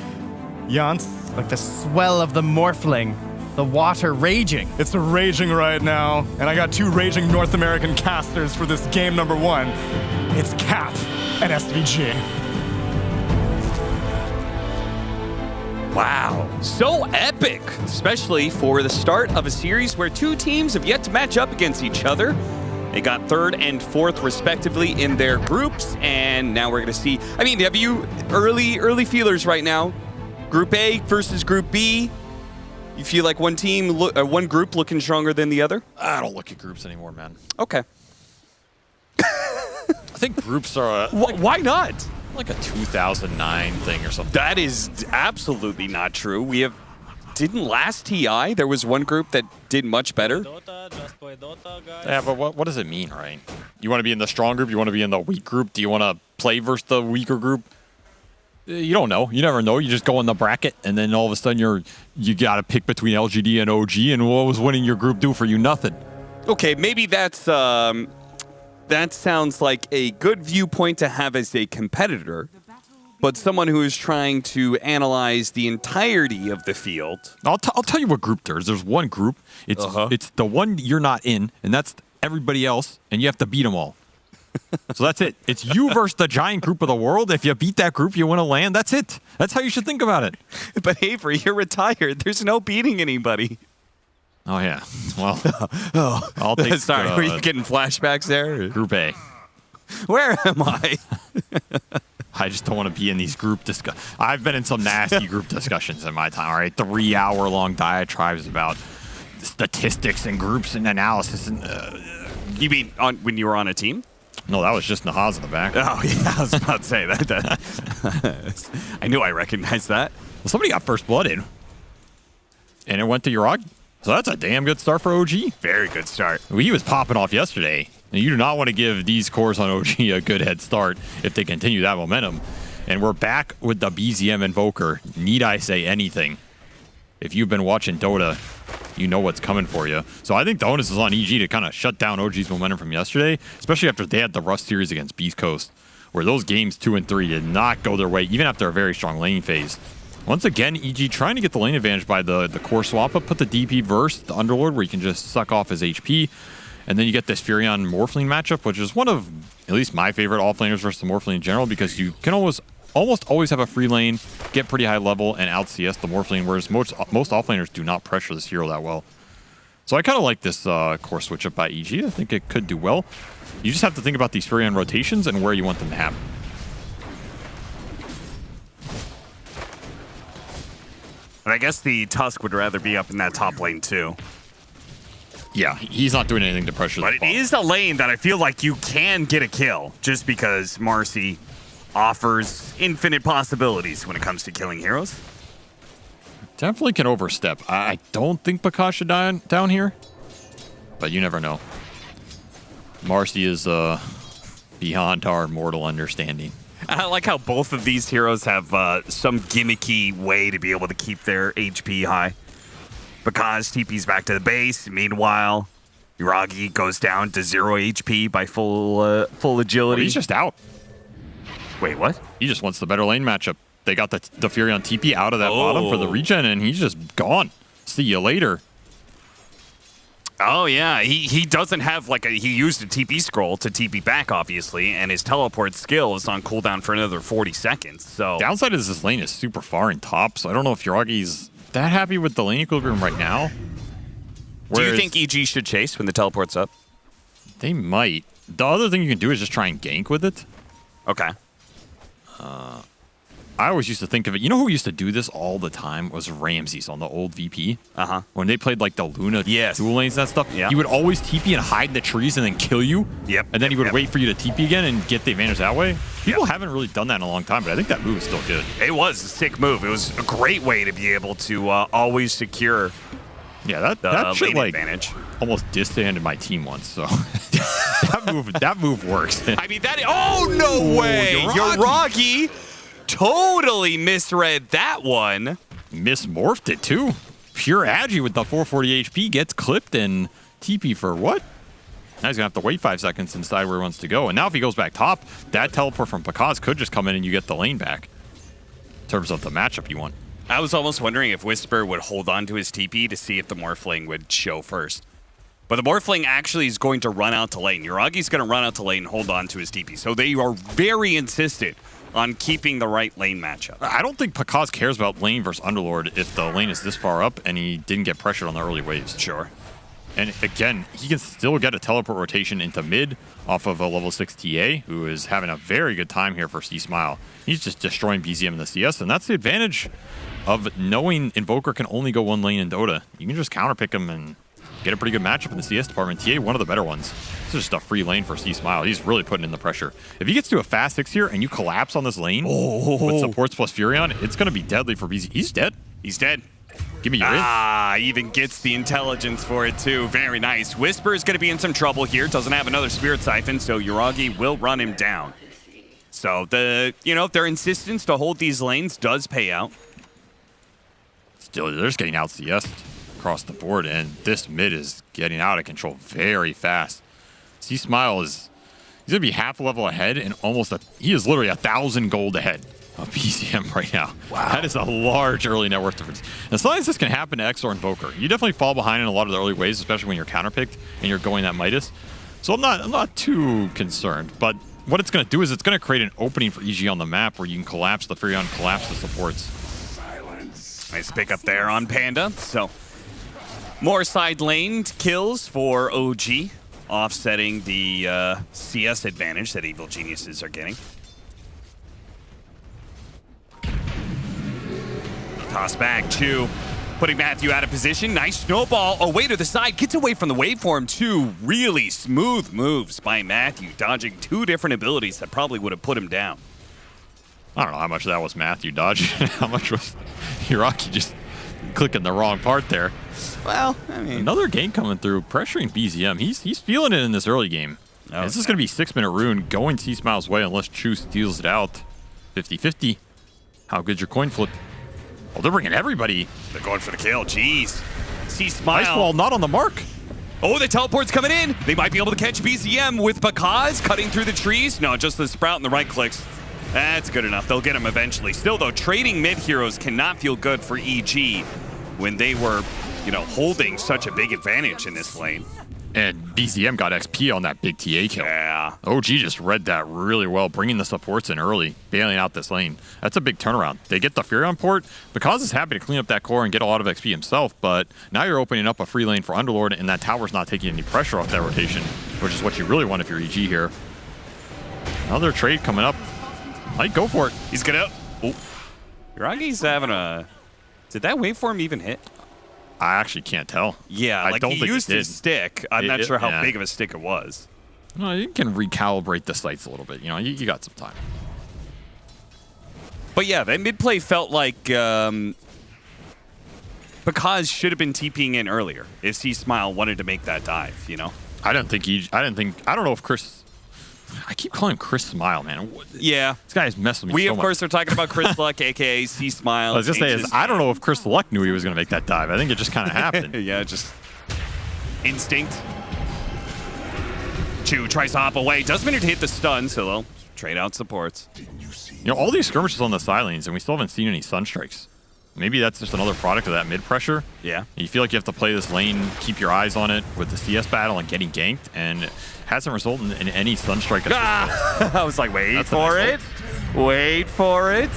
Jans? Like the swell of the Morphling. The water raging. It's raging right now, and I got 2 raging North American casters for this game number 1. It's Cap and SVG. Wow, so epic, especially for the start of a series where 2 teams have yet to match up against each other. They got 3rd and 4th respectively in their groups, and now we're going to see. I mean, have you early feelers right now? Group A versus Group B. You feel like one group looking stronger than the other? I don't look at groups anymore, man. Okay. I think groups are why not? Like a 2009 thing or something. That is absolutely not true. Didn't last TI, there was one group that did much better. Yeah, but what does it mean, right? You want to be in the strong group? You want to be in the weak group? Do you want to play versus the weaker group? You don't know. You never know. You just go in the bracket, and then all of a sudden you got to pick between LGD and OG, and what was winning your group do for you? Nothing. Okay, maybe that sounds like a good viewpoint to have as a competitor. But someone who is trying to analyze the entirety of the field. I'll tell you what group there is. There's one group. It's the one you're not in, and that's everybody else, and you have to beat them all. So that's it. It's you versus the giant group of the world. If you beat that group, you win a land. That's it. That's how you should think about it. But Avery, you're retired. There's no beating anybody. Oh, yeah. Well, I'll take Sorry, were you getting flashbacks there? Group A. Where am I? I just don't want to be in these group discussions. I've been in some nasty group discussions in my time, all right? 3-hour-long diatribes about statistics and groups and analysis. And you mean when you were on a team? No, that was just Nahaz in the back. Oh, yeah, I was about to say that. I knew I recognized that. Well, somebody got first blood in, and it went to Urag. So that's a damn good start for OG. Very good start. He was popping off yesterday. And you do not want to give these cores on OG a good head start if they continue that momentum. And we're back with the BZM Invoker. Need I say anything? If you've been watching Dota, you know what's coming for you. So I think the onus is on EG to kind of shut down OG's momentum from yesterday, especially after they had the Rust series against Beast Coast, where those games 2 and 3 did not go their way, even after a very strong lane phase. Once again, EG trying to get the lane advantage by the core swap up, put the DP verse, the Underlord, where you can just suck off his HP. And then you get this Furion Morphling matchup, which is one of, at least my favorite offlaners versus the Morphling in general, because you can almost always have a free lane, get pretty high level, and out CS the Morphling, whereas most offlaners do not pressure this hero that well. So I kind of like this core switch up by EG. I think it could do well. You just have to think about these Furion rotations and where you want them to happen. And I guess the Tusk would rather be up in that top lane too. Yeah, he's not doing anything to pressure But the it ball. is a lane that I feel like you can get a kill just because Marcy offers infinite possibilities when it comes to killing heroes. Definitely can overstep. I don't think Pakash should die down here, but you never know. Marcy is beyond our mortal understanding. I like how both of these heroes have some gimmicky way to be able to keep their HP high. Because TP's back to the base. Meanwhile, Yuragi goes down to 0 HP by full agility. Well, he's just out. Wait, what? He just wants the better lane matchup. They got the Fury on TP out of that bottom for the regen, and he's just gone. See you later. Oh, yeah. He doesn't have, like, he used a TP scroll to TP back, obviously, and his teleport skill is on cooldown for another 40 seconds, so... Downside is this lane is super far in top, so I don't know if Yuragi's that happy with the lane equilibrium right now. Do you think EG should chase when the teleport's up? They might. The other thing you can do is just try and gank with it. Okay. I always used to think of it. You know who used to do this all the time was Ramses on the old VP. When they played like the Luna dual lanes and that stuff, he would always TP and hide in the trees and then kill you. And then he would wait for you to TP again and get the advantage that way. People haven't really done that in a long time, but I think that move is still good. It was a sick move. It was a great way to be able to always secure that shit, like, advantage. Almost disbanded my team once, so that move works. I mean, oh, no way! Yuragi totally misread that one. Mismorphed it, too. Pure Agi with the 440 HP gets clipped and TP for what? Now he's going to have to wait 5 seconds and decide where he wants to go. And now if he goes back top, that teleport from Pakaz could just come in and you get the lane back. In terms of the matchup you want. I was almost wondering if Whisper would hold on to his TP to see if the Morphling would show first. But the Morphling actually is going to run out to lane. Yuragi's going to run out to lane and hold on to his TP. So they are very insistent on keeping the right lane matchup. I don't think Pakaz cares about lane versus Underlord if the lane is this far up and he didn't get pressured on the early waves. Sure. And again, he can still get a teleport rotation into mid off of a level 6 TA, who is having a very good time here for C-Smile. He's just destroying BZM in the CS, and that's the advantage of knowing Invoker can only go one lane in Dota. You can just counterpick him and get a pretty good matchup in the CS department. TA, one of the better ones. This is just a free lane for C-Smile. He's really putting in the pressure. If he gets to a fast 6 here and you collapse on this lane with supports plus Furion, it's going to be deadly for BZ. He's dead. He's dead. Give me your in. Even gets the intelligence for it too. Very nice. Whisper is going to be in some trouble here. Doesn't have another Spirit Siphon, so Yuragi will run him down. So their insistence to hold these lanes does pay out. Still, they're just getting out CS across the board, and this mid is getting out of control very fast. C-Smile he's going to be half a level ahead and he is literally 1,000 gold ahead of BZM right now. Wow. That is a large early net worth difference. And sometimes this can happen to X or Invoker. You definitely fall behind in a lot of the early waves, especially when you're counterpicked and you're going that Midas. So I'm not too concerned, but what it's going to do is it's going to create an opening for EG on the map where you can collapse the Furion, collapse the supports. Nice pick up there on Panda. So more side lane kills for OG, offsetting the CS advantage that Evil Geniuses are getting. Toss back to putting Matthew out of position. Nice snowball away to the side. Gets away from the waveform. 2 really smooth moves by Matthew, dodging 2 different abilities that probably would have put him down. I don't know how much of that was Matthew dodging. How much was Hiraki just clicking the wrong part there? Well, I mean... Another game coming through, pressuring BZM. He's feeling it in this early game. Okay. This is going to be 6-minute rune going C-Smile's way unless Chu steals it out. 50-50. How good's your coin flip? Oh, they're bringing everybody. They're going for the kill. Jeez. C-Smile. Ice Wall not on the mark. Oh, the teleport's coming in. They might be able to catch BZM with Pakaz cutting through the trees. No, just the Sprout and the right clicks. That's good enough. They'll get him eventually. Still, though, trading mid heroes cannot feel good for EG when they were, holding such a big advantage in this lane. And BZM got XP on that big TA kill. Yeah. OG just read that really well, bringing the supports in early, bailing out this lane. That's a big turnaround. They get the Furion port. Pakaz is happy to clean up that core and get a lot of XP himself, but now you're opening up a free lane for Underlord, and that tower's not taking any pressure off that rotation, which is what you really want if you're EG here. Another trade coming up. Might go for it. He's gonna... Oh. Yuragi's having a... Did that waveform even hit? I actually can't tell. Yeah, I like don't he think used it his did. stick. I'm not sure how yeah. big of a stick it was. No, you can recalibrate the sights a little bit. You know, you got some time. But yeah, that mid play felt like because should have been TPing in earlier if C-Smile wanted to make that dive, you know? I don't know if Chris... I keep calling him Chris Smile, man. Yeah. This guy's messing with me We, so of much. course, are talking about Chris Luck, a.k.a. C-Smile. I was just saying, I don't know if Chris Luck knew he was going to make that dive. I think it just kind of happened. Yeah, just instinct. Chu tries to hop away. Does manage to hit the stun, so they'll trade out supports. You know, all these skirmishes on the side lanes, and we still haven't seen any Sunstrikes. Maybe that's just another product of that mid pressure. Yeah. You feel like you have to play this lane, keep your eyes on it with the CS battle and getting ganked, and it hasn't resulted in any Sunstrike. I was like, wait for it. Wait for it.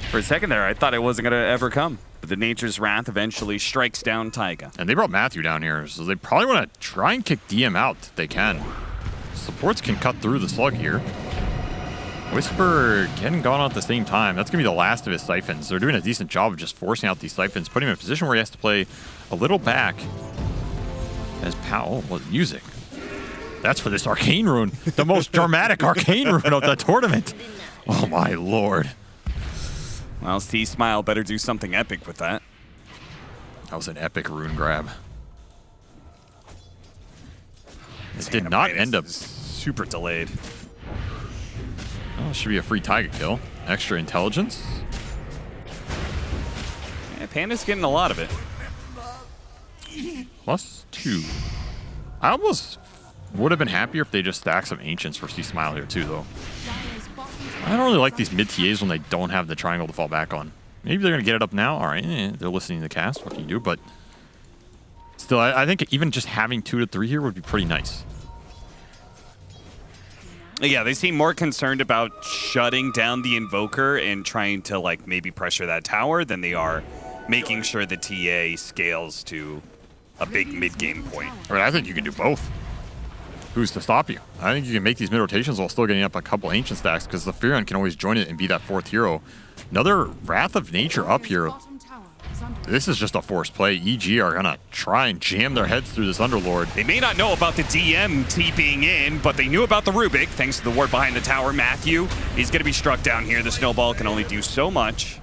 For a second there, I thought it wasn't going to ever come. But the Nature's Wrath eventually strikes down Taiga. And they brought Matthew down here, so they probably want to try and kick DM out if they can. Supports can cut through the slug here. Whisper getting gone at the same time. That's going to be the last of his siphons. They're doing a decent job of just forcing out these siphons, putting him in a position where he has to play a little back. As Powell, what music? That's for this arcane rune. The most dramatic arcane rune of the tournament. Oh my lord. Well, C-Smile better do something epic with that. That was an epic rune grab. It did not end up super delayed. Oh, should be a free Taiga kill. Extra intelligence. Yeah, Panda's getting a lot of it. +2. I almost would have been happier if they just stacked some Ancients for C-Smile here too, though. I don't really like these mid-TAs when they don't have the triangle to fall back on. Maybe they're going to get it up now. All right, they're listening to the cast. What can you do? But still, I think even just having 2 to 3 here would be pretty nice. Yeah, they seem more concerned about shutting down the Invoker and trying to, like, maybe pressure that tower than they are making sure the TA scales to a big mid-game point. I mean, I think you can do both. Who's to stop you? I think you can make these mid-rotations while still getting up a couple Ancient stacks, because the Furion can always join it and be that 4th hero. Another Wrath of Nature up here. This is just a forced play. EG are going to try and jam their heads through this Underlord. They may not know about the DM TPing in, but they knew about the Rubik, thanks to the ward behind the tower. Matthew is going to be struck down here. The Snowball can only do so much.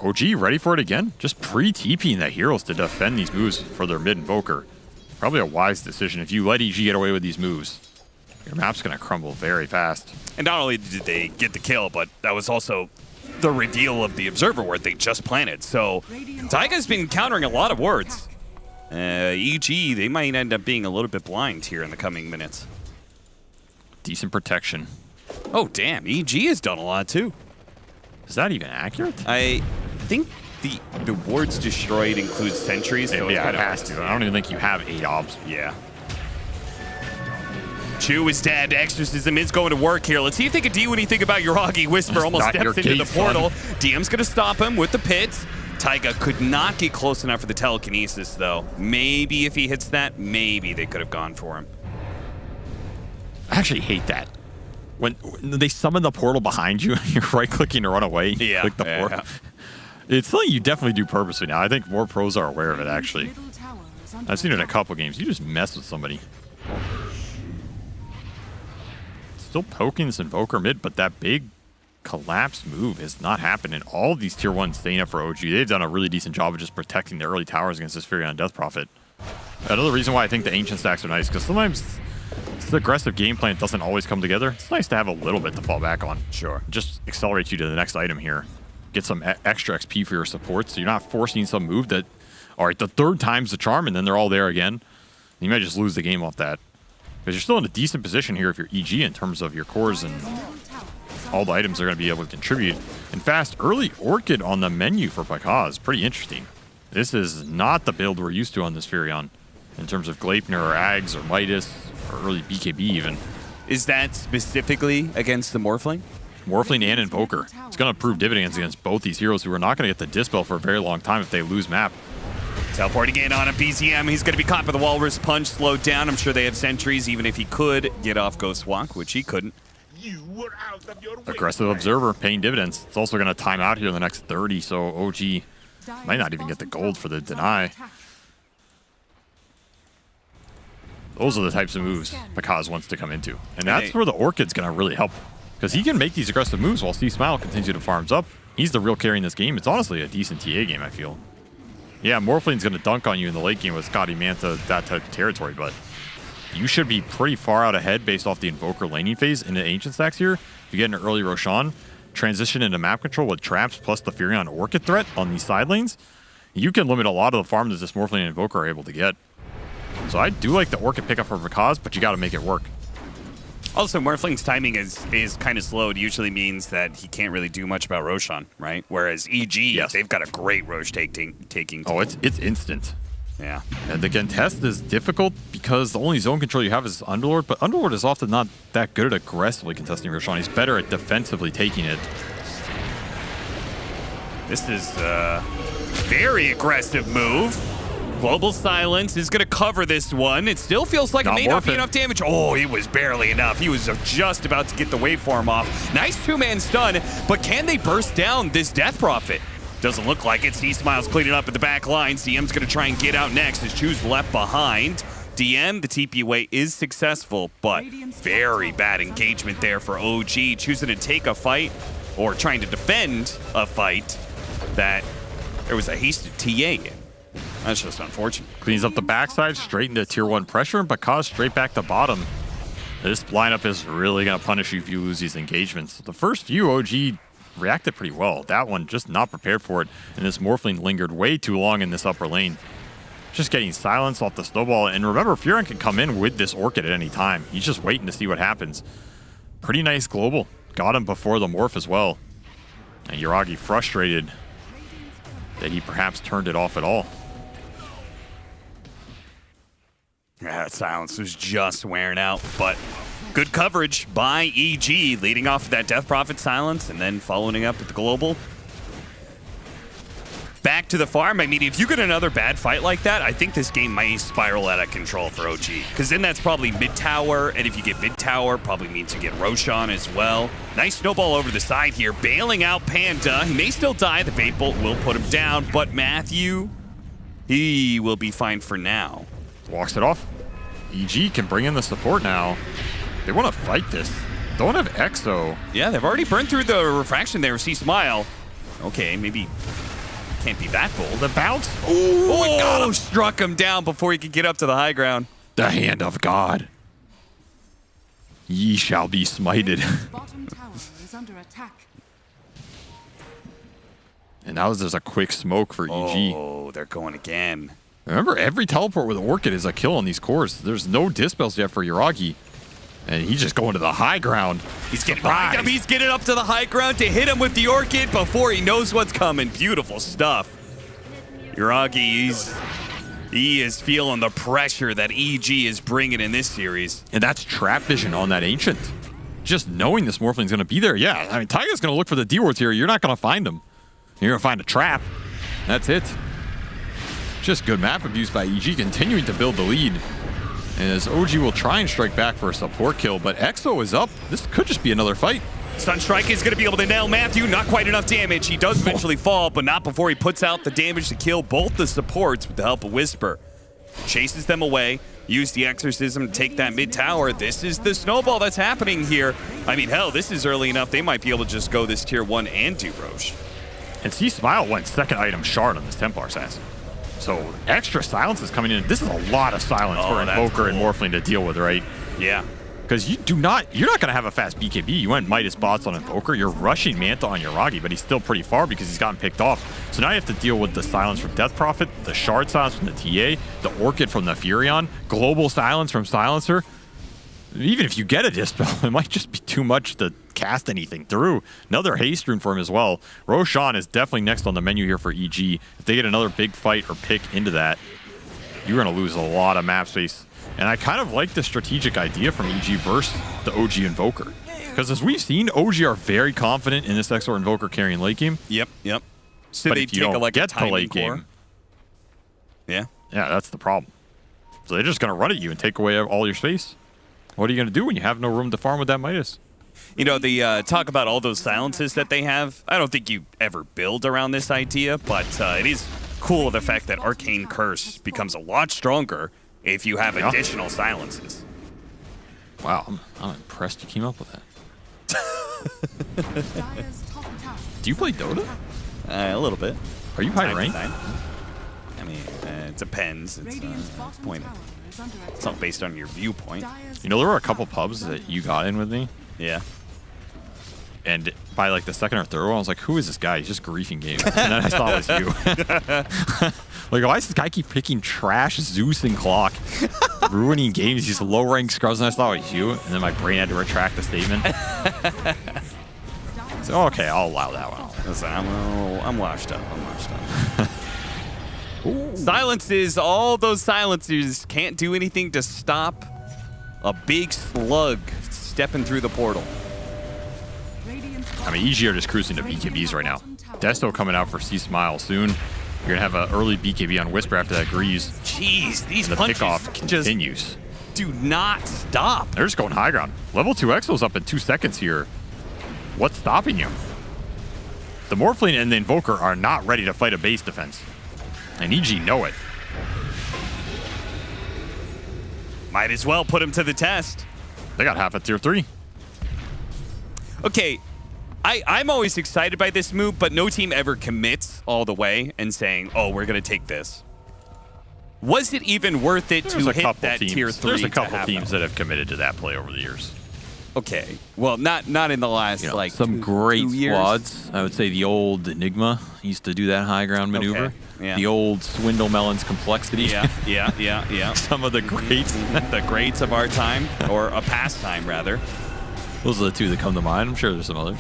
OG ready for it again? Just pre-TPing the heroes to defend these moves for their mid-invoker. Probably a wise decision. If you let EG get away with these moves, your map's going to crumble very fast. And not only did they get the kill, but that was also the reveal of the Observer ward they just planted. So Taiga's been countering a lot of wards. EG, they might end up being a little bit blind here in the coming minutes. Decent protection. Oh, damn. EG has done a lot, too. Is that even accurate? I think the wards destroyed includes sentries. So yeah, it has to. I don't even think you have 8 obs. Yeah. Chu is dead. Exorcism is going to work here. Let's see if they can do anything about Uragi. Whisper almost steps into the portal. DM's going to stop him with the pit. Taiga could not get close enough for the telekinesis, though. Maybe if he hits that, maybe they could have gone for him. I actually hate that. When they summon the portal behind you and you're right-clicking to run away, you click the portal. It's something you definitely do purposely now. I think more pros are aware of it, actually. I've seen it in a couple games. You just mess with somebody. Still poking this Invoker mid, but that big collapse move has not happened. And all of these tier 1s staying up for OG, they've done a really decent job of just protecting the early towers against this Furion Death Prophet. Another reason why I think the Ancient stacks are nice, because sometimes the aggressive game plan doesn't always come together. It's nice to have a little bit to fall back on. Sure. Just accelerates you to the next item here. Get some extra XP for your support, so you're not forcing some move that, all right, the 3rd time's the charm, and then they're all there again. You might just lose the game off that. Because you're still in a decent position here if you're EG in terms of your cores and all the items are going to be able to contribute. And fast, early Orchid on the menu for Pakaz. Pretty interesting. This is not the build we're used to on this Furion in terms of Gleipnir or Ags or Midas or early BKB even. Is that specifically against the Morphling? Morphling and Invoker. It's going to prove dividends against both these heroes who are not going to get the Dispel for a very long time if they lose map. Teleporting in on a BZM. He's going to be caught by the Walrus Punch, slowed down. I'm sure they have sentries, even if he could get off Ghost Walk, which he couldn't. Aggressive Observer paying dividends. It's also going to time out here in the next 30, so OG Might not even get the gold for the deny. Those are the types of moves Pakaz wants to come into. And that's where the Orchid's going to really help. Because he can make these aggressive moves while C-Smile continues to farms up. He's the real carry in this game. It's honestly a decent TA game, I feel. Yeah, Morphline's going to dunk on you in the late game with Scotty Manta, that type of territory, but you should be pretty far out ahead based off the Invoker laning phase in the Ancient stacks here. If you get an early Roshan, transition into map control with traps plus the Furion Orchid threat on these side lanes, you can limit a lot of the farm that this Morphling and Invoker are able to get. So I do like the Orchid pickup for Pakaz, but you got to make it work. Also, Morphling's timing is kind of slow. It usually means that he can't really do much about Roshan, right? Whereas EG, they've got a great Rosh taking. Oh, it's instant. Yeah. And again, test is difficult because the only zone control you have is Underlord, but Underlord is often not that good at aggressively contesting Roshan. He's better at defensively taking it. This is a very aggressive move. Global Silence is going to cover this one. It still feels like it may not be enough damage. Oh, it was barely enough. He was just about to get the waveform off. Nice two-man stun, but can they burst down this Death Prophet? Doesn't look like it. C-Smile's cleaning up at the back line. CM's going to try and get out next as Chu's left behind. DM, the TP away is successful, but very bad engagement there for OG. Choosing to take a fight, or trying to defend a fight, that there was a hasted TA in. That's just unfortunate. Cleans up the backside, straight into tier 1 pressure, and Pakaz straight back to bottom. This lineup is really going to punish you if you lose these engagements. The first few, OG reacted pretty well. That one, just not prepared for it, and this Morphling lingered way too long in this upper lane. Just getting silenced off the snowball, and remember, Furion can come in with this Orchid at any time. He's just waiting to see what happens. Pretty nice global. Got him before the Morph as well. And Yuragi frustrated that he perhaps turned it off at all. Yeah, that silence was just wearing out, but good coverage by EG, leading off that Death Prophet silence and then following up with the global. Back to the farm. I mean, if you get another bad fight like that, I think this game might spiral out of control for OG. Because then that's probably mid-tower, and if you get mid-tower, probably means you get Roshan as well. Nice snowball over the side here, bailing out Panda. He may still die. The Fate Bolt will put him down, but Matthew, he will be fine for now. Walks it off. EG can bring in the support now. They want to fight this. Don't have Exo. Yeah, they've already burned through the refraction there. C-Smile. Okay, maybe can't be that bold. The bounce. Oh, it got him. Struck him down before he could get up to the high ground. The hand of God. Ye shall be smited. Bottom tower is under attack. And now there's a quick smoke for EG. Oh, they're going again. Remember, every teleport with Orchid is a kill on these cores. There's no dispels yet for Yuragi. And he's just going to the high ground. He's getting behind him. He's getting up to the high ground to hit him with the Orchid before he knows what's coming. Beautiful stuff. Yuragi, he is feeling the pressure that EG is bringing in this series. And that's trap vision on that Ancient. Just knowing this Morphling's going to be there. Yeah, I mean, Taiga's going to look for the D-wards here. You're not going to find them. You're going to find a trap. That's it. Just good map abuse by EG, continuing to build the lead. And as OG will try and strike back for a support kill, but Exo is up. This could just be another fight. Sunstrike is going to be able to nail Matthew. Not quite enough damage. He does eventually fall, but not before he puts out the damage to kill both the supports with the help of Whisper. Chases them away. Use the Exorcism to take that mid-tower. This is the snowball that's happening here. I mean, hell, this is early enough. They might be able to just go this tier 1 and do Roche. And C-Smile went second item shard on this Templar Assassin. So extra silence is coming in. This is a lot of silence for Invoker and Morphling to deal with, right? Yeah. Because you're not going to have a fast BKB. You went Midas bots on Invoker. You're rushing Manta on Yuragi, but he's still pretty far because he's gotten picked off. So now you have to deal with the silence from Death Prophet, the shard silence from the TA, the Orchid from the Furion, global silence from Silencer. Even if you get a Dispel, it might just be too much to cast anything through. Another haste rune for him as well. Roshan is definitely next on the menu here for EG. If they get another big fight or pick into that, you're going to lose a lot of map space. And I kind of like the strategic idea from EG versus the OG Invoker. Because as we've seen, OG are very confident in this Exor Invoker carrying late game. Yep. So but they if you don't get to late game, yeah, that's the problem. So they're just going to run at you and take away all your space. What are you going to do when you have no room to farm with that Midas? You know, the talk about all those silences that they have, I don't think you ever build around this idea, but it is cool the fact that Arcane Curse becomes a lot stronger if you have additional silences. Wow, I'm impressed you came up with that. Do you play Dota? A little bit. Are you high ranked? I mean, it depends. It's not based on your viewpoint. You know, there were a couple pubs that you got in with me. Yeah. And by like the second or third one, I was like, who is this guy? He's just griefing games. And then I saw it was you. Like, why does this guy keep picking trash Zeus and Clock? Ruining games, these low-ranked scrubs, and I thought it was you. And then my brain had to retract the statement. So, okay, I'll allow that one. Listen, I'm washed up. Silences, all those silencers can't do anything to stop a big slug stepping through the portal. I mean, EG are just cruising to BKBs right now. Desto coming out for C-Smile soon. You're going to have an early BKB on Whisper after that Grease. Jeez, these the punches pickoff continues. Do not stop. They're just going high ground. Level 2 Exo's up in 2 seconds here. What's stopping you? The Morphling and the Invoker are not ready to fight a base defense. And EG know it. Might as well put him to the test. They got half a tier 3. Okay, I'm always excited by this move, but no team ever commits all the way and saying, oh, we're going to take this. Was it even worth it to hit that tier 3? There's a couple teams that have committed to that play over the years. Okay, well, not in the last, like, some great 2 years. squads. I would say the old Enigma used to do that high ground maneuver. Okay, yeah. The old Swindle Melon's Complexity. Yeah. Some of the greats. The greats of our time, or a past time, rather. Those are the two that come to mind. I'm sure there's some others.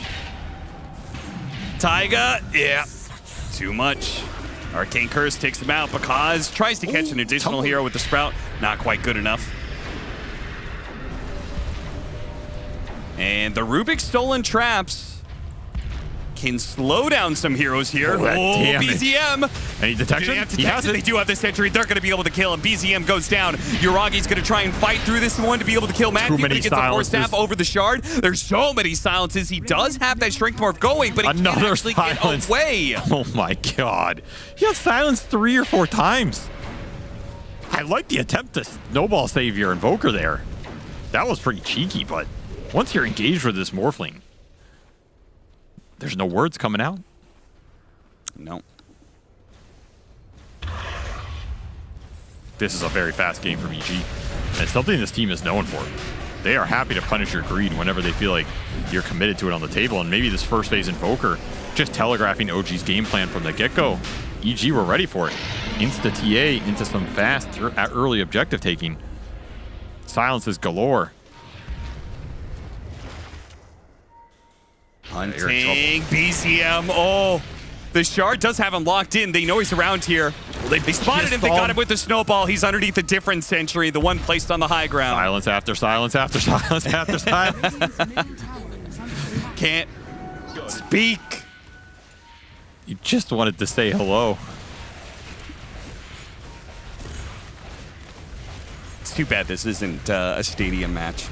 Taiga, yeah, too much. Arcane Curse takes him out because tries to catch an additional hero with the Sprout. Not quite good enough. And the Rubik's Stolen Traps can slow down some heroes here. BZM. Any detection? They do have the sentry. They're going to be able to kill him. BZM goes down. Uragi's going to try and fight through this one to be able to kill Matthew, but he gets a force staff over the shard. There's so many silences. He does have that strength morph going, but he can't actually get away. Oh my god. He got silenced 3 or 4 times. I like the attempt to snowball save your Invoker there. That was pretty cheeky, but once you're engaged with this Morphling, there's no words coming out. No. This is a very fast game from EG. And it's something this team is known for. They are happy to punish your greed whenever they feel like you're committed to it on the table. And maybe this first phase Invoker, just telegraphing OG's game plan from the get-go. EG were ready for it. Insta TA into some fast early objective taking. Silences galore. Hunting BCM. Oh, the shard does have him locked in. They know he's around here. They spotted him. They got him with the snowball. He's underneath a different sentry, the one placed on the high ground. Silence after silence after silence after silence. Can't speak. You just wanted to say hello. It's too bad this isn't a stadium match.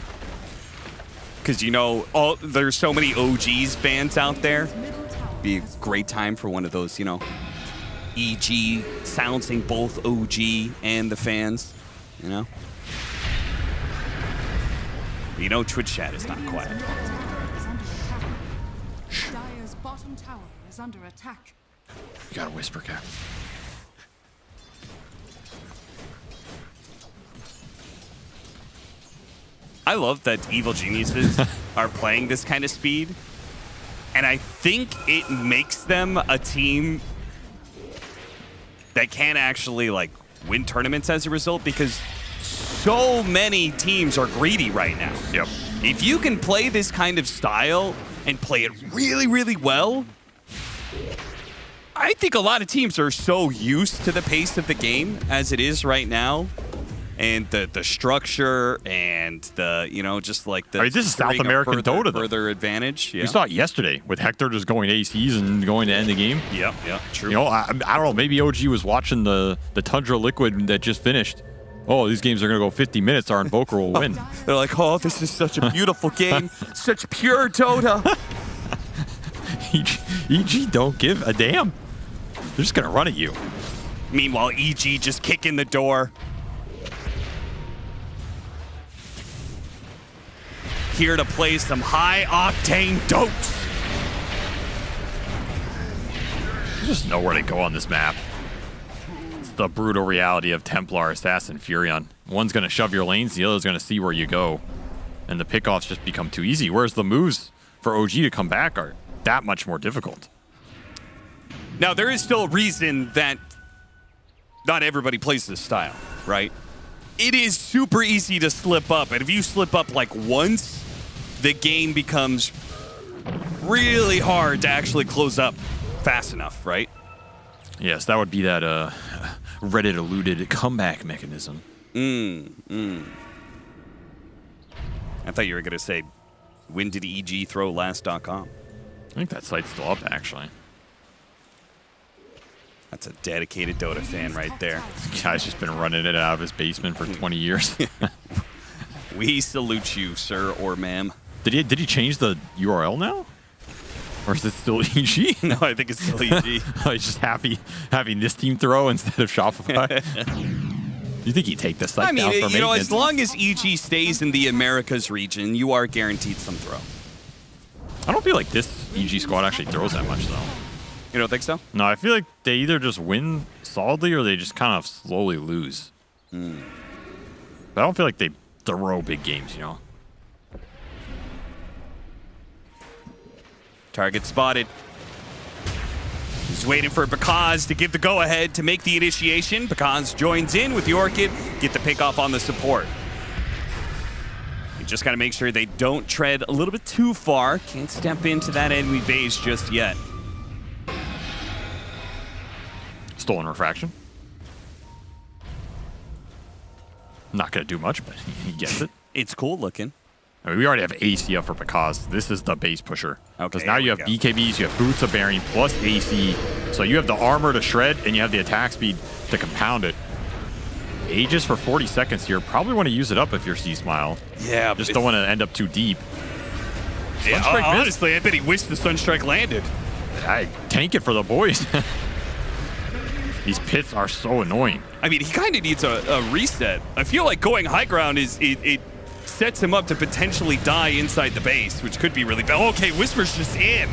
Because, you know, there's so many OGs fans out there. Be a great time for one of those, you know, EG silencing both OG and the fans, you know? You know, Twitch chat is not quiet. Dire's bottom tower is under attack. You got a Whisper Cap. I love that Evil Geniuses are playing this kind of speed. And I think it makes them a team that can actually, like, win tournaments as a result, because so many teams are greedy right now. Yep. If you can play this kind of style and play it really, really well, I think a lot of teams are so used to the pace of the game as it is right now. And the structure and the, you know, just like the... I mean, this is South American Dota, though. Further advantage. Yeah. We saw it yesterday with Hector just going ACs and going to end the game. Yeah, true. You know, I don't know, maybe OG was watching the Tundra Liquid that just finished oh, these games are going to go 50 minutes, our Invoker will win. They're like, oh, this is such a beautiful game. Such pure Dota. EG don't give a damn. They're just going to run at you. Meanwhile, EG just kicking the door. Here to play some high-octane Dota. There's just nowhere to go on this map. It's the brutal reality of Templar, Assassin, Furion. One's going to shove your lanes, the other's going to see where you go. And the pickoffs just become too easy, whereas the moves for OG to come back are that much more difficult. Now, there is still a reason that not everybody plays this style, right? It is super easy to slip up, and if you slip up like once, the game becomes really hard to actually close up fast enough, right? Yes, that would be that Reddit-alluded comeback mechanism. I thought you were going to say, when did EG throw last.com? I think that site's still up, actually. That's a dedicated Dota fan right there. This guy's just been running it out of his basement for 20 years. We salute you, sir or ma'am. Did he change the URL now? Or is it still EG? No, I think it's still EG. He's just happy having this team throw instead of Shopify. You think he'd take this site down for you know, as long as EG stays in the Americas region, you are guaranteed some throw. I don't feel like this EG squad actually throws that much, though. You don't think so? No, I feel like they either just win solidly or they just kind of slowly lose. But I don't feel like they throw big games, you know? Target spotted. He's waiting for Bakaz to give the go-ahead to make the initiation. Bakaz joins in with the Orchid, get the pick off on the support. You just got to make sure they don't tread a little bit too far. Can't step into that enemy base just yet. Stolen Refraction. Not going to do much, but he gets it. It's cool looking. I mean, we already have AC up for Bakaz. This is the base pusher. Because Okay, now you have here we BKBs, you have Boots of Bearing, plus AC. So you have the armor to shred, and you have the attack speed to compound it. Aegis for 40 seconds here. Probably want to use it up if you're C-Smile. Yeah. Just don't want to end up too deep. Yeah, Sunstrike missed. honestly, I bet he wished the Sunstrike landed. I tank it for the boys. These pits are so annoying. I mean, he kind of needs a reset. I feel like going high ground it sets him up to potentially die inside the base, which could be really bad. Okay, Whisper's just in.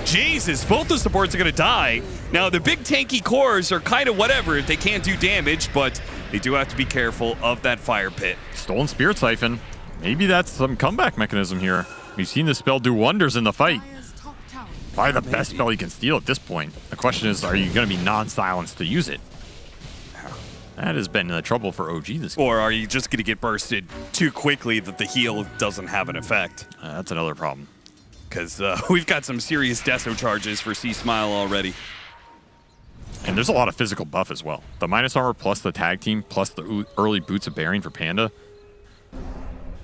Jesus, both the supports are going to die. Now, the big tanky cores are kind of whatever if they can't do damage, but they do have to be careful of that fire pit. Stolen Spirit Siphon. Maybe that's some comeback mechanism here. We've seen this spell do wonders in the fight. Probably the best spell you can steal at this point. The question is, are you going to be non-silenced to use it? That has been the trouble for OG this game. Or are you just going to get bursted too quickly that the heal doesn't have an effect? That's another problem. Because we've got some serious Deso charges for C-Smile already. And there's a lot of physical buff as well. The minus armor plus the tag team plus the early Boots of Bearing for Panda.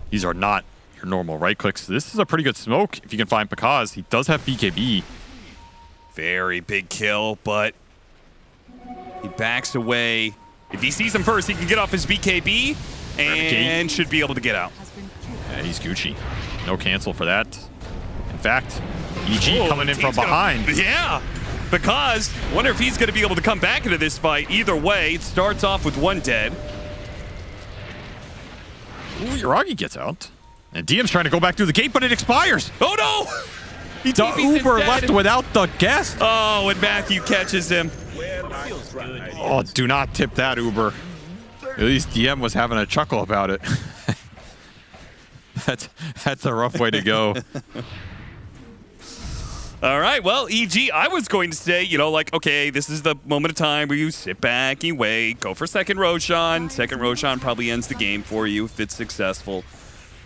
These are not your normal right clicks. This is a pretty good smoke if you can find Bakaz. He does have BKB. Very big kill, but he backs away. If he sees him first, he can get off his BKB and should be able to get out. Yeah, he's Gucci. No cancel for that. In fact, EG coming in from behind. Yeah, because wonder if he's going to be able to come back into this fight. Either way, it starts off with one dead. Ooh, Yuragi gets out. And DM's trying to go back through the gate, but it expires. Oh, no! He the Uber left without the guest. Oh, and Matthew catches him. Oh, do not tip that Uber. At least DM was having a chuckle about it. That's a rough way to go. All right, well, EG, I was going to say, you know, like, okay, this is the moment of time where you sit back, you wait, go for second Roshan. Second Roshan probably ends the game for you if it's successful.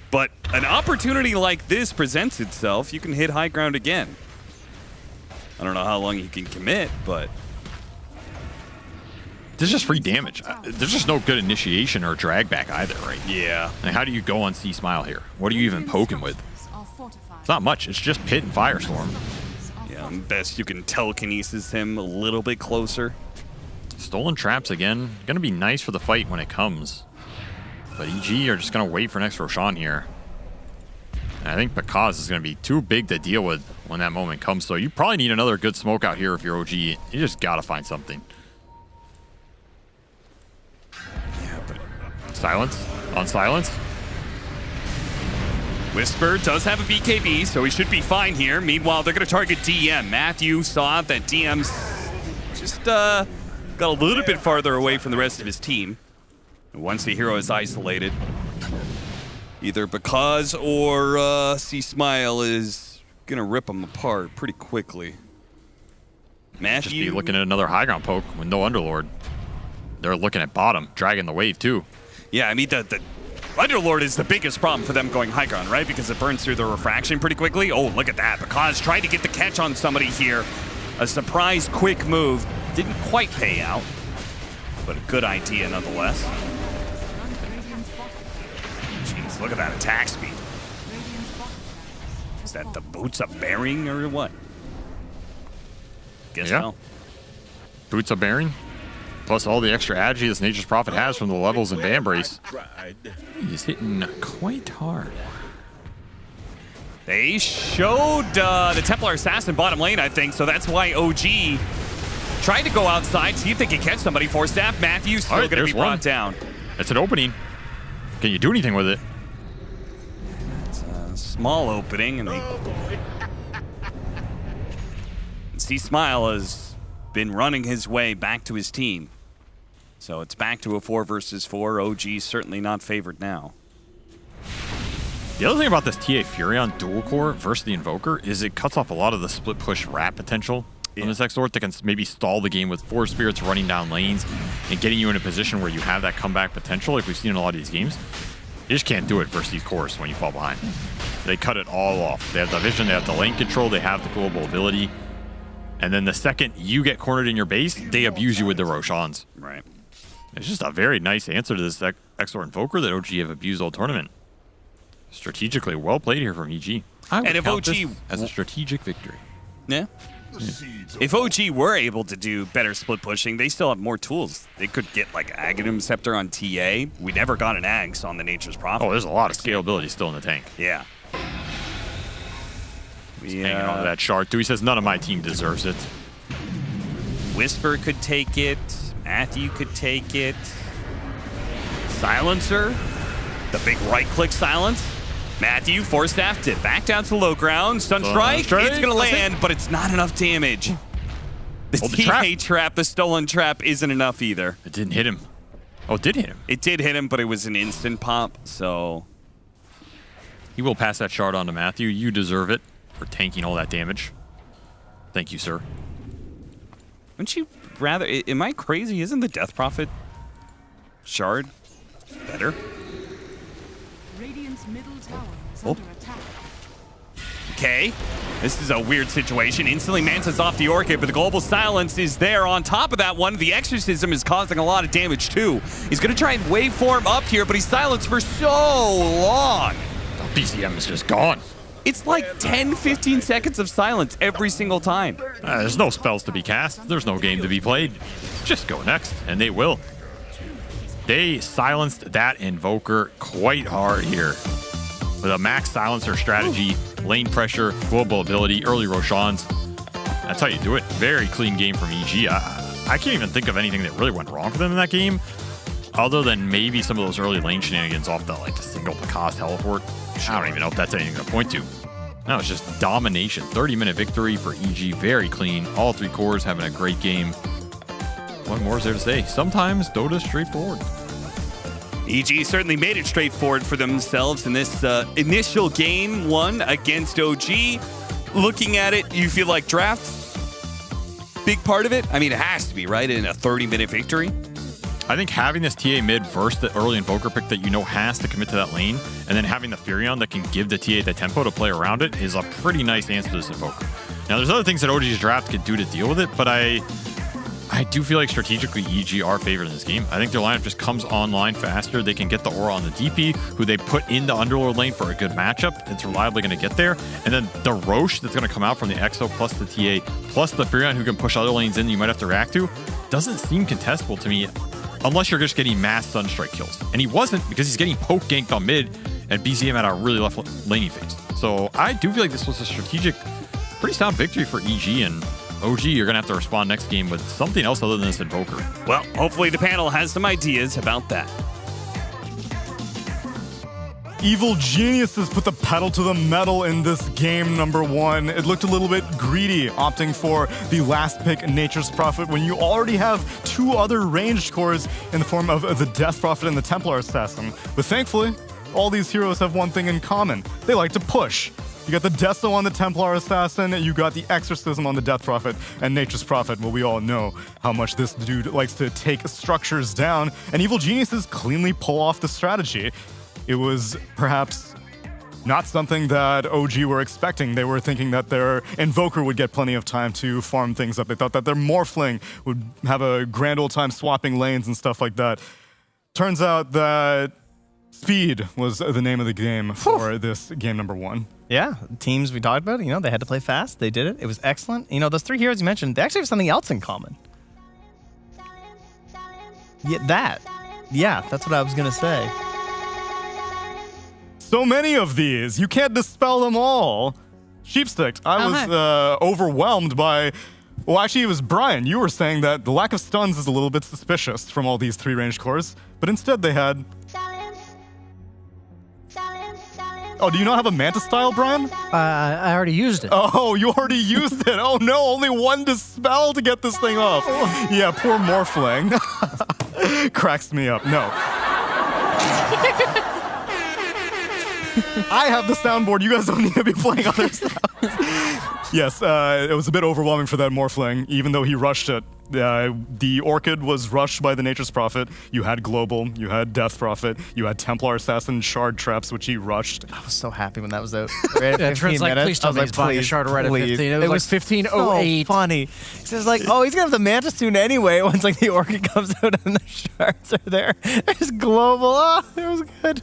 But an opportunity like this presents itself, you can hit high ground again. I don't know how long you can commit, but... There's just free damage. There's just no good initiation or drag back either, right? Yeah. And how do you go on C-Smile here? What are you even poking with? It's not much. It's just Pit and Firestorm. Yeah, best you can telekinesis him a little bit closer. Stolen Traps again. Gonna be nice for the fight when it comes. But EG are just going to wait for next Roshan here. And I think Bakaz is going to be too big to deal with when that moment comes. So you probably need another good smoke out here if you're OG. You just got to find something. Yeah, but silence on silence. Whisper does have a BKB, so he should be fine here. Meanwhile, they're going to target DM. Matthew saw that DM's just got a little bit farther away from the rest of his team. And once the hero is isolated, either Bakaz or C-Smile is going to rip him apart pretty quickly. Matthew... Just be looking at another high ground poke with no Underlord. They're looking at bottom, dragging the wave too. Yeah, I mean, the Underlord is the biggest problem for them going high ground, right? Because it burns through the refraction pretty quickly. Oh, look at that. Bakaz tried to get the catch on somebody here. A surprise quick move. Didn't quite pay out, but a good idea nonetheless. Jeez, look at that attack speed. Is that the boots of bearing or what? Guess so. Boots of bearing? Plus all the extra agi this Nature's Prophet has from the levels in Ban Brace. He's hitting quite hard. They showed the Templar Assassin bottom lane, I think, so that's why OG tried to go outside, see if they could catch somebody. Force staff, Matthews still going to be brought down. That's an opening. Can you do anything with it? It's a small opening, and they... C-Smile has been running his way back to his team. So it's back to a 4 versus 4. OG certainly not favored now. The other thing about this TA Furion dual core versus the Invoker is it cuts off a lot of the split push rat potential on this Exort that can maybe stall the game with 4 spirits running down lanes and getting you in a position where you have that comeback potential like we've seen in a lot of these games. You just can't do it versus these cores when you fall behind. They cut it all off. They have the vision, they have the lane control, they have the global ability. And then the second you get cornered in your base, they abuse you with the Roshans. Right. It's just a very nice answer to this Exort Invoker that OG have abused all tournament. Strategically well played here from EG. And if OG as a strategic victory. Yeah. If OG were able to do better split pushing, they still have more tools. They could get like Aghanim Scepter on TA. We never got an Ags on the Nature's Prophet. Oh, there's a lot of scalability still in the tank. Yeah. He's hanging on to that shard too. He says none of my team deserves it. Whisper could take it. Matthew could take it. Silencer. The big right-click silence. Matthew, Force Staff to back down to low ground. Sunstrike, it's going to land, but it's not enough damage. The TA trap, the stolen trap, isn't enough either. It didn't hit him. Oh, it did hit him. It did hit him, but it was an instant pop, so... He will pass that shard on to Matthew. You deserve it for tanking all that damage. Thank you, sir. Wouldn't you rather... Am I crazy? Isn't the Death Prophet shard better? Radiant's middle tower is Oh. under attack. Okay, this is a weird situation. Instantly Manta's off the Orchid, but the global silence is there. On top of that one, the Exorcism is causing a lot of damage too. He's going to try and waveform up here, but he's silenced for so long. The BCM is just gone. It's like 10, 15 seconds of silence every single time. There's no spells to be cast. There's no game to be played. Just go next, and they will. They silenced that Invoker quite hard here. With a max silencer strategy, lane pressure, global ability, early Roshans. That's how you do it. Very clean game from EG. I can't even think of anything that really went wrong for them in that game, other than maybe some of those early lane shenanigans off the single Bakaz teleport. I don't even know if that's anything to point to. No, it's just domination. 30-minute victory for EG. Very clean. All 3 cores having a great game. What more is there to say? Sometimes Dota's straightforward. EG certainly made it straightforward for themselves in this initial game 1 against OG. Looking at it, you feel like draft's big part of it? I mean, it has to be, right? In a 30-minute victory? I think having this TA mid versus the early Invoker pick that you know has to commit to that lane, and then having the Furion that can give the TA the tempo to play around it is a pretty nice answer to this Invoker. Now, there's other things that OG's draft could do to deal with it, but I do feel like strategically EG are favored in this game. I think their lineup just comes online faster. They can get the aura on the DP, who they put in the Underlord lane for a good matchup. It's reliably going to get there. And then the Roche that's going to come out from the EXO plus the TA, plus the Furion who can push other lanes in that you might have to react to, doesn't seem contestable to me unless you're just getting mass Sunstrike kills. And he wasn't, because he's getting poke ganked on mid, and BZM had a really left laning phase. So I do feel like this was a strategic, pretty sound victory for EG, and OG, you're going to have to respond next game with something else other than this Invoker. Well, hopefully the panel has some ideas about that. Evil Geniuses put the pedal to the metal in this game number 1. It looked a little bit greedy, opting for the last pick, Nature's Prophet, when you already have 2 other ranged cores in the form of the Death Prophet and the Templar Assassin. But thankfully, all these heroes have one thing in common. They like to push. You got the Deso on the Templar Assassin, you got the Exorcism on the Death Prophet, and Nature's Prophet. Well, we all know how much this dude likes to take structures down, and Evil Geniuses cleanly pull off the strategy. It was perhaps not something that OG were expecting. They were thinking that their Invoker would get plenty of time to farm things up. They thought that their Morphling would have a grand old time swapping lanes and stuff like that. Turns out that speed was the name of the game for this game number 1. Yeah, teams we talked about, they had to play fast. They did it. It was excellent. Those 3 heroes you mentioned, they actually have something else in common. Yeah, that's what I was going to say. So many of these. You can't dispel them all. Sheepstick, I was overwhelmed by... Well, actually, it was Brian. You were saying that the lack of stuns is a little bit suspicious from all these 3 ranged cores, but instead they had... Oh, do you not have a Manta style, Brian? I already used it. Oh, you already used it. Oh no, only 1 dispel to get this thing off. Yeah, poor Morphling. Cracks me up. No. I have the soundboard. You guys don't need to be playing other sounds. Yes, it was a bit overwhelming for that Morphling, even though he rushed it. The Orchid was rushed by the Nature's Prophet. You had Global, you had Death Prophet, you had Templar Assassin Shard Traps, which he rushed. I was so happy when that was out. Right at 15 minutes. Please tell me he's buying a Shard right at 15. It was 15:08. So funny. It's like, oh, he's gonna have the Manta soon anyway. Once the Orchid comes out and the shards are there. There's Global. Oh, it was good.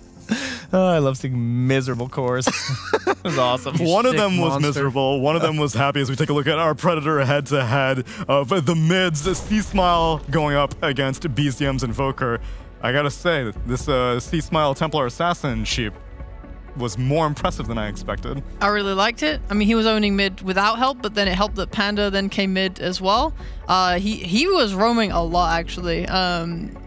Oh, I love seeing miserable cores. It was awesome. One of them was miserable. One of them was happy as we take a look at our Predator head-to-head of the mids. C-Smile going up against BZM's Invoker. I gotta say, this C-Smile Templar Assassin sheep was more impressive than I expected. I really liked it. I mean, he was owning mid without help, but then it helped that Panda then came mid as well. He was roaming a lot, actually.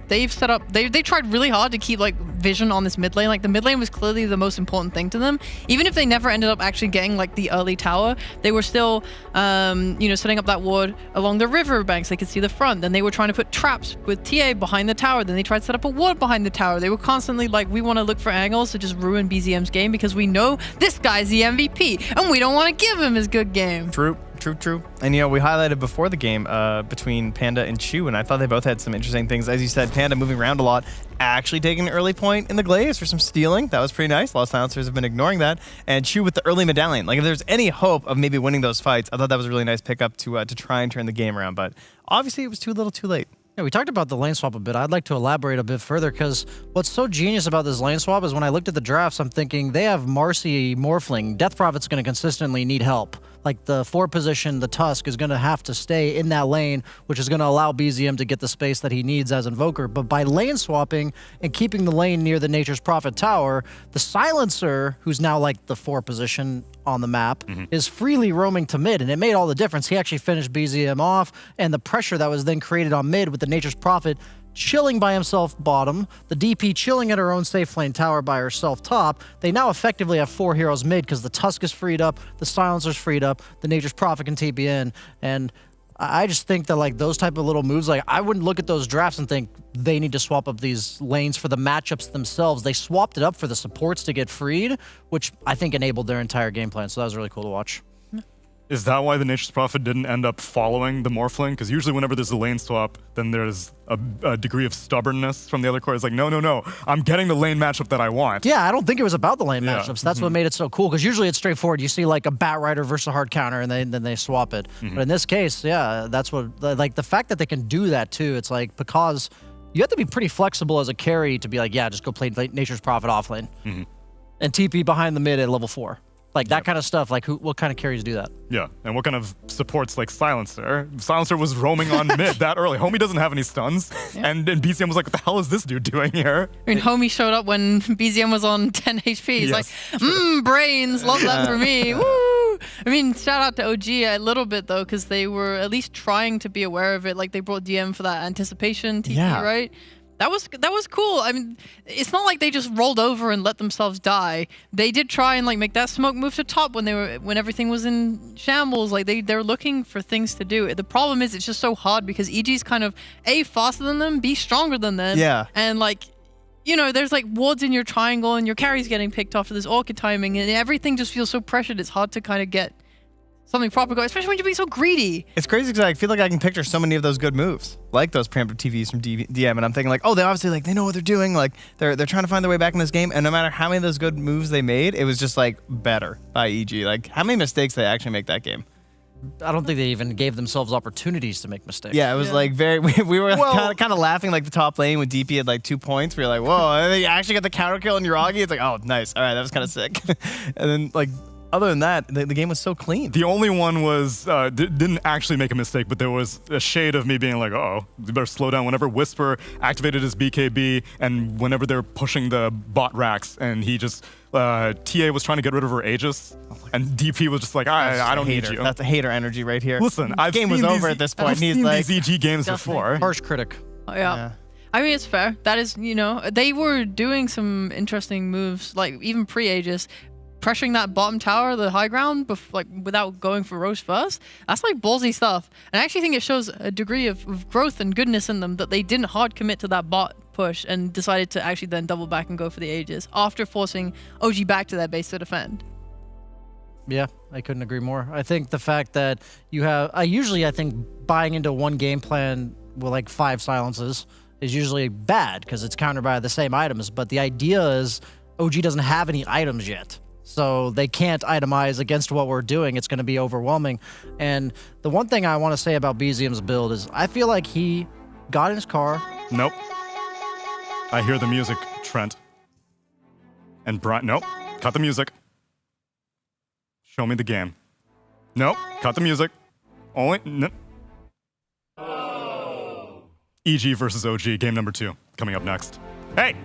They've set up, they tried really hard to keep vision on this mid lane. The mid lane was clearly the most important thing to them. Even if they never ended up actually getting the early tower, they were still setting up that ward along the river banks. They could see the front. Then they were trying to put traps with TA behind the tower. Then they tried to set up a ward behind the tower. They were constantly we want to look for angles to just ruin BZM's game because we know this guy's the MVP and we don't want to give him his good game. True. And we highlighted before the game between Panda and Chu, and I thought they both had some interesting things. As you said, Panda moving around a lot, actually taking an early point in the Glaives for some stealing. That was pretty nice. A lot of silencers have been ignoring that. And Chu with the early medallion. If there's any hope of maybe winning those fights, I thought that was a really nice pickup to try and turn the game around. But obviously it was too little too late. Yeah, we talked about the lane swap a bit. I'd like to elaborate a bit further because what's so genius about this lane swap is when I looked at the drafts, I'm thinking they have Marcy Morphling. Death Prophet's going to consistently need help. The 4 position, the Tusk, is going to have to stay in that lane, which is going to allow BZM to get the space that he needs as Invoker. But by lane swapping and keeping the lane near the Nature's Prophet tower, the Silencer, who's now the 4 position on the map, is freely roaming to mid, and it made all the difference. He actually finished BZM off, and the pressure that was then created on mid with the Nature's Prophet chilling by himself bottom, the DP chilling at her own safe lane tower by herself top. They now effectively have 4 heroes mid because the Tusk is freed up, the Silencer's freed up, the Nature's Prophet can TP in, and I just think that those type of little moves, I wouldn't look at those drafts and think they need to swap up these lanes for the matchups themselves. They swapped it up for the supports to get freed, which I think enabled their entire game plan, so that was really cool to watch. Is that why the Nature's Prophet didn't end up following the Morphling? Because usually whenever there's a lane swap, then there's a degree of stubbornness from the other core. It's no, I'm getting the lane matchup that I want. Yeah, I don't think it was about the lane matchups. That's what made it so cool, because usually it's straightforward. You see a Bat Rider versus a hard counter, and then they swap it. But in this case, yeah, that's what, the fact that they can do that too, it's because you have to be pretty flexible as a carry to be yeah, just go play Nature's Prophet off lane. And TP behind the mid at level 4. Like that kind of stuff. Like what kind of carries do that? Yeah, and what kind of supports like Silencer? Silencer was roaming on mid that early. Homie doesn't have any stuns, and BZM was like, what the hell is this dude doing here? I mean, Homie showed up when BZM was on 10 HP. He's like, brains, love that for me. Woo! I mean, shout out to OG a little bit, though, because they were at least trying to be aware of it. Like, they brought DM for that anticipation TP, right? That was cool. I mean, it's not like they just rolled over and let themselves die. They did try and like make that smoke move to top when everything was in shambles. Like they're looking for things to do. The problem is it's just so hard because EG's kind of A, faster than them, B, stronger than them. Yeah. And like, you know, there's like wards in your triangle and your carry's getting picked off for this orchid timing and everything just feels so pressured. It's hard to kind of get something proper going, especially when you're being so greedy. It's crazy because I feel like I can picture so many of those good moves, like those preemptive TVs from DM, and I'm thinking like, oh, they obviously like they know what they're doing, like they're trying to find their way back in this game, and no matter how many of those good moves they made, it was just like better by EG. Like how many mistakes they actually make that game? I don't think they even gave themselves opportunities to make mistakes. Yeah, it was like very. We were kind of laughing like the top lane when DP had like 2 points. We were like, whoa, and then you actually got the counter kill on Yuragi. It's like, oh, nice. All right, that was kind of sick. And then like. Other than that, the game was so clean. The only one was, didn't actually make a mistake, but there was a shade of me being like, oh, you better slow down. Whenever Whisper activated his BKB and whenever they're pushing the bot racks and he just, TA was trying to get rid of her Aegis and DP was just like, I don't need you. That's a hater energy right here. Listen, the game was over at this point. I've seen these EG games before. Harsh critic. Oh, yeah. I mean, it's fair. That is, you know, they were doing some interesting moves, like even pre-Aegis. Pressuring that bottom tower, the high ground, like without going for Roche first, that's like ballsy stuff. And I actually think it shows a degree of growth and goodness in them that they didn't hard commit to that bot push and decided to actually then double back and go for the Aegis after forcing OG back to their base to defend. Yeah, I couldn't agree more. I think the fact that you have, I think buying into one game plan with like 5 silences is usually bad because it's countered by the same items. But the idea is OG doesn't have any items yet. So they can't itemize against what we're doing. It's going to be overwhelming. And the one thing I want to say about BZM's build is I feel like he got in his car. Nope. I hear the music, Trent. And Brian, nope. Cut the music. Show me the game. Nope. Cut the music. EG versus OG, game number 2, coming up next. Hey!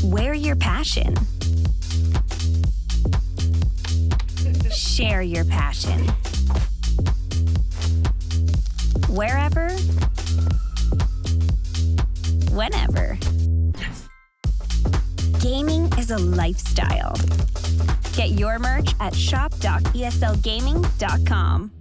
Wear your passion. Share your passion. Wherever, whenever. Gaming is a lifestyle. Get your merch at shop.eslgaming.com.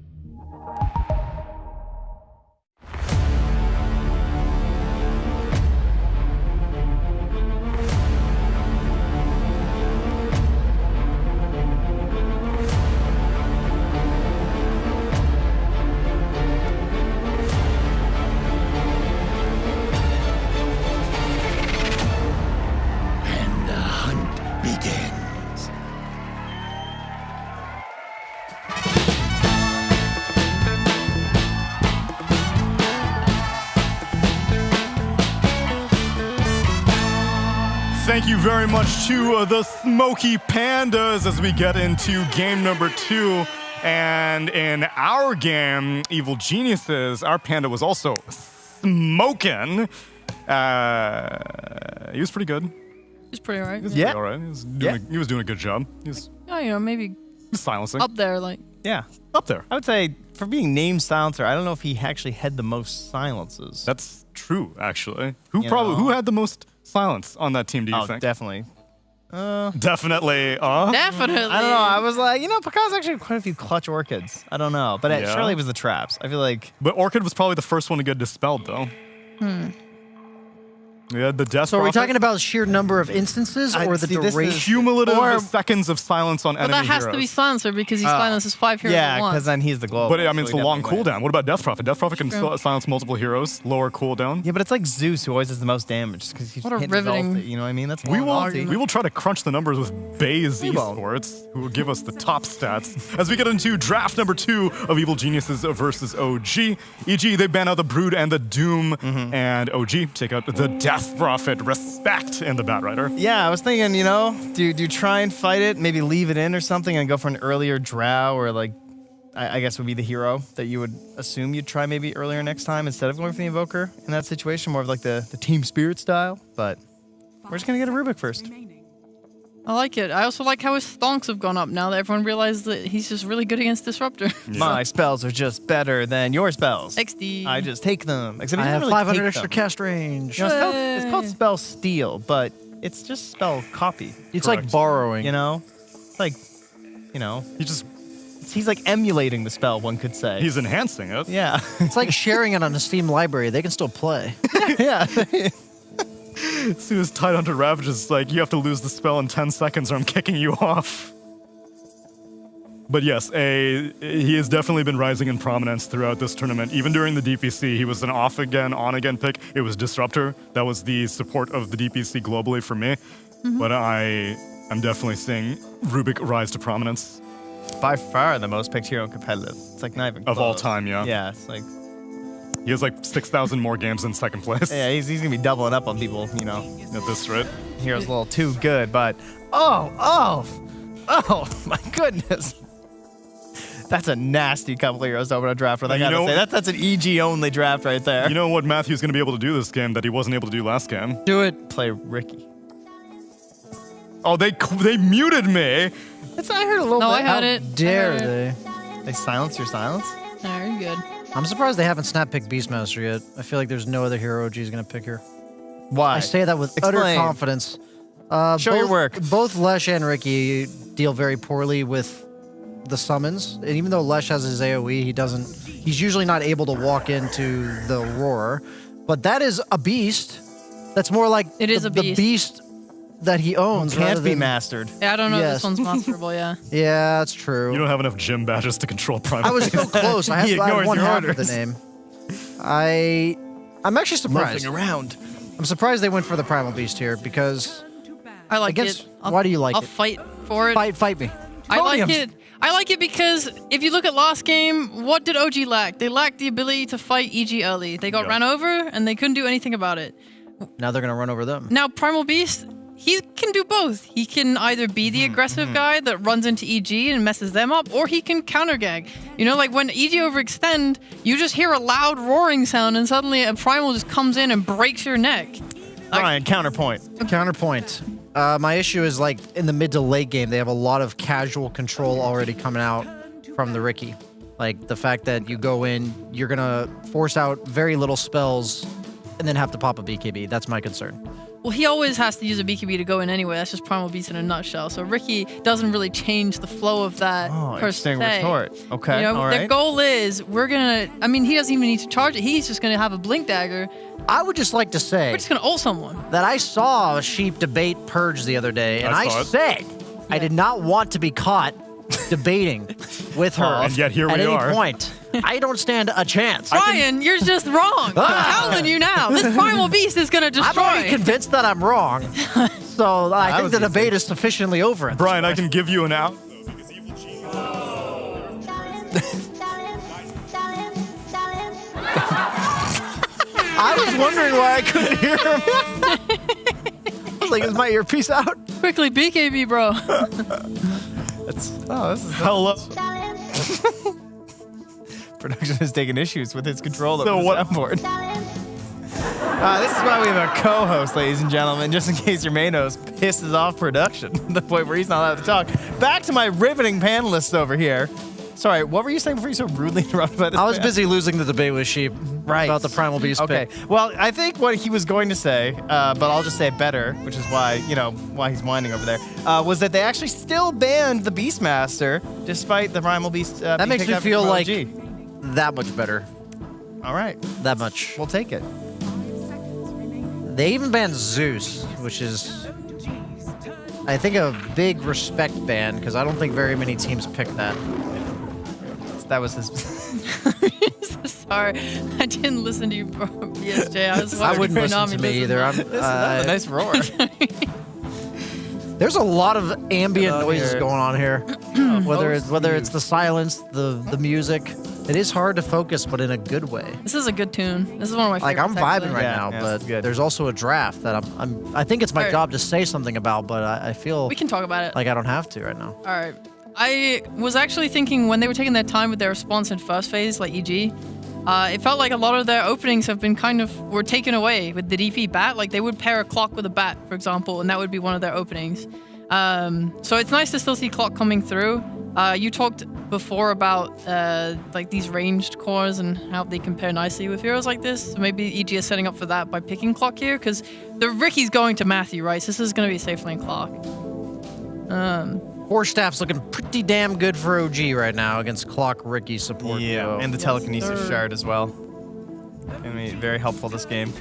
Thank you very much to the Smoky Pandas as we get into game number 2. And in our game, Evil Geniuses, our panda was also smoking. He was pretty good. He's pretty alright. He was pretty all right. He was doing a good job. He was maybe silencing. up there, like. Yeah, up there. I would say for being named silencer, I don't know if he actually had the most silences. That's true, actually. Who had the most silence on that team, do you think? Definitely. Definitely. Definitely. I don't know. I was like, Paka's actually quite a few clutch orchids. I don't know. But surely it was the traps. I feel like. But Orchid was probably the first one to get dispelled, though. Yeah, the death. So are we prophet. talking about sheer number of instances or the duration? Cumulative seconds of silence on But enemy that has heroes. to be Silencer because he silences 5 heroes at once. then he's the global. But I mean, it's so a he long definitely wins. cooldown. What about Death Prophet? Death Prophet can silence multiple heroes, lower cooldown. Yeah, but it's like Zeus who always does the most damage because he's What a hitting his riveting- ulti, you know what I mean? That's We long will try to crunch the numbers with Baze We won't. Esports, who will give us the top stats as we get into draft number 2 of Evil Geniuses versus OG. EG, they ban out the Brood and the Doom, and OG take out the Death Prophet. Respect in the Batrider. Yeah, I was thinking, do you try and fight it, maybe leave it in or something and go for an earlier drow or like, I guess would be the hero that you would assume you'd try maybe earlier next time instead of going for the Invoker in that situation, more of like the Team Spirit style, but we're just going to get a Rubik first. I like it. I also like how his stonks have gone up now that everyone realized that he's just really good against Disruptor. My spells are just better than your spells. XD. I just take them. Except I he have doesn't really 500 take extra them. cast range. It's called spell steal, but it's just spell copy. It's like borrowing. It's like, he's like emulating the spell, one could say. He's enhancing it. Yeah. It's like sharing it on a Steam library. They can still play. Yeah. As soon as Tidehunter Ravages, it's like, you have to lose the spell in 10 seconds or I'm kicking you off. But yes, he has definitely been rising in prominence throughout this tournament. Even during the DPC, he was an off-again, on-again pick. It was Disruptor. That was the support of the DPC globally for me. But I'm definitely seeing Rubik rise to prominence. By far the most picked hero in competitive. It's like not even Of all close. time, yeah. Yeah, it's like... He has like 6,000 more games in second place. Yeah, he's going to be doubling up on people, At this rate. Hero's a little too good, but... Oh, my goodness. That's a nasty couple of heroes to open a draft with. I gotta say, that's an EG-only draft right there. You know what Matthew's going to be able to do this game that he wasn't able to do last game? Do it. Play Ricky. Oh, they muted me. I heard a little No, bit. I heard it. Dare I heard they? They silence your silence? No, you're good. I'm surprised they haven't snap picked Beastmaster yet. I feel like there's no other hero OG is going to pick here. Why? I say that with utter Explain. confidence. Show your work. Both Lesh and Ricky deal very poorly with the summons. And even though Lesh has his AoE, he's usually not able to walk into the roar. But that is a beast. That's more like It is the a beast. beast that he owns. Can't rather be than- mastered. Yeah, I don't know if Yes. this one's masterable, yeah. Yeah, that's true. You don't have enough gym badges to control Primal. I was so close. I He had ignores one your half of orders. the name. I'm actually surprised. Muffing around. I'm surprised they went for the Primal Beast here because I like Against- it. why do you like I'll it? fight for it. fight me. I like Podiums. it. I like it because if you look at last game, what did OG lack? They lacked the ability to fight EG early. They got Yeah. ran over and they couldn't do anything about it. Now they're gonna run over them. Now Primal Beast, he can do both. He can either be the aggressive guy that runs into EG and messes them up, or he can counter gag. Like when EG overextend, you just hear a loud roaring sound and suddenly a Primal just comes in and breaks your neck. Brian, counterpoint. Counterpoint. My issue is like in the mid to late game, they have a lot of casual control already coming out from the Ricky. Like the fact that you go in, you're gonna force out very little spells and then have to pop a BKB. That's my concern. Well, he always has to use a BKB to go in anyway. That's just Primal Beast in a nutshell. So Ricky doesn't really change the flow of that per interesting se. retort. Okay, all The right. goal is he doesn't even need to charge it. He's just gonna have a blink dagger. I would just like to say We're just gonna ult someone. that I saw Sheep debate Purge the other day, and I I saw it. said I did not want to be caught debating with her And yet here at we any are. point. I don't stand a chance. Ryan, you're just wrong. I'm telling you now. This Primal Beast is gonna I'm destroy. already convinced that I'm wrong. So I think was the easy. debate is sufficiently over. at this Brian, I point. can give you an out. I was wondering why I couldn't hear him. I was like, is my earpiece out? Quickly, BKB, bro. This is Hello. Production has taken issues with its control of So the what- soundboard. This is why we have a co-host, ladies and gentlemen, just in case your main host pisses off production to the point where he's not allowed to talk. Back to my riveting panelists over here. Sorry, what were you saying before you so rudely interrupted by this? I was man? busy losing the debate with Sheep about the Primal Beast Okay. pick. Well, I think what he was going to say, but I'll just say it better, which is why he's whining over there, was that they actually still banned the Beastmaster despite the Primal Beast. That being makes picked me up from feel OG. like that much better. All right, That much. we'll take it. They even banned Zeus, which is, I think, a big respect ban, because I don't think very many teams pick that. That was his... Sorry, I didn't listen to you, BSJ. I wouldn't listen to me either. That was a nice roar. There's a lot of ambient noises going on here. whether it's the silence, the music. It is hard to focus, but in a good way. This is a good tune. This is one of my favorites. I'm vibing right now, but there's also a draft that I think it's my job to say something about, but I feel we can talk about it. Like I don't have to right now. All right. I was actually thinking when they were taking their time with their response in first phase, like EG, it felt like a lot of their openings have been were taken away with the DP bat. Like they would pair a clock with a bat, for example, and that would be one of their openings. So it's nice to still see clock coming through. You talked before about like these ranged cores and how they compare nicely with heroes like this. So maybe EG is setting up for that by picking clock here, because the Ricky's going to Matthew, right? So this is going to be a safe lane clock. Horse Staff's looking pretty damn good for OG right now against Clock Ricky support. Yeah, and the telekinesis shard as well. Gonna be very helpful this game.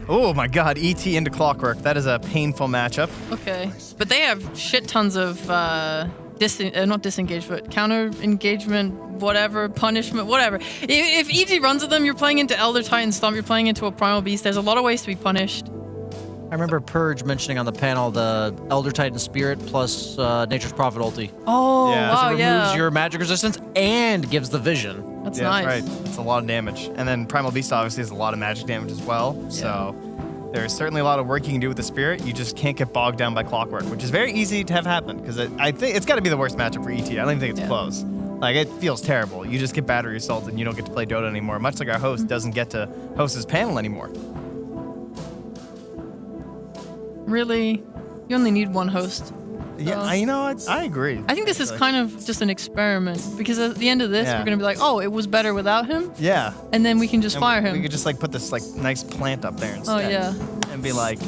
Oh my god, ET into Clockwork. That is a painful matchup. Okay, but they have shit tons of not disengage, but counter engagement, whatever, punishment, whatever. If EG runs at them, you're playing into Elder Titan Stomp, you're playing into a Primal Beast. There's a lot of ways to be punished. I remember Purge mentioning on the panel the Elder Titan Spirit plus Nature's Prophet ulti. Oh, wow, it removes your magic resistance and gives the vision. That's nice. That's right. It's a lot of damage. And then Primal Beast obviously has a lot of magic damage as well. Yeah. So there's certainly a lot of work you can do with the Spirit. You just can't get bogged down by Clockwork, which is very easy to have happen, because I think it's got to be the worst matchup for ET. I don't even think it's close. Like, it feels terrible. You just get battery assaulted and you don't get to play Dota anymore, much like our host doesn't get to host his panel anymore. Really? You only need one host. Yeah, I agree. I think this is kind of just an experiment, because at the end of this, we're going to be like, oh, it was better without him? Yeah. And then we can just fire him. We could just, like, put this, like, nice plant up there instead. Oh, yeah. And be like,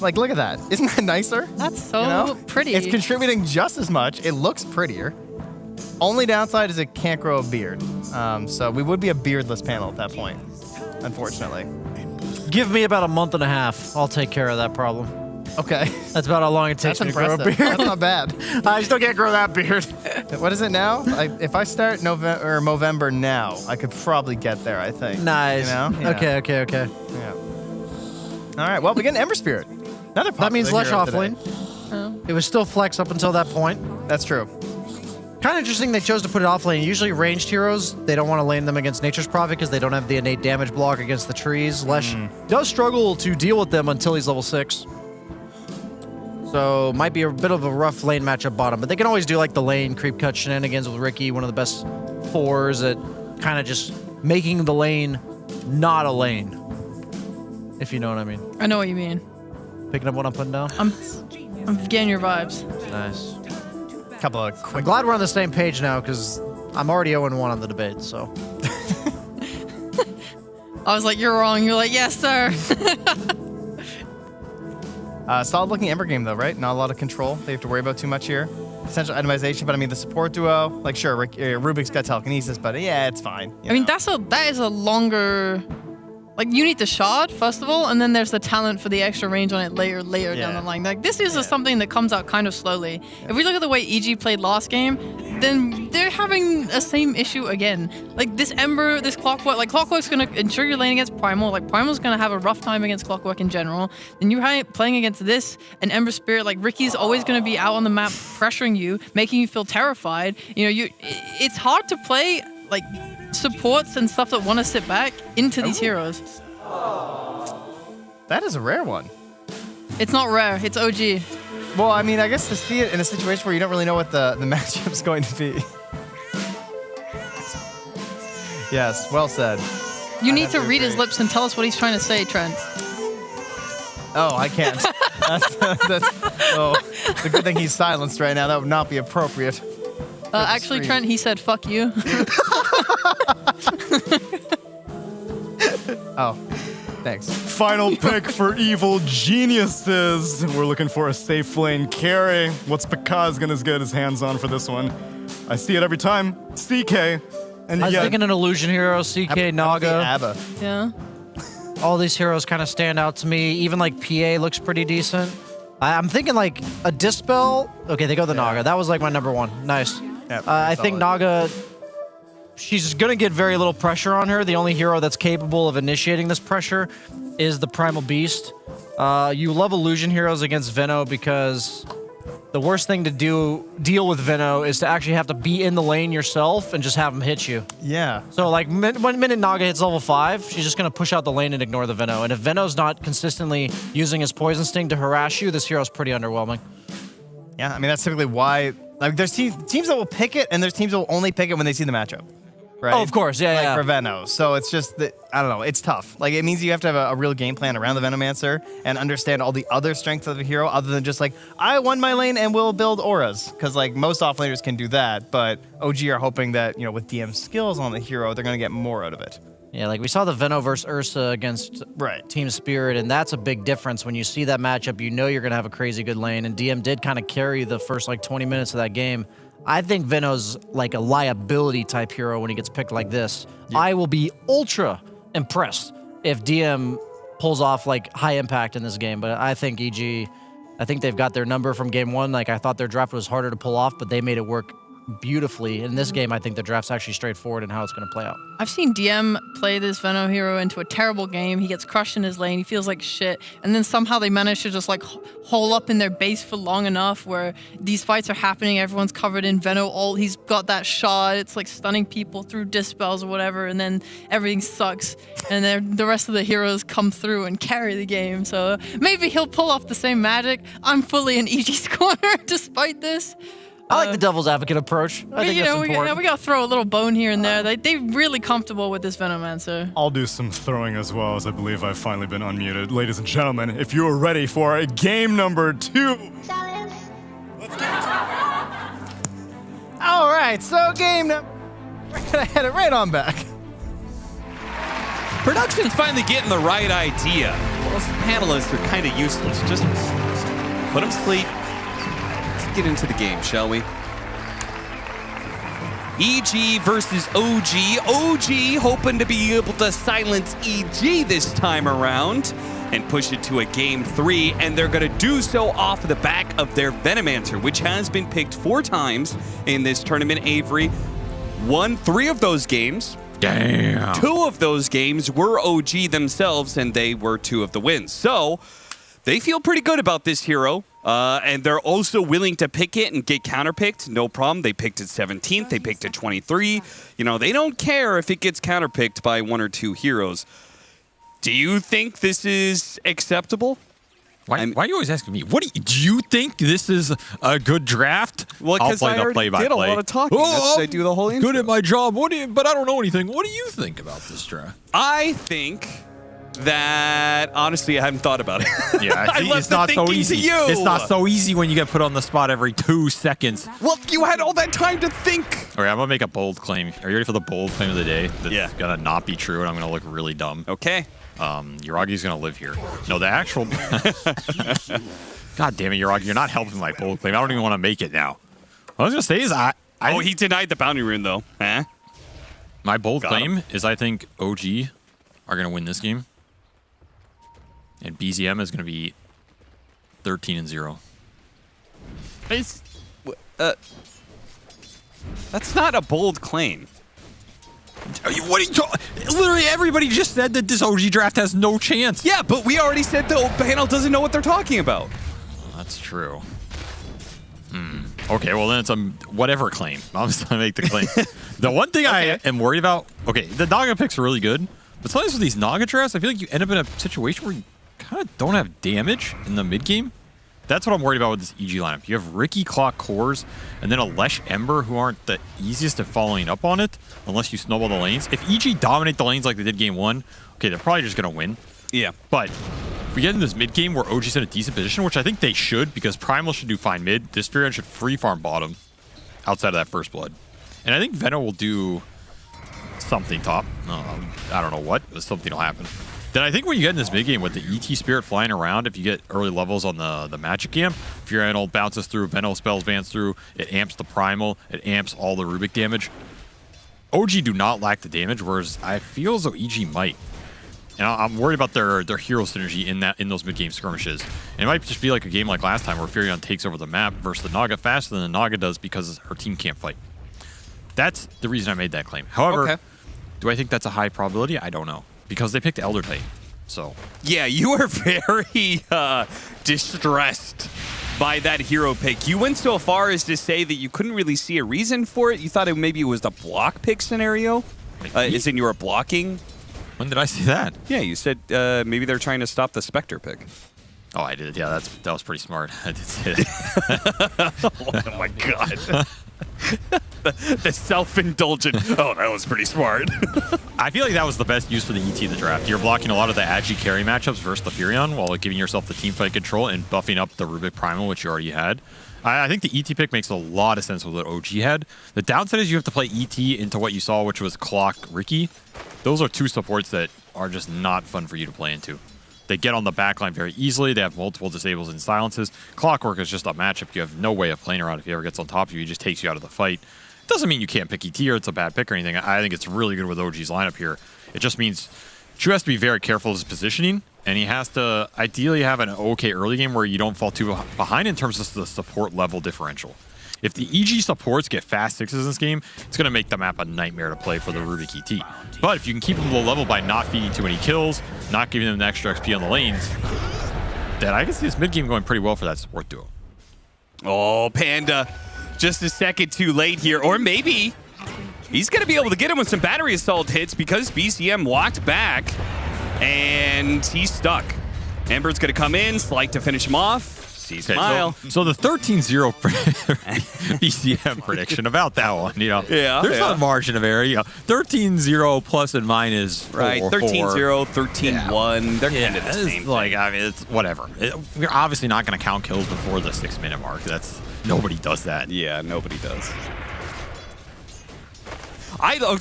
like, look at that. Isn't that nicer? That's so pretty. It's contributing just as much. It looks prettier. Only downside is it can't grow a beard. So we would be a beardless panel at that point, unfortunately. Give me about a month and a half. I'll take care of that problem. Okay. That's about how long it takes me to grow a beard. That's not bad. I still can't grow that beard. What is it now? If I start November now, I could probably get there, I think. Nice. Yeah. Okay. Yeah. All right. Well, we get an Ember Spirit. Another that means less hero offlane. Oh. It was still flex up until that point. That's true. Kind of interesting they chose to put it offlane. Usually ranged heroes, they don't want to lane them against Nature's Prophet because they don't have the innate damage block against the trees. Lesh does struggle to deal with them until he's level 6. So might be a bit of a rough lane matchup bottom, but they can always do like the lane creep cut shenanigans with Ricky, one of the best 4s at kind of just making the lane not a lane. If you know what I mean. I know what you mean. Picking up what I'm putting down? I'm getting your vibes. Nice. Couple of quick. I'm glad we're on the same page now, because I'm already 0-1 on the debate, so. I was like, you're wrong. You're like, yes, sir. Solid looking Ember game though, right? Not a lot of control they have to worry about too much here. Essential itemization, but I mean the support duo, like sure, Rubik's got telekinesis, but yeah, it's fine. I mean, that is a longer. Like, you need the shard, first of all, and then there's the talent for the extra range on it later down the line. Like, this is something that comes out kind of slowly. If we look at the way EG played last game, then they're having the same issue again. Like, this Ember, this Clockwork, like, Clockwork's going to ensure you're laning against Primal. Like, Primal's going to have a rough time against Clockwork in general. Then you're playing against this, and Ember Spirit, like, Ricky's always going to be out on the map pressuring you, making you feel terrified. It's hard to play, like, supports and stuff that want to sit back into these heroes. That is a rare one. It's not rare. It's OG. Well, I mean, I guess to see it in a situation where you don't really know what the matchup's going to be. Yes, well said. You need to read his lips and tell us what he's trying to say, Trent. Oh, I can't. It's a good thing he's silenced right now. That would not be appropriate. Actually, Trent, he said, fuck you. Oh, thanks. Final pick for Evil Geniuses. We're looking for a safe lane carry. What's Pakaz gonna get his hands on for this one? I see it every time. CK. And I was thinking an illusion hero, CK, Naga. Abba. Yeah. All these heroes kind of stand out to me. Even like PA looks pretty decent. I'm thinking like a Dispel. Okay, they go the Naga. That was like my number one. Nice. Yeah, I think Naga, she's going to get very little pressure on her. The only hero that's capable of initiating this pressure is the Primal Beast. You love illusion heroes against Veno because the worst thing to deal with Veno is to actually have to be in the lane yourself and just have him hit you. Yeah. So like one minute Naga hits level 5, she's just going to push out the lane and ignore the Veno. And if Veno's not consistently using his Poison Sting to harass you, this hero's pretty underwhelming. Yeah, I mean, that's typically why... Like, there's teams that will pick it, and there's teams that will only pick it when they see the matchup. Right? Oh, of course, yeah. For Veno. So it's just that, I don't know, it's tough. Like, it means you have to have a real game plan around the Venomancer and understand all the other strengths of the hero other than just like, I won my lane and will build auras. Because, like, most offlaners can do that, but OG are hoping that, you know, with DM skills on the hero, they're going to get more out of it. Yeah, like we saw the Veno versus Ursa against Team Spirit, and that's a big difference. When you see that matchup, you know you're going to have a crazy good lane, and DM did kind of carry the first, like, 20 minutes of that game. I think Veno's like a liability type hero when he gets picked like this. Yeah. I will be ultra impressed if DM pulls off like high impact in this game. But I think EG, I think they've got their number from game one. Like I thought their draft was harder to pull off, but they made it work beautifully. In this game, I think the draft's actually straightforward in how it's going to play out. I've seen DM play this Veno hero into a terrible game. He gets crushed in his lane. He feels like shit. And then somehow they manage to just like hole up in their base for long enough where these fights are happening. Everyone's covered in Veno ult. He's got that shot. It's like stunning people through dispels or whatever. And then everything sucks. And then the rest of the heroes come through and carry the game. So maybe he'll pull off the same magic. I'm fully in EG's corner despite this. I like the devil's advocate approach. I think that's important. We got to throw a little bone here and there. They're really comfortable with this Venomancer. I'll do some throwing as well, as I believe I've finally been unmuted. Ladies and gentlemen, if you are ready for game number 2. All right, so game number... We're going to head it right on back. Production's finally getting the right idea. Those panelists are kind of useless. Just put them to sleep. Get into the game, shall we? EG versus OG. OG hoping to be able to silence EG this time around and push it to a game 3, and they're going to do so off the back of their Venomancer, which has been picked 4 times in this tournament. Avery won 3 of those games. Damn. 2 of those games were OG themselves, and they were 2 of the wins. So they feel pretty good about this hero. And they're also willing to pick it and get counterpicked. No problem. They picked it 17th. They picked it 23. You know, they don't care if it gets counterpicked by 1 or 2 heroes. Do you think this is acceptable? Why are you always asking me? Do you think this is a good draft? Well, because I already did a lot of talking. I do the whole intro. Good at my job. But I don't know anything. What do you think about this draft? I think that honestly I haven't thought about it. Yeah, it's not so easy. It's not so easy when you get put on the spot every 2 seconds. Well, you had all that time to think. All right, I'm gonna make a bold claim. Are you ready for the bold claim of the day? That's gonna not be true, and I'm gonna look really dumb. Okay. Yuragi's gonna live here. No, the actual. God damn it, Yuragi, you're not helping my bold claim. I don't even want to make it now. What I was gonna say is he denied the bounty rune though. My bold claim is I think OG are gonna win this game. And BZM is going to be 13-0. That's not a bold claim. What are you talking? Literally everybody just said that this OG draft has no chance. Yeah, but we already said the panel doesn't know what they're talking about. Well, that's true. Okay, well then it's a whatever claim. I'm just going to make the claim. The one thing I am worried about, the Naga picks are really good, but sometimes with these Naga drafts, I feel like you end up in a situation where you kind of don't have damage in the mid game. That's what I'm worried about with this EG lineup. You have Ricky, Clock, Cores, and then a Lesh Ember who aren't the easiest at following up on it unless you snowball the lanes. If EG dominate the lanes like they did game 1, they're probably just going to win. Yeah. But if we get in this mid game where OG's in a decent position, which I think they should because Primal should do fine mid, this Spirit should free farm bottom outside of that first blood. And I think Veno will do something top. I don't know what, but something will happen. Then I think when you get in this mid game with the ET Spirit flying around, if you get early levels on the Magic Amp, if your Anole bounces through, Veno spells bans through, it amps the Primal, it amps all the Rubik damage. OG do not lack the damage, whereas I feel as though EG might. And I'm worried about their hero synergy in those mid-game skirmishes. And it might just be like a game like last time where Furion takes over the map versus the Naga faster than the Naga does because her team can't fight. That's the reason I made that claim. However, do I think that's a high probability? I don't know. Because they picked Elder Titan. So yeah, you were very distressed by that hero pick. You went so far as to say that you couldn't really see a reason for it. You thought maybe it was the block pick scenario. As in you were blocking. When did I say that? Yeah, you said maybe they're trying to stop the Spectre pick. Oh, I did. Yeah, that was pretty smart. I did say that. Oh my god. The self-indulgent. Oh, that was pretty smart. I feel like that was the best use for the ET in the draft. You're blocking a lot of the Agi carry matchups versus the Furion while giving yourself the team fight control and buffing up the Rubik Primal, which you already had. I think the ET pick makes a lot of sense with what OG had. The downside is you have to play ET into what you saw, which was Clock Ricky. Those are two supports that are just not fun for you to play into. They get on the backline very easily. They have multiple disables and silences. Clockwork is just a matchup you have no way of playing around. If he ever gets on top of you, he just takes you out of the fight. It doesn't mean you can't pick ET or it's a bad pick or anything. I think it's really good with OG's lineup here. It just means Chu has to be very careful of his positioning, and he has to ideally have an okay early game where you don't fall too behind in terms of the support level differential. If the EG supports get fast sixes in this game, it's going to make the map a nightmare to play for the Rubik ET. But if you can keep them low level by not feeding too many kills, not giving them the extra XP on the lanes, then I can see this mid game going pretty well for that support duo. Oh, Panda, just a second too late here. Or maybe he's going to be able to get him with some battery assault hits because BCM walked back and he's stuck. Ember's going to come in, Slight to finish him off. Smile. So the 13-0 BCM prediction about that one, there's not a margin of error. 13-0 plus and minus. Right, 13-0, 13-1. They're kind of the same. Like, I mean, it's whatever. We're obviously not going to count kills before the 6-minute mark. Nobody does that. Yeah, nobody does.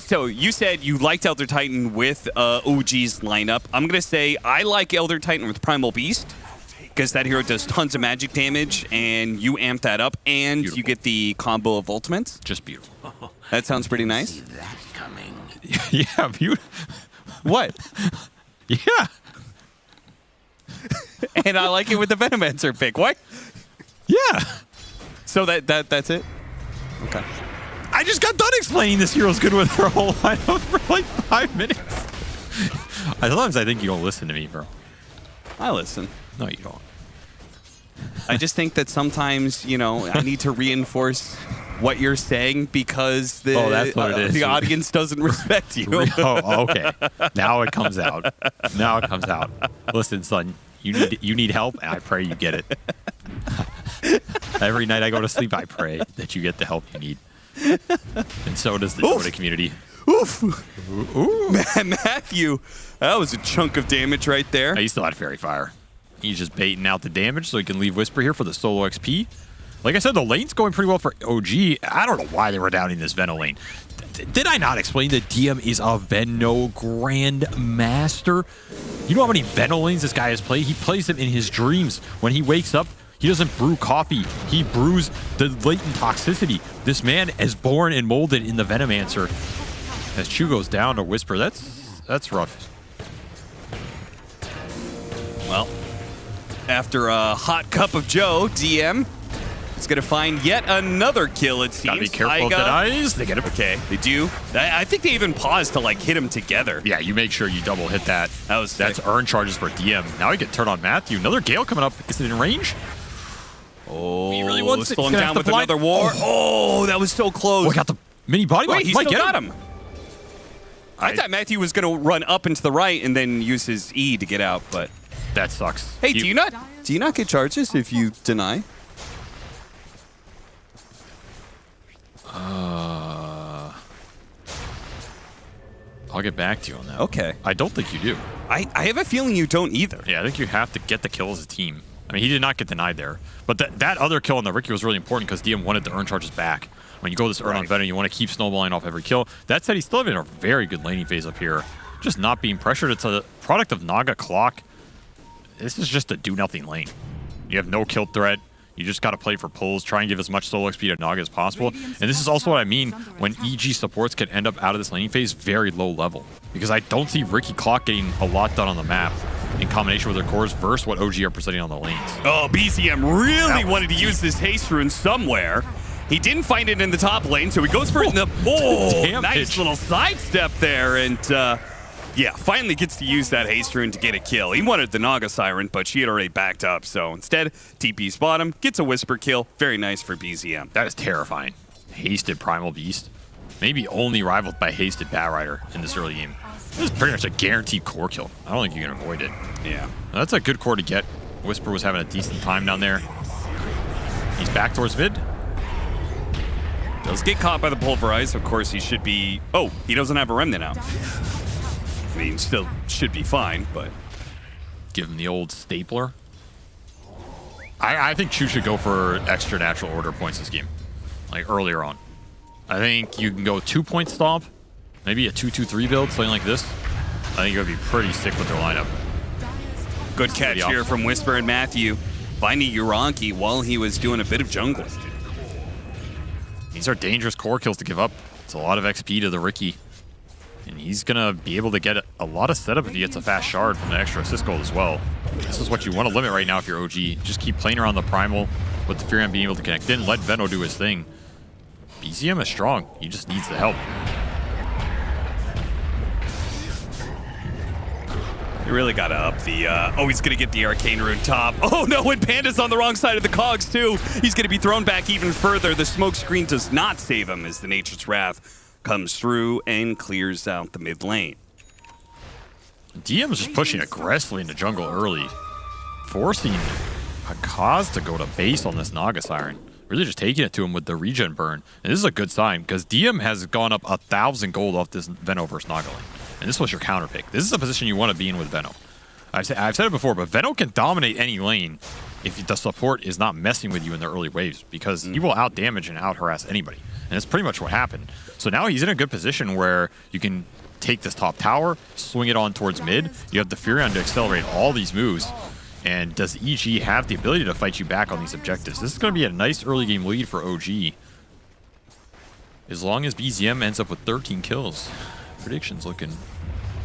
So you said you liked Elder Titan with OG's lineup. I'm going to say I like Elder Titan with Primal Beast, because that hero does tons of magic damage, and you amp that up, and you get the combo of ultimates. Just beautiful. That sounds pretty nice. See that coming. Yeah, beautiful. What? Yeah. And I like it with the Venomancer pick. What? Yeah. So that's it? Okay. I just got done explaining this hero's good with her whole lineup for like 5 minutes. Sometimes I think you don't listen to me, bro. I listen. No, you don't. I just think that sometimes, I need to reinforce what you're saying because that's what it is. The audience doesn't respect you. Oh, okay. Now it comes out. Listen, son, you need help, and I pray you get it. Every night I go to sleep, I pray that you get the help you need. And so does the Dota community. Oof. Ooh. Matthew, that was a chunk of damage right there. He still had Fairy Fire. He's just baiting out the damage so he can leave Whisper here for the solo XP. Like I said, the lane's going pretty well for OG. I don't know why they were downing this Veno lane. Did I not explain that DM is a Veno Grandmaster? You know how many Veno lanes this guy has played? He plays them in his dreams. When he wakes up, he doesn't brew coffee. He brews the latent toxicity. This man is born and molded in the Venomancer. As Chu goes down to Whisper, that's rough. Well, after a hot cup of Joe, DM is going to find yet another kill, it seems. Gotta be careful of the eyes. They get him. Okay, they do. I think they even paused to, hit him together. Yeah, you make sure you double hit that. That's sick. Earn charges for DM. Now he can turn on Matthew. Another Gale coming up. Is it in range? Oh, he really wants slowing down with another war. Oh, that was so close. Oh, he got the mini body block. Wait, he still got him. I thought Matthew was going to run up and to the right and then use his E to get out, but that sucks. Hey, do you not get charges if you deny? I'll get back to you on that. Okay. I don't think you do. I have a feeling you don't either. Yeah, I think you have to get the kill as a team. I mean, he did not get denied there. But that other kill on the Ricky was really important because DM wanted to earn charges back. When you go this earn on Venom, you want to keep snowballing off every kill. That said, he's still in a very good laning phase up here. Just not being pressured. It's a product of Naga Clock. This is just a do-nothing lane. You have no kill threat. You just got to play for pulls, try and give as much solo XP to Naga as possible. And this is also what I mean when EG supports can end up out of this laning phase very low level. Because I don't see Ricky Clock getting a lot done on the map in combination with their cores versus what OG are presenting on the lanes. Oh, BZM really wanted to use this haste rune somewhere. He didn't find it in the top lane, so he goes for it in the... Oh, nice little sidestep there. And yeah, finally gets to use that haste rune to get a kill. He wanted the Naga Siren, but she had already backed up. So instead, TP's bottom, gets a Whisper kill. Very nice for BZM. That is terrifying. Hasted Primal Beast. Maybe only rivaled by Hasted Batrider in this early game. This is pretty much a guaranteed core kill. I don't think you can avoid it. Yeah. Now, that's a good core to get. Whisper was having a decent time down there. He's back towards mid. Does get caught by the Pulverize. Of course, he should be... Oh, he doesn't have a Remnant now. I mean, still should be fine, but... Give him the old stapler. I think Chu should go for extra natural order points this game. Like, earlier on. I think you can go 2-point stomp. Maybe a 2-2-3 build, something like this. I think it would be pretty sick with their lineup. Good catch here from Whisper and Matthew. Finding Uranki while he was doing a bit of jungle. These are dangerous core kills to give up. It's a lot of XP to the Ricky. And he's going to be able to get a lot of setup if he gets a fast shard from the extra assist gold as well. This is what you want to limit right now if you're OG. Just keep playing around the Primal with the Furion being able to connect in. Let Veno do his thing. BZM is strong. He just needs the help. You really got to up the... oh, he's going to get the Arcane Rune top. Oh, no, and Panda's on the wrong side of the cogs, too. He's going to be thrown back even further. The smoke screen does not save him as the Nature's Wrath comes through and clears out the mid lane. DM is just pushing aggressively into jungle early, forcing a cause to go to base on this Naga Siren. Really just taking it to him with the regen burn. And this is a good sign, because DM has gone up 1,000 gold off this Veno versus Naga lane. And this was your counter pick. This is a position you want to be in with Veno. I've said it before, but Veno can dominate any lane if the support is not messing with you in the early waves, because he will out-damage and out-harass anybody. And that's pretty much what happened. So now he's in a good position where you can take this top tower, swing it on towards mid. You have the Furion to accelerate all these moves. And does EG have the ability to fight you back on these objectives? This is going to be a nice early game lead for OG. As long as BZM ends up with 13 kills. Predictions looking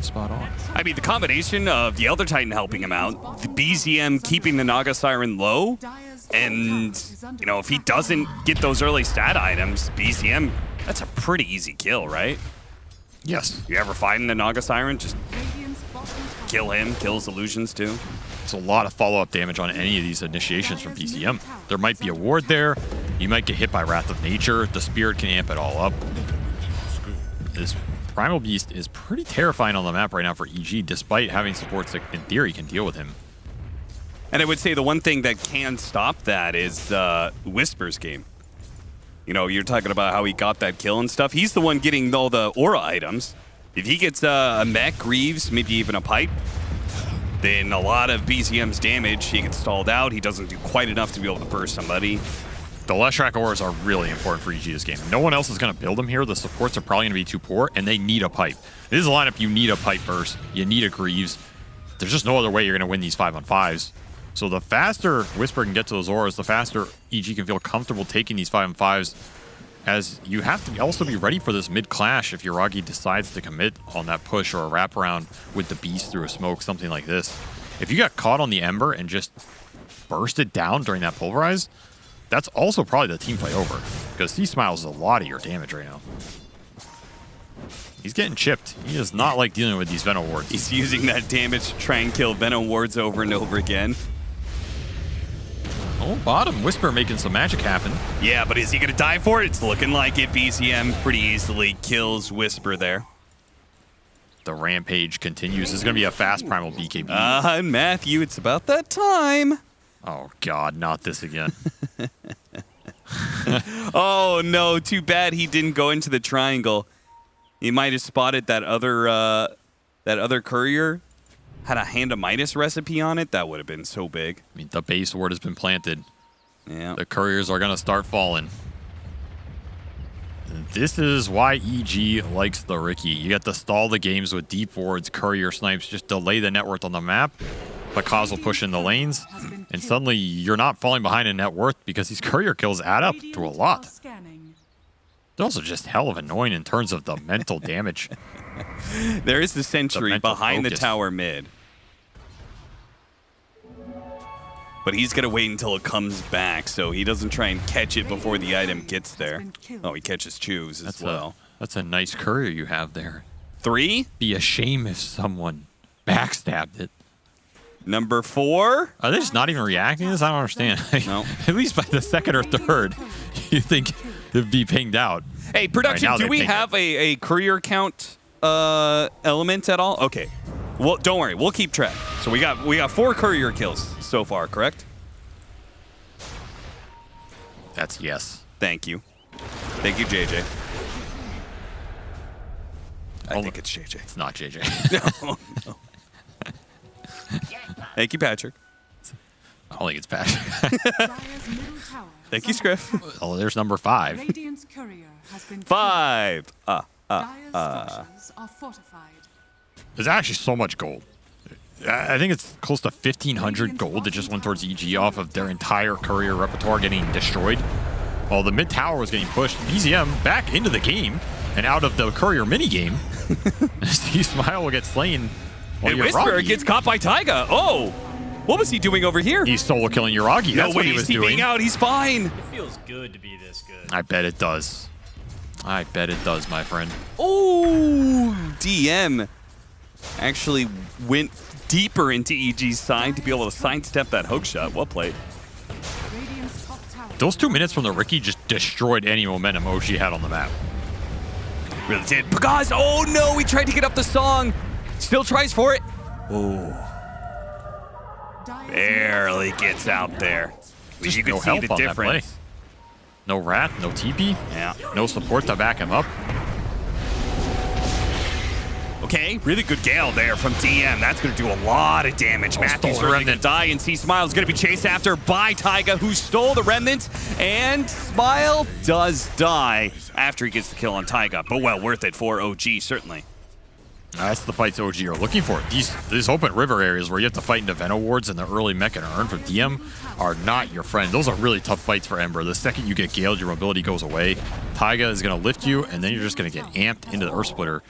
spot on. I mean, the combination of the Elder Titan helping him out, the BZM keeping the Naga Siren low, and, you know, if he doesn't get those early stat items, BZM, that's a pretty easy kill, right? Yes. You ever find the Naga Siren? Just kill him, kill his illusions too. There's a lot of follow-up damage on any of these initiations from BZM. There might be a ward there. You might get hit by Wrath of Nature. The Spirit can amp it all up. This Primal Beast is pretty terrifying on the map right now for EG, despite having supports that, in theory, can deal with him. And I would say the one thing that can stop that is Whisper's game. You know, you're talking about how he got that kill and stuff. He's the one getting all the aura items. If he gets a mech, Greaves, maybe even a pipe, then a lot of BZM's damage, he gets stalled out. He doesn't do quite enough to be able to burst somebody. The Leshrac auras are really important for EG this game. No one else is going to build them here. The supports are probably going to be too poor, and they need a pipe. This is a lineup you need a pipe burst. You need a Greaves. There's just no other way you're going to win these 5-on-5s. So the faster Whisper can get to those auras, the faster EG can feel comfortable taking these 5-on-5s, as you have to also be ready for this mid-clash if Yuragi decides to commit on that push or a wraparound with the Beast through a smoke, something like this. If you got caught on the Ember and just burst it down during that Pulverize, that's also probably the team play over, because C-Smiles is a lot of your damage right now. He's getting chipped. He does not like dealing with these Venom wards. He's using that damage to try and kill Venom wards over and over again. Oh, bottom. Whisper making some magic happen. Yeah, but is he going to die for it? It's looking like it. BZM pretty easily kills Whisper there. The rampage continues. This is going to be a fast primal BKB. And Matthew, it's about that time. Oh, God, not this again. Oh, no. Too bad he didn't go into the triangle. He might have spotted that other courier. Had a Hand of Midas recipe on it. That would have been so big. I mean, the base ward has been planted. Yeah. The couriers are going to start falling. This is why EG likes the Ricky. You get to stall the games with deep wards, courier snipes, just delay the net worth on the map. but Kaz will push in the lanes, and suddenly you're not falling behind in net worth because these courier kills add up to a lot. They're also just hell of annoying in terms of the mental damage. There is the sentry behind the tower mid. But he's going to wait until it comes back, so he doesn't try and catch it before the item gets there. Oh, he catches Choose as well. That's a nice courier you have there. 3? Be a shame if someone backstabbed it. Number 4? Are they just not even reacting to this? I don't understand. No. At least by the second or third, you think it'd be pinged out. Hey, production, Right, do we have a courier count element at all? Okay. Well, don't worry. We'll keep track. So we got 4 courier kills so far, correct? That's yes. Thank you. Thank you, JJ. I think it's JJ. It's not JJ. No. Thank you, Patrick. I don't think it's Patrick. Thank you, Scriff. Oh, there's number 5. 5. There's actually so much gold. I think it's close to 1,500 gold that just went towards EG off of their entire courier repertoire getting destroyed. While the mid tower was getting pushed, BZM back into the game and out of the courier mini game. Smile will get slain. And Whisperer gets caught by Taiga. Oh, what was he doing over here? He's solo killing Yuragi. That's what he was doing. Out. He's fine. It feels good to be this good. I bet it does. I bet it does, my friend. Oh, DM actually went deeper into EG's side to be able to sidestep that hook shot. Well played. Those 2 minutes from the Riki just destroyed any momentum OG had on the map. Really did. Pagaz, oh no, he tried to get up the song. Still tries for it. Oh. Barely gets out there. Just You can no see help the on that play. difference. No Wrath, no TP. Yeah. No support to back him up. Okay, really good Gale there from DM. That's going to do a lot of damage. Matthew's going to die, and C-Smile's going to be chased after by Taiga, who stole the Remnant, and Smile does die after he gets the kill on Taiga, but well worth it for OG, certainly. That's the fights OG are looking for. These open river areas where you have to fight into Venom wards and the early mech and earn for DM are not your friend. Those are really tough fights for Ember. The second you get Galed, your mobility goes away. Taiga is going to lift you, and then you're just going to get amped into the Earth Splitter.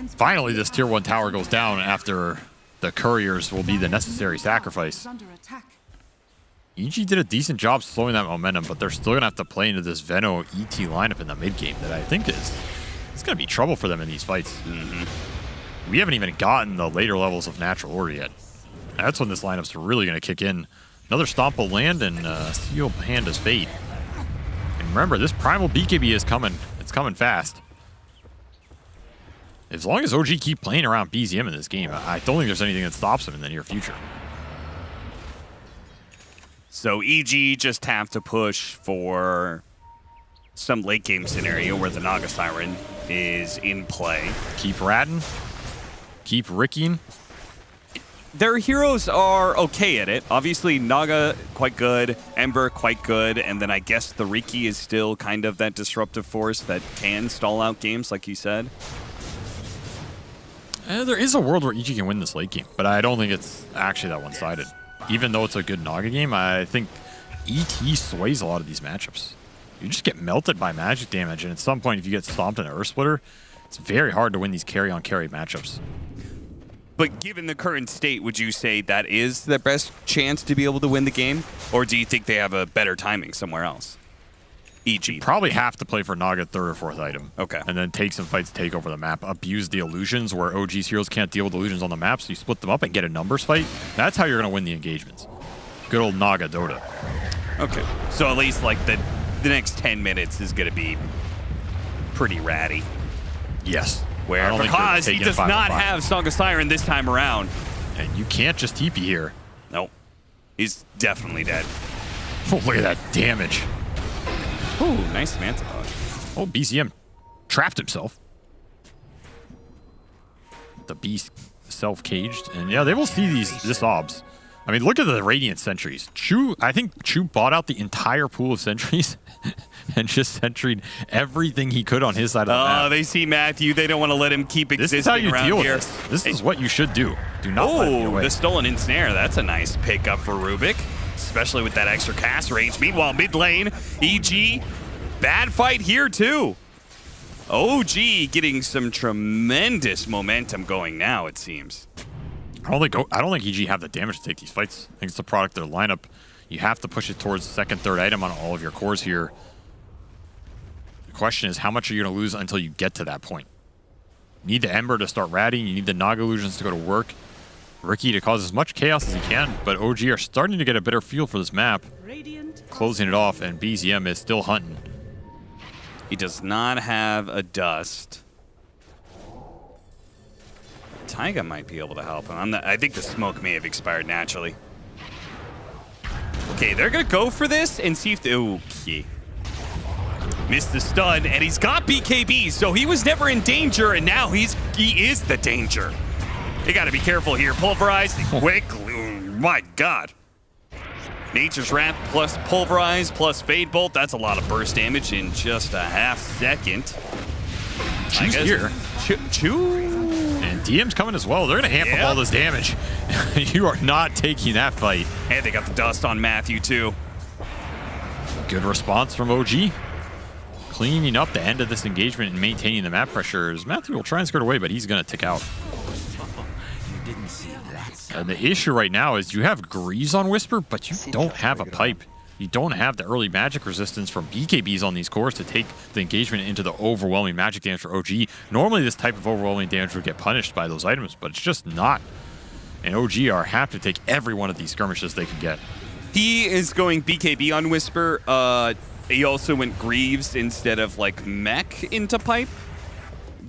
Finally, this tier 1 tower goes down after the couriers will be the necessary sacrifice. EG did a decent job slowing that momentum, but they're still going to have to play into this Veno ET lineup in the mid game that I think it's going to be trouble for them in these fights. We haven't even gotten the later levels of Natural Order yet. That's when this lineup's really going to kick in. Another Stomp will land and Seal Panda's Fate. And remember, this Primal BKB is coming. It's coming fast. As long as OG keep playing around BZM in this game, I don't think there's anything that stops them in the near future. So EG just have to push for some late game scenario where the Naga Siren is in play. Keep ratting. Keep ricking. Their heroes are okay at it. Obviously, Naga quite good, Ember quite good, and then I guess the Riki is still kind of that disruptive force that can stall out games, like you said. There is a world where EG can win this late game, but I don't think it's actually that one-sided. Even though it's a good Naga game, I think ET sways a lot of these matchups. You just get melted by magic damage, and at some point, if you get stomped in an Earth Splitter, it's very hard to win these carry-on-carry matchups. But given the current state, would you say that is the best chance to be able to win the game? Or do you think they have a better timing somewhere else? EG. You probably have to play for Naga 3rd or 4th item. Okay. And then take some fights to take over the map. Abuse the illusions where OG's heroes can't deal with illusions on the map, so you split them up and get a numbers fight. That's how you're going to win the engagements. Good old Naga Dota. Okay. So at least like the next 10 minutes is going to be pretty ratty. Yes. Where because he does not have Song of Siren this time around. And you can't just TP here. Nope. He's definitely dead. Oh, look at that damage. Ooh, nice Manta dodge. Oh, BCM trapped himself. The beast self-caged. And yeah, they will see this obs. I mean, look at the Radiant Sentries. I think Chu bought out the entire pool of sentries and just centried everything he could on his side of the map. Oh, they see Matthew. They don't want to let him keep existing This is how you around deal here. with this. This is what you should do. Do not let it get away. The stolen ensnare. That's a nice pickup for Rubik, especially with that extra cast range. Meanwhile, mid lane, EG, bad fight here too. OG getting some tremendous momentum going now, it seems. I don't think EG have the damage to take these fights. I think it's the product of their lineup. You have to push it towards the second, third item on all of your cores here. The question is, how much are you going to lose until you get to that point? You need the Ember to start ratting. You need the Naga illusions to go to work. Ricky to cause as much chaos as he can, but OG are starting to get a better feel for this map. Closing it off, and BZM is still hunting. He does not have a dust. Taiga might be able to help him. I think the smoke may have expired naturally. Okay, they're going to go for this and see if they... Okay. Missed the stun, and he's got BKB, so he was never in danger, and now he is the danger. They got to be careful here. Pulverize quick. My God. Nature's Wrap plus Pulverize plus Fade Bolt. That's a lot of burst damage in just a half second. Choose here. And DM's coming as well. They're going to amp up all this damage. You are not taking that fight. And they got the dust on Matthew, too. Good response from OG. Cleaning up the end of this engagement and maintaining the map pressures. Matthew will try and skirt away, but he's going to tick out. And the issue right now is you have Greaves on Whisper, but you don't have a pipe. You don't have the early magic resistance from BKBs on these cores to take the engagement into the overwhelming magic damage for OG. Normally this type of overwhelming damage would get punished by those items, but it's just not. And OG are happy to take every one of these skirmishes they can get. He is going BKB on Whisper. He also went Greaves instead of like mech into pipe.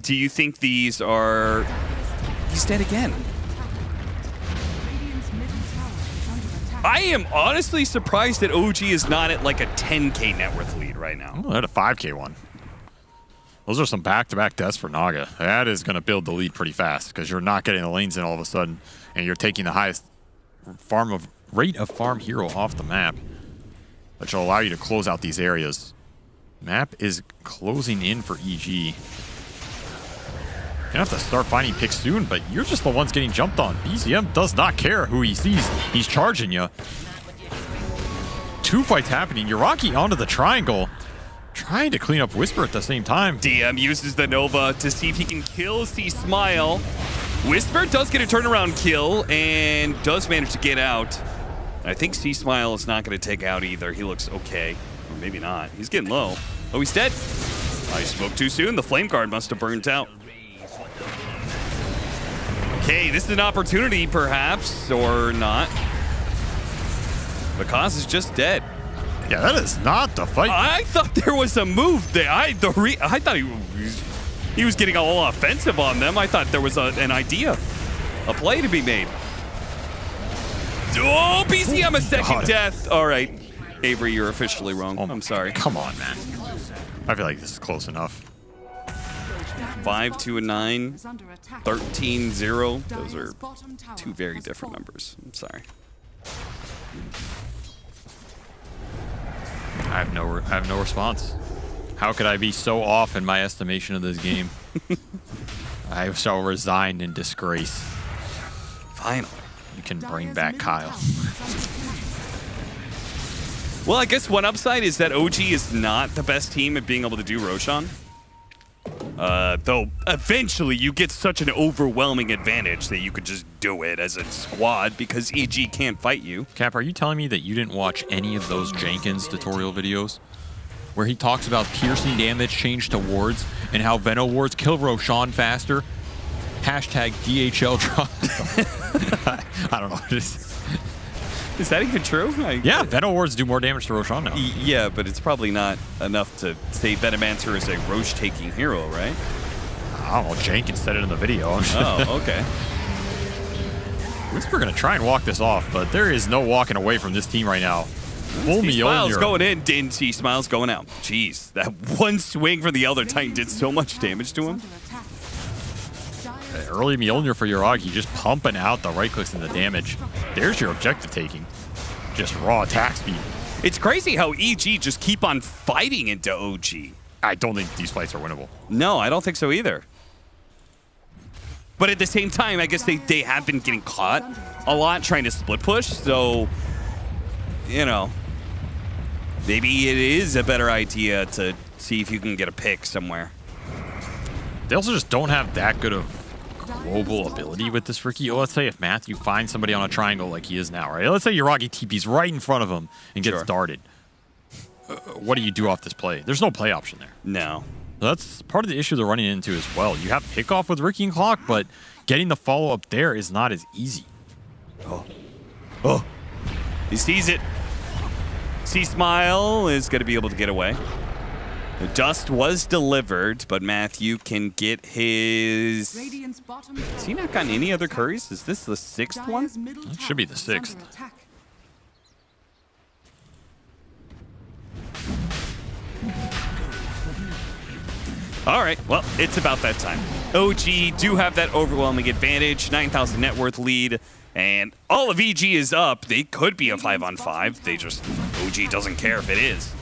Do you think these are... He's dead again. I am honestly surprised that OG is not at like a 10k net worth lead right now. Oh, they had a 5k one. Those are some back-to-back deaths for Naga. That is going to build the lead pretty fast because you're not getting the lanes in all of a sudden, and you're taking the highest rate of farm hero off the map, which will allow you to close out these areas. Map is closing in for EG. You're going to have to start finding picks soon, but you're just the ones getting jumped on. BZM does not care who he sees. He's charging you. Two fights happening. Yuraki onto the triangle. Trying to clean up Whisper at the same time. DM uses the Nova to see if he can kill C-Smile. Whisper does get a turnaround kill and does manage to get out. I think C-Smile is not going to take out either. He looks okay. Or maybe not. He's getting low. Oh, he's dead. I spoke too soon. The Flame Guard must have burnt out. Okay, this is an opportunity, perhaps, or not. Because is just dead. Yeah, that is not the fight. I thought there was a move there. I thought he was getting all offensive on them. I thought there was an idea, a play to be made. Oh, BZM, a second death. All right, Avery, you're officially wrong. I'm sorry. Come on, man. I feel like this is close enough. 5-2-9, 13-0. Those are two very different numbers. I'm sorry. I have no response. How could I be so off in my estimation of this game? I shall resign in disgrace. Finally. You can bring back Kyle. Well, I guess one upside is that OG is not the best team at being able to do Roshan. Though eventually you get such an overwhelming advantage that you could just do it as a squad because EG can't fight you. Cap, are you telling me that you didn't watch any of those Jenkins tutorial videos where he talks about piercing damage change to wards and how Veno wards kill Roshan faster? Hashtag DHL drop. I don't know. Is that even true? Yeah, Veno wards do more damage to Roshan now. Yeah, but it's probably not enough to say Venomancer is a Roche-taking hero, right? I don't know. Jenkins said it in the video. Oh, okay. We're going to try and walk this off, but there is no walking away from this team right now. Smiles going in, didn't see Smiles going out. Jeez, that one swing from the Elder Titan did so much damage to him. Early Mjolnir for Yuragi, just pumping out the right clicks and the damage. There's your objective taking. Just raw attack speed. It's crazy how EG just keep on fighting into OG. I don't think these fights are winnable. No, I don't think so either. But at the same time, I guess they have been getting caught a lot trying to split push. So, you know, maybe it is a better idea to see if you can get a pick somewhere. They also just don't have that good of global ability with this rookie. Let's say if Matthew finds somebody on a triangle like he is now, right? Let's say Yuragi TP's right in front of him and gets darted. What do you do off this play? There's no play option there. No. That's part of the issue they're running into as well. You have pickoff with Ricky and Clock, but getting the follow-up there is not as easy. Oh. He sees it. C-Smile is going to be able to get away. The dust was delivered, but Matthew can get his... Has he not gotten any other curries? Is this the 6th one? It should be the 6th. All right, well, it's about that time. OG do have that overwhelming advantage, 9,000 net worth lead, and all of EG is up. They could be a 5-on-5. They just, OG doesn't care if it is.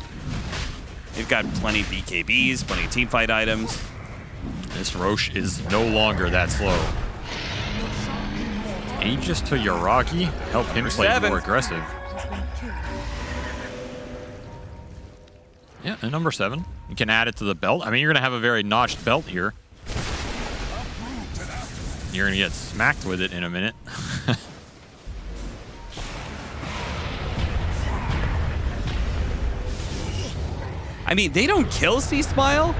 They've got plenty of BKBs, plenty of teamfight items. This Roche is no longer that slow. Aegis to Yuragi, help him play more aggressive. Yeah, and number 7. You can add it to the belt. I mean, you're going to have a very notched belt here. You're going to get smacked with it in a minute. I mean, they don't kill C-Smile,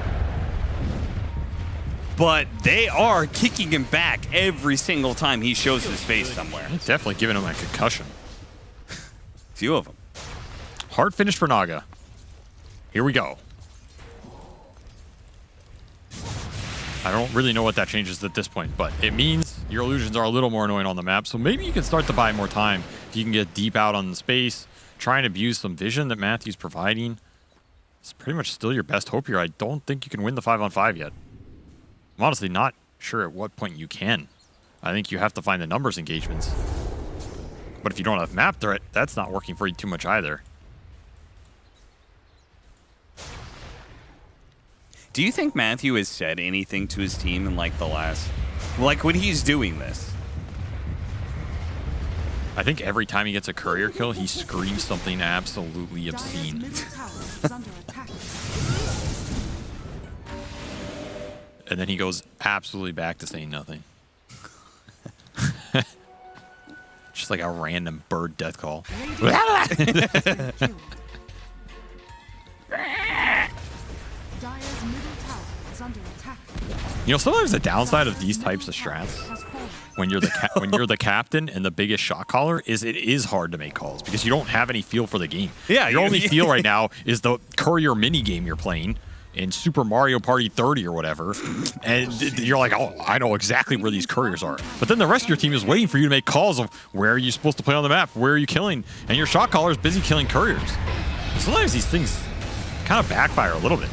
but they are kicking him back every single time he shows his face somewhere. It's definitely giving him a concussion. Few of them. Hard finish for Naga. Here we go. I don't really know what that changes at this point, but it means your illusions are a little more annoying on the map, so maybe you can start to buy more time if you can get deep out on the space, try and abuse some vision that Matthew's providing. It's pretty much still your best hope here. I don't think you can win the 5-on-5 yet. I'm honestly not sure at what point you can. I think you have to find the numbers engagements. But if you don't have map threat, that's not working for you too much either. Do you think Matthew has said anything to his team in like the last, like when he's doing this? I think every time he gets a courier kill, he screams something absolutely obscene. And then he goes absolutely back to saying nothing. Just like a random bird death call. You know, sometimes the downside of these types of strats, when you're the captain and the biggest shot caller, is it is hard to make calls because you don't have any feel for the game. Yeah, your only feel right now is the courier mini game you're playing in Super Mario Party 30 or whatever, and you're like, oh, I know exactly where these couriers are. But then the rest of your team is waiting for you to make calls of where are you supposed to play on the map, where are you killing, and your shot caller is busy killing couriers. Sometimes these things kind of backfire a little bit.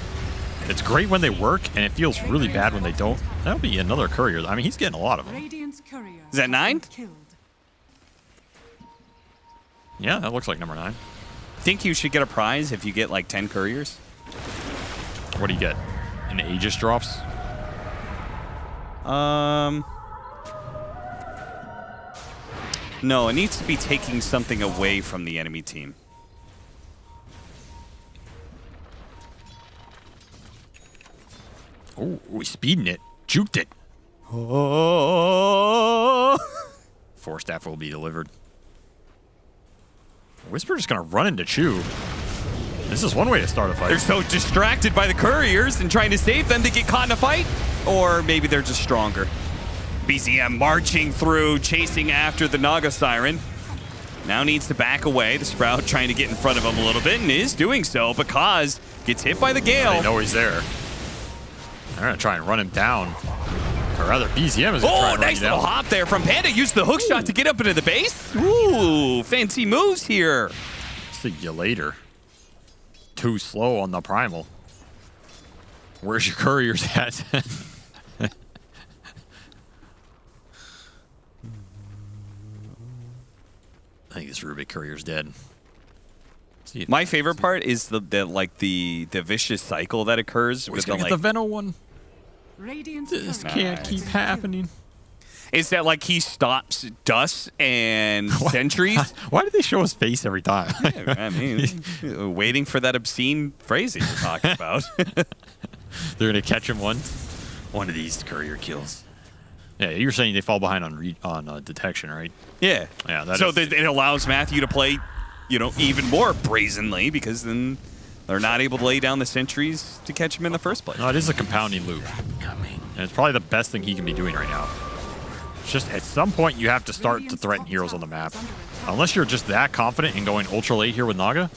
It's great when they work, and it feels really bad when they don't. That'll be another courier. I mean, he's getting a lot of them. Is that 9? Yeah, that looks like number 9. Think you should get a prize if you get like 10 couriers? What do you get? An Aegis drops? No, it needs to be taking something away from the enemy team. Oh, he's speeding it. Juked it. Oh. 4 staff will be delivered. Whisper just gonna run into Chu. This is one way to start a fight. They're so distracted by the couriers and trying to save them to get caught in a fight. Or maybe they're just stronger. BZM marching through, chasing after the Naga Siren. Now needs to back away. The Sprout trying to get in front of him a little bit and is doing so because gets hit by the Gale. They know he's there. They're gonna try and run him down. Or rather, BZM is gonna try and run nice you down. little hop there from Panda. Used the hook shot to get up into the base. Ooh, fancy moves here. See you later. Too slow on the primal. Where's your couriers at? I think this Rubik courier's dead. My favorite part is the vicious cycle that occurs with the the Veno one. This can't keep happening. Is that like he stops dust and sentries? Why do they show his face every time? Yeah, I mean, waiting for that obscene phrase you're talking about. They're gonna catch him one of these courier kills. Yeah, you're saying they fall behind on detection, right? Yeah. Yeah. It allows Matthew to play, even more brazenly because then they're not able to lay down the sentries to catch him in the first place. No, it is a compounding loop, and it's probably the best thing he can be doing right now. It's just at some point you have to start to threaten heroes on the map, unless you're just that confident in going ultra late here with Naga,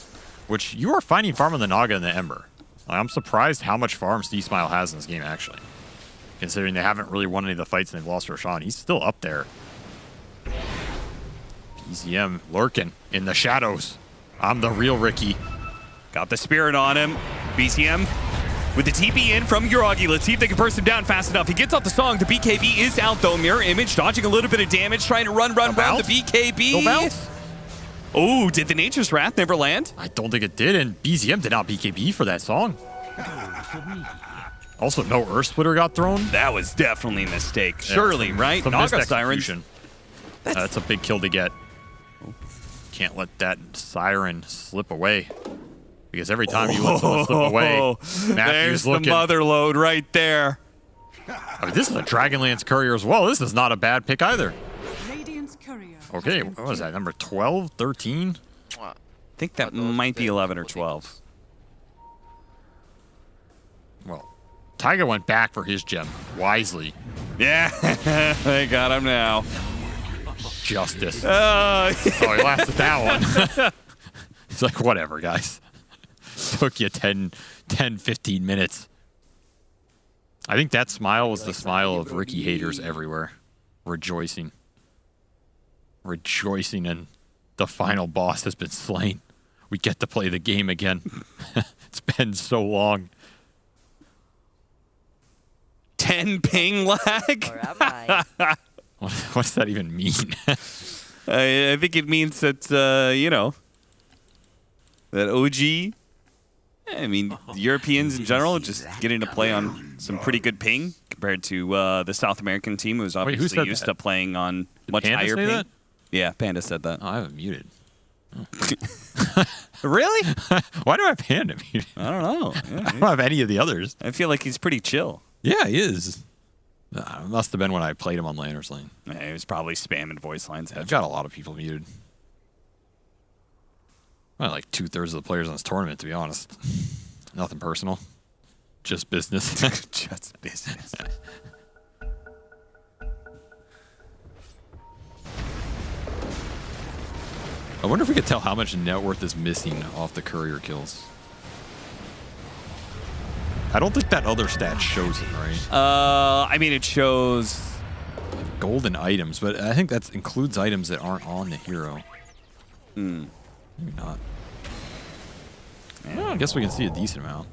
which you are finding farm on the Naga and the Ember. I'm surprised how much farm C-Smile has in this game, actually. Considering they haven't really won any of the fights and they've lost Roshan. He's still up there. BZM lurking in the shadows. I'm the real Ricky. Got the spirit on him. BCM with the TP in from Yuragi. Let's see if they can burst him down fast enough. He gets off the song. The BKB is out, though. Mirror Image dodging a little bit of damage, trying to run. The BKB. No bounce. Oh, did the Nature's Wrath never land? I don't think it did, and BZM did not BKB for that song. Also, no Earth Splitter got thrown. That was definitely a mistake. Surely, right? Naga Siren. That's a big kill to get. Can't let that Siren slip away. Because every time you let someone slip away, Matthew's looking. There's the mother load right there. I mean, this is a Dragonlance Courier as well. This is not a bad pick either. Okay, what was that? Number 12, 13? I think that might be 11 or 12. Well, Taiga went back for his gem wisely. Yeah, they got him now. Justice. Oh, he lasted that one. It's like, whatever, guys. Took you 10, 15 minutes. I think that smile was the smile of Ricky haters everywhere. Rejoicing. Rejoicing in the final boss has been slain. We get to play the game again. It's been so long. 10 ping lag? Or am I? What does that even mean? I think it means that, that OG, I mean, Europeans in general just getting to play on some pretty good ping compared to the South American team who's obviously used to playing on much higher ping. That? Yeah, Panda said that. Oh, I have it muted. Oh. Really? Why do I have Panda muted? I don't know. Yeah, I don't have any of the others. I feel like he's pretty chill. Yeah, he is. It must have been when I played him on Lander's Lane. Yeah, he was probably spamming voice lines. I've got a lot of people muted. Well, like 2/3 of the players on this tournament, to be honest. Nothing personal. Just business. Just business. I wonder if we could tell how much net worth is missing off the courier kills. I don't think that other stat shows it, right? I mean, it shows golden items, but I think that includes items that aren't on the hero. Maybe not. Well, I guess we can see a decent amount.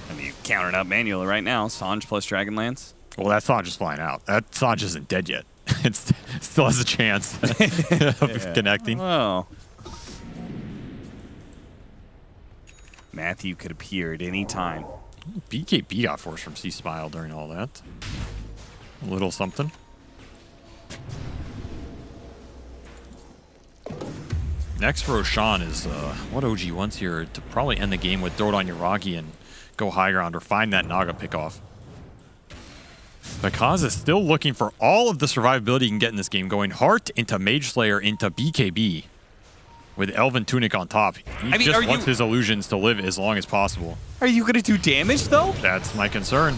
I mean, you count it up manually right now. Sanj plus Dragonlance. Well, that Sanj is flying out. That Sanj isn't dead yet. It still has a chance of connecting. Oh. Matthew could appear at any time. BKB got forced from C-Smile during all that. A little something. Next Roshan is what OG wants here to probably end the game with throw it on Yuragi and go high ground or find that Naga pickoff. But Kaz is still looking for all of the survivability he can get in this game, going Heart into Mage Slayer into BKB with Elven Tunic on top. He just wants his illusions to live as long as possible. Are you going to do damage, though? That's my concern.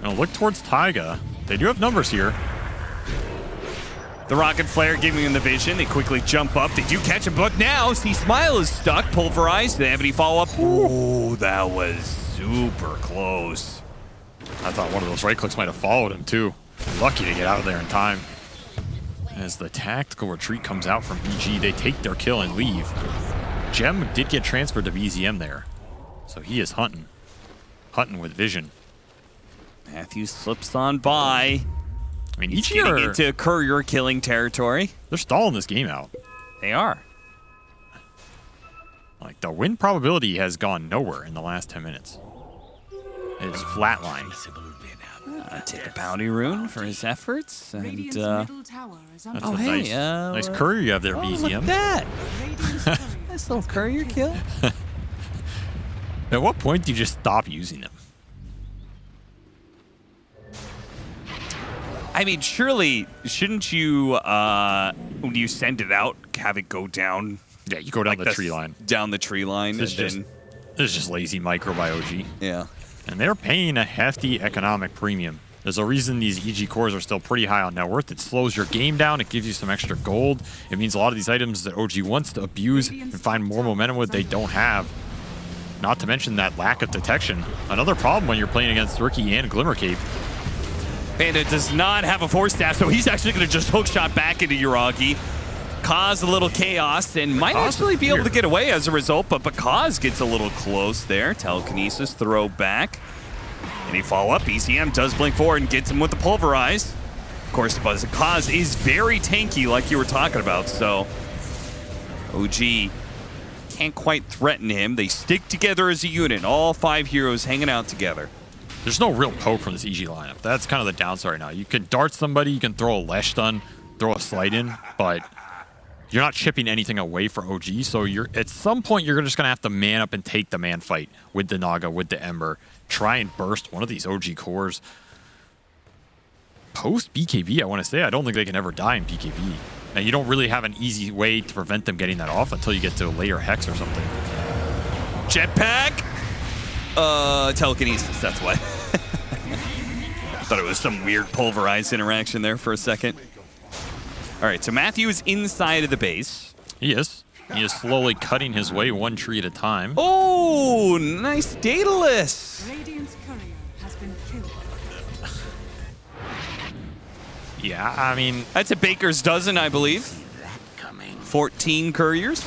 Now look towards Taiga. They do have numbers here. The Rocket Flare giving him the vision. They quickly jump up. They do catch him, but now C-Smile is stuck, pulverized. Do they have any follow-up? Ooh, that was super close. I thought one of those right clicks might have followed him, too. Lucky to get out of there in time. As the tactical retreat comes out from BG, they take their kill and leave. Gem did get transferred to BZM there. So he is hunting. Hunting with vision. Matthew slips on by. I mean, he's getting into courier killing territory. They're stalling this game out. They are. Like, the win probability has gone nowhere in the last 10 minutes. It is flatlined. Take a bounty rune for his efforts. And, that's a nice courier you have there, BZM. Look at that. Nice little courier kill. At what point do you just stop using them? I mean, surely, shouldn't you, when you send it out, have it go down? Yeah, you go down the tree line. Down the tree line. This is just lazy micro by OG. Yeah. And they're paying a hefty economic premium. There's a reason these EG cores are still pretty high on net worth. It slows your game down. It gives you some extra gold. It means a lot of these items that OG wants to abuse and find more momentum with, they don't have. Not to mention that lack of detection. Another problem when you're playing against Rookie and Glimmercape. Panda does not have a force staff, so he's actually going to just hookshot back into Yuragi. Cause a little chaos and might actually be able to get away as a result, but Kaz gets a little close there. Telekinesis throw back. Any follow-up? BCM does blink forward and gets him with the pulverize. Of course, Kaz is very tanky like you were talking about, so OG can't quite threaten him. They stick together as a unit, all 5 heroes hanging out together. There's no real poke from this EG lineup. That's kind of the downside right now. You can dart somebody, you can throw a Lesh stun, throw a slide in, but you're not chipping anything away for OG, so at some point you're just going to have to man up and take the man fight with the Naga, with the Ember. Try and burst one of these OG cores. Post BKB, I want to say, I don't think they can ever die in BKB. And you don't really have an easy way to prevent them getting that off until you get to a layer Hex or something. Jetpack? Telekinesis, that's why. Thought it was some weird pulverized interaction there for a second. All right, so Matthew is inside of the base. He is. He is slowly cutting his way one tree at a time. Oh, nice Daedalus. Radiant's courier has been killed. Yeah, I mean, that's a baker's dozen, I believe. 14 couriers.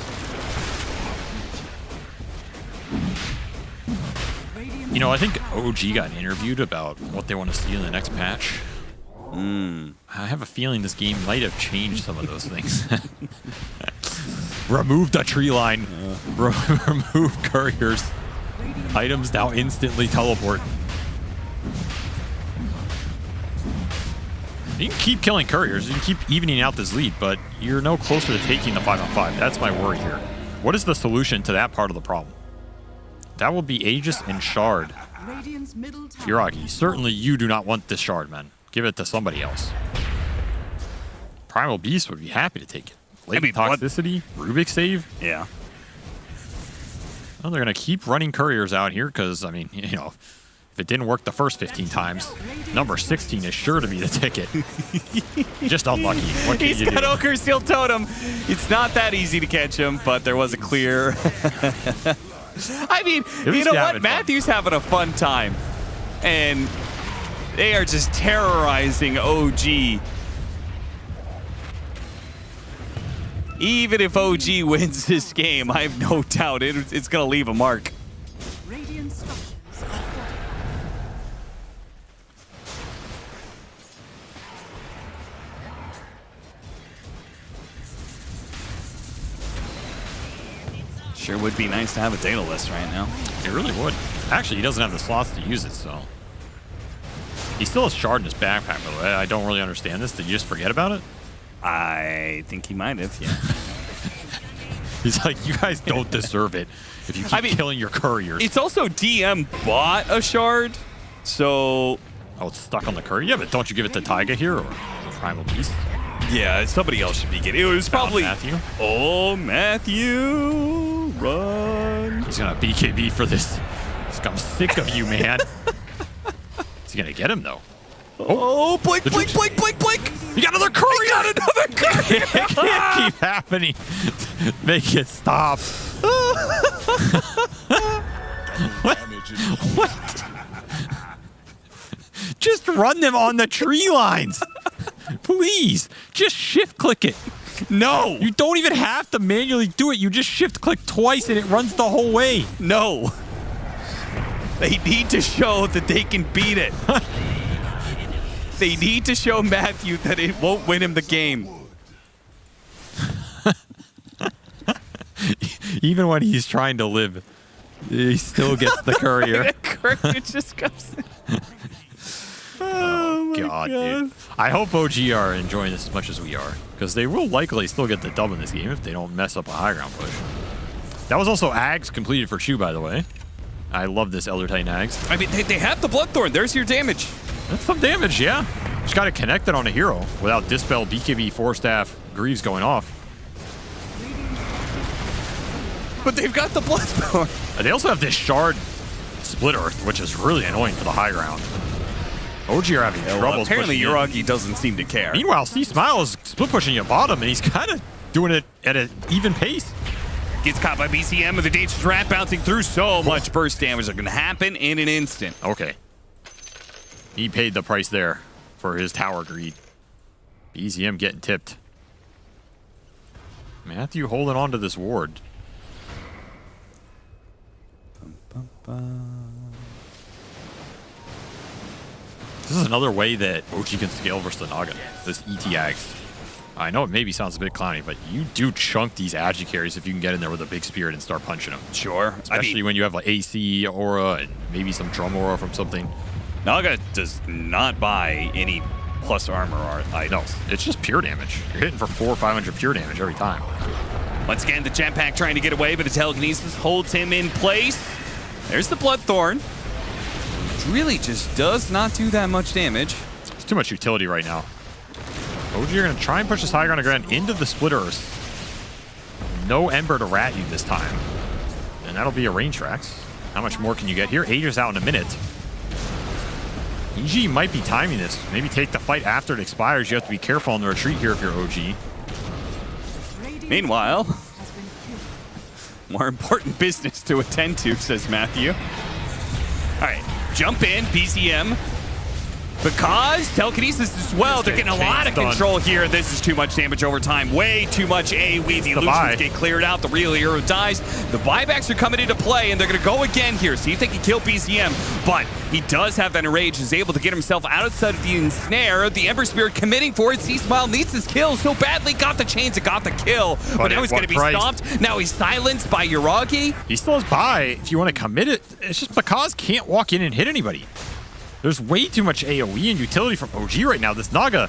You know, I think OG got interviewed about what they want to see in the next patch. I have a feeling this game might have changed some of those things. Remove the tree line. Remove couriers. Items now instantly teleport. You can keep killing couriers. You can keep evening out this lead, but you're no closer to taking the 5-on-5. That's my worry here. What is the solution to that part of the problem? That will be Aegis and Shard. Yuragi, certainly you do not want this Shard, man. Give it to somebody else. Primal Beast would be happy to take it. Latent Toxicity, Rubik save. Yeah. Well, they're going to keep running couriers out here because, I mean, you know, if it didn't work the first 15 times, number 16 is sure to be the ticket. Just unlucky. What can He's you do? got Ochre Steel Totem. It's not that easy to catch him, but there was a clear. I mean, you know what? Matthew's having a fun time. And they are just terrorizing OG. Even if OG wins this game, I have no doubt it's going to leave a mark. Radiant structures are fortified. Sure would be nice to have a Daedalus right now. It really would. Actually, he doesn't have the slots to use it, so. He still has Shard in his backpack, by the way. I don't really understand this. Did you just forget about it? I think he might have, yeah. He's like, you guys don't deserve it if you keep killing your couriers. It's also DM bought a Shard, so... Oh, it's stuck on the courier? Yeah, but don't you give it to Taiga here or Primal Beast? Yeah, somebody else should be getting it. It was probably... Matthew? Oh, Matthew, run. He's going to BKB for this. I'm sick of you, man. Is he going to get him, though? Oh, blink, blink, blink, blink, blink. You got another courier. He got another courier. It can't keep happening. Make it stop. What? Just run them on the tree lines. Please. Just shift click it. No. You don't even have to manually do it. You just shift click twice and it runs the whole way. No. They need to show that they can beat it. They need to show Matthew that it won't win him the game. Even when he's trying to live, he still gets the courier. Courier just comes in. Oh God, dude. I hope OG are enjoying this as much as we are, because they will likely still get the dub in this game if they don't mess up a high ground push. That was also Ags completed for Chu, by the way. I love this Elder Titan Ags. I mean, they have the Bloodthorn. There's your damage. That's some damage, yeah. Just got to connect it on a hero without Dispel, BKB, Force Staff, Greaves going off. But they've got the Bloodthorn. They also have this Shard Split Earth, which is really annoying for the high ground. OG are having trouble. Apparently, Yuragi doesn't seem to care. Meanwhile, C-Smile is split pushing you bottom, and he's kind of doing it at an even pace. Gets caught by BCM with the dangerous rat bouncing through. So much burst damage are going to happen in an instant. Okay. He paid the price there for his tower greed. BZM getting tipped. Matthew holding on to this ward. This is another way that OG can scale versus the Naga. This ETAgs. I know it maybe sounds a bit clowny, but you do chunk these agi carries if you can get in there with a big spirit and start punching them. Sure. Especially when you have like AC aura and maybe some drum aura from something. Naga does not buy any plus armor items. No, it's just pure damage. You're hitting for 400 or 500 pure damage every time. Once again, the Jetpack trying to get away, but the telekinesis holds him in place. There's the Bloodthorn. Really just does not do that much damage. It's too much utility right now. OG are going to try and push this high ground again into the Split Earth. No Ember to rat you this time. And that'll be a range tracks. How much more can you get here? Ager's out in a minute. EG might be timing this. Maybe take the fight after it expires. You have to be careful on the retreat here if you're OG. Meanwhile, more important business to attend to, says Matthew. All right, jump in, BCM. Because telekinesis as well, they're getting a lot of control here. This is too much damage over time. Way too much AoE. The illusions get cleared out. The real hero dies. The buybacks are coming into play, and they're going to go again here. See if they can kill BCM. But he does have that enrage. Is able to get himself outside of the ensnare. The Ember Spirit committing for it. C-Smile needs his kill so badly. Got the chains and got the kill. But now he's going to be stomped. Now he's silenced by Yuragi. He still has buy if you want to commit it. It's just because can't walk in and hit anybody. There's way too much AoE and utility from OG right now. This Naga,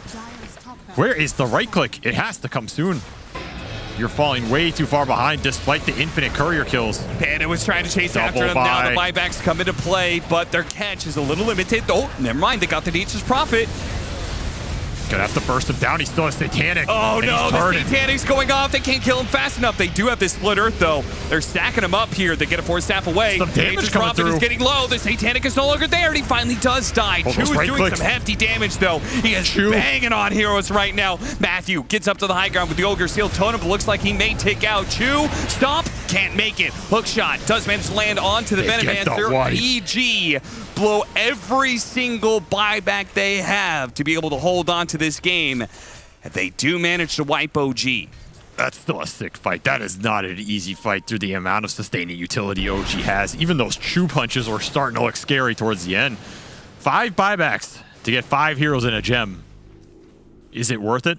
where is the right click? It has to come soon. You're falling way too far behind despite the infinite courier kills. Panda was trying to chase after him. Now the buybacks come into play, but their catch is a little limited. Oh, never mind. They got the Nature's Prophet. Gonna have to burst him down. He still has Satanic. Oh no, the Satanic's going off. They can't kill him fast enough. They do have this Split Earth though. They're stacking him up here. They get a Force Staff away. Some damage coming through. Is getting low. The Satanic is no longer there, and he finally does die. Chu is doing some hefty damage though. He is banging on heroes right now. Matthew gets up to the high ground with the Ogre Seal Totem, but looks like he may take out Chu. Stop. Can't make it. Hook shot does manage to land onto the Venomancer. EG blow every single buyback they have to be able to hold on to this game. And they do manage to wipe OG. That's still a sick fight. That is not an easy fight through the amount of sustaining utility OG has. Even those Chu punches are starting to look scary towards the end. 5 buybacks to get 5 heroes in a gem. Is it worth it?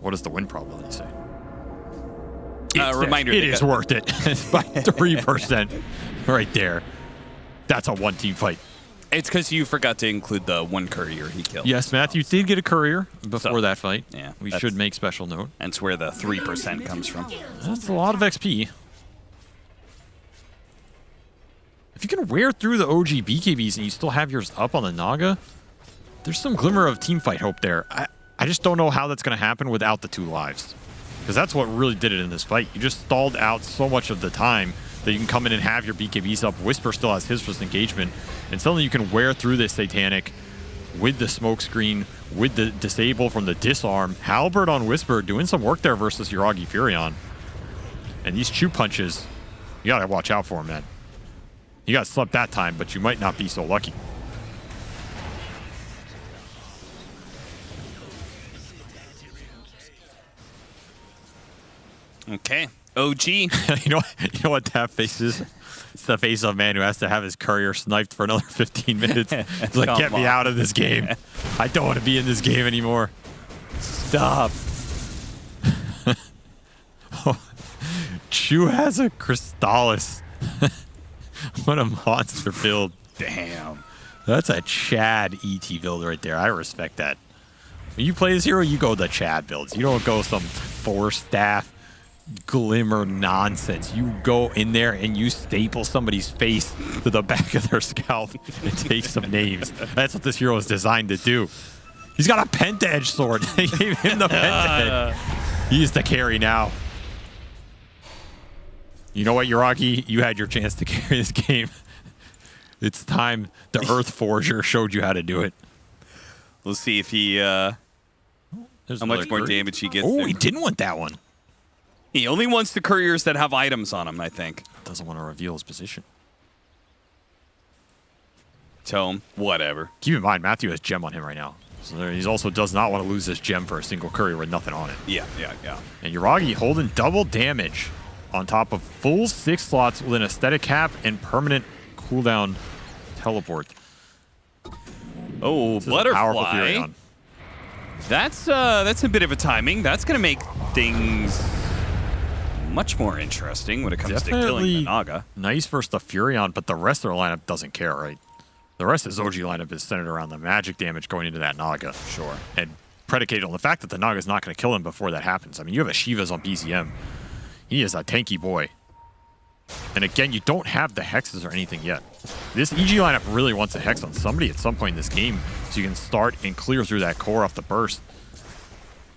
What does the win probability say? Reminder. It is worth it by 3% right there. That's a one-team fight. It's because you forgot to include the one courier he killed. Yes, Matthew did get a courier before that fight. Yeah, we should make special note. That's where the 3% comes from. That's a lot of XP. If you can wear through the OG BKBs and you still have yours up on the Naga, there's some glimmer of team fight hope there. I just don't know how that's going to happen without the 2 lives. Because that's what really did it in this fight. You just stalled out so much of the time that you can come in and have your BKBs up. Whisper still has his first engagement. And suddenly you can wear through this Satanic with the smoke screen, with the disable from the disarm. Halberd on Whisper doing some work there versus Yuragi Furion. And these Chu punches, you gotta watch out for him, man. You got slept that time, but you might not be so lucky. Okay, OG. you know what that face is? It's the face of a man who has to have his courier sniped for another 15 minutes. It's like, get me out of this game. I don't want to be in this game anymore. Stop. Chu has a Crystallis. What a monster build. Damn. That's a Chad ET build right there. I respect that. When you play this hero, you go the Chad builds. You don't go some Force Staff Glimmer nonsense. You go in there and you staple somebody's face to the back of their scalp and take some names. That's what this hero is designed to do. He's got a Penta-Edge sword. They gave him the Penta-Edge. He's the carry now. You know what, Yuragi? You had your chance to carry this game. It's time the Earth Forger showed you how to do it. We'll see if he, how much more damage he gets. Oh, he didn't want that one. He only wants the couriers that have items on him, I think. Doesn't want to reveal his position. Tome, whatever. Keep in mind, Matthew has gem on him right now. So he also does not want to lose this gem for a single courier with nothing on it. Yeah. And Yuragi holding double damage on top of full 6 slots with an aesthetic cap and permanent cooldown teleport. Oh, Butterfly. That's a bit of a timing. That's going to make things much more interesting when it comes to killing the Naga. Nice versus the Furion, but the rest of their lineup doesn't care, right? The rest of his OG lineup is centered around the magic damage going into that Naga. Sure. And predicated on the fact that the Naga's not going to kill him before that happens. I mean, you have a Shivas on BZM. He is a tanky boy. And again, you don't have the hexes or anything yet. This EG lineup really wants a hex on somebody at some point in this game so you can start and clear through that core off the burst.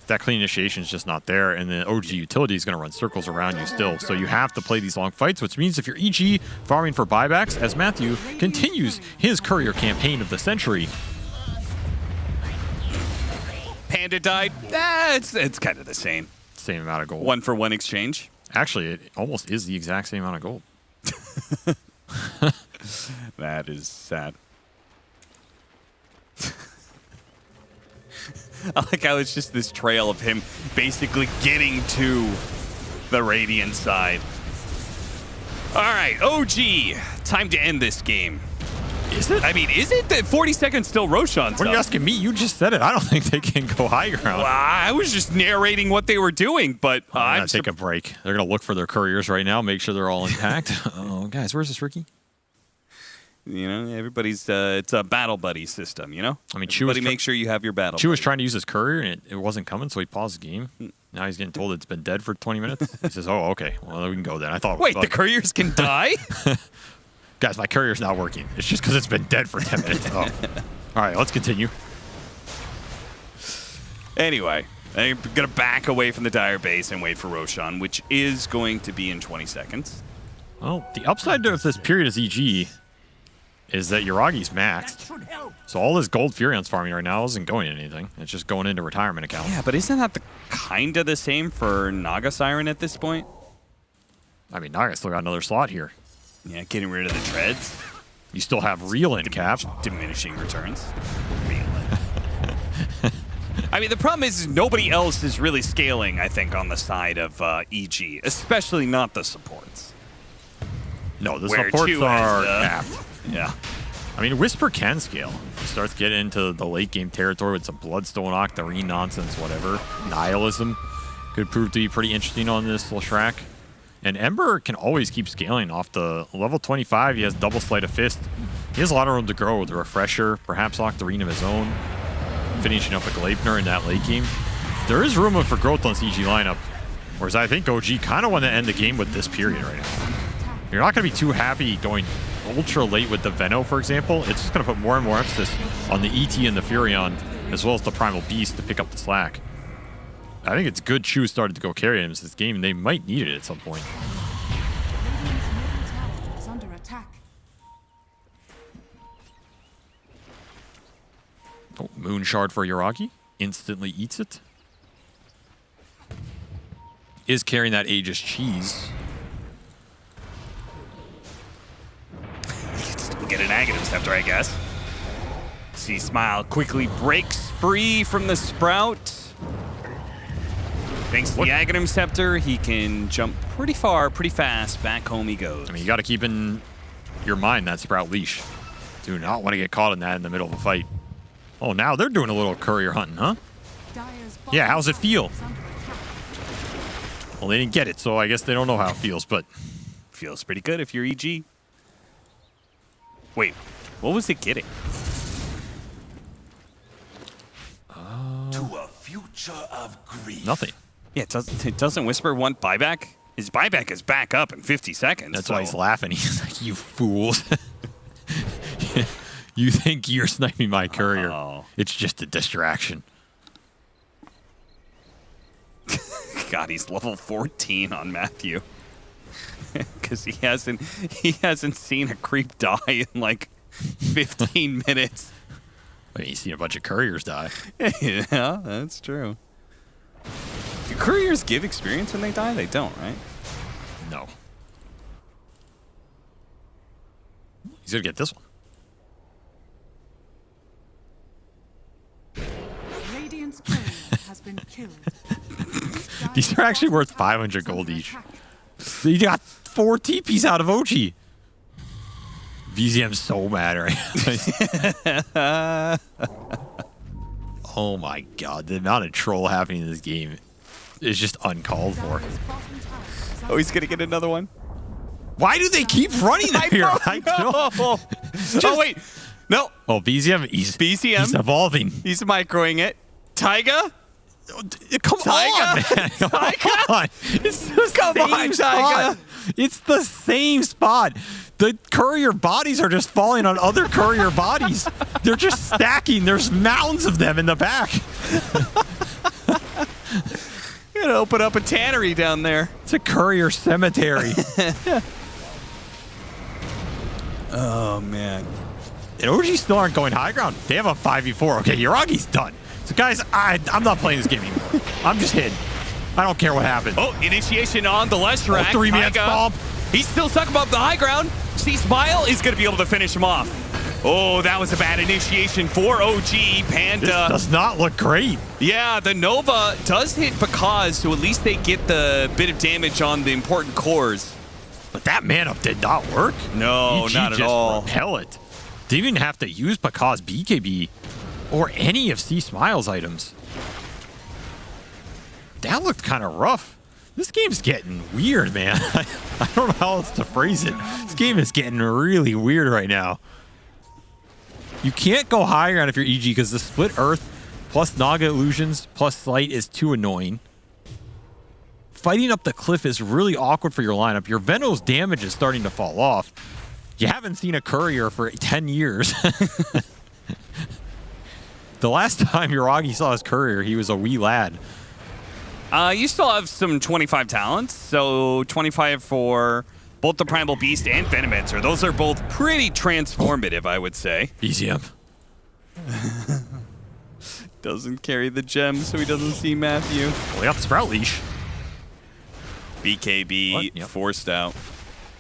That clean initiation is just not there, and the OG utility is going to run circles around you still. So you have to play these long fights, which means if you're EG farming for buybacks, as Matthew continues his courier campaign of the century. Panda died. It's kind of the same. Same amount of gold. 1-for-1 exchange. Actually, it almost is the exact same amount of gold. That is sad. I like how it's just this trail of him basically getting to the Radiant side. All right, OG, time to end this game. Is it? I mean, is it? 40 seconds still Roshan's What are you asking me? You just said it. I don't think they can go high ground. Well, I was just narrating what they were doing, but I'm going to take a break. They're going to look for their couriers right now, make sure they're all intact. Oh, guys, where's this Ricky? You know, everybody's, it's a battle buddy system, you know? I mean, everybody make sure you have your battle Chu was trying to use his courier, and it wasn't coming, so he paused the game. Now he's getting told it's been dead for 20 minutes. He says, oh, okay, well, we can go then. I thought. Wait, the couriers can die? Guys, my courier's not working. It's just because it's been dead for 10 minutes. Oh. All right, let's continue. Anyway, I'm going to back away from the Dire base and wait for Roshan, which is going to be in 20 seconds. Well, the upside of this period as EG is that Yuragi's maxed. So all this gold Furion's farming right now isn't going into anything. It's just going into retirement accounts. Yeah, but isn't that kind of the same for Naga Siren at this point? I mean, Naga still got another slot here. Yeah, getting rid of the treads. You still have Real in cap. Diminishing returns. Real. I mean, the problem is nobody else is really scaling, I think, on the side of EG, especially not the supports. No, the supports are capped. Yeah. I mean, Whisper can scale. He starts getting into the late game territory with some Bloodstone, Octarine nonsense, whatever. Nihilism could prove to be pretty interesting on this Leshrac. And Ember can always keep scaling off the level 25. He has double Sleight of Fist. He has a lot of room to grow with a Refresher, perhaps Octarine of his own, finishing up a Gleipnir in that late game. There is room for growth on CG lineup, whereas I think OG kind of want to end the game with this period right now. You're not going to be too happy going ultra late with the Veno, for example. It's just going to put more and more emphasis on the ET and the Furion, as well as the Primal Beast to pick up the slack. I think it's good Chu started to go carry him this game. They might need it at some point. Is under attack. Oh, Moon Shard for Yuragi. Instantly eats it. Is carrying that Aegis cheese. Still get an Aghanim Scepter, I guess. See, Smile quickly breaks free from the Sprout. Thanks to the Aghanim Scepter, he can jump pretty far, pretty fast. Back home he goes. I mean, you got to keep in your mind that Sprout leash. Do not want to get caught in that in the middle of a fight. Oh, now they're doing a little courier hunting, huh? Yeah, how's it feel? Well, they didn't get it, so I guess they don't know how it feels, but... Feels pretty good if you're EG. Wait, what was it getting? To a future of greed. Nothing. Yeah, it doesn't Whisper want buyback? His buyback is back up in 50 seconds. That's why he's laughing. He's like, you fools. You think you're sniping my courier. Oh. It's just a distraction. God, he's level 14 on Matthew. Because he hasn't seen a creep die in like 15 minutes. Wait, he's seen a bunch of couriers die. Yeah, that's true. Do couriers give experience when they die? They don't, right? No. He's gonna get this one. Radiant's courier has been killed. These are actually worth 500 gold each. So you got 4 TPs out of OG. VZM's so mad right now. Oh my god, the amount of troll happening in this game is just uncalled for. Oh, he's gonna get another one. Why do they keep running here? I don't know. Oh wait, no. Oh, BZM, he's evolving. He's microing it. Taiga? Come on, man. Come on. It's the same spot. It's the same spot. The courier bodies are just falling on other courier bodies. They're just stacking. There's mounds of them in the back. You gotta open up a tannery down there. It's a courier cemetery. Oh, man. And OG still aren't going high ground. They have a 5v4. Okay, Yuragi's done. So, guys, I'm not playing this game anymore. I'm just hidden. I don't care what happens. Oh, initiation on the Leshrac. 3-man stomp. He's still stuck above the high ground. See, Smile is going to be able to finish him off. Oh, that was a bad initiation for OG. Panda. This does not look great. Yeah, the Nova does hit Bakaz, so at least they get the bit of damage on the important cores. But that man-up did not work. No, EG not at just all. Repel it. Didn't even have to use Bakaz BKB or any of C Smile's items. That looked kind of rough. This game's getting weird, man. I don't know how else to phrase it. This game is getting really weird right now. You can't go high ground if you're EG because the split earth plus Naga illusions plus Slight is too annoying. Fighting up the cliff is really awkward for your lineup. Your Venom's damage is starting to fall off. You haven't seen a courier for 10 years. The last time Yuragi saw his courier, he was a wee lad. You still have some 25 talents, so 25 for both the Primal Beast and Venomancer. Those are both pretty transformative, I would say. BZM. Doesn't carry the gem, so he doesn't see Matthew. Well, they got the Sprout Leash. BKB forced out.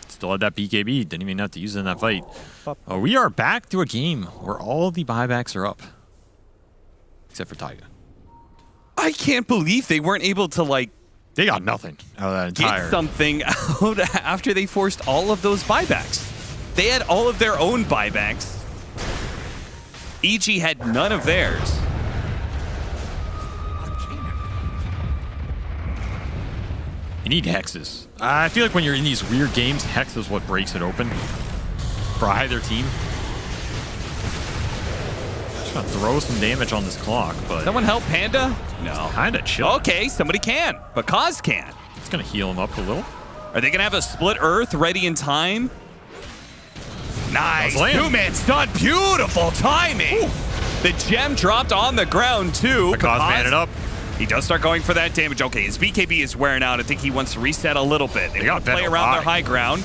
Still had that BKB. Didn't even have to use it in that fight. We are back to a game where all the buybacks are up. Except for Taiga. I can't believe they weren't able to, like... They got nothing out of that entire... Get something out after they forced all of those buybacks. They had all of their own buybacks. EG had none of theirs. You need hexes. I feel like when you're in these weird games, hex is what breaks it open for either team. Just gonna throw some damage on this clock, but... Someone help Panda? No. Kinda chill. Okay, somebody can. Bakaz can. It's gonna heal him up a little. Are they gonna have a split earth ready in time? Nice. 2-man stun. Beautiful timing. Ooh. The gem dropped on the ground, too. Bakaz man it up. He does start going for that damage. Okay, his BKB is wearing out. I think he wants to reset a little bit. They got to play around their high ground.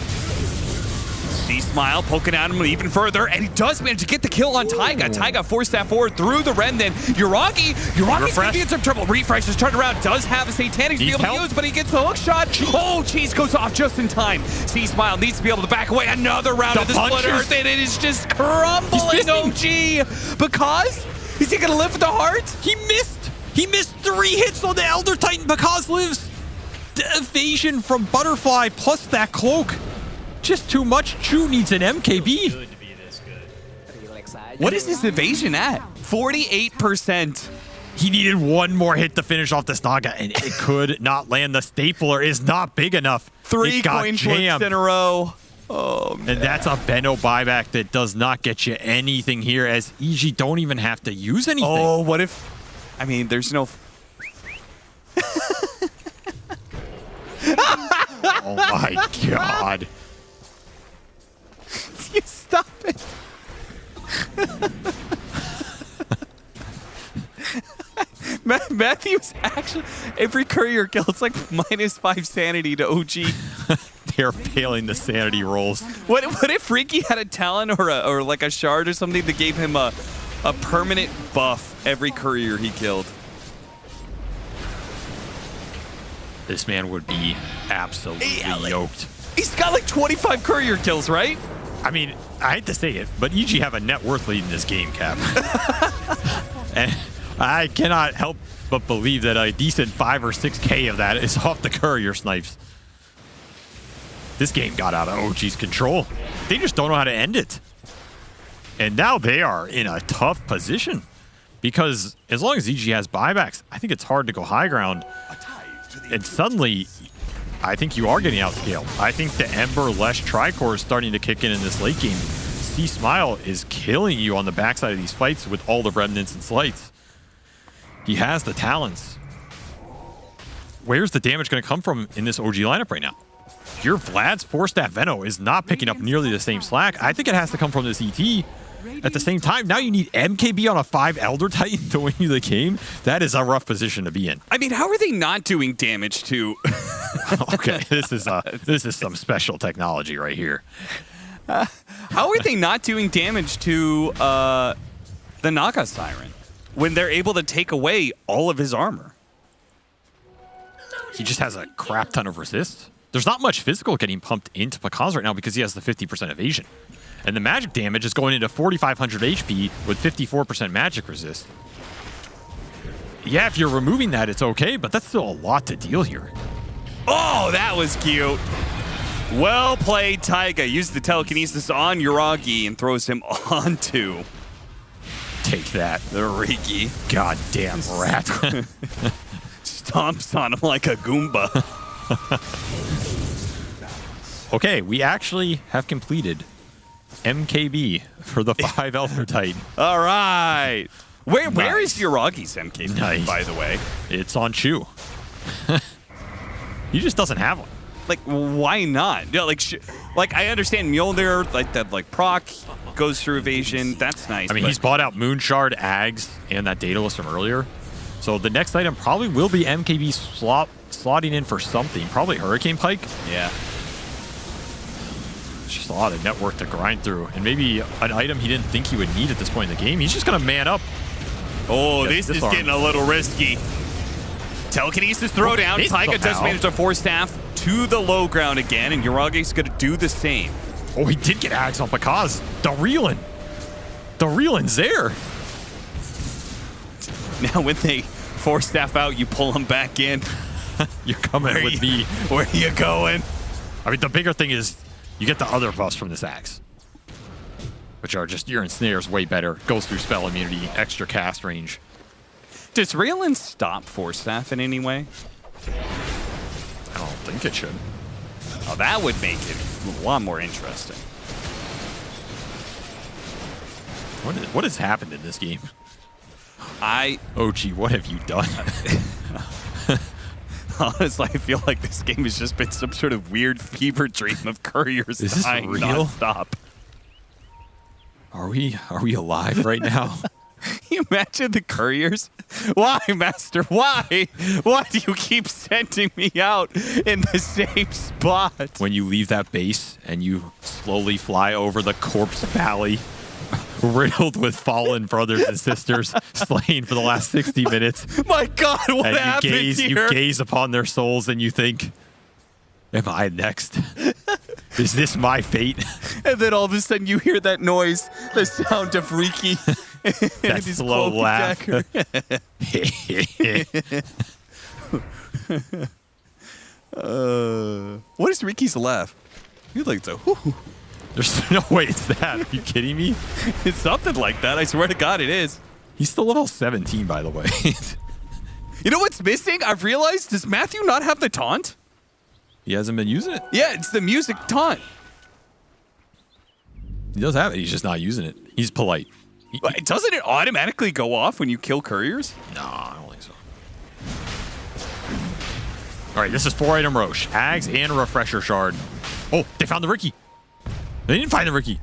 C-Smile poking at him even further, and he does manage to get the kill on Taiga. Taiga forced that forward through the Ren then. Yuragi's going to be in some trouble. Refresh is turned around, does have a Satanic to be able to use, but he gets the hook shot. Oh, Cheese goes off just in time. C-Smile needs to be able to back away. Another round of the split earth, and it is just crumbling OG. Because? Is he going to live with the heart? He missed. He missed 3 hits on the Elder Titan. Bakaz lives. The evasion from Butterfly plus that cloak. Just too much. Chu needs an MKB. What is this evasion at? 48%. He needed one more hit to finish off this Naga, and it could not land. The stapler is not big enough. 3 coin flips in a row. Oh, man. And that's a Benno buyback that does not get you anything here, as EG don't even have to use anything. Oh, what if... I mean, there's no... Oh, my God. You stop it. Matthew's actually... Every courier kill, it's like -5 sanity to OG. They're failing the sanity rolls. What if Ricky had a talent or like a shard or something that gave him a permanent buff every courier he killed? This man would be absolutely yoked. He's got like 25 courier kills, right? I mean, I hate to say it, but EG have a net worth lead in this game, Cap. And I cannot help but believe that a decent 5 or 6K of that is off the courier snipes. This game got out of OG's control. They just don't know how to end it. And now they are in a tough position. Because as long as EG has buybacks, I think it's hard to go high ground. And suddenly, I think you are getting outscaled. I think the Ember Lesh Tricore is starting to kick in this late game. C-Smile is killing you on the backside of these fights with all the remnants and slights. He has the talents. Where's the damage going to come from in this OG lineup right now? Your Vlad's 4-staff Venno is not picking up nearly the same slack. I think it has to come from this ET. At the same time, now you need MKB on a 5 Elder Titan to win you the game. That is a rough position to be in. I mean, how are they not doing damage to... Okay, this is some special technology right here. How are they not doing damage to the Naga Siren when they're able to take away all of his armor? He just has a crap ton of resist. There's not much physical getting pumped into Pakaz right now because he has the 50% evasion. And the magic damage is going into 4,500 HP with 54% magic resist. Yeah, if you're removing that, it's okay, but that's still a lot to deal here. Oh, that was cute. Well played, Taiga. Used the telekinesis on Yuragi and throws him onto... Take that. The Riki. Goddamn rat. Stomps on him like a Goomba. Okay, we actually have completed MKB for the 5 Elder Titan. All right. Where is Yuragi's MKB, by the way? It's on Chu. He just doesn't have one. Like, why not? You know, like I understand Mjolnir, like that, like proc goes through evasion. That's nice. I mean, he's bought out Moonshard, Ags, and that Daedalus from earlier. So the next item probably will be MKB slotting in for something. Probably Hurricane Pike. Yeah. It's just a lot of net worth to grind through. And maybe an item he didn't think he would need at this point in the game. He's just going to man up. Oh, this is getting a little risky. Telekinesis throwdown. Taiga does manage to force staff to the low ground again, and Yuragi's going to do the same. Oh, he did get Ags on Pakaz. The Reelin's there. Now when they force staff out, you pull them back in. You're coming with me. Where are you going? I mean, the bigger thing is you get the other buffs from this Axe, which are just your ensnare's way better. Goes through spell immunity, extra cast range. Does Raylan stop force staff in any way? I don't think it should. Oh, that would make it a lot more interesting. What has happened in this game? OG, what have you done? Honestly, I feel like this game has just been some sort of weird fever dream of couriers Is this dying real? nonstop. Are we alive right now? Can you imagine the couriers? Why, Master? Why? Why do you keep sending me out in the same spot? When you leave that base and you slowly fly over the corpse valley, riddled with fallen brothers and sisters slain for the last 60 minutes. My God, what happened here? You gaze upon their souls and you think, am I next? Is this my fate? And then all of a sudden you hear that noise, the sound of Riki. That slow laugh. What is Riki's laugh? He like so. There's no way it's that. Are you kidding me? It's something like that. I swear to God, it is. He's still level 17, by the way. You know what's missing? I've realized, does Matthew not have the taunt? He hasn't been using it? Yeah, it's the music taunt. He does have it. He's just not using it. He's polite. But doesn't it automatically go off when you kill couriers? No, I don't think so. All right, this is 4-item Roche. Ags and Refresher Shard. Oh, they found the Riki. They didn't find the Riki.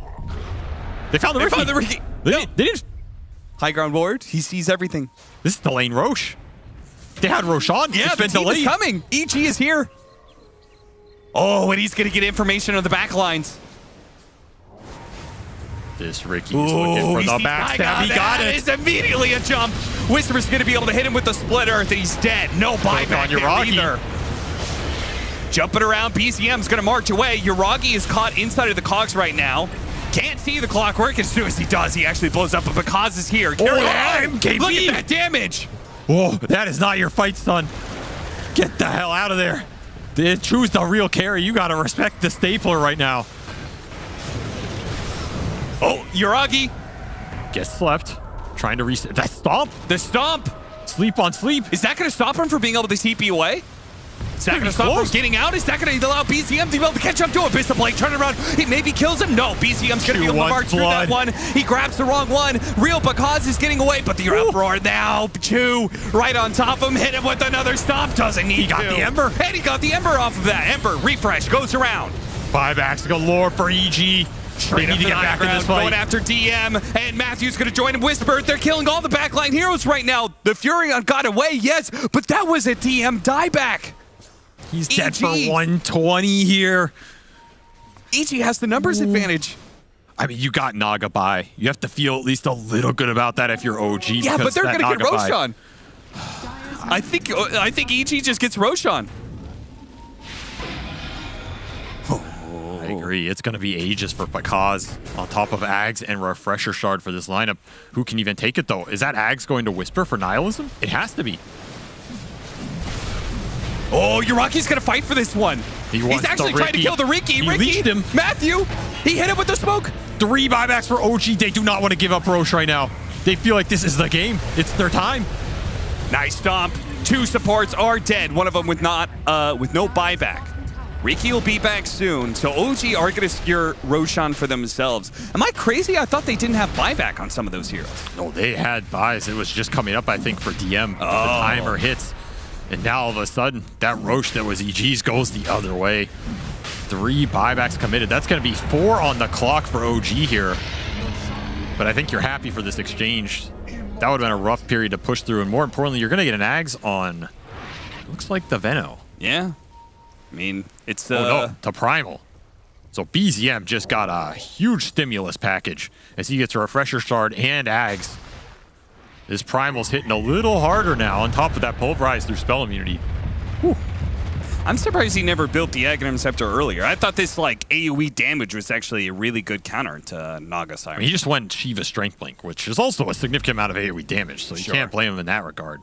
They found the Riki. They found the Riki. They didn't. High ground ward. He sees everything. This is delaying Roche. They had Roshan. Yeah, it's the been team delayed. is coming. EG is here. Oh, and he's going to get information on the back lines. This Riki is looking for the backstab. He got it. It's immediately a jump. Whisper's going to be able to hit him with the split earth. He's dead. No buyback there either. Jumping around, BZM's going to march away. Yuragi is caught inside of the cogs right now. Can't see the clockwork. As soon as he does, he actually blows up. But because is here. Carry on. Look at that damage. Whoa, that is not your fight, son. Get the hell out of there. Choose the real carry. You got to respect the stapler right now. Oh, Yuragi. Gets slept. Trying to reset. That stomp. The stomp. Sleep on sleep. Is that going to stop him from being able to TP away? Is that going to stop him from getting out? Is that going to allow BZM to be able to catch up to him? Bishop Blake, turn it around. He maybe kills him. No, BZM's going to be able to march through that one. He grabs the wrong one. Real Bakaz is getting away, but the uproar now. Chew right on top of him. Hit him with another stomp. Doesn't need to. He got the Ember. And he got the Ember off of that. Ember, refresh, goes around. Buybacks galore for EG. Straight up to the high ground, going after DM, and Matthew's going to join him. Whisper, they're killing all the backline heroes right now. The Furion got away, yes, but that was a DM dieback. He's dead for 120 here. EG has the numbers advantage. I mean, you got Naga by. You have to feel at least a little good about that if you're OG. Yeah, but they're going to get Roshan. I think EG just gets Roshan. I agree. It's going to be ages for Bakaz on top of Ags and Refresher Shard for this lineup. Who can even take it, though? Is that Ags going to Whisper for Nihilism? It has to be. Oh, Yuraki's going to fight for this one. He's actually trying to kill the Riki. He leashed him. Matthew, he hit him with the smoke. 3 buybacks for OG. They do not want to give up Roche right now. They feel like this is the game. It's their time. Nice stomp. 2 supports are dead. One of them with no buyback. Riki will be back soon, so OG are going to secure Roshan for themselves. Am I crazy? I thought they didn't have buyback on some of those heroes. No, they had buys. It was just coming up, I think, for DM. The timer hits. And now all of a sudden, that Roche that was EG's goes the other way. 3 buybacks committed. That's going to be 4 on the clock for OG here. But I think you're happy for this exchange. That would have been a rough period to push through. And more importantly, you're going to get an Ags on, looks like the Veno. Yeah. I mean, it's oh no, to Primal. So BZM just got a huge stimulus package as he gets a Refresher Shard and Ags. His Primal's hitting a little harder now on top of that Pulverize through spell immunity. Whew. I'm surprised he never built the Aghanim Scepter earlier. I thought this like AoE damage was actually a really good counter to Naga Siren. I mean, he just went Shiva Strength Link, which is also a significant amount of AoE damage, so you can't blame him in that regard.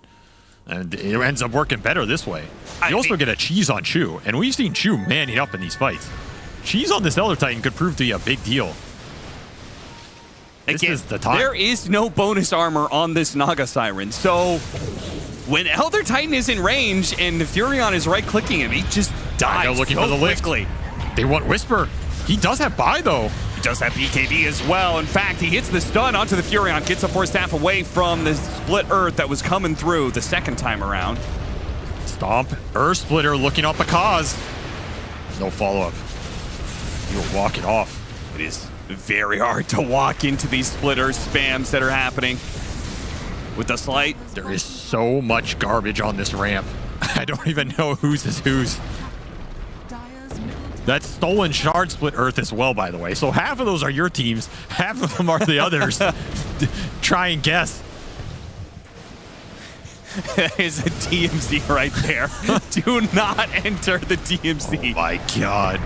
And it ends up working better this way. You also get a cheese on Chu, and we've seen Chu manning up in these fights. Cheese on this Elder Titan could prove to be a big deal. This is the time. There is no bonus armor on this Naga Siren, so when Elder Titan is in range and the Furion is right-clicking him, he just dies looking so for the quickly. They want Whisper. He does have buy, though. He does have BKB as well. In fact, he hits the stun onto the Furion, gets a Force Staff away from the split Earth that was coming through the second time around. Stomp. Earth Splitter looking up a cause. No follow-up. He'll walk it off. It is very hard to walk into these splitter spams that are happening. With the slight, there is so much garbage on this ramp. I don't even know whose is whose. That's stolen shard split Earth as well, by the way. So half of those are your teams, half of them are the others. Try and guess. That is a DMZ right there. Do not enter the DMZ. Oh my god.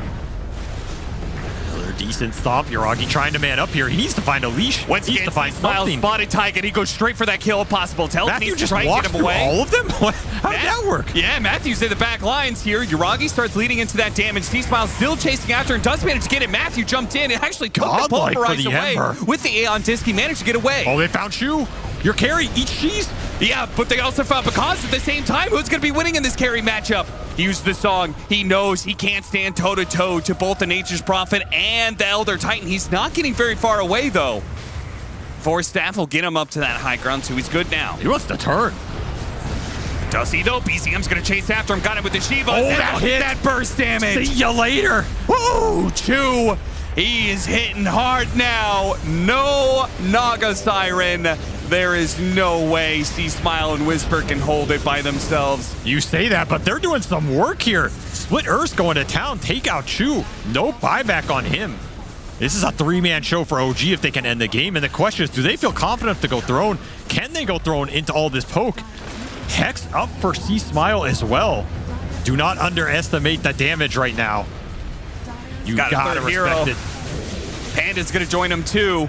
Another decent stomp. Yuragi trying to man up here. He needs to find a leash. Once he needs to find something. Spotted Tiger, he goes straight for that kill if possible. Matthew just walks through all of them? How did that work? Yeah, Matthew's in the back lines here. Yuragi starts leading into that damage. T-Smile still chasing after and does manage to get it. Matthew jumped in and actually took the Pulverize away. With the Aeon Disc, he managed to get away. Oh, they found Shu. Your carry, eat cheese. Yeah, but they also found because at the same time, who's going to be winning in this carry matchup? He used the song. He knows he can't stand toe-to-toe to both the Nature's Prophet and the Elder Titan. He's not getting very far away, though. Force Staff will get him up to that high ground, so he's good now. He wants to turn. Does he, though? BZM's going to chase after him. Got him with the Shiva. Oh, that hit. That burst damage. See ya later. Woo! Chew. He is hitting hard now. No Naga Siren. There is no way C-Smile and Whisper can hold it by themselves. You say that, but they're doing some work here. Split Earth going to town, take out Chu. No buyback on him. This is a three-man show for OG if they can end the game. And the question is, do they feel confident to go throne? Can they go throne into all this poke? Hex up for C-Smile as well. Do not underestimate the damage right now. You gotta respect it. Panda's gonna join him too.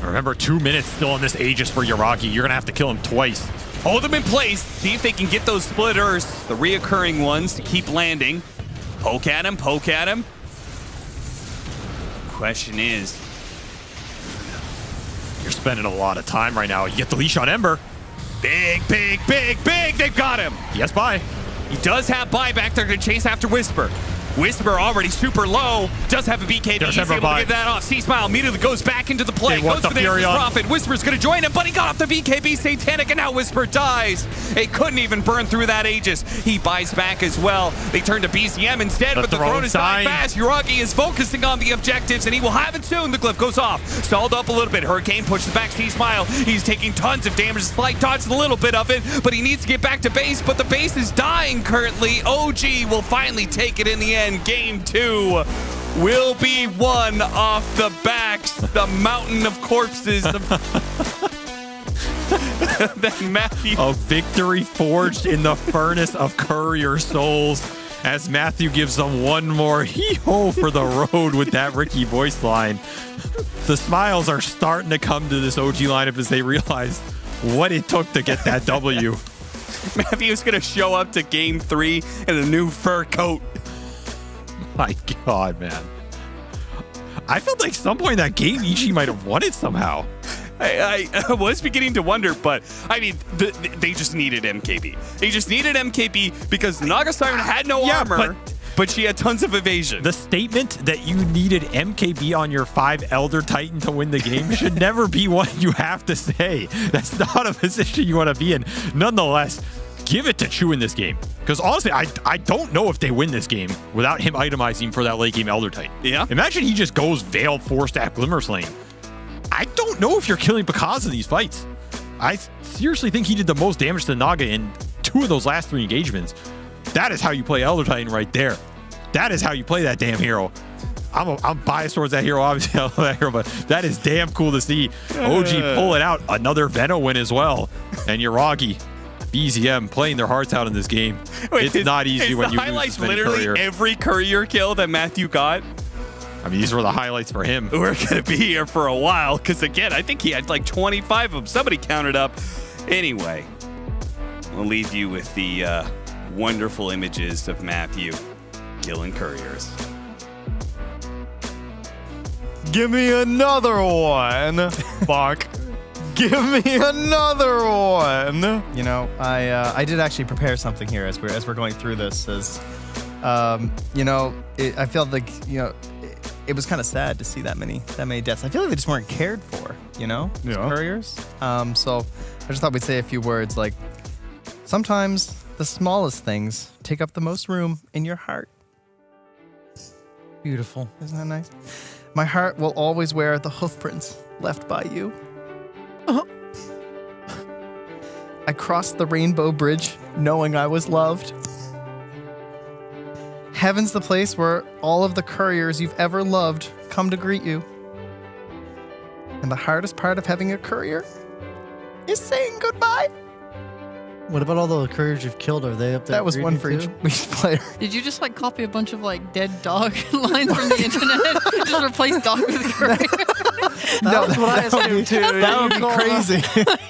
Remember, 2 minutes still on this Aegis for Yuragi. You're gonna have to kill him twice. Hold them in place. See if they can get those split Earths, the reoccurring ones, to keep landing. Poke at him, poke at him. Question is, you're spending a lot of time right now. You get the leash on Ember. Big, big, big, big. They've got him. Yes, bye. He does have buyback. They're going to chase after Whisper. Whisper already super low. Does have a BKB. He's able to get that off. C-Smile immediately goes back into the play. Goes for the Nature's Prophet. Whisper's going to join him, but he got off the BKB Satanic, and now Whisper dies. It couldn't even burn through that Aegis. He buys back as well. They turn to BZM instead, but the throne is dying fast. Yuragi is focusing on the objectives, and he will have it soon. The glyph goes off. Stalled up a little bit. Hurricane pushes back C-Smile. He's taking tons of damage. Slight dodges a little bit of it, but he needs to get back to base, but the base is dying currently. OG will finally take it in the end. Game 2 will be won off the backs, the mountain of corpses of then Matthew. A victory forged in the furnace of courier souls as Matthew gives them one more hee-ho for the road with that Ricky voice line. The smiles are starting to come to this OG lineup as they realize what it took to get that W. Matthew's going to show up to Game 3 in a new fur coat. My God, man. I felt like some point in that game, Ichi might have won it somehow. I was beginning to wonder, but I mean, they just needed MKB. They just needed MKB because Naga Siren had no armor, but she had tons of evasion. The statement that you needed MKB on your 5 Elder Titan to win the game should never be what you have to say. That's not a position you want to be in. Nonetheless, give it to Chu in this game. Because honestly, I don't know if they win this game without him itemizing for that late game Elder Titan. Yeah. Imagine he just goes Veil, 4-stack Glimmer Slaying. I don't know if you're killing because of these fights. I seriously think he did the most damage to Naga in 2 of those last 3 engagements. That is how you play Elder Titan right there. That is how you play that damn hero. I'm biased towards that hero, obviously. I love that hero, but that is damn cool to see. OG pulling out another Veno win as well. And Yuragi, BZM playing their hearts out in this game. It's not easy when you lose literally courier. Every courier kill that Matthew got. I mean, these were the highlights for him. We're going to be here for a while because, again, I think he had like 25 of them. Somebody counted up. Anyway, we'll leave you with the wonderful images of Matthew killing couriers. Give me another one, Bach. Give me another one. You know, I did actually prepare something here as we're going through this. As you know, I felt like it was kind of sad to see that many deaths. I feel like they just weren't cared for. You know, couriers. So I just thought we'd say a few words. Like sometimes the smallest things take up the most room in your heart. Beautiful, isn't that nice? My heart will always wear the hoofprints left by you. I crossed the rainbow bridge knowing I was loved. Heaven's the place where all of the couriers you've ever loved come to greet you. And the hardest part of having a courier is saying goodbye. What about all the couriers you've killed? Are they up there? That was one for each player. Did you just like copy a bunch of like dead dog lines from the internet? Just replace dog with courier? No, that's what I assumed too. That would be crazy.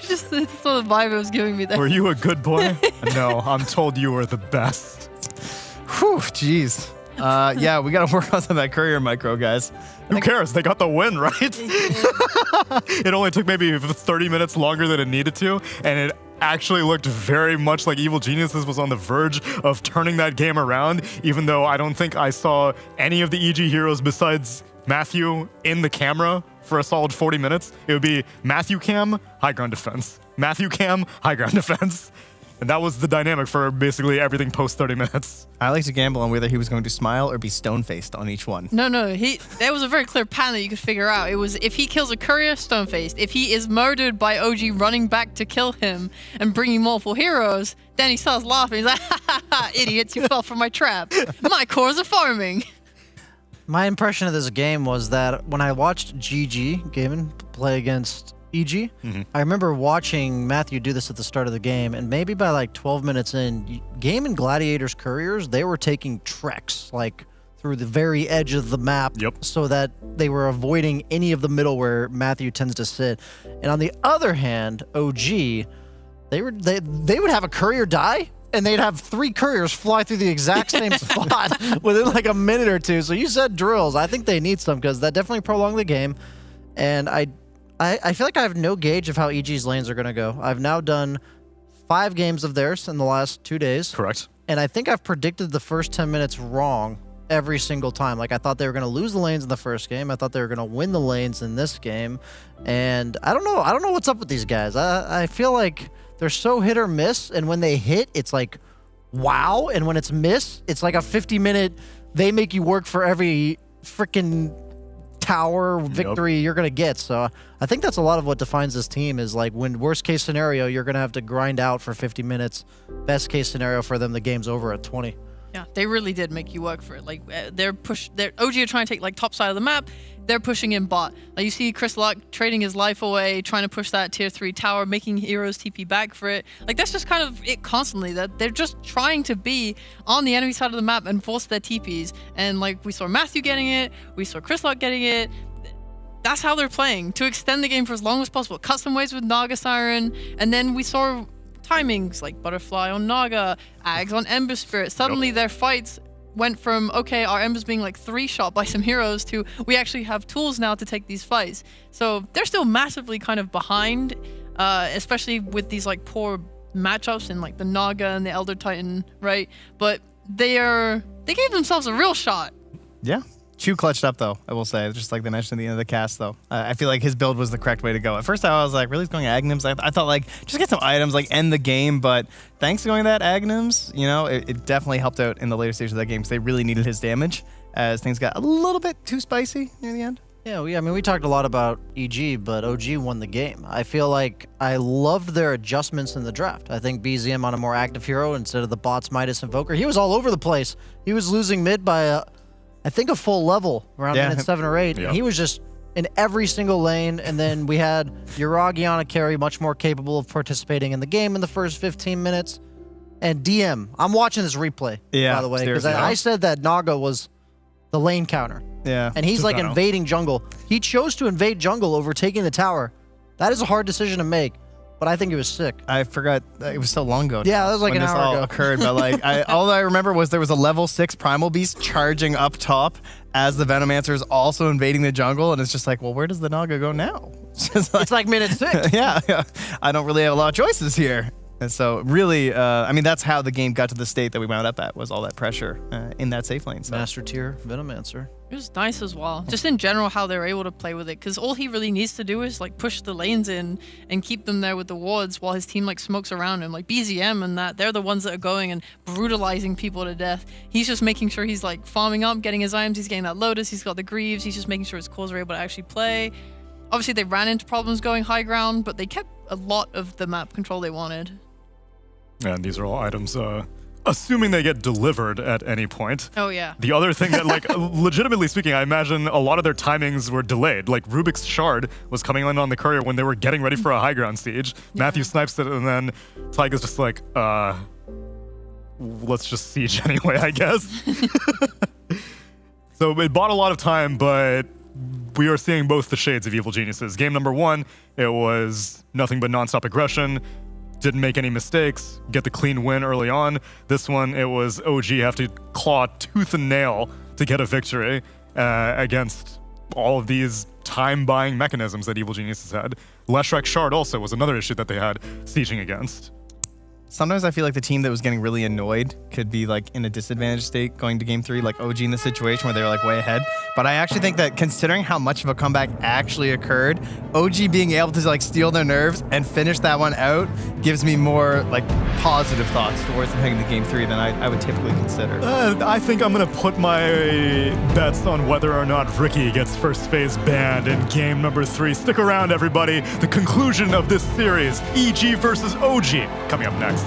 Just that's the vibe it was giving me there. Were you a good boy? No, I'm told you were the best. Whew, jeez. Yeah, we got to work on some of that courier micro, guys. Who cares? They got the win, right? It only took maybe 30 minutes longer than it needed to, and it actually looked very much like Evil Geniuses was on the verge of turning that game around, even though I don't think I saw any of the EG heroes besides Matthew in the camera for a solid 40 minutes. It would be Matthew cam, high ground defense. Matthew cam, high ground defense. And that was the dynamic for basically everything post 30 minutes. I like to gamble on whether he was going to smile or be stone-faced on each one. No, there was a very clear pattern that you could figure out. It was if he kills a courier, stone-faced. If he is murdered by OG running back to kill him and bringing multiple heroes, then he starts laughing. He's like, ha ha ha, idiots, you fell for my trap. My cores are farming. My impression of this game was that when I watched GG Gaming play against EG, I remember watching Matthew do this at the start of the game, and maybe by like 12 minutes in, Game and Gladiators Couriers, they were taking treks like through the very edge of the map so that they were avoiding any of the middle where Matthew tends to sit. And on the other hand, OG, they would have a courier die, and they'd have 3 couriers fly through the exact same spot within like a minute or two. So you said drills. I think they need some because that definitely prolonged the game. And I feel like I have no gauge of how EG's lanes are going to go. I've now done 5 games of theirs in the last 2 days. Correct. And I think I've predicted the first 10 minutes wrong every single time. Like, I thought they were going to lose the lanes in the first game. I thought they were going to win the lanes in this game. And I don't know. I don't know what's up with these guys. I feel like they're so hit or miss. And when they hit, it's like, wow. And when it's miss, it's like a 50-minute, they make you work for every freaking tower victory you're going to get. So I think that's a lot of what defines this team is like when worst case scenario, you're going to have to grind out for 50 minutes. Best case scenario for them, the game's over at 20. Yeah, they really did make you work for it. Like they're OG are trying to take like top side of the map. They're pushing in bot. Like you see Chris Luck trading his life away, trying to push that tier 3 tower, making heroes TP back for it. Like that's just kind of it constantly. That they're just trying to be on the enemy side of the map and force their TPs. And like we saw Matthew getting it, we saw Chris Luck getting it. That's how they're playing to extend the game for as long as possible. Cut some ways with Naga Siren, and then we saw timings like Butterfly on Naga, Ags on Ember Spirit. Suddenly their fights went from, okay, our Embers being like 3-shot by some heroes to we actually have tools now to take these fights. So they're still massively kind of behind, especially with these like poor matchups in like the Naga and the Elder Titan, right? But they gave themselves a real shot. Yeah. Chu clutched up, though, I will say. Just like they mentioned at the end of the cast, though. I feel like his build was the correct way to go. At first, I was like, really? He's going Aghanim's? I thought, like, just get some items, like, end the game. But thanks to going that Aghanim's, you know, it definitely helped out in the later stages of that game because they really needed his damage as things got a little bit too spicy near the end. Yeah, I mean, we talked a lot about EG, but OG won the game. I feel like I loved their adjustments in the draft. I think BZM on a more active hero instead of the bots Midas Invoker. He was all over the place. He was losing mid by I think a full level around minute 7 or 8. Yeah. He was just in every single lane. And then we had Yuragi on a carry, much more capable of participating in the game in the first 15 minutes. And DM, I'm watching this replay, by the way, because I said that Naga was the lane counter. Yeah. And he's like invading jungle. He chose to invade jungle over taking the tower. That is a hard decision to make. But I think it was sick. I forgot. It was so long ago. Yeah, that was like when an this hour all ago. occurred. But like, all I remember was there was a level 6 Primal Beast charging up top as the Venomancer is also invading the jungle. And it's just like, well, where does the Naga go now? It's like minute 6. yeah. I don't really have a lot of choices here. And so really, I mean, that's how the game got to the state that we wound up at, was all that pressure in that safe lane. So. Master tier Venomancer. It was nice as well. Just in general, how they're able to play with it. Because all he really needs to do is like push the lanes in and keep them there with the wards while his team like smokes around him. Like BZM and that, they're the ones that are going and brutalizing people to death. He's just making sure he's like farming up, getting his items. He's getting that Lotus. He's got the Greaves. He's just making sure his cores are able to actually play. Obviously, they ran into problems going high ground, but they kept a lot of the map control they wanted. And these are all items, assuming they get delivered at any point. Oh, yeah. The other thing that, like, legitimately speaking, I imagine a lot of their timings were delayed. Like, Rubik's Shard was coming in on the courier when they were getting ready for a high ground siege. Yeah. Matthew snipes it, and then Tyga's just like, let's just siege anyway, I guess. So it bought a lot of time, but we are seeing both the shades of Evil Geniuses. Game number 1, it was nothing but nonstop aggression. didn't make any mistakes, get the clean win early on. This one, it was OG have to claw tooth and nail to get a victory against all of these time-buying mechanisms that Evil Geniuses had. Leshrac Shard also was another issue that they had sieging against. Sometimes I feel like the team that was getting really annoyed could be like in a disadvantaged state going to game 3, like OG in the situation where they were like way ahead. But I actually think that considering how much of a comeback actually occurred, OG being able to like steal their nerves and finish that one out gives me more like positive thoughts towards them heading to game 3 than I would typically consider. I think I'm gonna put my bets on whether or not Ricky gets first phase banned in game number 3. Stick around, everybody. The conclusion of this series, EG versus OG, coming up next.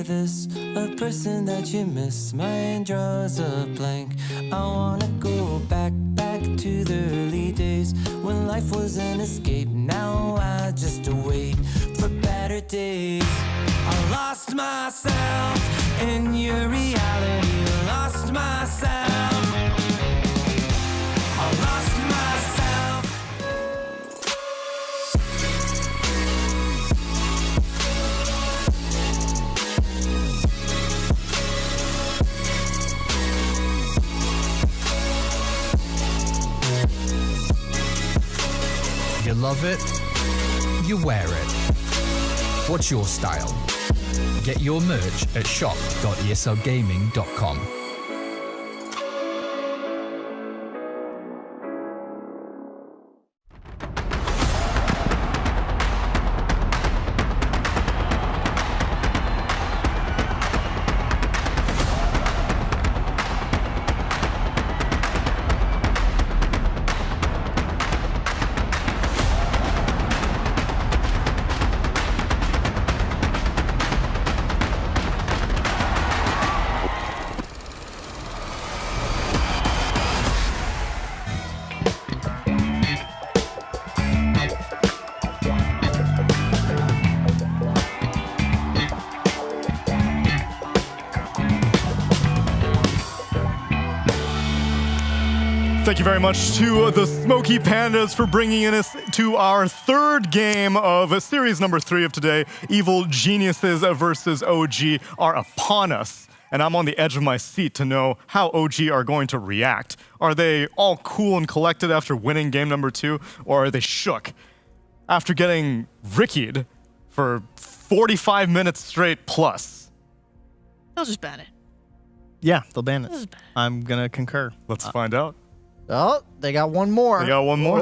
this, a person that you miss. My mind draws a blank. I wanna go back to the early days when life was an escape. Now I just wait for better days. I lost myself in your reality. Lost myself. I lost myself. You love it, you wear it. What's your style? Get your merch at shop.eslgaming.com. Thank you very much to the Smoky Pandas for bringing us to our third game of series number 3 of today. Evil Geniuses versus OG are upon us, and I'm on the edge of my seat to know how OG are going to react. Are they all cool and collected after winning game number 2, or are they shook after getting rickied for 45 minutes straight plus? They'll just ban it. Yeah, they'll ban it. I'm gonna concur. Let's find out. Oh, they got one more. They got one more?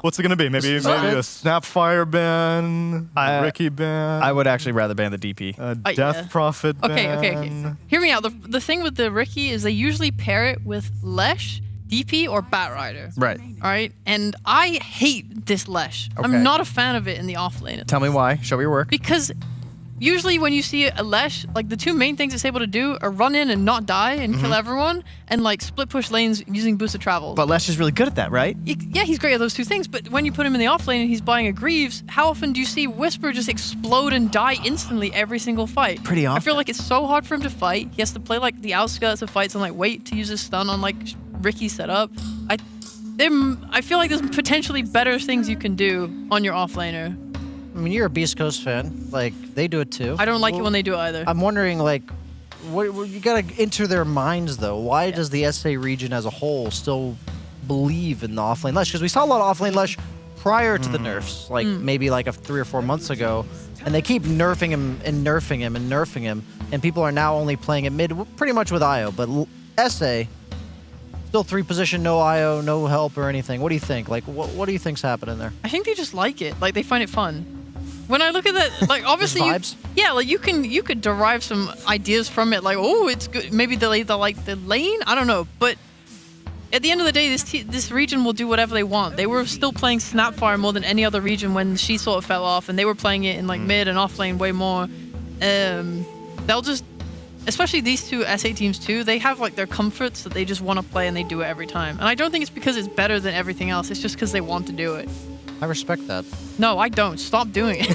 What's it going to be? Maybe a Snapfire ban, a Ricky ban? I would actually rather ban the DP. A Death Prophet ban. Okay. Hear me out. The thing with the Ricky is they usually pair it with Lesh, DP, or Batrider. Right. All right? And I hate this Lesh. Okay. I'm not a fan of it in the offlane. Tell me why. Show me your work. Because usually when you see a Lesh, like the two main things it's able to do are run in and not die and kill everyone, and like split push lanes using boosted travel. But Lesh is really good at that, right? Yeah, he's great at those two things, but when you put him in the offlane and he's buying a Greaves, how often do you see Whisper just explode and die instantly every single fight? Pretty often. I feel like it's so hard for him to fight. He has to play like the outskirts of fights and like wait to use his stun on like Ricky's setup. I feel like there's potentially better things you can do on your offlaner. I mean, you're a Beast Coast fan. Like, they do it too. I don't like it when they do it either. I'm wondering, like, what you gotta enter their minds, though. Why does the SA region as a whole still believe in the offlane Lesh? Because we saw a lot of offlane Lesh prior to the nerfs, like maybe like 3 or 4 months ago, and they keep nerfing him and nerfing him and nerfing him, and people are now only playing it mid, pretty much with IO. But SA, still 3 position, no IO, no help or anything. What do you think? Like, what do you think's happening there? I think they just like it. Like, they find it fun. When I look at that, like, obviously, vibes? Like you could derive some ideas from it, like, oh, it's good. Maybe they like the lane. I don't know, but at the end of the day, this region will do whatever they want. They were still playing Snapfire more than any other region when she sort of fell off, and they were playing it in like mid and off lane way more. They'll just, especially these two SA teams too, they have like their comforts that they just want to play and they do it every time. And I don't think it's because it's better than everything else. It's just because they want to do it. I respect that. No, I don't. Stop doing it.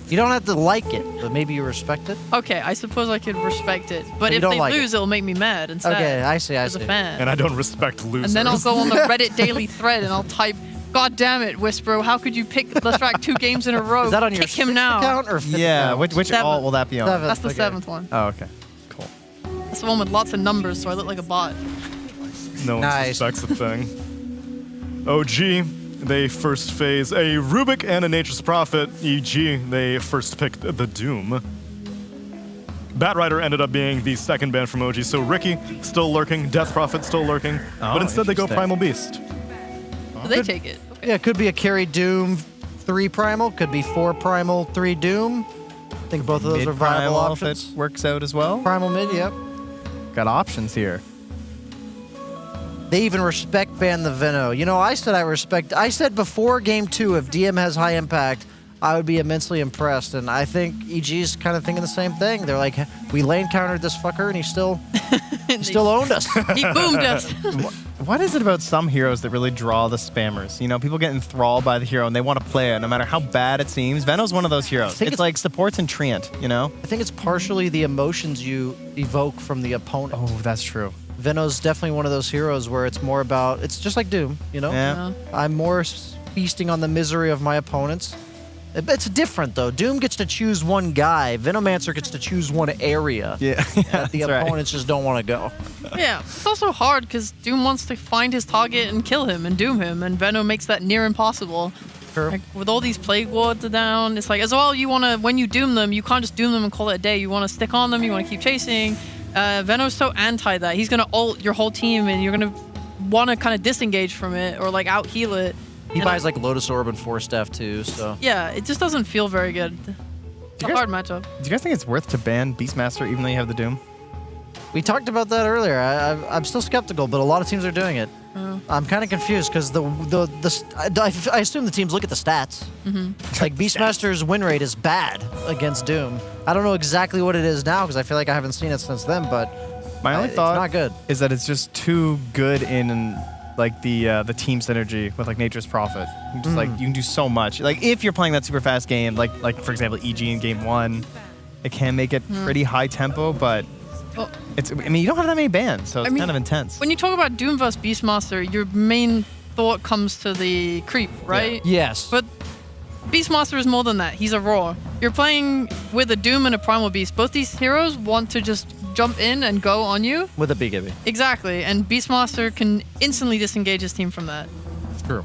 You don't have to like it, but maybe you respect it. Okay, I suppose I could respect it. But you if don't they like lose, it'll make me mad and sad. Okay, I see. As a fan. And I don't respect losers. And then I'll go on the Reddit daily thread and I'll type, God damn it, Whisper, how could you pick Lestrak 2 games in a row? Is that on your Kick him now. account or fifth Yeah, account? which alt will that be on? That's the 7th one. Oh, okay. Cool. That's the one with lots of numbers, so I look like a bot. No one suspects a thing. OG, they first phase a Rubik and a Nature's Prophet. EG, they first picked the Doom. Batrider ended up being the second ban from OG, so Ricky still lurking, Death Prophet still lurking, but instead they go Primal Beast. So they take it. Okay. Yeah, it could be a carry Doom 3 Primal, could be 4 Primal 3 Doom. I think both of those are viable options. If it works out as well. Primal mid, yep. Got options here. They even respect ban the Veno. You know, I said before game 2, if DM has high impact, I would be immensely impressed. And I think EG's kind of thinking the same thing. They're like, we lane countered this fucker, and he still owned us. He boomed us. What is it about some heroes that really draw the spammers? You know, people get enthralled by the hero and they want to play it no matter how bad it seems. Veno's one of those heroes. It's like supports and Treant, you know? I think it's partially the emotions you evoke from the opponent. Oh, that's true. Veno's definitely one of those heroes where it's more about, it's just like Doom, you know? Yeah. I'm more feasting on the misery of my opponents. It's different, though. Doom gets to choose one guy. Venomancer gets to choose one area. Yeah. That the opponents just don't want to go. Yeah, it's also hard because Doom wants to find his target and kill him and doom him, and Venom makes that near impossible. True. Like, with all these plague wards down, it's like, as well, you want to, when you doom them, you can't just doom them and call it a day. You want to stick on them, you want to keep chasing. Venom's so anti that. He's going to ult your whole team, and you're going to want to kind of disengage from it or like out heal it. He buys like Lotus Orb and Force Staff too, so. Yeah, it just doesn't feel very good. It's a hard matchup. Do you guys think it's worth to ban Beastmaster even though you have the Doom? We talked about that earlier. I'm still skeptical, but a lot of teams are doing it. Oh. I'm kind of confused because I assume the teams look at the stats. Like Beastmaster's win rate is bad against Doom. I don't know exactly what it is now because I feel like I haven't seen it since then, but My only thought it's not good. is that it's just too good in like the team synergy with like Nature's Prophet. Just like you can do so much. Like if you're playing that super fast game, like for example EG in game 1, it can make it pretty high tempo, but it's. I mean, you don't have that many bans, so it's kind of intense. When you talk about Doom vs Beastmaster, your main thought comes to the creep, right? Yes. But Beastmaster is more than that. He's a roar. You're playing with a Doom and a Primal Beast. Both these heroes want to just jump in and go on you. With a BKB. Exactly, and Beastmaster can instantly disengage his team from that. True.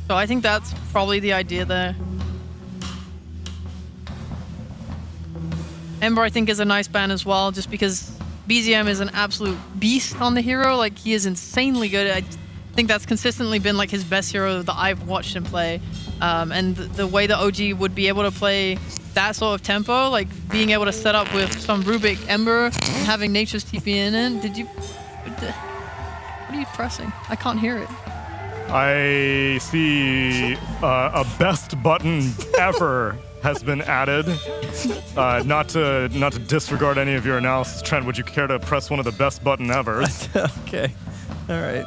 So I think that's probably the idea there. Ember, I think, is a nice ban as well, just because BZM is an absolute beast on the hero. Like, he is insanely good. I think that's consistently been like his best hero that I've watched him play. And the way that OG would be able to play that sort of tempo, like being able to set up with some Rubik Ember and having Nature's TP in it. What are you pressing? I can't hear it. I see a best button ever has been added. Not to disregard any of your analysis, Trent, would you care to press one of the best button evers? Okay. All right.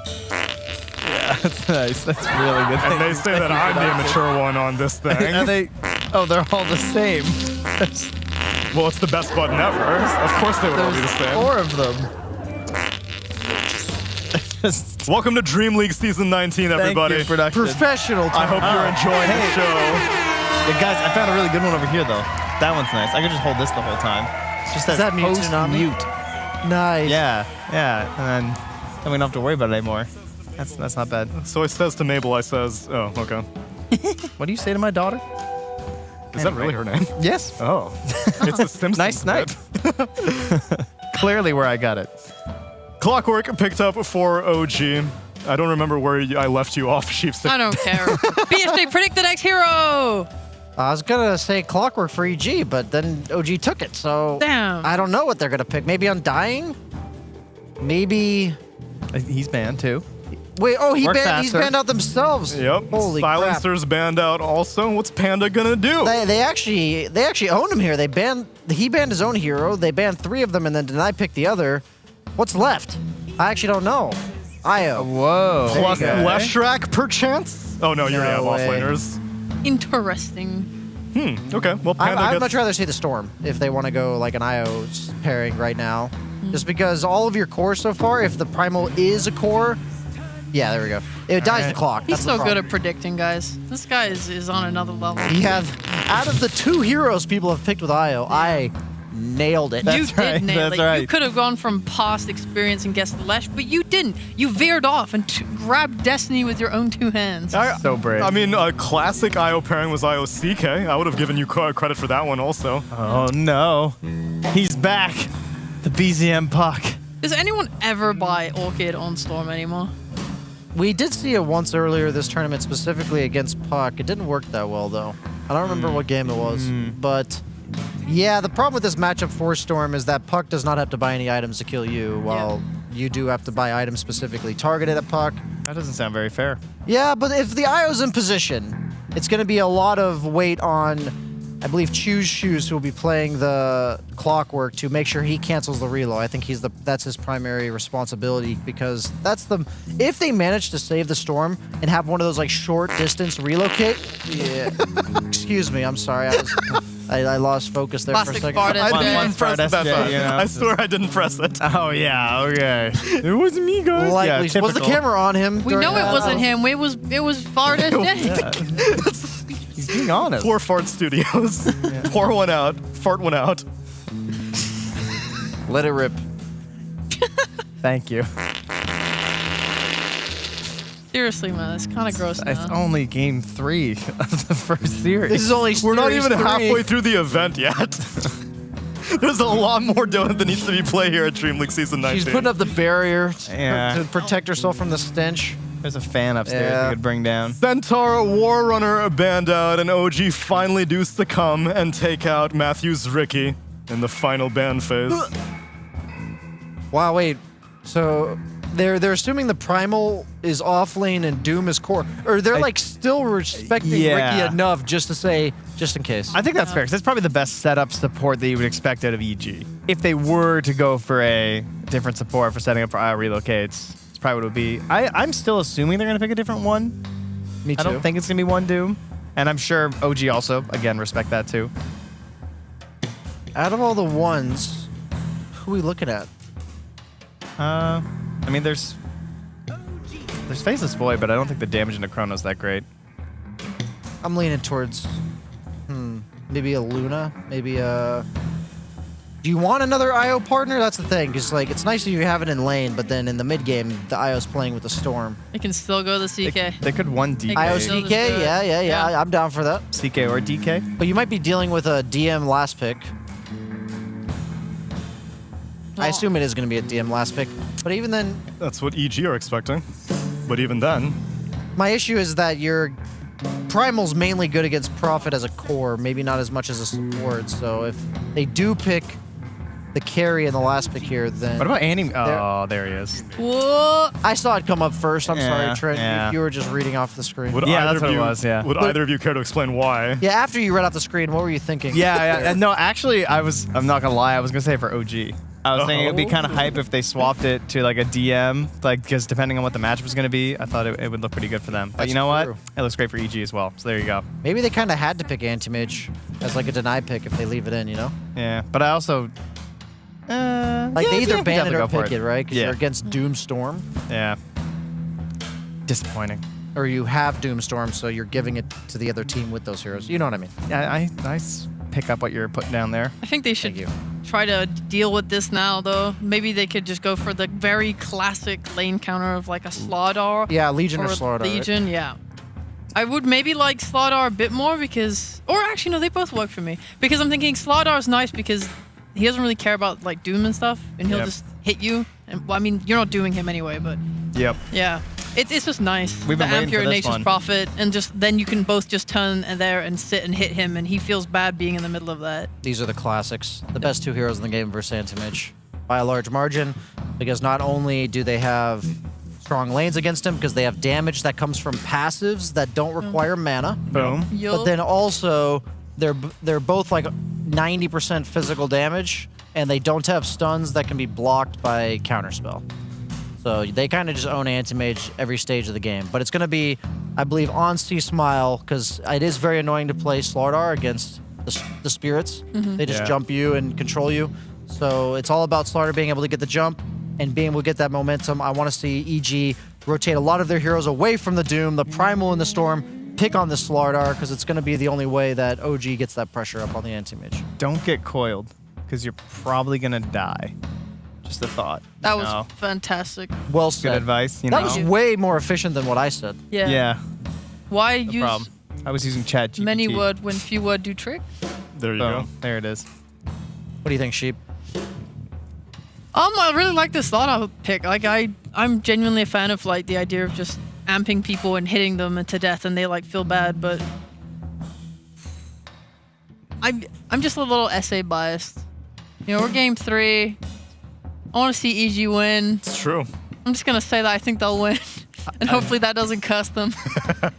Yeah, that's nice. That's really good. And they say that I'm the immature one on this thing. Are they? Oh, they're all the same. Well, it's the best button ever. Of course they would all be the same. 4 of them. Welcome to DreamLeague Season 19, everybody. Thank you, production. Professional. I hope you're enjoying the show. Yeah, guys, I found a really good one over here, though. That one's nice. I could just hold this the whole time. It's just Is that mute tsunami? mute. Nice. Yeah, and then we don't have to worry about it anymore. That's not bad. So it says to Mabel, I says, oh, okay. What do you say to my daughter? Is that really her name? Yes. Oh. It's a Simpsons Nice night. Clearly where I got it. Clockwork picked up for OG. I don't remember where I left you off, Sheepstick. I don't care. BSJ, predict the next hero! I was gonna say Clockwork for EG, but then OG took it, so Damn. I don't know what they're gonna pick. Maybe Undying? Maybe He's banned too. wait, oh he's Work banned faster. out themselves. Yep. Holy crap. Silencer's banned out also. What's Panda gonna do? They actually own him here. He banned his own hero. They banned 3 of them and then Deny picked the other. What's left? I actually don't know. Io. Whoa. Plus There you go. Leshrac, perchance? Oh, no, you already have way. offlaners. Interesting. Okay. Well, Panda I'd gets... much rather see the Storm if they want to go like an Io pairing right now. Just because all of your core so far, if the Primal is a core, yeah, there we go. It dies the clock. He's That's so the good problem. at predicting, guys. This guy is on another level. We have, out of the 2 heroes people have picked with Io, I nailed it. You did nail it. You could have gone from past experience and guessed Lesh, but you didn't. You veered off and grabbed Destiny with your own 2 hands. So brave. I mean, a classic IO pairing was IO CK. I would have given you credit for that one also. Oh no. He's back. The BZM puck. Does anyone ever buy Orchid on Storm anymore? We did see it once earlier this tournament, specifically against Puck. It didn't work that well, though. I don't remember what game it was, but yeah, the problem with this matchup for Storm is that Puck does not have to buy any items to kill you, while you do have to buy items specifically targeted at Puck. That doesn't sound very fair. Yeah, but if the IO's in position, it's going to be a lot of weight on, I believe, Choose Shoes, who will be playing the Clockwork, to make sure he cancels the reload. I think that's his primary responsibility, because if they manage to save the Storm and have one of those like short distance relocate. Yeah. Excuse me, I'm sorry. I lost focus there for a second. I didn't even press that button. I swear I didn't press it. Oh, yeah, okay. It wasn't me, guys. Likely. Yeah, was the camera on him? We know it wasn't him. It was Farda's Nick. He's being honest. Poor Fart Studios. Pour one out. Fart one out. Let it rip. Thank you. Seriously, man, it's kind of gross now. It's only game 3 of the first series. This is only We're not even series 3. halfway through the event yet. There's a lot more Dota that needs to be played here at DreamLeague Season 19. She's putting up the barrier to protect herself from the stench. There's a fan upstairs we could bring down. Centaur Warrunner banned out, and OG finally do succumb and take out Matthew's Ricky in the final ban phase. Wow, wait. So they're assuming the Primal is off lane and Doom is core. Or they're like still respecting Ricky enough just to say, just in case. I think that's fair, because that's probably the best setup support that you would expect out of EG. If they were to go for a different support for setting up for IO relocates, it's probably what it would be. I'm still assuming they're going to pick a different one. Me too. I don't think it's going to be one Doom. And I'm sure OG also, again, respect that too. Out of all the ones, who are we looking at? I mean, there's Faceless Void, but I don't think the damage into Chrono's that great. I'm leaning towards, maybe a Luna, maybe a... Do you want another IO partner? That's the thing, because like, it's nice that you have it in lane, but then in the mid game, the IO's playing with the Storm. It can still go the CK. They could one DK. IO CK? Yeah. I'm down for that. CK or DK? But you might be dealing with a DM last pick. I assume it is going to be a DM last pick, but even then... That's what EG are expecting. But even then... My issue is that your Primal's mainly good against Prophet as a core, maybe not as much as a support, so if they do pick the carry in the last pick here, then... What about Annie? Oh, there he is. Whoa! I saw it come up first. I'm sorry, Trent. Yeah. You were just reading off the screen. Would that's either what of you, it was, yeah. Would either of you care to explain why? Yeah, after you read off the screen, what were you thinking? Yeah. No, actually, I'm not going to lie. I was going to say for OG. I was thinking it would be kind of hype if they swapped it to like a DM, like because depending on what the matchup was going to be, I thought it would look pretty good for them. But you know what? It looks great for EG as well. So there you go. Maybe they kind of had to pick Anti-Mage as like a deny pick if they leave it in, you know? Yeah, but I also... like they either ban it or pick it, right? Because you're against Doomstorm. Yeah. Disappointing. Or you have Doomstorm, so you're giving it to the other team with those heroes. You know what I mean? Yeah, I pick up what you're putting down there. I think they should try to deal with this now, though. Maybe they could just go for the very classic lane counter of like a Slardar. Yeah, Legion or Slardar. Legion, right? yeah. I would maybe like Slardar a bit more because... Or actually, no, they both work for me. Because I'm thinking Slardar is nice because he doesn't really care about like Doom and stuff, and he'll just hit you. And well, I mean, you're not doing him anyway, but... Yep. Yeah. It's just nice. We've been waiting for this Nature's one. Prophet, and just then you can both just turn there and sit and hit him, and he feels bad being in the middle of that. These are the classics. The best two heroes in the game versus Anti-Mage. By a large margin, because not only do they have strong lanes against him, because they have damage that comes from passives that don't require mana. Boom. But then also, they're both like 90% physical damage, and they don't have stuns that can be blocked by counterspell. So they kind of just own Anti-Mage every stage of the game. But it's going to be, I believe, on C-Smile, because it is very annoying to play Slardar against the spirits. They just jump you and control you. So it's all about Slardar being able to get the jump and being able to get that momentum. I want to see EG rotate a lot of their heroes away from the Doom, the Primal and the Storm, pick on the Slardar, because it's going to be the only way that OG gets that pressure up on the Anti-Mage. Don't get coiled, because you're probably going to die. Just a thought. That was fantastic. Well said. Good advice. That was way more efficient than what I said. Yeah. Yeah. Why No use problem. I was using ChatGPT. many word when few word do trick? There you go. There it is. What do you think, Sheep? I really like this Slardar pick. Like I'm genuinely a fan of like the idea of just amping people and hitting them to death, and they like feel bad. But I'm just a little SA biased. You know, we're game 3. I want to see EG win. It's true. I'm just gonna say that I think they'll win. And hopefully that doesn't curse them.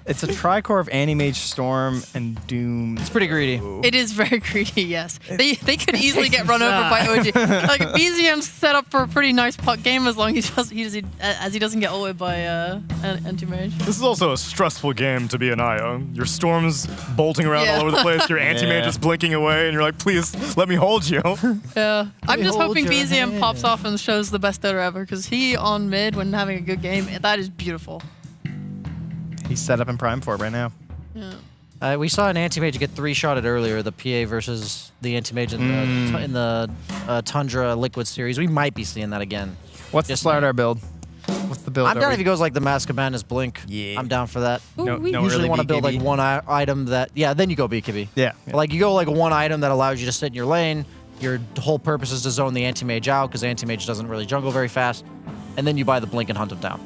It's a tricore of Anti-Mage, Storm, and Doom. It's pretty greedy. It is very greedy, yes. They could easily get run over by OG. Like BZM's set up for a pretty nice puck game as long as he doesn't get ulted by Anti-Mage. This is also a stressful game to be an IO. Your Storm's bolting around all over the place, your Anti-Mage is blinking away, and you're like, please, let me hold you. Yeah. I'm just hold hoping your BZM hand. pops off and shows the best Dota ever, because he on mid when having a good game, that is beautiful. He's set up in Prime for it right now. Yeah. We saw an Anti-Mage get 3-shotted earlier, the PA versus the Anti-Mage in the Tundra Liquid series. We might be seeing that again. What's the Slardar build? What's the build? I'm down if he goes like the Mask of Madness Blink. Yeah. I'm down for that. No Usually early want to build BKB. like one item that, then you go BKB. Yeah. Like you go like one item that allows you to sit in your lane. Your whole purpose is to zone the Anti-Mage out because Anti-Mage doesn't really jungle very fast. And then you buy the Blink and hunt him down.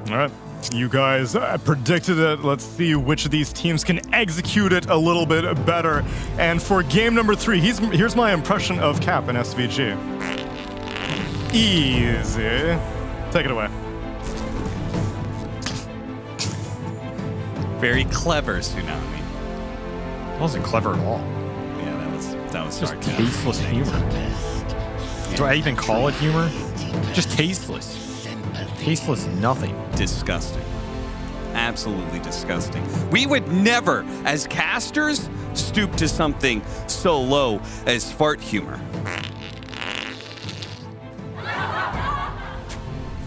All right. You guys predicted it. Let's see which of these teams can execute it a little bit better. And for game number 3, here's my impression of Cap in SVG. Easy. Take it away. Very clever, Tsunami. That wasn't clever at all. Yeah, that was Just sarcasm. tasteless humor. Do I even call it humor? Just tasteless. Tasteless nothing. Disgusting. Absolutely disgusting. We would never, as casters, stoop to something so low as fart humor.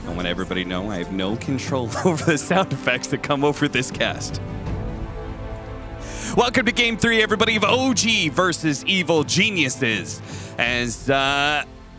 I want everybody to know I have no control over the sound effects that come over this cast. Welcome to Game 3, everybody, of OG versus Evil Geniuses. As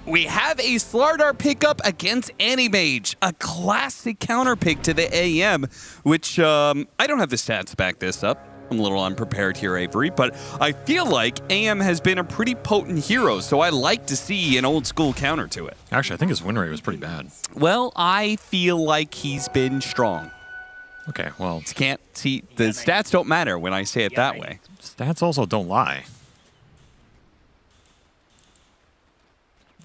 we have a Slardar pickup against Anti-Mage, a classic counter pick to the AM, which I don't have the stats to back this up. I'm a little unprepared here, Avery, but I feel like AM has been a pretty potent hero, so I like to see an old school counter to it. Actually, I think his win rate was pretty bad. Well, I feel like he's been strong. Okay, well. Can't see, the stats don't matter when I say it that way. Stats also don't lie.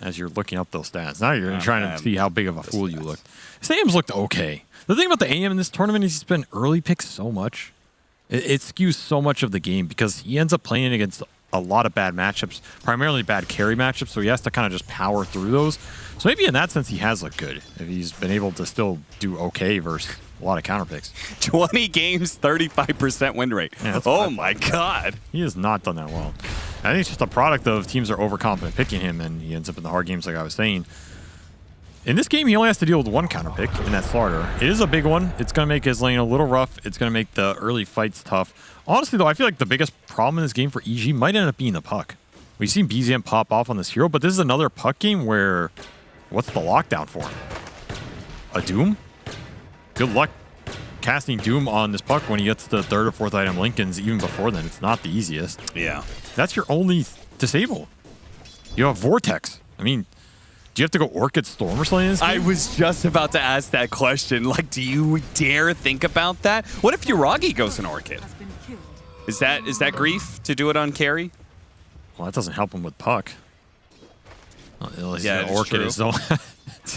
As you're looking up those stats. Now you're trying to see how big of a fool you looked. His AM's looked okay. The thing about the AM in this tournament is he's been early picks so much. It skews so much of the game because he ends up playing against a lot of bad matchups, primarily bad carry matchups, so he has to kind of just power through those. So maybe in that sense he has looked good, if he's been able to still do okay versus a lot of counter picks. 20 games, 35% win rate. Yeah, oh my God. He has not done that well. I think it's just a product of teams are overconfident picking him, and he ends up in the hard games like I was saying. In this game, he only has to deal with one counter pick, and that's Slardar. It is a big one. It's going to make his lane a little rough. It's going to make the early fights tough. Honestly, though, I feel like the biggest problem in this game for EG might end up being the puck. We've seen BZM pop off on this hero, but this is another puck game where what's the lockdown for him? A Doom? Good luck casting Doom on this puck when he gets the 3rd or 4th item Lincolns. Even before then, it's not the easiest. Yeah. That's your only disable. You have Vortex. I mean, do you have to go Orchid Storm or something in this game? I was just about to ask that question. Like, do you dare think about that? What if Yuragi goes an Orchid? Is that grief to do it on carry? Well, that doesn't help him with puck. Unless Yeah, he's Orchid true. his own.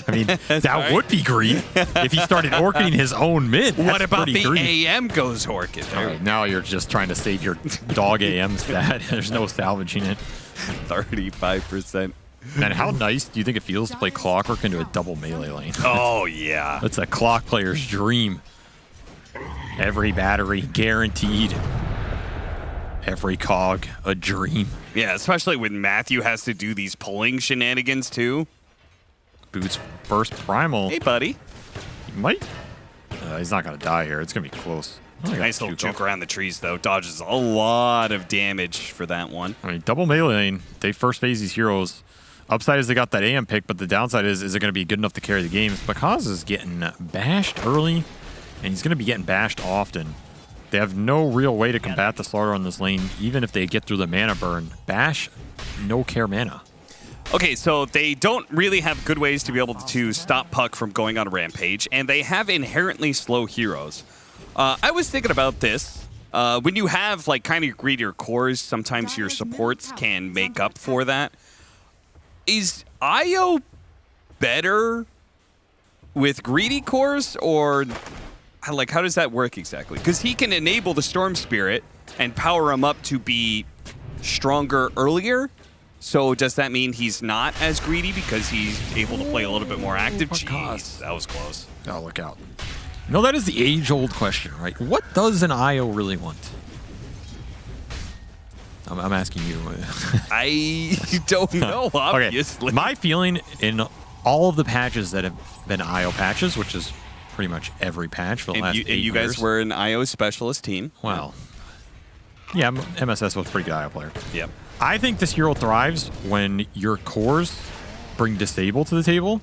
I mean, that right. would be grief if he started Orchiding his own mid. What That's about pretty the grief. AM goes Orchid? All right, now you're just trying to save your dog AM stat. There's no salvaging it. 35%. And how nice do you think it feels to play Clockwork into a double melee lane? Oh, yeah. That's a clock player's dream. Every battery guaranteed. Every cog a dream. Yeah, especially when Matthew has to do these pulling shenanigans, too. Boots first primal. Hey, buddy. He might. He's not going to die here. It's going to be close. Nice little juke around the trees, though. Dodges a lot of damage for that one. I mean, double melee lane, they first phase these heroes. Upside is they got that AM pick, but the downside is it going to be good enough to carry the games? Bakaz is getting bashed early, and he's going to be getting bashed often. They have no real way to combat the Slardar on this lane, even if they get through the mana burn. Bash, no care mana. Okay, so they don't really have good ways to be able to stop Puck from going on a rampage, and they have inherently slow heroes. I was thinking about this. When you have like kind of greedier cores, sometimes your supports can make up for that. Is IO better with greedy cores, or like how does that work exactly? Because he can enable the Storm Spirit and power him up to be stronger earlier. So does that mean he's not as greedy because he's able to play a little bit more active? Jeez, that was close. Oh, look out. No, that is the age-old question, right? What does an IO really want? I'm asking you. I don't know, obviously. Okay. My feeling in all of the patches that have been IO patches, which is pretty much every patch for the last 8 years. And you guys were an IO specialist team. Well, yeah, MSS was a pretty good IO player. Yep. I think this hero thrives when your cores bring Disable to the table,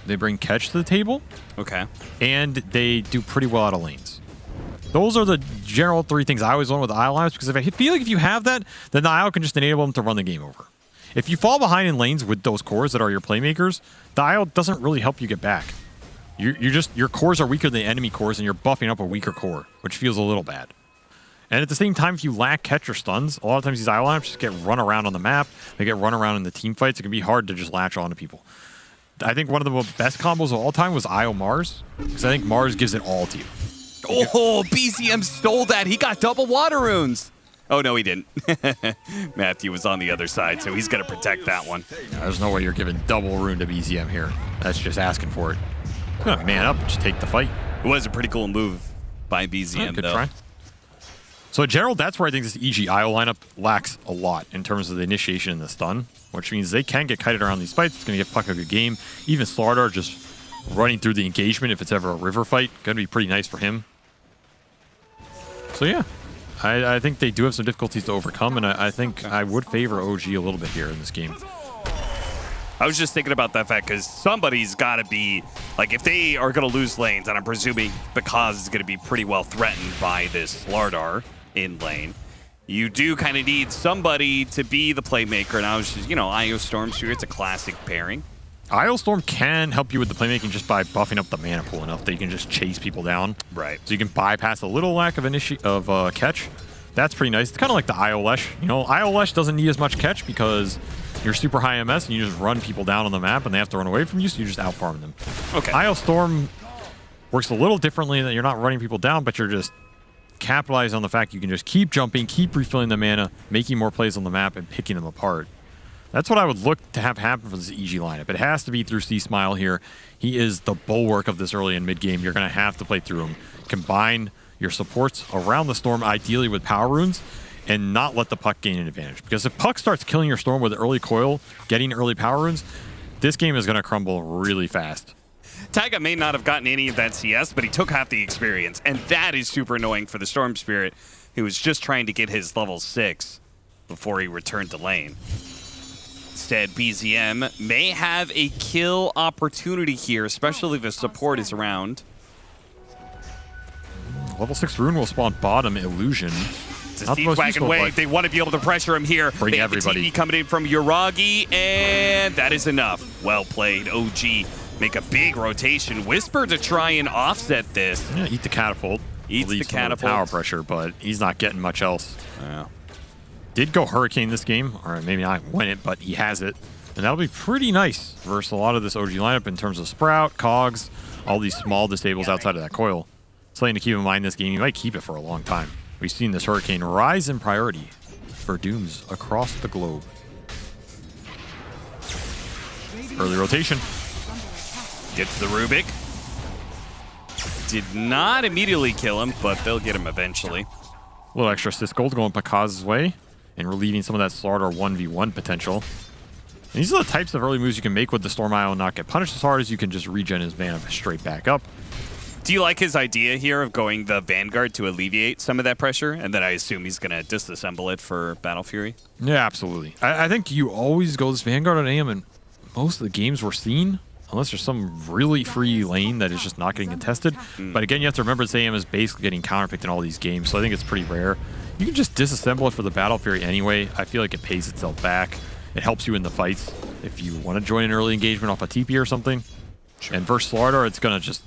they bring Catch to the table. Okay. And they do pretty well out of lanes. Those are the general 3 things I always want with IO lineups, because if I feel like if you have that, then the IO can just enable them to run the game over. If you fall behind in lanes with those cores that are your playmakers, the IO doesn't really help you get back. Your cores are weaker than enemy cores, and you're buffing up a weaker core, which feels a little bad. And at the same time, if you lack catch or stuns, a lot of times these IO lineups just get run around on the map. They get run around in the team fights. It can be hard to just latch on to people. I think one of the best combos of all time was IO Mars, because I think Mars gives it all to you. Oh, BZM stole that. He got double water runes. Oh, no, he didn't. Matthew was on the other side, so he's going to protect that one. Yeah, there's no way you're giving double rune to BZM here. That's just asking for it. Man up, just take the fight. It was a pretty cool move by BZM, good though. Try. So in general, that's where I think this EG IO lineup lacks a lot in terms of the initiation and the stun, which means they can get kited around these fights. It's going to give Puck a good game. Even Slardar just running through the engagement, if it's ever a river fight, going to be pretty nice for him. So yeah, I think they do have some difficulties to overcome, and I think I would favor OG a little bit here in this game. I was just thinking about that fact, because somebody's got to be, like, if they are going to lose lanes, and I'm presuming the cause is going to be pretty well threatened by this Slardar in lane, you do kind of need somebody to be the playmaker. And I was just, IO Storm Spirit's a classic pairing. IO Storm can help you with the playmaking just by buffing up the mana pool enough that you can just chase people down. Right. So you can bypass a little lack of catch. That's pretty nice. It's kind of like the IO Lesh. IO Lesh doesn't need as much catch because you're super high MS and you just run people down on the map and they have to run away from you, so you just out-farm them. Okay. IO Storm works a little differently in that you're not running people down, but you're just capitalizing on the fact you can just keep jumping, keep refilling the mana, making more plays on the map, and picking them apart. That's what I would look to have happen for this EG lineup. It has to be through C-Smile here. He is the bulwark of this early and mid game. You're going to have to play through him. Combine your supports around the Storm, ideally with power runes, and not let the Puck gain an advantage. Because if Puck starts killing your Storm with early coil, getting early power runes, this game is going to crumble really fast. Taiga may not have gotten any of that CS, but he took half the experience, and that is super annoying for the Storm Spirit, who was just trying to get his level 6 before he returned to lane. Instead, BZM may have a kill opportunity here, especially if the support is around. Level 6 rune will spawn bottom illusion. It's a Siege Wagon wave. They want to be able to pressure him here. Bring they have everybody. The TP coming in from Yuragi, and that is enough. Well played, OG. Make a big rotation. Whisper to try and offset this. Yeah, eat the catapult. Eats the catapult. Power pressure, but he's not getting much else. Yeah. Did go Hurricane this game, or maybe not win it, but he has it. And that'll be pretty nice versus a lot of this OG lineup in terms of Sprout, Cogs, all these small disables outside of that coil. Something to keep in mind this game. You might keep it for a long time. We've seen this Hurricane rise in priority for Dooms across the globe. Early rotation. Gets the Rubik. Did not immediately kill him, but they'll get him eventually. A little extra assist gold going Pakaz's way and relieving some of that Slardar 1v1 potential. And these are the types of early moves you can make with the Storm IO and not get punished as hard as you can just regen his mana straight back up. Do you like his idea here of going the Vanguard to alleviate some of that pressure? And then I assume he's going to disassemble it for Battle Fury? Yeah, absolutely. I think you always go this Vanguard on AM in most of the games we're seeing, unless there's some really free lane that is just not getting contested. But again, you have to remember this AM is basically getting counterpicked in all these games, so I think it's pretty rare. You can just disassemble it for the Battle Fury anyway. I feel like it pays itself back. It helps you in the fights if you want to join an early engagement off a TP or something. Sure. And versus Slardar, it's going to just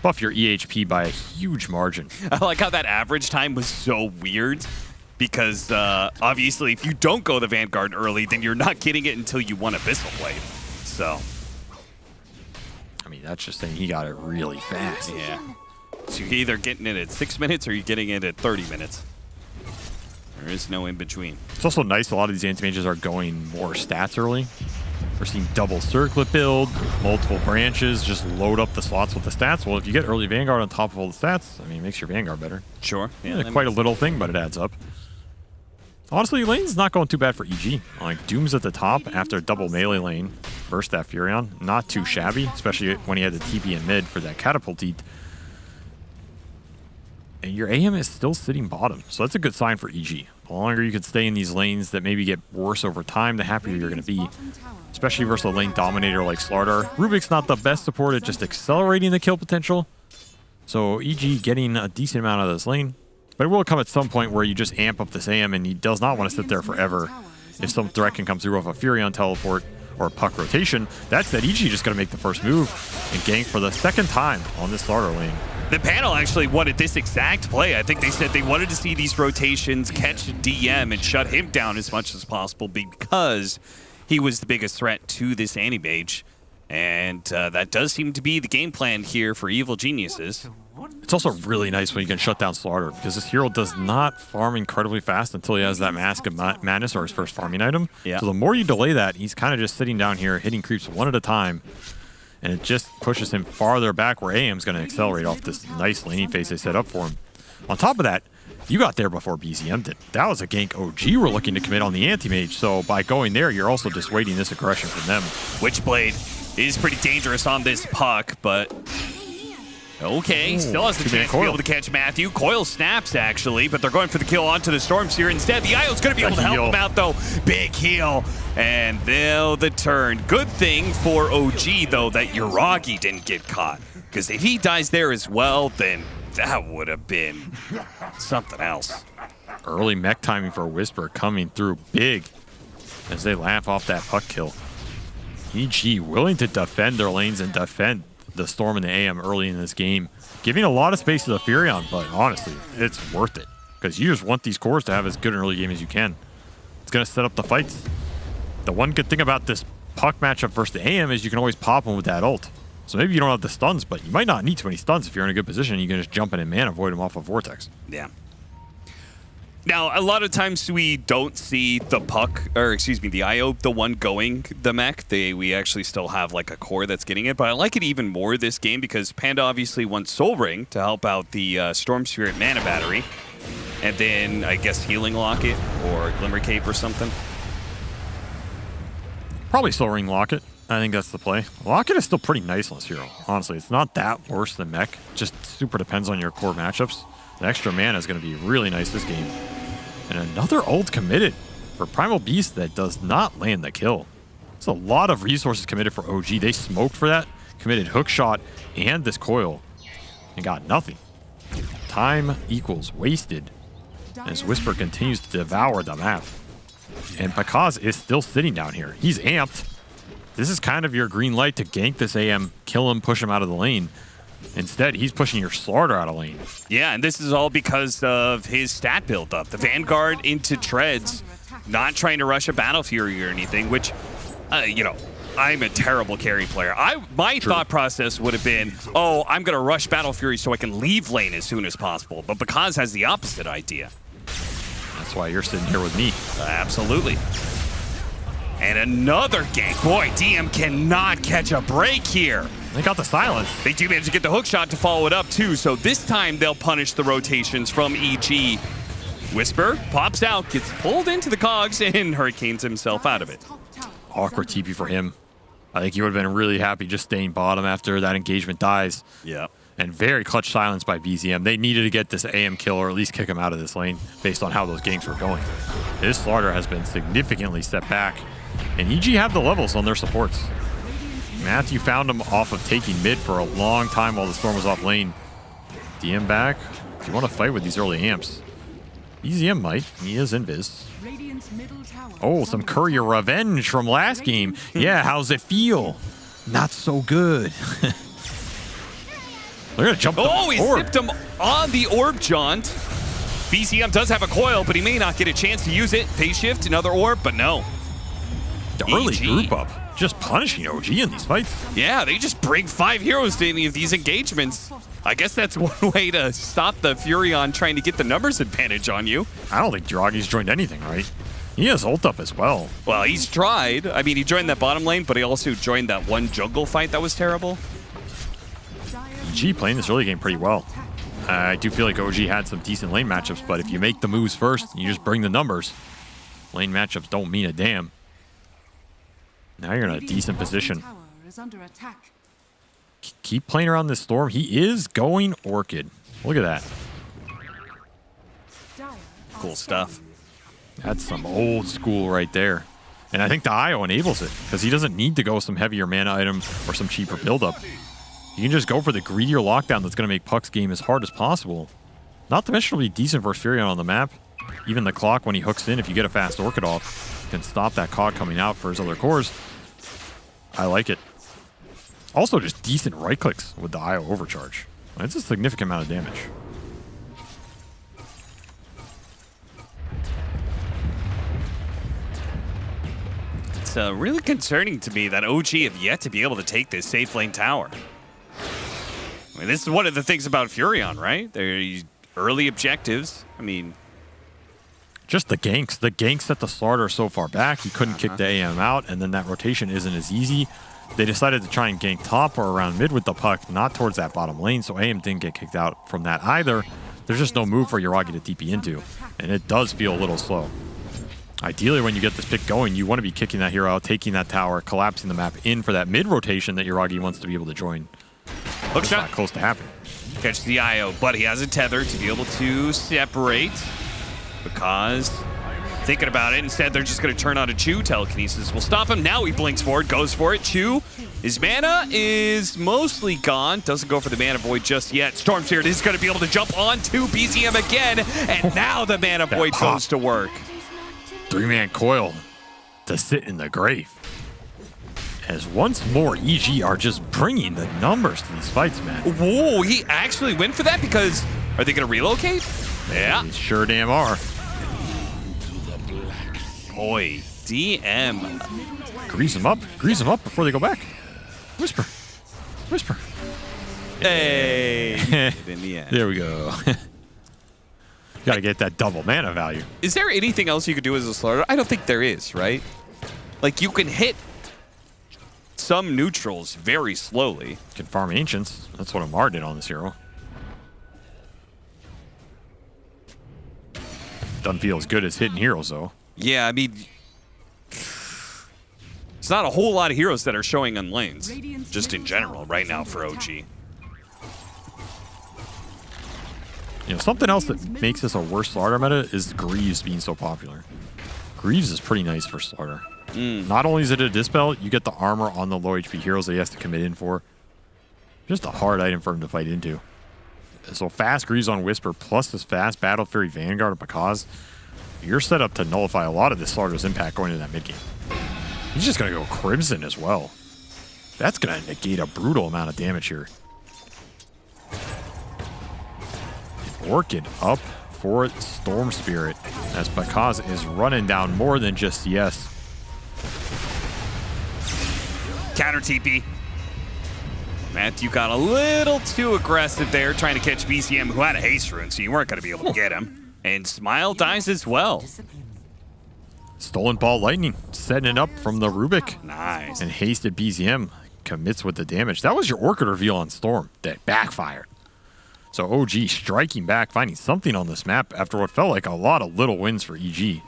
buff your EHP by a huge margin. I like how that average time was so weird because obviously if you don't go the Vanguard early, then you're not getting it until you want Abyssal Blade. So... Farmy. That's just saying he got it really fast. Yeah. So you're either getting it at 6 minutes or you're getting it at 30 minutes. There is no in between. It's also nice a lot of these anti-mages are going more stats early. We're seeing double circlet build, multiple branches, just load up the slots with the stats. Well, if you get early Vanguard on top of all the stats, I mean, it makes your Vanguard better. Sure. Yeah, quite a little thing, but it adds up. Honestly, lane's not going too bad for EG. Like, Doom's at the top after a double melee lane. Burst that Furion. Not too shabby, especially when he had the TP in mid for that catapult eat. And your AM is still sitting bottom, so that's a good sign for EG. The longer you can stay in these lanes that maybe get worse over time, the happier you're going to be. Especially versus a lane dominator like Slardar. Rubik's not the best support at just accelerating the kill potential. So EG getting a decent amount of this lane. But it will come at some point where you just amp up this AM and he does not want to sit there forever. If some threat can come through off a Furion teleport or puck rotation, that said, EG just going to make the first move and gank for the second time on this Slardar lane. The panel actually wanted this exact play. I think they said they wanted to see these rotations catch DM and shut him down as much as possible because he was the biggest threat to this anti-mage. And that does seem to be the game plan here for Evil Geniuses. It's also really nice when you can shut down Slardar because this hero does not farm incredibly fast until he has that Mask of Madness or his first farming item. Yeah. So the more you delay that, he's kind of just sitting down here, hitting creeps one at a time. And it just pushes him farther back where AM's going to accelerate off this nice laning phase they set up for him. On top of that, you got there before BZM did. That was a gank OG were looking to commit on the anti-mage, so by going there, you're also dissuading this aggression from them. Witchblade is pretty dangerous on this puck, but okay, still has the chance to be able to catch Matthew. Coil snaps, actually, but they're going for the kill onto the Stormseer instead. The IO's going to be able to help him out, though. Big heal, and they'll the turn. Good thing for OG, though, that Yuragi didn't get caught, because if he dies there as well, then that would have been something else. Early mech timing for Whisper coming through big as they laugh off that puck kill. EG willing to defend their lanes and defend the Storm and the AM early in this game, giving a lot of space to the Furion, but honestly, it's worth it because you just want these cores to have as good an early game as you can. It's going to set up the fights. The one good thing about this puck matchup versus the AM is you can always pop them with that ult. So maybe you don't have the stuns, but you might not need too many stuns if you're in a good position. You can just jump in and man avoid them off of Vortex. Yeah. Now, a lot of times we don't see the puck, or excuse me, the IO, the one going the mech. We actually still have like a core that's getting it, but I like it even more this game because Panda obviously wants Soul Ring to help out the Storm Spirit Mana Battery. And then, I guess, Healing Locket or Glimmer Cape or something. Probably Soul Ring Locket. I think that's the play. Locket is still pretty nice on this hero. Honestly, it's not that worse than mech. Just super depends on your core matchups. The extra mana is going to be really nice this game. And another ult committed for Primal Beast that does not land the kill. It's a lot of resources committed for OG. They smoked for that, committed hook shot and this coil, and got nothing. Time equals wasted as Whisper continues to devour the map. And Pakaz is still sitting down here. He's amped. This is kind of your green light to gank this AM, kill him, push him out of the lane. Instead, he's pushing your Slardar out of lane. Yeah, and this is all because of his stat build-up. The Vanguard into Treads, not trying to rush a Battle Fury or anything, which, you know, I'm a terrible carry player. My thought process would have been, oh, I'm going to rush Battle Fury so I can leave lane as soon as possible. But Pakaz has the opposite idea. That's why you're sitting here with me. Absolutely. And another gank. Boy, DM cannot catch a break here. They got the silence. They do manage to get the hook shot to follow it up, too. So this time, they'll punish the rotations from EG. Whisper pops out, gets pulled into the cogs, and hurricanes himself out of it. Awkward TP for him. I think he would have been really happy just staying bottom after that engagement dies. Yeah. And very clutch silence by BZM. They needed to get this AM kill or at least kick him out of this lane based on how those ganks were going. This Slardar has been significantly set back, and EG have the levels on their supports. Matthew found him off of taking mid for a long time while the Storm was off lane. DM back. Do you want to fight with these early amps? BZM might. He is invis. Oh, some Courier revenge from last game. Yeah, how's it feel? Not so good. They're going to jump Oh, he orb. zipped him on the orb jaunt. BZM does have a coil, but he may not get a chance to use it. Phase shift, another orb, but no. The early group up. just punishing OG in these fights. Yeah, they just bring 5 heroes to any of these engagements. I guess that's one way to stop the Furion trying to get the numbers advantage on you. I don't think Jiragi's joined anything, right? He has ult up as well. Well, he's tried. I mean, he joined that bottom lane, but he also joined that one jungle fight that was terrible. EG playing this early game pretty well. I do feel like OG had some decent lane matchups, but if you make the moves first, you just bring the numbers. Lane matchups don't mean a damn. Now you're in a decent position. Keep playing around this storm. He is going Orchid. Look at that. Cool stuff. That's some old school right there. And I think the IO enables it, because he doesn't need to go some heavier mana item or some cheaper buildup. You can just go for the greedier lockdown that's going to make Puck's game as hard as possible. Not to mention it'll be decent versus Furion on the map. Even the clock, when he hooks in, if you get a fast Orchid off, can stop that cog coming out for his other cores. I like it. Also, just decent right clicks with the IO overcharge. It's a significant amount of damage. It's really concerning to me that OG have yet to be able to take this safe lane tower. I mean, this is one of the things about Furion, right? They're early objectives. I mean, just the ganks. The ganks set the starter so far back. He couldn't kick the AM out, and then that rotation isn't as easy. They decided to try and gank top or around mid with the puck, not towards that bottom lane, so AM didn't get kicked out from that either. There's just no move for Yuragi to TP into, and it does feel a little slow. Ideally, when you get this pick going, you want to be kicking that hero out, taking that tower, collapsing the map in for that mid rotation that Yuragi wants to be able to join. Looks not close to happening. Catch the IO, but he has a tether to be able to separate, because thinking about it, instead they're just going to turn on a Chu. Telekinesis will stop him. Now he blinks forward, goes for it. Chu, his mana is mostly gone. Doesn't go for the mana void just yet. Storm Spirit is going to be able to jump onto BZM again, and now the mana void goes to work. 3-man coil to sit in the grave. As once more, EG are just bringing the numbers to these fights, man. Whoa, he actually went for that because, are they going to relocate? Yeah. They sure damn are. Boy, DM. Grease them up before they go back. Whisper. Whisper. Hey. In the end. There we go. Got to get that double mana value. Is there anything else you could do as a starter? I don't think there is, right? Like, you can hit some neutrals very slowly. You can farm Ancients. That's what Amar did on this hero. Doesn't feel as good as hitting heroes, though. Yeah, I mean, it's not a whole lot of heroes that are showing on lanes, just in general, right now for OG. You know, something else that makes this a worse starter meta is Greaves being so popular. Greaves is pretty nice for starter. Not only is it a dispel, you get the armor on the low HP heroes that he has to commit in for. Just a hard item for him to fight into. So fast Greaves on Whisper plus this fast Battle Fury Vanguard of Bakaz, you're set up to nullify a lot of this starter's impact going into that mid game. He's just going to go Crimson as well. That's going to negate a brutal amount of damage here. Orchid up for Storm Spirit as Bakaz is running down more than just CS. Counter TP. Matthew got a little too aggressive there trying to catch BCM, who had a haste rune, so you weren't going to be able to get him. And Smile dies as well. Stolen Ball Lightning setting it up from the Rubik. Nice. And hasted BZM commits with the damage. That was your Orchid reveal on Storm that backfired. So OG striking back, finding something on this map after what felt like a lot of little wins for EG.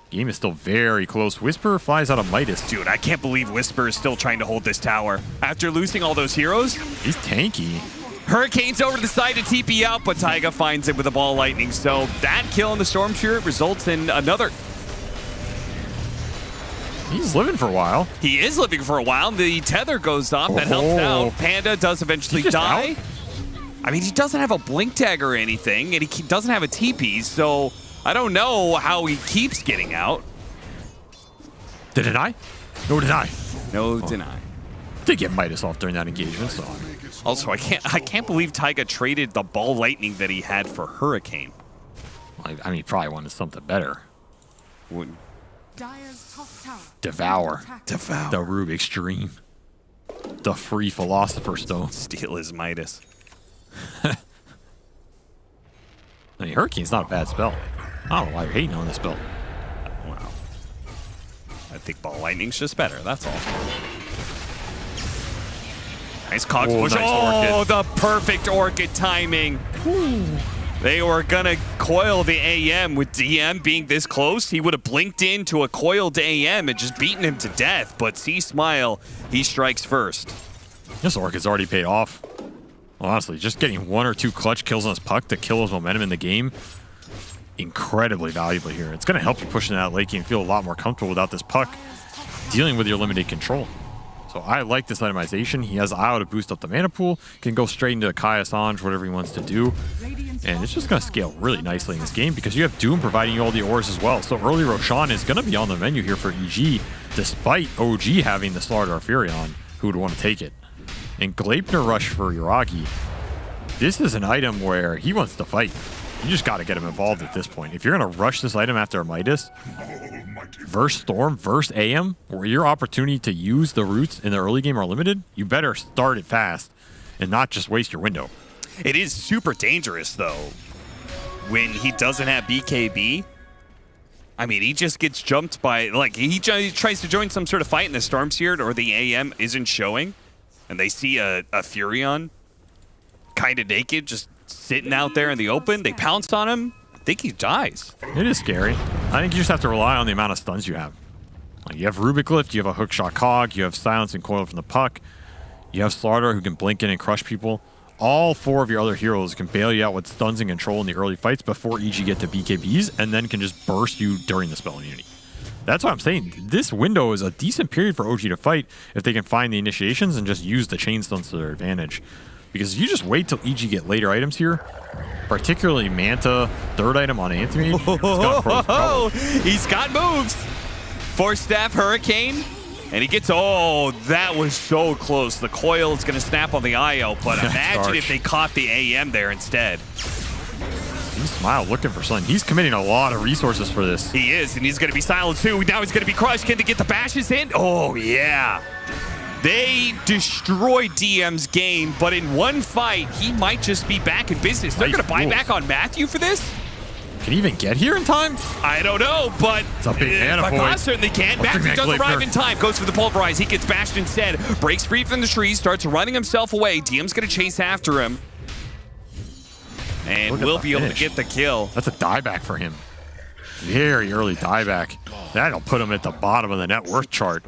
Game is still very close. Whisper flies out of Midas. Dude, I can't believe Whisper is still trying to hold this tower. After losing all those heroes, he's tanky. Hurricane's over to the side to TP out, but Taiga finds it with a Ball Lightning. So that kill on the Storm Spirit results in another. He's living for a while. He is living for a while. The tether goes off. That helps out. Panda does eventually die. Out? I mean, he doesn't have a blink tag or anything, and he doesn't have a TP, so I don't know how he keeps getting out. Did it I? No deny. No deny. Did get Midas off during that engagement, so. Also, I can't believe Taiga traded the Ball Lightning that he had for Hurricane. I mean, he probably wanted something better. Dire's top tower. Devour. Devour. The Rubik's Dream. The free Philosopher's Stone. Steal his Midas. I mean, Hurricane's not a bad spell. I don't know why you're hating on this spell. Wow. I think Ball Lightning's just better, that's all. Nice cogs push. Nice Orchid. The perfect Orchid timing. They were gonna coil the AM with DM being this close. He would have blinked into a coiled AM and just beaten him to death. But C-Smile, he strikes first. This Orchid's already paid off. Well, honestly, just getting 1 or 2 clutch kills on his puck to kill his momentum in the game, incredibly valuable here. It's going to help you push in that late game, feel a lot more comfortable without this puck, dealing with your limited control. So I like this itemization. He has IO to boost up the mana pool, can go straight into Kai Assange, whatever he wants to do. And it's just going to scale really nicely in this game because you have Doom providing you all the ores as well. So early Roshan is going to be on the menu here for EG, despite OG having the Slardar Furion, who would want to take it. And Gleipnir Rush for Yuragi. This is an item where he wants to fight. You just got to get him involved at this point. If you're going to rush this item after a Midas, versus Storm, versus AM, where your opportunity to use the roots in the early game are limited, you better start it fast and not just waste your window. It is super dangerous, though, when he doesn't have BKB. I mean, he just gets jumped by, like, he tries to join some sort of fight in the Storm Seared or the AM isn't showing, and they see a Furion kind of naked, just sitting out there in the open. They pounce on him. I think he dies. It is scary. I think you just have to rely on the amount of stuns you have. Like, you have Rubik Lift, you have a Hookshot Cog, you have Silence and Coil from the puck, you have Slardar who can blink in and crush people. All 4 of your other heroes can bail you out with stuns and control in the early fights before EG get to BKBs, and then can just burst you during the spell immunity. That's what I'm saying. This window is a decent period for OG to fight if they can find the initiations and just use the chain stuns to their advantage. Because if you just wait till EG get later items here, particularly Manta, 3rd item on Anthony, he's got moves. Force Staff, Hurricane, and he gets, oh, that was so close. The coil is going to snap on the IO, but imagine if they caught the AM there instead. Smile looking for something. He's committing a lot of resources for this. He is, and he's going to be silent too. Now he's going to be crushed. Can they get the bashes in? Oh, yeah. They destroyed DM's game, but in one fight, he might just be back in business. They're going to buy back on Matthew for this? Can he even get here in time? I don't know, but it's a big mana void. Certainly can. Matthew doesn't arrive in time. Goes for the pulverize. He gets bashed instead. Breaks free from the trees. Starts running himself away. DM's going to chase after him. And will be able to get the kill. That's a dieback for him. Very early dieback. That'll put him at the bottom of the net worth chart.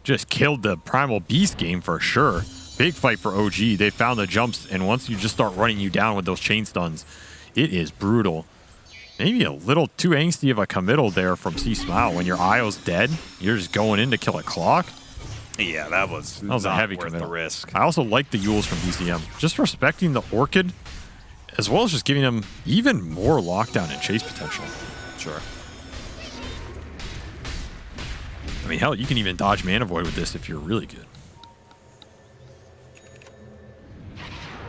Just killed the Primal Beast game for sure. Big fight for OG. They found the jumps, and once you just start running you down with those chain stuns, it is brutal. Maybe a little too angsty of a committal there from C-Smile. When your IO's dead, you're just going in to kill a clock. Yeah, that was a heavy worth committal. The risk. I also like the Yules from BCM. Just respecting the Orchid, as well as just giving him even more lockdown and chase potential. Sure. I mean, hell, you can even dodge Mana Void with this if you're really good.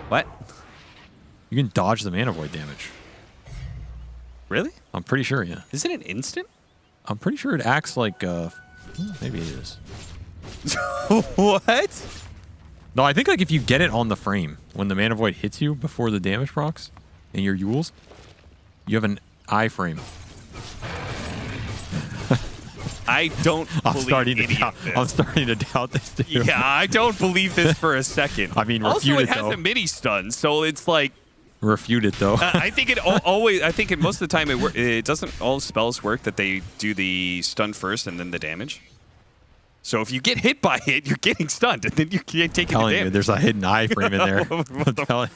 What? You can dodge the Mana Void damage. Really? I'm pretty sure, yeah. Isn't it instant? I'm pretty sure it acts like, maybe it is. What? No, I think like if you get it on the frame, when the Mana Void hits you before the damage procs in your Yules, you have an iframe. I don't I'm starting to doubt this too. Yeah, I don't believe this for a second. I mean, also, refute it it, has though. a mini stun, so it's like... Refute it, though. I think it always... I think most of the time it doesn't all spells work that they do the stun first and then the damage. So if you get hit by it, you're getting stunned, and then you can't take the damage. You, there's a hidden iframe in there. I'm telling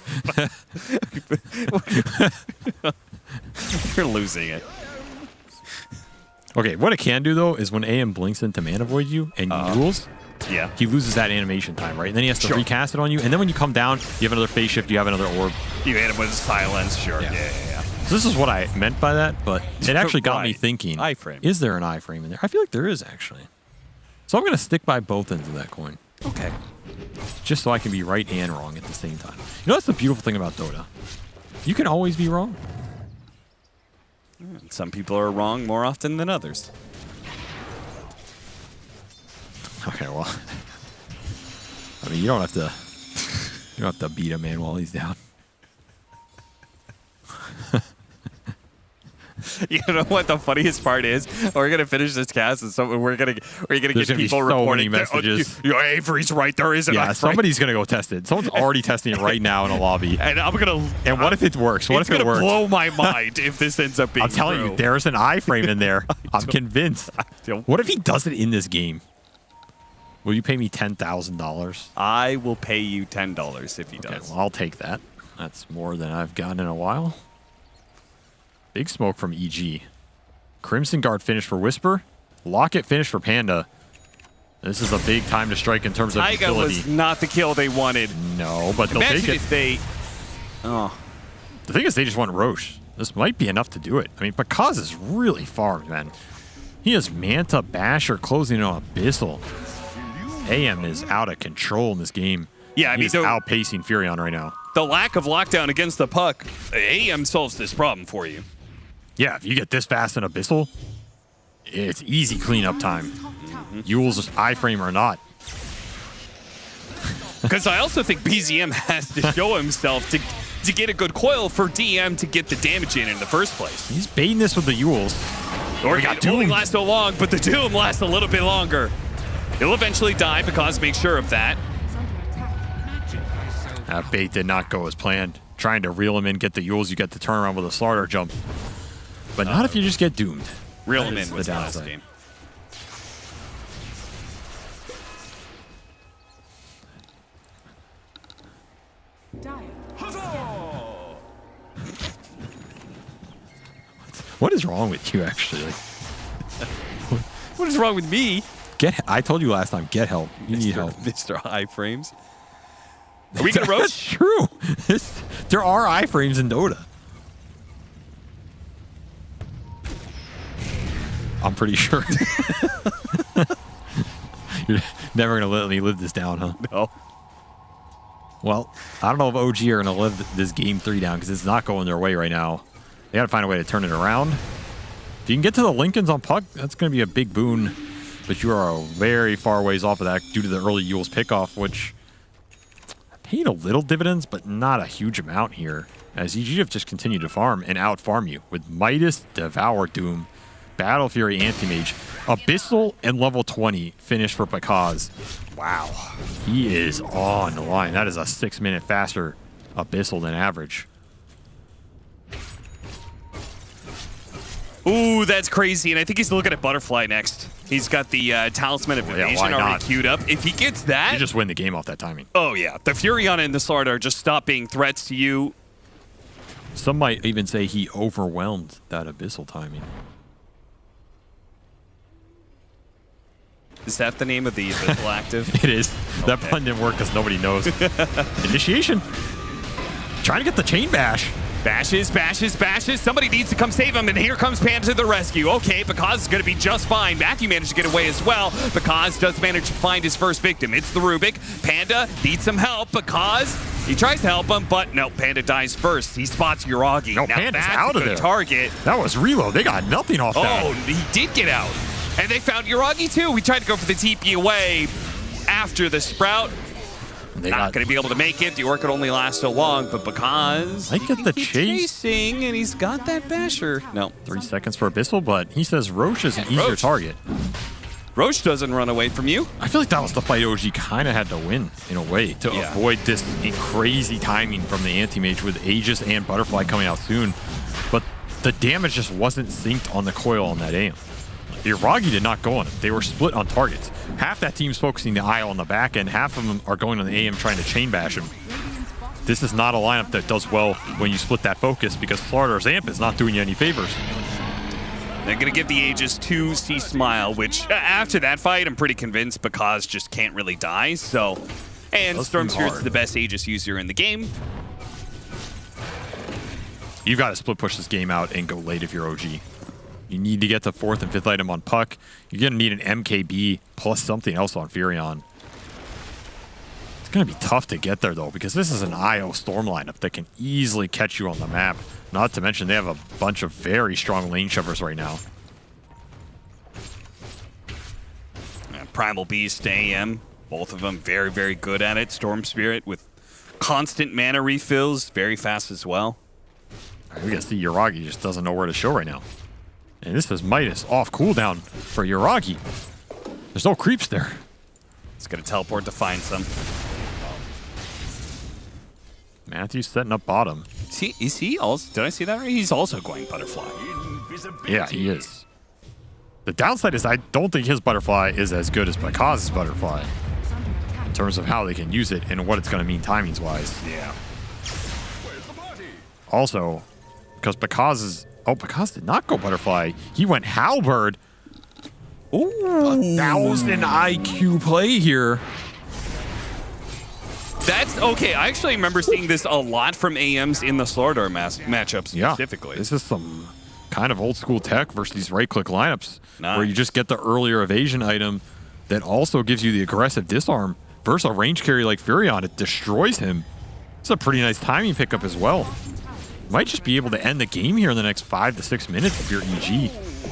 You're losing it. Okay, what it can do, though, is when AM blinks into Mana Void you and Yules, yeah, he loses that animation time, right? And then he has to recast it on you. And then when you come down, you have another phase shift, you have another orb. You hit him with silence, sure. Yeah. So this is what I meant by that, but it actually got me thinking, iframe. Is there an iframe in there? I feel like there is, actually. So I'm going to stick by both ends of that coin. Okay. Just so I can be right and wrong at the same time. You know, that's the beautiful thing about Dota. You can always be wrong. Some people are wrong more often than others. Okay, well, I mean, you don't have to beat a man while he's down. You know what the funniest part is? We're gonna finish this cast, and so we're gonna get people reporting messages. Avery's right. There is an Yeah, somebody's gonna go test it. Someone's already testing it right now in a lobby. And I'm gonna. And what if it works? What if it works? It's gonna blow my mind if this ends up being. I'm telling you, there's an iframe in there. I'm convinced. What if he does it in this game? Will you pay me $10,000? I will pay you $10 if he does. Well, I'll take that. That's more than I've gotten in a while. Big smoke from EG. Crimson Guard finished for Whisper. Locket finished for Panda. This is a big time to strike in terms of Taiga utility. was not the kill they wanted. No, but they'll take it. If they... Oh. The thing is, they just want Roche. This might be enough to do it. I mean, Bakaz is really farmed, man. He has Manta, Basher closing in on Abyssal. AM is out of control in this game. Yeah, I mean, he's outpacing Furion right now. The lack of lockdown against the puck, AM solves this problem for you. Yeah, if you get this fast in Abyssal, it's easy cleanup time. Yule's iframe or not. Because I also think BZM has to show himself to get a good coil for DM to get the damage in the first place. He's baiting this with the Yules. Or it only lasts so long, but the Doom lasts a little bit longer. He'll eventually die because make sure of that. That bait did not go as planned. Trying to reel him in, get the Yules, you get the turnaround with a slaughter jump. But not if you just get doomed. Reel him in was the last game. What is wrong with you, actually? What is wrong with me? I told you last time, get help. You need help. Mr. Iframes. Are we going to roast? That's true. There are iframes in Dota. I'm pretty sure. You're never going to let me live this down, huh? No. Well, I don't know if OG are going to live this game 3 down because it's not going their way right now. They got to find a way to turn it around. If you can get to the Lincolns on puck, that's going to be a big boon. But you are very far ways off of that due to the early Yules pickoff, which paid a little dividends, but not a huge amount here. As EG have just continued to farm and out-farm you with Midas, Devour, Doom, Battle Fury, Anti-Mage, Abyssal, and level 20 finish for Bakaz. Wow. He is on the line. That is a 6-minute faster Abyssal than average. Ooh, that's crazy. And I think he's looking at Butterfly next. He's got the Talisman of Evasion already queued up. If he gets that... You just win the game off that timing. Oh, yeah. The Furion and the Slaughter are just stop being threats to you. Some might even say he overwhelmed that Abyssal timing. Is that the name of the Abyssal active? It is. Okay. That pun didn't work because nobody knows. Initiation. Trying to get the chain bash. Bashes, bashes, bashes. Somebody needs to come save him, and here comes Panda to the rescue. Okay, Bakaz is going to be just fine. Matthew managed to get away as well. Bakaz does manage to find his first victim. It's the Rubik. Panda needs some help. Bakaz, he tries to help him, but no, Panda dies first. He spots Uragi. No, now Panda's that's out a of good there. target. That was reload. They got nothing off that. Oh, he did get out. And they found Uragi too. We tried to go for the TP away after the Sprout. They're not going to be able to make it. The Orc could only last so long, but because I get the chase, chasing, and he's got that basher. No, 3 seconds for Abyssal, but he says Roche is an easier target. Roche doesn't run away from you. I feel like that was the fight OG kind of had to win in a way to avoid this crazy timing from the Anti-Mage with Aegis and Butterfly coming out soon. But the damage just wasn't synced on the coil on that aim. The Iragi did not go on it. They were split on targets. Half that team's focusing the IO on the back end. Half of them are going on the AM trying to chain bash him. This is not a lineup that does well when you split that focus because Slaughter's AMP is not doing you any favors. They're going to give the Aegis to C-Smile, which after that fight, I'm pretty convinced Bakaz just can't really die. So, and Storm Spirit's the best Aegis user in the game. You've got to split push this game out and go late if you're OG. You need to get the 4th and 5th item on puck. You're going to need an MKB plus something else on Furion. It's going to be tough to get there, though, because this is an IO Storm lineup that can easily catch you on the map. Not to mention they have a bunch of very strong lane shovers right now. Primal Beast to AM. Both of them very, very good at it. Storm Spirit with constant mana refills, very fast as well. We can see Yuragi just doesn't know where to show right now. And this is Midas off cooldown for Yuragi. There's no creeps there. It's going to teleport to find some. Matthew's setting up bottom. Is he also, did I see that right? He's also going Butterfly. Yeah, he is. The downside is I don't think his Butterfly is as good as Bakaz's Butterfly in terms of how they can use it and what it's going to mean timings-wise. Yeah. Also, because Bakaz did not go Butterfly. He went Halberd. Ooh, 1,000 IQ play here. That's okay. I actually remember seeing this a lot from AMs in the Slorador matchups specifically. This is some kind of old school tech versus these right-click lineups where you just get the earlier evasion item that also gives you the aggressive disarm versus a range carry like Furion. It destroys him. It's a pretty nice timing pickup as well. Might just be able to end the game here in the next 5 to 6 minutes if you're EG.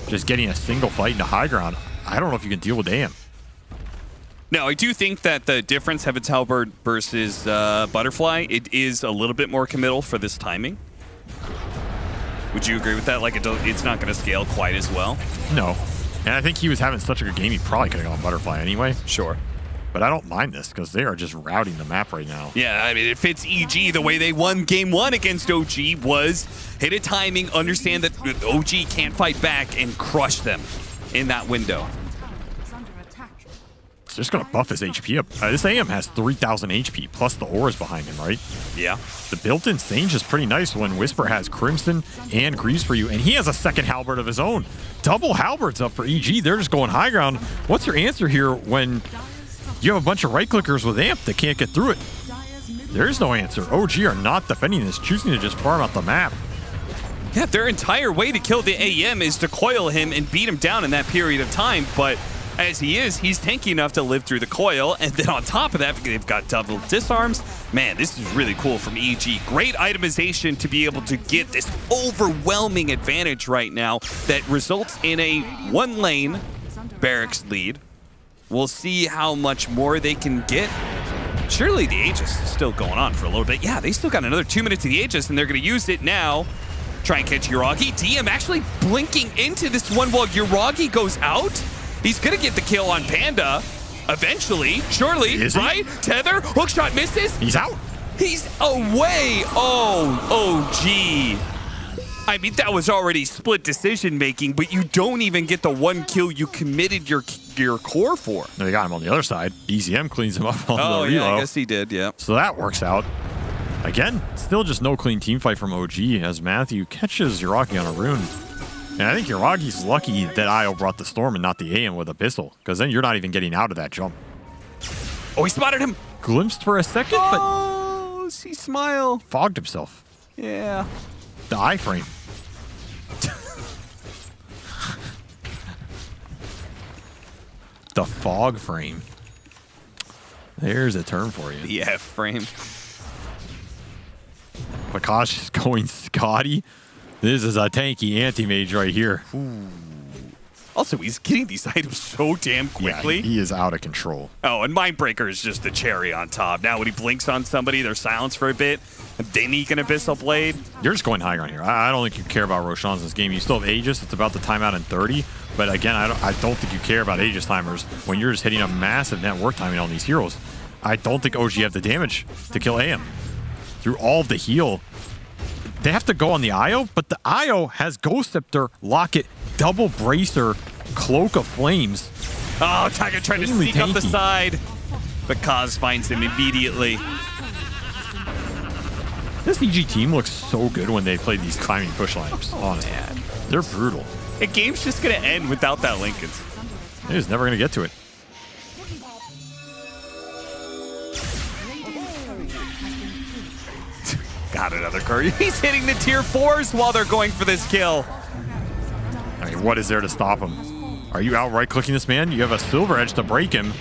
Just getting a single fight into high ground. I don't know if you can deal with AM. No, I do think that the difference, Heaven's Halberd versus Butterfly, it is a little bit more committal for this timing. Would you agree with that? Like, it's not going to scale quite as well? No. And I think he was having such a good game, he probably could have gone Butterfly anyway. Sure. But I don't mind this because they are just routing the map right now. Yeah, I mean, it fits EG. The way they won game 1 against OG was hit a timing, understand that OG can't fight back, and crush them in that window. It's just going to buff his HP up. This AM has 3,000 HP, plus the auras behind him, right? Yeah. The built-in Sage is pretty nice when Whisper has Crimson and Greaves for you, and he has a second Halberd of his own. Double Halberds up for EG. They're just going high ground. What's your answer here when you have a bunch of right-clickers with AMP that can't get through it? There's no answer. OG are not defending this, choosing to just farm out the map. Yeah, their entire way to kill the AM is to coil him and beat him down in that period of time, but as he is, he's tanky enough to live through the coil, and then on top of that, they've got double disarms. Man, this is really cool from EG. Great itemization to be able to get this overwhelming advantage right now that results in a one-lane barracks lead. We'll see how much more they can get. Surely the Aegis is still going on for a little bit. Yeah, they still got another 2 minutes of the Aegis, and they're going to use it now. Try and catch Yuragi. DM actually blinking into this one while Yuragi goes out. He's going to get the kill on Panda eventually, surely, right? Tether, hookshot misses. He's out. He's away. Oh, OG. I mean, that was already split decision-making, but you don't even get the one kill you committed your core for. They got him on the other side. EZM cleans him up on the reload. Yeah, I guess he did, yeah. So that works out. Again, still just no clean team fight from OG as Matthew catches Yuragi on a rune. And I think Yuragi's lucky that Io brought the Storm and not the AM with Abyssal, because then you're not even getting out of that jump. Oh, he spotted him. Glimpsed for a second, but... Oh, see smile. Fogged himself. Yeah. The iframe. The fog frame. There's a term for you. The F frame. Prakash is going Scotty. This is a tanky anti-mage right here. Ooh. Also, he's getting these items so damn quickly. Yeah, he is out of control. Oh, and Mindbreaker is just the cherry on top. Now when he blinks on somebody, they're silenced for a bit. And then he can Abyssal Blade. You're just going high ground here. I don't think you care about Roshan's in this game. You still have Aegis. It's about to time out in 30. But again, I don't think you care about Aegis timers when you're just hitting a massive net worth timing on these heroes. I don't think OG have the damage to kill AM. Through all of the heal, they have to go on the Io, but the Io has Ghost Scepter, Locket, Double Bracer, Cloak of Flames. Oh, Tiger trying to sneak up the side, but Kaz finds him immediately. This EG team looks so good when they play these climbing push lineups. Oh, man. They're brutal. The game's just going to end without that Linken's. They're just never going to get to it. Got another curry. He's hitting the tier 4s while they're going for this kill. I mean, what is there to stop him? Are you out right-clicking this man? You have a Silver Edge to break him.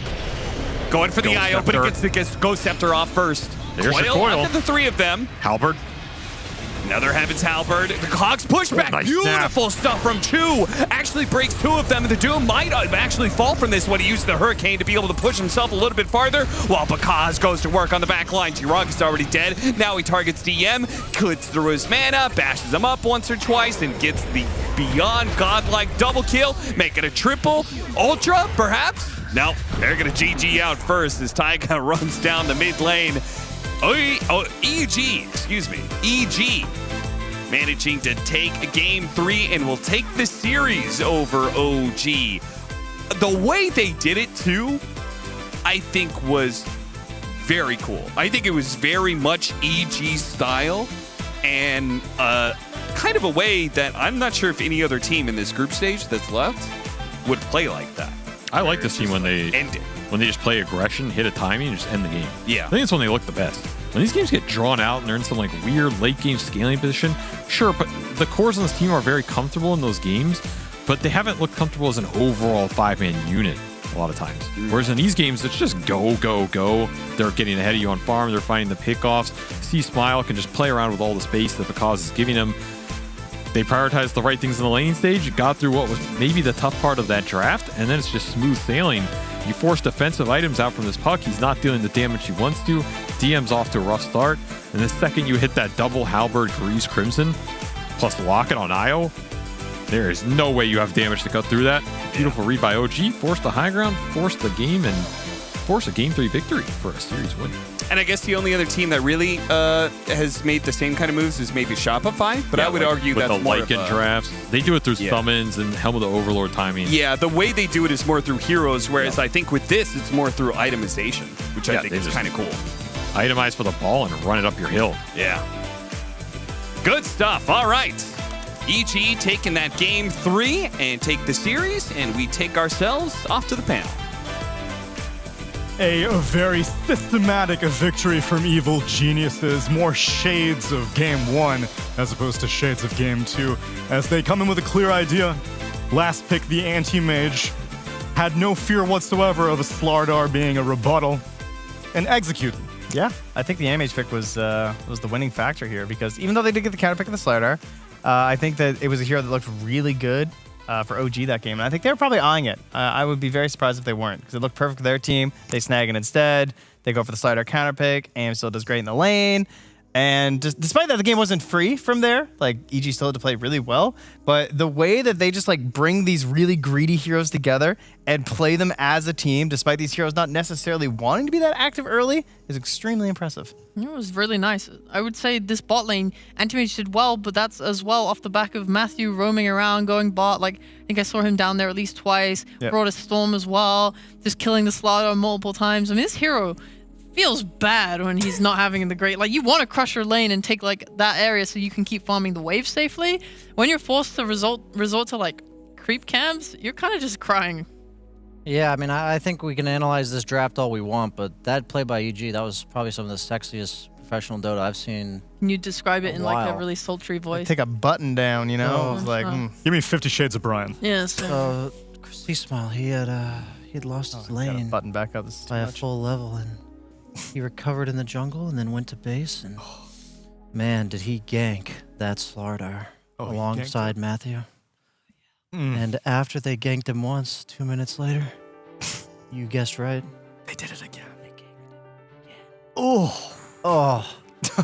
Going for the IO, but he gets the Ghost Scepter off first. There's the coil. After the 3 of them. Halberd. Another Heaven's Halberd. The Cogs pushback. Nice Beautiful stuff from Chu. Actually breaks 2 of them. And the Doom might actually fall from this when he uses the Hurricane to be able to push himself a little bit farther. While Bakaz goes to work on the back line. Jirog is already dead. Now he targets DM. Cuts through his mana. Bashes him up once or twice. And gets the beyond godlike double kill. Make it a triple. Ultra, perhaps? No, they're going to GG out first as Taiga runs down the mid lane. EG, excuse me. EG managing to take game 3 and will take the series over OG. The way they did it too, I think was very cool. I think it was very much EG style and kind of a way that I'm not sure if any other team in this group stage that's left would play like that. I like this team when they just play aggression, hit a timing, and just end the game. Yeah. I think it's when they look the best. When these games get drawn out and they're in some like weird late game scaling position, sure, but the cores on this team are very comfortable in those games, but they haven't looked comfortable as an overall 5-man unit a lot of times. Whereas in these games, it's just go, go, go. They're getting ahead of you on farm. They're finding the pickoffs. Smile can just play around with all the space that Bakaz is giving them. They prioritized the right things in the laning stage, got through what was maybe the tough part of that draft, and then it's just smooth sailing. You force defensive items out from this puck. He's not dealing the damage he wants to. DM's off to a rough start. And the second you hit that double Halberd Grease Crimson plus Locket on Io, there is no way you have damage to cut through that. Beautiful read by OG. Forced the high ground, forced the game, and forced a Game 3 victory for a series win. And I guess the only other team that really has made the same kind of moves is maybe Shopify, but I would argue with that's the more Lycan of a, drafts. They do it through summons and Helm of the Overlord timing. Yeah, the way they do it is more through heroes, whereas I think with this, it's more through itemization, which I think is kind of cool. Itemize for the ball and run it up your hill. Yeah. Good stuff. All right. EG taking that game 3 and take the series, and we take ourselves off to the panel. A very systematic victory from Evil Geniuses. More shades of Game 1 as opposed to shades of Game 2. As they come in with a clear idea. Last pick, the anti-mage, had no fear whatsoever of a Slardar being a rebuttal and executed. Yeah, I think the anti-mage pick was the winning factor here because even though they did get the counter pick of the Slardar, I think that it was a hero that looked really good for OG that game. And I think they were probably eyeing it. I would be very surprised if they weren't because it looked perfect for their team. They snag it instead. They go for the Slardar counter pick. AM still does great in the lane. And despite that, the game wasn't free from there. Like, EG still had to play really well. But the way that they just, like, bring these really greedy heroes together and play them as a team, despite these heroes not necessarily wanting to be that active early, is extremely impressive. It was really nice. I would say this bot lane, Anti-Mage did well, but that's as well off the back of Matthew roaming around, going bot. Like, I think I saw him down there at least twice. Yep. Brought a Storm as well, just killing the Slardar multiple times. I mean, this hero feels bad when he's not having the great, like, you want to crush your lane and take like that area so you can keep farming the wave safely. When you're forced to resort to like creep camps, you're kind of just crying. Yeah, I mean, I think we can analyze this draft all we want, but that play by EG, that was probably some of the sexiest professional Dota I've seen. Can you describe it in like a Wow. really sultry voice? Take a button down, you know? It was like, Give me 50 Shades of Brian. Yes. Smile, he had lost his lane button back up. This is by a too much. full level, and he recovered in the jungle and then went to base, and man, did he gank that Slardar alongside Matthew. And after they ganked him once, 2 minutes later, you guessed right, They did it again. oh.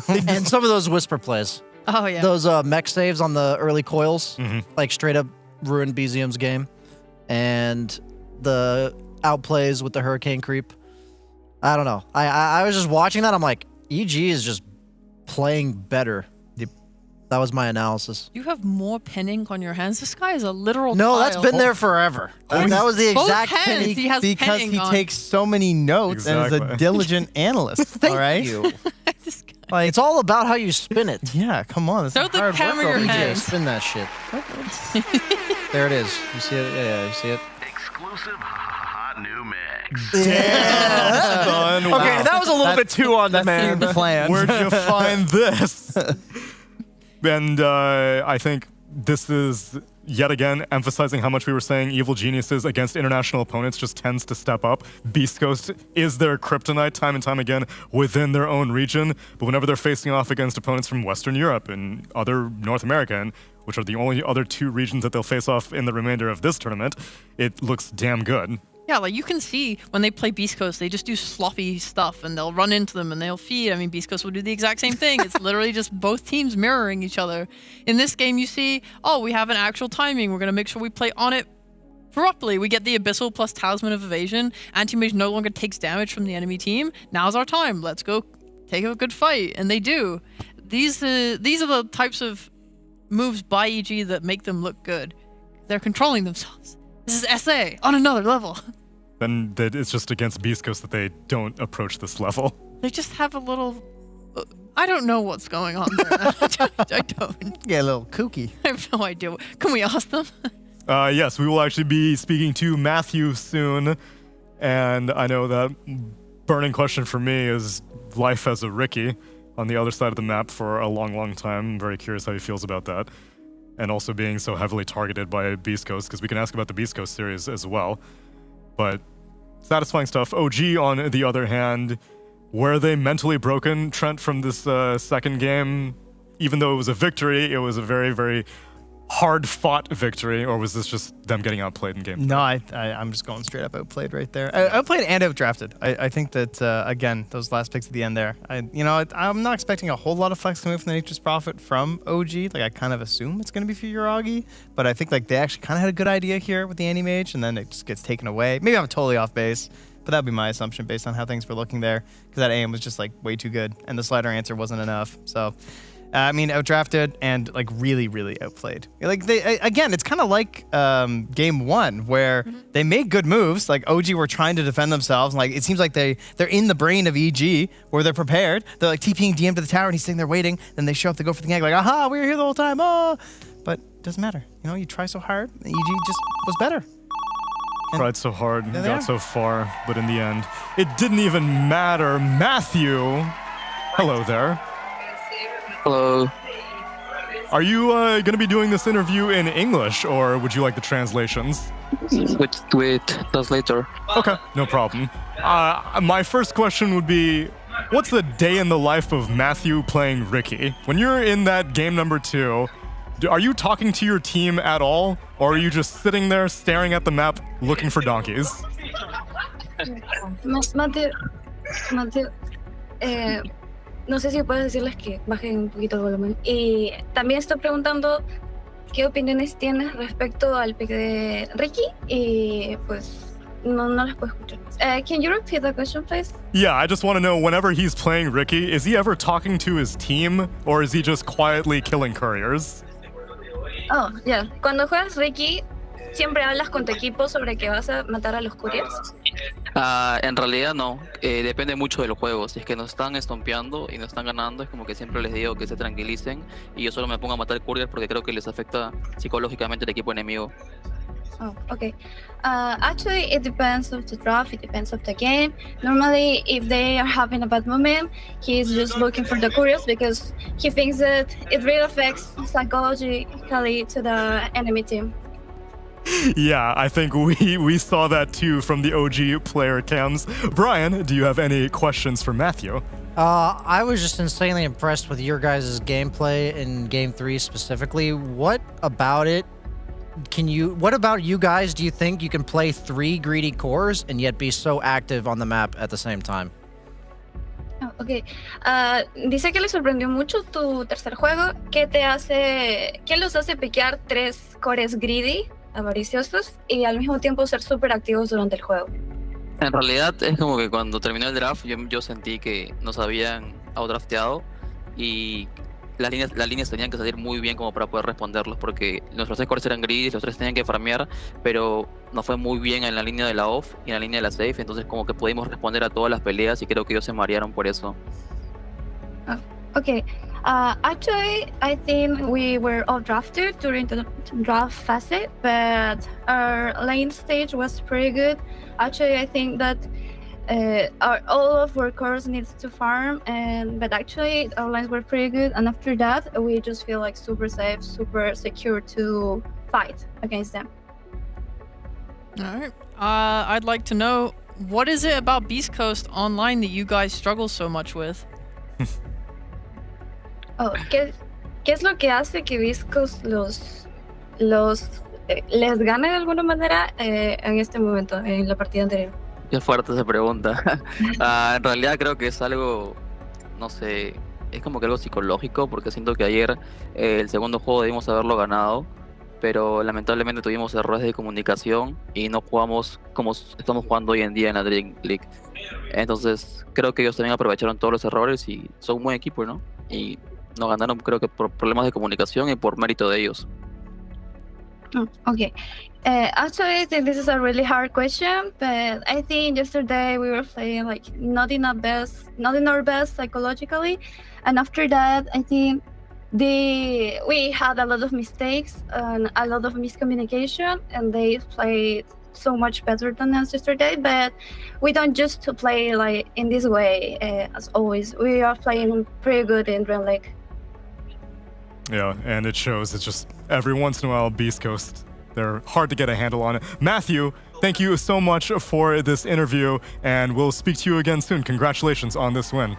And some of those whisper plays. Oh, yeah. Those mech saves on the early coils, like straight up ruined BZM's game. And the outplays with the Hurricane creep. I don't know. I was just watching that. I'm like, EG is just playing better. That was my analysis. You have more pinning on your hands. This guy is a literal No, tile. that's been there forever. That was the Both exact hands, pinning. he has Because pinning he on. takes so many notes and is a Exactly. diligent analyst. Thank all right? you. Like, it's all about how you spin it. Yeah, come on. This Show is the hard camera work your over here. hands. Spin that shit. There it is. You see it? Yeah, you see it? Exclusive hot new mix. Done. Wow. Okay, that was a little bit too on the man. Plan. Where'd you find this? And I think this is yet again emphasizing how much we were saying Evil Geniuses against international opponents just tends to step up. Beast Coast is their kryptonite time and time again within their own region, but whenever they're facing off against opponents from Western Europe and other North America, and which are the only other two regions that they'll face off in the remainder of this tournament, it looks damn good. Yeah, like you can see when they play Beast Coast, they just do sloppy stuff and they'll run into them and they'll feed. I mean, Beast Coast will do the exact same thing. It's literally just both teams mirroring each other. In this game, you see, oh, we have an actual timing. We're going to make sure we play on it properly. We get the Abyssal plus Talisman of Evasion. Anti-Mage no longer takes damage from the enemy team. Now's our time. Let's go take a good fight. And they do. These are the types of moves by EG that make them look good. They're controlling themselves. This is SA on another level. Then it's just against Beast Coast that they don't approach this level. They just have a little... I don't know what's going on there. I don't. Get a little kooky. I have no idea. Can we ask them? Yes, we will actually be speaking to Matthew soon. And I know that burning question for me is life as a Ricky on the other side of the map for a long, long time. I'm very curious how he feels about that. And also being so heavily targeted by Beast Coast, because we can ask about the Beast Coast series as well. But satisfying stuff. OG, on the other hand, were they mentally broken, Trent, from this second game? Even though it was a victory, it was a very, very hard-fought victory, or was this just them getting outplayed in game? No, I'm just going straight up outplayed right there. Outplayed and outdrafted. I think that, again, those last picks at the end there, I'm not expecting a whole lot of flex coming from the Nature's Prophet from OG. Like, I kind of assume it's going to be for Uragi, but I think like they actually kind of had a good idea here with the Anti-Mage, and then it just gets taken away. Maybe I'm totally off base, but that'd be my assumption based on how things were looking there, because that aim was just like way too good, and the slider answer wasn't enough. So... outdrafted and like really, really outplayed. Like again, it's kind of like game one where they made good moves. Like OG were trying to defend themselves. And, like it seems like they're in the brain of EG where they're prepared. They're like TPing DM to the tower and he's sitting there waiting. Then they show up to go for the gank like, aha, we were here the whole time. Oh, but it doesn't matter. You try so hard. EG just was better. Tried so hard, got so far, but in the end, it didn't even matter. Matthew, hello there. Hello. Are you going to be doing this interview in English, or would you like the translations? With translator. Okay, no problem. My first question would be, what's the day in the life of Matthew playing Ricky? When you're in that game number 2, are you talking to your team at all, or are you just sitting there staring at the map looking for donkeys? Matthew, no sé si puedes decirles que bajen un poquito el volumen. Y también estoy preguntando qué opiniones tienes respecto al pick de Ricky. Y pues no las puedo escuchar. Can you repeat the question, please? Yeah, I just want to know, whenever he's playing Ricky, is he ever talking to his team, or is he just quietly killing couriers? Oh, yeah. Cuando juegas Ricky, ¿siempre hablas con tu equipo sobre que vas a matar a los couriers? En realidad no, depende mucho del juego. Si es que nos están estompeando y nos están ganando, es como que siempre les digo que se tranquilicen y yo solo me pongo a matar couriers porque creo que les afecta psicológicamente el equipo enemigo. Oh, okay. Actually, it depends of the draft. It depends of the game. Normally, if they are having a bad moment, he's just looking for the couriers because he thinks that it really affects psychologically to the enemy team. Yeah, I think we saw that too from the OG player cams. Brian, do you have any questions for Matthew? I was just insanely impressed with your guys' gameplay in Game 3 specifically. What about it? What about you guys do you think you can play 3 greedy cores and yet be so active on the map at the same time? Oh, okay. Dice que le sorprendió mucho tu tercer juego. ¿Qué los hace piquear 3 cores greedy, avariciosos, y al mismo tiempo ser súper activos durante el juego? En realidad es como que cuando terminó el draft yo sentí que nos habían outdrafteado y las líneas tenían que salir muy bien como para poder responderlos, porque nuestros 3 cores eran greedy, los 3 tenían que farmear, pero nos fue muy bien en la línea de la off y en la línea de la safe, entonces como que pudimos responder a todas las peleas y creo que ellos se marearon por eso. Okay. Actually, I think we were all drafted during the draft phase, but our lane stage was pretty good. Actually, I think that all of our cores needs to farm, but actually our lines were pretty good. And after that, we just feel like super safe, super secure to fight against them. All right. I'd like to know, what is it about Beast Coast Online that you guys struggle so much with? ¿Qué es lo que hace que Beast Coast les gane de alguna manera en este momento, en la partida anterior? Qué fuerte esa pregunta. En realidad creo que es algo, no sé, es como que algo psicológico, porque siento que ayer el segundo juego debimos haberlo ganado, pero lamentablemente tuvimos errores de comunicación y no jugamos como estamos jugando hoy en día en la DreamLeague. Entonces creo que ellos también aprovecharon todos los errores y son un buen equipo, ¿no? Y nos ganaron, creo que por problemas de comunicación y por mérito de ellos. Okay. Actually, I think this is a really hard question, but I think yesterday we were playing like not in our best psychologically, and after that, I think we had a lot of mistakes and a lot of miscommunication, and they played so much better than us yesterday. But we don't just play like in this way as always. We are playing pretty good in DreamLeague. Yeah, and it shows. It's just every once in a while, Beast Coast, they're hard to get a handle on it. Matthew, thank you so much for this interview, and we'll speak to you again soon. Congratulations on this win.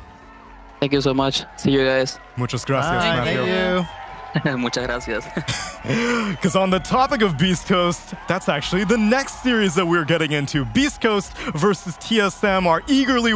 Thank you so much. See you guys. Muchas gracias, Matthew. Thank you. Muchas gracias. Because on the topic of Beast Coast, that's actually the next series that we're getting into. Beast Coast versus TSM are eagerly